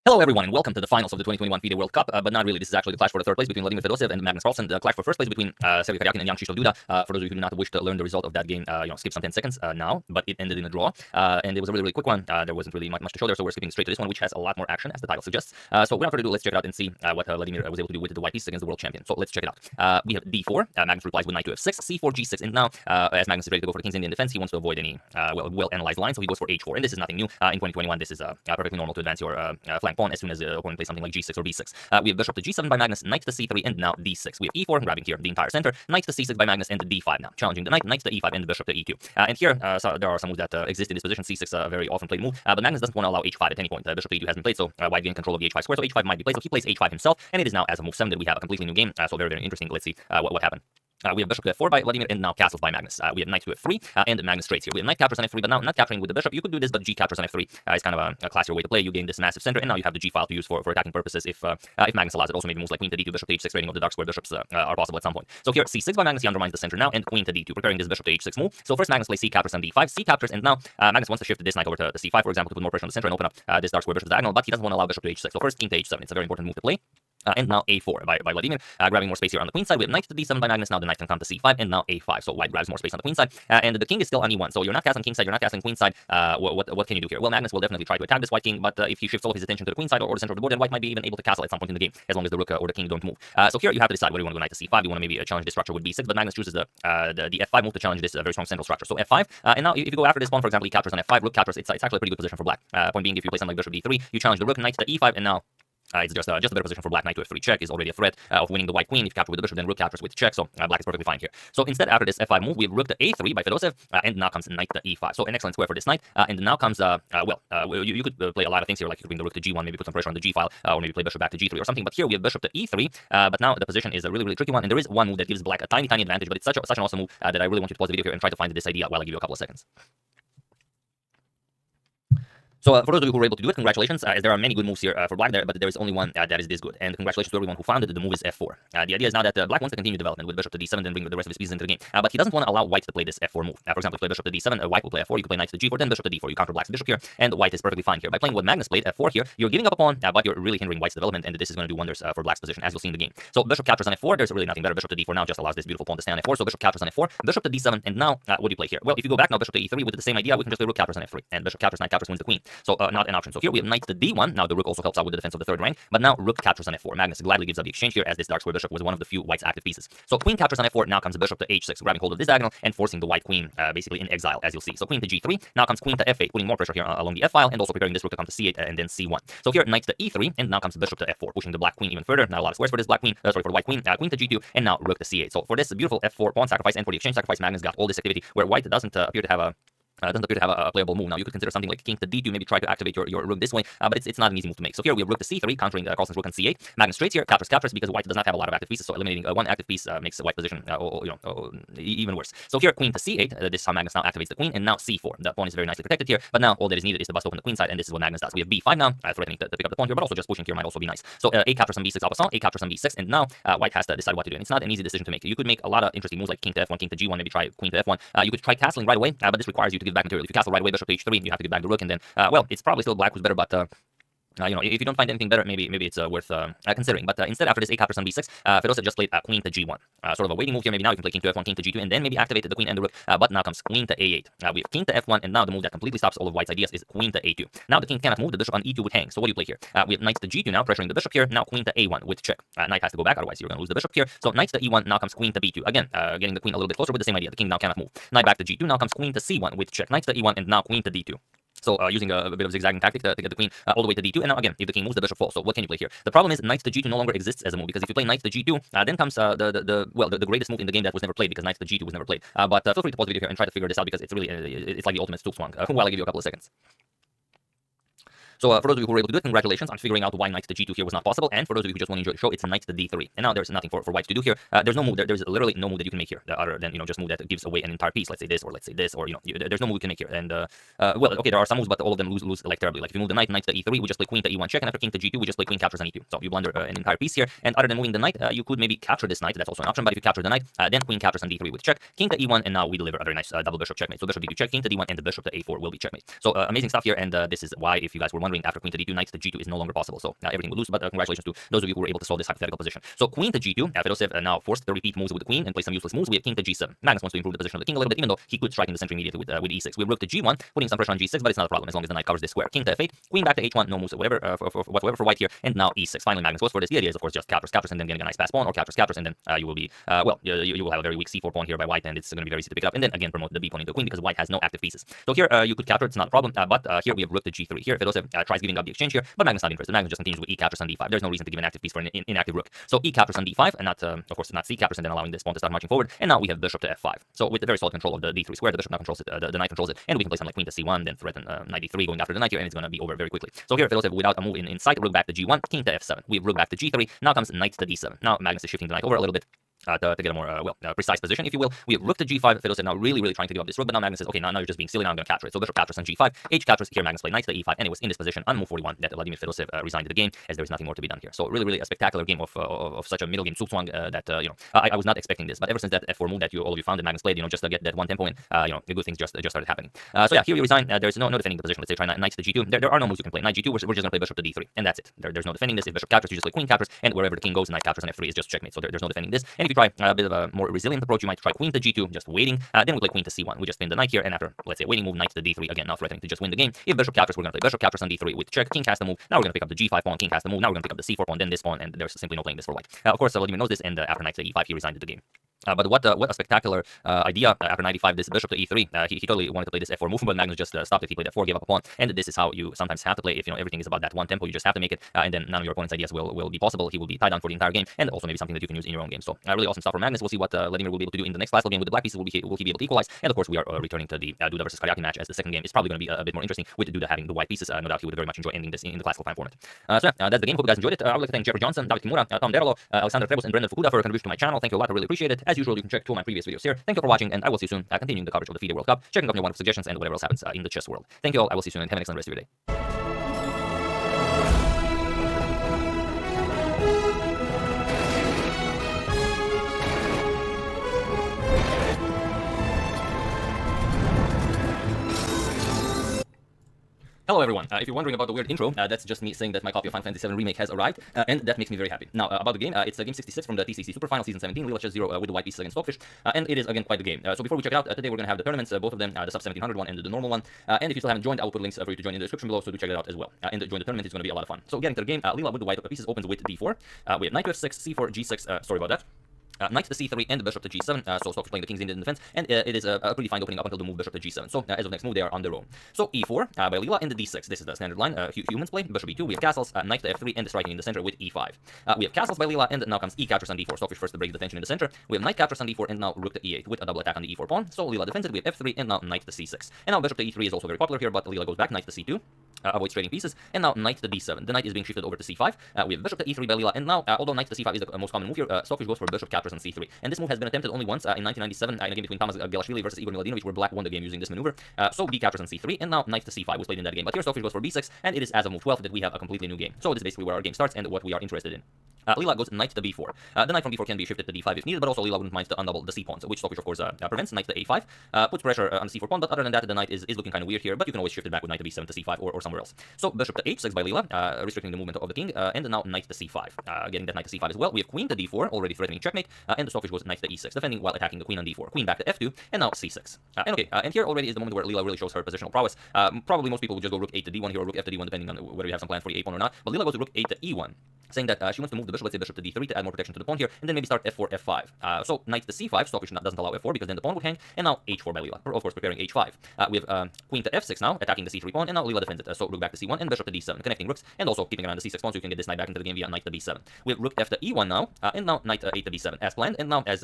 Hello everyone, and welcome to the finals of the 2021 FIDE World Cup, but not really. This is actually the clash for the 3rd place between Vladimir Fedosev and Magnus Carlsen. The clash for 1st place between Sergei Karyakin and Yang Krzysztof Duda. For those of you who do not wish to learn the result of that game, skip some 10 seconds now, but it ended in a draw, and it was a really quick one. There wasn't really much to show there, so we're skipping straight to this one, which has a lot more action, as the title suggests. So without further ado, let's check it out and see what Vladimir was able to do with the white piece against the world champion. So let's check it out. We have d4, Magnus replies with knight to f6, c4, g6, and now, as Magnus is ready to go for the king's Indian defense, he wants to avoid any well-analyzed lines, so he goes for h4, and this is nothing new. In 2021, this is perfectly normal to advance your flank pawn as soon as the opponent plays something like g6 or b6. We have bishop to g7 by Magnus, knight to c3, and now d6. We have e4, grabbing here the entire center, knight to c6 by Magnus, and d5 now, challenging the knight, knight to e5, and the bishop to e2. And here, so there are some moves that exist in this position. c6 a very often played move, but Magnus doesn't want to allow h5 at any point. Bishop to e2 has been played, so white gained control of the h5 square, so h5 might be played, so he plays h5 himself, and it is now as a move 7 that we have a completely new game, so very interesting. Let's see what happened. We have bishop to f4 by Vladimir, and now castles by Magnus. We have knight to f3, and Magnus trades here. We have knight captures on f3, but now not capturing with the bishop. You could do this, but g captures on f3 is kind of a classier way to play. You gain this massive center, and now you have the g file to use for attacking purposes if Magnus allows it. Also maybe moves like queen to d2, bishop to h6, trading of the dark square bishops are possible at some point. So here c6 by Magnus, he undermines the center now, and queen to d2, preparing this bishop to h6 move. So first Magnus plays c captures on d5, c captures, and now Magnus wants to shift this knight over to c5, for example, to put more pressure on the center and open up this dark square bishop diagonal, but he doesn't want to allow bishop to h6. So first king to h7. It's a very important move to play. and now a4 by Vladimir, grabbing more space here on the queen side. We have knight to d7 by Magnus. Now the knight can come to c5, and now a5. So white grabs more space on the queen side, and the king is still on e1. So you're not castling king side, you're not castling queen side. What can you do here? Well, Magnus will definitely try to attack this white king, but if he shifts all of his attention to the queen side or the center of the board, then white might be even able to castle at some point in the game, as long as the rook or the king don't move. So here you have to decide whether you want to go knight to c5. You want to maybe challenge this structure with b6, but Magnus chooses the f5 move to challenge this very strong central structure. So f5, and now if you go after this pawn, for example, he captures on f5, rook captures. It's actually a pretty good position for black. Point being, if you play something like bishop d3, you challenge the rook, knight to e5, and now it's just a better position for black. Knight to f3 check is already a threat of winning the white queen. If you capture with the bishop, then rook captures with check, so black is perfectly fine here. So instead, after this f5 move, we have rook to a3 by Fedosev, and now comes knight to e5. So an excellent square for this knight, and now comes, you could play a lot of things here, like you could bring the rook to g1, maybe put some pressure on the g file, or maybe play bishop back to g3 or something, but here we have bishop to e3, but now the position is a really tricky one, and there is one move that gives black a tiny advantage, but it's such an awesome move that I really want you to pause the video here and try to find this idea while I give you a couple of seconds. So for those of you who were able to do it, congratulations, as there are many good moves here for black there, but there is only one that is this good, and congratulations to everyone who found it. The move is f4. The idea is now that black wants to continue development with bishop to d7, then bring the rest of his pieces into the game, but he doesn't want to allow white to play this f4 move. For example, if you play bishop to d7, white will play f4, you can play knight to g4, then bishop to d4, you counter black's bishop here, and white is perfectly fine here. By playing what Magnus played, f4 here, you're giving up a pawn, but you're really hindering white's development, and this is going to do wonders for black's position, as you'll see in the game. So bishop captures on f4, there's really nothing better. Bishop to d4 now just allows this beautiful pawn to stay on f4, so bishop captures on f4, bishop to d7, and now what do you play here? Well, if you go back now, bishop to e3 with the same idea, we can just play rook captures on f3, and bishop captures, knight captures wins the queen, so not an option. So here we have knight to d1. Now the rook also helps out with the defense of the third rank, but now rook captures on f4. Magnus gladly gives up the exchange here, as this dark square bishop was one of the few white's active pieces. So queen captures on f4. Now comes the bishop to h6, grabbing hold of this diagonal and forcing the white queen basically in exile, as you'll see. So queen to g3. Now comes queen to f8, putting more pressure here along the f file, and also preparing this rook to come to c8 and then c1. So here knight to e3, and now comes bishop to f4, pushing the black queen even further. Not a lot of squares for this black queen. For the white queen. Queen to g2, and now rook to c8. So for this beautiful f4 pawn sacrifice and for the exchange sacrifice, Magnus got all this activity where white doesn't appear to have a playable move. Now you could consider something like king to d2, maybe try to activate your rook this way, but it's not an easy move to make. So here we have rook to c3, countering Carlsen's rook on c8. Magnus trades here, captures because white does not have a lot of active pieces, so eliminating one active piece makes the white position even worse. So here queen to c8, this is how Magnus now activates the queen, and now c4. The pawn is very nicely protected here, but now all that is needed is to bust open the queen side, and this is what Magnus does. We have b5 now, threatening to pick up the pawn here, but also just pushing here might also be nice. So a captures on b6 en passant, a captures on b6, and now white has to decide what to do, and it's not an easy decision to make. You could make a lot of interesting moves like king to f1, king to g1, maybe try queen to f1. You could try castling right away, but this requires you to give back material. If you castle right away, bishop to h3, you have to give back the rook, and then it's probably still black who's better, but if you don't find anything better, maybe it's worth considering. But instead, after this a captures on b6, Fedosev just played queen to g1, sort of a waiting move here. Maybe now you can play king to f1, king to g2, and then maybe activate the queen and the rook. But now comes queen to a8. We have king to f1, and now the move that completely stops all of white's ideas is queen to a2. Now the king cannot move, the bishop on e2 would hang. So what do you play here? We have knight to g2 now, pressuring the bishop here. Now queen to a1 with check. Knight has to go back, otherwise you're going to lose the bishop here. So knight to e1, now comes queen to b2. Again, getting the queen a little bit closer with the same idea. The king now cannot move. Knight back to g2, now comes queen to c1 with check. Knight to e1, and now queen to d2. So using a bit of zigzagging tactic to get the queen all the way to d2, and now again, if the king moves, the bishop falls. So what can you play here? The problem is knight to g2 no longer exists as a move, because if you play knight to g2, then comes the greatest move in the game that was never played, because knight to g2 was never played. But feel free to pause the video here and try to figure this out, because it's really it's like the ultimate stoop swung. While I give you a couple of seconds. So for those of you who were able to do it, congratulations on figuring out why knight to g2 here was not possible. And for those of you who just want to enjoy the show, it's knight to d3. And now there's nothing for white to do here. There's no move. There's literally no move that you can make here other than just move that gives away an entire piece. Let's say this, or let's say this, or there's no move you can make here. And okay, there are some moves, but all of them lose like terribly. Like if you move the knight to e3, we just play queen to e1 check, and after king to g2, we just play queen captures on e2. So you blunder an entire piece here. And other than moving the knight, you could maybe capture this knight. That's also an option. But if you capture the knight, then queen captures on d3 with check, king to e1, and now we deliver a very nice double bishop checkmate. So bishop d2 check, king to d1, and the bishop to a4 will be checkmate. So amazing stuff here. And this is why, if you guys were wondering, after queen to d2, knight to g2 is no longer possible. So everything will lose, but congratulations to those of you who were able to solve this hypothetical position. So queen to g2, Fedosev now forced to repeat moves with the queen and play some useless moves. We have king to g7. Magnus wants to improve the position of the king a little bit, even though he could strike in the center immediately with e6. We have rook to g1, putting some pressure on g6, but it's not a problem as long as the knight covers this square. King to f8, queen back to h1, no moves whatever whatsoever for white here, and now e6. Finally, Magnus goes for this. The idea is, of course, just captures, and then getting a nice pass pawn, or captures, and then you will be you will have a very weak c4 pawn here by white, and it's going to be very easy to pick it up, and then again promote the b pawn into the queen because white has no active pieces. So here you could capture, it's not a problem, but here we have rook to g3. Here Fedosev tries giving up the exchange here, but Magnus not interested. Magnus just continues with e captures on d5. There's no reason to give an active piece for an inactive rook. So e captures on d5, and not of course not c captures, and then allowing this pawn to start marching forward. And now we have bishop to f5. So with the very solid control of the d3 square, the bishop now controls it, the knight controls it, and we can play something like queen to c1, then threaten knight d3 going after the knight here, and it's going to be over very quickly. So here Fedosev without a move in sight, rook back to g1, king to f7. We have rook back to g3. Now comes knight to d7. Now Magnus is shifting the knight over a little bit. to get a more precise position, if you will. We have rook to g5. Fiddle said now really trying to give up this rook, but now Magnus says, okay, now you're just being silly. Now I'm going to capture it. So bishop captures on g5, h captures. Here Magnus played knight to e5, and it was in this position on move 41 that Vladimir Fidosev resigned the game, as there is nothing more to be done here. So really a spectacular game of such a middle game zugzwang that I was not expecting this, but ever since that f4 move that all of you found that Magnus played, just to get that one tempo in, the good things just started happening. So yeah, here we resign. There's no defending the position. Let's say try knight to g2. There are no moves you can play. Knight g2. We're just going to play bishop to d3, and that's it. There's no defending this. If bishop captures, you just play queen captures, and wherever the king goes, knight captures on f3 is just checkmate. So there's no defending this. And if you try a bit of a more resilient approach, you might try queen to g2, just waiting. Then we play queen to c1. We just pin the knight here, and after, let's say, waiting move, knight to d3 again, now threatening to just win the game. If bishop captures, we're going to play bishop captures on d3 with check. King has the move. Now we're going to pick up the g5 pawn. King has the move. Now we're going to pick up the c4 pawn, then this pawn, and there's simply no playing this for white. Of course, Vladimir knows this, and after knight to e5, he resigned the game. But what a spectacular idea after 95, this bishop to e3. He totally wanted to play this f4 move, but Magnus just stopped it. He played f4, gave up a pawn, and this is how you sometimes have to play if everything is about that one tempo. You just have to make it, and then none of your opponent's ideas will be possible. He will be tied down for the entire game, and also maybe something that you can use in your own game. So really awesome stuff from Magnus. We'll see what Vladimir will be able to do in the next classical game with the black pieces. Will he be able to equalize? And of course, we are returning to the Duda versus Karyaki match, as the second game is probably going to be a bit more interesting with Duda having the white pieces. No doubt he would very much enjoy ending this in the classical time format. So yeah, that's the game. Hope you guys enjoyed it. I would like to thank Jeffrey Johnson, David Kimura, Tom Derlo, Alexander Trebos, and Brendan Fukuda for a contribution to my channel. Thank you a lot. I really appreciate it. As usual, you can check two of my previous videos here. Thank you for watching, and I will see you soon, continuing the coverage of the FIDE World Cup, checking up your wonderful suggestions and whatever else happens in the chess world. Thank you all. I will see you soon, and have an excellent rest of your day. Hello everyone. If you're wondering about the weird intro, that's just me saying that my copy of Final Fantasy VII Remake has arrived, and that makes me very happy. Now, about the game, it's game 66 from the TCC Super Final Season 17, Lila Chess 0 with the white pieces against Stockfish, and it is, again, quite the game. So before we check it out, today we're going to have the tournaments, both of them, the sub 1700 one and the normal one, and if you still haven't joined, I will put links for you to join in the description below, so do check it out as well. And join the tournament, it's going to be a lot of fun. So getting to the game, Lila with the white pieces opens with d4, we have knight to f6, c4, g6, sorry about that. Knight to c3 and the bishop to g7, so Stockfish playing the king's in defense, and it is a pretty fine opening up until the move bishop to g7. So as of next move, they are on their own. So e4 by Lila and the d6. This is the standard line. Humans play bishop e2. We have castles, knight to f3, and the striking in the center with e5. We have castles by Lila, and now comes e captures on d4. Stockfish first to break the tension in the center. We have knight captures on d4, and now rook to e8 with a double attack on the e4 pawn. So Lila defends it. We have f3, and now knight to c6. And now bishop to e3 is also very popular here, but Lila goes back, knight to c2. Avoids trading pieces, and now knight to d7. The knight is being shifted over to c5. We have bishop to e3 by Lila, and now, although knight to c5 is the most common move here, Stockfish goes for bishop captures on c3. And this move has been attempted only once in 1997 in a game between Thomas Gelashvili versus Igor Miladinovic, where black won the game using this maneuver. So b captures on c3, and now knight to c5 was played in that game. But here Stockfish goes for b6, and it is as of move 12 that we have a completely new game. So this is basically where our game starts and what we are interested in. Lila goes knight to b4. The knight from b4 can be shifted to d5 if needed, but also Lila wouldn't mind to undouble the c pawns, which Stockfish of course prevents. Knight to a5 puts pressure on the c4 pawn, but other than that, the knight is looking kind of weird here. But you can always shift it back with knight to b7 to c5 or somewhere else. So bishop to h6 by Lila, restricting the movement of the king, and now knight to c5, getting that knight to c5 as well. We have queen to d4, already threatening checkmate, and the Stockfish goes knight to e6, defending while attacking the queen on d4. Queen back to f2, and now c6. And here already is the moment where Lila really shows her positional prowess. Probably most people would just go rook 8 to d1 here or rook f to d1, depending on whether you have some plan for the a pawn or not. But Lila goes to rook 8 to e1. Saying that she wants to move the bishop, let's say bishop to d3 to add more protection to the pawn here, and then maybe start f4, f5. So knight to c5, Stockfish doesn't allow f4 because then the pawn would hang, and now h4 by Lila, of course preparing h5. We have queen to f6 now, attacking the c3 pawn, and now Lila defends it. So rook back to c1 and bishop to d7, connecting rooks, and also keeping around the c6 pawn so you can get this knight back into the game via knight to b7. We have rook f to e1 now, and now knight to 8 to b7 as planned, and now as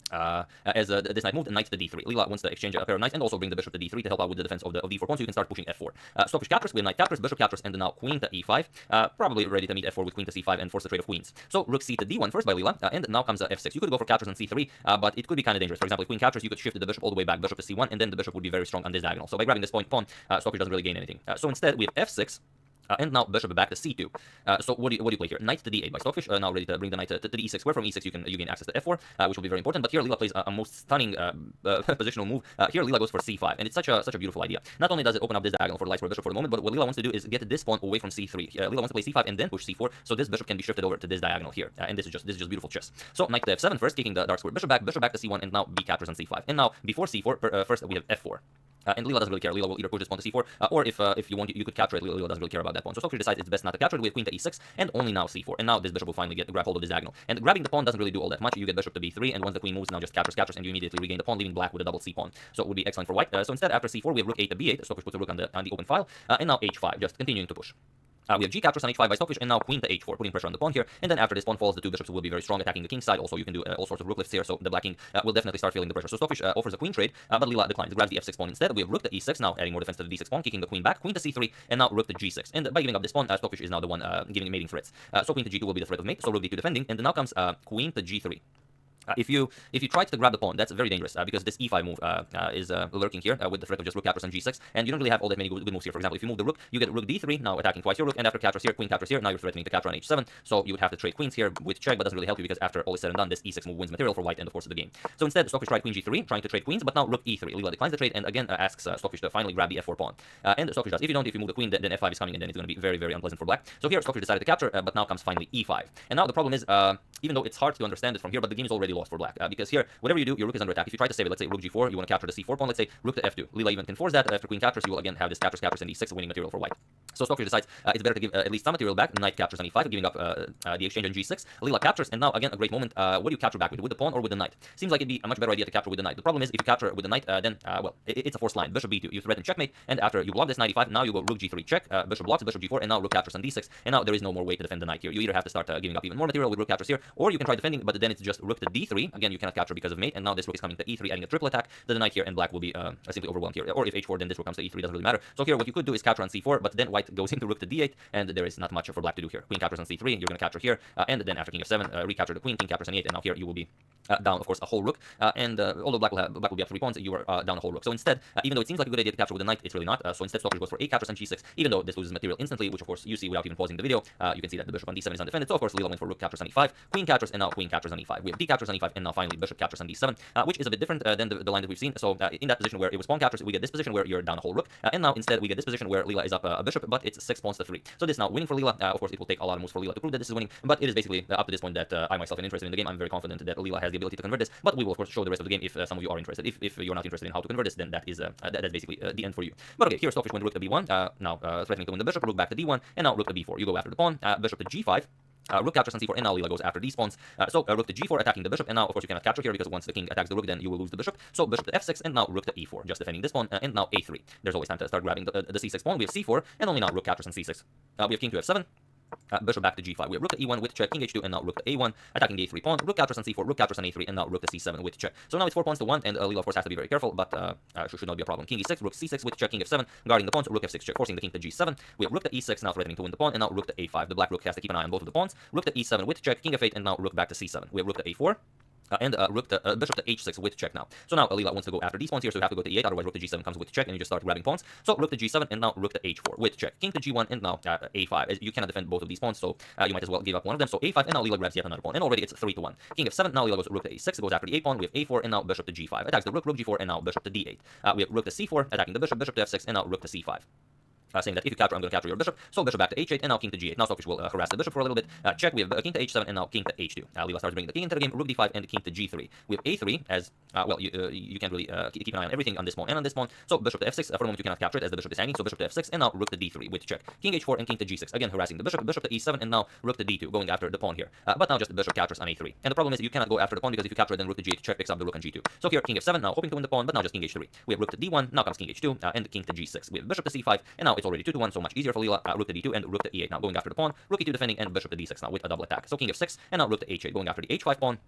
this knight moved, knight to d3. Lila wants to exchange a pair of knights and also bring the bishop to d3 to help out with the defense of d4 pawn, so you can start pushing f4. Stockfish captures, we have knight captures, bishop captures, and now queen to e5. Probably ready to meet f4 with queen to c5 and force the trade of queens. So rook c to d1 first by Lila, and now comes f6. You could go for captures on c3, but it could be kind of dangerous. For example, if queen captures, you could shift the bishop all the way back, bishop to c1, and then the bishop would be very strong on this diagonal. So by grabbing this pawn, Stockfish doesn't really gain anything. So instead, we have f6. And now bishop back to c2. So what do you play here? Knight to d8 by Stockfish. Now ready to bring the knight to the e6 square. From e6 you gain access to f4, which will be very important. But here Lila plays a most stunning positional move. Here Lila goes for c5, and it's such a beautiful idea. Not only does it open up this diagonal for the light square bishop for the moment, but what Lila wants to do is get this pawn away from c3. Lila wants to play c5 and then push c4, so this bishop can be shifted over to this diagonal here. And this is just beautiful chess. So knight to f7 first, kicking the dark square bishop back to c1, and now b captures on c5. And now before c4, first we have f4. And Lila doesn't really care. Lila will either push this pawn to c4, or if you want, you could capture it. Lila doesn't really care about that pawn. So Stockfish decides it's best not to capture it. We have queen to e6, and only now c4. And now this bishop will finally grab hold of this diagonal. And grabbing the pawn doesn't really do all that much. You get bishop to b3, and once the queen moves, now just captures, and you immediately regain the pawn, leaving black with a double c pawn. So it would be excellent for white. So instead, after c4, we have rook 8 to b8. Stockfish puts a rook on the open file, and now h5, just continuing to push. We have g captures on h5 by Stockfish, and now queen to h4, putting pressure on the pawn here. And then after this pawn falls, the two bishops will be very strong, attacking the king side. Also, you can do all sorts of rook lifts here, so the black king will definitely start feeling the pressure. So Stockfish offers a queen trade, but Lila declines, grabs the f6 pawn instead. We have rook to e6, now adding more defense to the d6 pawn, kicking the queen back, queen to c3, and now rook to g6. And by giving up this pawn, Stockfish is now the one giving mating threats. So queen to g2 will be the threat of mate, so rook d2 defending, and then now comes queen to g3. If you try to grab the pawn, that's very dangerous because this e5 move is lurking here with the threat of just rook captures on g6, and you don't really have all that many good moves here. For example, if you move the rook, you get rook d3, now attacking twice your rook, and after captures here, queen captures here, now you're threatening to capture on h7, so you would have to trade queens here with check, but doesn't really help you because after all is said and done, this e6 move wins material for white and the force of the game. So instead, Stockfish tried queen g3, trying to trade queens, but now rook e3. Leela declines the trade and again asks Stockfish to finally grab the f4 pawn. And Stockfish does. If you move the queen, then f5 is coming, and then it's going to be very, very unpleasant for black. So here, Stockfish decided to capture, but now comes finally e5. And now the problem is, even though it's hard to understand it from here, but the game is already lost for black because here, whatever you do, your rook is under attack. If you try to save it, let's say rook g4, you want to capture the c4 pawn, let's say rook to f2. Leela even can force that. After queen captures, you will again have this captures, and e6 winning material for white. So Stockfish decides it's better to give at least some material back. Knight captures on e5, giving up the exchange on g6. Leela captures, and now again a great moment. What do you capture back with the pawn or with the knight? Seems like it'd be a much better idea to capture with the knight. The problem is if you capture with the knight, then well, it's a forced line. Bishop b2, you threaten checkmate, and after you block this knight e5, now you go rook g3 check. Bishop blocks, bishop g4, and now rook captures on d6, and now there is no more way to defend the knight here. You either have to start giving up even more material with rook captures here, or you can try defending, but then it's just rook to d3. Again, you cannot capture because of mate, and now this rook is coming to e3, adding a triple attack to the knight here, and black will be simply overwhelmed here. Or if h4, then this rook comes to e3, doesn't really matter. So here, what you could do is capture on c4, but then white goes into rook to d8, and there is not much for black to do here. Queen captures on c3, you're going to capture here, and then after king f7, recapture the queen, king captures on e8, and now here you will be down, of course, a whole rook, and although black will be up 3 pawns, you are down a whole rook. So instead, even though it seems like a good idea to capture with the knight, it's really not. So instead, Stockfish goes for a captures on g6, even though this loses material instantly, which of course you see without even pausing the video. You can see that the bishop on d7 is undefended. So of course, Leela went for rook captures on e5, queen captures, and now queen captures on e5. We have d captures on e5, and now finally bishop captures on d7, which is a bit different than the line that we've seen. So in that position where it was pawn captures, we get this position where you're down a whole rook, and now instead we get this position where Leela is up a bishop, but it's 6 pawns to 3. So this now winning for Leela. Of course, it will take a lot of moves for Leela to prove that this is winning, but it is basically up to this point that I myself am interested in the game. I'm very confident that Leela has the ability to convert this, but we will of course show the rest of the game if some of you are interested. If you're not interested in how to convert this, then that is that's basically the end for you. But okay, here Stockfish went rook to b1, now threatening to win the bishop, rook back to d1, and now rook to b4. You go after the pawn, bishop to g5. Rook captures on c4, and now Leela goes after these pawns. So rook to g4, attacking the bishop, and now of course you cannot capture here because once the king attacks the rook, then you will lose the bishop. So bishop to f6, and now rook to e4, just defending this pawn, and now a3. There's always time to start grabbing the c6 pawn. We have c4, and only now rook captures on c6. We have king to f7. Bishop back to g5. We have rook to e1 with check, king h2, and now rook to a1, attacking the a3 pawn. Rook captures on c4, rook captures on a3, and now rook to c7 with check. So now it's 4 pawns to 1, and Leela of course has to be very careful, but should not be a problem. King e6, rook c6 with check, king f7, guarding the pawns, rook f6 check, forcing the king to g7. We have rook to e6, now threatening to win the pawn, and now rook to a5. The black rook has to keep an eye on both of the pawns. Rook to e7 with check, king f8, and now rook back to c7. We have rook to a4. And rook to, bishop to h6 with check now. So now Leela wants to go after these pawns here, so you have to go to e8, otherwise rook to g7 comes with check, and you just start grabbing pawns. So rook to g7, and now rook to h4 with check. King to g1, and now a5. You cannot defend both of these pawns, so you might as well give up one of them. So a5, and now Leela grabs yet another pawn, and already it's 3-1. King f7, now Leela goes rook to a6, goes after the a pawn. We have a4, and now bishop to g5. Attacks the rook, rook g4, and now bishop to d8. We have rook to c4, attacking the bishop, bishop to f6, and now rook to c5. Saying that if you capture, I'm going to capture your bishop. So bishop back to h8, and now king to g8. Now Stockfish will harass the bishop for a little bit. Check, we have king to h7, and now king to h2. Leela starts bringing the king into the game, rook d5, and king to g3. We have a3 as, well, you can't really keep an eye on everything on this pawn and on this pawn. So bishop to f6, for the moment you cannot capture it as the bishop is hanging, so bishop to f6, and now rook to d3 with check. King h4, and king to g6. Again, harassing the bishop, bishop to e7, and now rook to d2, going after the pawn here. But now just the bishop captures on a3. And the problem is you cannot go after the pawn, because if you capture it, then rook to g8, check picks up the rook on g2. So here, king f7, now hoping to win the pawn, but now just king h3. We have rook to d1, now comes king h2, and king to g6. We have bishop to c5, and now it's already 2-1, so much easier for Leela. Rook to d2 and rook to e8 now going after the pawn, rook e2 defending, and bishop to d6 now with a double attack. So king f6, and now rook to h8 going after the h5 pawn.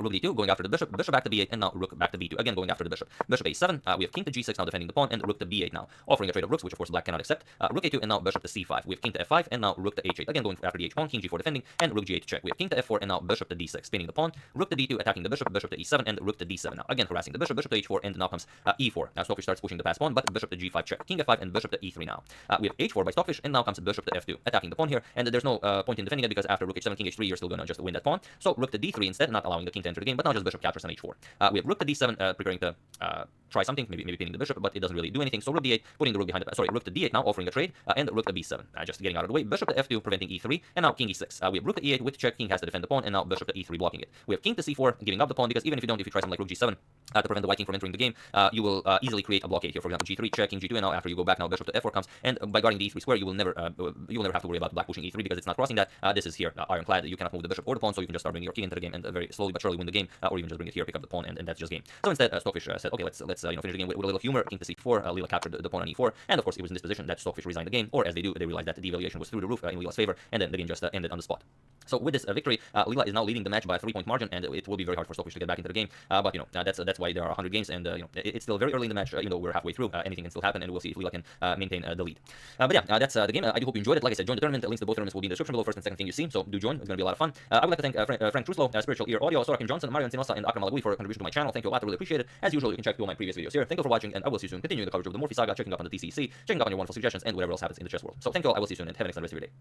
Rook d2 going after the bishop, bishop back to b8, and now rook back to b2, again going after the bishop. Bishop a7, we have king to g6 now defending the pawn, and rook to b8 now, offering a trade of rooks, which of course black cannot accept. Rook a2, and now bishop to c5. We have king to f5, and now rook to h8, again going after the h pawn, king g4 defending, and rook g8 check. We have king to f4, and now bishop to d6, spinning the pawn, rook to d2 attacking the bishop, bishop to e7, and rook to d7 now, again harassing the bishop, bishop to h4, and now comes e4. Now Stockfish starts pushing the pass pawn, but bishop to g5 check, king f5, and bishop to e3 now. We have h4 by Stockfish, and now comes bishop to f2, attacking the pawn here, and there's no point in defending it, because after rook h7, king h3, you're still gonna just win that pawn. So rook to d3 instead, not allowing the king to enter the game, but now just bishop captures on h4. We have rook to d7, preparing to try something, maybe pinning the bishop, but it doesn't really do anything. So rook d8, putting the rook behind the, sorry, rook to d8 now, offering a trade, and rook to b7, just getting out of the way. Bishop to f2, preventing e3, and now king e6. We have rook to e8 with check, king has to defend the pawn, and now bishop to e3, blocking it. We have king to c4, giving up the pawn, because even if you try something like rook g7 to prevent the white king from entering the game, you will easily create a blockade here. For example, g3 check, king g2, and now after you go back, now bishop to f4 comes, and by guarding the e3 square, you will never have to worry about black pushing e3, because it's not crossing that. This is here ironclad. You cannot move the bishop or the pawn, so you can just start bringing your king into the game and very slowly but surely win the game, or even just bring it here, pick up the pawn, and that's just game. So instead, Stockfish said, okay, let's finish the game with a little humor. King to c4, Leela captured the pawn on e4, and of course it was in this position that Stockfish resigned the game, or as they do, they realized that the devaluation was through the roof in Leela's favor, and then the game just ended on the spot. So with this victory, Lila is now leading the match by a 3-point margin, and it will be very hard for Stockfish to get back into the game. But that's why there are 100 games, and it's still very early in the match. Even though we're halfway through, anything can still happen, and we'll see if Lila can maintain the lead. But yeah, that's the game. I do hope you enjoyed it. Like I said, join the tournament. Links to both tournaments will be in the description below. First and second thing you see, so do join. It's going to be a lot of fun. I would like to thank Frank Truslow, Spiritual Ear Audio, Sorakin Johnson, Mario Sinosa, and Akram Alagui for contribution to my channel. Thank you a lot. I really appreciate it. As usual, you can check all my previous videos here. Thank you for watching, and I will see you soon. Continuing the coverage of the Morphe saga, checking up on the TCC, checking up on your wonderful suggestions, and whatever else happens in the chess world. So thank you all. I will see you soon, and have an excellent rest of your day.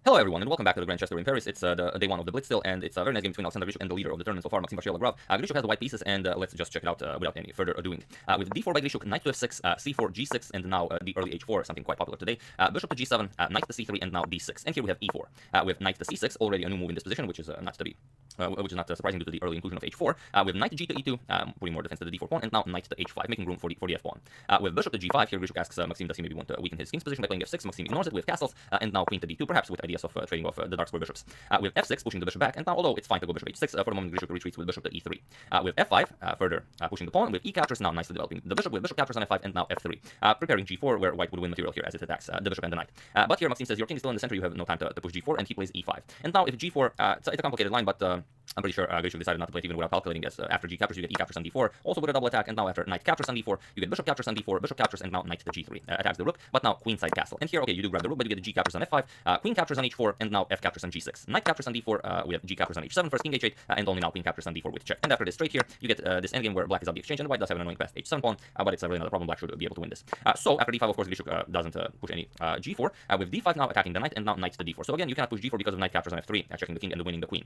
Hello everyone, and welcome back to the Grand Chester in Paris. It's the day one of the Blitz still, and it's a very nice game between Alexander Grishuk and the leader of the tournament so far, Maxim Vachier-Lagrave. Grishuk has the white pieces, and let's just check it out without any further doing. With d4 by Grishuk, knight to f6, c4, g6, and now the early h4, something quite popular today. Bishop to g7, knight to c3, and now d6. And here we have e4. With knight to c6, already a new move in this position, which is not to be, which is not surprising due to the early inclusion of h4. With knight to g to e2, putting more defense to the d4 pawn, and now knight to h5, making room for the f pawn. With bishop to g5, here Grishuk asks Maxim, does he maybe want to weaken his king's position by playing f6? Maxim ignores it with castles, and now queen to d2, perhaps with ideas of trading off the dark square bishops. With f6, pushing the bishop back, and now although it's fine to go bishop h6, for the moment Grishuk retreats with bishop to e3. With f5, further pushing the pawn, with e captures, now nicely developing the bishop, with bishop captures on f5, and now f3. Preparing g4, where white would win material here as it attacks the bishop and the knight. But here Maxim says your king is still in the center, you have no time to push g4, and he plays e5. And now if g4, it's a complicated line, but I'm pretty sure Grishuk decided not to play it even without calculating, as after g captures you get e captures on d4, also with a double attack, and now after knight captures on d4, you get bishop captures on d4, bishop captures, and now knight to g3 attacks the rook, but now queenside castle. And here, okay, you do grab the rook, but you get the g captures on f5, queen captures on h4, and now f captures on g6. Knight captures on d4, we have g captures on h7, first king h8, and only now queen captures on d4 with check. And after this straight here, you get this endgame where black is up the exchange, and white does have an annoying pass h7 pawn, but it's really not a problem. Black should be able to win this. So after d5, of course, Grishuk doesn't push any g4, with d5 now attacking the knight, and now knight to d4. So again, you cannot push g4 because of knight captures on f3, checking the king and winning the queen.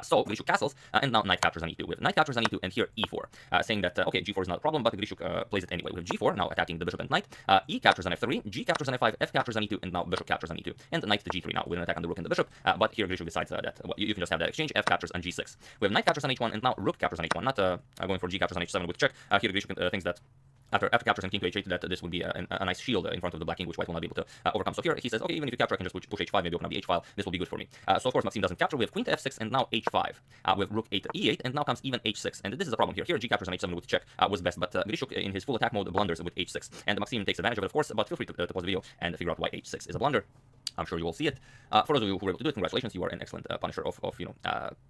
So Grishuk castles, and now knight captures on e2, with knight captures on e2, and here e4, saying that, okay, g4 is not a problem, but Grishuk plays it anyway. With g4, now attacking the bishop and knight, e captures on f3, g captures on f5, f captures on e2, and now bishop captures on e2, and knight to g3 now, with an attack on the rook and the bishop, but here Grishuk decides that well, you can just have that exchange, f captures on g6. We have knight captures on h1, and now rook captures on h1, not going for g captures on h7 with check. Here Grishuk thinks that after captures and king to h8, that this would be a nice shield in front of the black king, which white will not be able to overcome. So here he says, okay, even if you capture, I can just push h5, maybe open up the h file. This will be good for me. So of course Maxim doesn't capture. We have queen to f6, and now h5. With rook 8 to e8, and now comes even h6. And this is a problem here. Here g captures on h7 with check was best, but Grishuk in his full attack mode blunders with h6. And Maxim takes advantage of it, of course, but feel free to pause the video and figure out why h6 is a blunder. I'm sure you will see it. For those of you who were able to do it, congratulations, you are an excellent punisher of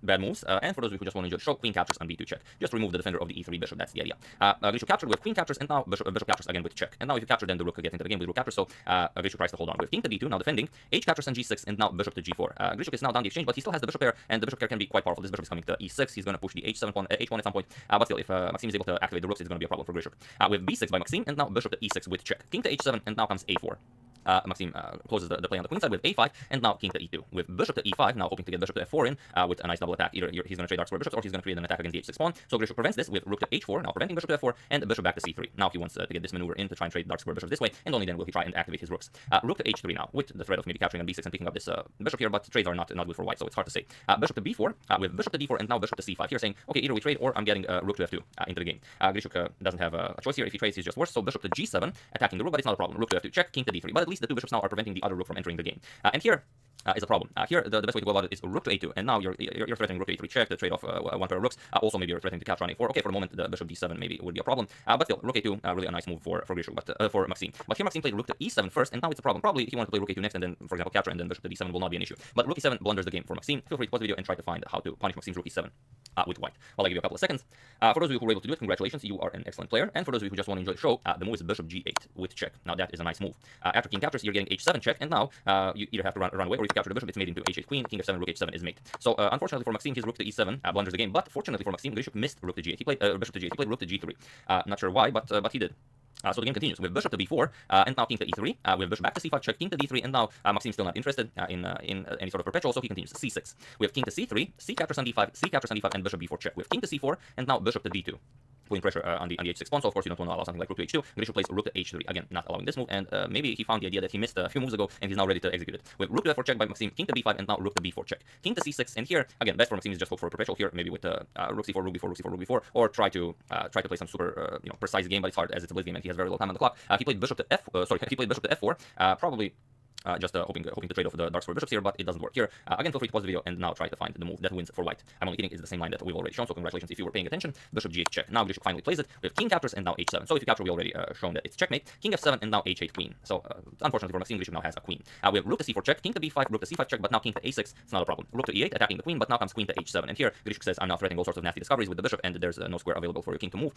bad moves. And for those of you who just want to enjoy the show, queen captures on b2 check. Just remove the defender of the e3 bishop, that's the idea. Grishuk captured with queen captures, and now bishop captures again with check. And now if you capture, then the rook get into the game with rook capture, so Grishuk tries to hold on with king to d2, now defending, h captures on g6, and now bishop to g4. Grishuk is now down the exchange, but he still has the bishop pair, and the bishop pair can be quite powerful. This bishop is coming to e6, he's going to push the h7 pawn, h1 at some point, but still, if Maxim is able to activate the rooks, it's going to be a problem for Grishuk. With b6 by Maxim, and now bishop to e6 with check. King to h7, and now comes a4. Maxim closes the play on the queen side with a5, and now king to e2. With bishop to e5, now hoping to get bishop to f4 in with a nice double attack. Either he's going to trade dark square bishops, or he's going to create an attack against the h6 pawn. So Grishuk prevents this with rook to h4, now preventing bishop to f4, and bishop back to c3. Now he wants to get this maneuver in to try and trade dark square bishops this way, and only then will he try and activate his rooks. Rook to h3 now, with the threat of maybe capturing on b6 and picking up this bishop here, but trades are not good for white, so it's hard to say. Bishop to b4, with bishop to d4, and now bishop to c5. Here saying, okay, either we trade, or I'm getting rook to f2 into the game. Grishuk doesn't have a choice here. If he trades, he's just worse. So bishop to g7, attacking the rook, but it's not a problem. Rook to f2 check, king to d3. But at least the two bishops now are preventing the other rook from entering the game. And here is a problem. Here, the best way to go about it is rook to a2, and now you're threatening rook to a3 check, the trade off one pair of rooks. Also, maybe you're threatening to capture on a4. Okay, for the moment, the bishop d7 maybe would be a problem, but still, rook a2, really a nice move for Grishuk, but for Maxim. But here Maxim played rook to e7 first, and now it's a problem. Probably if you want to play rook a2 next, and then, for example, capture, and then bishop to d7 will not be an issue. But rook e7 blunders the game for Maxim. Feel free to pause the video and try to find how to punish Maxim's rook e7 with white. While I give you a couple of seconds. For those of you who were able to do it, congratulations, you are an excellent player. And for those of you who just want to enjoy the show, the move is bishop g8 with check. Now that is a nice move. After king captures, you're getting h7 check, and now you either have to run away, or if you capture the bishop, it's made into h8 queen, king f7, rook h7 is mate. So unfortunately for Maxim, his rook to e7 blunders the game, but fortunately for Maxim, Grishuk missed rook to g8. He played bishop to g8. He played rook to g3. Not sure why, but he did. So the game continues with bishop to b4, and now king to e3, with bishop back to c5, check, king to d3, and now Maxim's still not interested in any sort of perpetual, so he continues c6. We have king to c3, c captures on d5, c captures on d5, and bishop b4 check. We have king to c4, and now bishop to d2. Putting pressure on the h6 pawn, so of course you don't want to allow something like rook to h2. Grishuk plays rook to h3, again, not allowing this move, and maybe he found the idea that he missed a few moves ago, and he's now ready to execute it. With rook to f4 check by Maxim, king to b5, and now rook to b4 check. King to c6, and here, again, best for Maxim is just hope for a perpetual here, maybe with rook c4, rook b4, rook c4, rook b4, or try to play some super precise game, but it's hard as it's a blitz game, and he has very little time on the clock. He played bishop to f4, probably Just hoping to trade off the dark square bishops here, but it doesn't work here. Again, feel free to pause the video and now try to find the move that wins for white. I'm only kidding, it's the same line that we've already shown, so congratulations if you were paying attention. Bishop g8 check. Now bishop finally plays it. We have king captures and now h7. So if you capture, we already shown that it's checkmate. King f7 and now h8 queen. So unfortunately for Maxime, bishop now has a queen. We have rook to c4 check, king to b5, rook to c5 check, but now king to a6. It's not a problem. Rook to e8 attacking the queen, but now comes queen to h7. And here Grishuk says I'm now threatening all sorts of nasty discoveries with the bishop, and there's no square available for your king to move.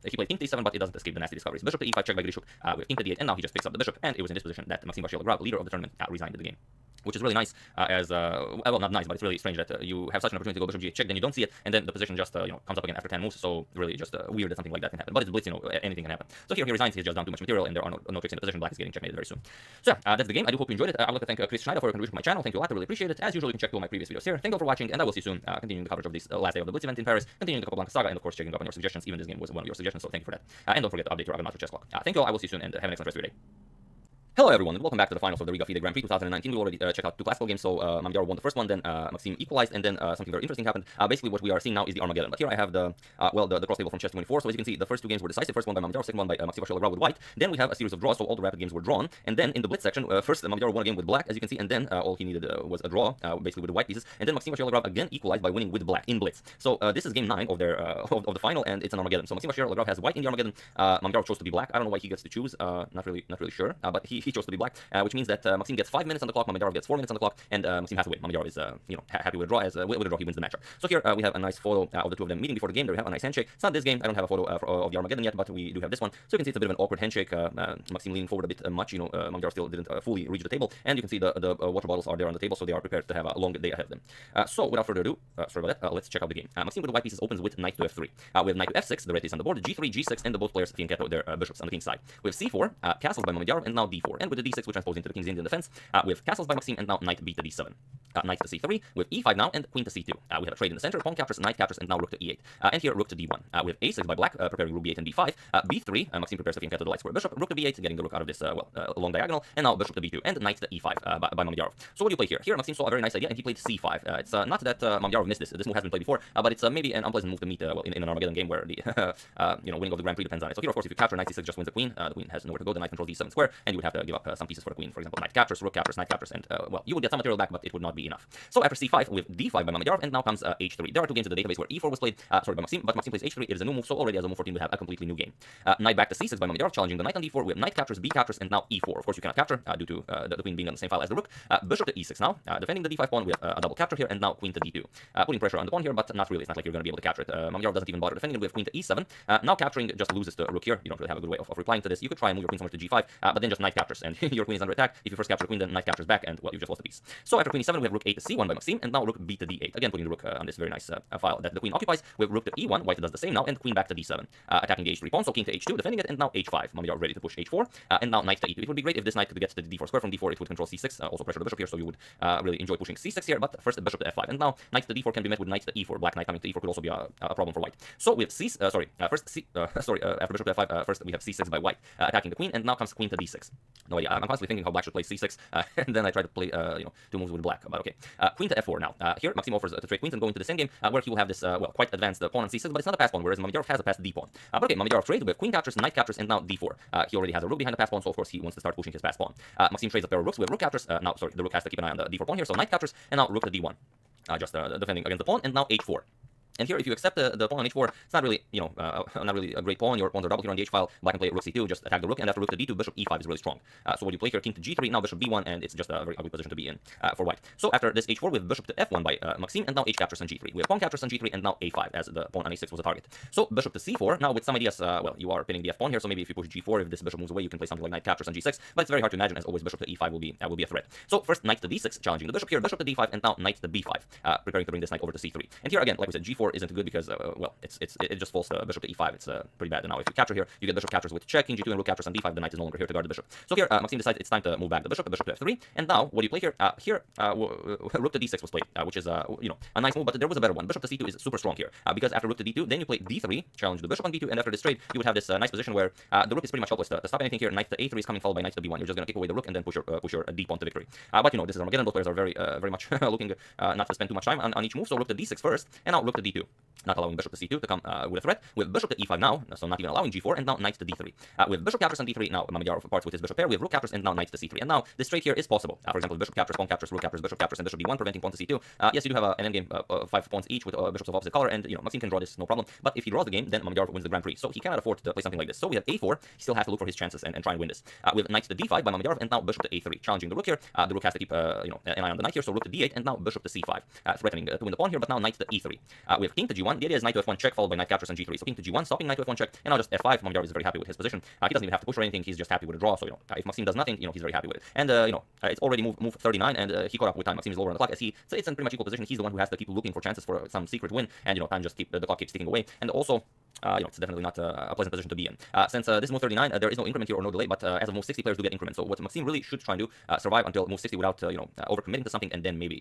He played king to e7, but it doesn't escape the nasty discoveries. Bishop to e5 check by Grishuk. We have king to d8, and now he just picks up the bishop, and it was in this position that Maxime Vachier-Lagrave, leader of the tournament, resigned the game. Which is really nice, well, not nice, but it's really strange that you have such an opportunity to go bishop g8 check, then you don't see it, and then the position just comes up again after 10 moves. So really just weird that something like that can happen. But it's blitz, anything can happen. So here he resigns. He's just down too much material, and there are no tricks in the position. Black is getting checkmated very soon. So yeah, that's the game. I do hope you enjoyed it. I would like to thank Chris Schneider for your contribution to my channel. Thank you a lot. I really appreciate it. As usual, you can check all my previous videos here. Thank you all for watching, and I will see you soon. Continuing the coverage of this last day of the blitz event in Paris, continuing the Capablanca saga, and of course checking up on your suggestions. Even this game was one of your suggestions, so thank you for that. And don't forget to update your Agamotto chess clock. Thank you all. I will see you soon, and have an excellent rest of your day. Hello everyone, and welcome back to the finals of the Riga FIDE Grand Prix 2019. We already checked out two classical games, so Mamyar won the first one, then Maxime equalized, and then something very interesting happened. Basically what we are seeing now is the Armageddon. But here I have the cross table from Chess24, so as you can see, the first two games were decisive. First one by Mamyar, second one by Maxime Vachier-Lagrave with white. Then we have a series of draws, so all the rapid games were drawn. And then in the blitz section, first Mamyar won a game with black, as you can see, and then all he needed was a draw, basically with the white pieces. And then Maxime Vachier-Lagrave again equalized by winning with black in blitz. So this is game 9 of their of the final, and it's an Armageddon. So Maxime Vachier-Lagrave has white in the Armageddon. Mamyar chose to be black. I don't know why he gets to choose. Not really sure. But he chose to be black, which means that Maxime gets 5 minutes on the clock, Mamyar gets 4 minutes on the clock, and Maxime has to win. Mamyar is happy with a draw, as with a draw he wins the matchup. So here we have a nice photo of the two of them meeting before the game. There we have a nice handshake. It's not this game. I don't have a photo of the Armageddon yet, but we do have this one. So you can see it's a bit of an awkward handshake. Maxime leaning forward a bit much. Mamyar still didn't fully reach the table, and you can see the water bottles are there on the table, so they are prepared to have a long day ahead of them. So without further ado, sorry about that. Let's check out the game. Maxime with the white pieces opens with knight to f3. We have knight to f6. The red is on the board. G3, G6, and the both players fianchetto their bishops on the king's side. We have c4, castles by Mamyar, and now d4. And with the d6, we transpose into the king's Indian defense. We have castles by Maxime, and now knight b to d7. Knight to c3, with e5 now, and queen to c2. We have a trade in the center, pawn captures, knight captures, and now rook to e8. And here, rook to d1. We have a6 by black, preparing rook b8 and b5. B3, Maxime prepares to fianchetto the light square bishop, rook to b8, getting the rook out of this, long diagonal, and now bishop to b2, and knight to e5 by Mamyarov. So what do you play here? Here, Maxime saw a very nice idea, and he played c5. It's not that Mamyarov missed this. This move has been played before, but it's maybe an unpleasant move to meet in an Armageddon game where the winning of the Grand Prix depends on it. So here, of course, if you capture knight c6, just wins the queen. The queen has nowhere to go. The knight controls d7 square, and you would have to give up some pieces for the queen. For example, knight captures, rook captures, knight captures, and you would get some material back, but it would not be enough. So after c5 with d5 by Mamyarov, and now comes h3. There are two games in the database where e4 was played, by Maxime, but Maxime plays h3. It is a new move, so already as a move 14 we have a completely new game. Knight back to c6 by Mamyarov, challenging the knight on d4. We have knight captures, b captures, and now e4. Of course, you cannot capture due to the queen being on the same file as the rook. Bishop to e6 now, defending the d5 pawn. We have a double capture here, and now queen to d2. Putting pressure on the pawn here, but not really. It's not like you're going to be able to capture it. Mamyarov doesn't even bother defending it. We have queen to e7. Now capturing just loses the rook here. You don't really have a good way of replying to this. You could try and move your queen somewhere to g5, but then just knight captures, and your queen is under attack. If you first capture the queen, then knight captures back, and well, you just lost a piece. So after queen e7, we have rook 8 to c1 by Maxime, and now rook b to d8. Again, putting the rook on this very nice file that the queen occupies. We have rook to e1. White does the same now, and queen back to d7, attacking the h3 pawn. So king to h2, defending it, and now h5. Mamyarov ready to push h4, and now knight to e2. It would be great if this knight could get to the d4 square. From d4, it would control c6. Also pressure the bishop here, so you would really enjoy pushing c6 here. But first, bishop to f5, and now knight to d4 can be met with knight to e4. Black knight coming to e4 could also be a problem for white. So we have after bishop to f5, first we have c6 by white, attacking the queen, and now comes queen to d6. No idea. I'm constantly thinking how black should play c6, and then I try to play two moves with black. But okay, queen to f4 now. Here Maxime offers to trade queens and go into the same game where he will have this quite advanced pawn on c6, but it's not a pass pawn, whereas Mamyarov has a passed d pawn. But okay, Mamyarov trades. We have queen captures, knight captures, and now d4. He already has a rook behind the pass pawn, so of course he wants to start pushing his pass pawn. Maxime trades a pair of rooks. We have rook captures. Now, sorry, the rook has to keep an eye on the d4 pawn here, so knight captures, and now rook to d1. Just defending against the pawn, and now h4. And here, if you accept the pawn on h4, it's not really, not really a great pawn. Your pawns are double here on the h file. Black can play rook c2, just attack the rook, and after rook to d2, bishop e5 is really strong. So what you play here, king to g3, now bishop b1, and it's just a very ugly position to be in for white. So after this h4, we have bishop to f1 by Maxime, and now h captures on g3. We have pawn captures on g3, and now a5, as the pawn on a6 was a target. So bishop to c4, now with some ideas, well, you are pinning the f pawn here, so maybe if you push g4, if this bishop moves away, you can play something like knight captures on g6, but it's very hard to imagine, as always, bishop to e5 will be a threat. So first, knight to d6, challenging the bishop here, bishop to d5, and now knight to b5, preparing to bring this knight over to c3. And here again, like we said, g4 isn't good because, well, it just falls to bishop to e5. It's pretty bad. And now if you capture here, you get bishop captures with check, king g2, and rook captures on d5. The knight is no longer here to guard the bishop. So here, Maxime decides it's time to move back the bishop to f3. And now, what do you play here? Rook to d6 was played, which is a nice move, but there was a better one. Bishop to c2 is super strong here, because after rook to d2, then you play d3, challenge the bishop on d2, and after this trade, you would have this nice position where the rook is pretty much helpless to stop anything here. Knight to a3 is coming, followed by knight to b1. You're just going to kick away the rook and then push your d pawn to victory. But this is Armageddon. Both players are very much looking not to spend too much time on each move. So rook to d6 first, and now rook to d2. c2. Not allowing bishop to c2 to come with a threat. With bishop to e5 now, so not even allowing g4, and now knight to d3. With bishop captures on d3, now Mamedyarov parts with his bishop pair. We have rook captures, and now knight to c3. And now this trade here is possible. For example, bishop captures, pawn captures, rook captures, bishop captures, and bishop b1, preventing pawn to c2. Yes, you do have an endgame 5 pawns each with bishops of opposite color, and Maxime can draw this no problem. But if he draws the game, then Mamedyarov wins the Grand Prix. So he cannot afford to play something like this. So we have a4. He still has to look for his chances and try and win this. With knight to d5 by Mamedyarov, and now bishop to a3, challenging the rook here. The rook has to keep an eye on the knight here, so rook to d8, and now bishop to c5, threatening to win the pawn here. But now knight to e3. With king to g1, the idea is knight to f1 check followed by knight captures on g3. So king to g1, stopping knight to f1 check, and now just f5. Mamedyarov is very happy with his position. He doesn't even have to push or anything. He's just happy with a draw. So if Maxime does nothing, he's very happy with it. And it's already move 39, and he caught up with time. Maxime is lower on the clock as so it's in pretty much equal position. He's the one who has to keep looking for chances for some secret win, and time just the clock keeps ticking away. And also, it's definitely not a pleasant position to be in. Since this move 39, there is no increment here or no delay, but as of move 60, players do get increments. So what Maxime really should try and do, survive until move 60 without overcommitting to something, and then maybe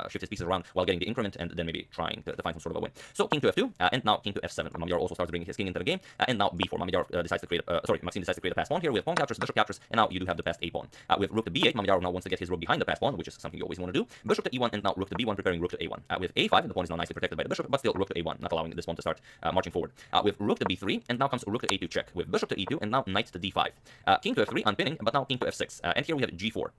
shift his pieces around while getting the increment, and then maybe trying to find some sort of a win. So king to f2, and now king to f7. Mamedyarov also starts bringing his king into the game, and now b4. Mamedyarov decides to create Maxime decides to create a pass pawn here. We have pawn captures, bishop captures, and now you do have the passed a pawn. With rook to b8, Mamedyarov now wants to get his rook behind the pass pawn, which is something you always want to do. Bishop to e1, and now rook to b1, preparing rook to a1. With a5, the pawn is now nicely protected by the bishop, but still rook to a1, not allowing this pawn to start marching forward. With rook to b3, and now comes rook to a2 check. With bishop to e2, and now knight to d5. King to f3, unpinning, but now king to f6. And here we have g4.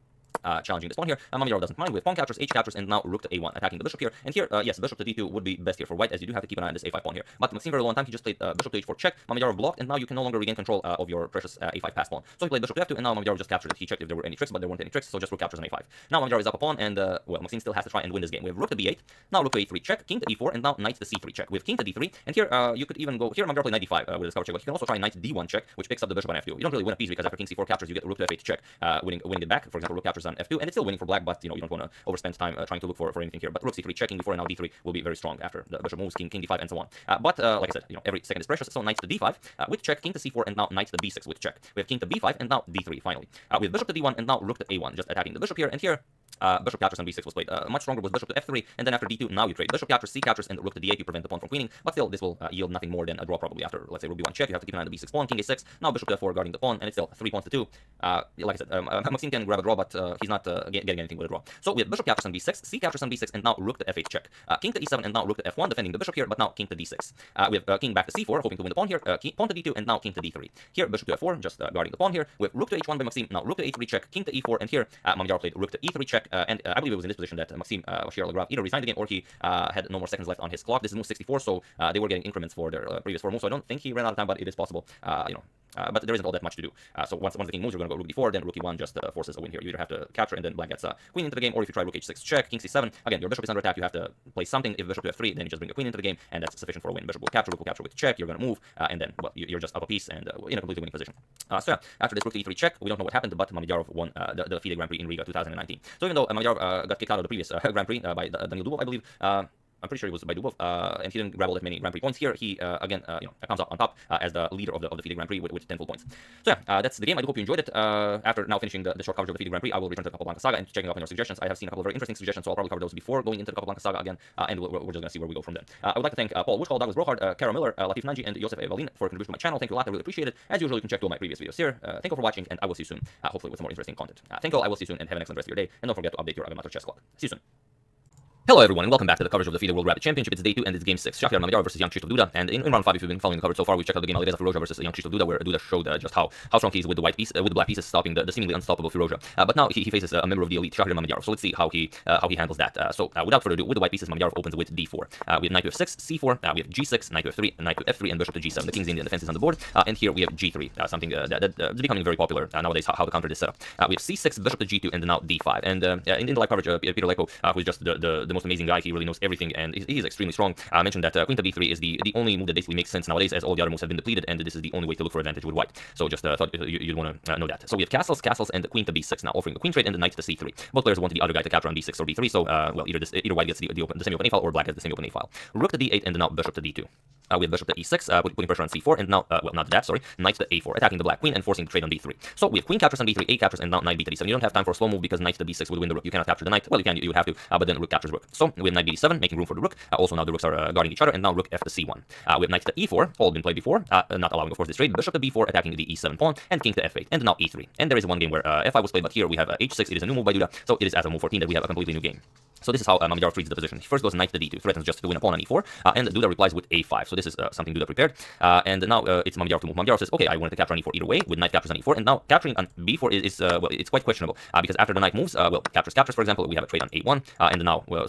Challenging this pawn here. Mamedyarov doesn't mind with pawn captures, h captures, and now rook to a1, attacking the bishop here. And here, yes, bishop to d2 would be best here for white, as you do have to keep an eye on this a5 pawn here. But Maxime very low on time, he just played bishop to h4 check. Mamedyarov blocked, and now you can no longer regain control of your precious a5 pass pawn. So he played bishop to f2, and now Mamedyarov just captured it. He checked if there were any tricks, but there weren't any tricks, so just rook captures on a5. Now Mamedyarov is up a pawn, and Maxime still has to try and win this game. We have rook to b8, now rook to a3 check, king to e4, and now knight to c3 check. With king to d3, and here you could even go here. Mamedyarov played knight d5 with his cover check, but you can also try knight d1 check, which picks up the bishop on f2. You don't really win a piece because after king c4 captures, you get rook to f8 check, winning it back. For example, rook captures on f2, and it's still winning for black, but you don't want to overspend time trying to look for anything here. But rook c3 checking before, and now d3 will be very strong after the bishop moves, king d5, and so on. But like I said, every second is precious. So knight to d5 with check, king to c4, and now knight to b6 with check. We have king to b5, and now d3 finally. With bishop to d1, and now rook to a1, just attacking the bishop here. And here bishop captures on b6 was played much stronger with bishop to f3, and then after d2, now you trade bishop captures, c captures, and rook to d8. You prevent the pawn from queening, but still this will yield nothing more than a draw probably after, let's say, rook b1 check. You have to keep an eye on the b6 pawn, king a6, now bishop to f4 guarding the pawn, and it's still 3 pawns to 2. Like I said, Maxime can grab a draw, but he's not getting anything with a draw. So we have bishop captures on b6, c captures on b6, and now rook to f8 check. King to e7, and now rook to f1, defending the bishop here, but now king to d6. We have king back to c4, hoping to win the pawn here, pawn to d2, and now king to d3. Here, bishop to f4, just guarding the pawn here, with rook to h1 by Maxime, now rook to a3 check, king to e4, and here Mamedyarov played rook to e3 check, and I believe it was in this position that Maxime Hosiyar either resigned the game or he had no more seconds left on his clock. This is move 64, so they were getting increments for their previous 4 moves, so I don't think he ran out of time, but it is possible, but there isn't all that much to do. So once the king moves, you're going to go rook d4, then rook e1 just forces a win here. You either have to capture, and then black gets queen into the game, or if you try rook h6 check, king c7, again, your bishop is under attack, you have to play something. If bishop to f3, then you just bring the queen into the game, and that's sufficient for a win. Bishop will capture with check, you're going to move, and then, well, you're just up a piece and in a completely winning position. So yeah, after this rook to e3 check, we don't know what happened, but Mamedyarov won the FIDE Grand Prix in Riga 2019. So even though Mamedyarov got kicked out of the previous Grand Prix by Daniil Dubov, I believe, I'm pretty sure it was by Dubov, and he didn't grab all that many Grand Prix points here. He again, comes out on top as the leader of the FIDE Grand Prix with 10 full points. So yeah, that's the game. I do hope you enjoyed it. After now finishing the short coverage of the FIDE Grand Prix, I will return to the Capablanca Saga and checking up on your suggestions. I have seen a couple of very interesting suggestions, so I'll probably cover those before going into the Capablanca Saga again, and we're just gonna see where we go from there. I would like to thank Paul Wuchkal, Douglas Brohard, Kara Miller, Latif Nanji, and Josef Evalin for contributing to my channel. Thank you a lot. I really appreciate it. As usual, you can check all my previous videos here. Thank you for watching, and I will see you soon. Hopefully with some more interesting content. Thank you all. I will see you soon, and have an excellent rest of your day. And don't forget to update your Agamator chess clock. See you soon. Hello everyone, and welcome back to the coverage of the FIDE World Rapid Championship. It's day 2 and it's game 6. Shahryar Mamedyarov versus young Krzysztof Duda. And in round 5, if you've been following the coverage so far, we checked out the game Alireza Firouzja versus young Krzysztof Duda, where Duda showed just how strong he is with the white piece, with the black pieces, stopping the seemingly unstoppable Firouzja. But now he faces a member of the elite, Shahryar Mamedyarov. So let's see how he handles that. So without further ado, with the white pieces, Mamedyarov opens with d4. We have knight to f6, c4, we have g6, knight to f3, knight to f3, and bishop to g7. The king's Indian defense is on the board, and here we have g3, something that's becoming very popular nowadays. How to counter this setup. We have c6, bishop to g2, and now d5. And in the live coverage, Peter Leko, who is just the most amazing guy, he really knows everything, and he's extremely strong. I mentioned that queen to b3 is the only move that basically makes sense nowadays, as all the other moves have been depleted, and this is the only way to look for advantage with white. So just thought you'd want to know that. So we have castles, and queen to b6 now, offering the queen trade and the knight to c3. Both players wanted the other guy to capture on b6 or b3, so well, either white gets the semi-open a file, or black gets the semi-open a file. Rook to d8, and now bishop to d2. We have bishop to e6, putting pressure on c4, and now, well, not that, sorry, knight to a4, attacking the black queen and forcing the trade on d3. So we have queen captures on b3, a captures, and now knight b to d7. You don't have time for a slow move because knight to b6 would win the rook. You cannot capture the knight. Well, you can, you would have to, but then rook captures rook. So we have knight b d7, making room for the rook. Also now the rooks are guarding each other, and now rook f to c1. We have knight to e4, all been played before, not allowing, of course, this trade. Bishop to b4, attacking the e7 pawn, and king to f8, and now e3. And there is one game where f5 was played, but here we have h6. It is a new move by Duda, so it is as of move 14 that we have a completely new game. So this is how Mamyarov reads the position. He first goes knight to d2, threatens just to win a pawn on e4, and Duda replies with a5. So this is something Duda prepared. And now it's Mamyarov to move. Mamyarov says, okay, I wanted to capture on e4 either way, with knight captures on e4, and now capturing on b4 is well, it's quite questionable, because after the knight moves, well, captures, for example, we have a trade on a1, and now, well,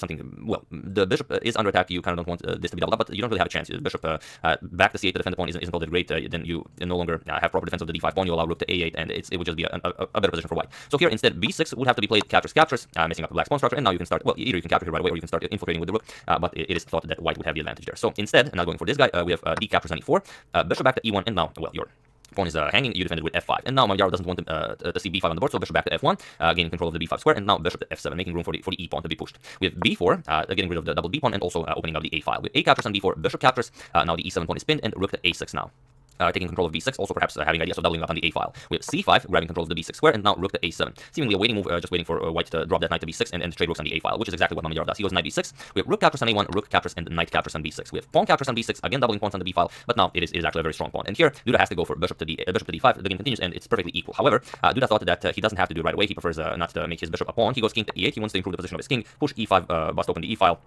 the bishop is under attack. You kind of don't want this to be doubled up, but you don't really have a chance. The bishop back to c8 to defend the pawn isn't all that great. Then you no longer have proper defense of the d5 pawn. You allow rook to a8, and it would just be a better position for white. So here, instead, b6 would have to be played captures, messing up the black's pawn structure, and now you can start, well, either you can capture here right away, or you can start infiltrating with the rook, but it is thought that white would have the advantage there. So instead, now going for this guy, we have d captures on e4, bishop back to e1, and now, well, your pawn is hanging, you defend it with f5. And now Mamyarov doesn't want to see b5 on the board, so bishop back to f1, gaining control of the b5 square, and now bishop to f7, making room for the e pawn to be pushed. We have b4, getting rid of the double b pawn, and also opening up the a file. With a captures on b4, bishop captures, now the e7 pawn is pinned, and rook to a6 now. Taking control of b6, also perhaps having ideas of doubling up on the a file. We have c5, grabbing control of the b6 square, and now rook to a7. Seemingly a waiting move, just waiting for white to drop that knight to b6 and trade rooks on the a file, which is exactly what Mamyarov does. He goes knight b6, we have rook captures on a1, rook captures, and knight captures on b6. We have pawn captures on b6, again doubling pawns on the b file, but now it is actually a very strong pawn. And here, Duda has to go for bishop to d5, the game continues, and it's perfectly equal. However, Duda thought that he doesn't have to do it right away. He prefers not to make his bishop a pawn. He goes king to e8, he wants to improve the position of his king, push e5, bust open the e file,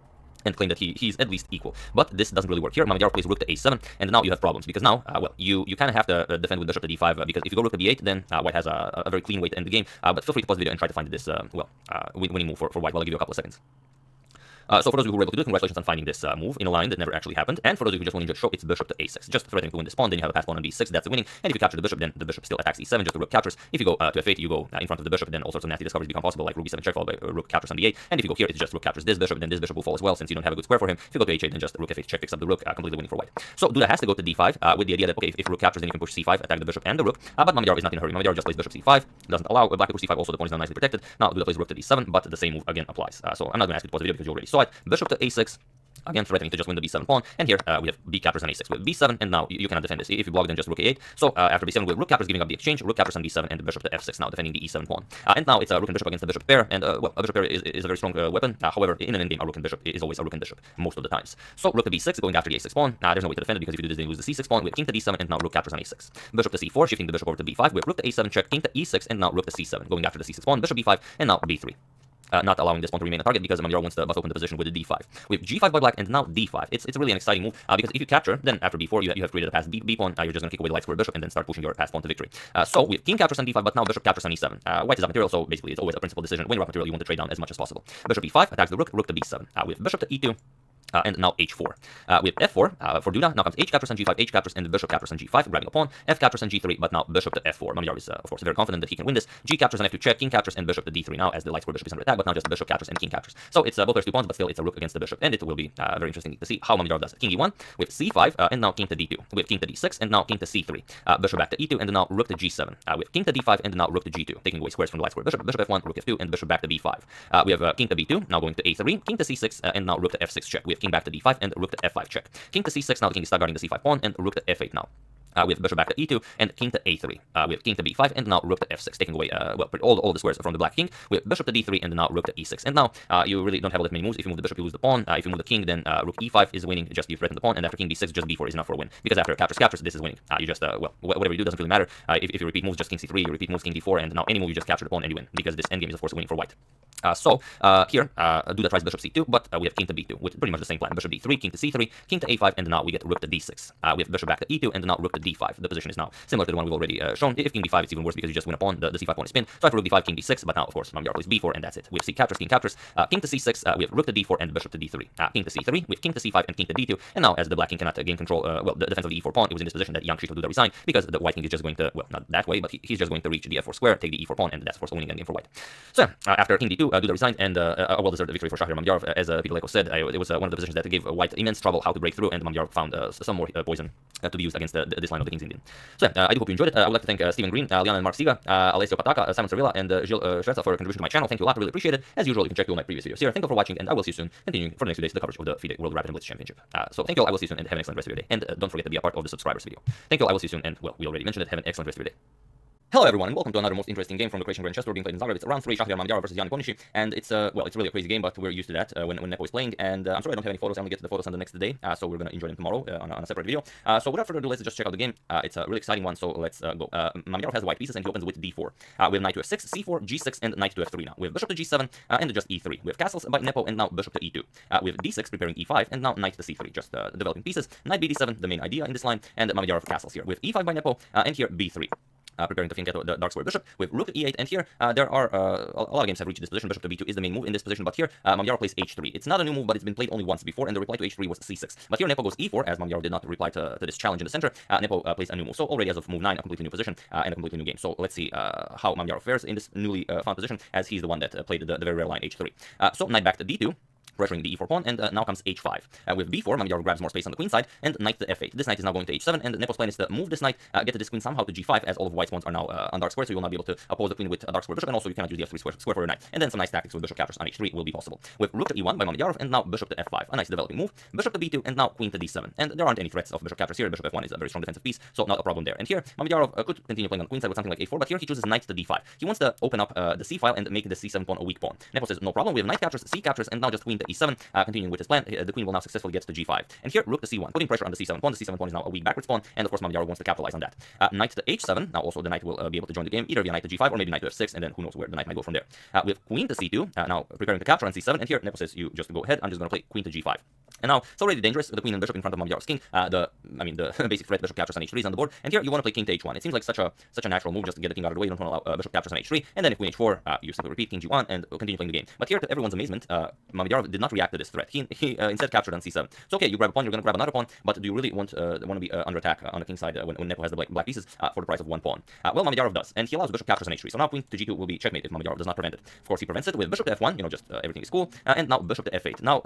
and claim that he's at least equal. But this doesn't really work here. Mamyarov plays rook to a7, and now you have problems, because now, well, you kind of have to defend with bishop to d5, because if you go rook to b8, then white has a very clean way to end the game. But feel free to pause the video and try to find this, winning move for white while I give you a couple of seconds. So for those of you who were able to do it, congratulations on finding this move in a line that never actually happened. And for those of you who just want to show, it's bishop to a6, just threatening to win this pawn. Then you have a pass pawn on d6, that's the winning. And if you capture the bishop, then the bishop still attacks e7, just the rook captures. If you go to f8, you go in front of the bishop, then all sorts of nasty discoveries become possible, like rook e7 check followed by rook captures on d8. And if you go here, it's just rook captures this bishop, then this bishop will fall as well, since you don't have a good square for him. If you go to h8, then just rook f8 check picks up the rook, completely winning for white. So Duda has to go to d5 with the idea that, okay, if rook captures, then you can push c5, attack the bishop and the rook. But Mamyarov is not in a hurry. Mamyarov just plays bishop c5, doesn't allow black to push c5. Also, the pawn is not nicely protected. Now Duda plays rook to d7, but the same move again applies. So I'm not going to ask you to pause the video because you already saw it. Bishop to a6. Again, threatening to just win the b7 pawn. And here we have b captures on a6 with b7, and now you cannot defend this. If you block, then just rook a8. So after b7, we have rook captures giving up the exchange, rook captures on b7, and the bishop to f6 now, defending the e7 pawn. And now it's a rook and bishop against the bishop pair, and well, a bishop pair is a very strong weapon. However, in an endgame, a rook and bishop is always a rook and bishop most of the times. So rook to b6, going after the a6 pawn. There's no way to defend it, because if you do this, then you lose the c6 pawn. We have king to d7, and now rook captures on a6. Bishop to c4, shifting the bishop over to b5. We have rook to a7 check, king to e6, and now rook to c7, going after the c6 pawn, bishop b5, and now b3. Not allowing this pawn to remain a target, because Mamyarov wants to bust open the position with the d5. We have g5 by black, and now d5. It's really an exciting move, because if you capture, then after b4, you have created a passed b pawn. You're just going to kick away the light square bishop and then start pushing your passed pawn to victory. So we have king captures on d5, but now bishop captures on e7. White is up material, so basically it's always a principal decision. When you're up material, you want to trade down as much as possible. Bishop e5 attacks the rook, rook to b7. We have bishop to e2. And now h4. We have f4 for Duda. Now comes h captures on g5, h captures, and the bishop captures on g5, grabbing a pawn. F captures on g3, but now bishop to f4. Mamyarov is, of course, very confident that he can win this. G captures on f2 check, king captures, and bishop to d3 now, as the light square bishop is under attack, but now just bishop captures and king captures. So it's both there's 2 pawns, but still it's a rook against the bishop, and it will be very interesting to see how Mamyarov does. King e1 with c5, and now king to d2. We have king to d6, and now king to c3. Bishop back to e2, and now rook to g7. We have king to d5, and now rook to g2, taking away squares from the light square bishop. Bishop f1, rook f2, and bishop back to b5. We have king to b2, now going to a3, king to c6, and now rook to f6 check. We have king back to d5, and rook to f5 check. King to c6, now the king is stuck guarding the c5 pawn, and rook to f8 now. We have bishop back to e2, and king to a3. We have king to b5, and now rook to f6, taking away well, all the squares from the black king. We have bishop to d3, and now rook to e6. And now you really don't have all that many moves. If you move the bishop, you lose the pawn. If you move the king, then rook e5 is winning, just you threaten the pawn, and after king b6, just b4 is enough for a win. Because after captures, this is winning. You just, well, whatever you do doesn't really matter. If you repeat moves, just king c3, you repeat moves, king d4, and now any move you just capture the pawn and you win, because this endgame is, of course, winning for white. Here, Duda tries bishop c2, but we have king to b2, with pretty much the same plan. Bishop d3, king to c3, king to a5, and now we get rook to d6. We have bishop back to e2, and now rook to d5. The position is now similar to the one we've already shown. If king b5, it's even worse, because you just win a pawn. The c5 pawn is pinned. So after rook d5, king d6, but now, of course, Mamyarov plays b4, and that's it. We have c captures, king captures, king to c6, we have rook to d4, and bishop to d3. King to c3, we have king to c5, and king to d2. And now, as the black king cannot gain control, well, the defense of the e4 pawn, it was in this position that young sheet of Duda resigned, because the white king is just going to, well, not that way, but he's just going to reach the f4 square, take the e4 pawn, and that's, of course, a winning endgame for white. So, after king d2, Duda resigned, and a well-deserved victory for Hosiyar Mamyarov. As Peter Leko said, it was one of the positions that gave white immense trouble how to break through, and Mamyarov found some more poison to be used against this line of the King's Indian. So I do hope you enjoyed it. I would like to thank Stephen Green, Liana and Mark Siga, Alessio Pataka, Simon Servilla, and Gilles Shreza for contribution to my channel. Thank you a lot, really appreciate it. As usual, you can check all my previous videos here. Thank you for watching, and I will see you soon, continuing for the next few days the coverage of the FIDE World Rapid and Blitz Championship. So thank you all, I will see you soon, and have an excellent rest of your day. And don't forget to be a part of the subscribers video. Thank you all, I will see you soon, and well, we already mentioned it, have an excellent rest of your day. Hello everyone, and welcome to another most interesting game from the Croatian Grand Chess Tour being played in Zagreb. It's round 3, Shahriar Mamdjarov versus Yanni Ponishi, and it's well, it's really a crazy game, but we're used to that when Nepo is playing, and I'm sorry I don't have any photos. I only get to the photos on the next day, so we're gonna enjoy them tomorrow on a separate video. So without further ado, let's just check out the game. It's a really exciting one, so let's go. Mamdjarov has white pieces, and he opens with d4. We have knight to f6, c4, g6, and knight to f3 now. We have bishop to g7, and just e3. We have castles by Nepo, and now bishop to e2. We have d6 preparing e5, and now knight to c3, just developing pieces. Knight bd7, the main idea in this line, and Mamdjarov castles here. With e5 by Nepo, and here b3. Preparing to think at the dark square bishop with rook to e8, and here there are a lot of games have reached this position. Bishop to b2 is the main move in this position, but here Mamdjarov plays h3. It's not a new move, but it's been played only once before, and the reply to h3 was c6. But here Nepo goes e4, as Mamdjarov did not reply to this challenge in the center. Nepo plays a new move, so already as of move 9, a completely new position and a completely new game. So let's see how Mamdjarov fares in this newly found position, as he's the one that played the very rare line h3. So knight back to d2. Pressuring the e4 pawn, and now comes h5. With b4, Mamdjarov grabs more space on the queen side, and knight to f8. This knight is now going to h7, and Nepo's plan is to move this knight, get to this queen somehow to g5, as all of white's pawns are now on dark square, so you will not be able to oppose the queen with a dark square bishop, and also you cannot use the f3 square for your knight. And then some nice tactics with bishop captures on h3 will be possible. With rook to e1 by Mamdjarov, and now bishop to f5. A nice developing move. Bishop to b2, and now queen to d7. And there aren't any threats of bishop captures here. Bishop f1 is a very strong defensive piece, so not a problem there. And here, Mamdjarov could continue playing on the queen side with something like a4, but here he chooses knight to d5. He wants to open up the c file and make the c7 pawn a weak pawn. Nepo says, no problem, we have knight captures, c captures, and now just queen to e7, continuing with his plan. The queen will now successfully get to g5. And here, rook to c1, putting pressure on the c7 pawn. The c7 pawn is now a weak backwards pawn, and of course Mamdjarov wants to capitalize on that. Knight to h7, now also the knight will be able to join the game, either via knight to g5 or maybe knight to f6, and then who knows where the knight might go from there. With queen to c2, now preparing to capture on c7, and here Nepo says, you just go ahead, I'm just going to play queen to g5. And now, it's already dangerous, the queen and bishop in front of Mamdjarov's king. The basic threat, bishop captures on h3 is on the board, and here you want to play king to h1. It seems like such a natural move just to get the king out of the way. You don't want to allow bishop captures on h3, and then if queen h4, you simply repeat king g1 and continue playing the game. But here, to everyone's amazement, Mamdjarov did not react to this threat. He instead captured on c7. So okay, you grab a pawn, you're going to grab another pawn, but do you really want to be under attack on the king side when Nepo has the black pieces for the price of one pawn? Well, Mamdjarov does, and he allows bishop captures on h3. So now queen to g2 will be checkmate if Mamdjarov does not prevent it. Of course, he prevents it with bishop to f1. Just everything is cool, and now bishop to f8. Now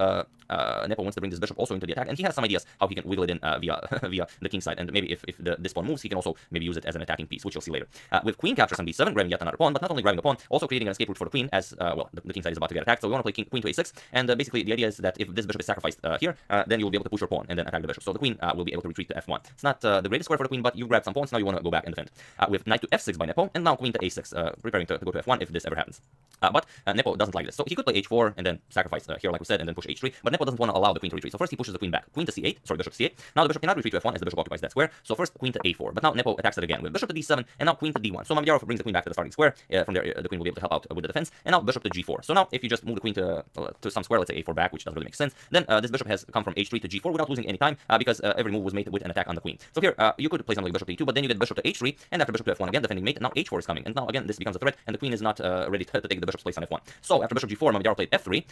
Nepo wants to bring this bishop also into the attack, and he has some ideas how he can wiggle it in via the king side, and maybe if this pawn moves, he can also maybe use it as an attacking piece, which you'll see later. With queen captures on b7, grabbing yet another pawn, but not only grabbing the pawn, also creating an escape route for the queen, as well, the king side is about to get attacked. So we want to play queen to a6, and basically the idea is that if this bishop is sacrificed here, then you will be able to push your pawn and then attack the bishop. So the queen will be able to retreat to f1. It's not the greatest square for the queen, but you grab some pawns. Now you want to go back and defend. With knight to f6 by Nepo, and now queen to a6, preparing to go to f1 if this ever happens. But Nepo doesn't like this, so he could play h4 and then sacrifice here, like we said, and then push h3. But Nepo doesn't want to allow the queen to retreat. So first he pushes the queen back, queen to c8, sorry, bishop to c8. Now the bishop cannot retreat to f1 as the bishop occupies that square. So first queen to a4, but now Nepo attacks it again with bishop to d7, and now queen to d1. So Mamdjarov brings the queen back to the starting square. From there, the queen will be able to help out with the defense. And now bishop to g4. So now if you just move the queen to some square, let's say a4 back, which doesn't really make sense, then this bishop has come from h3 to g4 without losing any time because every move was made with an attack on the queen. So here you could play something like bishop to e2, but then you get bishop to h3, and after bishop to f1 again, defending mate. Now h4 is coming, and now again this becomes a threat, and the queen is not ready to take the bishop's place on f1. So after bishop g4, Mamdjarov played f3,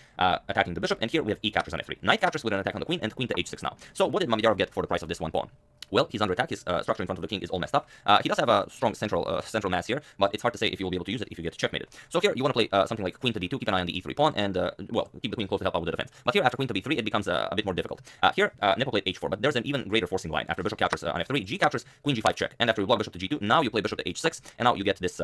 attacking the bishop, and here we have e captures on f3. Knight captures with an attack on the queen, and queen to h6 now. So what did Mamdjarov get for the price of this one pawn? Well, he's under attack. His structure in front of the king is all messed up. He does have a strong central mass here, but it's hard to say if you will be able to use it if you get checkmated. So here you want to play something like queen to d2, keep an eye on the e3 pawn, and well, keep the queen close to help out with the defense. But here after queen to b3, it becomes a bit more difficult. Here Nepo played h4, but there's an even greater forcing line. After bishop captures on f3, g captures, queen g5 check, and after you block bishop to g2, now you play bishop to h6, and now you get this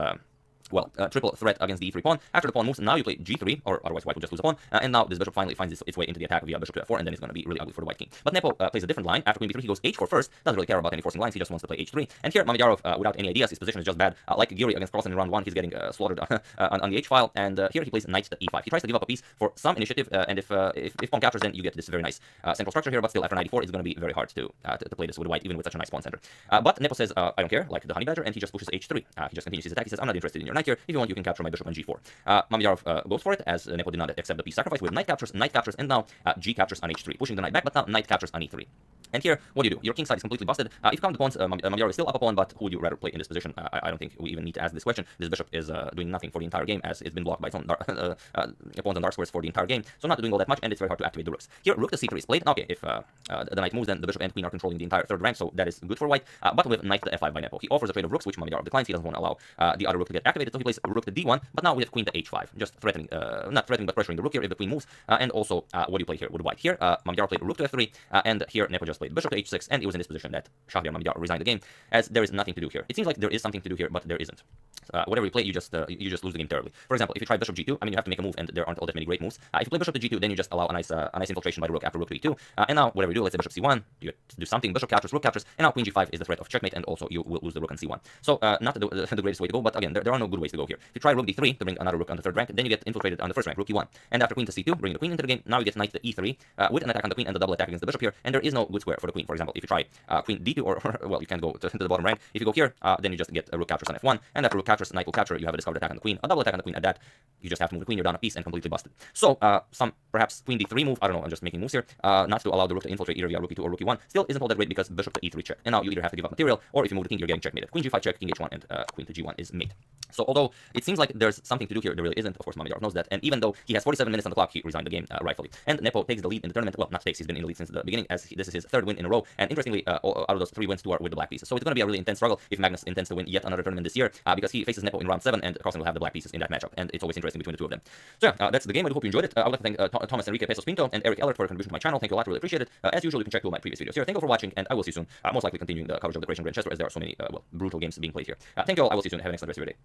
triple threat against the e3 pawn. After the pawn moves, now you play g3, or otherwise white will just lose a pawn, and now this bishop finally finds its way into the attack via bishop to f4, and then it's going to be really ugly for the white king. But Nepo plays a different line. After queen b3, he goes h4 first, doesn't really care about any forcing lines, he just wants to play h3. And here Mamdjarov, without any ideas, his position is just bad. Like Giri against Carlsen in round 1, he's getting slaughtered on the h file, and here he plays knight to e5. He tries to give up a piece for some initiative, and if pawn captures, then you get this very nice central structure here, but still after knight e4, it's going to be very hard to play this with white, even with such a nice pawn center. But Nepo says, I don't care, like the honey badger, and he just pushes h3. He just continues his attack. He says, I'm not interested in your knight here. If you want, you can capture my bishop on g4. Mamdjarov goes for it, as Nepo did not accept the piece sacrifice with knight captures, and now g captures on h3, pushing the knight back, but now knight captures on e3. And here, what do you do? Your king side is completely busted. If you count the pawns, Mamdjarov is still up a pawn, but who would you rather play in this position? I don't think we even need to ask this question. This bishop is doing nothing for the entire game, as it's been blocked by its own pawns on dark squares for the entire game, so not doing all that much, and it's very hard to activate the rooks. Here, rook to c3 is played. Okay, if the knight moves, then the bishop and queen are controlling the entire third rank, so that is good for white. But with knight to f5 by Nepo, he offers a trade of rooks, which Mamdjarov declines. He doesn't want to allow the other rook to get activated, so he plays rook to d1, but now we have queen to h5, just threatening, not threatening, but pressuring the rook here if the queen moves. And also, what do you play here with white? Here, Mamdjarov played rook to f3, and here Nepo just just played bishop to h6, and it was in this position that Shahryar Mamedov resigned the game, as there is nothing to do here. It seems like there is something to do here, but there isn't. Whatever you play, you just lose the game terribly. For example, if you try bishop g2, I mean, you have to make a move, and there aren't all that many great moves. If you play bishop to g2, then you just allow a nice infiltration by the rook after rook to e2. And now, whatever you do, let's say bishop c1, you do something, bishop captures, rook captures, and now queen g5 is the threat of checkmate, and also you will lose the rook on c1. So, not the greatest way to go, but again, there are no good ways to go here. If you try rook d3 to bring another rook on the third rank, then you get infiltrated on the first rank, rook e1. And after queen to c2, bring the queen into the game, now you get knight to e3, with an attack on the queen and a double attack against the bishop here, and there is no good square for the queen. For example, if you try queen d2, or well, you can't go to the bottom rank. If you go here, then you just get a rook captures on f1, and after rook captures, knight will capture, you have a discovered attack on the queen, a double attack on the queen. At that, you just have to move the queen, you're down a piece and completely busted. So, some perhaps queen d3 move, I don't know, I'm just making moves here, not to allow the rook to infiltrate either via rook e2 or rook e1, still isn't all that great because bishop to e3 check. And now you either have to give up material, or if you move the king, you're getting checkmated. Queen g5 check, king h1, and queen to g1 is mate. So, although it seems like there's something to do here, there really isn't. Of course, Mamedov knows that, and even though he has 47 minutes on the clock, he resigned the game rightfully. And Nepo takes the lead in the tournament. Well, not takes, he's been in the lead since the beginning, as this is his third win in a row. And interestingly, out of those 3 wins, 2 are with the black pieces. So it's going to be a really intense struggle if Magnus intends to win yet another tournament this year, because he faces Nepo in round 7, and Carlsen will have the black pieces in that matchup. And it's always interesting between the two of them. So yeah, that's the game. I do hope you enjoyed it. I would like to thank Thomas Enrique Pesos Pinto and Eric Ellert for their contribution to my channel. Thank you a lot, really appreciate it. As usual, you can check two of my previous videos here. Thank you for watching, and I will see you soon. Most likely continuing the coverage of the Croatian Grandchester, as there are so many brutal games being played here. Thank you all. I will see you soon. Have an excellent rest of your day.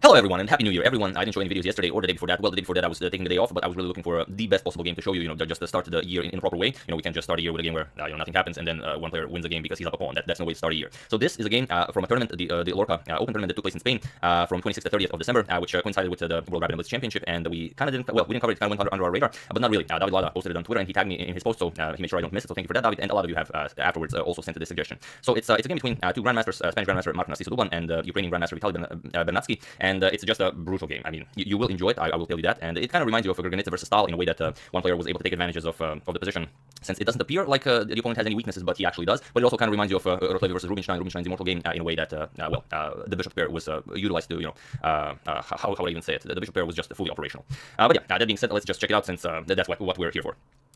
Hello everyone, and Happy New Year. Everyone, I didn't show any videos yesterday or the day before that. Well, the day before that I was taking the day off, but I was really looking for the best possible game to show you, just to start the year in a proper way. We can't just start a year with a game where, nothing happens and then one player wins a game because he's up a pawn. That's no way to start a year. So this is a game from a tournament, the Lorca Open tournament that took place in Spain from 26th to 30th of December, which coincided with the World Rapid Blitz Championship, and we kind of didn't, well, we didn't cover it, kind of went under our radar, but not really. David Lada posted it on Twitter, and he tagged me in his post, so he made sure I don't miss it, so thank you for that, David, and a lot of you have afterwards also sent this suggestion. So it's a game between two grandmasters, Spanish grandmaster Mark Narciso Duban and Ukrainian grandmaster Vitaly Bernatsky, and it's just a brutal game. I mean, you will enjoy it, I will tell you that, and it kind of reminds you of a Greganitsa versus Stahl in a way that one player was able to take advantages of the position, since it doesn't appear like the opponent has any weaknesses, but he actually does. But it also kind of reminds you of Rotlevi versus Rubinstein's immortal game in a way that, the bishop pair was utilized to, how would I even say it? The bishop pair was just fully operational. But yeah, that being said, let's just check it out, since that's what we're here for.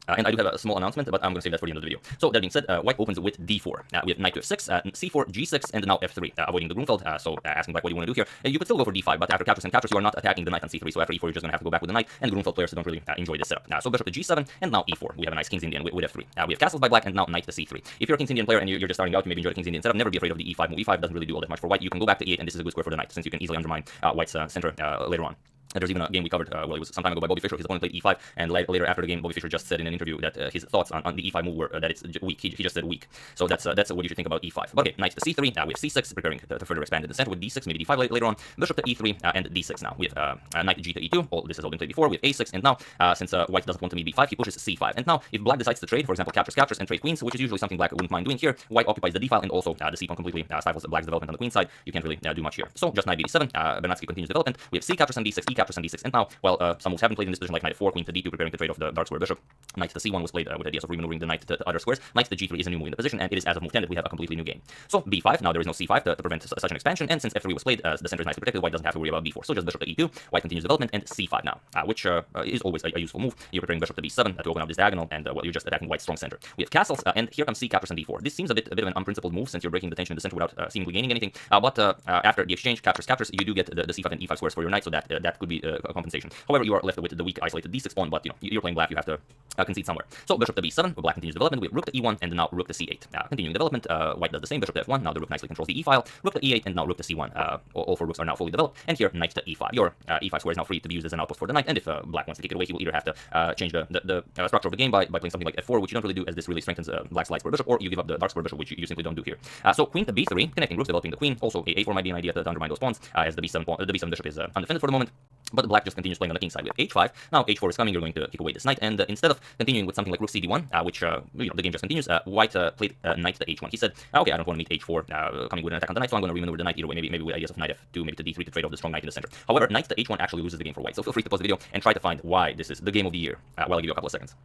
And I do have a small announcement, but I'm going to save that for the end of the video. So that being said, white opens with d4. We have knight to f6, c4, g6, and now f3, avoiding the Grunfeld. So asking black what do you want to do here. You could still go for d5, but after captures and captures, you are not attacking the knight on c3. So after e4, you're just going to have to go back with the knight, and Grunfeld players don't really enjoy this setup. So bishop to g7, and now e4. We have a nice King's Indian with f3. We have castles by black, and now knight to c3. If you're a King's Indian player and you're just starting out, you maybe enjoy the King's Indian setup. Never be afraid of the e5 move. E5 doesn't really do all that much for white. You can go back to e8, and this is a good square for the knight, since you can easily undermine white's center later on. There's even a game we covered, well, it was some time ago by Bobby Fischer. His opponent played e5, and later after the game, Bobby Fischer just said in an interview that his thoughts on the e5 move were that it's weak. He just said weak. So that's what you should think about e5. But okay, knight to c3. We have c6, preparing to further expand in the center with d6, maybe d5 later on. Bishop to e3 and d6 now. We have knight to g to e2. All this has all been played before. We have a6, and now since white doesn't want to meet b5, he pushes c5. And now if black decides to trade, for example, captures and trade queens, which is usually something black wouldn't mind doing here, white occupies the d file, and also the c pawn completely stifles black's development on the queen side. You can't really do much here. So just knight b7. Bernatsky continues development. We have c captures on d6, e captures on d6, and now, well, some moves have been played in this position, like knight f4, queen to d2, preparing to trade off the dark square bishop. Knight to c1 was played with ideas of remaneuvering the knight to other squares. Knight to g3 is a new move in the position, and it is as of move 10 that we have a completely new game. So b5, now there is no c5 to prevent such an expansion, and since f3 was played, the center is nicely protected, white doesn't have to worry about b4. So just bishop to e2, white continues development, and c5 now, which is always a useful move. You're preparing bishop to b7 to open up this diagonal, and well, you're just attacking white's strong center. We have castles, and here comes c captures on d4. This seems a bit of an unprincipled move, since you're breaking the tension in the center without seemingly gaining anything. But after the exchange, captures, you do get the c5 and e5 squares for your knight, so that could be a compensation. However, you are left with the weak isolated d6 pawn, but you're playing black, you have to concede somewhere. So bishop to b7, black continues development. We have rook to e1, and now rook to c8. Continuing development, white does the same. Bishop to f1, now the rook nicely controls the e file. Rook to e8, and now rook to c1. All four rooks are now fully developed, and here knight to e5. Your e5 square is now free to be used as an outpost for the knight, and if black wants to take it away, he will either have to change the structure of the game by playing something like f4, which you don't really do, as this really strengthens black's light square bishop, or you give up the dark square bishop, which you simply don't do here. So queen to b3, connecting rooks, developing the queen. Also a4 might be an idea to undermine those pawns, as the b7 bishop is undefended for the moment. But the black just continues playing on the king side. We have h5. Now h4 is coming. You're going to kick away this knight, and instead of continuing with something like rook cd1, which the game just continues, white played knight to h1. He said, okay, I don't want to meet h4 coming with an attack on the knight, so I'm going to remaneuver the knight either way. Maybe with ideas of knight f2, maybe to d3 to trade off the strong knight in the center. However, knight to h1 actually loses the game for white. So feel free to pause the video and try to find why this is the game of the year. While I give you a couple of seconds.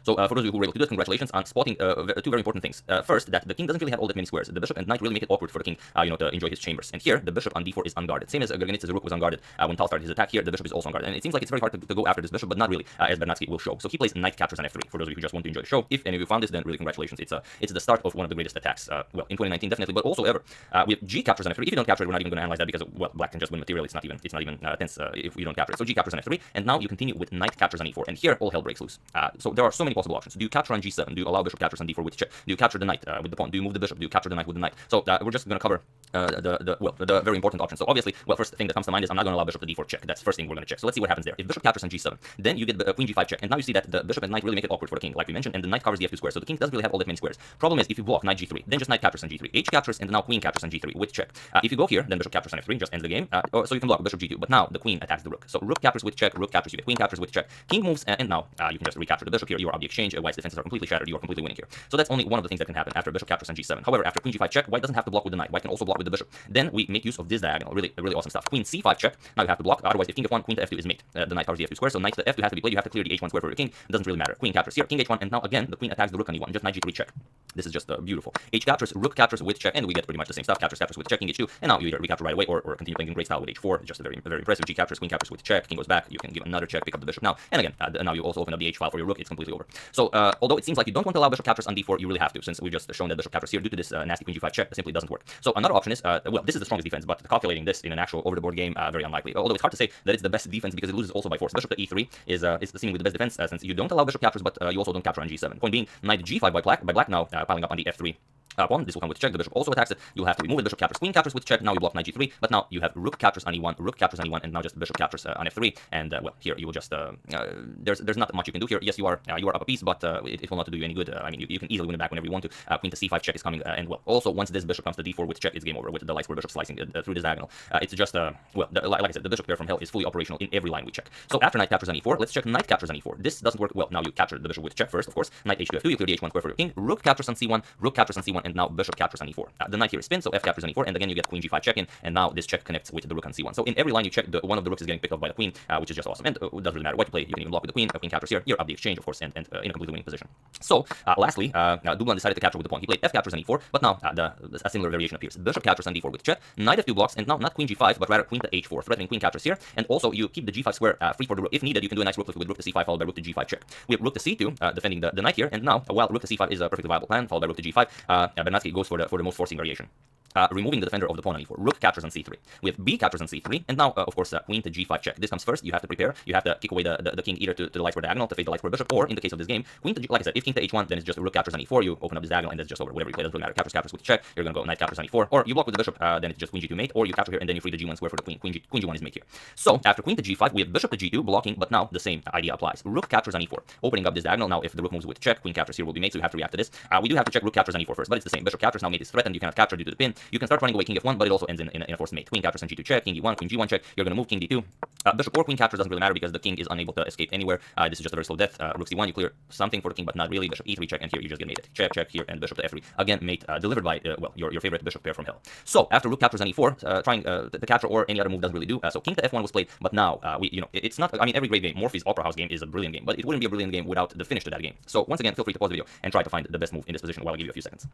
So for those of you who were able to do it, congratulations on spotting two very important things. First, that the king doesn't really have all that many squares. The bishop and knight really make it awkward for the king, to enjoy his chambers. And here, the bishop on d4 is unguarded. Same as Greganitsa's rook was unguarded when Tal started his attack. Here, the bishop is also unguarded. And it seems like it's very hard to go after this bishop, but not really, as Bernatsky will show. So he plays knight captures on f3. For those of you who just want to enjoy the show, if any of you found this, then really congratulations. It's the start of one of the greatest attacks. Well, in 2019 definitely, but also ever. We have g captures on f3. If you don't capture it, we're not even going to analyze that because well, black can just win material. It's not even tense if you don't capture it. So g captures on f3, and now you continue with knight captures on e4, and here all hell breaks loose. So there are so many many possible options. Do you capture on g7? Do you allow bishop captures on d4 with check? Do you capture the knight with the pawn? Do you move the bishop? Do you capture the knight with the knight? So we're just going to cover the very important options. So obviously, well, first thing that comes to mind is I'm not going to allow bishop to d4 check. That's the first thing we're going to check. So let's see what happens there. If bishop captures on g7, then you get queen g5 check, and now you see that the bishop and knight really make it awkward for the king, like we mentioned, and the knight covers the f2 square. So the king doesn't really have all that many squares. Problem is, if you block knight g3, then just knight captures on g3, h captures, and now queen captures on g3 with check. If you go here, then bishop captures on f3, just ends the game. So you can block bishop g2, but now the queen attacks the rook. So rook captures with check, rook captures, you get queen captures with check, king moves, and now you can just recapture the bishop here. You are out the exchange. White's defenses are completely shattered. You are completely winning here. So that's only one of the things that can happen after bishop captures on g7. However, after queen g5 check, white doesn't have to block with the knight. White can also block with the bishop. Then we make use of this diagonal. Really awesome stuff. Queen c5 check. Now you have to block. Otherwise, if king f1, queen to f2 is mate. The knight covers the f2 square. So knight to f2 has to be played. You have to clear the h1 square for your king. It doesn't really matter. Queen captures here. King h1, and now again the queen attacks the rook on e1. Just knight g3 check. This is just beautiful. H captures, rook captures with check, and we get pretty much the same stuff. Captures with check, king h2, and now you either recapture right away or continue playing in great style with h4. It's just very impressive. G captures, queen captures with check, king goes back. You can give another check, pick up the bishop now, and again now you also open up the h file for your rook. It's completely over. So although it seems like you don't want to allow bishop captures on d4, you really have to, since we've just shown that bishop captures here due to this nasty queen g5 check. It simply doesn't work. So another option is well, this is the strongest defense, but calculating this in an actual over the board game very unlikely. Although it's hard to say that it's the best defense because it loses also by force. Bishop to e3 is seemingly the best defense since you don't allow bishop captures, but you also don't capture on g7. Point being, knight g5 by black now piling up on the f3 pawn. This will come with check. The bishop also attacks it. You'll have to remove it. Bishop captures, queen captures with check. Now you block knight g3, but now you have rook captures on e1, rook captures on e1, and now just bishop captures on f3. And well, here you will just there's not much you can do here. Yes, you are up a piece, but it will not do you any good. I mean, you can easily win it back whenever you want to. Queen to c5 check is coming, and well, also once this bishop comes to d4 with check, it's game over with the light square bishop slicing through this diagonal. It's just well, like I said, the bishop pair from hell is fully operational in every line we check. So after knight captures on e4, let's check knight captures on e4. This doesn't work well. Now you capture the bishop with check first, of course. Knight h2 f2, you clear the h1 square for your king. Rook captures on c1, rook captures on c1, and now bishop captures on e4. The knight here is spin, so f captures on e4, and again you get queen g5 check in, and now this check connects with the rook on c1. So in every line you check, one of the rooks is getting picked up by the queen, which is just awesome. And it doesn't really matter what you play. You can even block with the queen. Queen captures here. You're up the exchange, of course, and in a completely winning position. So lastly, Dublan decided to capture with the pawn. He played f captures on e4, but now a similar variation appears. Bishop captures on d4 with check. Knight f2 blocks, and now not queen g5, but rather queen to h4, threatening queen captures here. And also you keep the g5 square free for the rook. If needed, you can do a nice rook flip with rook to c5 followed by rook to g5 check. We have rook to c2, defending the knight here, and now while rook to c5 is a perfectly viable plan, followed by rook to g5, Bernatsky goes for the most forcing variation. Removing the defender of the pawn on e4. Rook captures on c3. We have b captures on c3, and now, of course, queen to g5 check. This comes first. You have to prepare. You have to kick away the king either to the light square diagonal to face the light square bishop, or in the case of this game, queen to g. Like I said, if king to h1, then it's just rook captures on e4. You open up this diagonal, and that's just over. Whatever you play doesn't really matter. Captures with check. You're gonna go knight captures on e4, or you block with the bishop. Then it's just queen g2 mate, or you capture here and then you free the g1 square for the queen. Queen g1 is mate here. So after queen to g5, we have bishop to g2 blocking, but now the same idea applies. Rook captures on e4, opening up this diagonal. Now if the rook moves with check, queen captures here will be mate, so you have to react to this. We do have to check rook captures on e4 first, but it's the same. Bishop captures, now mate is threatened. You cannot capture due to the pin. You can start running away king f1, but it also ends in a forced mate. Queen captures on g2 check, king e1, queen g1 check. You're gonna move king d2. Bishop or queen captures doesn't really matter because the king is unable to escape anywhere. This is just a very slow death. Rook c1, you clear something for the king, but not really. Bishop e3 check, and here you just get mated. Check here, and bishop to f3. Again, mate delivered by well your favorite bishop pair from hell. So after rook captures on e4, trying the capture or any other move doesn't really do. So king to f1 was played, but now it's not. I mean, every great game, Morphy's Opera House game is a brilliant game, but it wouldn't be a brilliant game without the finish to that game. So once again, feel free to pause the video and try to find the best move in this position while I give you a few seconds.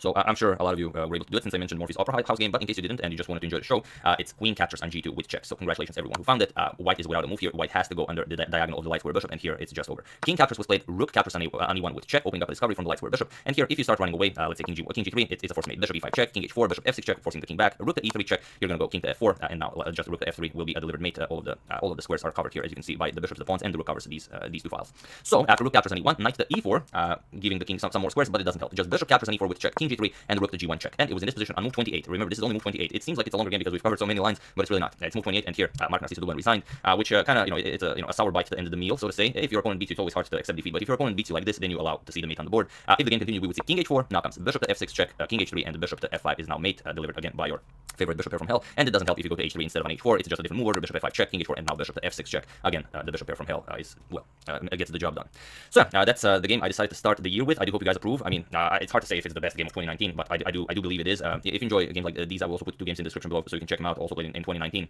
So I'm sure a lot of you were able to do it since I mentioned Morphy's Opera House game, but in case you didn't and you just wanted to enjoy the show, it's queen captures on g2 with check. So congratulations everyone who found it. White is without a move here. White has to go under the diagonal of the light square bishop, and here it's just over. King captures was played. Rook captures on e1 with check, opening up a discovery from the light square bishop. And here, if you start running away, let's say king g3, it's a force mate. Bishop e5 check, king h4, bishop f6 check, forcing the king back. Rook to e3 check. You're gonna go king to f4, and now just rook to f3 will be a delivered mate. All of the squares are covered here, as you can see, by the bishops, the pawns, and the rook covers these two files. So after rook captures on e1, knight to e4, giving the king some more squares, but it doesn't help. Just bishop captures on e4 with check, king g3, and rook to g1 check. And it was in this position on move 28. Remember, this is only move 28. It seems like it's a longer game because we've covered so many lines, but it's really not. It's move 28, and here Mark Narciso Dublan resigned, which kind of it's a sour bite to the end of the meal, so to say. If your opponent beats you, it's always hard to accept defeat. But if your opponent beats you like this, then you allow to see the mate on the board. If the game continues, we would see king h4. Now comes bishop to f6 check, king h3, and the bishop to f5 is now mate, delivered again by your favorite bishop pair from hell. And it doesn't help if you go to h3 instead of on h4. It's just a different move order. Bishop f5 check, king h4, and now bishop to f6 check. Again, the bishop pair from hell is well gets the job done. So that's the game I decided to start the year with. I do hope you guys approve. I mean, it's hard to say if it's the best game of 2019, but I do believe it is. If you enjoy games like these, I will also put two games in the description below so you can check them out. Also played in 2019.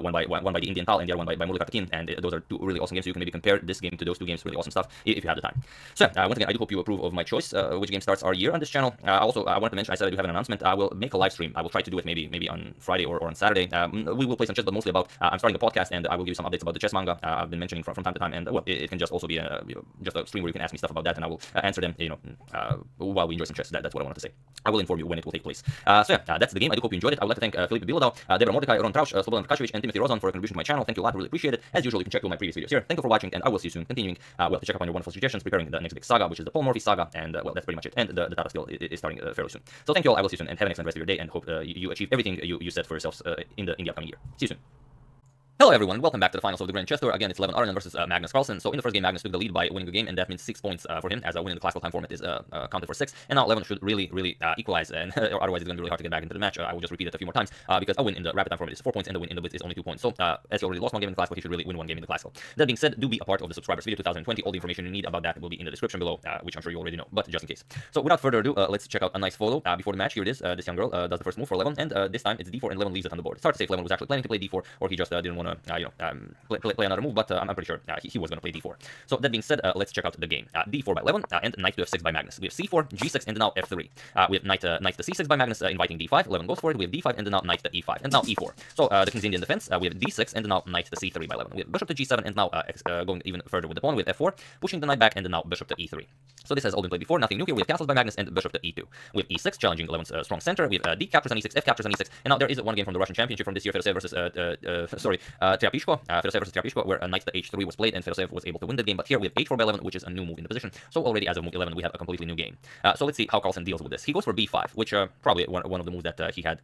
One by the Indian Tal and the other one by Mullikat Kin, and those are two really awesome games. So you can maybe compare this game to those two games. Really awesome stuff if you have the time. So once again, I do hope you approve of my choice. Which game starts our year on this channel? Also, I wanted to mention, I said I do have an announcement. I will make a live stream. I will try to do it maybe on Friday or on Saturday. We will play some chess, but mostly about I'm starting the podcast, and I will give you some updates about the chess manga I've been mentioning from time to time. And it can just also be just a stream where you can ask me stuff about that, and I will answer them. While we enjoy some chess. That's That's what I wanted to say. I will inform you when it will take place. So yeah, that's the game. I do hope you enjoyed it. I would like to thank Felipe Bilodeau, Deborah Mordecai, Ron Trausch, Slobodan Prkašević, and Timothy Rozon for a contribution to my channel. Thank you a lot. I really appreciate it. As usual, you can check all my previous videos here. Thank you for watching, and I will see you soon. Continuing, to check up on your wonderful suggestions, preparing the next big saga, which is the Paul Morphy saga, and well, that's pretty much it. And the Tata skill is starting fairly soon. So thank you all. I will see you soon, and have an excellent rest of your day, and hope you achieve everything you set for yourselves in the upcoming year. See you soon. Hello everyone, welcome back to the finals of the Grand Chess Tour. Again, it's Levin Arnen versus Magnus Carlsen. So in the first game, Magnus took the lead by winning the game, and that means 6 points for him, as a win in the classical time format is counted for 6. And now Levin should really equalize, and or otherwise it's going to be really hard to get back into the match. I will just repeat it a few more times, because a win in the rapid time format is 4 points, and the win in the blitz is only 2 points. So as he already lost one game in the classical, he should really win one game in the classical. That being said, do be a part of the subscribers video 2020. All the information you need about that will be in the description below, which I'm sure you already know, but just in case. So without further ado, let's check out a nice photo before the match. Here it is. This young girl does the first move for Levin, and this time it's d4, and Levin leaves it on the board. It's hard to say if Levin was actually planning to play d4, or he just didn't want to, play another move, but I'm pretty sure he was going to play d4. So that being said, let's check out the game. D4 by Levin, and knight to f6 by Magnus. We have c4, g6, and now f3. We have knight to c6 by Magnus, inviting d5. Levin goes for it. We have d5, and now knight to e5, and now e4. So the king's Indian defense. We have d6, and now knight to c3 by Levin. We have bishop to g7, and now going even further with the pawn with f4, pushing the knight back, and now bishop to e3. So this has all been played before, nothing new here. We have castles by Magnus and bishop to e2. We have e6, challenging Levin's strong center. We have d captures on e6, f captures on e6, and now there is one game from the Russian Championship from this year, Fedoseev versus Trapishko, Fedoseev versus Trapishko, where knight to h3 was played, and Fedoseev was able to win the game. But here we have h4 by 11, which is a new move in the position. So already as of move 11, we have a completely new game. So let's see how Carlsen deals with this. He goes for b5, which probably one of the moves that he had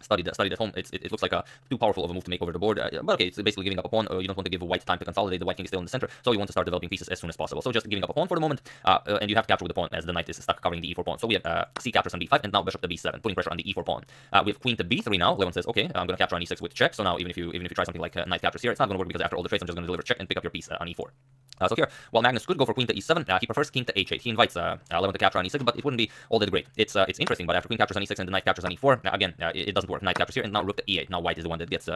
studied at home. It looks like too powerful of a move to make over the board, but okay, it's basically giving up a pawn. You don't want to give a white time to consolidate. The white king is still in the center, so you want to start developing pieces as soon as possible. So just giving up a pawn for the moment, and you have to capture with the pawn as the knight is stuck covering the e4 pawn. So we have c captures on b5, and now bishop to b7, putting pressure on the e4 pawn. We have queen to b3 now. Levin says, okay, I'm going to capture on e6 with check. So now even if you try something like knight captures here, it's not going to work, because after all the trades, I'm just going to deliver check and pick up your piece on e4. So here, while Magnus could go for queen to e7, he prefers king to h8. He invites Levin to capture on e6, but it wouldn't be all that great. It's interesting, but after queen captures on e6 and the knight captures on e4, again, it doesn't work. Knight captures here, and now rook to e8. Now white is the one that gets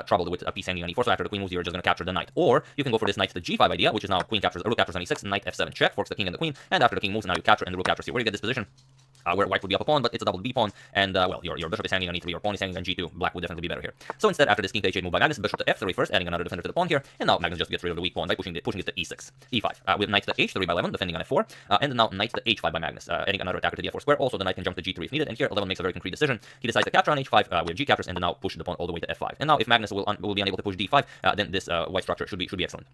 troubled with a piece hanging on e4, so after the queen moves, you're just going to capture the knight. Or you can go for this knight to g5 idea, which is now rook captures on e6, knight f7 check, forks the king and the queen, and after the king moves, now you capture, and the rook captures here. Where do you get this position? Where white would be up a pawn, but it's a double b pawn, and well, your bishop is hanging on e3, your pawn is hanging on g2. Black would definitely be better here. So instead, after this king to h8 move by Magnus, bishop to f3 first, adding another defender to the pawn here, and now Magnus just gets rid of the weak pawn by pushing it to e6, e5. We have knight to h3 by Levin, defending on f4, and now knight to h5 by Magnus, adding another attacker to the f4 square. Also, the knight can jump to g3 if needed, and here Levin makes a very concrete decision. He decides to capture on h5, we have g captures, and now push the pawn all the way to f5. And now if Magnus will be unable to push d5, then this white structure should be excellent.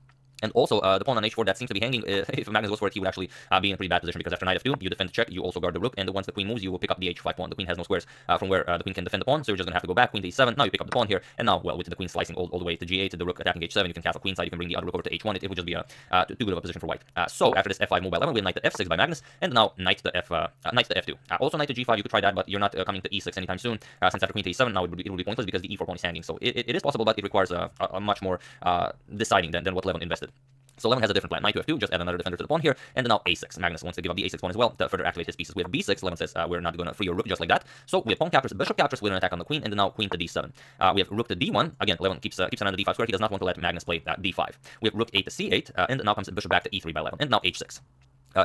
And also, the pawn on h4 that seems to be hanging, if Magnus goes for it, he would actually be in a pretty bad position, because after knight f2, you defend check, you also guard the rook, and once the queen moves, you will pick up the h5 pawn. The queen has no squares from where the queen can defend the pawn, so you're just going to have to go back, queen to e7, now you pick up the pawn here, and now, well, with the queen slicing all the way to g8, the rook attacking h7, you can castle queenside, you can bring the other rook over to h1, it would just be too good of a position for white. So after this f5 move by 11, we have knight to f6 by Magnus, and now knight to f2. Also knight to g5, you could try that, but you're not coming to e6 anytime soon, since after queen to e7, now it would be pointless, because the e4 pawn is hanging, so it is possible, but it requires a much more deciding than what Levin invested. So Levin has a different plan. Knight to f2, just add another defender to the pawn here, and now a6. Magnus wants to give up the a6 pawn as well to further activate his pieces. We have b6. Levin says we're not going to free your rook just like that. So we have pawn captures, bishop captures with an attack on the queen, and now queen to d7. We have rook to d1. Again, Levin keeps an eye on the d5 square. He does not want to let Magnus play d5. We have rook 8 to c8, and now comes bishop back to e3 by Levin, and now h6.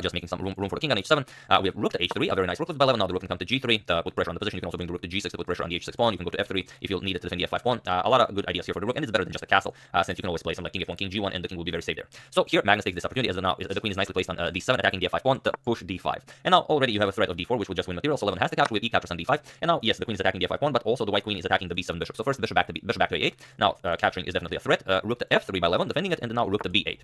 Just making some room for the king on h7. We have rook to h3, a very nice rook by 11. Now the rook can come to g3 to put pressure on the position. You can also bring the rook to g6 to put pressure on the h6 pawn. You can go to f3 if you'll need it to defend the f5 pawn. A lot of good ideas here for the rook, and it's better than just a castle, since you can always play something like king f1, king g1, and the king will be very safe there. So here Magnus takes this opportunity as the queen is nicely placed on d7, attacking the f5 pawn to push d5. And now already you have a threat of d4, which will just win material. So 11 has to capture with e captures on d5. And now yes, the queen is attacking the f5 pawn, but also the white queen is attacking the b7 bishop. So first bishop back to a8. Now capturing is definitely a threat. Rook to f3 by 11, defending it, and now rook to b8.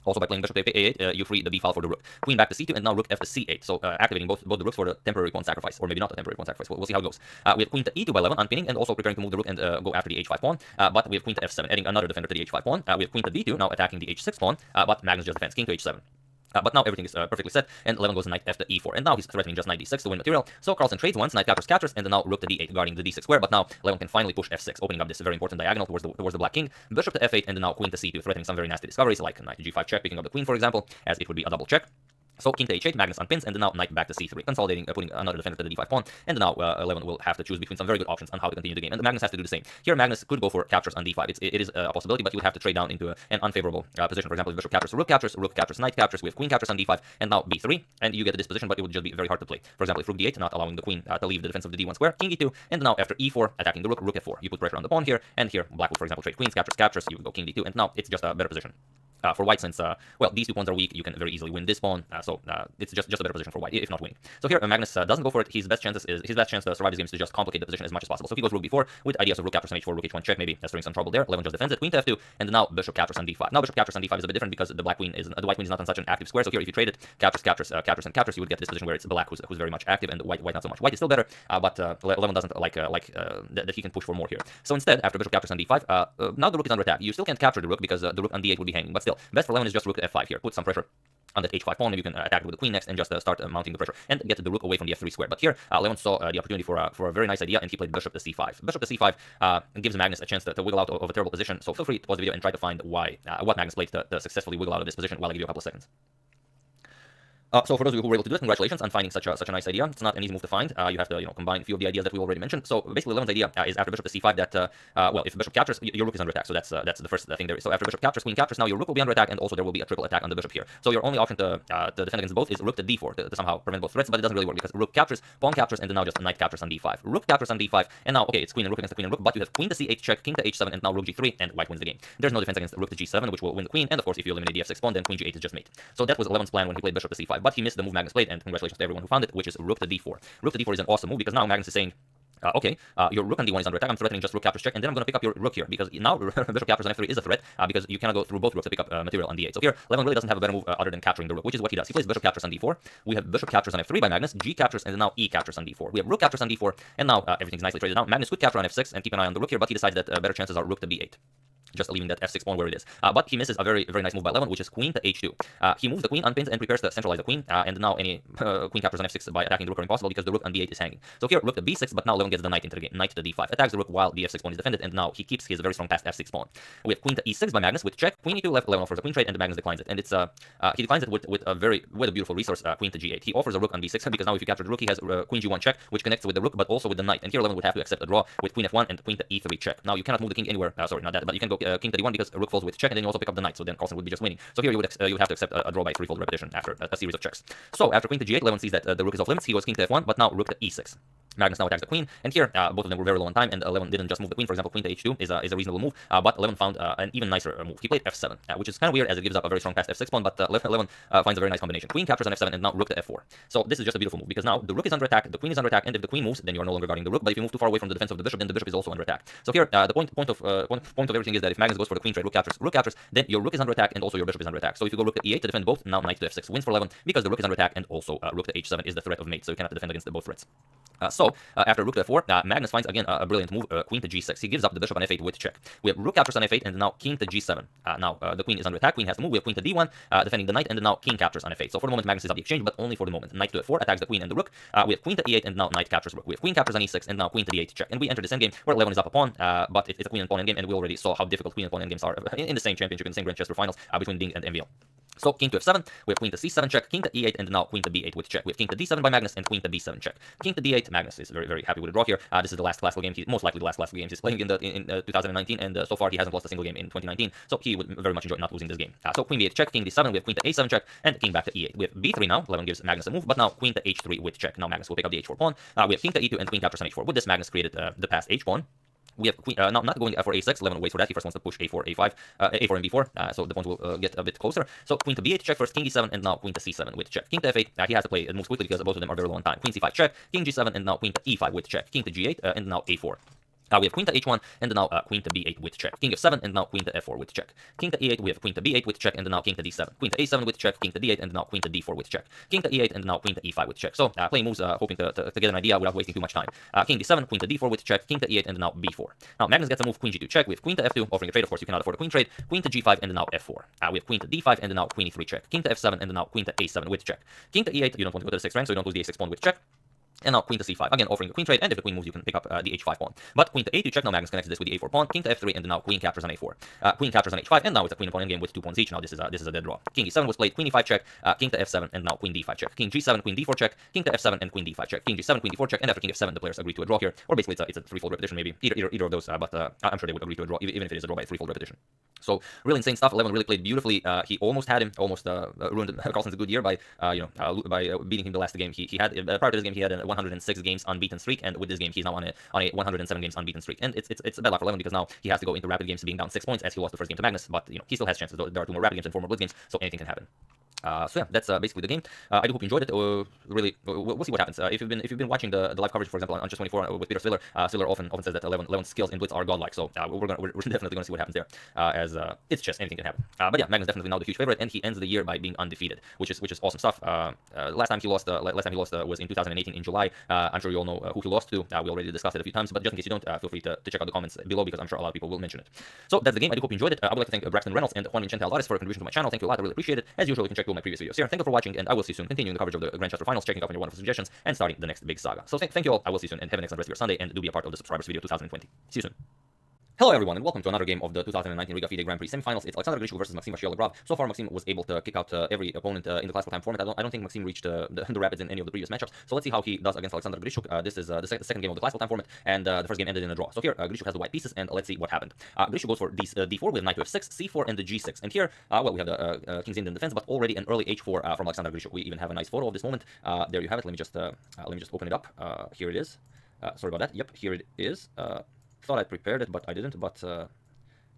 Also, by playing bishop to a8, you free the b file for the rook. Queen back to c2, and now rook f to c8. So activating both the rooks for the temporary pawn sacrifice, or maybe not a temporary pawn sacrifice. We'll see how it goes. We have queen to e2 by 11, unpinning, and also preparing to move the rook and go after the h5 pawn. But we have queen to f7, adding another defender to the h5 pawn. We have queen to d2, now attacking the h6 pawn, but Magnus just defends king to h7. But now everything is perfectly set, and 11 goes knight f to e4, and now he's threatening just knight d6 to win material. So Carlsen trades once, knight captures, and then now rook to d8, guarding the d6 square. But now 11 can finally push f6, opening up this very important diagonal towards the black king. Bishop to f8, and then now queen to c2, threatening some very nasty discoveries like knight to g5 check, picking up the queen, for example, as it would be a double check. So king to h8, Magnus unpins, and then now knight back to c3, consolidating, putting another defender to the d5 pawn, and now 11 will have to choose between some very good options on how to continue the game, and Magnus has to do the same. Here Magnus could go for captures on d5, it is a possibility, but you would have to trade down into an unfavorable position. For example, if bishop captures, rook captures, knight captures, we have queen captures on d5, and now b3, and you get to this position, but it would just be very hard to play. For example, if rook d8, not allowing the queen to leave the defense of the d1 square, king e2, and now after e4, attacking the rook f4, you put pressure on the pawn here, and here black will, for example, trade queens, captures, you would go king d2, and now it's just a better position. for white, since well, these 2 pawns are weak, you can very easily win this pawn. So it's just a better position for white, if not winning. So here Magnus doesn't go for it. His best chance to survive this game is to just complicate the position as much as possible. So he goes rook b4 with ideas of rook captures on h4, rook h1 check, maybe stirring some trouble there. Levin just defends it. Queen to f2, and now bishop captures on d5. Now bishop captures on d5 is a bit different because the white queen is not on such an active square. So here if you trade it, captures, and captures, you would get this position where it's black who's very much active and white not so much. White is still better, but Levin doesn't like that he can push for more here. So instead, after bishop captures on d5, now the rook is under attack. You still can't capture the rook because the rook on d8 would be hanging, but still, best for Levin is just rook to f5 here. Put some pressure on that h5 pawn. Maybe you can attack it with the queen next and just start mounting the pressure and get the rook away from the f3 square. But here, Levin saw the opportunity for a very nice idea, and he played bishop to c5. Bishop to c5 gives Magnus a chance to wiggle out of a terrible position. So feel free to pause the video and try to find what Magnus played to successfully wiggle out of this position while I give you a couple of seconds. So for those of you who were able to do it, congratulations on finding such a nice idea. It's not an easy move to find. You have to combine a few of the ideas that we already mentioned. So basically, Levin's idea is after bishop to c5 that well, if bishop captures, your rook is under attack. So that's the first thing there is. So after bishop captures, queen captures, now your rook will be under attack, and also there will be a triple attack on the bishop here. So your only option to defend against both is rook to d4 to somehow prevent both threats, but it doesn't really work because rook captures, pawn captures, and then now just knight captures on d5. Rook captures on d5, and now okay, it's queen and rook against the queen and rook, but you have queen to c8 check, king to h7, and now rook g3, and white wins the game. There's no defense against rook to g7, which will win the queen, and of course if you eliminate the f6 pawn, then queen g8 is just mate. So that was Levin's plan when he played bishop to c5, but he missed the move Magnus played, and congratulations to everyone who found it, which is rook to d4. Rook to d4 is an awesome move because now Magnus is saying, okay, your rook on d1 is under attack. I'm threatening just rook captures check, and then I'm going to pick up your rook here because now bishop captures on f3 is a threat because you cannot go through both rooks to pick up material on d8. So here, Levin really doesn't have a better move other than capturing the rook, which is what he does. He plays bishop captures on d4. We have bishop captures on f3 by Magnus, g captures, and then now e captures on d4. We have rook captures on d4, and now everything's nicely traded. Now Magnus could capture on f6 and keep an eye on the rook here, but he decides that better chances are rook to b8. Just leaving that f6 pawn where it is. But he misses a very nice move by Levin, which is queen to h2. He moves the queen, unpins, and prepares to centralize the queen. And now any queen captures on f6 by attacking the rook are impossible because the rook on d8 is hanging. So here, rook to b6, but now Levin gets the knight into the game. Knight to d5. Attacks the rook while the f6 pawn is defended, and now he keeps his very strong passed f6 pawn. We have queen to e6 by Magnus with check. Queen e2 left, Levin offers a queen trade, and Magnus declines it. And it's he declines it with a beautiful resource, queen to g8. He offers a rook on b6 because now if you capture the rook, he has queen g1 check, which connects with the rook, but also with the knight. And here Levin would have to accept a draw with queen f1 and queen to e3 check. Now you cannot move the king anywhere. Sorry, not that, but you can go king to d1 because rook falls with check, and then you also pick up the knight, so then Carlsen would be just winning. So here you would have to accept a draw by threefold repetition after a series of checks. So after queen to g8, Levin sees that the rook is off limits. He goes king to f1, but now rook to e6. Magnus now attacks the queen, and here both of them were very low on time, and Levin didn't just move the queen. For example, queen to h2 is a reasonable move, but Levin found an even nicer move. He played f7, which is kind of weird as it gives up a very strong passed f6 pawn, but Levin finds a very nice combination. Queen captures on f7, and now rook to f4. So this is just a beautiful move because now the rook is under attack, the queen is under attack, and if the queen moves, then you are no longer guarding the rook. But if you move too far away from the defense of the bishop, then the bishop is also under attack. So here the point of everything is that if Magnus goes for the queen trade, rook captures, then your rook is under attack and also your bishop is under attack. So if you go rook to e8 to defend both, now knight to f6 wins for Levin because the rook is under attack and also rook to h7 is the threat of mate, so you cannot defend against both threats. After rook to f4, Magnus finds again a brilliant move, queen to g6. He gives up the bishop on f8 with check. We have rook captures on f8 and now king to g7. Now the queen is under attack, queen has to move. We have queen to d1, defending the knight, and then now king captures on f8. So for the moment Magnus is up the exchange, but only for the moment. Knight to f4 attacks the queen and the rook. We have queen to e8 and now knight captures rook. We have queen captures on e6 and now queen to d8 check. And we enter this endgame where Levin is up a pawn, but it's a queen and pawn endgame, and we already saw how difficult queen and pawn endgames are in the same championship, in the same Grand Chess finals between Ding and MVL. So king to f7, we have queen to c7 check, king to e8, and now queen to b8 with check. We have king to d7 by Magnus and queen to b7 check. King to d8, Magnus is very happy with the draw here. This is the last classical game, most likely the last classical game he's playing in 2019, and so far he hasn't lost a single game in 2019, so he would very much enjoy not losing this game. So queen b8 check, king d7, we have queen to a7 check, and king back to e8. We have b3 now, Levin gives Magnus a move, but now queen to h3 with check. Now Magnus will pick up the h4 pawn. We have king to e2 and queen captures on h4. With this, Magnus created the passed h pawn. We have queen, not going f4 a6. Levin waits for that. He first wants to push a4 a5, a4 and b4. So the pawns will get a bit closer. So queen to b8 check first, king e7, and now queen to c7 with check. King to f8. He has to play moves quickly because both of them are very low on time. Queen c5 check, king g7, and now queen to e5 with check. King to g8 and now a4. We have queen to h1 and now queen to b8 with check. King f7 and now queen to f4 with check. King to e8, we have queen to b8 with check, and now king to d7. Queen to a7 with check, king to d8, and now queen to d4 with check. King to e8 and now queen to e5 with check. So playing moves, hoping to get an idea without wasting too much time. King d7, queen to d4 with check, king to e8, and now b4. Now Magnus gets a move queen g2 check. We have queen to f2, offering a trade. Of course, you cannot afford a queen trade. Queen to g5 and now f4. We have queen to d5 and now queen e3 check. King to f7 and now queen to a7 with check. King to e8, you don't want to go to the 6th rank, so you don't lose the a6 pawn with check. And now queen to c5, again offering a queen trade, and if the queen moves you can pick up the h5 pawn. But queen to a2 check, now Magnus connects this with the a4 pawn, king to f3, and now queen captures on a4. Queen captures on h5, and now it's a queen and pawn endgame with 2 pawns each. Now this is a dead draw. King e7 was played, queen e5 check, king to f7, and now queen d5 check. King g7, queen d4 check, king to f7, and queen d5 check. King g7, queen d4 check, and after king f7 the players agree to a draw here, or basically it's a threefold repetition, maybe either of those, but I'm sure they would agree to a draw even if it is a draw by a threefold repetition. So really insane stuff. Levin really played beautifully. He almost had him, almost ruined Carlsen's good year by by beating him the last game. He had prior to this game he had a 106 games unbeaten streak, and with this game he's now on a 107 games unbeaten streak, and it's bad luck for Levin because now he has to go into rapid games being down 6 points as he lost the first game to Magnus, but he still has chances. There are 2 more rapid games and 4 more blitz games, so anything can happen. So yeah, that's basically the game. I do hope you enjoyed it. Really, we'll see what happens. If you've been watching the live coverage, for example, on Just 24 with Peter Stiller, Stiller often says that 11's skills in blitz are godlike. So we're definitely gonna see what happens there. As it's just anything can happen. But yeah, Magnus definitely now the huge favorite, and he ends the year by being undefeated, which is awesome stuff. Last time he lost was in 2018 in July. I'm sure you all know who he lost to. We already discussed it a few times, but just in case you don't, feel free to check out the comments below because I'm sure a lot of people will mention it. So that's the game. I do hope you enjoyed it. I would like to thank Braxton Reynolds and Juan Vincente Alvarez for a contribution to my channel. Thank you a lot. I really appreciate it. As usual, you can check all my previous videos here. Thank you for watching, and I will see you soon. Continuing the coverage of the Grandchester Finals, checking up on your wonderful suggestions, and starting the next big saga. So thank you all. I will see you soon, and have an excellent rest of your Sunday, and do be a part of the subscribers video 2020. See you soon. Hello everyone, and welcome to another game of the 2019 Riga FIDE Grand Prix semifinals. It's Alexander Grishuk versus Maxim Vachier-Lagrave. So far, Maxim was able to kick out every opponent in the class for time format. I don't think Maxim reached the rapids in any of the previous matchups. So let's see how he does against Alexander Grishuk. This is the second game of the class for time format, and the first game ended in a draw. So here, Grishuk has the white pieces, and let's see what happened. Grishuk goes for d4 with knight to f6, c4, and the g6. And here, well, we have the king's Indian defense, but already an early h4 from Alexander Grishuk. We even have a nice photo of this moment. There you have it. Let me just open it up. Here it is. Sorry about that. Yep, here it is. Thought I prepared it, but I didn't. But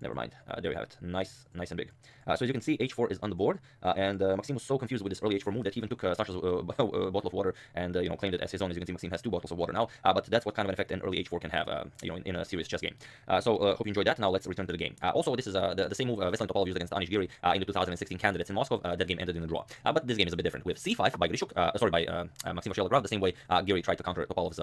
never mind. There you have it. Nice and big. So as you can see, h4 is on the board, and Maxim was so confused with this early h4 move that he even took Sasha's bottle of water and claimed it as his own. As you can see, Maxim has 2 bottles of water now, but that's what kind of an effect an early h4 can have, in a serious chess game. So hope you enjoyed that. Now let's return to the game. Also, this is the same move Veselin Topalov used against Anish Giri in the 2016 candidates in Moscow. That game ended in a draw. But this game is a bit different with c5 by Grishuk, by Maxim Vachier-Lagrave, the same way Giri tried to counter Topalov's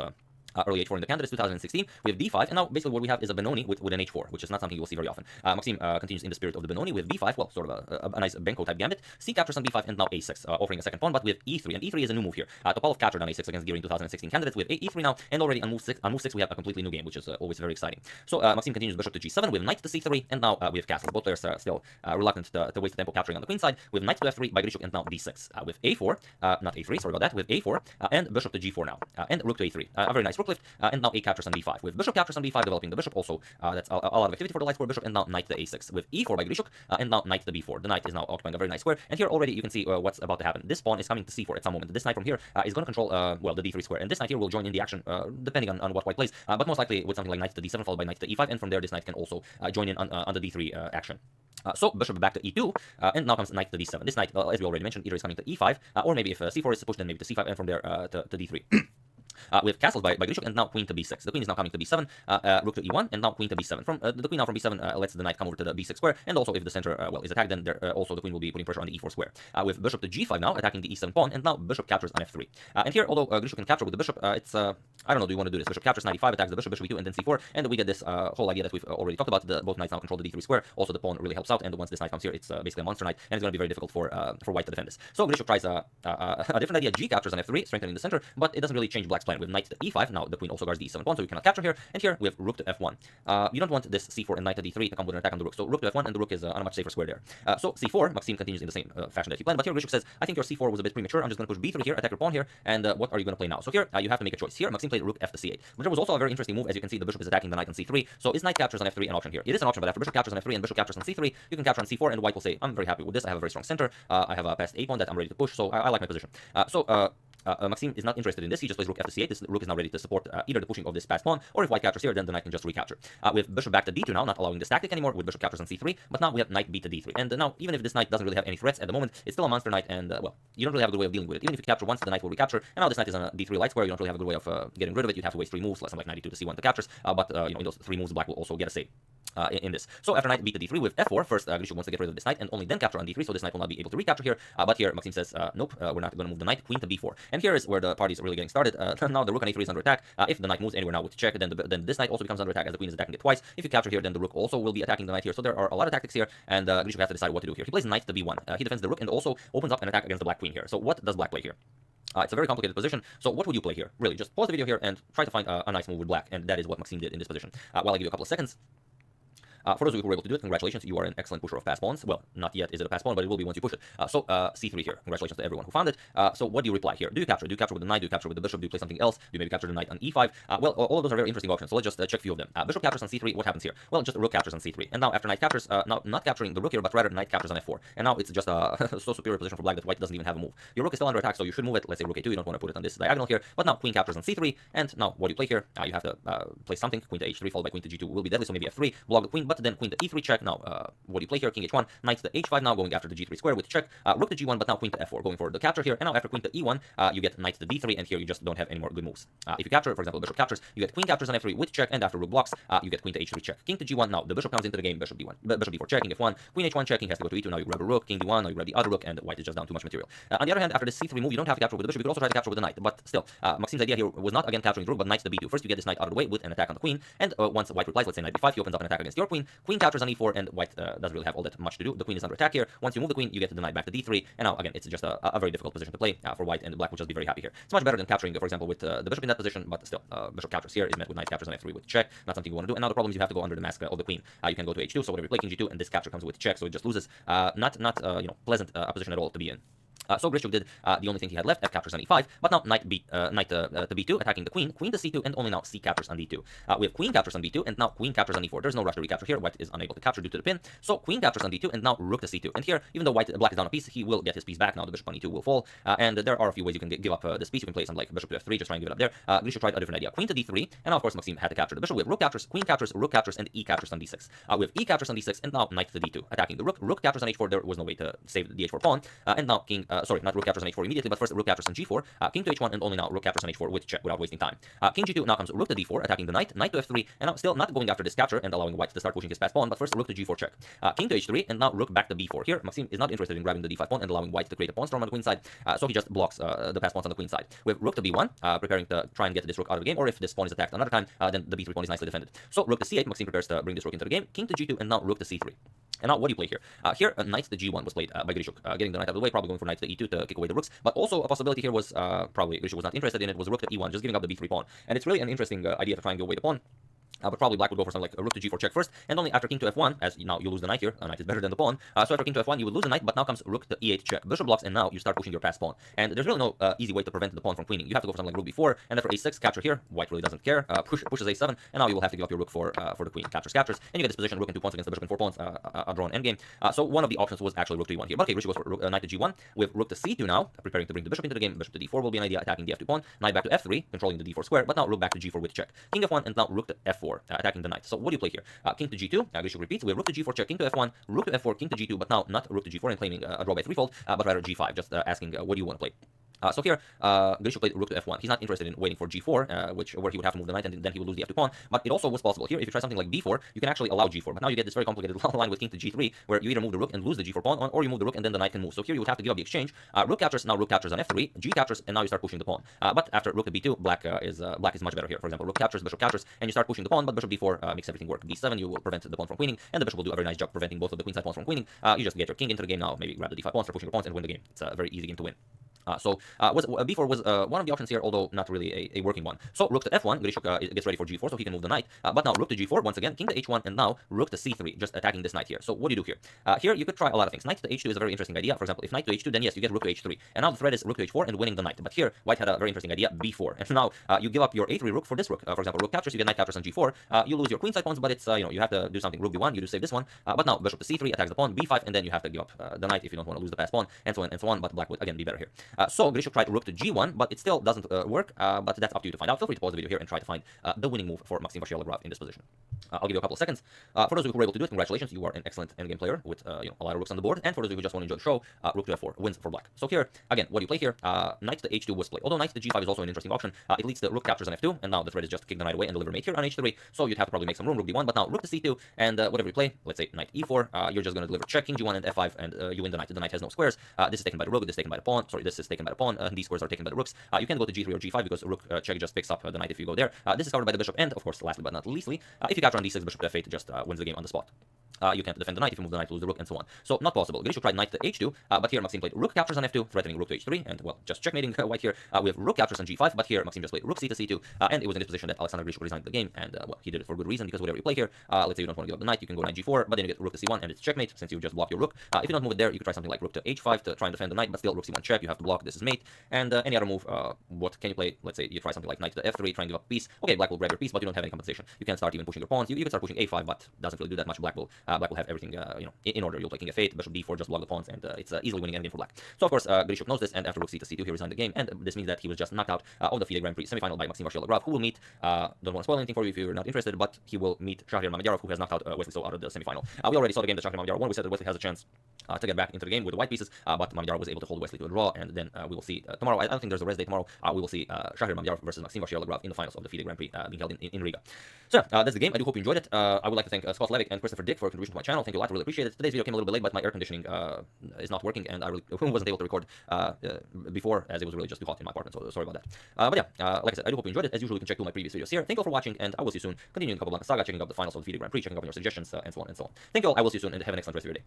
early h4 in the candidates 2016. We have d5, and now basically what we have is a Benoni with an h4, which is not something you will see very often. Maxim continues in the spirit of the Benoni with b5, well, sort of a nice Benko type gambit. C captures on b5, and now a6, offering a second pawn, but with e3, and e3 is a new move here. Topalov captured on a6 against Giri in 2016 candidates with e3 now, and already on move 6 we have a completely new game, which is always very exciting. So Maxim continues bishop to g7 with knight to c3, and now we have castles. Both players are still reluctant to waste the tempo capturing on the queen side, with knight to f3 by Grishuk, and now d6 with a4, not a3, sorry about that, with a4, and bishop to g4 now, and rook to a3, a very nice rook lift, and now a captures on b5, with bishop captures on b5, developing the bishop also. That's a lot of activity for the light square bishop, and now knight to a6 with e4 by Grishuk, and now knight to b4. The knight is now occupying a very nice square, and here already you can see what's about to happen. This pawn is coming to c4 at some moment. This knight from here is going to control well, the d3 square, and this knight here will join in the action depending on what white plays, but most likely with something like knight to d7 followed by knight to e5, and from there this knight can also join in on the d3 action. So bishop back to e2, and now comes knight to d7. This knight, as we already mentioned, either is coming to e5, or maybe if c4 is pushed, then maybe to c5, and from there to d3. With castles by Grishuk, and now queen to b6. The queen is now coming to b7, rook to e1, and now queen to b7. From the queen now from b7 lets the knight come over to the b6 square, and also if the center well is attacked, then there, also the queen will be putting pressure on the e4 square. With bishop to g5 now, attacking the e7 pawn, and now bishop captures on f3. And here, although Grishuk can capture with the bishop, it's I don't know, do you want to do this? Bishop captures 95, attacks the bishop e2, and then c4, and we get this whole idea that we've already talked about. Both knights now control the d3 square. Also, the pawn really helps out, and once this knight comes here, it's basically a monster knight, and it's going to be very difficult for white to defend this. So Grishuk tries a different idea. G captures on f3, strengthening the center, but it doesn't really change black's plan. With knight to e5, now the queen also guards the e7 pawn, so you cannot capture here. And here we have rook to f1. You don't want this c4 and knight to d3 to come with an attack on the rook. So rook to f1, and the rook is on a much safer square there. So c4, Maxim continues in the same fashion that he planned. But here Grishuk says, I think your c4 was a bit premature. I'm just going to push b3 here, attack your pawn here, and what are you going to play now? So here you have to make a choice. Here Maxim played rook f to c8. But there was also a very interesting move. As you can see, the bishop is attacking the knight on c3. So is knight captures on f3 an option here? It is an option, but after bishop captures on f3 and bishop captures on c3, you can capture on c4, and white will say, I'm very happy with this. I have a very strong center. I have a passed a pawn that I'm ready to push, so I like my position. Maxim is not interested in this. He just plays rook f to c8. This rook is now ready to support either the pushing of this passed pawn, or if white captures here, then the knight can just recapture. With bishop back to d2 now, not allowing this tactic anymore, with bishop captures on c3, but now we have knight b to d3. And now, even if this knight doesn't really have any threats at the moment, it's still a monster knight, and well, you don't really have a good way of dealing with it. Even if you capture once, the knight will recapture, and now this knight is on a d3 light square, you don't really have a good way of getting rid of it. You'd have to waste 3 moves, something like 92 to c1 to captures, but in those 3 moves, black will also get a say. In this. So after knight b to d3 with f4, first Grishuk wants to get rid of this knight and only then capture on d3, so this knight will not be able to recapture here. But here Maxim says, nope, we're not going to move the knight, queen to b4. And here is where the party is really getting started. Now the rook on a3 is under attack. If the knight moves anywhere now with check, then this knight also becomes under attack as the queen is attacking it twice. If you capture here, then the rook also will be attacking the knight here. So there are a lot of tactics here, and Grishuk has to decide what to do here. He plays knight to b1. He defends the rook and also opens up an attack against the black queen here. So what does black play here? It's a very complicated position, so what would you play here? Really, just pause the video here and try to find a nice move with black, and that is what Maxim did in this position. While I give you a couple of seconds. For those of you who were able to do it, congratulations, you are an excellent pusher of pass pawns. Well, not yet is it a pass pawn, but it will be once you push it. So c3 here. Congratulations to everyone who found it. So what do you reply here? Do you capture? Do you capture with the knight? Do you capture with the bishop? Do you play something else? Do you maybe capture the knight on e5? Well, all of those are very interesting options. So let's just check a few of them. Bishop captures on c3. What happens here? Well, just rook captures on c3. And now after knight captures, now not capturing the rook here, but rather knight captures on f4. And now it's just a so superior position for black that white doesn't even have a move. Your rook is still under attack, so you should move it. Let's say rook a2. You don't want to put it on this diagonal here. But now queen captures on c3. And now what do you play here? You have to play something. Queen to h3 followed by queen to g2 will be deadly. So maybe f3, block the queen, but then queen to e3 check. Now what do you play here? King h1, knight to h5 now going after the g3 square with check. Rook to g1, but now queen to f4 going for the capture here. And now after queen to e1, you get knight to d3, and here you just don't have any more good moves. If you capture, for example, bishop captures, you get queen captures on f3 with check, and after rook blocks, you get queen to h3 check. King to g1, now the bishop comes into the game, bishop d1, bishop d4 check, king f1, queen h1 check, king has to go to e2, now you grab a rook, king d1, now you grab the other rook, and white is just down too much material. On the other hand, after this c3 move, you don't have to capture with the bishop, you could also try to capture with the knight, but still, Maxim's idea here was not again capturing the rook, but knight to b2. First you get this knight out of the way with an attack on the queen, and once white replies, let's say knight b5, he opens up an attack against your queen, queen captures on e4, and white doesn't really have all that much to do. The queen is under attack here. Once you move the queen, you get the knight back to d3, and now again, it's just a very difficult position to play for white, and black will just be very happy here. It's much better than capturing, for example, with the bishop in that position, but still, bishop captures here is met with knight captures on f3 with check, not something you want to do. And now the problem is you have to go under the mask of the queen. You can go to h2, so whatever you play, king g2, and this capture comes with check, so it just loses. Not pleasant position at all to be in. So Grishuk did the only thing he had left, f captures on e5, but now knight to b2, attacking the queen, queen to c2, and only now c captures on d2. We have queen captures on b2, and now queen captures on e4. There's no rush to recapture here. White is unable to capture due to the pin. So queen captures on d2, and now rook to c2. And here, even though black is down a piece, he will get his piece back. Now the bishop on e2 will fall, and there are a few ways you can give up this piece. You can play something like bishop to f3, just try and give it up there. Grishuk tried a different idea. Queen to d3, and now of course Maxim had to capture the bishop. We have rook captures, queen captures, rook captures, and e captures on d6. We have e captures on d6, and now knight to d2, attacking the rook. Rook captures on h4. There was no way to save the h4 pawn, and now king, not rook captures on h4 immediately, but first rook captures on g4, king to h1, and only now rook captures on h4 with check without wasting time. King g2, now comes rook to d4, attacking the knight, knight to f3, and now still not going after this capture and allowing white to start pushing his pass pawn, but first rook to g4 check. King to h3, and now rook back to b4. Here, Maxim is not interested in grabbing the d5 pawn and allowing white to create a pawn storm on the queen side, so he just blocks the pass pawns on the queen side. We have rook to b1, preparing to try and get this rook out of the game, or if this pawn is attacked another time, then the b3 pawn is nicely defended. So rook to c8, Maxim prepares to bring this rook into the game, king to g2, and now rook to c3. And now what do you play here? Here, knight to g1 was played by Grishuk, getting the knight out of the way, probably going for knight to e2 to kick away the rooks, but also a possibility here was probably Grishuk was not interested in it, was rook to e1, just giving up the b3 pawn. And it's really an interesting idea to try and give away the pawn. But probably black would go for something like a rook to g4 check first, and only after king to f1, as now you lose the knight here, a knight is better than the pawn, so after king to f1 you would lose the knight, but now comes rook to e8 check, bishop blocks, and now you start pushing your pass pawn. And there's really no easy way to prevent the pawn from queening. You have to go for something like rook b4, and then for a6, capture here, white really doesn't care, pushes a7, and now you will have to give up your rook for the queen, captures, and you get this position, rook and 2 pawns against the bishop and 4 pawns, a drawn endgame. So one of the options was actually rook to e1 here, but okay, Grishuk goes for knight to g1, with rook to c2 now, preparing to bring the bishop into the game, bishop to d4 will be an idea, attacking the f2 pawn, knight back to f3, controlling the d4 square, but now rook back to g4 with check, king f1, and now rook to f4, attacking the knight. So what do you play here? King to g2, Grishuk repeats, we have rook to g4 check, king to f1, rook to f4, king to g2, but now not rook to g4 and claiming a draw by threefold, but rather g5, just asking what do you want to play. So here, Grishuk played rook to f1. He's not interested in waiting for g4, where he would have to move the knight, and then he would lose the f2 pawn. But it also was possible here, if you try something like b4, you can actually allow g4. But now you get this very complicated line with king to g3, where you either move the rook and lose the g4 pawn, or you move the rook and then the knight can move. So here you would have to give up the exchange. Rook captures, now rook captures on f3, g captures, and now you start pushing the pawn. But after rook to b2, black is much better here. For example, rook captures, and you start pushing the pawn, but bishop b4 makes everything work. d7, you will prevent the pawn from queening, and the bishop will do a very nice job preventing both of the queenside pawns from queening. You just get your king into the game now, maybe grab the d5 pawn, start pushing your pawns, and win the game. It's a very easy game to win. B4 was one of the options here, although not really a working one. So rook to f1, Grishuk gets ready for g4, so he can move the knight. But now rook to g4, once again, king to h1, and now rook to c3, just attacking this knight here. So what do you do here? Here you could try a lot of things. Knight to h2 is a very interesting idea. For example, if knight to h2, then yes, you get rook to h3. And now the threat is rook to h4 and winning the knight. But here, white had a very interesting idea, b4. And now you give up your a3 rook for this rook. For example, rook captures, you get knight captures on g4. You lose your queenside pawns, but it's, you have to do something. Rook b1, you do save this one. But now bishop to c3 attacks the pawn, b5, and then you have to give up the knight if you don't want to lose the pass pawn, and so on and so on. But black would again be better here. So Grishuk tried rook to g1, but it still doesn't work. But that's up to you to find out. Feel free to pause the video here and try to find the winning move for Maxim Vachier-Lagrave in this position. I'll give you a couple of seconds. For those of you who were able to do it, congratulations, you are an excellent endgame player with a lot of rooks on the board. And for those of you who just want to enjoy the show, rook to f4 wins for black. So here, again, what do you play here? Knight to h2 was played. Although knight to g5 is also an interesting option, it leads to rook captures on f2, and now the threat is just to kick the knight away and deliver mate here on h3. So you'd have to probably make some room, rook d1, but now rook to c2, and whatever you play, let's say knight e4, you're just going to deliver check, king g1 and f5, and you win the knight. The knight has no squares. This is taken by the rook, this is taken by the pawn. Sorry, this is taken by the pawn, and these squares are taken by the rooks. You can go to g3 or g5 because rook check just picks up the knight if you go there. This is covered by the bishop, and of course, lastly but not leastly, if you capture on d6, bishop to f8 just wins the game on the spot. You can't defend the knight. If you move the knight, lose the rook, and so on. So not possible. Grishu tried knight to h2, but here Maxim played rook captures on f2, threatening rook to h3, and well, just checkmating white here. We have rook captures on g5, but here Maxim just played rook c to c2, and it was in this position that Alexander Grishu resigned the game, and well, he did it for good reason, because whatever you play here, let's say you don't want to give up the knight, you can go knight g4, but then you get rook to c1, and it's checkmate, since you just block your rook. If you don't move it there, you could try something like rook to h5 to try and defend the knight, but still rook c1 check, you have to block, this is mate, and any other move, what can you play? Let's say you try something like knight to f3, try and give up a piece. Okay, black will grab your piece, but you don't have any compensation. You can start even pushing your pawns, you can start pushing a5, but doesn't really do that much. Black will have everything, in order. You'll play king f8, bishop d4, just block the pawns, and it's easily winning endgame for black. So of course, Grishuk knows this, and after rook c to c2, he resigned the game, and this means that he was just knocked out of the FIDE Grand Prix semifinal by Maxim Vasyl, who will meet, don't want to spoil anything for you if you're not interested, but he will meet Shahriar Mamedyarov, who has knocked out Wesley So out of the semifinal. We already saw the game that Shahriar Mamedyarov won. We said that Wesley has a chance to get back into the game with the white pieces, but Mamedyarov was able to hold Wesley to a draw, and then we will see tomorrow. I don't think there's a rest day tomorrow. We will see Shahriar Mamedyarov versus Maxim Vasyl in the finals of the FIDE Grand Prix being held in Riga. So that's the game. I do hope you enjoyed it. I would like to thank Scott Levick and Christopher Dick for contribution to my channel. Thank you a lot. Really appreciate it. Today's video came a little bit late, but my air conditioning is not working, and I really wasn't able to record before, as it was really just too hot in my apartment. So sorry about that. But yeah, like I said, I do hope you enjoyed it. As usual, you can check all my previous videos here. Thank you all for watching, and I will see you soon. Continuing the Capablanca saga, checking out the finals of the FIDE Grand Prix, checking up on your suggestions, and so on and so on. Thank you all. I will see you soon, and have an excellent rest of your day.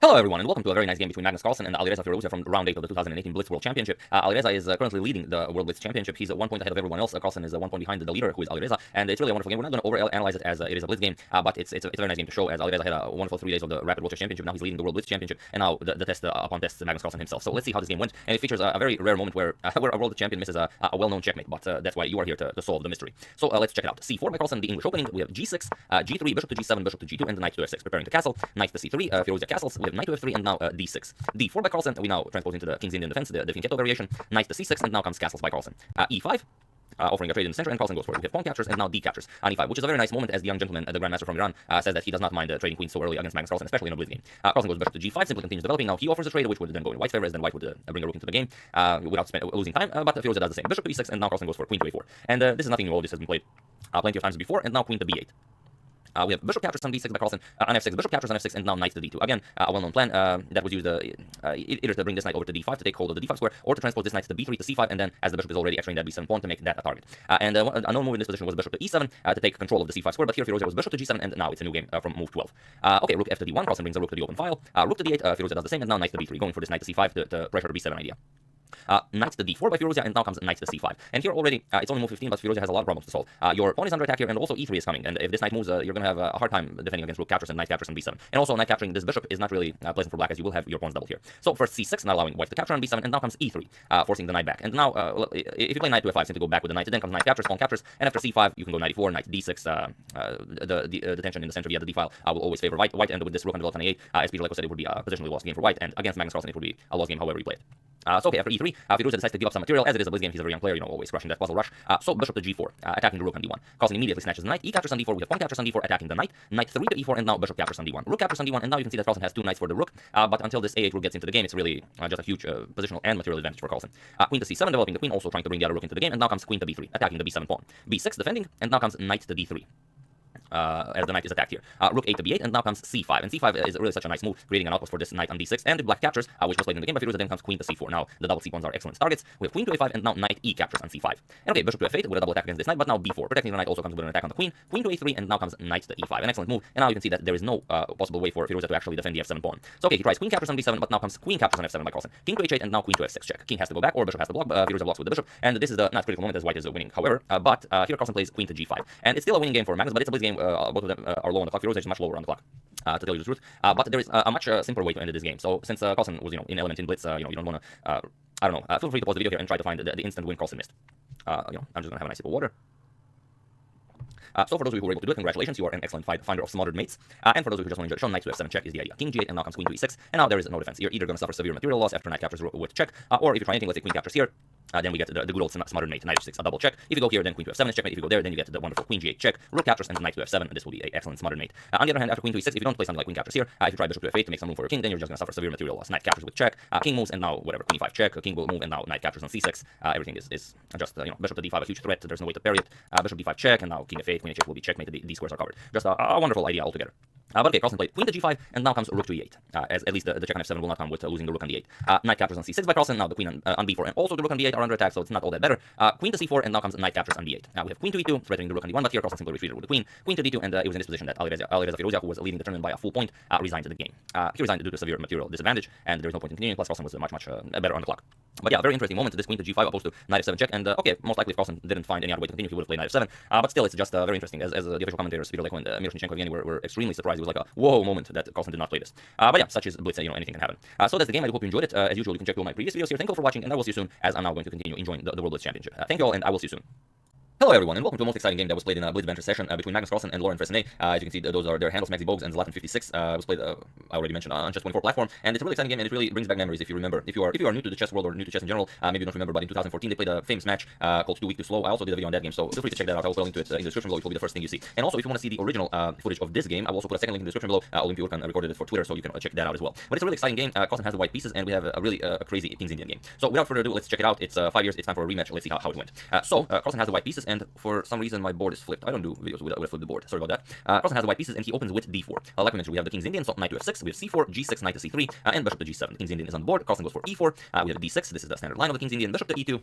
Hello everyone, and welcome to a very nice game between Magnus Carlsen and Alireza Firouzja from round 8 of the 2018 Blitz World Championship. Alireza is currently leading the World Blitz Championship. He's 1 point ahead of everyone else. Carlsen is 1 point behind the leader, who is Alireza, and it's really a wonderful game. We're not going to overanalyze it as it is a Blitz game, but it's a very nice game to show, as Alireza had a wonderful 3 days of the Rapid World Chess Championship. Now he's leading the World Blitz Championship, and now the test upon tests Magnus Carlsen himself. So let's see how this game went, and it features a very rare moment where a world champion misses a well-known checkmate, but that's why you are here to solve the mystery. So let's check it out. C4 by Carlsen, the English opening. We have g6, g3, bishop to g7, bishop to g2, and the knight to f6, preparing to castle. Knight to c3, Firouzja castles. We have knight to f3, and now d6. D4 by Carlsen, we now transpose into the King's Indian defense, the Fianchetto variation. Knight to c6, and now comes castles by Carlsen. E5, offering a trade in the center, and Carlsen goes for it. We have pawn captures, and now d captures on e5, which is a very nice moment, as the young gentleman, the Grandmaster from Iran, says that he does not mind trading queens so early against Magnus Carlsen, especially in a Blitz game. Carlsen goes bishop to g5, simply continues developing. Now he offers a trade, which would then go in white's favor, as then white would bring a rook into the game without losing time, but Firouzja does the same. Bishop to e6, and now Carlsen goes for queen to a4. And this is nothing new. All this has been played plenty of times before, and now queen to b8. We have bishop captures on d6 by Carlsen, on f6, bishop captures on f6, and now knight to d2. Again, a well-known plan that was used either to bring this knight over to d5 to take hold of the d5 square, or to transpose this knight to b3 to c5, and then, as the bishop is already entering that b7 pawn, to make that a target. And a known move in this position was bishop to e7 to take control of the c5 square, but here Firouzja was bishop to g7, and now it's a new game from move 12. Okay, rook f to d1, Carlsen brings a rook to the open file, rook to d8, Firouzja does the same, and now knight to b3, going for this knight to c5 to pressure b7 idea. Knight to d4 by Firouzja, and now comes knight to c5. And here already, it's only move 15, but Firouzja has a lot of problems to solve. Your pawn is under attack here, and also e3 is coming, and if this knight moves, you're going to have a hard time defending against rook captures and knight captures on b7. And also, knight capturing this bishop is not really pleasant for black, as you will have your pawns doubled here. So first c6, not allowing white to capture on b7, and now comes e3, forcing the knight back. And now, if you play knight to f5, simply go back with the knight, then comes knight captures, pawn captures, and after c5, you can go knight e4, knight d6, the tension in the center via the d file will always favor white, and with this rook on developed on a8, as Peter Leko said, it would be a positionally lost game for white, and against Magnus Carlsen, it would be a lost game however you play it. So okay, after e3, Firouzja decides to give up some material, as it is a Blitz game. He's a very young player, always crushing that puzzle rush. So bishop to g4, attacking the rook on d1. Carlsen immediately snatches the knight, e captures on d4, we have pawn captures on d4, attacking the knight, knight 3 to e4, and now bishop captures on d1. Rook captures on d1, and now you can see that Carlsen has 2 knights for the rook, but until this a8 rook gets into the game, it's really just a huge positional and material advantage for Carlsen. Queen to c7, developing the queen, also trying to bring the other rook into the game, and now comes queen to b3, attacking the b7 pawn. b6 defending, and now comes knight to d3. As the knight is attacked here. Rook 8 to b8, and now comes c5. And c5 is really such a nice move, creating an outpost for this knight on d6. And if black captures, which was played in the game by Firouzja, then comes queen to c4. Now, the double c-pawns are excellent targets. We have queen to a5, and now knight e captures on c5. And okay, bishop to f8 with a double attack against this knight, but now b4. Protecting the knight also comes with an attack on the queen. Queen to a3, and now comes knight to e5. An excellent move. And now you can see that there is no possible way for Firouzja to actually defend the f7 pawn. So okay, he tries queen captures on b7, but now comes queen captures on f7 by Carlsen. King to h8, and now queen to f6 check. King has to go back, or bishop has to block. Firouzja blocks with the bishop, and this is the not critical moment as white is winning. However, but here Carlsen plays queen to g5. And it's still a winning game for Magnus, but it's a Blitz game. Both of them are low on the clock. Firouzja is much lower on the clock, to tell you the truth. But there is a much simpler way to end this game. So since Carlsen was, in element in Blitz, you don't want to, I don't know, feel free to pause the video here and try to find the instant win Carlsen missed. I'm just gonna have a nice sip of water. So for those of you who were able to do it, congratulations, you are an excellent finder of smothered mates. And for those of you who just want to enjoy the show, knight to f7 check is the idea. King g8, and now comes queen to e6, and now there is no defense. You're either going to suffer severe material loss after knight captures with check, or if you try anything, let's say queen captures here, then we get the good old smothered mate, knight f6, a double check. If you go here, then queen to f7 is checkmate. If you go there, then you get the wonderful queen g8 check, rook captures, and knight to f7. This will be an excellent smothered mate. On the other hand, after queen to e6, if you don't play something like queen captures here, if you try bishop to f8 to make some room for your king, then you're just going to suffer severe material loss. Knight captures with check, king moves, and now whatever, queen e5 check, king will move, and now knight captures on c6. Everything is just bishop to d5, a huge threat. There's no way to parry it. Bishop d5 check, and now king f8, queen h8 will be checkmate. These squares are covered. Just a wonderful idea altogether. But okay, Carlsen played queen to g5, and now comes rook to e8. As at least the check on f7 will not come with losing the rook on d8. Knight captures on c6 by Carlsen. Now the queen on b4 and also the rook on d8 are under attack, so it's not all that better. Queen to c4, and now comes knight captures on d8. Now we have queen to e2, threatening the rook on d1, but here Carlsen simply retreated with the queen. Queen to d2, and it was in this position that Alireza Firuzia, who was leading the tournament by a full point, resigned to the game. He resigned due to severe material disadvantage, and there is no point in continuing, plus Carlsen was much better on the clock. But yeah, very interesting moment, this queen to g5 opposed to knight f7 check, and okay, most likely if Carlsen didn't find any other way to continue, he would have played knight f7, but still, it's just very interesting, as the official commentators, Peter Leko and Miroshnichenko Evgeny were extremely surprised. It was like a whoa moment that Carlsen did not play this. But yeah, such is Blitz, anything can happen. So that's the game. I do hope you enjoyed it. As usual, you can check all my previous videos here. Thank you all for watching, and I will see you soon, as I'm now going to continue enjoying the World Blitz Championship. Thank you all, and I will see you soon. Hello everyone, and welcome to a most exciting game that was played in a Blitz Banter session between Magnus Carlsen and Lauren Fresnay. As you can see, those are their handles, Maxi Bogues and Zlatan56. It was played, I already mentioned, on Chess 24 platform, and it's a really exciting game, and it really brings back memories if you remember. If you are new to the chess world or new to chess in general, maybe you don't remember, but in 2014 they played a famous match called Too Weak Too Slow. I also did a video on that game, so feel free to check that out. I will put a link to it in the description below. It will be the first thing you see. And also, if you want to see the original footage of this game, I will also put a second link in the description below. Olympia Urkan recorded it for Twitter, so you can check that out as well. But it's a really exciting game. Carlsen has the white pieces, and we have a really crazy Kings Indian game. So without further ado, let's check it out. It's 5 years. It's time for a rematch. Let's see how it went. Carlsen has the white pieces, and for some reason my board is flipped. I don't do videos with a flipped board. Sorry about that. Carlsen has the white pieces, and he opens with d4. Like we mentioned, we have the King's Indian, so knight to f6, we have c4, g6, knight to c3, and bishop to g7. The King's Indian is on the board. Carlsen goes for e4. We have d6. This is the standard line of the King's Indian. Bishop to e2.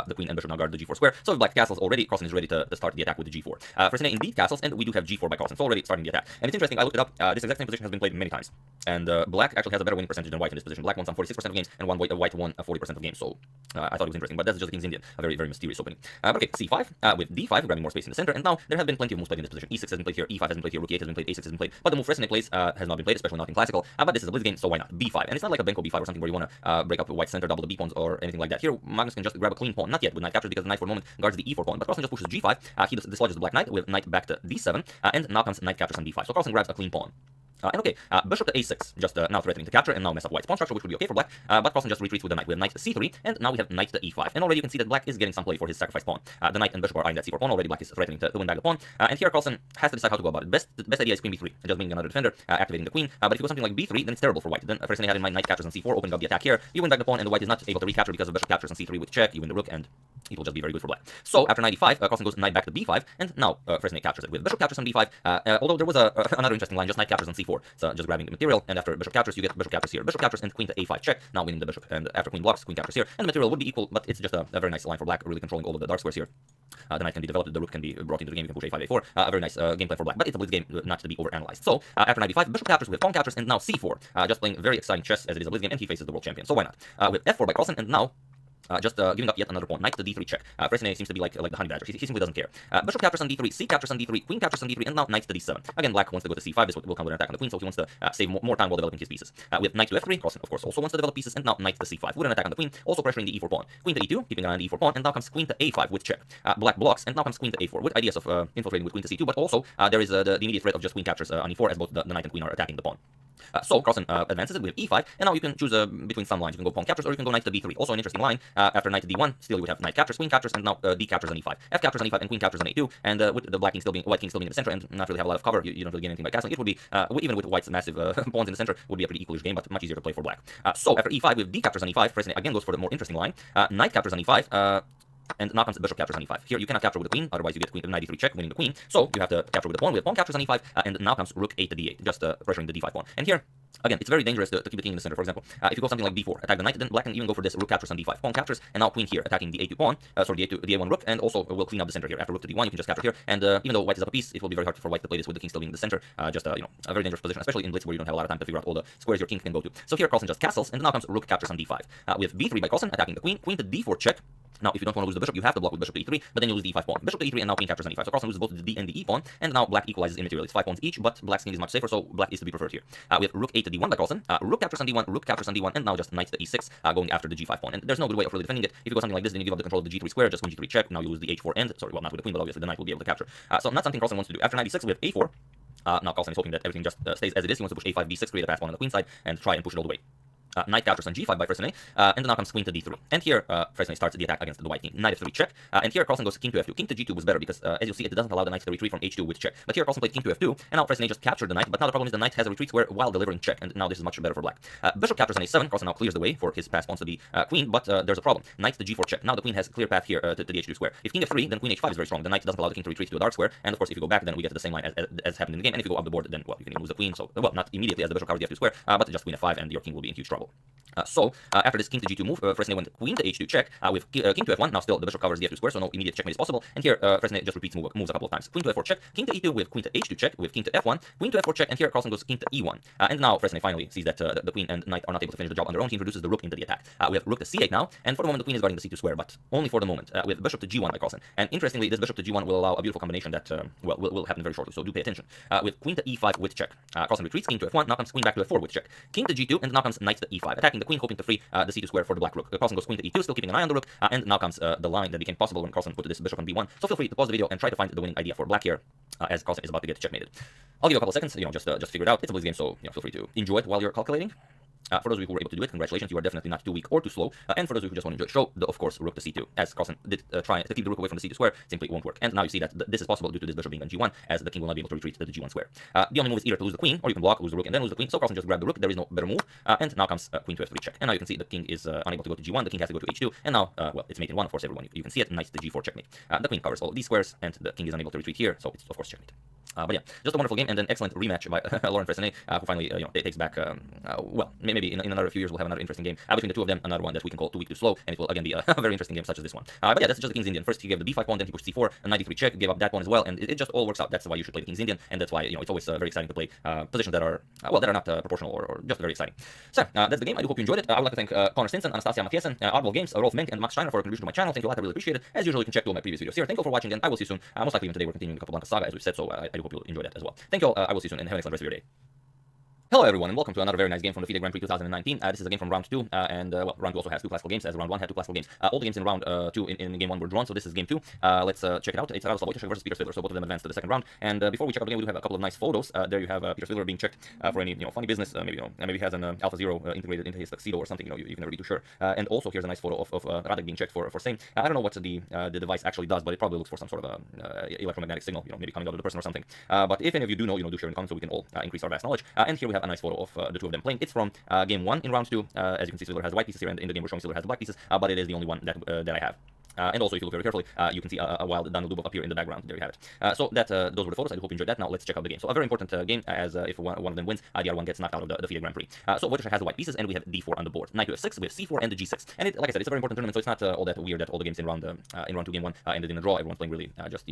The queen and bishop now guard the g4 square. So with black castles already, Carlsen is ready to start the attack with the g4. Fresnay indeed castles, and we do have g4 by Carlsen, so already starting the attack. And it's interesting, I looked it up, this exact same position has been played many times. And black actually has a better winning percentage than white in this position. Black won some 46% of games, and white won 40% of games, so I thought it was interesting. But that's just the King's Indian, a very, very mysterious opening. But okay, c5, with d5, grabbing more space in the center, and now there have been plenty of moves played in this position. e6 has been played here, e5 has been played here, rook e8 has been played, a6 has been played, but the move Fresnay plays has not been played, especially not in classical. But this is a Blitz game, so why not? b5, and it's not like a Benko b5 or something where you want to break up white center, double the b pawns, or anything like that. Here, Magnus can just grab a clean pawn, not yet with knight capture, because the knight for a moment guards the e4 pawn, but Carlsen just pushes g5. He dislodges the black knight with knight back to d7, and now comes knight captures on d5. So Carlsen grabs a clean pawn. And okay, bishop to a6, just now threatening to capture and now mess up white's pawn structure, which would be okay for black, but Carlsen just retreats with the knight. We have knight to c3, and now we have knight to e5. And already you can see that black is getting some play for his sacrifice pawn. The knight and bishop are eyeing that c4 pawn. Already black is threatening to win back the pawn. And here Carlsen has to decide how to go about it. Best idea is queen b3, just being another defender, activating the queen. But if you go something like b3, then it's terrible for white. Then Fresnay had in mind knight captures on c4, opening up the attack here. You win back the pawn, and the white is not able to recapture because the bishop captures on c3 with check. You win the rook, and it will just be very good for black. So after knight e5, Carlsen goes knight back to b5, and now Fresnay captures it with bishop captures on d5. Although there was another interesting line, just knight captures on c4, so just grabbing the material, and after bishop captures, you get bishop captures here, bishop captures, and queen to a5 check, now winning the bishop, and after queen blocks, queen captures here, and the material would be equal, but it's just a very nice line for black, really controlling all of the dark squares here. The knight can be developed, the rook can be brought into the game, you can push a5, a4, a very nice game plan for black, but it's a Blitz game, not to be overanalyzed. So after knight b5, bishop captures with pawn captures, and now c4, just playing very exciting chess as it is a Blitz game, and he faces the world champion, so why not? With f4 by Carlsen, and now just giving up yet another pawn. Knight to d3 check. Fresnay seems to be like the honey badger. He simply doesn't care. Bishop captures on d3, c captures on d3, queen captures on d3, and now knight to d7. Again, black wants to go to c5. This will come with an attack on the queen, so he wants to save more time while developing his pieces. With knight to f3, Carlsen, of course, also wants to develop pieces, and now knight to c5 with an attack on the queen, also pressuring the e4 pawn. Queen to e2, keeping an eye on the e4 pawn, and now comes queen to a5 with check. Black blocks, and now comes queen to a4 with ideas of infiltrating with queen to c2, but also there is the immediate threat of just queen captures on e4 as both the knight and queen are attacking the pawn. So Carlsen advances it with e5, and now you can choose between some lines. You can go pawn captures, or you can go knight to b3. Also an interesting line. After knight to d1, still you would have knight captures, queen captures, and now d captures on e5. F captures on e5, and queen captures on a2. And with the white king still being in the center and not really have a lot of cover, you don't really gain anything by castling. It would be even with white's massive pawns in the center, would be a pretty equalish game, but much easier to play for black. So after e5 with d captures on e5, Fresnay again goes for the more interesting line. Knight captures on e5. And now comes bishop captures on e5. Here you cannot capture with the queen, otherwise you get queen knight d3 check, winning the queen. So you have to capture with the pawn. With pawn captures on e5, and now comes rook 8 to d8, just pressuring the d5 pawn. And here, again, it's very dangerous to keep the king in the center. For example, if you go something like b4, attack the knight, then black can even go for this rook captures on d5, pawn captures, and now queen here, attacking the a2 pawn, the a1 rook, and also will clean up the center here. After rook to d1, you can just capture here, and even though white is up a piece, it will be very hard for white to play this with the king still being in the center. Just a very dangerous position, especially in blitz where you don't have a lot of time to figure out all the squares your king can go to. So here Carlsen just castles, and now comes rook captures on d5. With b3 by Carlsen, attacking the queen, queen to d4 check. Now, if you don't want to lose the bishop, you have to block with bishop to e3, but then you lose the e5 pawn. Bishop to e3, and now queen captures on e5. So Carlsen loses both the d and the e pawn, and now black equalizes immaterial. It's 5 pawns each, but black's king is much safer, so black is to be preferred here. With rook 8 to d1 by Carlsen, rook captures on d1, rook captures on d1, and now just knight to e6, going after the g5 pawn. And there's no good way of really defending it. If you go something like this, then you give up the control of the g3 square, just queen g3 check. Now you lose the h4 end. Sorry, well, not with the queen, but obviously the knight will be able to capture. So not something Carlsen wants to do. After knight e6, we have a4. Now Carlsen is hoping that everything just stays as it is. He wants to push a5, b6, create a pass pawn on the queen side, and try and push it all the way. Knight captures on g5 by Fresnay, and now comes queen to d3. And here, Fresnay starts the attack against the white king. Knight f3 check, and here Carlsen goes king to f2. King to g2 was better because, as you see, it doesn't allow the knight to retreat from h2 with check. But here Carlsen played king to f2, and now Fresnay just captured the knight. But now the problem is the knight has a retreat square while delivering check, and now this is much better for black. Bishop captures on a7. Carlsen now clears the way for his pass pawns to the queen, but there's a problem. Knight to g4 check. Now the queen has a clear path here to the h2 square. If king f3, then queen h5 is very strong. The knight doesn't allow the king to retreat to a dark square, and of course, if you go back, then we get to the same line as happened in the game. And if you go up the board, then well, you can even lose the queen. So well, not immediately as the bishop covers the f2 square, but just queen f5, and your king will be in huge trouble. After this king to g2 move, Fresnay went queen to h2 check with king to f1. Now still the bishop covers the f2 square, so no immediate checkmate is possible. And here Fresnay just repeats moves a couple of times. Queen to f4 check, king to e2 with queen to h2 check with king to f1, queen to f4 check, and here Carlsen goes king to e1. And now Fresnay finally sees that the queen and knight are not able to finish the job on their own. He introduces the rook into the attack. We have rook to c8 now, and for the moment the queen is guarding the c2 square, but only for the moment. With bishop to g1 by Carlsen. And interestingly, this bishop to g1 will allow a beautiful combination that will happen very shortly. So do pay attention. With queen to e5 with check, Carlsen retreats king to f1. Now comes queen back to f4 with check, king to g2, and now comes knight to e5, attacking the queen, hoping to free the c2 square for the black rook. Carlsen goes queen to e2, still keeping an eye on the rook, and now comes the line that became possible when Carlsen put this bishop on b1. So feel free to pause the video and try to find the winning idea for black here, as Carlsen is about to get checkmated. I'll give you a couple of seconds, just figure it out. It's a blitz game, so feel free to enjoy it while you're calculating. For those of you who were able to do it, congratulations, you are definitely not too weak or too slow. And for those of you who just want to enjoy, show of course, rook to c2. As Carlsen did try to keep the rook away from the c2 square, simply won't work. And now you see that this is possible due to this bishop being on g1, as the king will not be able to retreat to the g1 square. The only move is either to lose the queen, or you can block, lose the rook, and then lose the queen. So Carlsen just grabbed the rook, there is no better move. And now comes queen to f3 check. And now you can see the king is unable to go to g1, the king has to go to h2, and now, well, it's mate in 1, of course, everyone. You can see it, knight to g4 checkmate. The queen covers all these squares, and the king is unable to retreat here, so it's, of course, checkmate. But yeah, just a wonderful game, and an excellent rematch by Laurent Fresnay, who finally takes back. Well, maybe in another few years we'll have another interesting game between the two of them. Another one that we can call too weak, too slow, and it will again be a very interesting game such as this one. But yeah, that's just the King's Indian. First he gave the b5 pawn, then he pushed c4, a knight d3 check, gave up that pawn as well, and it just all works out. That's why you should play the King's Indian, and that's why it's always very exciting to play positions that are that are not proportional or just very exciting. So that's the game. I do hope you enjoyed it. I would like to thank Connor Stinson, Anastasia Mathiesen, Audible Games, Rolf Menk, and Max Steiner for a contribution to my channel. Thank you a lot. I really appreciate it. As usual, you can check all my previous videos here. Thank you for watching, and I will see you soon. Most likely even today we're continuing the Capablanca saga as we said, so I do hope you'll enjoy that as well. Thank you all. I will see you soon, and have an excellent rest of your day. Hello everyone, and welcome to another very nice game from the FIDE Grand Prix 2019. This is a game from round 2, and well, round 2 also has 2 classical games, as round 1 had 2 classical games. All the games in round 2 in game 1 were drawn, so this is game 2. Let's check it out. It's Radoslav Wojciech versus Peter Svidler, so both of them advanced to the second round. And before we check out the game, we do have a couple of nice photos. There you have Peter Svidler being checked for any funny business. Maybe maybe he has an Alpha Zero integrated into his tuxedo or something. You can never be too sure. And also here's a nice photo of Radek being checked for same. I don't know what the device actually does, but it probably looks for some sort of electromagnetic signal, maybe coming out of the person or something. But if any of you do know, do share in comments so we can all increase our vast knowledge. And here we have a nice photo of the two of them playing. It's from game 1 in round 2. As you can see, Svidler has the white pieces here, and in the game we're showing Svidler has the black pieces, but it is the only one that I have. And also, if you look very carefully, you can see a wild Daniel Dubov appear in the background. There you have it. So that those were the photos. I hope you enjoyed that. Now let's check out the game. So a very important game, as if one of them wins, the other one gets knocked out of the FIDE Grand Prix. So Wojciech has the white pieces, and we have d4 on the board. Knight to f6 with c4 and the g6. And like I said, it's a very important tournament, so it's not all that weird that all the games in round 2 game 1 ended in a draw. Everyone's playing really just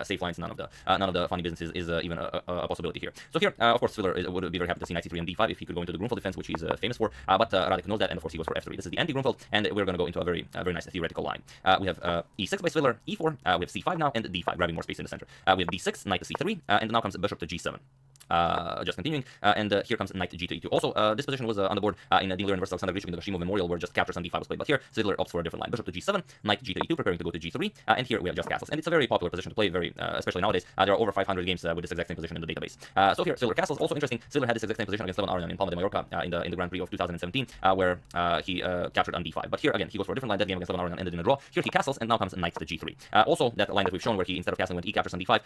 safe lines. None of the funny business is even a possibility here. So here, of course, Svidler would be very happy to see knight c3 and d5 if he could go into the Grunfeld defense, which he's famous for. But Radek knows that, and of course he goes for f3. This is the anti-Grunfeld, and we're going to go into a very nice theoretical line. We have e6 by Svidler, e4, we have c5 now, and d5, grabbing more space in the center. We have d6, knight to c3, and now comes bishop to g7. Just continuing, and here comes knight to g to e2. Also, this position was on the board in Dean Lear versus Alexander Grichuk in the Kashimov Memorial, where just captures on d5 was played. But here, Svidler opts for a different line. Bishop to g7, knight to g to e2, preparing to go to g3, and here we have just castles. And it's a very popular position to play, especially nowadays. There are over 500 games with this exact same position in the database. So here, Svidler castles. Also interesting, Svidler had this exact same position against Levan Aronian in Palma de Mallorca in the Grand Prix of 2017, where he captured on d5. But here, again, he goes for a different line. That game against Levan Aronian ended in a draw. Here he castles, and now comes knight to g3. Also, that line that we've shown, where he, instead of castling, went e captures on d5.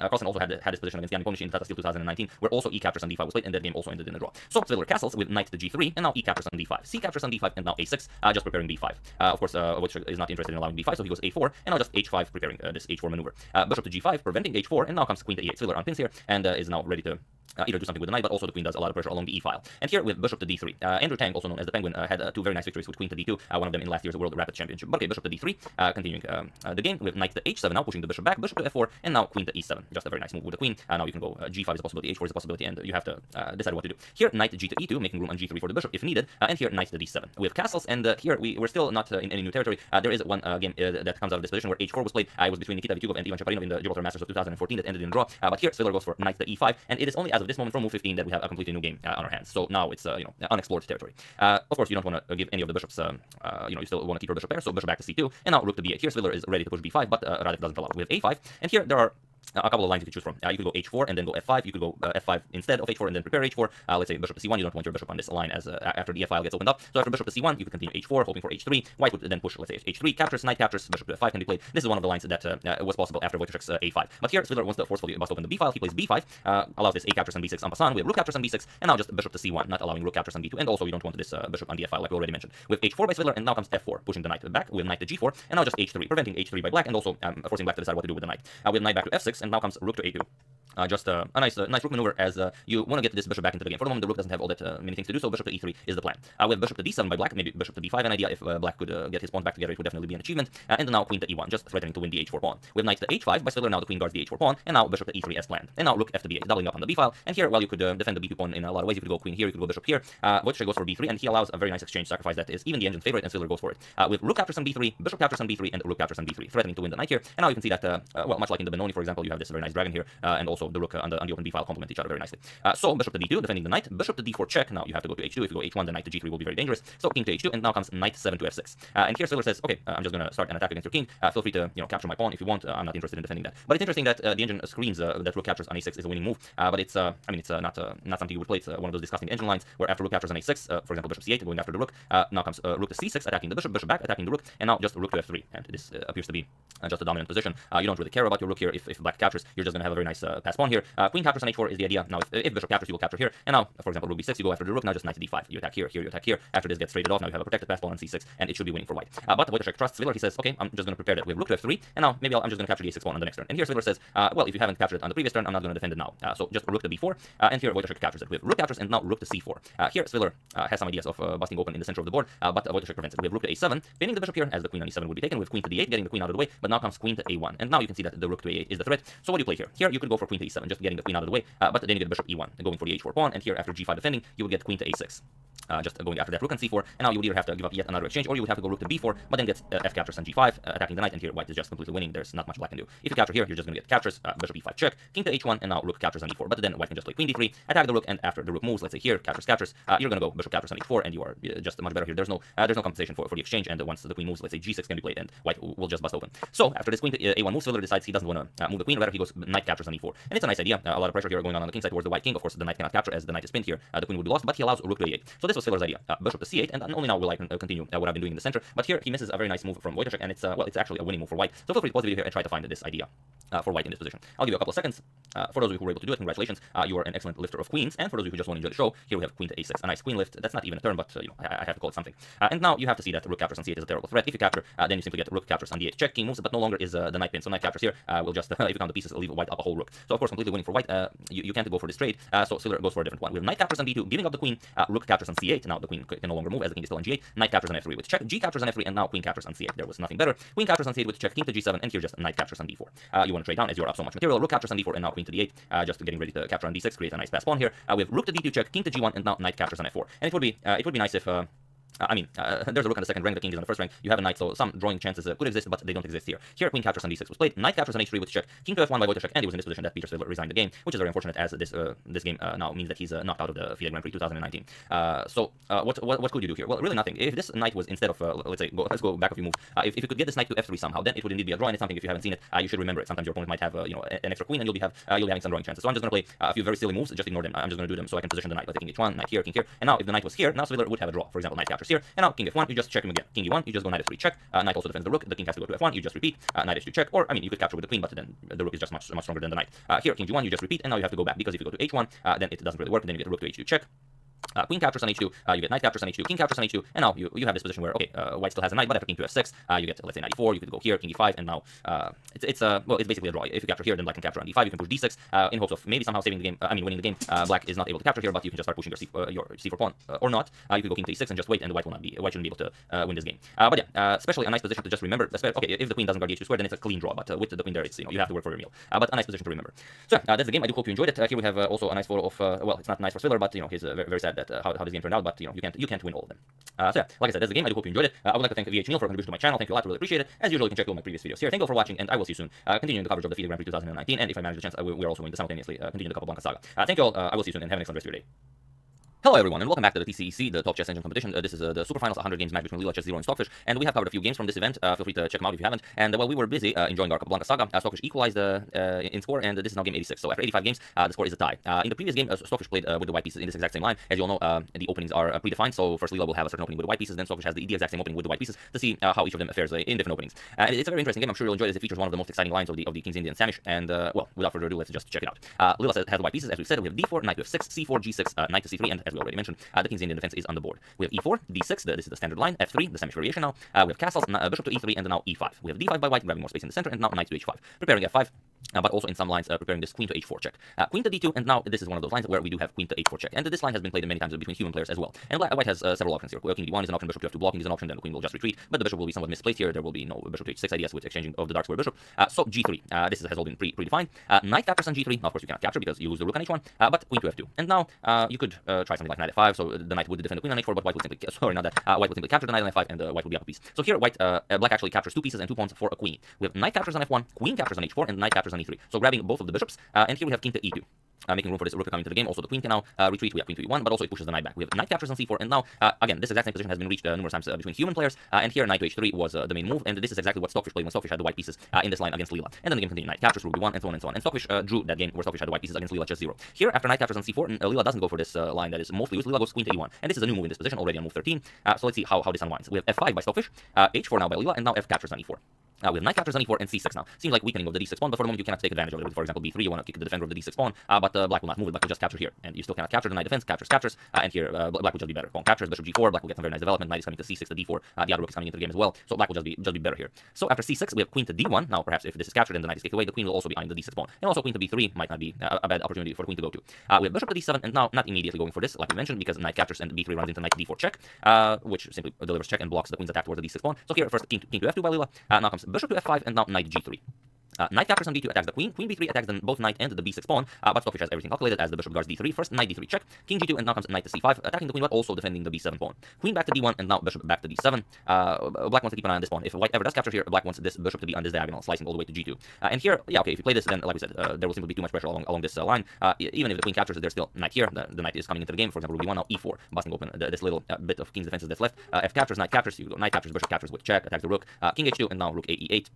Carlsen also had this position against Jan Nepomniachtchi in Tata Steel 2019, where also e captures on d5 was played, and that game also ended in a draw. So Svidler castles with knight to g3, and now e captures on d5. C captures on d5, and now a6, just preparing b5. Of course, which is not interested in allowing b5, so he goes a4, and now just h5, preparing this h4 maneuver. Bishop to g5, preventing h4, and now comes queen to e8. Svidler unpins here, and is now ready to either do something with the knight, but also the queen does a lot of pressure along the e file. And here with bishop to d3, Andrew Tang, also known as the Penguin, had 2 very nice victories with queen to d2, one of them in last year's World Rapid Championship. But okay, bishop to d3, continuing the game with knight to h7, now pushing the bishop back, bishop to f4, and now queen to e7. Just a very nice move with the queen. Now you can go g5 is a possibility, h4 is a possibility, and you have to decide what to do. Here, knight to g to e2, making room on g3 for the bishop if needed, and here knight to d7. We have castles, and here we're still not in any new territory. There is one game that comes out of this position where h4 was played. It was between Nikita Vityugov and Ivan Chaparinov in the Gibraltar Masters of 2014 that ended in a draw. But here, Svidler goes for knight to e5, and it is only as of this moment from move 15 that we have a completely new game on our hands. So now it's unexplored territory. Of course, you don't want to give any of the bishops. You still want to keep your bishop there. So bishop back to c2, and now rook to b8. Here, Svidler is ready to push b5, but Radek doesn't allow. We have a5, and here there are a couple of lines you could choose from. You could go h4 and then go f5. You could go f5 instead of h4 and then prepare h4. Let's say bishop to c1. You don't want your bishop on this line as after the f file gets opened up. So after bishop to c1, you could continue h4, hoping for h3. White would then push, let's say, h3, captures, knight captures, bishop to f5 can be played. This is one of the lines that was possible after Wojciech's a5. But here, Sviller wants to forcefully bust open the b file. He plays b5, allows this a captures on b6 en passant. We have rook captures on b6, and now just bishop to c1, not allowing rook captures on b2. And also, you don't want this bishop on the f file, like we already mentioned. With h4 by Sviller, and now comes f4, pushing the knight back. We have knight to g4, and now just h3, preventing h3 by black, and also forcing black to decide what to do with the knight. We have knight back to f6, and now comes rook to a2. Just a nice rook maneuver as you want to get this bishop back into the game. For the moment, the rook doesn't have all that many things to do, so bishop to e3 is the plan. We have bishop to d7 by black, maybe bishop to b5 an idea. If black could get his pawns back together, it would definitely be an achievement. And now queen to e1, just threatening to win the h4 pawn. We have knight to h5 by Sviller, now the queen guards the h4 pawn, and now bishop to e3 as planned. And now rook f to b8, doubling up on the b file. And here, while you could defend the b2 pawn in a lot of ways, you could go queen here, you could go bishop here. Wojciech goes for b3, and he allows a very nice exchange sacrifice that is even the engine's favorite, and Sviller goes for it. With rook captures on b3, bishop captures on b3, and rook captures on b3, threatening to win the knight here. And now you can see that, well, much like in the Benoni, for example, you have this very nice dragon here, and also the rook on the open b file complement each other very nicely. So bishop to d2, defending the knight, bishop to d4 check. Now you have to go to h2. If you go h1, the knight to g3 will be very dangerous. So king to h2, and now comes knight 7 to f6. And here Sviller says, okay, I'm just gonna start an attack against your king. Feel free to capture my pawn if you want. I'm not interested in defending that. But it's interesting that the engine screens that rook captures on a6 is a winning move. But it's I mean it's not something you would play. It's one of those disgusting engine lines where after rook captures on a6, for example bishop c8 going after the rook. Now comes rook to c6 attacking the bishop, bishop back attacking the rook, and now just rook to f3. And this appears to be just a dominant position. You don't really care about your rook here. If black captures, you're just gonna have a very nice pass pawn here. Queen captures on h4 is the idea. Now if bishop captures, you will capture here. And now, for example, rook b6, you go after the rook. Now just knight to d5. You attack here, here you attack here. After this gets traded off, now you have a protected pass pawn on c6, and it should be winning for white. But Wojciech trusts Sviller. He says, okay, I'm just gonna prepare that. We have rook to f3, and now maybe I'm just gonna capture the a6 pawn on the next turn. And here Sviller says, well, if you haven't captured it on the previous turn, I'm not gonna defend it now. So just rook to b4, and here Wojciech captures it. We have rook captures, and now rook to c4. Here Sviller has some ideas of busting open in the center of the board, but Wojciech prevents it. We have rook to a7, pinning the bishop here, as the queen on e7 would be taken. With queen to d8, getting the queen out of the way, but now comes queen to a1, and now you can see that the rook to a8 is the threat. So what do you play here? Here you could go for queen to e7, just getting the queen out of the way, but then you get bishop e1, going for the h4 pawn, and here after g5 defending, you would get queen to a6. Just going after that rook on c4, and now you would either have to give up yet another exchange, or you would have to go rook to b4, but then get f captures on g5, attacking the knight, and here white is just completely winning. There's not much black can do. If you capture here, you're just going to get captures, bishop e5 check, king to h1, and now rook captures on e4, but then white can just play queen d3, attack the rook, and after the rook moves, let's say here, captures, you're going to go bishop captures on h4, and you are just much better here. There's no compensation for the exchange, and once the queen moves, let's say g6 can be played, and white will just bust open. So after this queen to a1 move, Sviller decides he doesn't want to move the queen, rather he goes knight captures on e4, and it's a nice idea. A lot of pressure here going on the king side towards the white king. Of course, the knight cannot capture as the knight is pinned here. The queen would be lost, but he allows rook to a8. So this was Sviller's idea. Bishop to c8, and only now will I continue what I've been doing in the center. But here he misses a very nice move from Wojciech, and it's well, it's actually a winning move for white. So feel free to pause the video here and try to find this idea for white in this position. I'll give you a couple of seconds. For those of you who were able to do it, congratulations. You are an excellent lifter of queens. And for those of you who just want to enjoy the show, here we have queen to a6, a nice queen lift. That's not even a turn, but you know, I have to call it something. And now you have to see that rook captures on c8 is a terrible threat. If you capture, then you simply get rook captures on d8 check, king moves, but no longer is the knight pin. So knight captures here will just, if you count the pieces, leave white up a whole rook. So of course, completely winning for white. You can't go for this trade. So Sviller goes for a different one. We have knight captures on b2, giving up the queen. Rook captures on c8. Now the queen can no longer move as the king is still on g8. Knight captures on f3 with check. G captures on f3, and now queen captures on c8. There was nothing better. Queen captures on c8 with check. King to g7, and here just knight captures on d4. You want to trade down as you're up so much material. Rook captures on d4, and now queen to d8. Just getting ready to capture on d6, create a nice pass pawn here. We have rook to d2 check, king to g1, and now knight captures on f4. And it would be nice if there's a rook on the second rank, the king is on the first rank, you have a knight, so some drawing chances could exist, but they don't exist here. Here, queen captures on d6 was played, knight captures on h3 with check, king to f1 by Wojciech, and he was in this position that Peter Sviller resigned the game, which is very unfortunate as this game now means that he's knocked out of the FIDE Grand Prix 2019. What could you do here? Well, really nothing. If this knight was instead of, let's go back a few moves, if you could get this knight to f3 somehow, then it would indeed be a draw, and it's something if you haven't seen it, you should remember it. Sometimes your opponent might have an extra queen, and you'll be having some drawing chances. So I'm just going to play a few very silly moves, just ignore them. I'm just going to do them so I can position the knight, like king h1, knight here, and now if the knight was here, now Sviller would have a draw. For example, knight captures here, and now king f1, you just check him again. King e1, you just go knight f3 check. Knight also defends the rook. The king has to go to f1. You just repeat. Knight h2 check. Or I mean, you could capture with the queen, but then the rook is just much stronger than the knight. Here, king g1, you just repeat, and now you have to go back because if you go to h1, then it doesn't really work. And then you get rook to h2 check. Queen captures on h2, you get knight captures on h2, king captures on h2, and now you have this position where, okay, white still has a knight, but after king to f6, you get, let's say, knight e4, you could go here, king e5, and now it's basically a draw. If you capture here, then black can capture on d5, you can push d6, in hopes of maybe somehow saving the game, winning the game. Black is not able to capture here, but you can just start pushing your c4 pawn, or not. You could go king to e6 and just wait, and white shouldn't be able to win this game. But yeah, especially a nice position to just remember, okay, if the queen doesn't guard the h2 square, then it's a clean draw, but with the queen there, it's, you have to work for your meal. But a nice position to remember. So, that's the game. I do hope you enjoyed it. Here we have also a nice photo of, well, it's not nice for Sviller, but, he's very, very sad that how this game turned out, but, you can't win all of them. So yeah, like I said, that's the game. I do hope you enjoyed it. I would like to thank VH Neil for contribution to my channel. Thank you a lot, really appreciate it. As usual, you can check all my previous videos here. Thank you all for watching, and I will see you soon. Continuing the coverage of the FIDE Grand Prix 2019, and if I manage the chance, we're also going to simultaneously continue the Capablanca saga. Thank you all. I will see you soon, and have an excellent rest of your day. Hello everyone, and welcome back to the TCEC, the Top Chess Engine Competition. This is the Super Finals 100 Games match between Leela, Chess Zero, and Stockfish, and we have covered a few games from this event. Feel free to check them out if you haven't. And while we were busy enjoying our Capablanca saga, Stockfish equalized in score, and this is now game 86. So after 85 games, the score is a tie. In the previous game, Stockfish played with the white pieces in this exact same line. As you all know, the openings are predefined, so first Leela will have a certain opening with the white pieces, then Stockfish has the exact same opening with the white pieces to see how each of them fares in different openings. It's a very interesting game. I'm sure you'll enjoy it as it features one of the most exciting lines of the King's Indian Samish. And well, without further ado, let's just check it out. Leela has the white pieces, as we said. We have d4, knight to f6, c4, g6, knight to c3, and as we already mentioned, the King's Indian defense is on the board. We have e4, d6, this is the standard line, f3, the Samish variation now. We have castles, bishop to e3, and now e5. We have d5 by white, grabbing more space in the center, and now knight to h5, preparing f5. But also in some lines preparing this queen to h4 check. Queen to d2, and now this is one of those lines where we do have queen to h4 check. And this line has been played many times between human players as well. And white has several options here. King d1 is an option, bishop to f2 blocking is an option, then the queen will just retreat, but the bishop will be somewhat misplaced here. There will be no bishop to h6 ideas with exchanging of the dark square bishop. So g3, this has all been predefined. Knight captures on g3. Now, of course, you cannot capture because you lose the rook on h1, but queen to f2. And now you could try something like knight f5, so the knight would defend the queen on h4, but white would simply, white would simply capture the knight on f5, and white would be up a piece. So here, black actually captures two pieces and 2 pawns for a queen. We have knight captures on f1, queen captures on h4, and knight captures on e3. So grabbing both of the bishops, and here we have king to e2. Making room for this rook to come into the game. Also, the queen can now retreat. We have queen to e1, but also it pushes the knight back. We have knight captures on c4, and now, again, this exact same position has been reached numerous times between human players, and here knight to h3 was the main move, and this is exactly what Stockfish played when Stockfish had the white pieces in this line against Leela. And then the game continued, knight captures, rook b1, and so on and so on. And Stockfish drew that game where Stockfish had the white pieces against Leela, chess 0. Here, after knight captures on c4, Leela doesn't go for this line that is mostly used. Leela goes queen to e1, and this is a new move in this position, already on move 13. So let's see how this unwinds. We have f5 by Stockfish, h4 now by Leela, and now f captures on e4. We have knight captures on e4 and c6 now. Seems like weakening of the d6 pawn, but for the moment you cannot take advantage of it. For example, b3, you want to kick the defender of the d6 pawn, but black will not move it. Black will just capture here, and you still cannot capture the knight defense. Captures, and here black will just be better. Pawn captures, bishop g4. Black will get some very nice development. Knight is coming to c6 to d4. The other rook is coming into the game as well, so black will just be better here. So after c6, we have queen to d1. Now perhaps if this is captured and the knight is kicked away, the queen will also be eyeing the d6 pawn, and also queen to b3 might not be a bad opportunity for the queen to go to. We have bishop to d7, and now not immediately going for this, like we mentioned, because knight captures and b3 runs into knight to d4 check, which simply delivers check and blocks the queen's attack towards the d6 pawn. So here first king to f2 by Leela. Now comes bishop to f5, and now knight g3. Knight captures on d2 attacks the queen. Queen b3 attacks then both knight and the b6 pawn, but Stockfish has everything calculated as the bishop guards d3. First knight d3 check, king g2, and now comes knight to c5, attacking the queen but also defending the b7 pawn. Queen back to d1, and now bishop back to d7. Black wants to keep an eye on this pawn. If white ever does capture here, black wants this bishop to be on this diagonal, slicing all the way to g2. And here, yeah, okay, if you play this, then like we said, there will simply be too much pressure along this line. Even if the queen captures, there's still knight here. The knight is coming into the game. For example, rook b1 now e4, busting open this little bit of king's defenses that's left. F captures, knight captures, you go knight captures, bishop captures with check, attacks the rook. King h2, and now rook a e8.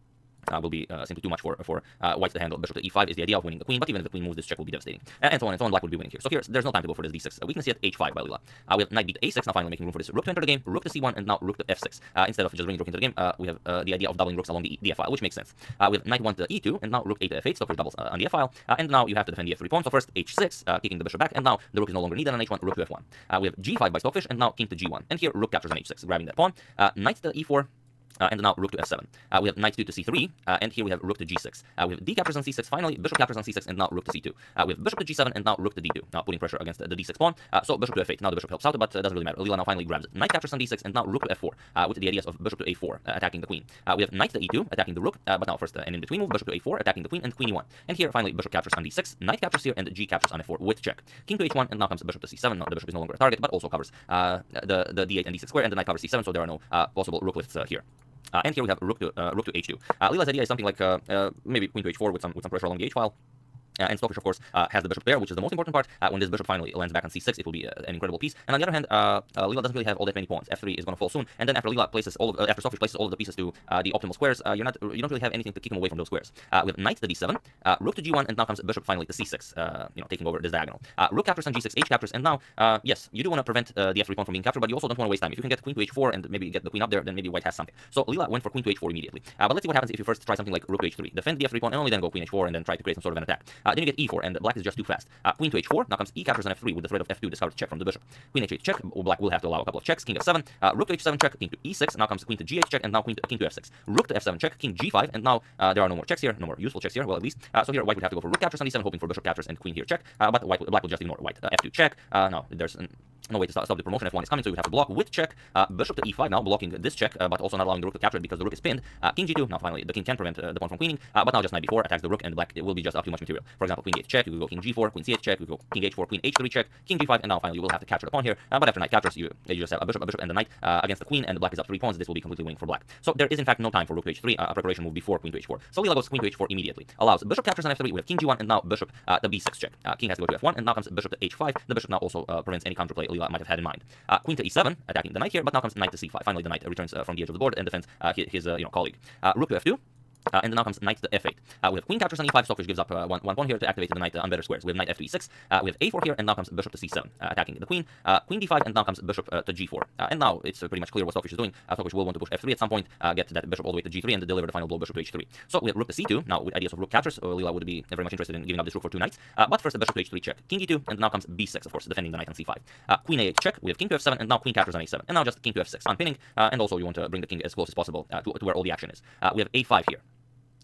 Will be simply too much for whites to handle. Bishop to e5 is the idea of winning the queen, but even if the queen moves, this check will be devastating. And so on and so on, black would be winning here. So there's no time to go for this d6. We can see at h5 by Leela. We have knight b to a6, now finally making room for this rook to enter the game, rook to c1, and now rook to f6. Instead of just bringing rook into the game, we have the idea of doubling rooks along the f file, which makes sense. We have knight 1 to e2, and now rook a to f8, so first doubles on the f file, and now you have to defend the f3 pawn. So first h6, kicking the bishop back, and now the rook is no longer needed on h1, rook to f1. We have g5 by Stockfish, and now king to g1, and here rook captures on h6, grabbing that pawn. Knight to e4. And now rook to f7. We have knight 2 to c3, and here we have rook to g6. We have d captures on c6, finally, bishop captures on c6, and now rook to c2. We have bishop to g7, and now rook to d2. Now putting pressure against the d6 pawn, so bishop to f8. Now the bishop helps out, but doesn't really matter. Leela now finally grabs it. Knight captures on d6, and now rook to f4, with the ideas of bishop to a4, attacking the queen. We have knight to e2, attacking the rook, but now first an in-between move, bishop to a4, attacking the queen, and queen e1. And here, finally, bishop captures on d6, knight captures here, and g captures on f4 with check. King to h1, and now comes bishop to c7. Now the bishop is no longer a target, but also covers the d8 and d6 square, and the knight covers c7, so there are no possible rook lifts here. And here we have rook to h2. Leela's idea is something like maybe queen to h4 with some pressure along the h file. And Stockfish, of course, has the bishop there, which is the most important part. When this bishop finally lands back on c6, it will be an incredible piece. And on the other hand, Leela doesn't really have all that many pawns. F3 is going to fall soon, and then after Leela places after Stockfish places all of the pieces to the optimal squares, you don't really have anything to kick him away from those squares. We have knight to d7, rook to g1, and now comes bishop finally to c6, taking over this diagonal. Rook captures on g6, h captures, and now yes, you do want to prevent the f3 pawn from being captured, but you also don't want to waste time. If you can get queen to h4 and maybe get the queen up there, then maybe white has something. So Leela went for queen to h4 immediately. But let's see what happens if you first try something like rook to h3, defend the f3 pawn, and only then go queen h4 and then try to create some sort of an attack. Then you get e4, and black is just too fast. Queen to h4, now comes e captures on f3 with the threat of f2 discards check from the bishop. Queen h8 check, black will have to allow a couple of checks. King f7, rook to h7 check, king to e6, now comes queen to g8 check, and now king to f6. Rook to f7 check, king g5, and now there are no more checks here, no more useful checks here, well at least. So here white would have to go for rook captures on d7, hoping for bishop captures and queen here check, but black will just ignore white. F2 check, now there's no way to stop the promotion. F1 is coming, so you have to block with check. Bishop to e5 now, blocking this check, but also not allowing the rook to capture it because the rook is pinned. King g2, now finally the king can prevent the pawn from queening, but now just knight b4 attacks the rook, and black it will be just up too much material. For example, queen h check, you could go king g4, queen c8 check, you could go king h4, queen h3 check, king g5, and now finally you will have to capture the pawn here. But after knight captures, you just have a bishop, and the knight against the queen, and the black is up 3 pawns. This will be completely winning for black. So there is in fact no time for rook to h3, a preparation move before queen to h4. So Leela goes queen to h4 immediately. Allows bishop captures on f3, we have king g1, and now bishop to b6 check. King has to go to f1, and now comes bishop to h5. The bishop now also prevents any counterplay Lila might have had in mind. Queen to e7, attacking the knight here, but now comes knight to c5. Finally, the knight returns from the edge of the board and defends his colleague. Rook to f2. And then now comes knight to f8. We have queen captures on e5, Stockfish gives up one pawn here to activate the knight on better squares. We have knight f to e6, we have a4 here, and now comes bishop to c7, attacking the queen. Queen d5, and now comes bishop to g4. And now it's pretty much clear what Stockfish is doing. Stockfish will want to push f3 at some point, get that bishop all the way to g3, and deliver the final blow bishop to h3. So we have rook to c2. Now, with ideas of rook captures, Lila would be very much interested in giving up this rook for 2 knights. But first, the bishop to h3 check. King e2, and now comes b6, of course, defending the knight on c5. Queen a8 check. We have king to f7, and now queen captures on a7. And now just king to f6, unpinning, and also you want to bring the king as close as possible to where all the action is. We have a5 here.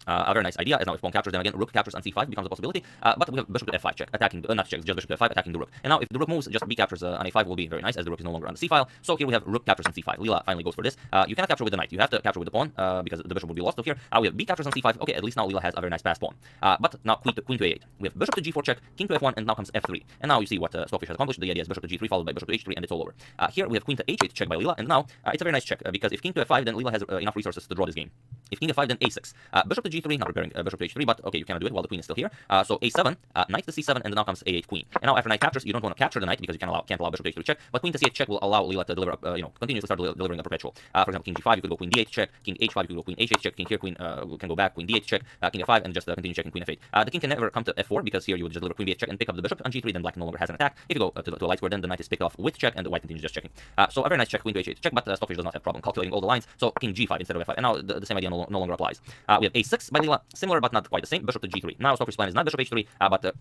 A very nice idea, as now if pawn captures, then again rook captures on c5 becomes a possibility, but we have bishop to f5 check, attacking, not check, just bishop to f5, attacking the rook. And now if the rook moves, just b captures on a5 will be very nice, as the rook is no longer on the c file. So here we have rook captures on c5. Lila finally goes for this. You cannot capture with the knight, you have to capture with the pawn, because the bishop would be lost. So here we have b captures on c5. Okay, at least now Lila has a very nice pass pawn. But now queen to a8. We have bishop to g4 check, king to f1, and now comes f3. And now you see what Stockfish has accomplished. The idea is bishop to g3 followed by bishop to h3, and it's all over. Here we have queen to h8 check by Lila, and now it's a very nice check, because if king to f5, then Lila has enough resources to draw this game. If king f5, then a6. Bishop to g3, not preparing bishop to h3, but okay, you cannot do it while the queen is still here. So a7, knight to c7, and then now comes a8 queen. And now after knight captures, you don't want to capture the knight because you can't allow bishop to h3 check, but queen to c8 check will allow Lila to deliver, continuously start delivering a perpetual. For example, king g5, you could go queen d8 check, king h5, you could go queen h8 check, king here, queen can go back, queen d8 check, king f5, and just continue checking queen f8. The king can never come to f4 because here you would just deliver queen b8 check and pick up the bishop on g3, then black no longer has an attack. If you go to a light square, then the knight is picked off with check, and the white continues just checking. So a very nice check, queen to h8 check, but Stockfish does not have problem calculating all the lines, so king g5 instead of f5, and now the same idea no longer applies. We have a6 by Lila, similar but not quite the same, bishop to g3. Now Stockfish's plan is not bishop h3, but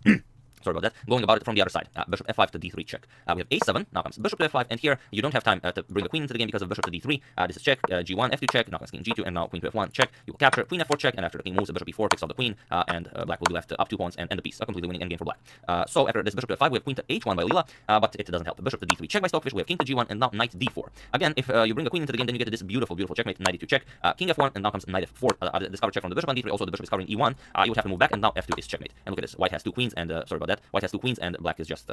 sorry about that, going about it from the other side. Bishop f5 to d3 check. We have a7, now comes bishop to f5, and here you don't have time to bring the queen into the game because of bishop to d3. This is check, g1, f2 check, now comes king g2, and now queen to f1 check. You will capture, queen f4 check, and after the king moves, bishop e4 picks up the queen, and black will be left up 2 pawns and end the piece. A completely winning endgame for black. So after this bishop to f5, we have queen to h1 by Lila, but it doesn't help. Bishop to d3 check by Stockfish, we have king to g1, and now knight d4. Again, if you bring the queen into the game, then you get this beautiful checkmate, knight e2 check, king f1, and now comes knight f4. This cover check from the bishop on d3, also the bishop is covering e1. You would have to move back, and now f2 is checkmate. And look at this, white has 2 queens, and sorry about that, white has 2 queens, and black is just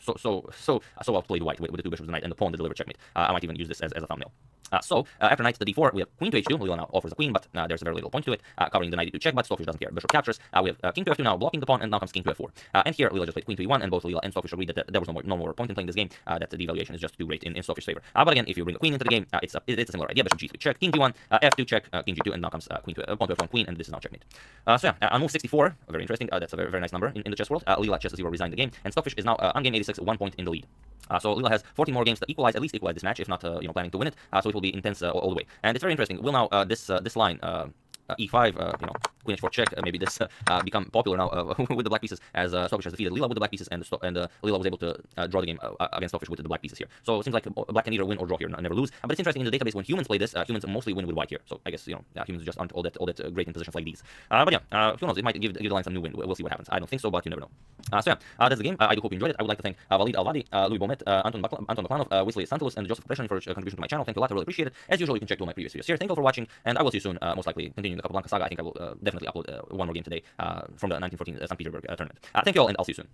so outplayed white with the 2 bishops tonight and the pawn to deliver checkmate. I might even use this as a thumbnail. After knight to d4, we have queen to h2. Lila now offers a queen, but there's very little point to it, covering the knight e2 check, but Stockfish doesn't care. Bishop captures. We have king to f2 now, blocking the pawn, and now comes king to f4. And here Lila just played queen to e1, and both Lila and Stockfish agreed that there was no more point in playing this game, that the evaluation is just too great in Stockfish's favor. But again, if you bring a queen into the game, it's a similar idea. Bishop g3 check, king g1, f2 check, king g2, and now comes pawn to f1 queen, and this is now checkmate. On move 64, very interesting. That's a very nice number in the chess world. Lila chess 0 resigned the game, and Stockfish is now on game 86, 1 point in the lead. So Lila has 14 more games to at least equalize this match, if not planning to win it. So it will be intense all the way. And it's very interesting. Will now this line e5, queen h4 check, maybe this become popular now with the black pieces, as Stockfish has defeated Lila with the black pieces, and Lila was able to draw the game against Stockfish with the black pieces here. So it seems like black can either win or draw here, never lose. But it's interesting, in the database when humans play this, humans mostly win with white here. So I guess humans just aren't all that great in positions like these. But yeah, who knows? It might give the line some new win. We'll see what happens. I don't think so, but you never know. That's the game. I do hope you enjoyed it. I would like to thank Valid Alvadi, Louis Bomet, Anton Baklanov, Wesley Santos, and Joseph Pression for contribution to my channel. Thank you a lot. I really appreciate it. As usual, you can check all my previous videos here. Thank you all for watching, and I will see you soon. Most likely continuing the Capablanca saga. I think I will definitely upload one more game today from the 1914 St. Petersburg tournament. Thank you all, and I'll see you soon.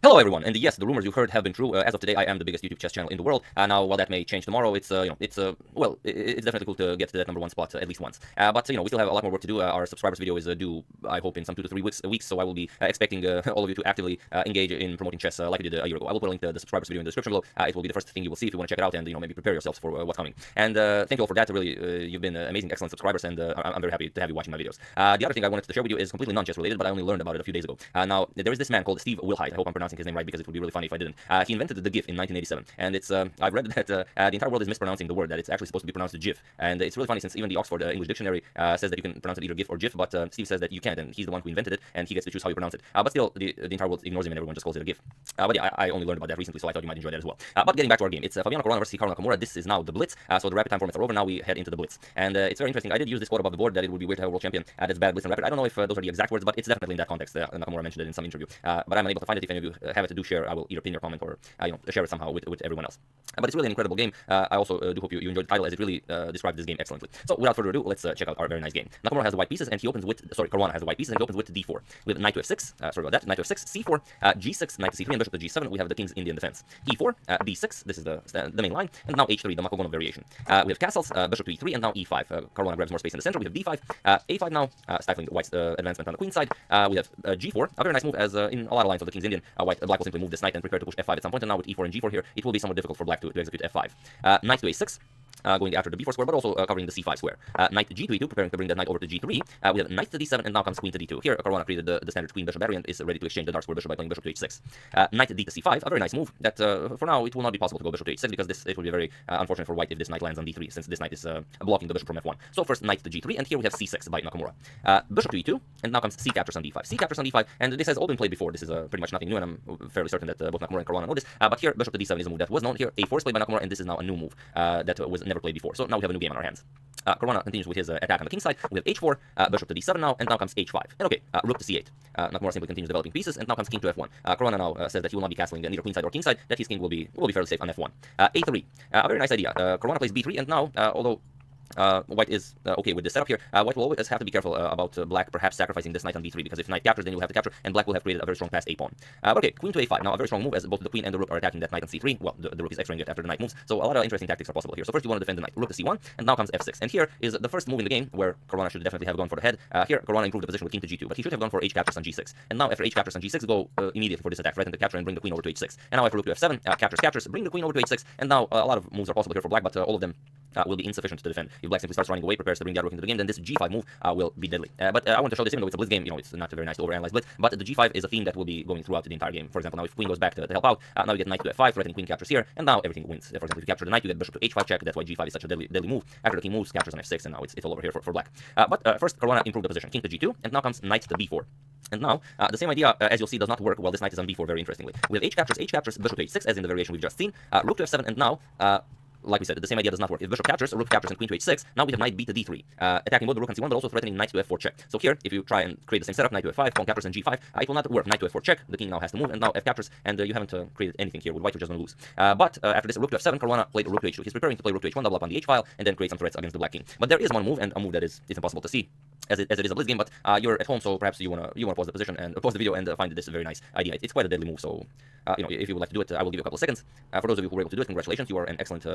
Hello everyone, and yes, the rumors you've heard have been true. As of today, I am the biggest YouTube chess channel in the world. Now, while that may change tomorrow, it's definitely cool to get to that #1 spot at least once. But we still have a lot more work to do. Our subscribers video is due, I hope, in some 2 to 3 weeks. So I will be expecting all of you to actively engage in promoting chess like we did a year ago. I will put a link to the subscribers video in the description below. It will be the first thing you will see if you want to check it out, and maybe prepare yourselves for what's coming. And thank you all for that. Really, you've been amazing, excellent subscribers, and I'm very happy to have you watching my videos. The other thing I wanted to share with you is completely non-chess related, but I only learned about it a few days ago. Now, there is this man called Steve Wilhite. I hope I'm pronouncing his name right, because it would be really funny if I didn't. He invented the GIF in 1987, and it's I've read that the entire world is mispronouncing the word, that it's actually supposed to be pronounced GIF, and it's really funny since even the Oxford English Dictionary says that you can pronounce it either GIF or GIF, but Steve says that you can't, and he's the one who invented it, and he gets to choose how you pronounce it. But still, the entire world ignores him, and everyone just calls it a GIF. But yeah, I only learned about that recently, so I thought you might enjoy that as well. But getting back to our game, it's Fabiano Caruana versus Hikaru Nakamura. This is now the Blitz, so the rapid time formats are over. Now we head into the Blitz, and it's very interesting. I did use this quote above the board that it would be weird to have a world champion that's bad Blitz and rapid. I don't know if those are the exact words, but it's definitely in that context. Nakamura mentioned it in some interview, but I'm unable to find it. If any of you have it, to do share. I will either pin your comment or share it somehow with everyone else. But it's really an incredible game. I also do hope you enjoyed the title, as it really describes this game excellently. So without further ado, let's check out our very nice game. Nakamura has the white pieces, and he opens with Caruana has the white pieces, and he opens with d4. We have knight to f6. Sorry about that. Knight to f6, c4, g6, knight to c3, and bishop to g7. We have the king's Indian defense. e4, b6. This is the main line, and now h3, the Makogonov variation. We have castles, bishop to e3, and now e5. Caruana grabs more space in the center. We have d5, a5 now, stifling the white's advancement on the queen side. We have g4, a very nice move, as in a lot of lines of the king's Indian. White black will simply move this knight and prepare to push f5 at some point, and now with e4 and g4 here, it will be somewhat difficult for black to execute f5. Knight to a6. Going after the b4 square, but also covering the c5 square. Knight to g2, e2, preparing to bring that knight over to g3. We have knight to d7, and now comes queen to d2. Here, Caruana created the standard queen bishop battery and is ready to exchange the dark square bishop by playing bishop to h6. Knight d to c5, a very nice move. That for now it will not be possible to go bishop to h6 because it will be very unfortunate for white if this knight lands on d3, since this knight is blocking the bishop from f1. So first knight to g3, and here we have c6 by Nakamura. Bishop to e2, and now comes c captures on d5. C captures on d5, and this has all been played before. This is pretty much nothing new, and I'm fairly certain that both Nakamura and Caruana know this. But here bishop to d7 is a move that was known. Here a4 is played by Nakamura, and this is now a new move that was never played before. So now we have a new game on our hands. Caruana continues with his attack on the king side. We have h4, bishop to d7 now, and now comes h5. And okay, rook to c8. Nakamura simply continues developing pieces, and now comes king to f1. Caruana now says that he will not be castling neither queen side or king side, that his king will be fairly safe on f1. a3, a very nice idea. Caruana plays b3, and now, although white is okay with this setup here, white will always have to be careful about black perhaps sacrificing this knight on d3, because if knight captures, then you'll have to capture, and black will have created a very strong passed a pawn. But okay, queen to a5. Now a very strong move, as both the queen and the rook are attacking that knight on c3. Well, the rook is extracting it after the knight moves, so a lot of interesting tactics are possible here. So first you want to defend the knight. Rook to c1, and now comes f6. And here is the first move in the game where Caruana should definitely have gone for the head. Here Caruana improved the position with king to g2, but he should have gone for h captures on g6. And now after h captures on g6, go immediately for this attack, threaten to capture and bring the queen over to h6. And now after rook to f7, captures, bring the queen over to h6. And now a lot of moves are possible here for black, but all of them will be insufficient to defend. If black simply starts running away, prepares to bring the other rook into the game, then this g5 move will be deadly. But I want to show this, even though it's a blitz game, it's not very nice to overanalyze blitz, but the g5 is a theme that will be going throughout the entire game. For example, now if queen goes back to help out, now you get knight to f5, threatening queen captures here, and now everything wins. For example, if you capture the knight, you get bishop to h5 check. That's why g5 is such a deadly move. After the king moves, captures on f6, and now it's all over here for black. But first, Caruana improved the position. King to g2, and now comes knight to b4. And now, the same idea, as you'll see, does not work while this knight is on b4 very interestingly. We have h captures, bishop to h6, as in the variation we've just seen, rook to f7, and now, like we said, the same idea does not work. If bishop captures, rook captures, and queen to h6, now we have knight b to d3, attacking both the rook on c1, but also threatening knight to f4 check. So here, if you try and create the same setup, knight to f5, pawn captures, and g5, it will not work. Knight to f4 check, the king now has to move, and now f captures, and you haven't created anything here. With white, you're just going to lose. But after this, rook to f7, Caruana played rook to h2. He's preparing to play rook to h1, double up on the h file, and then create some threats against the black king. But there is one move, and a move that is impossible to see, as it is a blitz game, but you're at home, so perhaps you wanna pause the position and pause the video and find this a very nice idea. It's quite a deadly move, so if you would like to do it, I will give you a couple of seconds. For those of you who were able to do it, congratulations, you are an excellent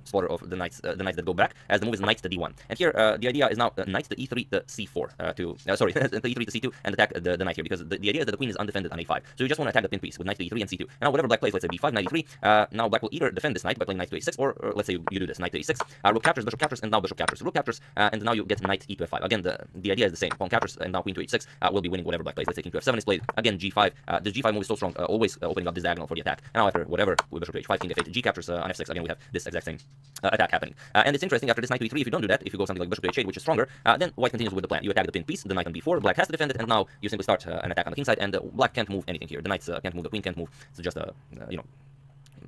spotter of the knights that go back, as the move is knight to d1. And here the idea is now knight to e3 to c4 sorry, to e3 to c2 and attack the knight here, because the idea is that the queen is undefended on a5, so you just want to attack the pin piece with knight to e3 and c2. And now whatever black plays, let's say b5, knight e3, now black will either defend this knight by playing knight to a6, or let's say you do this, knight to a6, rook captures, and now bishop captures, rook captures, and now you get knight e to f5. Again, the idea is the same. Pawn captures, and now queen to h6 will be winning whatever black plays. Let's say king to f7 is played. Again, g5. This g5 move is so strong, always opening up this diagonal for the attack. And now after whatever, with bishop to h5, king f8, g captures on f6. Again, we have this exact same attack happening. And it's interesting, after this knight to e3, if you don't do that, if you go something like bishop to h8, which is stronger, then white continues with the plan. You attack the pin piece, the knight on b4, black has to defend it, and now you simply start an attack on the king side, and black can't move anything here. The knights can't move, the queen can't move. It's just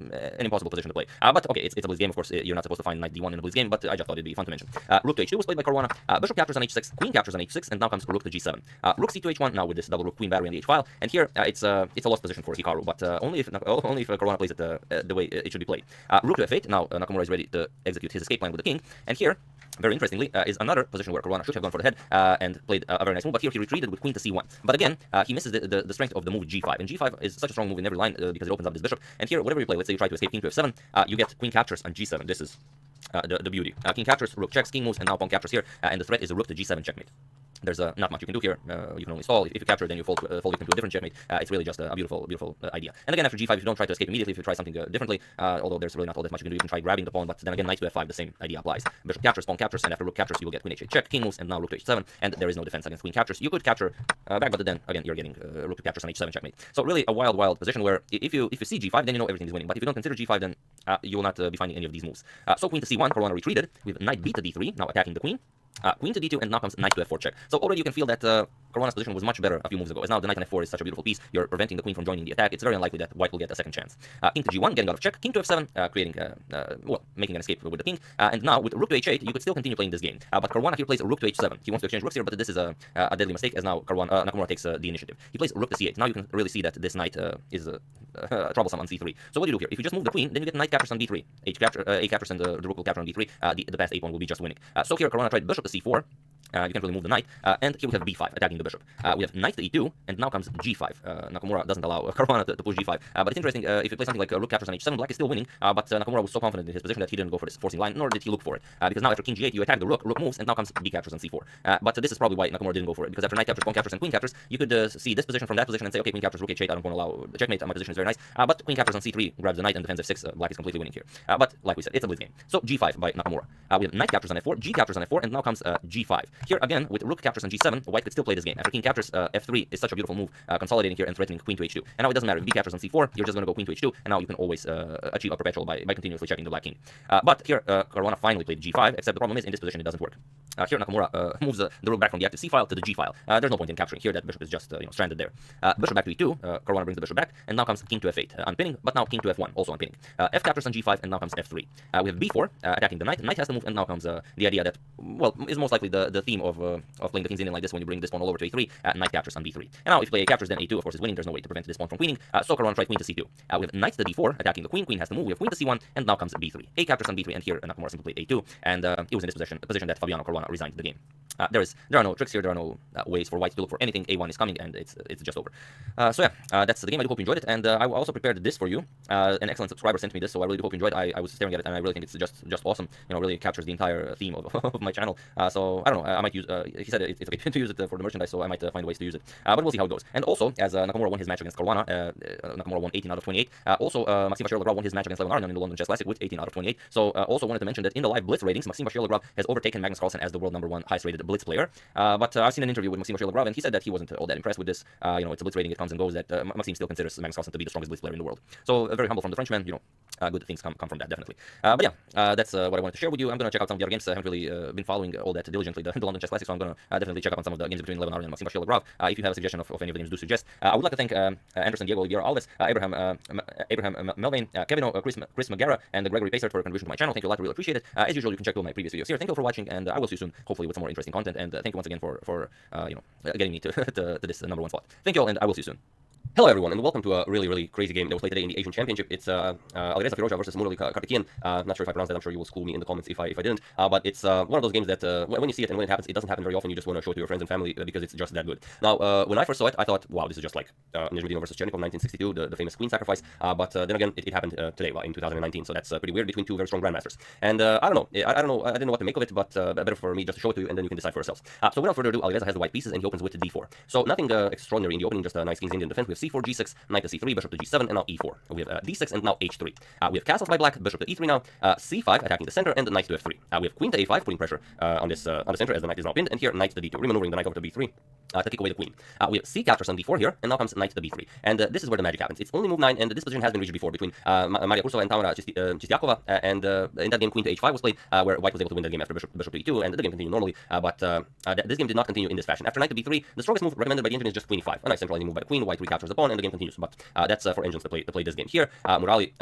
an impossible position to play. But okay, it's a blitz game, of course. You're not supposed to find knight d1 in a blitz game, but I just thought it'd be fun to mention. Rook to h2 was played by Caruana. Bishop captures on h6, queen captures on h6, and now comes rook to g7. Rook c to h1, now with this double rook queen battery on the h file. And here it's a lost position for Hikaru, but only if Caruana plays it the way it should be played. Rook to f8, now Nakamura is ready to execute his escape plan with the king. And here, very interestingly, is another position where Caruana should have gone for the head and played a very nice move, but here he retreated with queen to c1. But again, he misses the strength of the move g5, and g5 is such a strong move in every line because it opens up this bishop. And here, whatever you play, let's say you try to escape king to f7, you get queen captures on g7. This is the beauty. King captures, rook checks, king moves, and now pawn captures here, and the threat is a rook to g7 checkmate. There's not much you can do here. You can only stall. If you capture, then you fold victim to a different checkmate. It's really just a beautiful idea. And again, after g5, if you don't try to escape immediately, if you try something differently, although there's really not all that much you can do, you can try grabbing the pawn, but then again, knight to f5, the same idea applies. Bishop captures, pawn captures, and after rook captures, you will get queen h8 check, king moves, and now rook to h7, and there is no defense against queen captures. You could capture back, but then again, you're getting rook to captures on h7 checkmate. So really a wild position where if you see g5, then you know everything is winning. But if you don't consider g5, then you will not be finding any of these moves. So queen to c1, Caruana retreated with knight b to d3, now attacking the queen. Queen to d2, and now comes knight to f4 check. So already you can feel that Caruana's position was much better a few moves ago, as now the knight on f4 is such a beautiful piece. You're preventing the queen from joining the attack. It's very unlikely that white will get a second chance. King to g1, getting out of check. King to f7, creating, making an escape with the king. And now with rook to h8, you could still continue playing this game. But Caruana here plays rook to h7. He wants to exchange rooks here, but this is a deadly mistake, as now Nakamura takes the initiative. He plays rook to c8. Now you can really see that this knight is troublesome on c3. So what do you do here? If you just move the queen, then you get knight captures on d3. A captures, and the rook will capture on d3. The passed a pawn will be just winning. So here Caruana tried bishop to c4. You can't really move the knight. And here we have b5, attacking the bishop. We have knight to e2, and now comes g5. Nakamura doesn't allow Caruana to push g5. But it's interesting, if you play something like rook captures on h7, black is still winning, but Nakamura was so confident in his position that he didn't go for this forcing line, nor did he look for it. Because now after king g8, you attack the rook, rook moves, and now comes b captures on c4. But this is probably why Nakamura didn't go for it, because after knight captures, pawn captures, and queen captures, you could see this position from that position and say, okay, queen captures, rook h8, I don't want to allow checkmate, my position is very nice. But queen captures on c3, grabs the knight and defends f6, black is completely winning here. But like we said, it's a blitz game. So g5 by Nakamura. We have knight captures on f4, g captures on f4, and now comes g5. Here again, with rook captures on g7, white could still play this game. After king captures, f3 is such a beautiful move, consolidating here and threatening queen to h2. And now it doesn't matter, if b captures on c4, you're just going to go queen to h2, and now you can always achieve a perpetual by continuously checking the black king. But here, Caruana finally played g5, except the problem is, in this position, it doesn't work. Here, Nakamura moves the rook back from the active c file to the g file. There's no point in capturing here, that bishop is just stranded there. Bishop back to e2, Caruana brings the bishop back, and now comes king to f8, unpinning, but now king to f1, also unpinning. F captures on g5, and now comes f3. We have b4, attacking the knight. Knight has to move, and now comes the idea that, well, is most likely the theme of playing the king's Indian like this when you bring this pawn all over to a3, knight captures on b3. And now if you play a captures, then a2, of course, is winning. There's no way to prevent this pawn from queening. So Caruana tried queen to c2. We have knight to d4, attacking the queen. Queen has to move. We have queen to c1, and now comes b3. A captures on b3, and here Nakamura simply played a2, and it was in this position that Fabiano Caruana resigned the game. There are no tricks here. There are no ways for white to look for anything. A1 is coming, and it's just over. So yeah, that's the game. I do hope you enjoyed it, and I also prepared this for you. An excellent subscriber sent me this, so I really do hope you enjoyed. I was staring at it, and I really think it's just awesome. You know, really captures the entire theme of my channel. So I don't know. I might use. He said it's okay to use it for the merchandise, so I might find ways to use it. But we'll see how it goes. And also, as Nakamura won his match against Caruana, Nakamura won 18 out of 28. Also, Maxime Bashir-Legrand won his match against Levin Arnon in the London Chess Classic with 18 out of 28. So also wanted to mention that in the live blitz ratings, Maxime Bashir-Legrand has overtaken Magnus Carlsen as the world #1 highest rated blitz player. But I've seen an interview with Maxime Bashir-Legrand, and he said that he wasn't all that impressed with this. You know, it's a blitz rating, it comes and goes. That Maxime still considers Magnus Carlsen to be the strongest blitz player in the world. So very humble from the Frenchman. You know, good things come from that, definitely. But yeah, that's what I wanted to share with you. I'm gonna check out some of the other games. I haven't really been following all that diligently, the London Chess Classic, so I'm gonna definitely check out some of the games between Levin Arnon and Maxime Bashir-Legrand. If you have a suggestion of any of the games, do suggest. I would like to thank Anderson, Diego, Oliviera Alves, Abraham Melvain, Kevin, Chris Magara, and Gregory Pacer for a contribution to my channel. Thank you a lot. I really appreciate it. As usual, you can check all my previous videos here. Thank you all for watching, and I will see you soon, hopefully with some more interesting content. And thank you once again for you know, getting me to this #1 spot. Thank you all, and I will see you soon. Hello everyone, and welcome to a really crazy game that was played today in the Asian Championship. It's Alireza Firoja versus Murali Kartikian. Not sure if I pronounced that. I'm sure you will school me in the comments if I didn't. But it's one of those games that when you see it and when it happens, it doesn't happen very often. You just want to show it to your friends and family because it's just that good. Now, when I first saw it, I thought, wow, this is just like Nizhedinov versus Chernikov 1962, the famous Queen sacrifice. But then again, it happened today, in 2019. So that's pretty weird between two very strong grandmasters. And I don't know. I didn't know what to make of it, but better for me just to show it to you, and then you can decide for yourselves. So without further ado, Alireza has the white pieces, and he opens with d4. So nothing extraordinary in the opening, just a nice King's Indian defense. We have c4, g6, knight to c3, bishop to g7, and now e4. We have d6 and now h3. We have castles by black, bishop to e3 now, c5 attacking the center, and the knight to f3. We have queen to a5, putting pressure on the center as the knight is now pinned, and here knight to d2, remaneuvering the knight over to b3 to kick away the queen. We have c captures on d4 here, and now comes knight to b3. And this is where the magic happens. It's only move 9, and this position has been reached before between Maria Kursova and Tamara Chistiakova, and in that game queen to h5 was played, where white was able to win the game after bishop to e2, and the game continued normally, but this game did not continue in this fashion. After knight to b3, the strongest move recommended by the engine is just queen e5, a nice centralizing move by the queen, white recaptures the pawn, and the game continues. But that's for engines to play this game here. Murali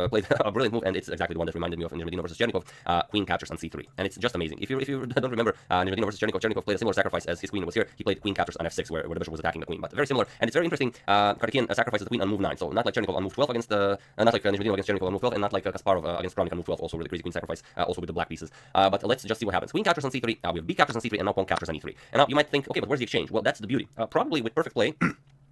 played a brilliant move, and it's exactly the one that reminded me of Nizhedinov versus Chernikov. Queen captures on c3, and it's just amazing. If you don't remember Nizhedinov versus Chernikov played a similar sacrifice as his queen was here. He played queen captures on f6, where the bishop was attacking the queen, but very similar. And it's very interesting. Kartikian sacrifices the queen on move 9, so not like Chernikov on move 12 against not like Nizhedinov against Chernikov on move 12, and not like Kasparov against Kramnik on move 12. Also really crazy queen sacrifice, also with the black pieces. But let's just see what happens. Queen captures on c3. We have b captures on c3, and now pawn captures on e3. And now you might think, okay, but where's the exchange? Well, that's the beauty. Probably with perfect play.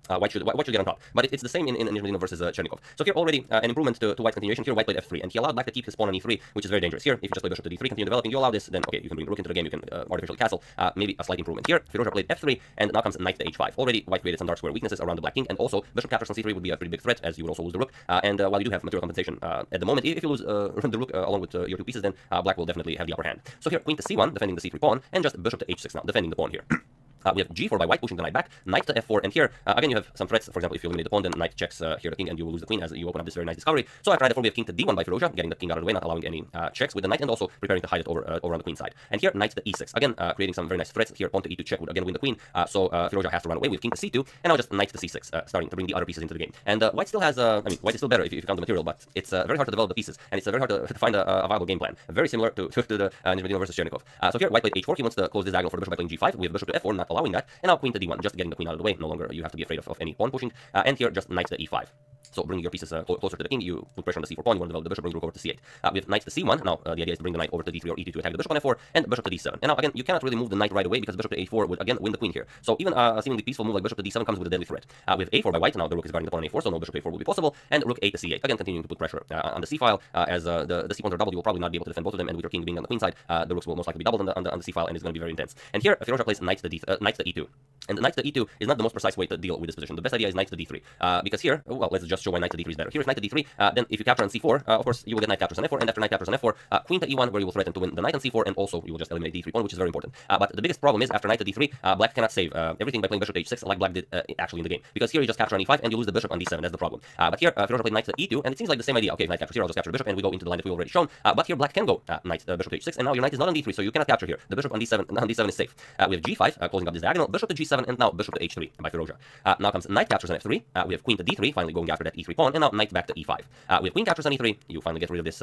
White should get on top, but it's the same in Nizhedinov versus Chernikov. So here already an improvement to white's continuation. Here white played f3, and he allowed black to keep his pawn on e3, which is very dangerous. Here, if you just play bishop to d3, continue developing, you allow this, then okay, you can bring the rook into the game, you can artificially castle. Maybe a slight improvement here. Firoja played f3, and now comes knight to h5. Already white created some dark square weaknesses around the black king, and also bishop captures on c3 would be a pretty big threat, as you would also lose the rook. And while you do have material compensation at the moment, if you lose the rook along with your two pieces, then black will definitely have the upper hand. So here queen to c1, defending the c3 pawn, and just bishop to h6 now, defending the pawn here. We have g4 by white, pushing the knight back, knight to f4, and here, again, you have some threats. For example, if you eliminate the pawn, then knight checks here the king, and you will lose the queen as you open up this very nice discovery. So after knight f4, we have king to d1 by Firoja, getting the king out of the way, not allowing any checks with the knight, and also preparing to hide it over on the queen side. And here, knight to e6, again, creating some very nice threats. Here, pawn to e2 check would again win the queen, so Firoja has to run away with king to c2, and now just knight to c6, starting to bring the other pieces into the game. And white still has, I mean, white is still better if you count the material, but it's very hard to develop the pieces, and it's very hard to find a viable game plan. Very similar to the Nizhedinov versus Chernikov. So here, white played h4, he wants to close this diagonal for the bishop by playing g5, we have bishop to f4, not allowing that, and now queen to d1, just getting the queen out of the way. No longer you have to be afraid of any pawn pushing. And here, just knight to e5. So bringing your pieces closer to the king, you put pressure on the c4 pawn, you want to develop the bishop, bring the rook over to c8. We have knight to c1. Now the idea is to bring the knight over to d3 or e2 to attack the bishop on f4, and bishop to d7. And now again, you cannot really move the knight right away because bishop to a4 would again win the queen here. So even a seemingly peaceful move like bishop to d7 comes with a deadly threat. We have a4 by white. Now the rook is guarding the pawn on a4, so no bishop to a4 will be possible, and rook a to c8. Again, continuing to put pressure on the c file. As the c pawns are doubled, you will probably not be able to defend both of them, and with your king being on the queen side, the rooks will most likely be doubled on the c file, and it's going to be very intense. And here, Firouzja plays knight to e2. And knight to e2 is not the most precise way to deal with this position. The best idea is knight to d3. Because here, well, let's just show why knight to d3 is better. Here is knight to d3. Then if you capture on c4, of course, you will get knight captures on f4, and after knight captures on f4, queen to e1, where you will threaten to win the knight on c4, and also you will just eliminate d3 pawn, which is very important. But the biggest problem is after knight to d3, black cannot save everything by playing bishop to h6 like black did actually in the game. Because here you just capture on e5 and you lose the bishop on d7. That's the problem. But here, Firouzja played knight to e2, and it seems like the same idea. Okay, if knight captures here, I'll just capture the bishop, and we go into the line that we already shown. But here black can go knight bishop to h6, and now your knight is not on d3, so you cannot capture here. The bishop on d7 is safe. We have g5 closing up this diagonal, bishop to g7, and now bishop to h3 by Firouzja. Now comes knight captures on f3. We have queen to d3, finally going after that e3 pawn, and now knight back to e5. We have queen captures on e3. You finally get rid of this,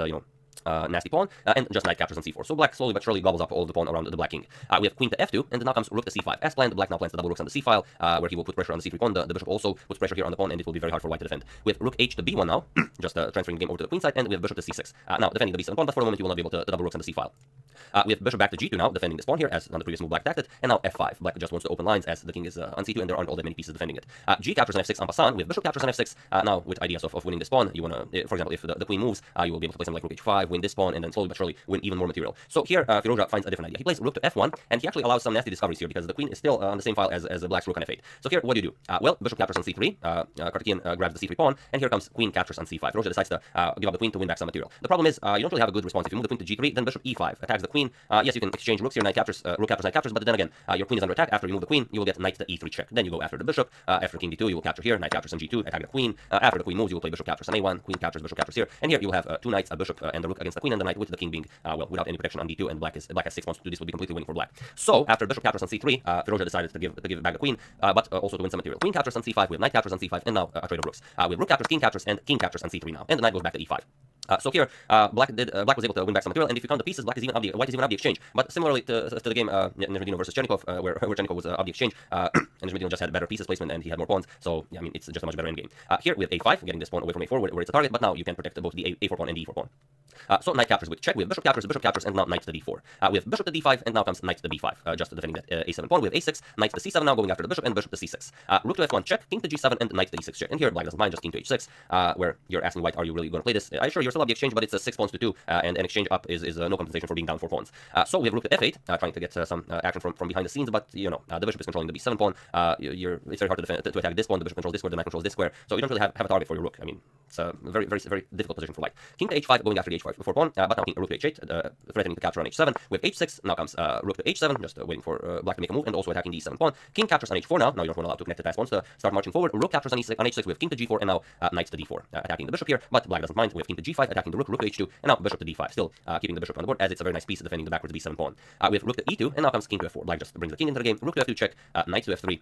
nasty pawn, and just knight captures on c4. So black slowly but surely gobbles up all the pawn around the black king. We have queen to f2, and now comes rook to c5. As planned, black now plans the double rooks on the c file, where he will put pressure on the c3 pawn. The bishop also puts pressure here on the pawn, and it will be very hard for white to defend. With rook h to b1 now, just transferring the game over to the queen side, and we have bishop to c6. Now defending the b7 pawn, but for the moment you will not be able to double rooks on the c file. We have bishop back to g2 now, defending this pawn here, as on the previous move black attacked it, and now f5. Black just wants to open lines as the king is on c2, and there aren't all that many pieces defending it. G captures on f6 en passant. We have bishop captures on f6. Now with ideas of winning this pawn, you want to, for example, if the queen moves, you will be able to play something like rook h5, win this pawn, and then slowly but surely win even more material. So here, Firouzja finds a different idea. He plays rook to f1, and he actually allows some nasty discoveries here because the queen is still on the same file as the black's rook on f8. So here, what do you do? Well, bishop captures on c3. Karthikeyan grabs the c3 pawn, and here comes queen captures on c5. Firouzja decides to give up the queen to win back some material. The problem is, you don't really have a good response. If you move the queen to g3, then bishop e5 attacks the queen. Yes, you can exchange rooks here, rook captures, knight captures, but then again, your queen is under attack. After you move the queen, you will get knight to e3 check. Then you go after the bishop. After king d2, you will capture here, knight captures on g2, attack the queen. After the queen moves, you will play bishop captures on a1, queen captures, bishop captures here, and here you will have two knights, a bishop, and the rook against the queen and the knight, with the king being well without any protection on d2, and black has 6 pawns to do this, will be completely winning for black. So after bishop captures on c3, Firouzja decided to give back the queen, but also to win some material. Queen captures on c5, we have knight captures on c5, and now a trade of rooks. We have rook captures, and king captures on c3 now, and the knight goes back to e5. So here, black was able to win back some material, and if you count the pieces, white is even up the exchange. But similarly to the game Nizhedinov versus Chernikov, where Chernikov was up the exchange, and Nizhedinov just had better pieces placement and he had more pawns. So yeah, I mean it's just a much better endgame. Here we have a5, getting this pawn away from a4 where it's a target, but now you can protect both the a4 pawn and the e4 pawn. So knight captures with check. We have bishop captures, and now knight to d4. We have bishop to d5, and now comes knight to b5, just defending that a7 pawn. We have a6, knight to c7 now, going after the bishop, and bishop to c6. Rook to f1 check, king to g7, and knight to e6 check. And here black doesn't mind, just king to h6, where you're asking white, are you really going to play this? I sure you're still up the exchange, but it's a 6 pawns to 2, and an exchange up is no compensation for being down 4 pawns. So we have rook to f8, trying to get some action from behind the scenes, but you know the bishop is controlling the b7 pawn. It's very hard to defend to attack this pawn. The bishop controls this square, the knight controls this square, so you don't really have a target for your rook. I mean, it's a very difficult position for white. King to h5, going after the h4 pawn, but now rook to h8, threatening to capture on h7. We have h6, now comes rook to h7, just waiting for black to make a move, and also attacking the e7 pawn. King captures on h4 now. Now you don't want to allow two connected pass pawns to start marching forward. Rook captures on h6. We have king to g4, and now knight to d4, attacking the bishop here, but black doesn't mind. We have king to g5, attacking the rook to h2, and now bishop to d5, still keeping the bishop on the board, as it's a very nice piece defending the backwards b7 pawn. We have rook to e2, and now comes king to f4. Black just brings the king into the game. Rook to f2 check, knight to f3.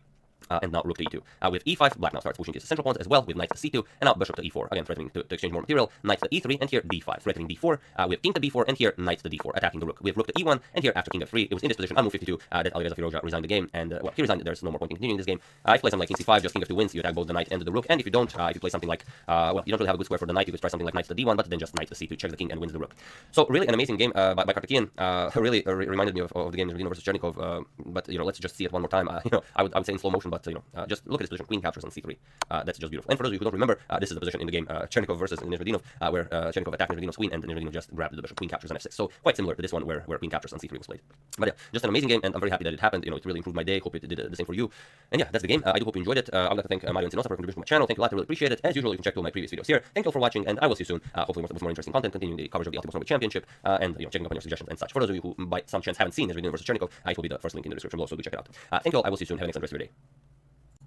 And now rook to e2. With e5, black now starts pushing his central pawns as well, with knight to c2, and now bishop to e4, again threatening to exchange more material, knight to e3, and here d5, threatening d4, we have king to b4, and here knight to d4, attacking the rook. We have rook to e1, and here after king f3, it was in this position on move 52, that Alireza Firouzja resigned the game, and well, he resigned, there's no more point in continuing this game. If you play something like king c5, just king f2 wins, you attack both the knight and the rook, and if you don't, if you play something like, well, you don't really have a good square for the knight, you could try something like knight to d1, but then just knight to c2, check the king, and wins the rook. So really an amazing game by Karthikeyan, really reminded me of the game Nizhedinov versus Chernikov, but you know, let's just see it one more time. You know, I would say in slow motion, but you know, just look at this position, queen captures on c3. That's just beautiful. And for those of you who don't remember, this is the position in the game Chernikov versus Nizhedinov, where Chernikov attacked Nizhedinov's queen, and Nizhedinov just grabbed the bishop. Queen captures on f6. So quite similar to this one, where queen captures on c3 was played. But yeah, just an amazing game, and I'm very happy that it happened. You know, it really improved my day. Hope it did the same for you. And yeah, that's the game. I do hope you enjoyed it. I'd like to thank Mario and Sinosa for contributing to my channel. Thank you a lot. I really appreciate it. As usual, you can check all my previous videos here. Thank you all for watching, and I will see you soon. Hopefully with more interesting content, continuing the coverage of the Ultimate Snowboard Championship, and you know, checking up on your suggestions and such. For those of you who by some chance haven't seen Nizhedinov versus Chernikov, it will be the first link in the description below, so do check it out. Thank you all. I will see you soon. Have an excellent rest of your day.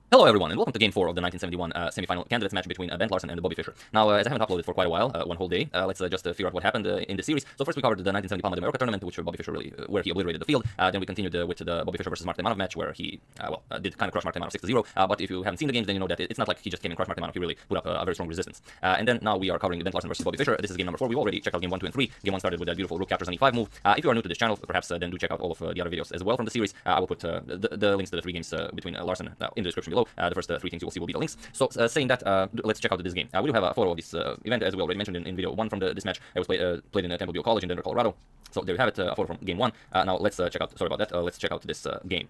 Hello everyone, and welcome to Game 4 of the 1971 semi-final candidates match between Bent Larsen and Bobby Fischer. Now, as I haven't uploaded for quite a while, one whole day, let's just figure out what happened in the series. So first we covered the 1970 Palma de Mallorca tournament, which Bobby Fischer really, where he obliterated the field. Then we continued with the Bobby Fischer versus Mark Taimanov match, where he, did kind of crush Mark Taimanov 6-0. But if you haven't seen the games, then you know that it's not like he just came and crushed Mark Taimanov, he really put up a very strong resistance. And then now we are covering Bent Larsen versus Bobby Fischer. This is game number 4. We've already checked out game 1, 2, and 3. Game 1 started with a beautiful rook captures on e5 move. If you are new to this channel, perhaps then do check out all of the other videos as well from the series. I will put the links to the 3 games between Larsen in the description below. below. The first three things you will see will be the links. So saying that, let's check out this game. We do have a photo of this event, as we already mentioned in video 1 from this match. It was played in Temple View College in Denver, Colorado. So there you have it, a photo from game 1. Now let's check out, sorry about that, let's check out this game.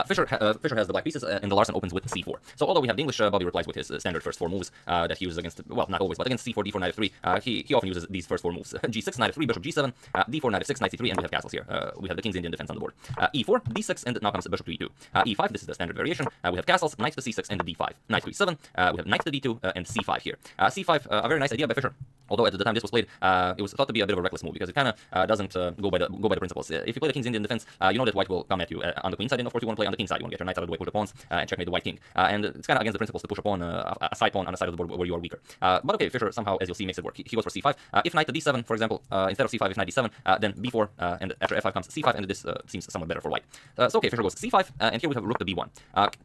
Fischer has the black pieces, and the Larsen opens with c4. So although we have the English, Bobby replies with his standard first 4 moves that he uses against, well, not always, but against c4, d4, knight f3. He often uses these first 4 moves. g6, knight f3, bishop g7, d4, knight f6, knight c3, and we have castles here. We have the King's Indian defense on the board. e4, d6, and now comes bishop to e2. e5, this is the standard variation. We have castles, knight to c6, and d5. Knight to e7, we have knight to d2, and c5 here. c5, a very nice idea by Fischer. Although at the time this was played, it was thought to be a bit of a reckless move because it kind of doesn't go by the principles. If you play the King's Indian defense, you know that white will come at you on the queen side, and of course you want to play on the king side. You want to get your knights out of the way for the pawns and checkmate the white king. And it's kind of against the principles to push a pawn, a side pawn on the side of the board where you are weaker. But okay, Fischer somehow, as you'll see, makes it work. He goes for c5. If knight to d7, for example, instead of c5, if knight d7, then b4, and after f5 comes c5, and this seems somewhat better for white. So okay, Fischer goes c5, and here we have rook to b1.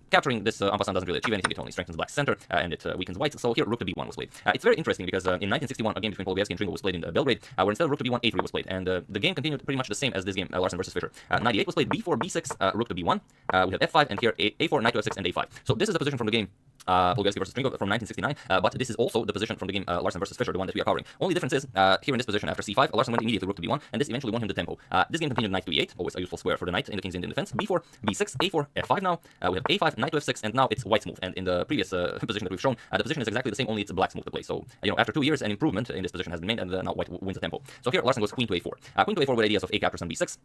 Capturing this en passant doesn't really achieve anything. It only strengthens black's center, and it weakens white. So here rook to b1 was played. It's very interesting because in 1961, a game between Polovievsky and Tringo was played in Belgrade, where instead of rook to b1, a3 was played, and the game continued pretty much the same as this game, Larsen versus Fischer. 98 was played b4, b6, rook to b1. We have f5, and here a4, knight to f6, and a5. So this is the position from the game Polovievsky versus Tringo from 1969, but this is also the position from the game Larsen versus Fischer, the one that we are covering. Only difference is here in this position after c5, Larsen went immediately rook to b1, and this eventually won him the tempo. This game continued knight to e8, always a useful square for the knight in the King's Indian defense. b4, b6, a4, f5 now. We have a5, knight to f6, and now it's white's move. And in the previous position that we've shown, the position is exactly the same, only it's black's move to play. So after 2 years, an improvement in this position has been made, and now white wins the tempo. So here Larsen goes queen to a4. Queen to a4 with ideas of a captures on b6.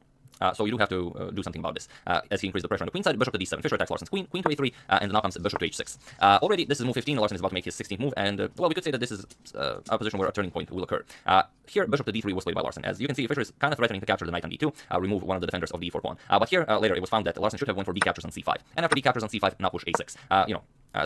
So you do have to do something about this. As he increased the pressure on the queen side, bishop to d7. Fischer attacks Larsen's queen to a3, and now comes bishop to h6. Already, this is move 15. Larsen is about to make his 16th move, and well, we could say that this is a position where a turning point will occur. Here, bishop to d3 was played by Larsen. As you can see, Fischer is kind of threatening to capture the knight on d2, remove one of the defenders of the e4 pawn. But here, later, it was found that Larsen should have went for b captures on c5. And after b captures on c5, now push a6.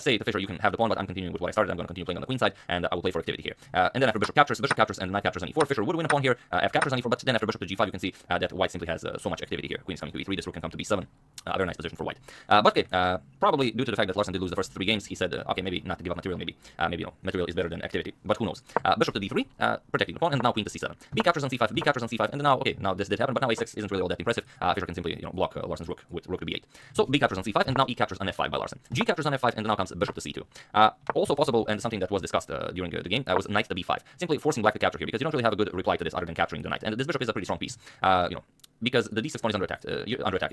Say to Fischer, you can have the pawn, but I'm continuing with what I started. I'm going to continue playing on the queen side, and I will play for activity here. And then after bishop captures, and knight captures on e4. Fischer would win a pawn here. F captures on e4, but then after bishop to g5, you can see that white simply has so much activity here. Queen is coming to e3. This rook can come to b7. A very nice position for white. But okay, probably due to the fact that Larsen did lose the first 3 games, he said, okay, maybe not to give up material. Maybe material is better than activity. But who knows? Bishop to d3, protecting the pawn, and now queen to c7. B captures on c5. B captures on c5, and now okay, now this did happen, but now a6 isn't really all that impressive. Fischer can simply block Larsen's rook with rook to b8. So b captures on c5, and now e captures on f5 by Larsen. G captures on f5, and now comes bishop to c2. Also possible, and something that was discussed during the game, was knight to b5. Simply forcing black to capture here, because you don't really have a good reply to this other than capturing the knight. And this bishop is a pretty strong piece. Because the d6 pawn is under attack.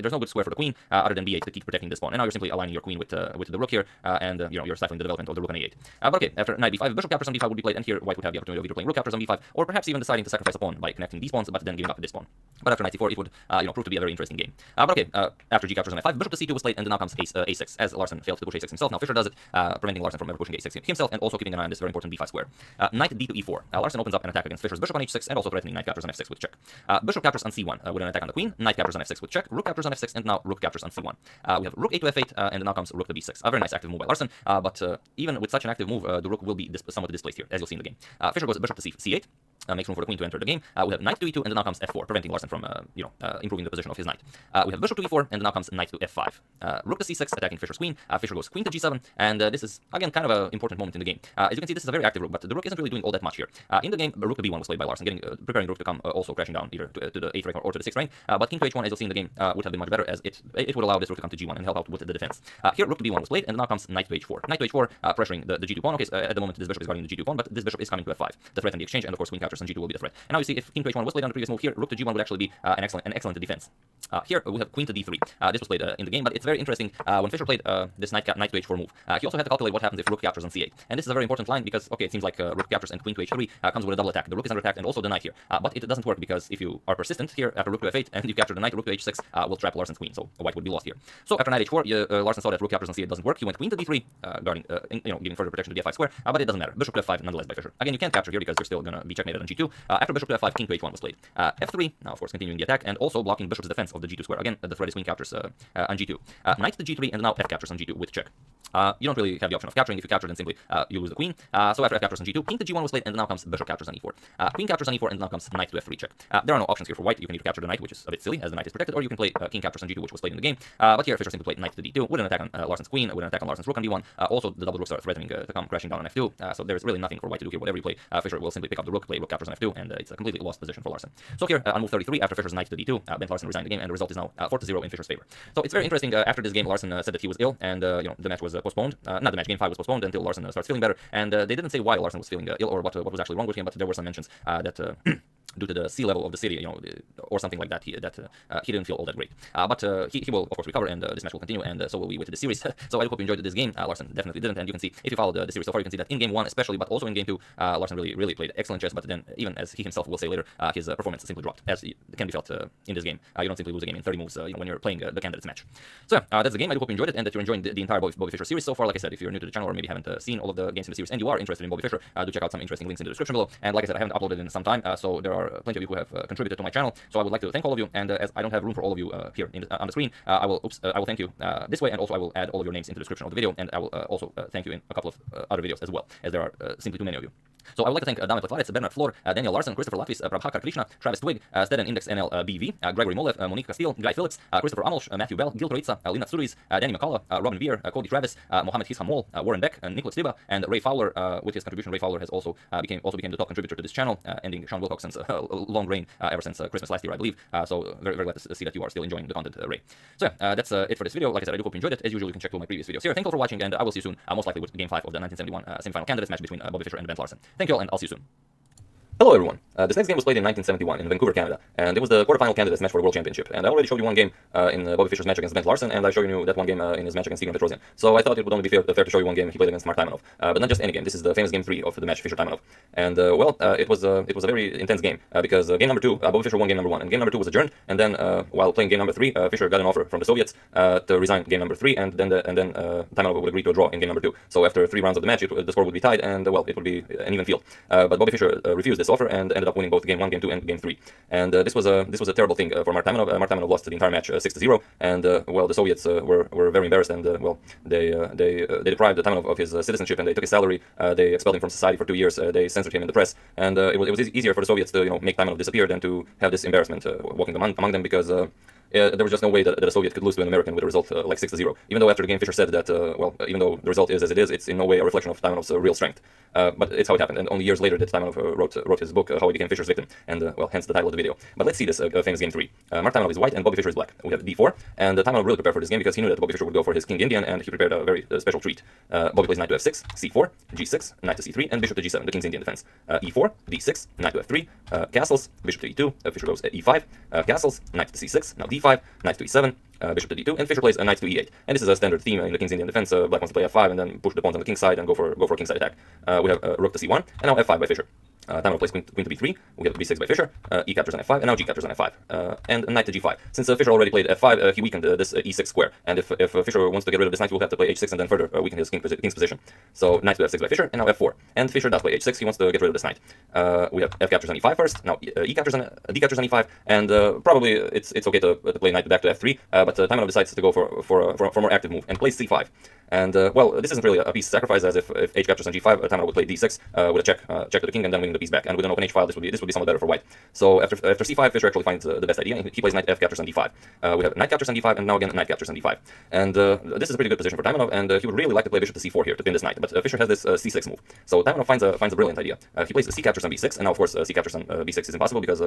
There's no good square for the queen other than b8 to keep protecting this pawn. And now you're simply aligning your queen with the rook here, and you're stifling the development of the rook on a8. But okay, after knight b5, bishop captures on b5 would be played, and here white would have the opportunity of either playing rook captures on b5, or perhaps even deciding to sacrifice a pawn by connecting these pawns, but then giving up this pawn. But after knight c4, it would prove to be a very interesting game. But okay, after g captures on f5, bishop to c2 was played, and then now comes a6, as Larsen failed to push a6 himself. Now Fischer does it, preventing Larsen from ever pushing a6 himself, and also keeping an eye on this very important b5 square. Knight d to e4. Larsen opens up an attack against Fischer's bishop on h6, and also threatening knight captures on f6 with check. Bishop captures on c1 with an attack on the queen. Knight captures on f6 with check. Rook captures on f6, and now rook captures on c1. We have rook a to f8, and now comes rook to b6. A very nice active move by Larsen, but even with such an active move, the rook will be somewhat displaced here, as you'll see in the game. Fischer goes bishop to c8. Makes room for the queen to enter the game. We have knight to e2, and then now comes f4, preventing Larsen from improving the position of his knight. We have bishop to e4, and then now comes knight to f5. Rook to c6, attacking Fischer's queen. Fischer goes queen to g7, and this is again kind of an important moment in the game. As you can see, this is a very active rook, but the rook isn't really doing all that much here. In the game, rook to b1 was played by Larsen, preparing rook to come also crashing down either to the 8th rank or to the 6th rank. But king to h1, as you'll see in the game, would have been much better, as it would allow this rook to come to g1 and help out with the defense. Here, rook to b1 was played, and now comes knight to h4. Knight to h4, pressuring the g2 pawn. Okay, so at the moment this bishop is guarding the g2 pawn, but this bishop is coming to f5. The threat in the exchange, and of course queen captures on g2 will be the threat. And now you see if king to h1 was played on the previous move, here rook to g1 would actually be an excellent defense. Here we have queen to d3. This was played in the game, but it's very interesting when Fischer played this knight to h4 move. He also had to calculate what happens if rook captures on c8. And this is a very important line because, okay, it seems like rook captures and queen to h3 comes with a double attack. The rook is under attack and also the knight here. But it doesn't work because if you are persistent here after rook to f8 and you capture the knight, rook to h6 will trap Larsen's queen, so white would be lost here. So after knight h4, Larsen saw that rook captures on c8 doesn't work. He went queen to d3, guarding, giving further protection to the f5 square, but it doesn't matter. Bishop to f5 nonetheless by Fischer. Again, you can't capture here because you're still going to be checkmated on g2. After bishop to f5, king to h1 was played. f3, now of course continuing the attack and also blocking bishop's defense of the g2 square. Again, the threat is queen captures on g2. Knight to g3, and now f captures on g2 with check. You don't really have the option of capturing. If you capture, then simply you lose the queen. So after f captures on g2, king to g1 was played, and now comes bishop captures on e4. Queen captures on e4, and now comes knight to f3 check. There are no options here for white. You can either capture the knight, which is a bit silly, as the knight is protected, or you can play king captures on g2, which was played in the game. But here Fischer simply played knight to d2 with an attack on Larsen's queen, with an attack on Larsen's rook on d1. Also, the double rooks are threatening to come crashing down on f2. So there is really nothing for white to do here. Whatever you play, Fischer will simply pick up the rook, play rook captures on f2, and it's a completely lost position for Larsen. So here on move 33, after Fischer's knight to d2, Bent Larsen resigned the game, and the result is now 4-0 in Fischer's favor. So it's very interesting. After this game, Larsen said that he was ill, and the match was postponed. Not the match, game 5 was postponed until Larson starts feeling better. And they didn't say why Larson was feeling ill or what was actually wrong with him, but there were some mentions that due to the sea level of the city, or something like that, he didn't feel all that great. But he will, of course, recover, and this match will continue, and so will we with the series. So I hope you enjoyed this game. Larson definitely didn't, and you can see, if you followed the series so far, you can see that in game 1 especially, but also in game 2, Larson really played excellent chess, but then, even as he himself will say later, his performance simply dropped, as can be felt in this game. You don't simply lose a game in 30 moves when you're playing the candidates match. So that's the game. I do hope you enjoyed it, and that you're enjoying the entire Bobby Fischer series so far. Like I said, if you're new to the channel or maybe haven't seen all of the games in the series, and you are interested in Bobby Fischer, do check out some interesting links in the description below. And like I said, I haven't uploaded in some time, so there are plenty of you who have contributed to my channel, so I would like to thank all of you, and as I don't have room for all of you here on the screen, I will thank you this way, and also I will add all of your names into the description of the video, and I will also thank you in a couple of other videos as well, as there are simply too many of you. So I would like to thank Dame Plekvarec, Bernard Flor, Daniel Larson, Christopher Latvis, Prabhakar Krishna, Travis Twig, Steden Index NL BV, Gregory Molev, Monique Castile, Guy Phillips, Christopher Amolsh, Matthew Bell, Gil Troitsa, Lina Tsuris, Danny McCullough, Robin Veer, Cody Travis, Mohammed Hishamol, Warren Beck, Nicholas Tiba, and Ray Fowler. With his contribution, Ray Fowler has also became the top contributor to this channel, ending Sean Wilcoxon's long reign ever since Christmas last year, I believe. So very glad to see that you are still enjoying the content, Ray. So that's it for this video. Like I said, I do hope you enjoyed it. As usual, you can check all my previous videos here. Thank you all for watching, and I will see you soon, most likely with Game 5 of the 1971 semifinal candidates match between Bobby Fischer and Bent Larson. Thank you all, and I'll see you soon. Hello everyone. This next game was played in 1971 in Vancouver, Canada, and it was the quarterfinal candidates match for the World Championship. And I already showed you one game in Bobby Fischer's match against Bent Larson, and I showed you that one game in his match against Tigran Petrosian. So I thought it would only be fair to show you one game he played against Mark Taimanov, but not just any game. This is the famous game 3 of the match Fischer-Taimanov. And it was a very intense game because game number 2, Bobby Fischer won game number 1, and game number 2 was adjourned. And then while playing game number 3, Fischer got an offer from the Soviets to resign game number 3, and then Taimanov would agree to a draw in game number 2. So after 3 rounds of the match, the score would be tied, and it would be an even field. But Bobby Fischer refused this offer and ended up winning both game 1, game 2, and game 3. And this was a terrible thing for Mark Taimanov. Mark Taimanov lost the entire match 6-0, and the Soviets were very embarrassed, and they deprived Taimanov of his citizenship, and they took his salary. They expelled him from society for 2 years. They censored him in the press, and it was easier for the Soviets to make Taimanov disappear than to have this embarrassment walking among them, because there was just no way that a Soviet could lose to an American with a result like 6-0. Even though after the game Fischer said that, even though the result is as it is, it's in no way a reflection of Taimanov's real strength. But it's how it happened, and only years later that Taimanov wrote his book, How He Became Fischer's Victim, and hence the title of the video. But let's see this famous game 3. Mark Taimanov is white and Bobby Fischer is black. We have d4, and Taimanov really prepared for this game because he knew that Bobby Fischer would go for his King Indian, and he prepared a very special treat. Bobby plays knight to f6, c4, g6, knight to c3, and bishop to g7, the King's Indian defense. E4, d6, knight to f3, castles, bishop to e2, Fischer goes e5, castles, knight to c6, now d5, knight to e7, bishop to d2, and Fischer plays a knight to e8. And this is a standard theme in the King's Indian defense. Black wants to play f5 and then push the pawns on the king's side and go for a kingside attack. We have rook to c1, and now f5 by Fischer. Taimanov plays queen to b3, we have b6 by Fischer, e captures on f5, and now g captures on f5, and knight to g5. Since Fischer already played f5, he weakened this e6 square, and if Fischer wants to get rid of this knight, he will have to play h6 and then further weaken his king's position. So knight to f6 by Fischer, and now f4, and Fischer does play h6, he wants to get rid of this knight. We have f captures on e5 first, now d captures on e5, and probably it's okay to play knight back to f3, but Taimanov decides to go for a more active move and plays c5. And this isn't really a piece sacrifice, as if h captures on g5, Taimanov would play d6 with a check to the king and then winning the piece back. And with an open h file, this would be somewhat better for white. So after c5, Fischer actually finds the best idea. He plays knight f captures on d5. We have knight captures on d5, and now again knight captures on d5. And this is a pretty good position for Taimanov, and he would really like to play bishop to c4 here to pin this knight. But Fischer has this c6 move. So Taimanov finds a brilliant idea. He plays c captures on b6, and now of course c captures on b6 is impossible because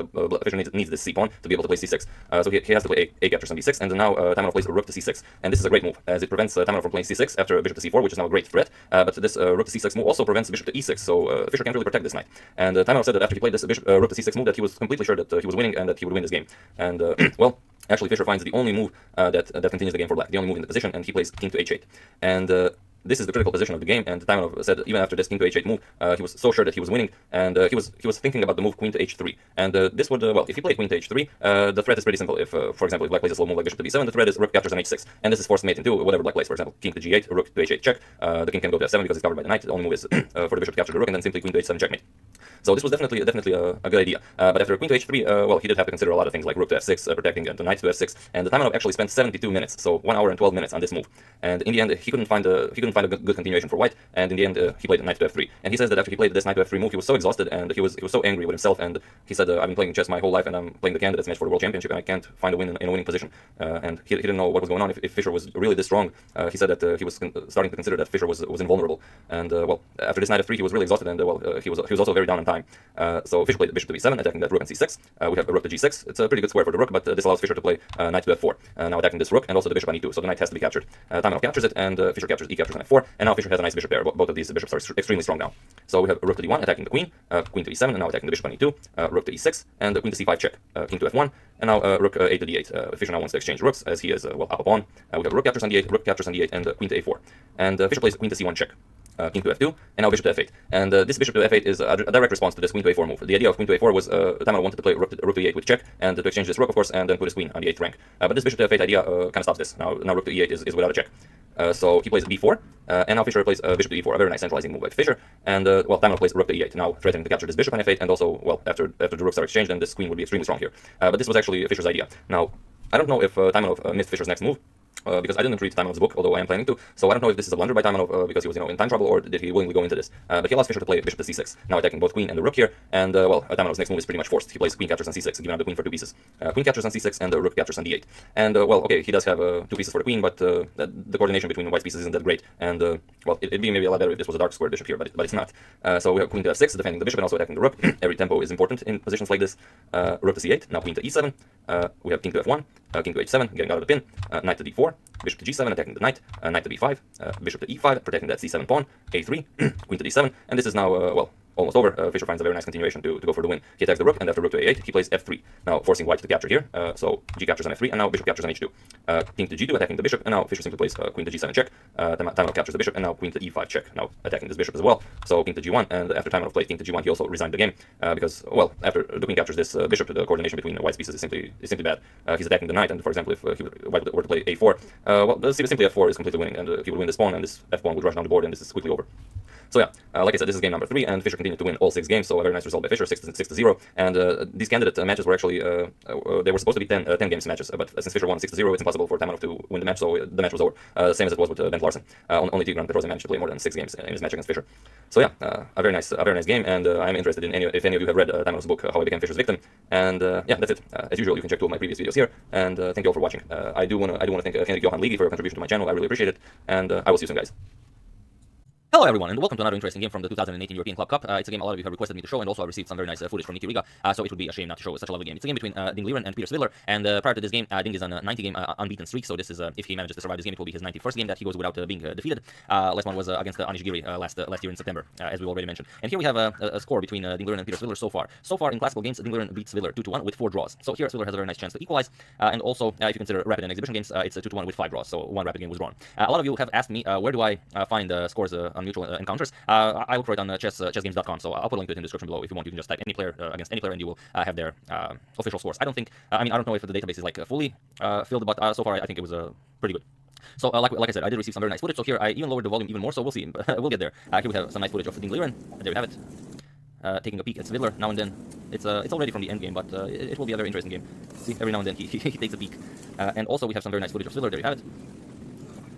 Fischer needs this c pawn to be able to play c6. So he has to play a captures on b6, and now Taimanov plays rook to c6. And this is a great move, as it prevents Taimanov from playing c6 after bishop to c4, which is now a great threat. But this rook to c6 move also prevents bishop to e6, so Fischer can't really protect this knight. And Taimanov said that after he played this rook to c6 move, that he was completely sure that he was winning and that he would win this game. And well, actually Fischer finds the only move that continues the game for black, the only move in the position, and he plays king to h8. And this is the critical position of the game, and Taimanov said even after this king to h8 move, he was so sure that he was winning, and he was thinking about the move queen to h3. And this would, well, if he played queen to h3, the threat is pretty simple. If, for example, if black plays a slow move like bishop to b7, the threat is rook captures on h6, and this is forced mate into whatever black plays. For example, king to g8, rook to h8 check, the king can go to f7 because it's covered by the knight. The only move is for the bishop to capture the rook, and then simply queen to h7 checkmate. So this was definitely a good idea. But after queen to h3, well, he did have to consider a lot of things like rook to f6, protecting the knight to f6, and the Taimanov actually spent 72 minutes, so 1 hour and 12 minutes on this move. And in the end, he couldn't find a good continuation for white, and in the end, he played knight to f3. And he says that after he played this knight to f3 move, he was so exhausted and he was so angry with himself. And he said, "I've been playing chess my whole life, and I'm playing the candidates match for the world championship, and I can't find a win in a winning position." And he didn't know what was going on. If Fischer was really this strong, he said that he was starting to consider that Fischer was invulnerable. And well, after this knight f3, he was really exhausted, and well, he was also very down on time. So Fischer plays bishop to b7, attacking that rook and c6. We have rook to g6. It's a pretty good square for the rook, but this allows Fischer to play knight to f4. Now attacking this rook and also the bishop on e2, so the knight has to be captured. Taimanov captures it, and Fischer captures, captures on f4, and now Fischer has a nice bishop pair. Both of these bishops are extremely strong now. So we have rook to d1, attacking the queen, queen to e7, and now attacking the bishop on e2, rook to e6, and queen to c5 check, king to f1, and now rook a to d8. Fischer now wants to exchange rooks, as he is, well, up a pawn. We have rook captures on d8, rook captures on d8, and queen to a4. And Fischer plays queen to c1 check. King to f2, and now bishop to f8. And this bishop to f8 is a direct response to this queen to a4 move. The idea of queen to a4 was Taimanov wanted to play rook to e8 with check, and to exchange this rook, of course, and then put his queen on the 8th rank. But this bishop to f8 idea kind of stops this. Now rook to e8 is without a check. So he plays b4, and now Fischer plays bishop to e4, a very nice centralizing move by Fischer. And well, Taimanov plays rook to e8, now threatening to capture this bishop on f8, and also, well, after the rooks are exchanged, then this queen would be extremely strong here. But this was actually Fischer's idea. Now, I don't know if Taimanov missed Fischer's next move, because I didn't read Taimanov's book, although I am planning to. So I don't know if this is a blunder by Taimanov because he was, in time trouble, or did he willingly go into this. But he allows Fischer to play bishop to c6, now attacking both queen and the rook here. And well, Taimanov's next move is pretty much forced. He plays queen captures on c6, giving up the queen for 2 pieces. Queen captures on c6 and the rook captures on d8. And well, okay, he does have 2 pieces for the queen, but the coordination between white's pieces isn't that great. And well, it'd be maybe a lot better if this was a dark square bishop here, but it's not. So we have queen to f6, defending the bishop and also attacking the rook. Every tempo is important in positions like this. Rook to c8, now queen to e7. We have king to f1, king to h7, getting out of the pin. Knight to d4, bishop to g7, attacking the knight. Knight to b5, bishop to e5, protecting that c7 pawn. a3, queen to d7, and this is now well, almost over. Fischer finds a very nice continuation to go for the win. He attacks the rook, and after rook to a8, he plays f3, now forcing white to capture here. So g captures on f3, and now bishop captures on h2. King to g2, attacking the bishop, and now Fischer simply plays queen to g7 check. Taimanov captures the bishop, and now queen to e5 check, now attacking this bishop as well. So king to g1, and after Taimanov played king to g1, he also resigned the game, because, well, after the queen captures this bishop, the coordination between white's pieces is simply bad. He's attacking the knight, and for example, if white were to play a4, well, simply f4 is completely winning, and he would win this pawn, and this f pawn would rush down the board, and this is quickly over. So yeah, like I said, this is game number 3, and Fischer continued to win all 6 games, so a very nice result by Fischer, 6-0. And these candidate matches were actually, they were supposed to be 10 games matches, but since Fischer won 6-0, it's impossible for Taimanov to win the match, so the match was over. Same as it was with Ben Larsen. Only Tigran Petrosian managed to play more than 6 games in his match against Fischer. So yeah, a very nice game, and I'm interested in if any of you have read Taimanov's book, How I Became Fischer's Victim. And yeah, that's it. As usual, you can check 2 of my previous videos here, and thank you all for watching. I do want to thank Henrik Johan Ligi for your contribution to my channel. I really appreciate it, and I will see you soon, guys. Hello everyone, and welcome to another interesting game from the 2018 European Club Cup. It's a game a lot of you have requested me to show, and also I received some very nice footage from Niki Riga, so it would be a shame not to show such a lovely game. It's a game between Ding Liren and Peter Svidler, and prior to this game, Ding is on a 90-game unbeaten streak, so this is, if he manages to survive this game, it will be his 91st game that he goes without being defeated. Last one was against Anish Giri last year in September, as we already mentioned. And here we have a score between Ding Liren and Peter Svidler so far. So far in classical games, Ding Liren beats Svidler 2-1 with 4 draws. So here Svidler has a very nice chance to equalize, and also, if you consider rapid and exhibition games, it's a 2-1 with 5 draws, so 1 rapid game was drawn. A lot of you have asked me, where do I find scores on mutual encounters? I look for it on chessgames.com, so I'll put a link to it in the description below. If you want, you can just type any player against any player, and you will have their official scores. I don't think, I don't know if the database is like fully filled, but so far I think it was pretty good. So like I said, I did receive some very nice footage. So here I even lowered the volume even more, so we'll see. We'll get there. Here we have some nice footage of Ding Liren. There we have it. Taking a peek at Svidler now and then. It's already from the end game, but it will be a very interesting game. See, every now and then he takes a peek. And also we have some very nice footage of Svidler. There you have it.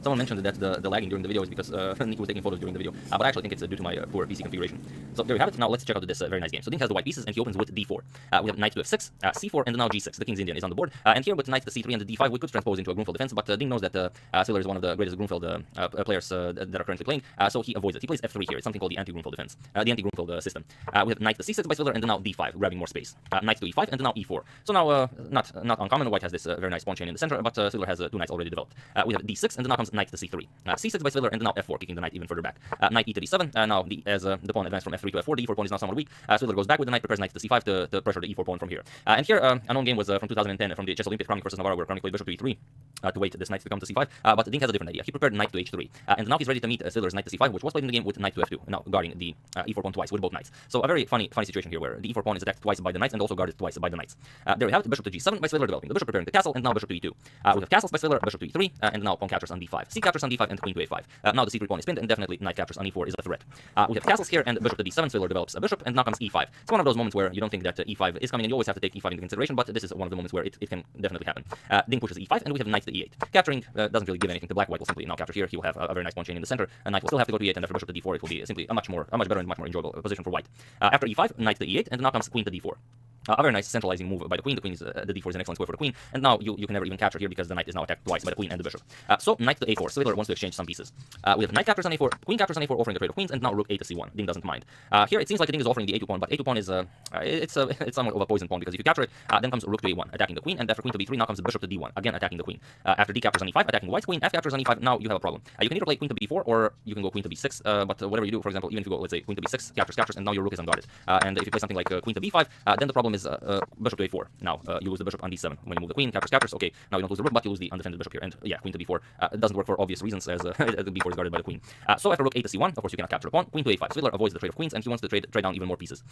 Someone mentioned that the lagging during the video is because Nico was taking photos during the video, but I actually think it's due to my poor PC configuration. So there we have it. Now let's check out this very nice game. So Ding has the white pieces, and he opens with d4. We have knight to f6, c4, and now g6. The king's Indian is on the board, and here with knight to c3 and the d5, we could transpose into a Grunfeld defense, but Ding knows that Svidler is one of the greatest Grunfeld players that are currently playing, so he avoids it. He plays f3 here. It's something called the anti-Grunfeld defense, the anti-Grunfeld system. We have knight to c6 by Svidler, and then now d5, grabbing more space. Knight to e5, and then now e4. So now, not uncommon. White has this very nice pawn chain in the center, but Svidler has 2 knights already developed. We have d6, and then now comes knight to c3. c6 by Svidler, and then now f4, kicking the knight even further back. Knight e to d7, now as the pawn advanced from f3 to f4, the e4 pawn is now somewhat weak. Svidler goes back with the knight, prepares knight to c5 to pressure the e4 pawn from here. And here, a known game was from 2010 from the Chess Olympics, Kramnik versus Navarro, where Kramnik played bishop to e3 to wait this knight to come to c5, but Ding has a different idea. He prepared knight to h3, and now he's ready to meet Svidler's knight to c5, which was played in the game with knight to f2, now guarding the e4 pawn twice with both knights. So a very funny situation here, where the e4 pawn is attacked twice by the knights and also guarded twice by the knights. There we have it, bishop to g7 by Svidler developing the bishop, preparing the castle, and now bishop to e2. We have castles by Svidler, bishop to e3, and now pawn captures on d5, c captures on d5, and queen to a5. Now the c3 pawn is pinned, and definitely knight captures on e4 is a threat. We have castles here, and bishop to d7, Svidler develops a bishop, and now comes e5. It's one of those moments where you don't think that e5 is coming, and you always have to take e5 into consideration, but this is one of the moments where it can definitely happen. Ding pushes e5, and we have knight to e8. Capturing doesn't really give anything to black. White will simply now capture here. He will have a very nice pawn chain in the center, and knight will still have to go to e8, and after bishop to d4, it will be simply a much better and much more enjoyable position for white. After e5, knight to e8, and now comes queen to d4. A very nice centralizing move by the queen. The queen is the d4 is an excellent square for the queen, and now you can never even capture here because the knight is now attacked twice by the queen and the bishop. So knight to a4. Swidler wants to exchange some pieces. We have knight captures on a4, queen captures on a4, offering a trade of queens, and now rook a to c1. Ding doesn't mind. Here it seems like the Ding is offering the a2 pawn, but a2 pawn is it's somewhat of a poison pawn because if you capture it, then comes rook to a1, attacking the queen, and after queen to b3, now comes the bishop to d1, again attacking the queen. After d captures on e5, attacking the white's queen, f captures on e5. Now you have a problem. You can either play queen to b4 or you can go queen to b6. But whatever you do, for example, even if you go, let's say, queen to b6, captures, and now your rook is unguarded. And if you play something like queen to b5, then the problem is bishop to a4. Now you lose the bishop on d7 when you move the queen, captures. Okay, now you don't lose the rook, but you lose the undefended bishop here. And yeah, queen to b4 doesn't work for obvious reasons, as the b4 is guarded by the queen. So after rook a to c1, of course you cannot capture the pawn. Queen to a5. Swidler avoids the trade of queens, and he wants to trade down even more pieces.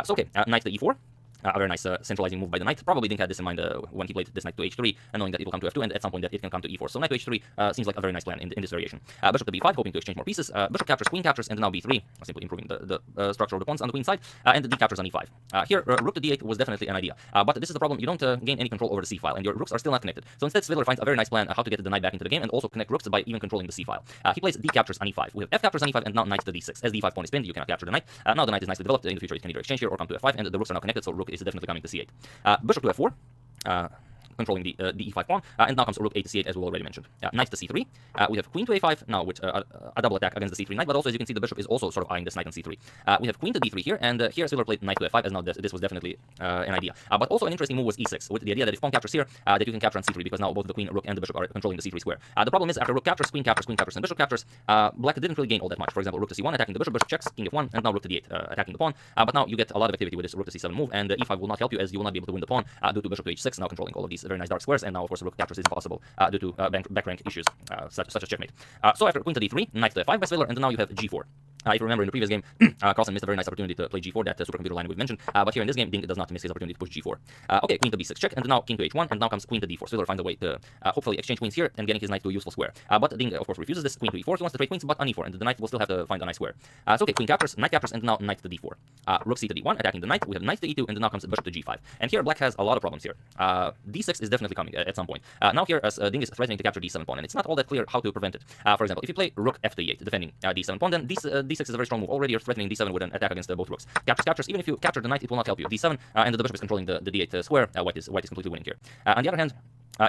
So okay, knight to e4. A very nice centralizing move by the knight. Probably didn't have this in mind when he played this knight to h3, and knowing that it will come to f2, and at some point that it can come to e4. So knight to h3 seems like a very nice plan in this variation. Bishop to b5, hoping to exchange more pieces. Bishop captures, queen captures, and now b3, simply improving the structure of the pawns on the queen side, and the d captures on e5. Here, rook to d8 was definitely an idea, but this is the problem. You don't gain any control over the c file, and your rooks are still not connected. So instead, Swidler finds a very nice plan how to get the knight back into the game and also connect rooks by even controlling the c file. He plays d captures on e5. We have f captures on e5, and now knight to d6. As the e5 pawn is pinned, you cannot capture the knight. Now the knight is nicely developed. In the future, it can either exchange here or come to f5, and the rooks are now connected, so rook is definitely coming to c8. Bishop to f4. Controlling the e5 pawn, and now comes rook a to c8, as we already mentioned. Knight to c3. We have queen to a5 now with a double attack against the c3 knight, but also as you can see, the bishop is also sort of eyeing this knight on c3. We have queen to d3 here, and here Swidler played knight to f5, as now this was definitely an idea. But also an interesting move was e6, with the idea that if pawn captures here, that you can capture on c3, because now both the queen, rook, and the bishop are controlling the c3 square. The problem is after rook captures, and bishop captures, black didn't really gain all that much. For example, rook to c1 attacking the bishop checks, king f1, and now rook to d8 attacking the pawn. But now you get a lot of activity with this rook to c7 move, and e5 will not help you, as you will not be able to win the pawn due to bishop to h6, now controlling all of these very nice dark squares, and now of course rook captures is impossible due to back rank issues such as checkmate. So after queen to d3, knight to f5 by Swidler, and now you have g4. If you remember in the previous game, Carlsen missed a very nice opportunity to play g4, that supercomputer line we've mentioned, but here in this game, Ding does not miss his opportunity to push g4. Okay, queen to b6 check, and now king to h1, and now comes queen to d4. Swidler finds a way to hopefully exchange queens here and getting his knight to a useful square. But Ding, of course, refuses this. Queen to e4, he wants to trade queens, but on e4, and the knight will still have to find a nice square. So okay, queen captures, and now knight to d4. Rook c to d1, attacking the knight. We have knight to e2, and now comes bishop to g5. And here black has a lot of problems here. d6 is definitely coming at some point. Now here, as Ding is threatening to capture d7 pawn, and it's not all that clear how to prevent it. For example, if you play rook f to e8, defending d7 pawn, then d6 is a very strong move. Already you're threatening d7 with an attack against both rooks. Captures. Even if you capture the knight, it will not help you. d7, and the bishop is controlling the d8 square. White is completely winning here. On the other hand,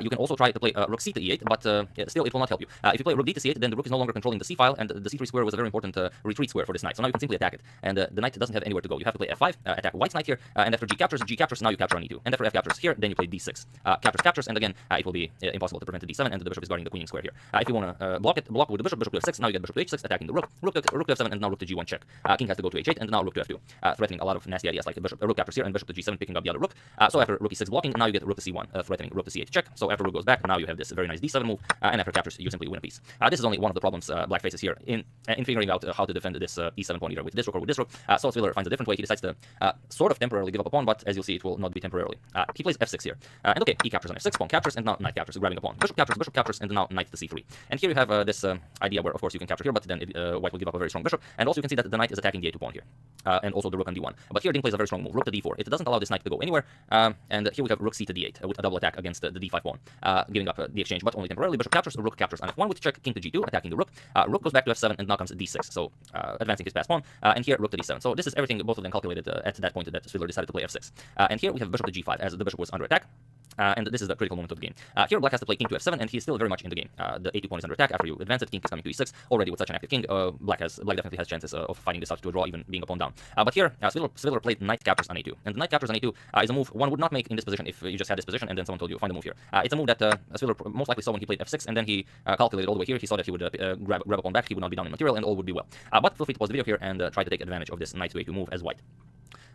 you can also try to play rook c to e8, but still it will not help you. If you play rook d to c8, then the rook is no longer controlling the c file, and the c3 square was a very important retreat square for this knight. So now you can simply attack it, and the knight doesn't have anywhere to go. You have to play f5, attack white's knight here, and after g captures, now you capture on e2. And after f captures here, then you play d6. Captures, and again, it will be impossible to prevent the d7, and the bishop is guarding the queen square here. If you want to block with the bishop to f6, now you get bishop to h6, attacking the rook to f7, and now rook to g1 check. King has to go to h8, and now rook to f2, threatening a lot of nasty ideas like rook captures here, and bishop to g7, picking up the other rook. So after rook e6 blocking, now you get rook to c1, threatening rook to c8 check. So after rook goes back, now you have this very nice d7 move, and after captures, you simply win a piece. This is only one of the problems black faces here in figuring out how to defend this e7 pawn, either with this rook or with this rook. So Swidler finds a different way. He decides to sort of temporarily give up a pawn, but as you'll see, it will not be temporarily. He plays f6 here, and okay, he captures on f6, pawn captures, and now knight captures, grabbing a pawn. Bishop captures, and now knight to c3. And here you have this idea where, of course, you can capture here, but then white will give up a very strong bishop, and also you can see that the knight is attacking the a2 pawn here, and also the rook on d1. But here Ding plays a very strong move, rook to d4. It doesn't allow this knight to go anywhere, and here we have rook c to d8 with a double attack against the d5 pawn, giving up the exchange, but only temporarily. Bishop captures, rook captures on f1 with check, king to g2, attacking the rook. Rook goes back to f7, and now comes d6, so advancing his passed pawn, and here rook to d7. So this is everything, both of them calculated at that point that Swidler decided to play f6. And here we have bishop to g5, as the bishop was under attack. And this is the critical moment of the game. Here black has to play king to f7, and he's still very much in the game. The a2 pawn is under attack. After you advance it, king is coming to e6. Already with such an active king, black definitely has chances of fighting this out to a draw, even being a pawn down. But here, Swidler played knight captures on a2. And the knight captures on a2 is a move one would not make in this position if you just had this position and then someone told you, find a move here. It's a move that Swidler most likely saw when he played f6, and then he calculated all the way here. He saw that he would grab a pawn back, he would not be down in material, and all would be well. But feel free to pause the video here and try to take advantage of this knight to a2 move as white.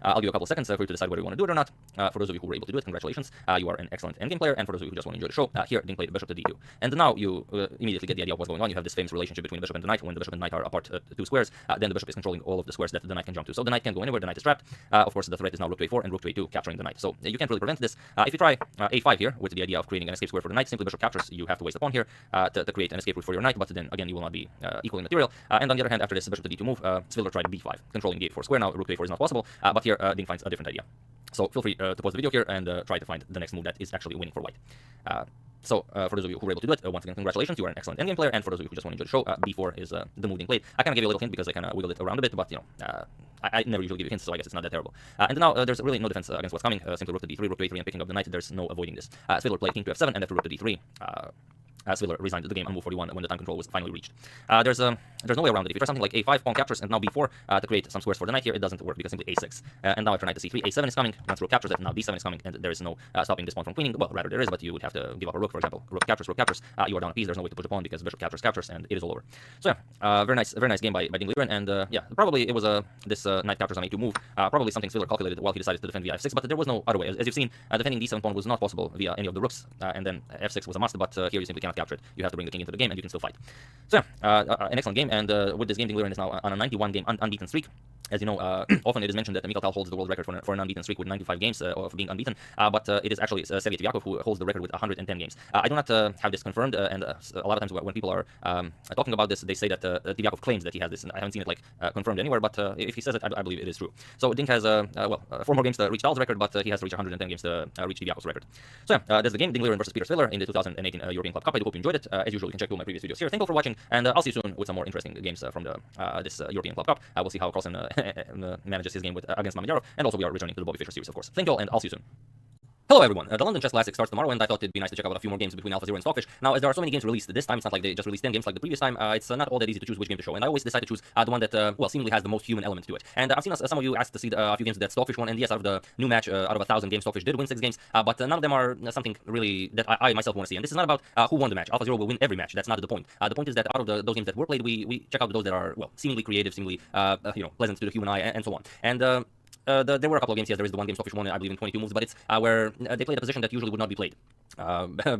I'll give you a couple of seconds for you to decide whether you want to do it or not. For those of you who were able to do it, congratulations. You are an excellent endgame player, and for those of you who just want to enjoy the show, here Ding played bishop to d2. And now you immediately get the idea of what's going on. You have this famous relationship between the bishop and the knight. When the bishop and the knight are apart 2 squares, then the bishop is controlling all of the squares that the knight can jump to. So the knight can't go anywhere, the knight is trapped. Of course, the threat is now rook to a4 and rook to a2, capturing the knight. So you can't really prevent this. If you try a5 here, with the idea of creating an escape square for the knight, simply bishop captures, you have to waste a pawn here to create an escape route for your knight, but then again, you will not be equal in material. And on the other hand, after this bishop to d2 move, Swidler tried b5, controlling the a4 square. Now rook to a4 is not possible, but here Ding finds a different idea. So feel free to pause the video here and try to find the next move that is actually winning for white. So for those of you who were able to do it, once again, congratulations, you are an excellent endgame player. And for those of you who just want to enjoy the show, b4 is the move Ding played. I kind of gave you a little hint because I kind of wiggled it around a bit, but you know, I never usually give you hints, so I guess it's not that terrible. And now there's really no defense against what's coming. Simply rook to d3, rook to a3, and picking up the knight. There's no avoiding this. Svidler played king to f7, and after rook to d3. Svidler resigned the game on move 41 when the time control was finally reached. There's no way around it. If you try something like a5, pawn captures, and now b4 to create some squares for the knight here, it doesn't work because simply a6. And now after knight to c3, a7 is coming. Once rook captures it, now d7 is coming, and there is no stopping this pawn from queening. Well, rather there is, but you would have to give up a rook, for example. Rook captures, you are down a piece. There's no way to push the pawn because bishop captures, and it is all over. So yeah, very nice game by Dingliren, and yeah, probably it was this knight captures on a2 move. Probably something Svidler calculated while he decided to defend via f6, but there was no other way. As you've seen, defending d7 pawn was not possible via any of the rooks, and then f6 was a must, but here you simply cannot capture it. You have to bring the king into the game, and you can still fight. So yeah, an excellent game, and with this game, Dingliren is now on a 91 game unbeaten streak. As you know, often it is mentioned that Mikhail Tal holds the world record for an unbeaten streak with 95 games of being unbeaten, but it is actually Sergei Tivyakov who holds the record with 110 games. I do not have this confirmed, and a lot of times when people are talking about this, they say that Tivyakov claims that he has this, and I haven't seen it like confirmed anywhere, but if he says it, I believe it is true. So Dink has 4 more games to reach Tal's record, but he has to reach 110 games to reach Tivyakov's record. So yeah, there's the game, Dingliren versus Peter Svidler in the 2018 European Club Cup. I do hope you enjoyed it. As usual, you can check all my previous videos here. Thank you for watching, and I'll see you soon with some more interesting games from this European Club Cup. We'll see how Carlsen manages his game against Mamedyarov, and also we are returning to the Bobby Fischer series, of course. Thank you all, and I'll see you soon. Hello everyone, the London Chess Classic starts tomorrow, and I thought it'd be nice to check out a few more games between AlphaZero and Stockfish. Now, as there are so many games released this time, it's not like they just released 10 games like the previous time, it's not all that easy to choose which game to show, and I always decide to choose the one that, well, seemingly has the most human element to it. And I've seen some of you asked to see a few games that Stockfish won, and yes, out of the new match, out of 1,000 games, Stockfish did win 6 games, but none of them are something really that I myself want to see. And this is not about who won the match. AlphaZero will win every match, that's not the point. The point is that out of those games that were played, we check out those that are, well, seemingly creative, seemingly, pleasant to the human eye, and so on. And there were a couple of games, yes, there is the one game Stockfish won, I believe, in 22 moves, but it's where they played a position that usually would not be played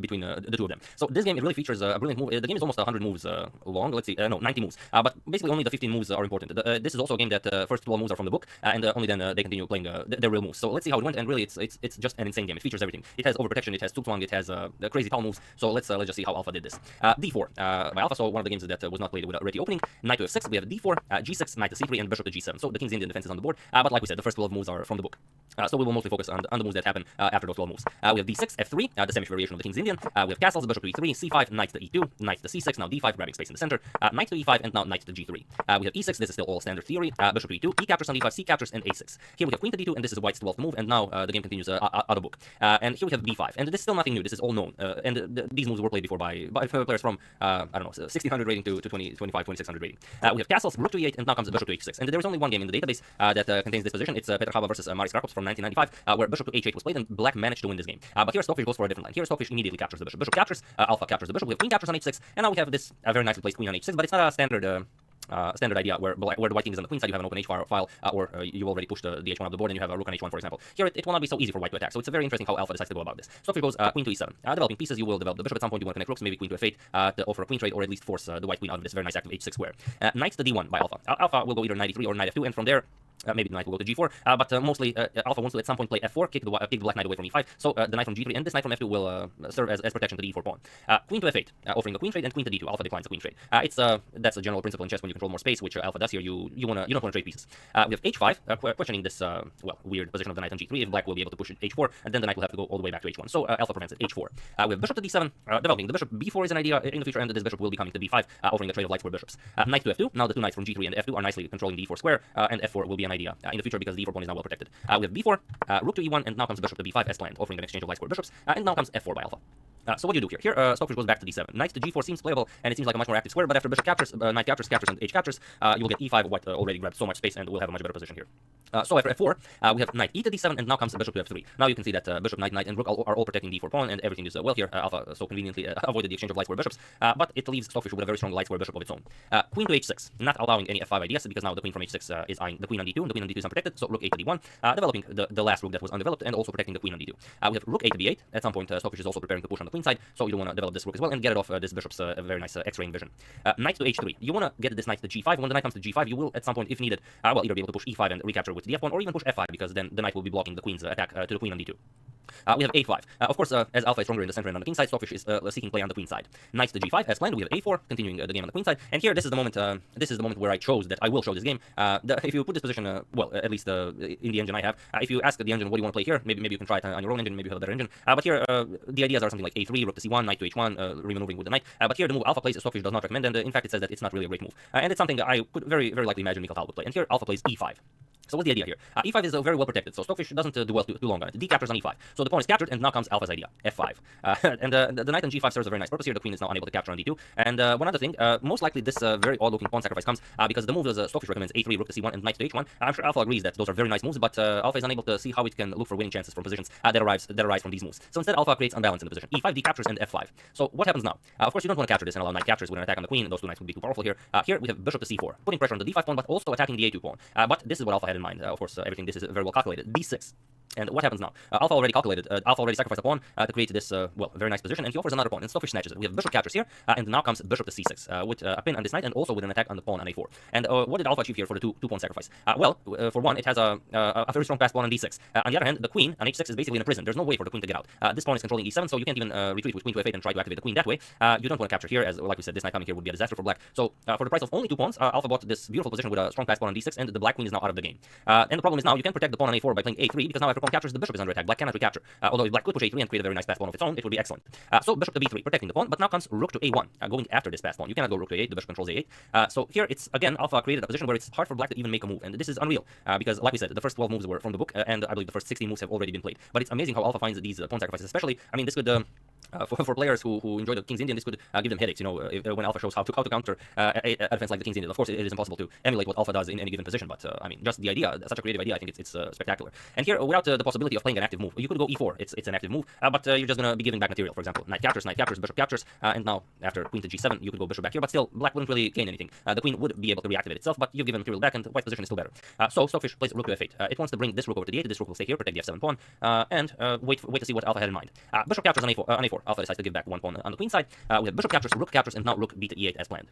between the two of them. So this game, it really features a brilliant move. The game is almost 100 moves long. Let's see, no, 90 moves. But basically only the 15 moves are important. This is also a game that first 12 moves are from the book, and only then they continue playing their real moves. So let's see how it went, and really it's just an insane game. It features everything. It has overprotection, it has Zugzwang, it has the crazy tall moves. So let's just see how Alpha did this. D4 by Alpha, so one of the games that was not played with a ready opening. Knight to f6, we have D4, G6, Knight to C3, and Bishop to G7. So the King's Indian defense is on the board, but like we said, the first 12 moves are from the book. So we will mostly focus on the moves that happen after those 12 moves. We have D6, F3, the Semish variation of the King's Indian. We have castles, Bishop to E3, C5, Knight to E2, Knight to C6, now D5, grabbing space in the center, Knight to E5, and now Knight to G3. We have E6, this is still all standard theory, Bishop to E2, E captures on D5, C captures, and A6. Here we have Queen to D2, and this is White's 12th move, and now the game continues out of book. And here we have B5, and this is still nothing new, this is all known, and these moves were played before by players from, I don't know, 1600 rating to 25, 2600 rating. We have castles, Rook to E8, and now comes Bishop to H6, and there is only one game in the database that contains this position. It's Petr Haba versus Maris Krakos from 1995, where Bishop to H8 was played, and Black managed to win this game. But here Stockfish goes for a different line. Here Stockfish immediately captures the bishop. Bishop captures, Alpha captures the bishop. We have Queen captures on H6, and now we have this very nicely placed Queen on H6, but it's not a standard idea where the white king is on the queen side, you have an open h file, or you already push the h1 of the board and you have a rook on h1, for example. Here it will not be so easy for white to attack, so it's very interesting how Alpha decides to go about this. So if it goes queen to e7, developing pieces, you will develop the bishop. At some point you want to connect rooks, maybe queen to f8 to offer a queen trade, or at least force the white queen out of this very nice active h6 square. Knight to d1 by Alpha. Alpha will go either knight e3 or knight f2, and from there maybe the knight will go to g4, but mostly Alpha wants to at some point play f4, kick the black knight away from e5, so the knight from g3 and this knight from f2 will serve as protection to the e4 pawn. Queen to f8, offering a queen trade, and queen to d2. Alpha declines the queen trade. That's a general principle in chess when you control more space, which Alpha does here. You don't want to trade pieces. We have h5, questioning this weird position of the knight on g3. If black will be able to push it h4, and then the knight will have to go all the way back to h1. So Alpha prevents it. h4. We have bishop to d7, developing the bishop. b4 is an idea in the future, and this bishop will be coming to b5, offering a trade of light square bishops. Knight to f2. Now the two knights from g3 and f2 are nicely controlling the e4 square, and f4 will be an idea in the future because the e4 pawn is now well protected. We have b4, rook to e1, and now comes bishop to b5 as planned, offering an exchange of light square bishops, and now comes f4 by Alpha. So what do you do here? Here, Stockfish goes back to d7. Knight to g4 seems playable, and it seems like a much more active square, but after bishop captures, knight captures, and h captures, you will get e5. White already grabbed so much space and will have a much better position here. So after f4, we have knight e to d7, and now comes bishop to f3. Now you can see that bishop, knight, and rook are all protecting the e4 pawn, and everything is well here. Alpha so conveniently avoided the exchange of light square bishops, but it leaves Stockfish with a very strong light square bishop of its own. Queen to h6, not allowing any f5 ideas, because now the queen from h6 is eyeing the queen on d2, and the queen on d2 is unprotected, so rook a to d1, developing the last rook that was undeveloped, and also protecting the queen on d2. We have rook a to b8. At some point, Stockfish is also preparing to push on the queen side, so you don't want to develop this rook as well and get it off this bishop's very nice x-ray vision. Knight to h3. You want to get this knight to g5. When the knight comes to g5, you will at some point, if needed, either be able to push e5 and recapture with the f1, or even push f5, because then the knight will be blocking the queen's attack to the queen on d2. We have a5. Of course, as Alpha is stronger in the center and on the king side, Stockfish is seeking play on the queen side. Knight to g5 as planned. We have a4, continuing the game on the queen side. And here, this is the moment. This is the moment where I chose that I will show this game. If you put this position, well, at least in the engine I have, if you ask the engine what do you want to play here, maybe you can try it on your own engine. Maybe you have a better engine. But here, the ideas are something like a3, rook to c1, knight to h1, remaneuvering with the knight. But here, the move Alpha plays, Stockfish does not recommend, and in fact, it says that it's not really a great move. And it's something I could very, very likely imagine Mikhail Tal would play. And here, Alpha plays e5. So what's the idea here? E5 is very well protected, so Stockfish doesn't do well too long on it. D captures on E5. So the pawn is captured, and now comes Alpha's idea, F5. And the knight on G5 serves a very nice purpose here. The queen is now unable to capture on D2. And one other thing, most likely this very odd-looking pawn sacrifice comes because the move as Stockfish recommends A3, rook to C1, and knight to H1. I'm sure Alpha agrees that those are very nice moves, but Alpha is unable to see how it can look for winning chances from positions that arise from these moves. So instead, Alpha creates unbalance in the position. E5, D captures, and F5. So what happens now? Of course, you don't want to capture this and allow knight captures with an attack on the queen. Those two knights would be too powerful here. Here we have bishop to C4, putting pressure on the D5 pawn, but also attacking the A2 pawn. But this is what Alpha had in mind. Of course, everything this is very well calculated. D6. And what happens now? Alpha already calculated. Alpha already sacrificed a pawn to create this, well, very nice position, and he offers another pawn, and Stockfish snatches it. We have bishop captures here, and now comes bishop to c6 with a pin on this knight, and also with an attack on the pawn on a4. And what did Alpha achieve here for the two pawn sacrifice? Well, for one, it has a very strong passed pawn on d6. On the other hand, the queen on h6 is basically in a prison. There's no way for the queen to get out. This pawn is controlling e7, so you can't even retreat with queen to f8 and try to activate the queen that way. You don't want to capture here, as like we said, this knight coming here would be a disaster for black. So for the price of only 2 pawns, Alpha bought this beautiful position with a strong passed pawn on d6, and the black queen is now out of the game. And the problem is now you can protect the pawn on a4 by playing a3, because now after pawn captures, the bishop is under attack. Black cannot recapture. Although if black could push a3 and create a very nice passed pawn of its own, it would be excellent. So bishop to b3, protecting the pawn, but now comes rook to a1, going after this passed pawn. You cannot go rook to a8, the bishop controls a8. So here it's, again, Alpha created a position where it's hard for black to even make a move, and this is unreal, because like we said, the first 12 moves were from the book, and I believe the first 16 moves have already been played. But it's amazing how Alpha finds these pawn sacrifices, especially, I mean, this could... for players who enjoy the King's Indian, this could give them headaches, you know, when Alpha shows how to counter a defense like the King's Indian. Of course, it is impossible to emulate what Alpha does in any given position, but I mean, just the idea, such a creative idea, I think it's spectacular. And here, without the possibility of playing an active move, you could go e4, it's an active move, but you're just going to be giving back material. For example, knight captures, bishop captures, and now, after queen to g7, you could go bishop back here, but still, black wouldn't really gain anything. The queen would be able to reactivate itself, but you've given material back, and white's position is still better. So Stockfish plays rook to f8. It wants to bring this rook over to d8, this rook will stay here, protect the f7 pawn, and wait to see what Alpha had in mind. Bishop captures on a4, Alpha decides to give back one pawn on the queen side. We have bishop captures, and now rook b to e8 as planned.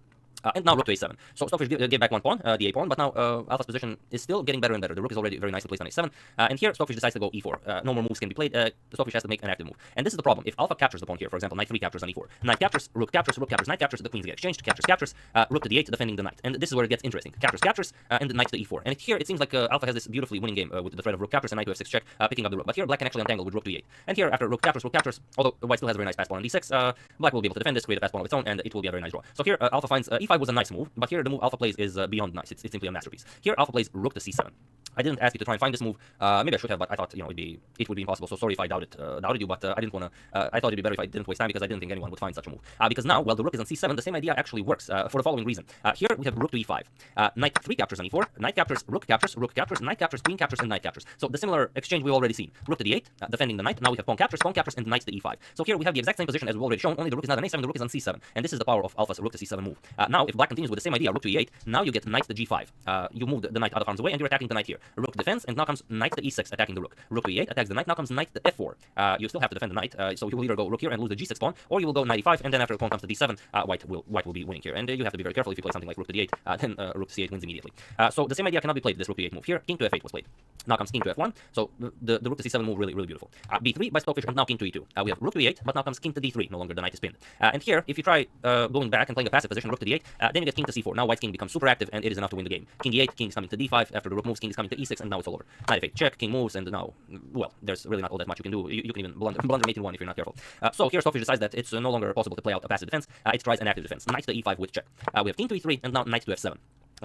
And now rook to a7. So Stockfish gave back one pawn, the a pawn, but now Alpha's position is still getting better and better. The rook is already very nicely placed on a7, and here Stockfish decides to go e4. No more moves can be played. Stockfish has to make an active move. And this is the problem. If Alpha captures the pawn here, for example, knight 3 captures on e4, knight captures, rook captures, knight captures, the queens get exchanged, captures, rook to d8, defending the knight. And this is where it gets interesting. Captures, and the knight to e4. And here it seems like Alpha has this beautifully winning game with the threat of rook captures and knight to f6 check, picking up the rook. But here black can actually untangle with rook to e8. And here after rook captures, although white still has a very nice pass pawn on d6, black will be able to defend this, create a pass pawn of its own, and it will be a very nice draw. So here Alpha finds e5 was a nice move, but here the move Alpha plays is beyond nice. It's simply a masterpiece. Here Alpha plays rook to c7. I didn't ask you to try and find this move. Maybe I should have, but I thought, you know, it would be impossible. So sorry if I doubted you, but I didn't want to. I thought it'd be better if I didn't waste time, because I didn't think anyone would find such a move. Because now, while the rook is on c7, the same idea actually works for the following reason. Here we have rook to e5, knight 3 captures on e4, knight captures, rook captures, knight captures, queen captures, and knight captures. So the similar exchange we've already seen. Rook to d8, defending the knight. Now we have pawn captures, and knight to e5. So here we have the exact same position as we've already shown. Only the rook is not on a7, the rook is on c7, and this is the power of Alpha's rook to c7 move. Now, if black continues with the same idea, rook to e8, now you get knight to g5. You move the knight out of harm's way, and you're attacking the knight here. Rook defends, and now comes knight to e6, attacking the rook. Rook to e8 attacks the knight. Now comes knight to f4. You still have to defend the knight, so you will either go rook here and lose the g6 pawn, or you will go knight e5, and then after the pawn comes to d7, white will be winning here. And you have to be very careful if you play something like rook to d8, then rook to c8 wins immediately. So the same idea cannot be played. This rook to e8 move here. King to f8 was played. Now comes king to f1. So the rook to c7 move really beautiful. b3 by Stockfish, and now king to e2. We have rook to e8, but now comes king to d3. No longer the knight is pinned. And here, if you try going back and playing a passive position, rook to d8, then you get king to c4. Now white's king becomes super active, and it is enough to win the game. King e8, king is coming to d5. After the rook moves, king is coming to e6, and now it's all over. Knight f8 check, king moves, and now, well, there's really not all that much you can do. You can even blunder mate in one if you're not careful. So here Stockfish decides that it's no longer possible to play out a passive defense. It tries an active defense. Knight to e5 with check. We have king to e3, and now knight to f7.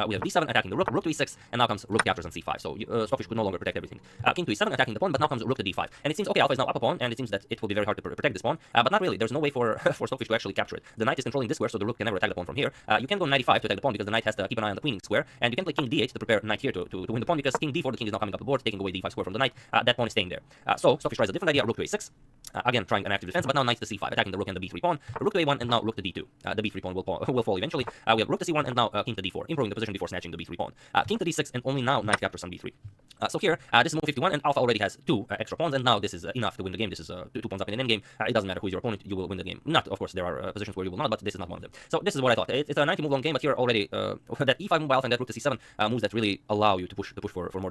We have d7 attacking the rook to e6, and now comes rook captures on c5. So Stockfish could no longer protect everything. King to e7 attacking the pawn, but now comes rook to d5. And it seems, okay, Alpha is now up a pawn, and it seems that it will be very hard to protect this pawn, but not really. There's no way for Stockfish to actually capture it. The knight is controlling this square, so the rook can never attack the pawn from here. You can go knight e5 to attack the pawn, because the knight has to keep an eye on the queening square, and you can play king d8 to prepare knight here to win the pawn, because king d4, the king is now coming up the board, taking away the e5 square from the knight. That pawn is staying there. So Stockfish tries a different idea, rook to a6. Again, trying an active defense, but now knight to c5, attacking the rook and the b3 pawn. Rook to a1, and now rook to d2. The b3 pawn will fall eventually. We have rook to c1, and now king to d4, improving the position before snatching the b3 pawn. King to d6, and only now knight captures on b3. So here, this is move 51, and Alpha already has 2 extra pawns, and now this is enough to win the game. This is 2 pawns up in an endgame. It doesn't matter who is your opponent, you will win the game. Not, of course, there are positions where you will not, but this is not one of them. So this is what I thought. It's a 90 move long game, but here already that e5 move by Alpha and that rook to c7 moves that really allow you to push for more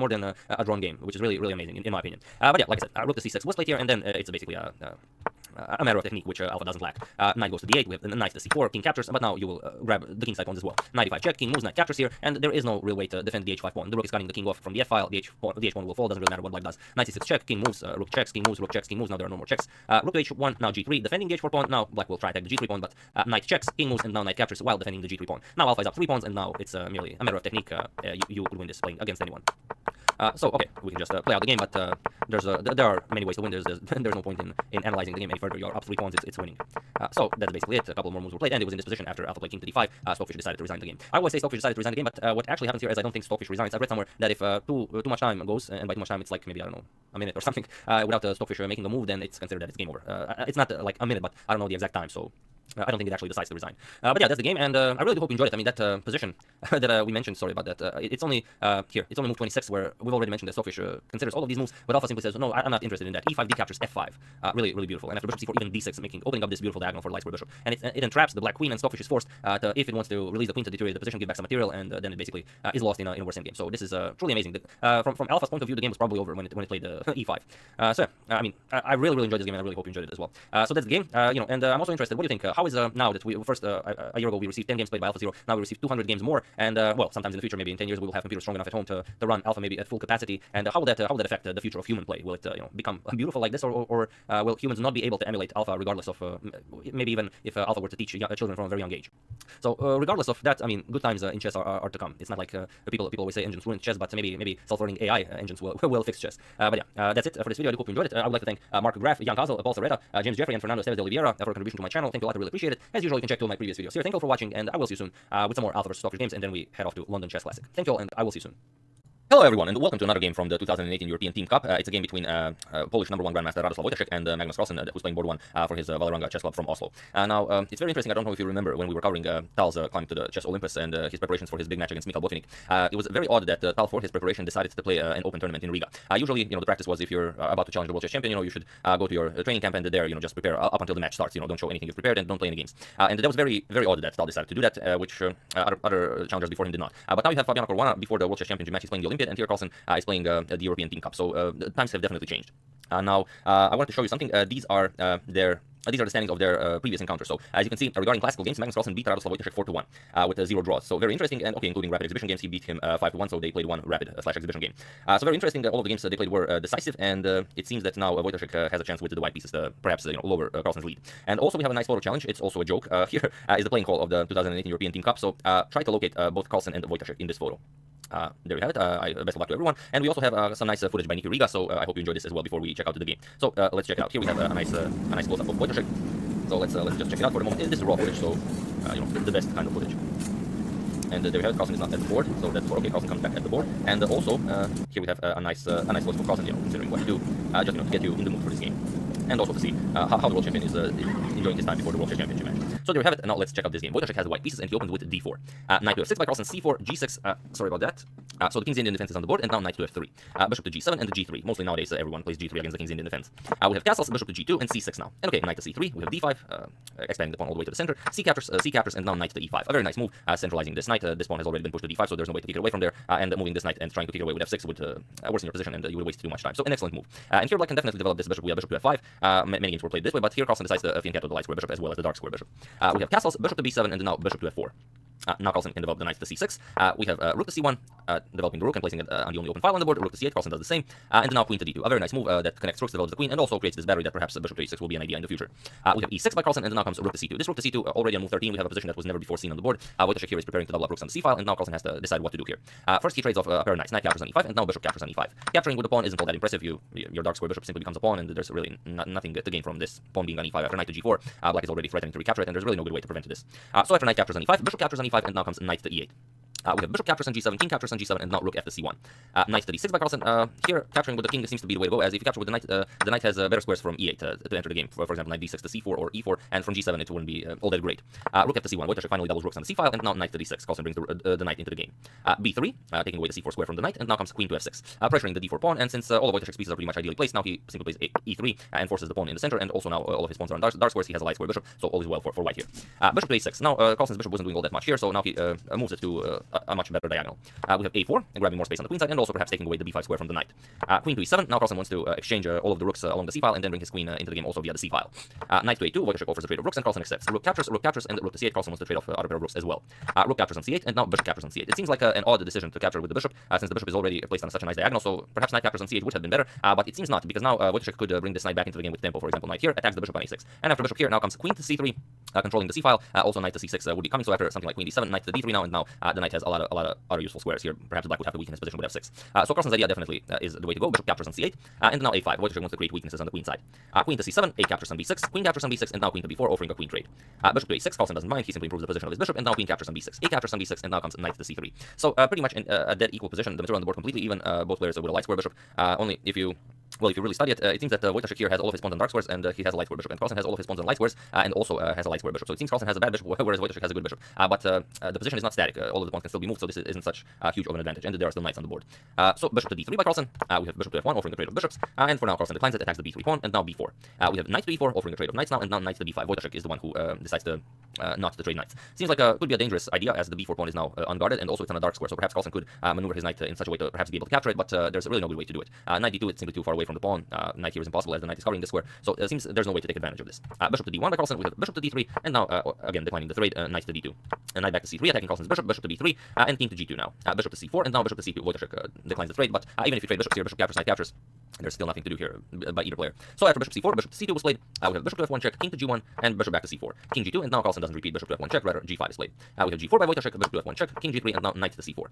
than a drawn game, which is really amazing in my opinion. But yeah, like I said, rook to c6 was played here, and then it's basically a matter of technique, which alpha doesn't lack. Knight goes to d8, we have the knight to c4, king captures, but now you will grab the king side pawns as well. Knight e5 check, king moves, knight captures here, and there is no real way to defend the h5 pawn. The rook is cutting the king off from the f-file, the h pawn will fall, doesn't really matter what black does. Knight c6 check, king moves, rook checks, king moves, rook checks, king moves, now there are no more checks. Rook to h1, now g3, defending the h4 pawn, now black will try to attack the g3 pawn, but knight checks, king moves, and now knight captures while defending the g3 pawn. Now alpha is up 3 pawns, and now it's merely a matter of technique. You could win this playing against anyone. So, okay, we can just play out the game, but there are many ways to win. There's no point in analyzing the game any further. You're up 3 pawns, it's winning. So, that's basically it. A couple more moves were played, and it was in this position after alpha played king to d5. Stockfish decided to resign the game. I always say Stockfish decided to resign the game, but what actually happens here is I don't think Stockfish resigns. I've read somewhere that if too much time goes, and by too much time it's like maybe, I don't know, a minute or something, without Stockfish making a move, then it's considered that it's game over. It's not like a minute, but I don't know the exact time, so I don't think it actually decides to resign. But yeah, that's the game, and I really do hope you enjoyed it. I mean, that position that we mentioned, sorry about that, it's only here. It's only move 26, where we've already mentioned that Stockfish considers all of these moves, but alpha simply says, no, I'm not interested in that. E5, d captures f5. Really, really beautiful. And after bishop c4, even d6, opening up this beautiful diagonal for the light square bishop. And it entraps the black queen, and Stockfish is forced to, if it wants to release the queen to deteriorate the position, give back some material, and then it basically is lost in a worse endgame. So this is truly amazing. From alpha's point of view, the game was probably over when it played e5. So I mean, I really, really enjoyed this game, and I really hope you enjoyed it as well. So that's the game. And I'm also interested. What do you think? How is now that we first a year ago we received 10 games played by AlphaZero. Now we received 200 games more, and well, sometimes in the future, maybe in 10 years, we will have computers strong enough at home to run Alpha maybe at full capacity. And how will that affect the future of human play? Will it become beautiful like this, or will humans not be able to emulate Alpha regardless of maybe even if Alpha were to teach children from a very young age? So regardless of that, I mean, good times in chess are to come. It's not like people always say engines ruin chess, but maybe self-learning AI engines will fix chess. But yeah, that's it for this video. I do hope you enjoyed it. I would like to thank Mark Graf, Jan Kazel, Paul Serreta, James Jeffrey, and Fernando Esteves de Oliveira for a contribution to my channel. Thank you a lot. I really appreciate it. As usual, you can check two of my previous videos here. Thank you all for watching, and I will see you soon with some more Alpha vs. Stockfish games, and then we head off to London Chess Classic. Thank you all, and I will see you soon. Hello everyone, and welcome to another game from the 2018 European Team Cup. It's a game between Polish #1 Grandmaster Radoslav Wojtaszek and Magnus Carlsen, who's playing board 1 for his Valoranga Chess Club from Oslo. Now, it's very interesting. I don't know if you remember when we were covering Tal's climb to the Chess Olympus and his preparations for his big match against Mikhail Botvinnik. It was very odd that Tal, for his preparation, decided to play an open tournament in Riga. Usually, the practice was if you're about to challenge the World Chess Champion, you should go to your training camp and there, just prepare up until the match starts. Don't show anything you've prepared and don't play any games. And that was very, very odd that Tal decided to do that, which other challengers before him did not. But now you have Fabiano Caruana before the World Chess Championship match. He's playing the Olympiad, and here Carlsen is playing the European Team Cup. So the times have definitely changed. Now, I wanted to show you something. These are the standings of their previous encounters. So, as you can see, regarding classical games, Magnus Carlsen beat Radoslav Wojtaszek 4-1 with 0 draws. So, very interesting, and okay, including rapid exhibition games, he beat him 5-1, so they played one rapid / exhibition game. So, very interesting. All of the games they played were decisive, and it seems that now Wojtaszek has a chance with the white pieces to perhaps lower Carlsen's lead. And also, we have a nice photo challenge. It's also a joke. Here is the playing call of the 2018 European Team Cup. So, try to locate both Carlsen and Wojtaszek in this photo. There you have it. Best of luck to everyone. And we also have some nice footage by Niki Riga, so I hope you enjoy this as well before we check out the game. So let's check it out. Here we have a nice close-up of Wojtaszek. So let's just check it out for the moment. This is raw footage, so the best kind of footage. And there we have it. Carlsen is not at the board, so that's okay. Carlsen comes back at the board. And also here we have a nice close for Carlsen, considering what to do, just to get you in the mood for this game. And also to see how the world champion is enjoying his time before the World Chess Championship match. So there you have it. Now let's check out this game. Wojtaszek has the white pieces, and he opens with d4. Knight to f6 by Carlsen, c4, g6. Sorry about that. So the King's Indian defense is on the board, and now knight to f3. Bishop to g7 and to g3. Mostly nowadays everyone plays g3 against the King's Indian defense. We have castles, bishop to g2, and c6 now. And okay, knight to c3. We have d5, expanding the pawn all the way to the center. C captures, and now knight to e5. A very nice move, centralizing this knight. This pawn has already been pushed to d5, so there's no way to kick it away from there. And moving this knight and trying to kick it away with f6 would worsen your position, and you would waste too much time. So an excellent move. And here black can definitely develop this bishop. We have bishop to f5. Many games were played this way, but here Carlsen decides to fianchetto the light square bishop as well as the dark square bishop. We have castles, bishop to b7, and now bishop to f4. Now Carlsen can develop the knight to c6. We have rook to c1, developing the rook and placing it on the only open file on the board. Rook to c8, Carlsen does the same. And now queen to d2. A very nice move that connects rooks, develops the queen, and also creates this battery that perhaps bishop to e6 will be an idea in the future. We have e6 by Carlsen, and now comes rook to c2. This rook to c2, already on move 13, we have a position that was never before seen on the board. Wojtaszek here is preparing to double up rooks on the c file, and now Carlsen has to decide what to do here. First, he trades off a pair of knights. Knight captures on e5, and now bishop captures on e5. Capturing with the pawn isn't all that impressive. Your dark square bishop simply becomes a pawn, and there's really nothing to gain from this pawn being on e5 after knight to g4. Black is already threatening to recapture it, and there's really no good way to prevent this. So after knight captures on e5, bishop captures on e5, and now comes knight to e8. We have bishop captures on g7, king captures on g7, and now rook f to c1. Knight to d6 by Carlsen. Here, capturing with the king seems to be the way to go, as if you capture with the knight has better squares from e8 to enter the game. For example, knight d6 to c4 or e4, and from g7 it wouldn't be all that great. Rook f to c1. Wojtaszek finally doubles rooks on the c file, and now knight to d6. Carlsen brings the knight into the game. b3, taking away the c4 square from the knight, and now comes queen to f6, pressuring the d4 pawn. And since all of Wojtaszek's pieces are pretty much ideally placed, now he simply plays e3 and forces the pawn in the center, and also now all of his pawns are on dark squares. He has a light square bishop, so all is well for white here. Bishop to a6. Now Carlsen's bishop wasn't doing all that much here, so now he moves it to a much better diagonal. We have a4, grabbing more space on the queen side, and also perhaps taking away the b5 square from the knight. Queen to e7. Now Carlsen wants to exchange all of the rooks along the c file and then bring his queen into the game also via the c file. Knight to a2. Wojciech offers a trade of rooks, and Carlsen accepts. Rook captures, and rook to c8. Carlsen wants to trade off other pair of rooks as well. Rook captures on c8, and now bishop captures on c8. It seems like an odd decision to capture with the bishop, since the bishop is already placed on such a nice diagonal. So perhaps knight captures on c8 would have been better, but it seems not, because now Wojciech could bring this knight back into the game with tempo. For example, knight here attacks the bishop on a6, and after bishop here, now comes queen to c3, controlling the c file. Also knight to c6 would be coming. So after something like queen d7, knight to d3 now, and now the knight has a lot of other useful squares here. Perhaps black would have to weaken his position with f6. So Carlsen's idea definitely is the way to go. Bishop captures on c8, and now a5. Wojciech wants to create weaknesses on the queen side. Queen to c7, a captures on b6, queen captures on b6, and now queen to b4, offering a queen trade. Bishop to a6. Carlsen doesn't mind. He simply improves the position of his bishop, and now queen captures on b6, a captures on b6, and now comes knight to c3. So pretty much in a dead equal position. The material on the board completely even. Both players with a light square bishop. Only if you really study it, it seems that Wojciech here has all of his pawns on dark squares, and he has a light square bishop, and Carlsen has all of his pawns on light squares, and also has a light square bishop. So it seems Carlsen has a bad bishop, whereas Wojciech has a good bishop. But the position is not static. All of the pawns can still be moved, so this isn't such huge of an advantage, and there are still knights on the board. So bishop to d3 by Carlsen. We have bishop to f1, offering a trade of bishops, and for now Carlsen declines it, attacks the b3 pawn, and now b4. We have knight to e4, offering a trade of knights now, and now knight to b5. Wojciech is the one who decides to not to trade knights. Seems like could be a dangerous idea, as the b4 pawn is now unguarded, and also it's on a dark square, so perhaps Carlsen could maneuver his knight in such a way to perhaps be able to capture it, but there's really no good way to do it. Knight d2, it's simply too far away from the pawn. Knight here is impossible, as the knight is covering this square, so it seems there's no way to take advantage of this. Bishop to d1 by Carlsen. We have bishop to d3, and now again declining the trade, knight to d2, and knight back to c3, attacking Carlsen's bishop. Bishop to b3, and king to g2 now. Bishop to c4, and now bishop to c2. Wojciech declines the trade, but even if you trade bishops here, bishop captures, knight captures, there's still nothing to do here by either player. So after bishop c4, bishop to c2 was played. We have bishop to f1 check, king to g1, and bishop back to c4, king g2, and now Carlsen doesn't repeat bishop to f1 check, rather g5 is played. We have g4 by Wojciech, bishop to f1 check, king g3, and now knight to c4.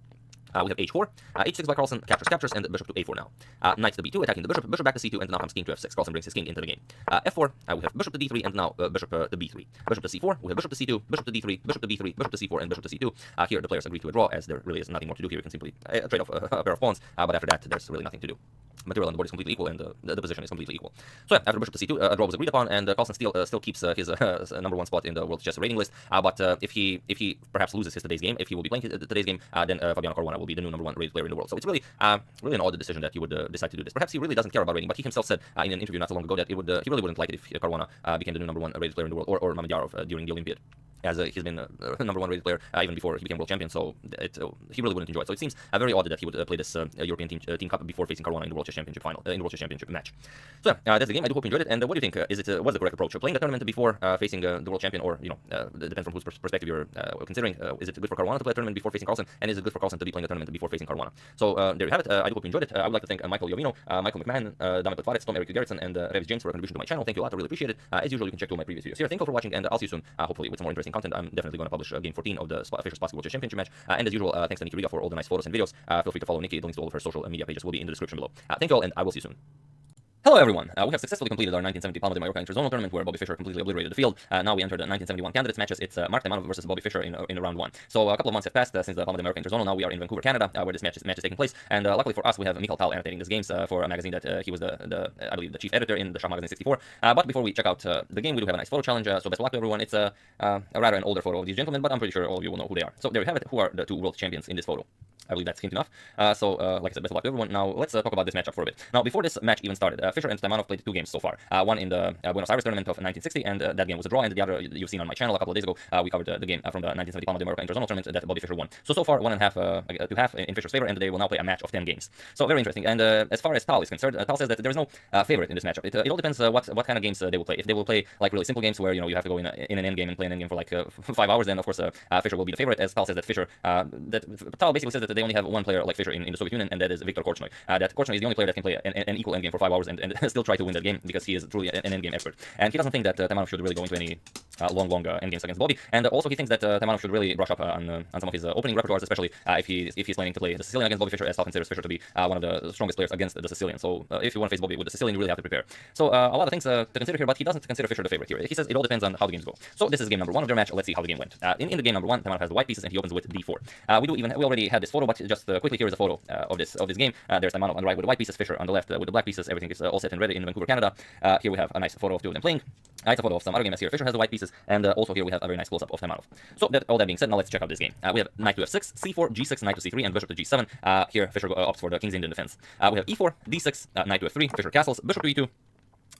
We have h4, h6 by Carlsen, captures, and bishop to a4 now. Knight to b2, attacking the bishop, bishop back to c2, and now comes king to f6. Carlsen brings his king into the game. F4, we have bishop to d3, and now bishop to b3. Bishop to c4, we have bishop to c2, bishop to d3, bishop to b3, bishop to c4, and bishop to c2. Here the players agree to a draw, as there really is nothing more to do here. You can simply trade off a pair of pawns, but after that there's really nothing to do. Material on the board is completely equal, and the position is completely equal. So yeah, after bishop to c2, a draw was agreed upon, and Carlsen still keeps his #1 spot in the world chess rating list. But if he perhaps loses his today's game, if he will be playing today's game, then Fabiano Caruana will be the new #1 rated player in the world. So it's really an odd decision that he would decide to do this. Perhaps he really doesn't care about rating, but he himself said in an interview not so long ago that he really wouldn't like it if Caruana became the new #1 rated player in the world, or Mamedyarov during the Olympiad, as he's been #1 rated player even before he became world champion, so he really wouldn't enjoy it. So it seems very odd that he would play this European team cup before facing Caruana in the World Chess Championship final, in the World Chess Championship match. So that's the game. I do hope you enjoyed it. And what do you think? What's the correct approach? Playing the tournament before facing the world champion, or it depends from whose perspective you're considering. Is it good for Caruana to play a tournament before facing Carlsen, and is it good for Carlsen to be playing the tournament before facing Caruana? So there you have it. I do hope you enjoyed it. I would like to thank Michael Jovino, Michael McMahon, Dame Potvarec, Tom Eric Gerritsen, and Revis James for a contribution to my channel. Thank you a lot. I really appreciate it. As usual, you can check all my previous videos here. Thank you for watching, and I'll see you soon. Hopefully with some more interesting content. I'm definitely going to publish game 14 of the Fischer's Basketball Chess Championship match. And as usual, thanks to Nikki Riga for all the nice photos and videos. Feel free to follow Nikki. The links to all of her social media pages will be in the description below. Thank you all, and I will see you soon. Hello everyone, we have successfully completed our 1970 Palma de Mallorca Interzonal tournament, where Bobby Fischer completely obliterated the field. Now we entered the 1971 candidates matches. It's Mark Taimanov versus Bobby Fischer in round 1. So a couple of months have passed since the Palma de Mallorca Interzonal. Now we are in Vancouver, Canada, where this match is taking place. And luckily for us, we have Mikhail Tal annotating these games for a magazine that he was I believe the chief editor in the Shah Magazine 64. But before we check out the game, we do have a nice photo challenge. So best of luck to everyone. It's a rather an older photo of these gentlemen, but I'm pretty sure all of you will know who they are. So there you have it. Who are the two world champions in this photo? I believe that's hint enough. Like I said, best of luck to everyone. Now let's talk about this matchup for a bit. Now before this match even started, Fischer and Taimanov played 2 games so far. One in the Buenos Aires tournament of 1960, and that game was a draw. And the other you've seen on my channel a couple of days ago. We covered the game from the 1970 Palma de Mallorca Interzonal tournament that Bobby Fischer won. So far 1.5 to half in Fischer's favor, and they will now play a match of 10 games. So very interesting. And as far as Tal is concerned, Tal says that there is no favorite in this matchup. It all depends what kind of games they will play. If they will play like really simple games where you have to go in an endgame and play an endgame for like 5 hours, then of course Fischer will be the favorite. As Tal says that Tal basically says that they only have one player like Fischer in the Soviet Union, and that is Viktor Korchnoi. That Korchnoi is the only player that can play an equal endgame for 5 hours and still try to win that game, because he is truly an endgame expert. And he doesn't think that Taimanov should really go into any long endgames against Bobby. And also he thinks that Taimanov should really brush up on some of his opening repertoires, especially if he's planning to play the Sicilian against Bobby Fischer, as Tal considers Fischer to be one of the strongest players against the Sicilian. So if you want to face Bobby with the Sicilian, you really have to prepare. So a lot of things to consider here, but he doesn't consider Fischer the favorite here. He says it all depends on how the games go. So this is game number 1 of their match. Let's see how the game went. In the game number 1, Taimanov has the white pieces, and he opens with d4. We already had this photo, but just quickly, here is a photo of this game. There's Taimanov on the right with the white pieces, Fischer on the left with the black pieces. Everything is all set and ready in Vancouver, Canada. Here we have a nice photo of 2 of them playing. It's a photo of some other game, as here Fischer has the white pieces, and also here we have a very nice close-up of Taimanov. So all that being said, now let's check out this game. We have knight to f6, c4, g6, knight to c3, and bishop to g7. Here Fischer opts for the King's Indian defense. We have e4, d6, knight to f3, Fischer castles, bishop to e2,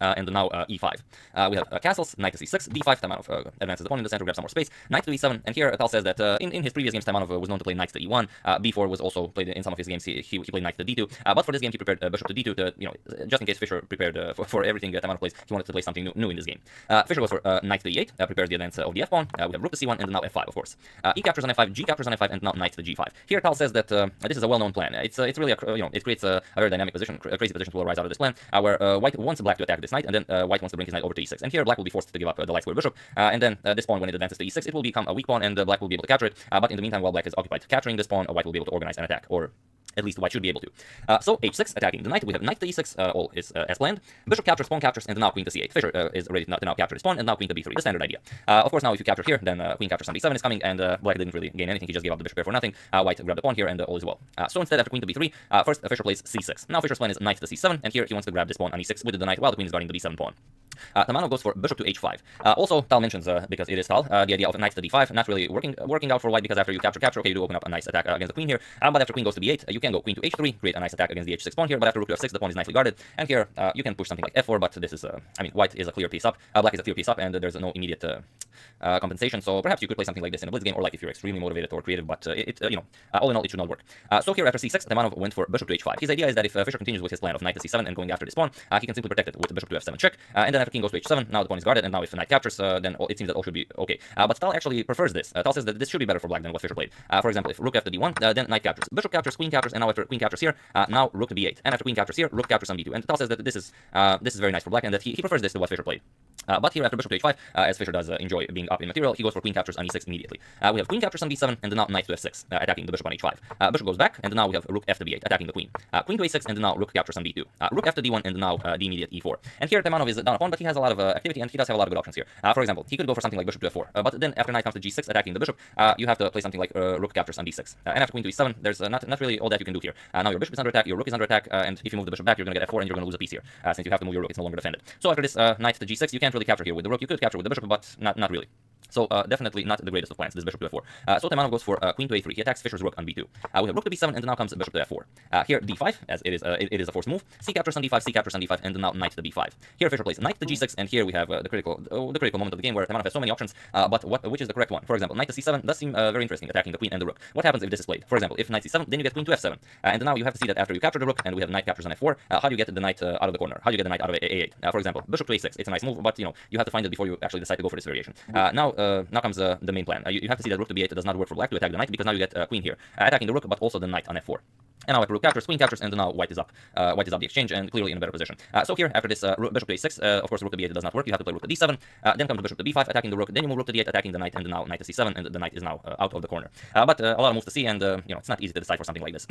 and now e5. We have castles, knight to c6, d5. Taimanov advances the pawn in the center, grabs some more space. Knight to e7, and here Tal says that in his previous games, Taimanov was known to play knight to e1. b4 was also played in some of his games. He played knight to d2, but for this game he prepared bishop to d2 to, just in case Fischer prepared for everything Taimanov plays, he wanted to play something new in this game. Fischer goes for knight to e8, prepares the advance of the f pawn. We have rook to c1, and now f5, of course. E captures on f5, g captures on f5, and now knight to g5. Here Tal says that this is a well-known plan. It's really it creates a very dynamic position. A crazy position will arise out of this plan, where white wants black to attack this knight, and then white wants to bring his knight over to e6. And here black will be forced to give up the light square bishop, and then this pawn, when it advances to e6, it will become a weak pawn, and black will be able to capture it. But in the meantime, while black is occupied capturing this pawn, white will be able to organize an attack, or at least white should be able to. So h6, attacking the knight. We have knight to e6, all is as planned. Bishop captures, pawn captures, and now queen to c8. Fischer is ready to now capture this pawn, and now queen to b3, the standard idea. Of course, now if you capture here, then queen captures on b7 is coming, and black didn't really gain anything. He just gave up the bishop pair for nothing. White grabbed the pawn here, and all is well. So instead, after queen to b3, first Fischer plays c6. Now Fischer's plan is knight to c7, and here he wants to grab this pawn on e6 with the knight while the queen is guarding the b7 pawn. Taimanov goes for bishop to h5. Also, Tal mentions, because it is Tal, the idea of knight to d5, not really working out for white, because after you capture, okay, you do open up a nice attack against the queen here, but after queen goes to b8, you can go queen to h3, create a nice attack against the h6 pawn here, but after rook to f6, the pawn is nicely guarded, and here you can push something like f4, but this is, white is a clear piece up, black is a clear piece up, and there's no immediate compensation, so perhaps you could play something like this in a blitz game, or like if you're extremely motivated or creative, but all in all, it should not work. So here after c6, Taimanov went for bishop to h5. His idea is that if Fischer continues with his plan of knight to c7 and going after this pawn, he can simply protect it with bishop to f7 check, and then after king goes to h7, now the pawn is guarded, and now if the knight captures, then it seems that all should be okay. But Tal actually prefers this. Tal says that this should be better for black than what Fischer played. For example, if rook f to d1, then knight captures, bishop captures, and now after queen captures here, now rook to b8, and after queen captures here, rook captures on b2. And Tal says that this is very nice for black, and that he prefers this to what Fischer played. But here after bishop to h5, as Fischer does enjoy being up in material, he goes for queen captures on e6 immediately. We have queen captures on b7, and now knight to f6, attacking the bishop on h5. Bishop goes back, and now we have rook f to b8, attacking the queen. Queen to a6, and now rook captures on b2. Rook f to d1, and now the immediate e4. And here Taimanov is down a pawn, but he has a lot of activity, and he does have a lot of good options here. For example, he could go for something like bishop to f4, but then after knight comes to g6, attacking the bishop, you have to play something like rook captures on d6. And after queen to e7, there's not really all that you can do here. Now your bishop is under attack, your rook is under attack, and if you move the bishop back, you're going to get f4, and you're going to lose a piece here, since you have to move your rook, it's no longer defended. So after this knight to g6, you can't really capture here with the rook. You could capture with the bishop, but not really. So definitely not the greatest of plans, this bishop to f4. So Taimanov goes for queen to a3. He attacks Fischer's rook on b2. We have rook to b7, and now comes bishop to f4. Here d5, as it is a forced move. C captures on d5, c captures on d5, and now knight to b5. Here Fischer plays knight to g6, and here we have the critical moment of the game where Taimanov has so many options, but which is the correct one? For example, knight to c7 does seem very interesting, attacking the queen and the rook. What happens if this is played? For example, if knight c7, then you get queen to f7. And now you have to see that after you capture the rook, and we have knight captures on f4, how do you get the knight out of the corner? How do you get the knight out of a8? For example, bishop to a6. It's a nice move, but you have to find it before you actually decide to go for this variation. Now comes the main plan. You have to see that rook to b8 does not work for black to attack the knight, because now you get queen here, attacking the rook, but also the knight on f4. And now after rook captures, queen captures, and now white is up. White is up the exchange, and clearly in a better position. So here, after this bishop to a6, of course, rook to b8 does not work. You have to play rook to d7. Then comes the bishop to b5, attacking the rook. Then you move rook to d8, attacking the knight, and now knight to c7, and the knight is now out of the corner. But a lot of moves to see, and it's not easy to decide for something like this.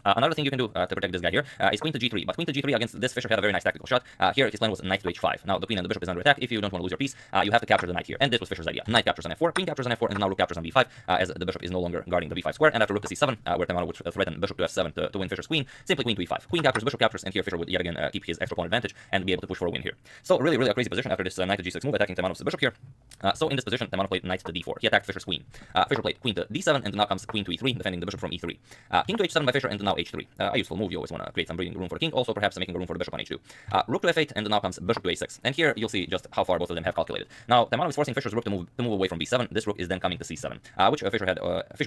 Another thing you can do to protect this guy here is queen to g3. But queen to g3 against this Fischer had a very nice tactical shot. Here his plan was knight to h5. Now the queen and the bishop is under attack. If you don't want to lose your piece, you have to capture the knight here. And this was Fischer's idea. Knight captures on f4, queen captures on f4, and now rook captures on b5, as the bishop is no longer guarding the b5 square. And after rook to c7, where Taimanov would threaten bishop to f7 to win Fischer's queen, simply queen to e5. Queen captures, bishop captures, and here Fischer would yet again keep his extra pawn advantage and be able to push for a win here. So really a crazy position after this knight to g6 move, attacking Taimanov's bishop here. So in this position, Taimanov played knight to d4. He attacked Fischer's queen. Fischer played queen to d7, and now comes queen to e3, defending the bishop from e3. King to h7 by Fischer, and now h3. A useful move. You always want to create some breathing room for the king, also perhaps making room for the bishop on h2. Rook to f8, and now comes bishop to a6. And here you'll see just how far both of them have calculated. Now Taimanov is forcing Fischer's rook to move away from b7. This rook is then coming to c7, which Fischer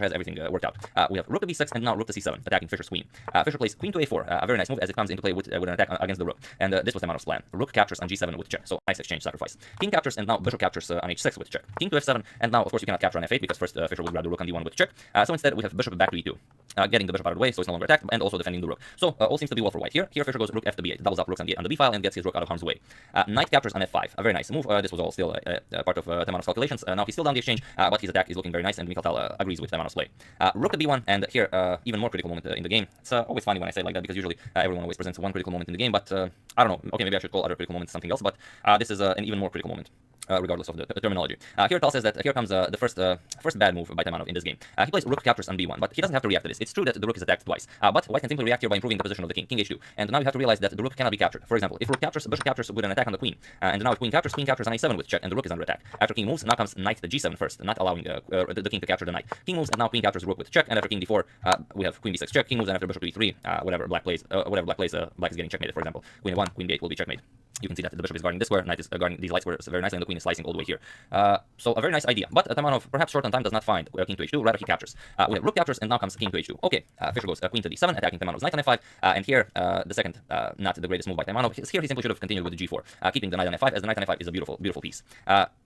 has everything worked out. We have rook to b6, and now rook to c7, attacking Fischer's queen. Fischer plays queen to a4, a very nice move as it comes into play with an attack against the rook. And this was Taimanov's plan. Rook captures on g7 with check, so nice exchange sacrifice. King captures, and now bishop captures on h6 with check. King to f7, and now of course you cannot capture on f8 because first Fischer will grab the rook on d1 with check. So instead we have bishop back to e2, getting the bishop out of the way, so it's no longer attacked, and also defending the rook. So all seems to be well for white. Here Fischer goes rook f to b8, doubles up rooks on the b file, and gets his rook out of harm's way. Knight captures on f5, a very nice move. This was all still part of Taimanov's calculations. Now he's still down the exchange, but his attack is looking very nice, and Tal agrees with Taimanov's play. Rook to b1, and here even more critical moment in the game. It's always funny when I say like that, because usually everyone always presents one critical moment in the game, but I don't know. Okay, maybe I should call other critical moments something else, but this is an even more critical moment. Regardless of the terminology. Here Tal says that here comes the first bad move by Taimanov in this game. He plays rook captures on b1, but he doesn't have to react to this. It's true that the rook is attacked twice, but white can simply react here by improving the position of the king h2. And now you have to realize that the rook cannot be captured. For example, if rook captures, bishop captures with an attack on the queen, and now if queen captures on a7 with check, and the rook is under attack. After king moves, now comes knight to g7 first, not allowing the king to capture the knight. King moves, and now queen captures rook with check, and after king d4, we have queen b6 check. King moves, and after bishop to e3, whatever black plays, black is getting checkmated. For example, queen a1, queen b8 will be checkmate. You can see that the bishop is guarding this square, knight is guarding these light squares very nicely, and the queen is slicing all the way here. So a very nice idea. But Tamanov, perhaps short on time, does not find king to h2, rather he captures. We have rook captures, and now comes king to h2. Okay, Fischer goes queen to d7, attacking Tamanov's knight on f5, and here, the second, not the greatest move by Tamanov. Here he simply should have continued with the g4, keeping the knight on f5, as the knight on f5 is a beautiful, beautiful piece.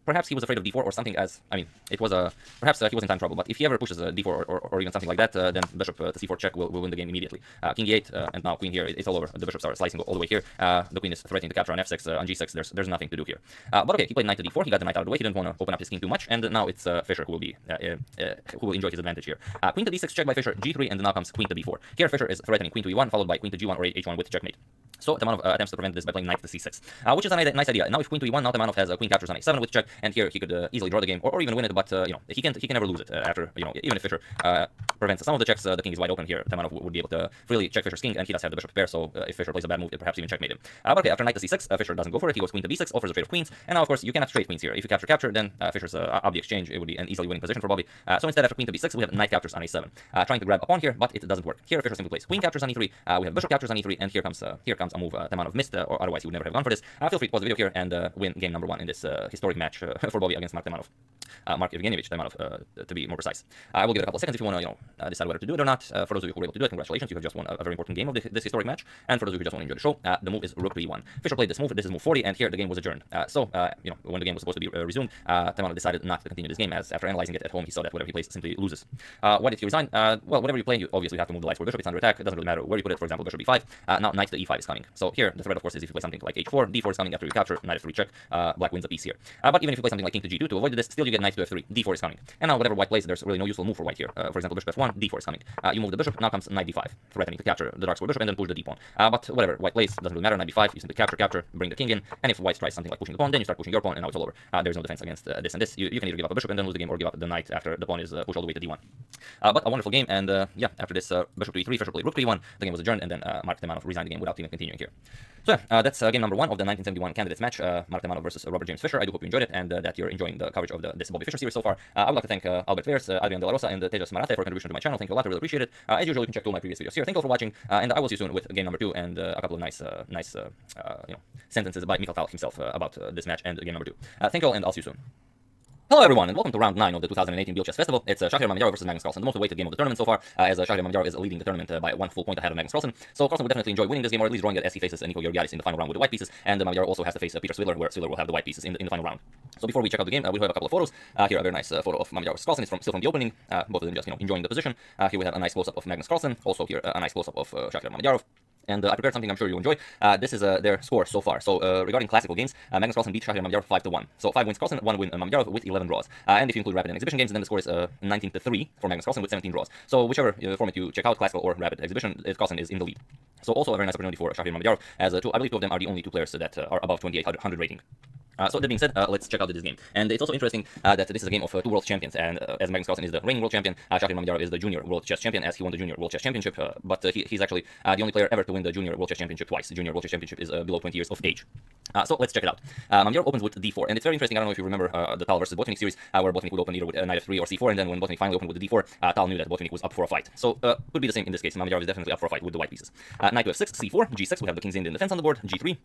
Perhaps he was afraid of d4 or something, as, I mean, it was a, perhaps he was in time trouble, but if he ever pushes a d4 or even something like that, then bishop to c4 check will win the game immediately. King e8, and now queen here, it's all over. The bishops are slicing all the way here. The queen is threatening to capture on f6, on g6, there's nothing to do here. But okay, he played knight to d4, he got the knight out of the way, he didn't want to open up his king too much, and now it's Fischer who will enjoy his advantage here. Queen to d6 check by Fischer, g3, and now comes queen to d4. Here Fischer is threatening queen to e1, followed by queen to g1 or h1 with checkmate. So Tamanov attempts to prevent this by playing knight to c6, which is a nice idea. Now if queen to e1, now Tamanov has queen captures on a7 with check, and here he could easily draw the game or even win it, but you know, he can never lose it after, you know, even if Fischer prevents some of the checks, the king is wide open here. Tamanov would be able to freely check Fischer's king, and he does have the bishop pair, so if Fischer plays a bad move, it perhaps even checkmate him. But okay, after knight to c6, Fischer doesn't go for it, he goes queen to b6, offers a trade of queens, and now of course you cannot trade queens here. If you capture, then Fischer's up the exchange, it would be an easily winning position for Bobby. So instead, after queen to b6, we have knight captures on a7, trying to grab a pawn here, but it doesn't work. Here Fischer simply plays queen captures on e3, we have bishop captures on e3, and here comes a move Tamanov missed, or otherwise he would never have gone for this. Feel free to pause the video here and win game number 1 in this historic match for Bobby against Mark Tamanov. Mark Evgenievich Tamanov, to be more precise. I will give it a couple of seconds if you want to, you know, decide whether to do it or not. For those of you who were able to do it, congratulations, you have just won a very important game of this historic match. And for those of you who just want to enjoy the show, the move is rook to e1. Fischer played this move. This is move 40, and here the game was adjourned. You know, when the game was supposed to be resumed, Tamanov decided not to continue this game, as after analyzing it at home, he saw that whatever he plays simply loses. Why did he resign? Well, whatever you play, you obviously have to move the light square bishop. It's under attack. It doesn't really matter where you put it. For example, bishop e5. Now knight to e5 is coming. So here the threat, of course, is if you play something like h4, d4 is coming after you capture, knight f3 check. Black wins a piece here. But even if you play something like king to g2 to avoid this, still you get knight to f3, d4 is coming. And now whatever white plays, there's really no useful move for white here. For example, bishop f1, d4 is coming. You move the bishop, now comes knight d5, threatening to capture the dark square bishop and then push the d pawn. But whatever white plays, doesn't really matter. Knight d5, you simply capture, bring the king in, and if white tries something like pushing the pawn, then you start pushing your pawn, and now it's all over. There's no defense against this and this. You can either give up a bishop and then lose the game, or give up the knight after the pawn is pushed all the way to d1. But a wonderful game, and yeah, after this bishop to e3, Fischer played rook to e1, the game was adjourned, and then Mark Tamanov resigned the game without even continuing here. So yeah, that's game number 1 of the 1971 candidates match, Mark Tamanov versus Robert James Fischer. I do hope you enjoyed it, and that you're enjoying the coverage of this Bobby Fischer series so far. I would like to thank Albert Fairs, Adrian De La Rosa, and Tejas Marate for contribution to my channel. Thank you a lot, I really appreciate it. As usual, you can check all my previous videos here. Thank you all for watching, and I will see you soon with game number 2 and a couple of nice you know, sentences by Mikhail Tal himself about this match and game number 2. Thank you all, and I'll see you soon. Hello everyone, and welcome to round 9 of the 2018 Bill Chess Festival. It's Shahriar Mamedyarov versus Magnus Carlsen, the most awaited game of the tournament so far, as Shahriar Mamedyarov is leading the tournament by 1 full point ahead of Magnus Carlsen. So Carlsen would definitely enjoy winning this game, or at least drawing it as he faces Nico Georgiadis in the final round with the white pieces, and Mamedyarov also has to face Peter Swidler, where Swidler will have the white pieces in the final round. So before we check out the game, we have a couple of photos. Here a very nice photo of Mamedyarov versus Carlsen. It's still from the opening, both of them just, you know, enjoying the position. Here we have a nice close-up of Magnus Carlsen, also here a nice close-up of Shahriar Mamedyarov. And I prepared something I'm sure you'll enjoy. This is their score so far. So regarding classical games, Magnus Carlsen beat Shahriar Mamedyarov 5-1. So 5 wins Carlsen, 1 win Mamedyarov with 11 draws. And if you include rapid and exhibition games, then the score is 19-3 for Magnus Carlsen with 17 draws. So whichever format you check out, classical or rapid exhibition, Carlsen is in the lead. So also a very nice opportunity for Shahriar Mamedyarov, as I believe 2 of them are the only 2 players that are above 2800 rating. So that being said, let's check out this game. And it's also interesting that this is a game of 2 world champions, and as Magnus Carlsen is the reigning world champion, Shahriar Mamedyarov is the junior world chess champion, as he won the junior world chess championship, but he's actually the only player ever to win the junior world chess championship twice. The junior world chess championship is below 20 years of age. So let's check it out. Mamedyarov opens with d4, and it's very interesting. I don't know if you remember the Tal versus Botvinnik series, where Botvinnik would open either with knight f3 or c4, and then when Botvinnik finally opened with the d4, Tal knew that Botvinnik was up for a fight. So could be the same in this case. Mamedyarov is definitely up for a fight with the white pieces. Knight to f6, c4, g6, we have the king's Indian defense on the board, g3,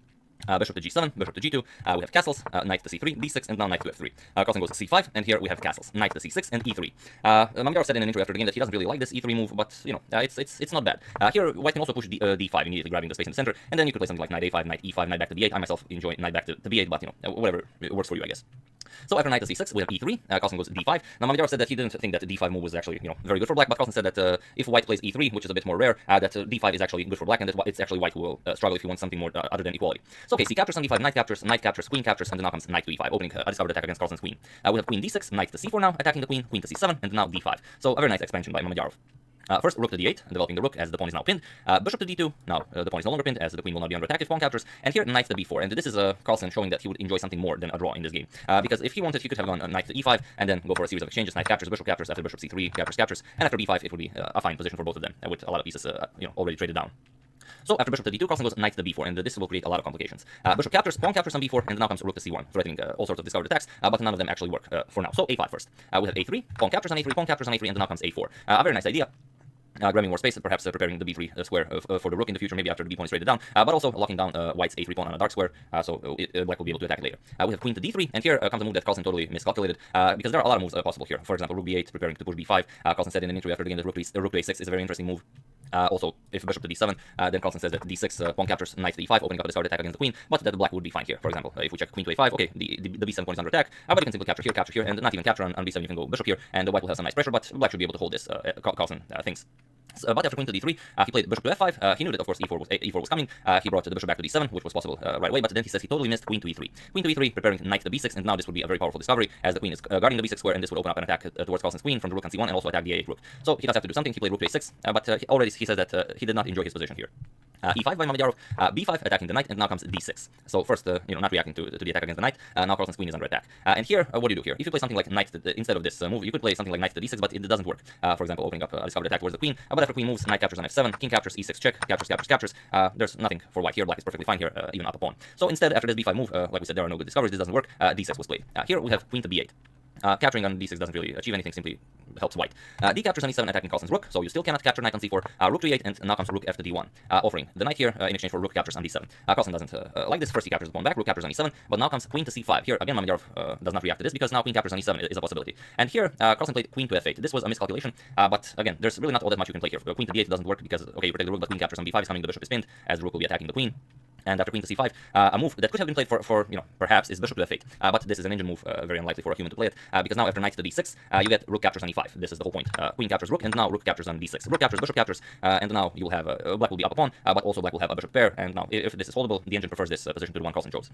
bishop to g7, bishop to g2, we have castles, knight to c3, d6, and now knight to f3. Carlsen goes c5, and here we have castles, knight to c6, and e3. Mamedyarov said in an interview after the game that he doesn't really like this e3 move, but, you know, it's not bad. Here, white can also push d5, immediately grabbing the space in the center, and then you could play something like knight a5, knight e5, knight back to b8. I myself enjoy knight back to b8, but, you know, whatever works for you, I guess. So after knight to c6, we have e3, Carlsen goes d5. Now Mamedyarov said that he didn't think that the d5 move was actually, you know, very good for black, but Carlsen said that if white plays e3, which is a bit more rare, that d5 is actually good for black, and that it's actually white who will struggle if he wants something more other than equality. So okay, c captures on d5, knight captures, queen captures, and then now comes knight to e5, opening a discovered attack against Carlsen's queen. We have queen d6, knight to c4 now, attacking the queen, queen to c7, and now d5. So a very nice expansion by Mamedyarov. First, rook to d8, developing the rook as the pawn is now pinned. Bishop to d2, now the pawn is no longer pinned, as the queen will not be under attack if pawn captures. And here, knight to b4, and this is Carlsen showing that he would enjoy something more than a draw in this game. Because if he wanted, he could have gone knight to e5, and then go for a series of exchanges, knight captures, after bishop c3, captures, and after b5, it would be a fine position for both of them, with a lot of pieces you know, already traded down. So after bishop to d2, Carlsen goes knight to b4, and this will create a lot of complications. Bishop captures, pawn captures on b4, and now comes rook to c1, threatening all sorts of discovered attacks, but none of them actually work for now. So a5 first. We have a3, pawn captures on a3, and now comes a4. A very nice idea. grabbing more space, perhaps preparing the b3 square for the rook in the future, maybe after the b pawn is traded down, but also locking down white's a3 pawn on a dark square, so black will be able to attack it later. We have queen to d3, and here comes a move that Carlsen totally miscalculated, because there are a lot of moves possible here. For example, rook b8, preparing to push b5. Carlsen said in an interview after the game that rook to a6 is a very interesting move. Also, if bishop to d7, then Carlsen says that d6 pawn captures knight to d5, opening up a discard attack against the queen, but that the black would be fine here. For example, if we check queen to a5, okay, the b7 pawn is under attack, but you can simply capture here, and not even capture on b7, you can go bishop here, and the white will have some nice pressure, but black should be able to hold this, Carlsen thinks. But after queen to d3, he played bishop to f5. He knew that, of course, e4 was coming. He brought the bishop back to d7, which was possible right away, but then he says he totally missed queen to e3. Queen to e3, preparing knight to b6, and now this would be a very powerful discovery, as the queen is guarding the b6 square, and this would open up an attack towards Carlsen's queen from the rook on c1, and also attack the a8 rook. So he does have to do something. He played rook to a6, but already he says that he did not enjoy his position here. E5 by Mamedyarov, b5 attacking the knight, and now comes d6. So first, not reacting to the attack against the knight. Now Carlsen's queen is under attack. And here, what do you do here? If you play something like knight instead of this move, you could play something like knight to d6, but it doesn't work. For example, opening up a discovered attack towards the queen. But after queen moves, knight captures on f7, king captures, e6 check, captures. There's nothing for white here. Black is perfectly fine here, even up a pawn. So instead, after this b5 move, like we said, there are no good discoveries. This doesn't work. d6 was played. Here we have queen to b8. Capturing on d6 doesn't really achieve anything, simply helps white. D captures on e7, attacking Carlsen's rook, so you still cannot capture knight on c4. Rook to e8, and now comes rook f to d1, offering the knight here in exchange for rook captures on d7. Carlsen doesn't like this. First he captures the pawn back, rook captures on e7, but now comes queen to c5. Here, again, Mamedyarov does not react to this, because now queen captures on e7 is a possibility. And here, Carlsen played queen to f8. This was a miscalculation, but again, there's really not all that much you can play here. Queen to d8 doesn't work, because, okay, you protect the rook, but queen captures on b5 is coming, the bishop is pinned, as the rook will be attacking the queen. And after queen to c5, a move that could have been played for perhaps is bishop to f8. But this is an engine move, very unlikely for a human to play it, because now after knight to d6, you get rook captures on e5. This is the whole point. Queen captures rook, and now rook captures on d6. Rook captures, bishop captures, and now you'll have black will be up a pawn, but also black will have a bishop pair. And now if this is holdable, the engine prefers this position to the one Carlsen chose.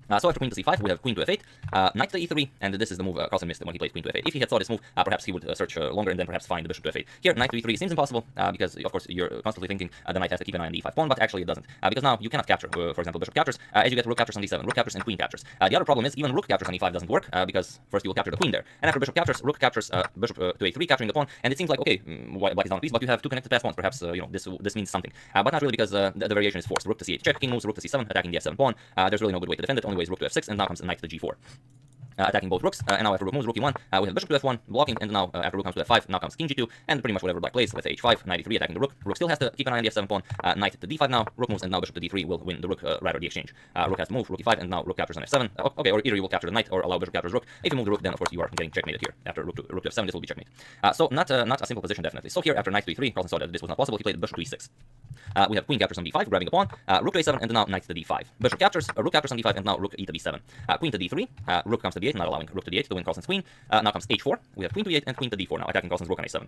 So after queen to c5, we have queen to f8, knight to e3, and this is the move Carlsen missed when he played queen to f8. If he had saw this move, perhaps he would search longer and then perhaps find the bishop to f8. Here, knight to e3 seems impossible, because of course you're constantly thinking the knight has to keep an eye on the e5 pawn, but actually it doesn't, because now you cannot capture, for example, bishop captures, as you get rook captures on d7, rook captures, and queen captures. The other problem is even rook captures on e5 doesn't work, because first you will capture the queen there, and after bishop captures, rook captures, bishop to a3, capturing the pawn, and it seems like, okay, black is down a piece, but you have two connected pass pawns, perhaps, this means something, but not really, because the variation is forced. Rook to c8 check, king moves, rook to c7, attacking the f7 pawn. There's really no good way to defend it, only way is rook to f6, and now comes knight to g4. Attacking both rooks, and now after rook moves, rook e1, we have bishop to f1, blocking, and now after rook comes to f5, now comes king g2, and pretty much whatever black plays, let's say h5, knight e3, attacking the rook. Rook still has to keep an eye on the f7 pawn, knight to d5 now, rook moves, and now bishop to d3 will win the rook, rather the exchange. Rook has to move, rook e5, and now rook captures on f7. Okay, or either you will capture the knight, or allow bishop captures rook. If you move the rook, then of course you are getting checkmated here. After rook to f7, this will be checkmate. So not a simple position, definitely. So here, after knight to e3, Carlsen saw that this was not possible, he played bishop to e6. We have queen captures on b5, grabbing a pawn, rook to a7, and now knight to d5. Bishop captures, rook captures on d5, and now rook e to b7. Queen to d3, rook comes to d8, not allowing rook to d8 to win Carlsen's queen. Now comes h4, we have queen to e8 and queen to d4 now, attacking Carlsen's rook on a7.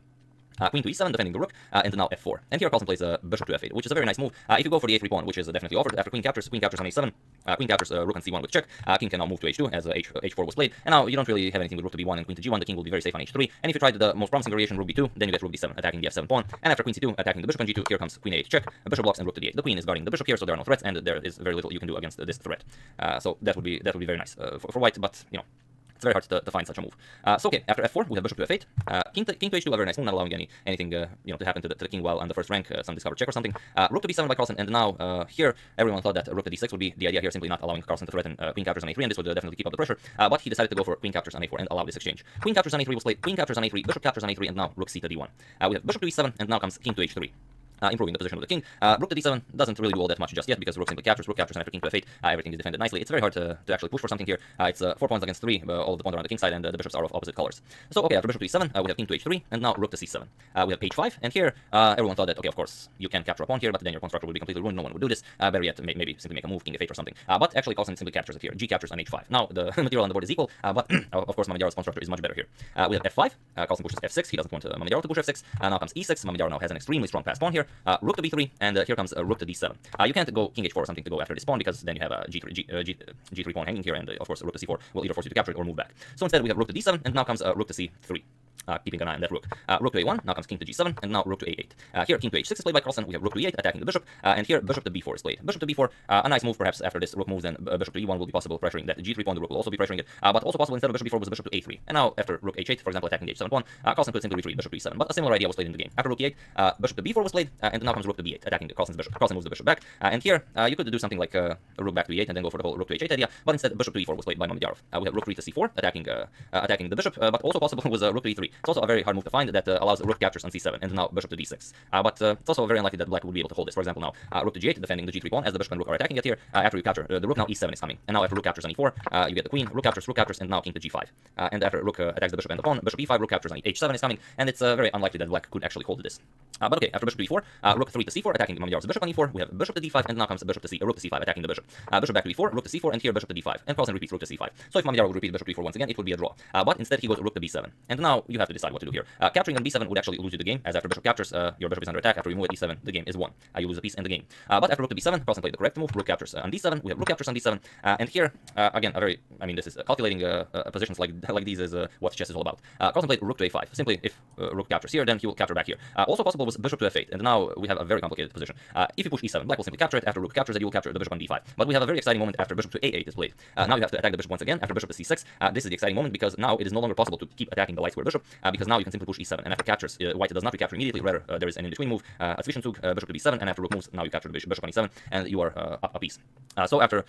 Queen to e7, defending the rook, and now f4. And here Carlsen plays bishop to f8, which is a very nice move. If you go for the a3 pawn, which is definitely offered, after queen captures on a7, queen captures rook on c1 with check, king can now move to h2, as h4 was played, and now you don't really have anything with rook to b1 and queen to g1, the king will be very safe on h3, and if you try the most promising variation, rook b2, then you get rook d7, attacking the f7 pawn, and after queen c2, attacking the bishop on g2, here comes queen a8 check, bishop blocks, and rook to d8. The queen is guarding the bishop here, so there are no threats, and there is very little you can do against this threat. So that would be very nice for white, but, it's very hard to find such a move. So okay, after f4, we have bishop to f8. King to h2, a very nice move, not allowing anything to happen to the king while on the first rank, some discovered check or something. Rook to b7 by Carlsen, and now here everyone thought that rook to d6 would be the idea here, simply not allowing Carlsen to threaten queen captures on a3, and this would definitely keep up the pressure. But he decided to go for queen captures on a4 and allow this exchange. Queen captures on a3 was played, queen captures on a3, bishop captures on a3, and now rook c to d1. We have bishop to e7, and now comes king to h3. Improving the position of the king. Rook to d7 doesn't really do all that much just yet, because rook simply captures, and after king to f8, everything is defended nicely. It's very hard to actually push for something here. It's 4 pawns against 3, all of the pawns are on the king side, and the bishops are of opposite colors. So okay, after bishop to e7, we have king to h3, and now rook to c7. We have h5, and here everyone thought that, okay, of course, you can capture a pawn here, but then your pawn structure would be completely ruined, no one would do this. Better yet, maybe simply make a move, king f8 or something. But actually, Carlsen simply captures it here. G captures on h5. Now, the material on the board is equal, but of course, Mamedyarov's pawn structure is much better here. We have f5, Carlsen pushes f6, he doesn't want Mamedyarov to push f6. Now comes e6, Mamedyarov now has an extremely strong pass pawn here. Rook to b3, and here comes rook to d7. You can't go king h4 or something to go after this pawn, because then you have a g3 pawn hanging here, and of course rook to c4 will either force you to capture it or move back. So instead we have rook to d7, and now comes rook to c3. Keeping an eye on that rook. Rook to a1, now comes king to g7, and now rook to a8. Here, king to h6 is played by Carlsen, we have rook to e8, attacking the bishop, and here bishop to b4 is played. Bishop to b4, a nice move perhaps after this rook moves, then bishop to e1 will be possible, pressuring that g3 pawn, the rook will also be pressuring it, but also possible instead of bishop b4 was bishop to a3. And now after rook h8, for example, attacking the h7 pawn, Carlsen could simply retreat bishop to e7, but a similar idea was played in the game. After rook e8, bishop to b4 was played, and now comes rook to b8, attacking Carlsen's bishop. Carlsen moves the bishop back, and here you could do something like rook back to e8 and then go for the whole rook to h8 idea, but instead bishop to e4 was played by Mamedyarov. We have rook 3 to c4, attacking the bishop, but also possible was rook to e3. It's also a very hard move to find that allows rook captures on c7 and now bishop to d6. But it's also very unlikely that black would be able to hold this. For example, now rook to g8, defending the g3 pawn as the bishop and rook are attacking it here. After you capture the rook, now e7 is coming. And now after rook captures on e4, you get the queen, rook captures, and now king to g5. And after rook attacks the bishop and the pawn, bishop e5, rook captures on h7 is coming. And it's very unlikely that black could actually hold this. But okay, after bishop to e4, rook 3 to c4, attacking Mamyarov's bishop on e4. We have bishop to d5, and now comes bishop to rook to c5, attacking the bishop. Bishop back to e4, rook to c4, and here bishop to d5. And Carlsen repeats rook to c5. So if Mamyarov would repeat bishop to e4 once again, it would be a draw. But instead he goes rook to b7. And now you have to decide what to do here. Capturing on b7 would actually lose you the game, as after bishop captures, your bishop is under attack. After you move at e7, the game is won. You lose a piece in the game. But after rook to b7, Carlsen played the correct move. Rook captures on d7. We have rook captures on d7. And here, again, this is calculating positions like these is what chess is all about. Carlsen played rook to a5. Simply, if rook captures here, then he will capture back here. Also possible was bishop to f8. And now we have a very complicated position. If you push e7, black will simply capture it. After rook captures it, you will capture the bishop on d5. But we have a very exciting moment after bishop to a8 is played. Now you have to attack the bishop once again. After bishop to c6, this is the exciting moment because now it is no longer possible to keep attacking the light square bishop because now you can simply push e7. And after captures, white does not recapture immediately. Rather, there is an in-between move, a Zwischenzug, bishop to b7, and after rook moves, now you capture the bishop on e7, and you are up a piece. So after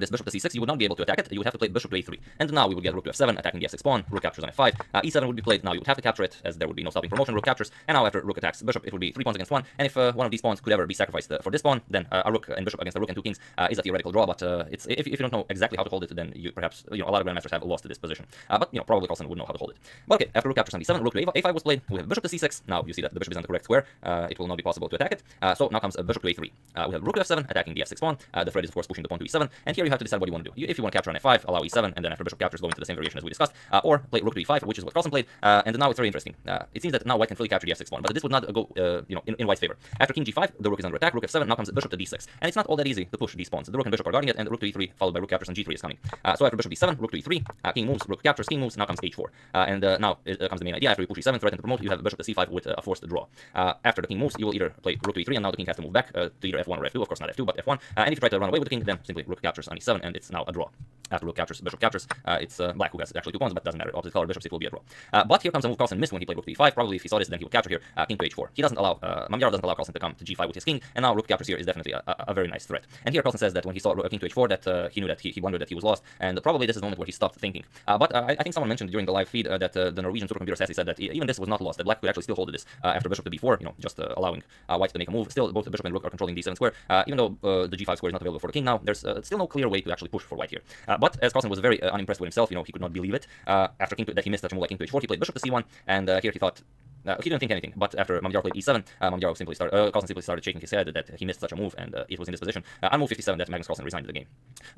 this bishop to c6, you would not be able to attack it. You would have to play bishop to a3. And now we would get rook to f7, attacking the f6 pawn. Rook captures on f5. e7 would be played. Now you would have to capture it, as there would be no stopping for motion. Rook captures, and now after rook attacks bishop, it would be 3 pawns against 1. And if one of these pawns could ever be sacrificed for this pawn, then a rook and bishop against a rook and 2 kings is a theoretical draw. But it's if you don't know exactly how to hold it, then you perhaps a lot of grandmasters have lost to this position. But probably Carlsen would know how to hold it. But okay, after rook captures on d7, rook to a5 was played. We have bishop to c6. Now you see that the bishop is on the correct square. It will not be possible to attack it. So now comes a bishop to a3. We have rook to f7, attacking the f6 pawn. The threat is of course pushing the pawn to e7. And here you have to decide what you want to do. If you want to capture on f5, allow e7, and then after bishop captures, go into the same variation as we discussed, or play rook to e5, which is what Carlsen played. And now it's very interesting. It seems that now white can fully capture the f6 pawn, but this would not go in white's favor. After king g5, the rook is under attack. Rook f7. Now comes bishop to d6, and it's not all that easy to push these pawns. The rook and bishop are guarding it, and rook to e3 followed by rook captures on g3 is coming. So after bishop d7, rook to e3, king moves, rook captures, king moves. Now comes h4, and now comes the main idea. After you push e7, threaten to promote, you have bishop to c5 with a forced draw. After the king moves, you will either play rook to e3, and now the king has to move back to either f1 or f2. Of course, not f2, but f1. And if you try to run away with the king, then simply rook captures on e7, and it's now a draw. After rook captures, bishop captures, it's black who has actually 2 pawns, but doesn't matter. Opposite color bishops, it will be a draw. But here comes a move Carlsen missed when he played rook to e5. Probably if he saw this, then he would capture here, king to h4. He doesn't allow, Mamyarov doesn't allow Carlsen to come to g5 with his king, and now rook captures here is definitely a very nice threat. And here Carlsen says that when he saw king to h4, that he knew that he wondered that he was lost, and probably this is the moment where he stopped thinking. But I think someone mentioned during the live feed that the Norwegian supercomputer Sassy said that even this was not lost, that black could actually still hold this after bishop to b4, just allowing white to make a move. Still, both the bishop and rook are controlling d7 square, even though the g5 square is not available for the king now. There's still no clear way to actually push for white here. But as Carlsen was very unimpressed with himself, he could not believe it. After that he missed such a move like king to h4, he played bishop to c1, and here he thought. He didn't think anything, but after Mamyarov played e7, Carlsen simply started shaking his head that he missed such a move, and it was in this position. On move 57 that Magnus Carlsen resigned the game.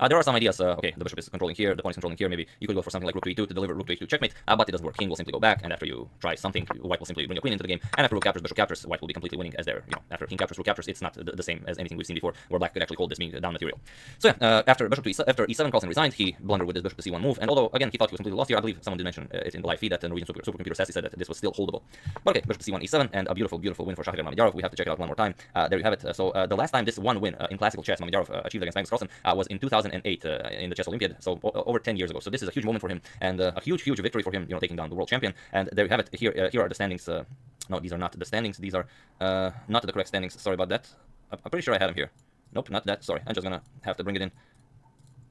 There are some ideas, okay, the bishop is controlling here, the pawn is controlling here, maybe you could go for something like rook to e2 to deliver rook to e2 checkmate, but it doesn't work. King will simply go back, and after you try something, white will simply bring a queen into the game, and after rook captures, bishop captures, white will be completely winning, as after king captures, rook captures, it's not the same as anything we've seen before, where black could actually hold this being down material. So yeah, after e7, Carlsen resigned, he blundered with this bishop to c1 move, and although, again, he thought he was completely lost here, I believe someone did mention it in the live feed that the Norwegian supercomputer Sassy said that this was still holdable. But okay, bishop to c1, e7, and a beautiful win for Hosiyar Mamyarov. We have to check it out one more time. There you have it. So the last time this one win in classical chess Mamyarov achieved against Magnus Carlsen was in 2008 in the Chess Olympiad, so over 10 years ago. So this is a huge moment for him, and a huge victory for him, taking down the world champion. And there you have it. Here are the standings. No, these are not the standings. These are not the correct standings. Sorry about that. I'm pretty sure I had them here. Nope, not that. Sorry, I'm just gonna have to bring it in.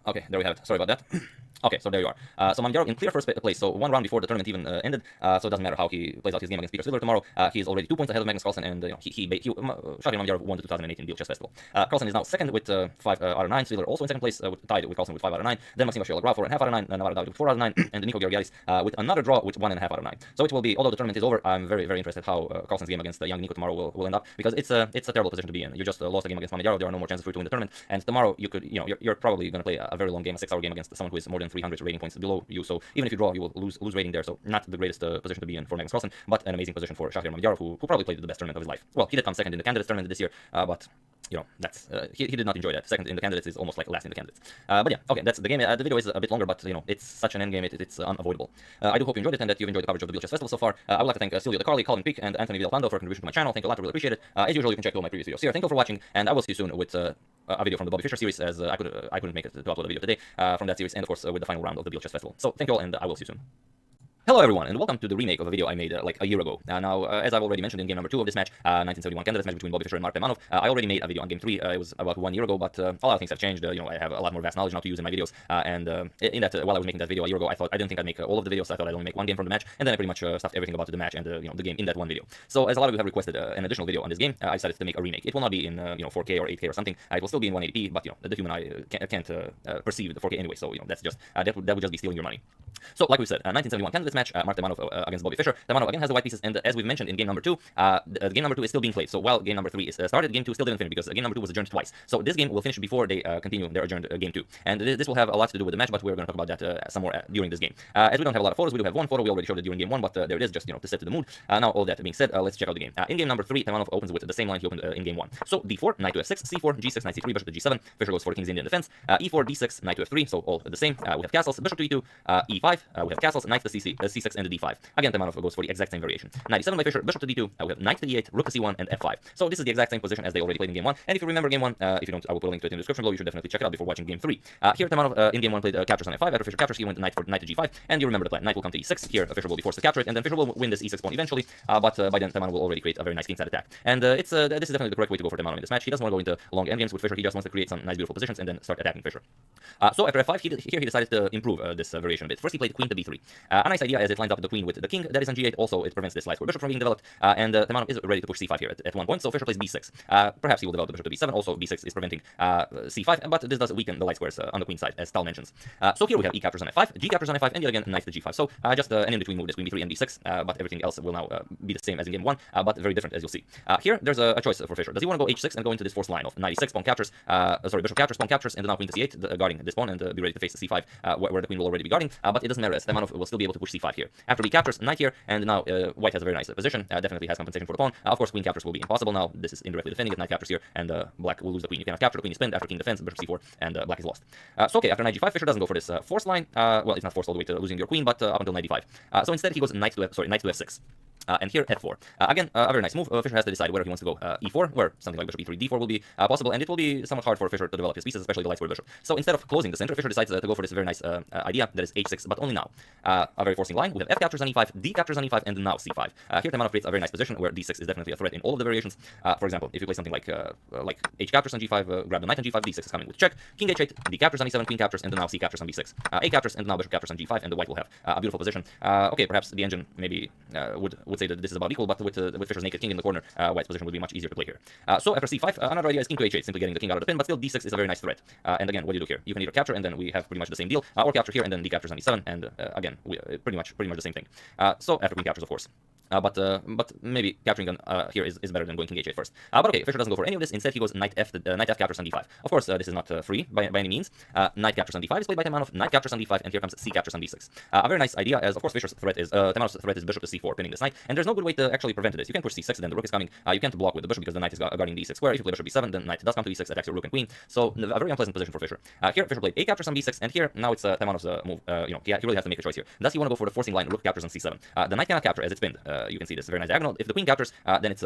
Okay, there we have it. Sorry about that. Okay, so there you are. So Mamyarov in clear first place. So one round before the tournament even ended. So it doesn't matter how he plays out his game against Peter Svidler tomorrow. He is already 2 points ahead of Magnus Carlsen, and Hosiyar Mamyarov won the 2018 Biel Chess Festival. Carlsen is now second with 5 out of 9. Svidler also in second place, tied with Carlsen with 5 out of 9. Then Maxim Vachier-Lagrave 4.5 out of 9. Navarro David with 4 out of 9, and Nico Georgiadis with another draw with 1.5 out of 9. So it will be, although the tournament is over, I'm very interested how Carlsen's game against young Nico tomorrow will end up, because it's a terrible position to be in. You just lost a game against Mamyarov. There are no more chances for you to win the tournament, and tomorrow you could, you're probably going to play a very long game, a 6-hour game against someone who is more than 300 rating points below you. So even if you draw, you will lose rating there. So not the greatest position to be in for Magnus Carlsen, but an amazing position for Hosiyar Mamyarov, who probably played the best tournament of his life. Well, he did come second in the candidates tournament this year, but that's he did not enjoy that. Second in the candidates is almost like last in the candidates. But yeah, okay, that's the game. The video is a bit longer, but it's such an end game, it's unavoidable. I do hope you enjoyed it and that you've enjoyed the coverage of the Biel Chess Festival so far. I would like to thank Silvio De Carli, Colin Peak, and Anthony Villalpando for contribution to my channel. Thank you a lot, I really appreciate it. As usual, you can check all my previous videos here. Thank you for watching, and I will see you soon with a video from the Bobby Fischer series, as I couldn't make it to upload a video today from that series, and of course with the final round of the Biel Chess Festival. So thank you all, and I will see you soon. Hello everyone, and welcome to the remake of a video I made like a year ago. As I've already mentioned in game number 2 of this match, 1971 candidates match between Bobby Fischer and Mark Temanov, I already made a video on game 3. It was about 1 year ago, but a lot of things have changed. I have a lot more vast knowledge now to use in my videos. In that, while I was making that video a year ago, I didn't think I'd make all of the videos. So I thought I'd only make one game from the match, and then I pretty much stuffed everything about the match and the game in that one video. So as a lot of you have requested an additional video on this game, I decided to make a remake. It will not be in 4K or 8K or something. It will still be in 180p, but the human eye can't perceive the 4K anyway. So that's just that would just be stealing your money. So like we said, 1971 candidates match, Mark Temanov against Bobby Fischer. Temanov again has the white pieces, and as we've mentioned in game number 2, game number 2 is still being played. So while game number 3 is started, game 2 still didn't finish because game number 2 was adjourned twice. So this game will finish before they continue their adjourned game 2. And this will have a lot to do with the match, but we're going to talk about that some more during this game. As we don't have a lot of photos, we do have one photo. We already showed it during game 1, but there it is, just to set to the mood. Now all that being said, let's check out the game. In game number 3, Temanov opens with the same line he opened in game 1. So d4, knight to f6, c4, g6, knight c3, bishop to g7. Fischer goes for the king's Indian defense. E4, d6, knight to f3, so all the same. We have castles, bishop to e2, e5. We have castles, knight to c6, and d5. Again, Temanov goes for the exact same variation. Knight e7 by Fischer, bishop to d2. We have knight to d8, rook to c1, and f5. So this is the exact same position as they already played in game 1. And if you remember game 1, if you don't, I will put a link to it in the description below. You should definitely check it out before watching game 3. Here, Temanov in game 1 played captures on f5. After Fischer captures, he went knight to g5, and you remember the plan. Knight will come to e6. Here, Fischer will be forced to capture it, and then Fischer will win this e6 pawn eventually. But by then, Temanov will already create a very nice kingside attack. And this is definitely the correct way to go for Temanov in this match. He doesn't want to go into long endgames with Fischer. He just wants to create some nice, beautiful positions and then start attacking Fischer. So after f5, he decided to improve this variation a bit. First, he played queen to b3. A nice idea as it lines up the queen with the king that is on g8. Also, it prevents this light square bishop from being developed. And Temanov is ready to push c5 here at one point. So Fischer plays b6. Perhaps he will develop the bishop to b7. Also, b6 is preventing c5, but this does weaken the light squares on the queen side, as Tal mentions. So here we have e captures on f5, g captures on f5, and yet again knight to g5. So just an in-between move, this queen b3 and d6, but everything else will now be the same as in game 1, but very different, as you'll see. Here, there's a choice for Fischer. Does he want to go h6 and go into this forced line of knight e6, pawn captures, bishop captures, pawn captures, and then now queen to c8, guarding this pawn, and be ready to face the c5, where the queen will already be guarding, but it doesn't matter, as Temanov will still be able to push c5 here. After b captures, knight here, and now white has a very nice position, definitely has compensation for the pawn. Of course, queen captures will be impossible now. This is indirectly defending it. Knight captures here, and black will lose the queen. You cannot capture, the queen is pinned. After king defends, bishop c4, and black is lost. So okay, after knight g5, Fischer doesn't go for this forced line. Well, it's not forced all the way to losing your queen, but up until knight d5. So instead, he goes knight to f6. And here f4. Again, a very nice move. Fischer has to decide whether he wants to go e4, where something like bishop e3, d4 will be possible, and it will be somewhat hard for Fischer to develop his pieces, especially the light square bishop. So instead of closing the center, Fischer decides to go for this very nice idea that is h6, but only now. A very forcing line. We have f captures on e5, d captures on e5, and now c5. Here Temanov creates a very nice position where d6 is definitely a threat in all of the variations. For example, if you play something like h captures on g5, grab the knight on g5, d6 is coming with check, king h8, d captures on e7, queen captures, and then now c captures on b6. A captures, and now bishop captures on g5, and the white will have a beautiful position. Okay, perhaps the engine maybe would say that this is about equal, but with Fischer's naked king in the corner, white's position would be much easier to play here. So after c5, another idea is king to h8, simply getting the king out of the pin, but still d6 is a very nice threat. And again, what do you do here? You can either capture, and then we have pretty much the same deal, or capture here, and then d captures on e7, and again, pretty much the same thing. So after queen captures, of course. But maybe capturing here is better than going king h8 first. But okay, Fischer doesn't go for any of this. Instead, he goes knight f captures on d5. Of course, this is not free by any means. Knight captures on d5 is played by Temanov. Knight captures on d5, and here comes c captures on d6. A very nice idea, as of course Fischer's threat is Temanov's threat is bishop to c4, pinning this knight. And there's no good way to actually prevent this. You can push c6, then the rook is coming. You can't block with the bishop because the knight is guarding the e6 square. If you play bishop b7, then knight does come to e6, attacks your rook and queen. So a very unpleasant position for Fischer. Here Fischer played a captures on b6, and here now it's Temanov's move. He really has to make a choice here. Does he want to go for the forcing line? Rook captures on c7. The knight cannot capture as it's pinned. You can see this very nice diagonal. If the queen captures, then it's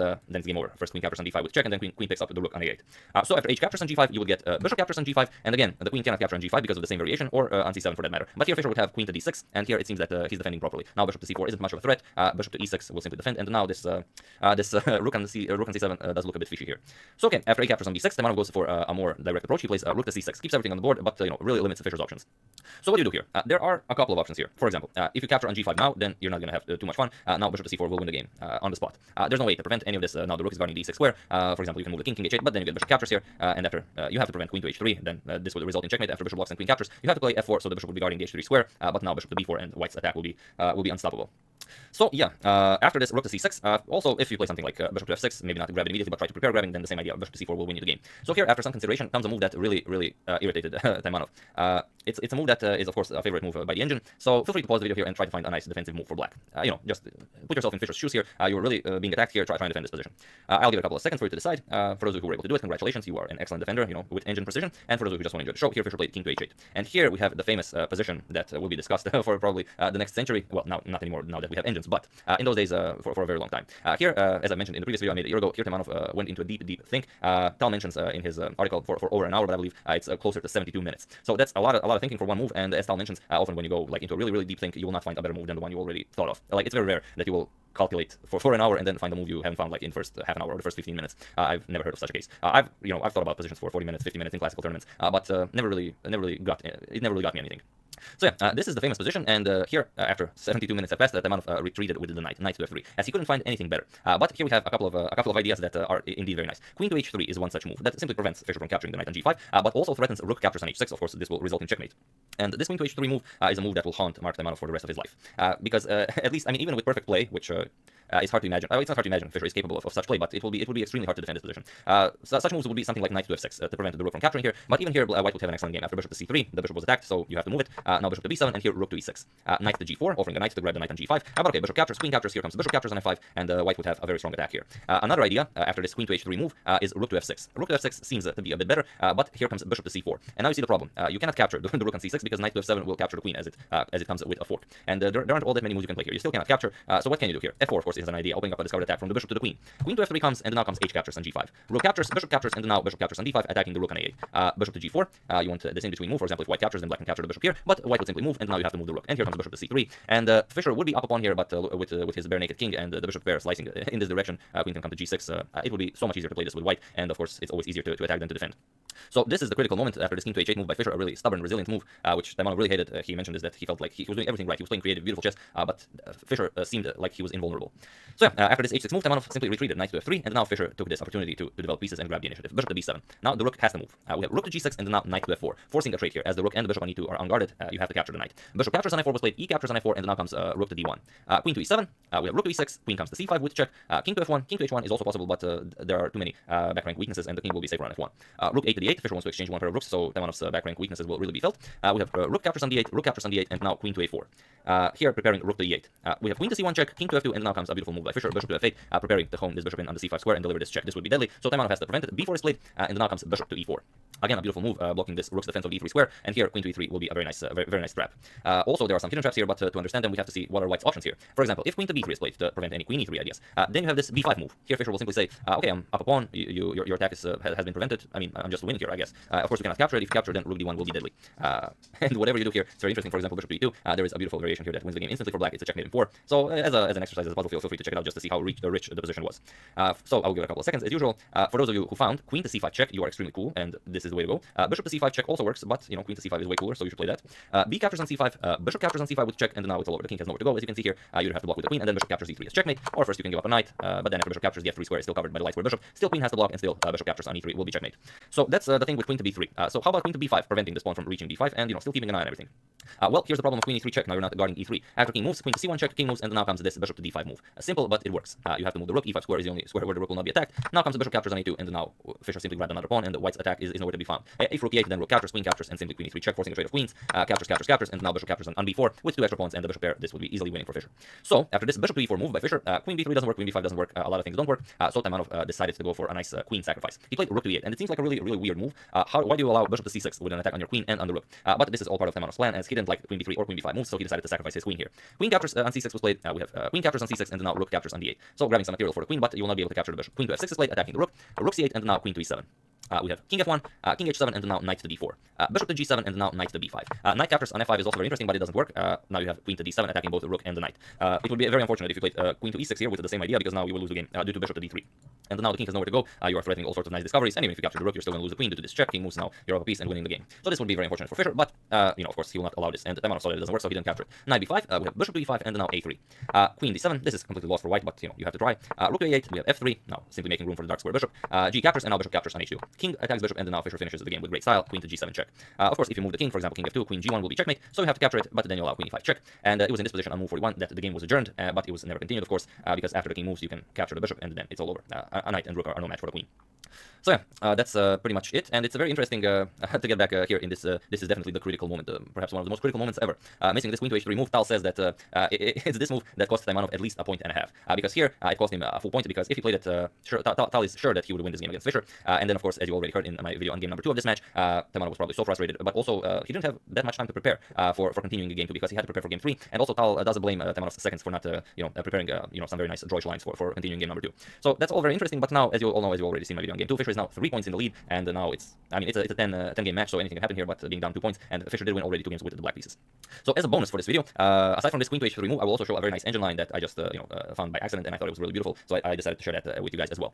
game over. First queen captures on d5 with check, and then queen picks up the rook on a8. So after h captures on g5, you would get bishop captures on g5, and again the queen cannot capture on g5 because of the same variation, or on c7 for that matter. But here Fischer would have queen to d6, and here it seems that he's defending properly. Now bishop to c4 isn't much of a threat. Bishop to e6 will simply defend, and now this rook on c7 does look a bit fishy here. So okay, after a captures on b6, Temanov goes for a more direct approach. He plays rook to c6, keeps everything on the board, but really limits Fischer's options. So what do you do here? There are a couple of options here. For example, if you capture on g5 now, then you're not going to have too much fun. Now bishop to c4 will win the game on the spot. There's no way to prevent any of this. Now the rook is guarding the e6 square. For example, you can move the king h8, but then you get bishop captures here, and after you have to prevent queen to h3, then this would result in checkmate. After bishop blocks and queen captures, you have to play f4, so the bishop will be guarding the h3 square, but now bishop to b4, and white's attack will be unstoppable. So yeah, after this rook to c6, also if you play something like bishop to f6, maybe not grab it immediately, but try to prepare grabbing, then the same idea, bishop to c4 will win you the game. So here, after some consideration, comes a move that really irritated Temanov. It's a move that is of course a favorite move by the engine. So feel free to pause the video here and try to find a nice defensive move for black. Just put yourself in Fischer's shoes here. You're really being attacked here. Try and defend this position. I'll give it a couple of seconds for you to decide. For those of you who were able to do it, congratulations, you are an excellent defender, with engine precision. And for those of you who just want to enjoy the show, here Fischer played king to h8. And here we have the famous position that will be discussed for probably the next century. Well, not anymore. Now that that we have engines, but in those days, for a very long time. Here, as I mentioned in the previous video I made a year ago, here Temanov went into a deep think. Tal mentions in his article for over an hour, but I believe it's closer to 72 minutes. So that's a lot of thinking for one move, and as Tal mentions, often when you go like into a really deep think, you will not find a better move than the one you already thought of. Like, it's very rare that you will calculate for an hour and then find a move you haven't found like in first half an hour or the first 15 minutes. I've never heard of such a case. I've thought about positions for 40 minutes, 50 minutes in classical tournaments, but never really got me anything. So yeah, this is the famous position, and here, after 72 minutes have passed, Temanov retreated with the knight to f3, as he couldn't find anything better. But here we have a couple of ideas that are indeed very nice. Queen to h3 is one such move that simply prevents Fischer from capturing the knight on g5, but also threatens rook captures on h6. Of course, this will result in checkmate. And this queen to h3 move is a move that will haunt Mark Temanov for the rest of his life, because at least, I mean, even with perfect play, which it's hard to imagine. It's not hard to imagine Fischer is capable of such play, but it will be extremely hard to defend this position. Such moves would be something like knight to f6 to prevent the rook from capturing here. But even here, White would have an excellent game. After bishop to c3, the bishop was attacked, so you have to move it. Now bishop to b7, and here rook to e6. Knight to g4, offering the knight to grab the knight on g5. But okay, bishop captures, queen captures. Here comes bishop captures on f5, and White would have a very strong attack here. Another idea after this queen to h3 move is rook to f6. Rook to f6 seems to be a bit better, but here comes bishop to c4. And now you see the problem. You cannot capture the rook on c6 because knight to f7 will capture the queen as it comes with a fork. And there aren't all that many moves you can play here. You still cannot capture. So what can you do here? f4, of course, is an idea, opening up a discovered attack from the bishop to the queen. Queen to f3 comes, and now comes h captures on g5. Rook captures, bishop captures, and now bishop captures on d5, attacking the rook on a8. Bishop to g4. You want this in between move. For example, if White captures, then Black can capture the bishop here, but White would simply move, and now you have to move the rook. And here comes bishop to c3. And Fischer would be up upon here, but with his bare naked king and the bishop pair slicing in this direction, Queen can come to g6. It would be so much easier to play this with White, and of course, it's always easier to attack than to defend. So this is the critical moment after this king to h8 move by Fischer, a really stubborn, resilient move, which Temanov really hated. He mentioned is that he felt like he was doing everything right. He was playing creative, beautiful chess, but Fischer seemed like he was invulnerable. So yeah, after this h6 move, Temanov simply retreated knight to f3, and now Fischer took this opportunity to develop pieces and grab the initiative. Bishop to b7. Now the rook has to move. We have rook to g6, and now knight to f4, forcing a trade here. As the rook and the bishop on e2 are unguarded, you have to capture the knight. Bishop captures on f4 was played, e captures on f4, and now comes rook to d1. Queen to e7. We have rook to e6, queen comes to c5 with check. King to f1, king to h1 is also possible, but there are too many back rank weaknesses, and the king will be safer on f1. Rook 8 to d8. Fischer wants to exchange one pair of rooks, so Temanov's back rank weaknesses will really be felt. We have rook captures on d8, rook captures on d8, and now queen to a4. Here preparing rook to e8. We have queen to c1 check, king to f2, and now comes a beautiful move by Fischer, bishop to f8, preparing to hone this bishop in on the c5 square and deliver this check. This would be deadly, so Temanov has to prevent it. b4 is played, and now comes bishop to e4. Again, a beautiful move, blocking this rook's defense of the e3 square, and here queen to e3 will be a very nice trap. Also, there are some hidden traps here, but to understand them, we have to see what are White's options here. For example, if queen to b3 is played to prevent any queen e3 ideas, then you have this b5 move. Here Fischer will simply say, okay, I'm up a pawn, your attack has been prevented. I mean, I'm just winning here, I guess. Of course, you cannot capture it. If you capture, then rook d1 will be deadly. And whatever you do here, it's very interesting. For example, bishop to e2, there is a beautiful variation here that wins the game instantly for Black. It's a checkmate in 4. So as an exercise, as a puzzle, feel free to check it out just to see how rich the position was. So I'll give it a couple of seconds as usual. For those of you who found queen to c5 check, you are extremely cool, and this is the way to go. Bishop to c5 check also works, but queen to c5 is way cooler, so you should play that. B captures on c5, bishop captures on c5 with check, and now it's all over. The king has nowhere to go. As you can see here, you'd have to block with the queen, and then bishop captures e3 as checkmate. Or first you can give up a knight, but then after bishop captures, the f3 square is still covered by the light square bishop. Still queen has to block, and still bishop captures on e3 will be checkmate. So that's the thing with queen to b3. So how about queen to b5, preventing this pawn from reaching b5, and still keeping an eye on everything. Well, here's the problem of queen e3 check. Now you're not guarding e3. After king moves, queen to c1 check, king moves, and now comes this bishop to d5 move. Simple, but it works. You have to move the rook. e5 square is the only square where the rook will not be attacked. Now comes the bishop captures on e2, and now Fischer simply grabbed another pawn, and the White's attack is nowhere to be found. If rook e8, then rook captures, queen captures, and simply queen e3 check, forcing a trade of queens. Captures, and now bishop captures on b4 with 2 extra pawns and the bishop pair. This would be easily winning for Fischer. So after this bishop to e4 move by Fischer, queen b3 doesn't work, queen b5 doesn't work. A lot of things don't work. So Temanov decided to go for a nice queen sacrifice. He played rook to e8, and it seems like a really weird move. Why do you allow bishop to c6 with an attack on your queen and on the rook? But this is all part of Temanov's plan, as he didn't like queen b3 or queen b5 moves, so he decided to sacrifice his queen here. Queen captures on c6 was played. We have queen captures on c6, and now rook captures on d8. So grabbing some material for the queen, but you will not be able to capture the bishop. Queen to f6 is played, attacking the rook. Rook c8, and now queen to e7. We have king f1, king h7, and now knight to d4. Bishop to g7, and now knight to b5. Knight captures on f5 is also very interesting, but it doesn't work. Now you have queen to d7, attacking both the rook and the knight. It would be very unfortunate if you played queen to e6 here with the same idea, because now you will lose the game due to bishop to d3. And now the king has nowhere to go. You are threatening all sorts of nice discoveries, and even if you capture the rook, you're still going to lose the queen due to this check. King moves, now you're up a piece and winning the game. So this would be very unfortunate for Fischer, but of course he will not allow this. And Temanov saw that it doesn't work, so he didn't capture it. Knight b5, we have bishop to e5, and now a3. Queen d7, this is completely lost for White, but you have to try. Rook to a8, we have f3, now simply making room for the dark square bishop. G captures, and now bishop captures on h2. King attacks bishop, and then now Fischer finishes the game with great style. Queen to g7 check. Of course, if you move the king, for example, king f2, queen g1 will be checkmate, so you have to capture it, but then you allow queen e5 check. And it was in this position on move 41 that the game was adjourned, but it was never continued, of course, because after the king moves, you can capture the bishop, and then it's all over. A knight and rook are no match for the queen. So yeah, that's pretty much it, and it's very interesting to get back here in this. This is definitely the critical moment, perhaps one of the most critical moments ever. Missing this queen to h3 move, Tal says that it's this move that cost Taimanov at least a point and a half, because here it cost him a full point, because if he played it, sure, Tal is sure that he would win this game against Fischer, and then of course, as you already heard in my video on game number 2 of this match, Taimanov was probably so frustrated, but also he didn't have that much time to prepare for continuing the game 2, because he had to prepare for game 3, and also Tal doesn't blame Taimanov's seconds for not preparing some very nice Deutsch lines for continuing game number 2. So that's all very interesting, but now, as you all know, as you already seen my video on game 2, Fischer is now 3 points in the lead, and now it's a 10 game match, so anything can happen here, but being down 2 points, and Fischer did win already 2 games with the black pieces. So as a bonus for this video, aside from this queen to h3 move, I will also show a very nice engine line that I just found by accident, and I thought it was really beautiful, so I decided to share that with you guys as well.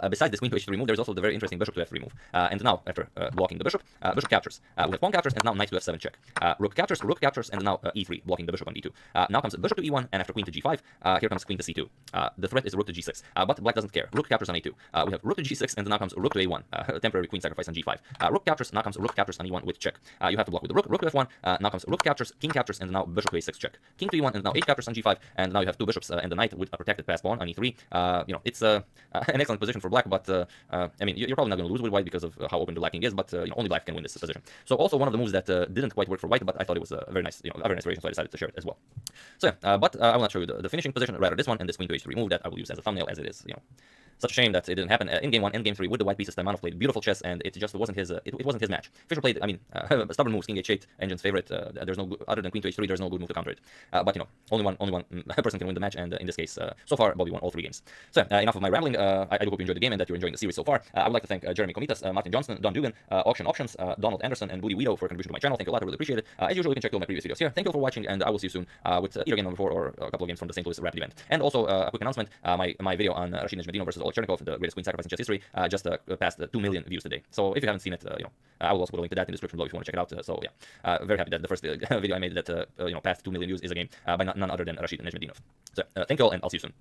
Besides this queen to h3 move, there's also the very interesting bishop to f3 move, and now after blocking the bishop, bishop captures. We have pawn captures, and now knight to f7 check. Rook captures, and now e3 blocking the bishop on d2. Now comes bishop to e1, and after queen to g5, here comes queen to c2. The threat is rook to g6, but black doesn't care. Rook captures on a2. We have rook to g6, and now comes rook to a1, temporary queen sacrifice on g5. Rook captures, now comes rook captures on e1 with check. You have to block with the rook, rook to f1, now comes rook captures, king captures, and now bishop to a6 check. King to e1, and now h captures on g5, and now you have 2 bishops and the knight with a protected pass pawn on e3. It's an excellent position for black, but you're probably not going to lose with white because of how open the black king is, but only black can win this position. So also one of the moves that didn't quite work for white, but I thought it was a very nice, variation, so I decided to share it as well. So yeah, but I will not show you the finishing position, rather this one, and this queen to h3 move that I will use as a thumbnail, as it is, such a shame that it didn't happen in game 1 and game 3 with the white pieces. Taimanov played beautiful chess, and it just wasn't his. It wasn't his match. Fischer played, stubborn moves, king h8, engine's favorite. There's no good, other than queen to h3. There's no good move to counter it. But only one person can win the match, and in this case, so far Bobby won all 3 games. So enough of my rambling. I do hope you enjoyed the game and that you're enjoying the series so far. I would like to thank Jeremy Comitas, Martin Johnston, Don Dugan, Auction Options, Donald Anderson, and Booty Weedo for contribution to my channel. Thank you a lot. I really appreciate it. As usual, you can check all my previous videos here. Thank you all for watching, and I will see you soon with either game number 4 or a couple of games from the St. Louis Rapid event. And also a quick announcement: my video on Rashid Nejmedinov versus Oleg Chernikov, the greatest queen sacrifice in chess history, just passed 2 million views today. So if you haven't seen it, I will also put a link to that in the description below if you want to check it out. So yeah, very happy that the first video I made that passed 2 million views is a game by none other than Rashid Nejmedinov. So thank you all, and I'll see you soon.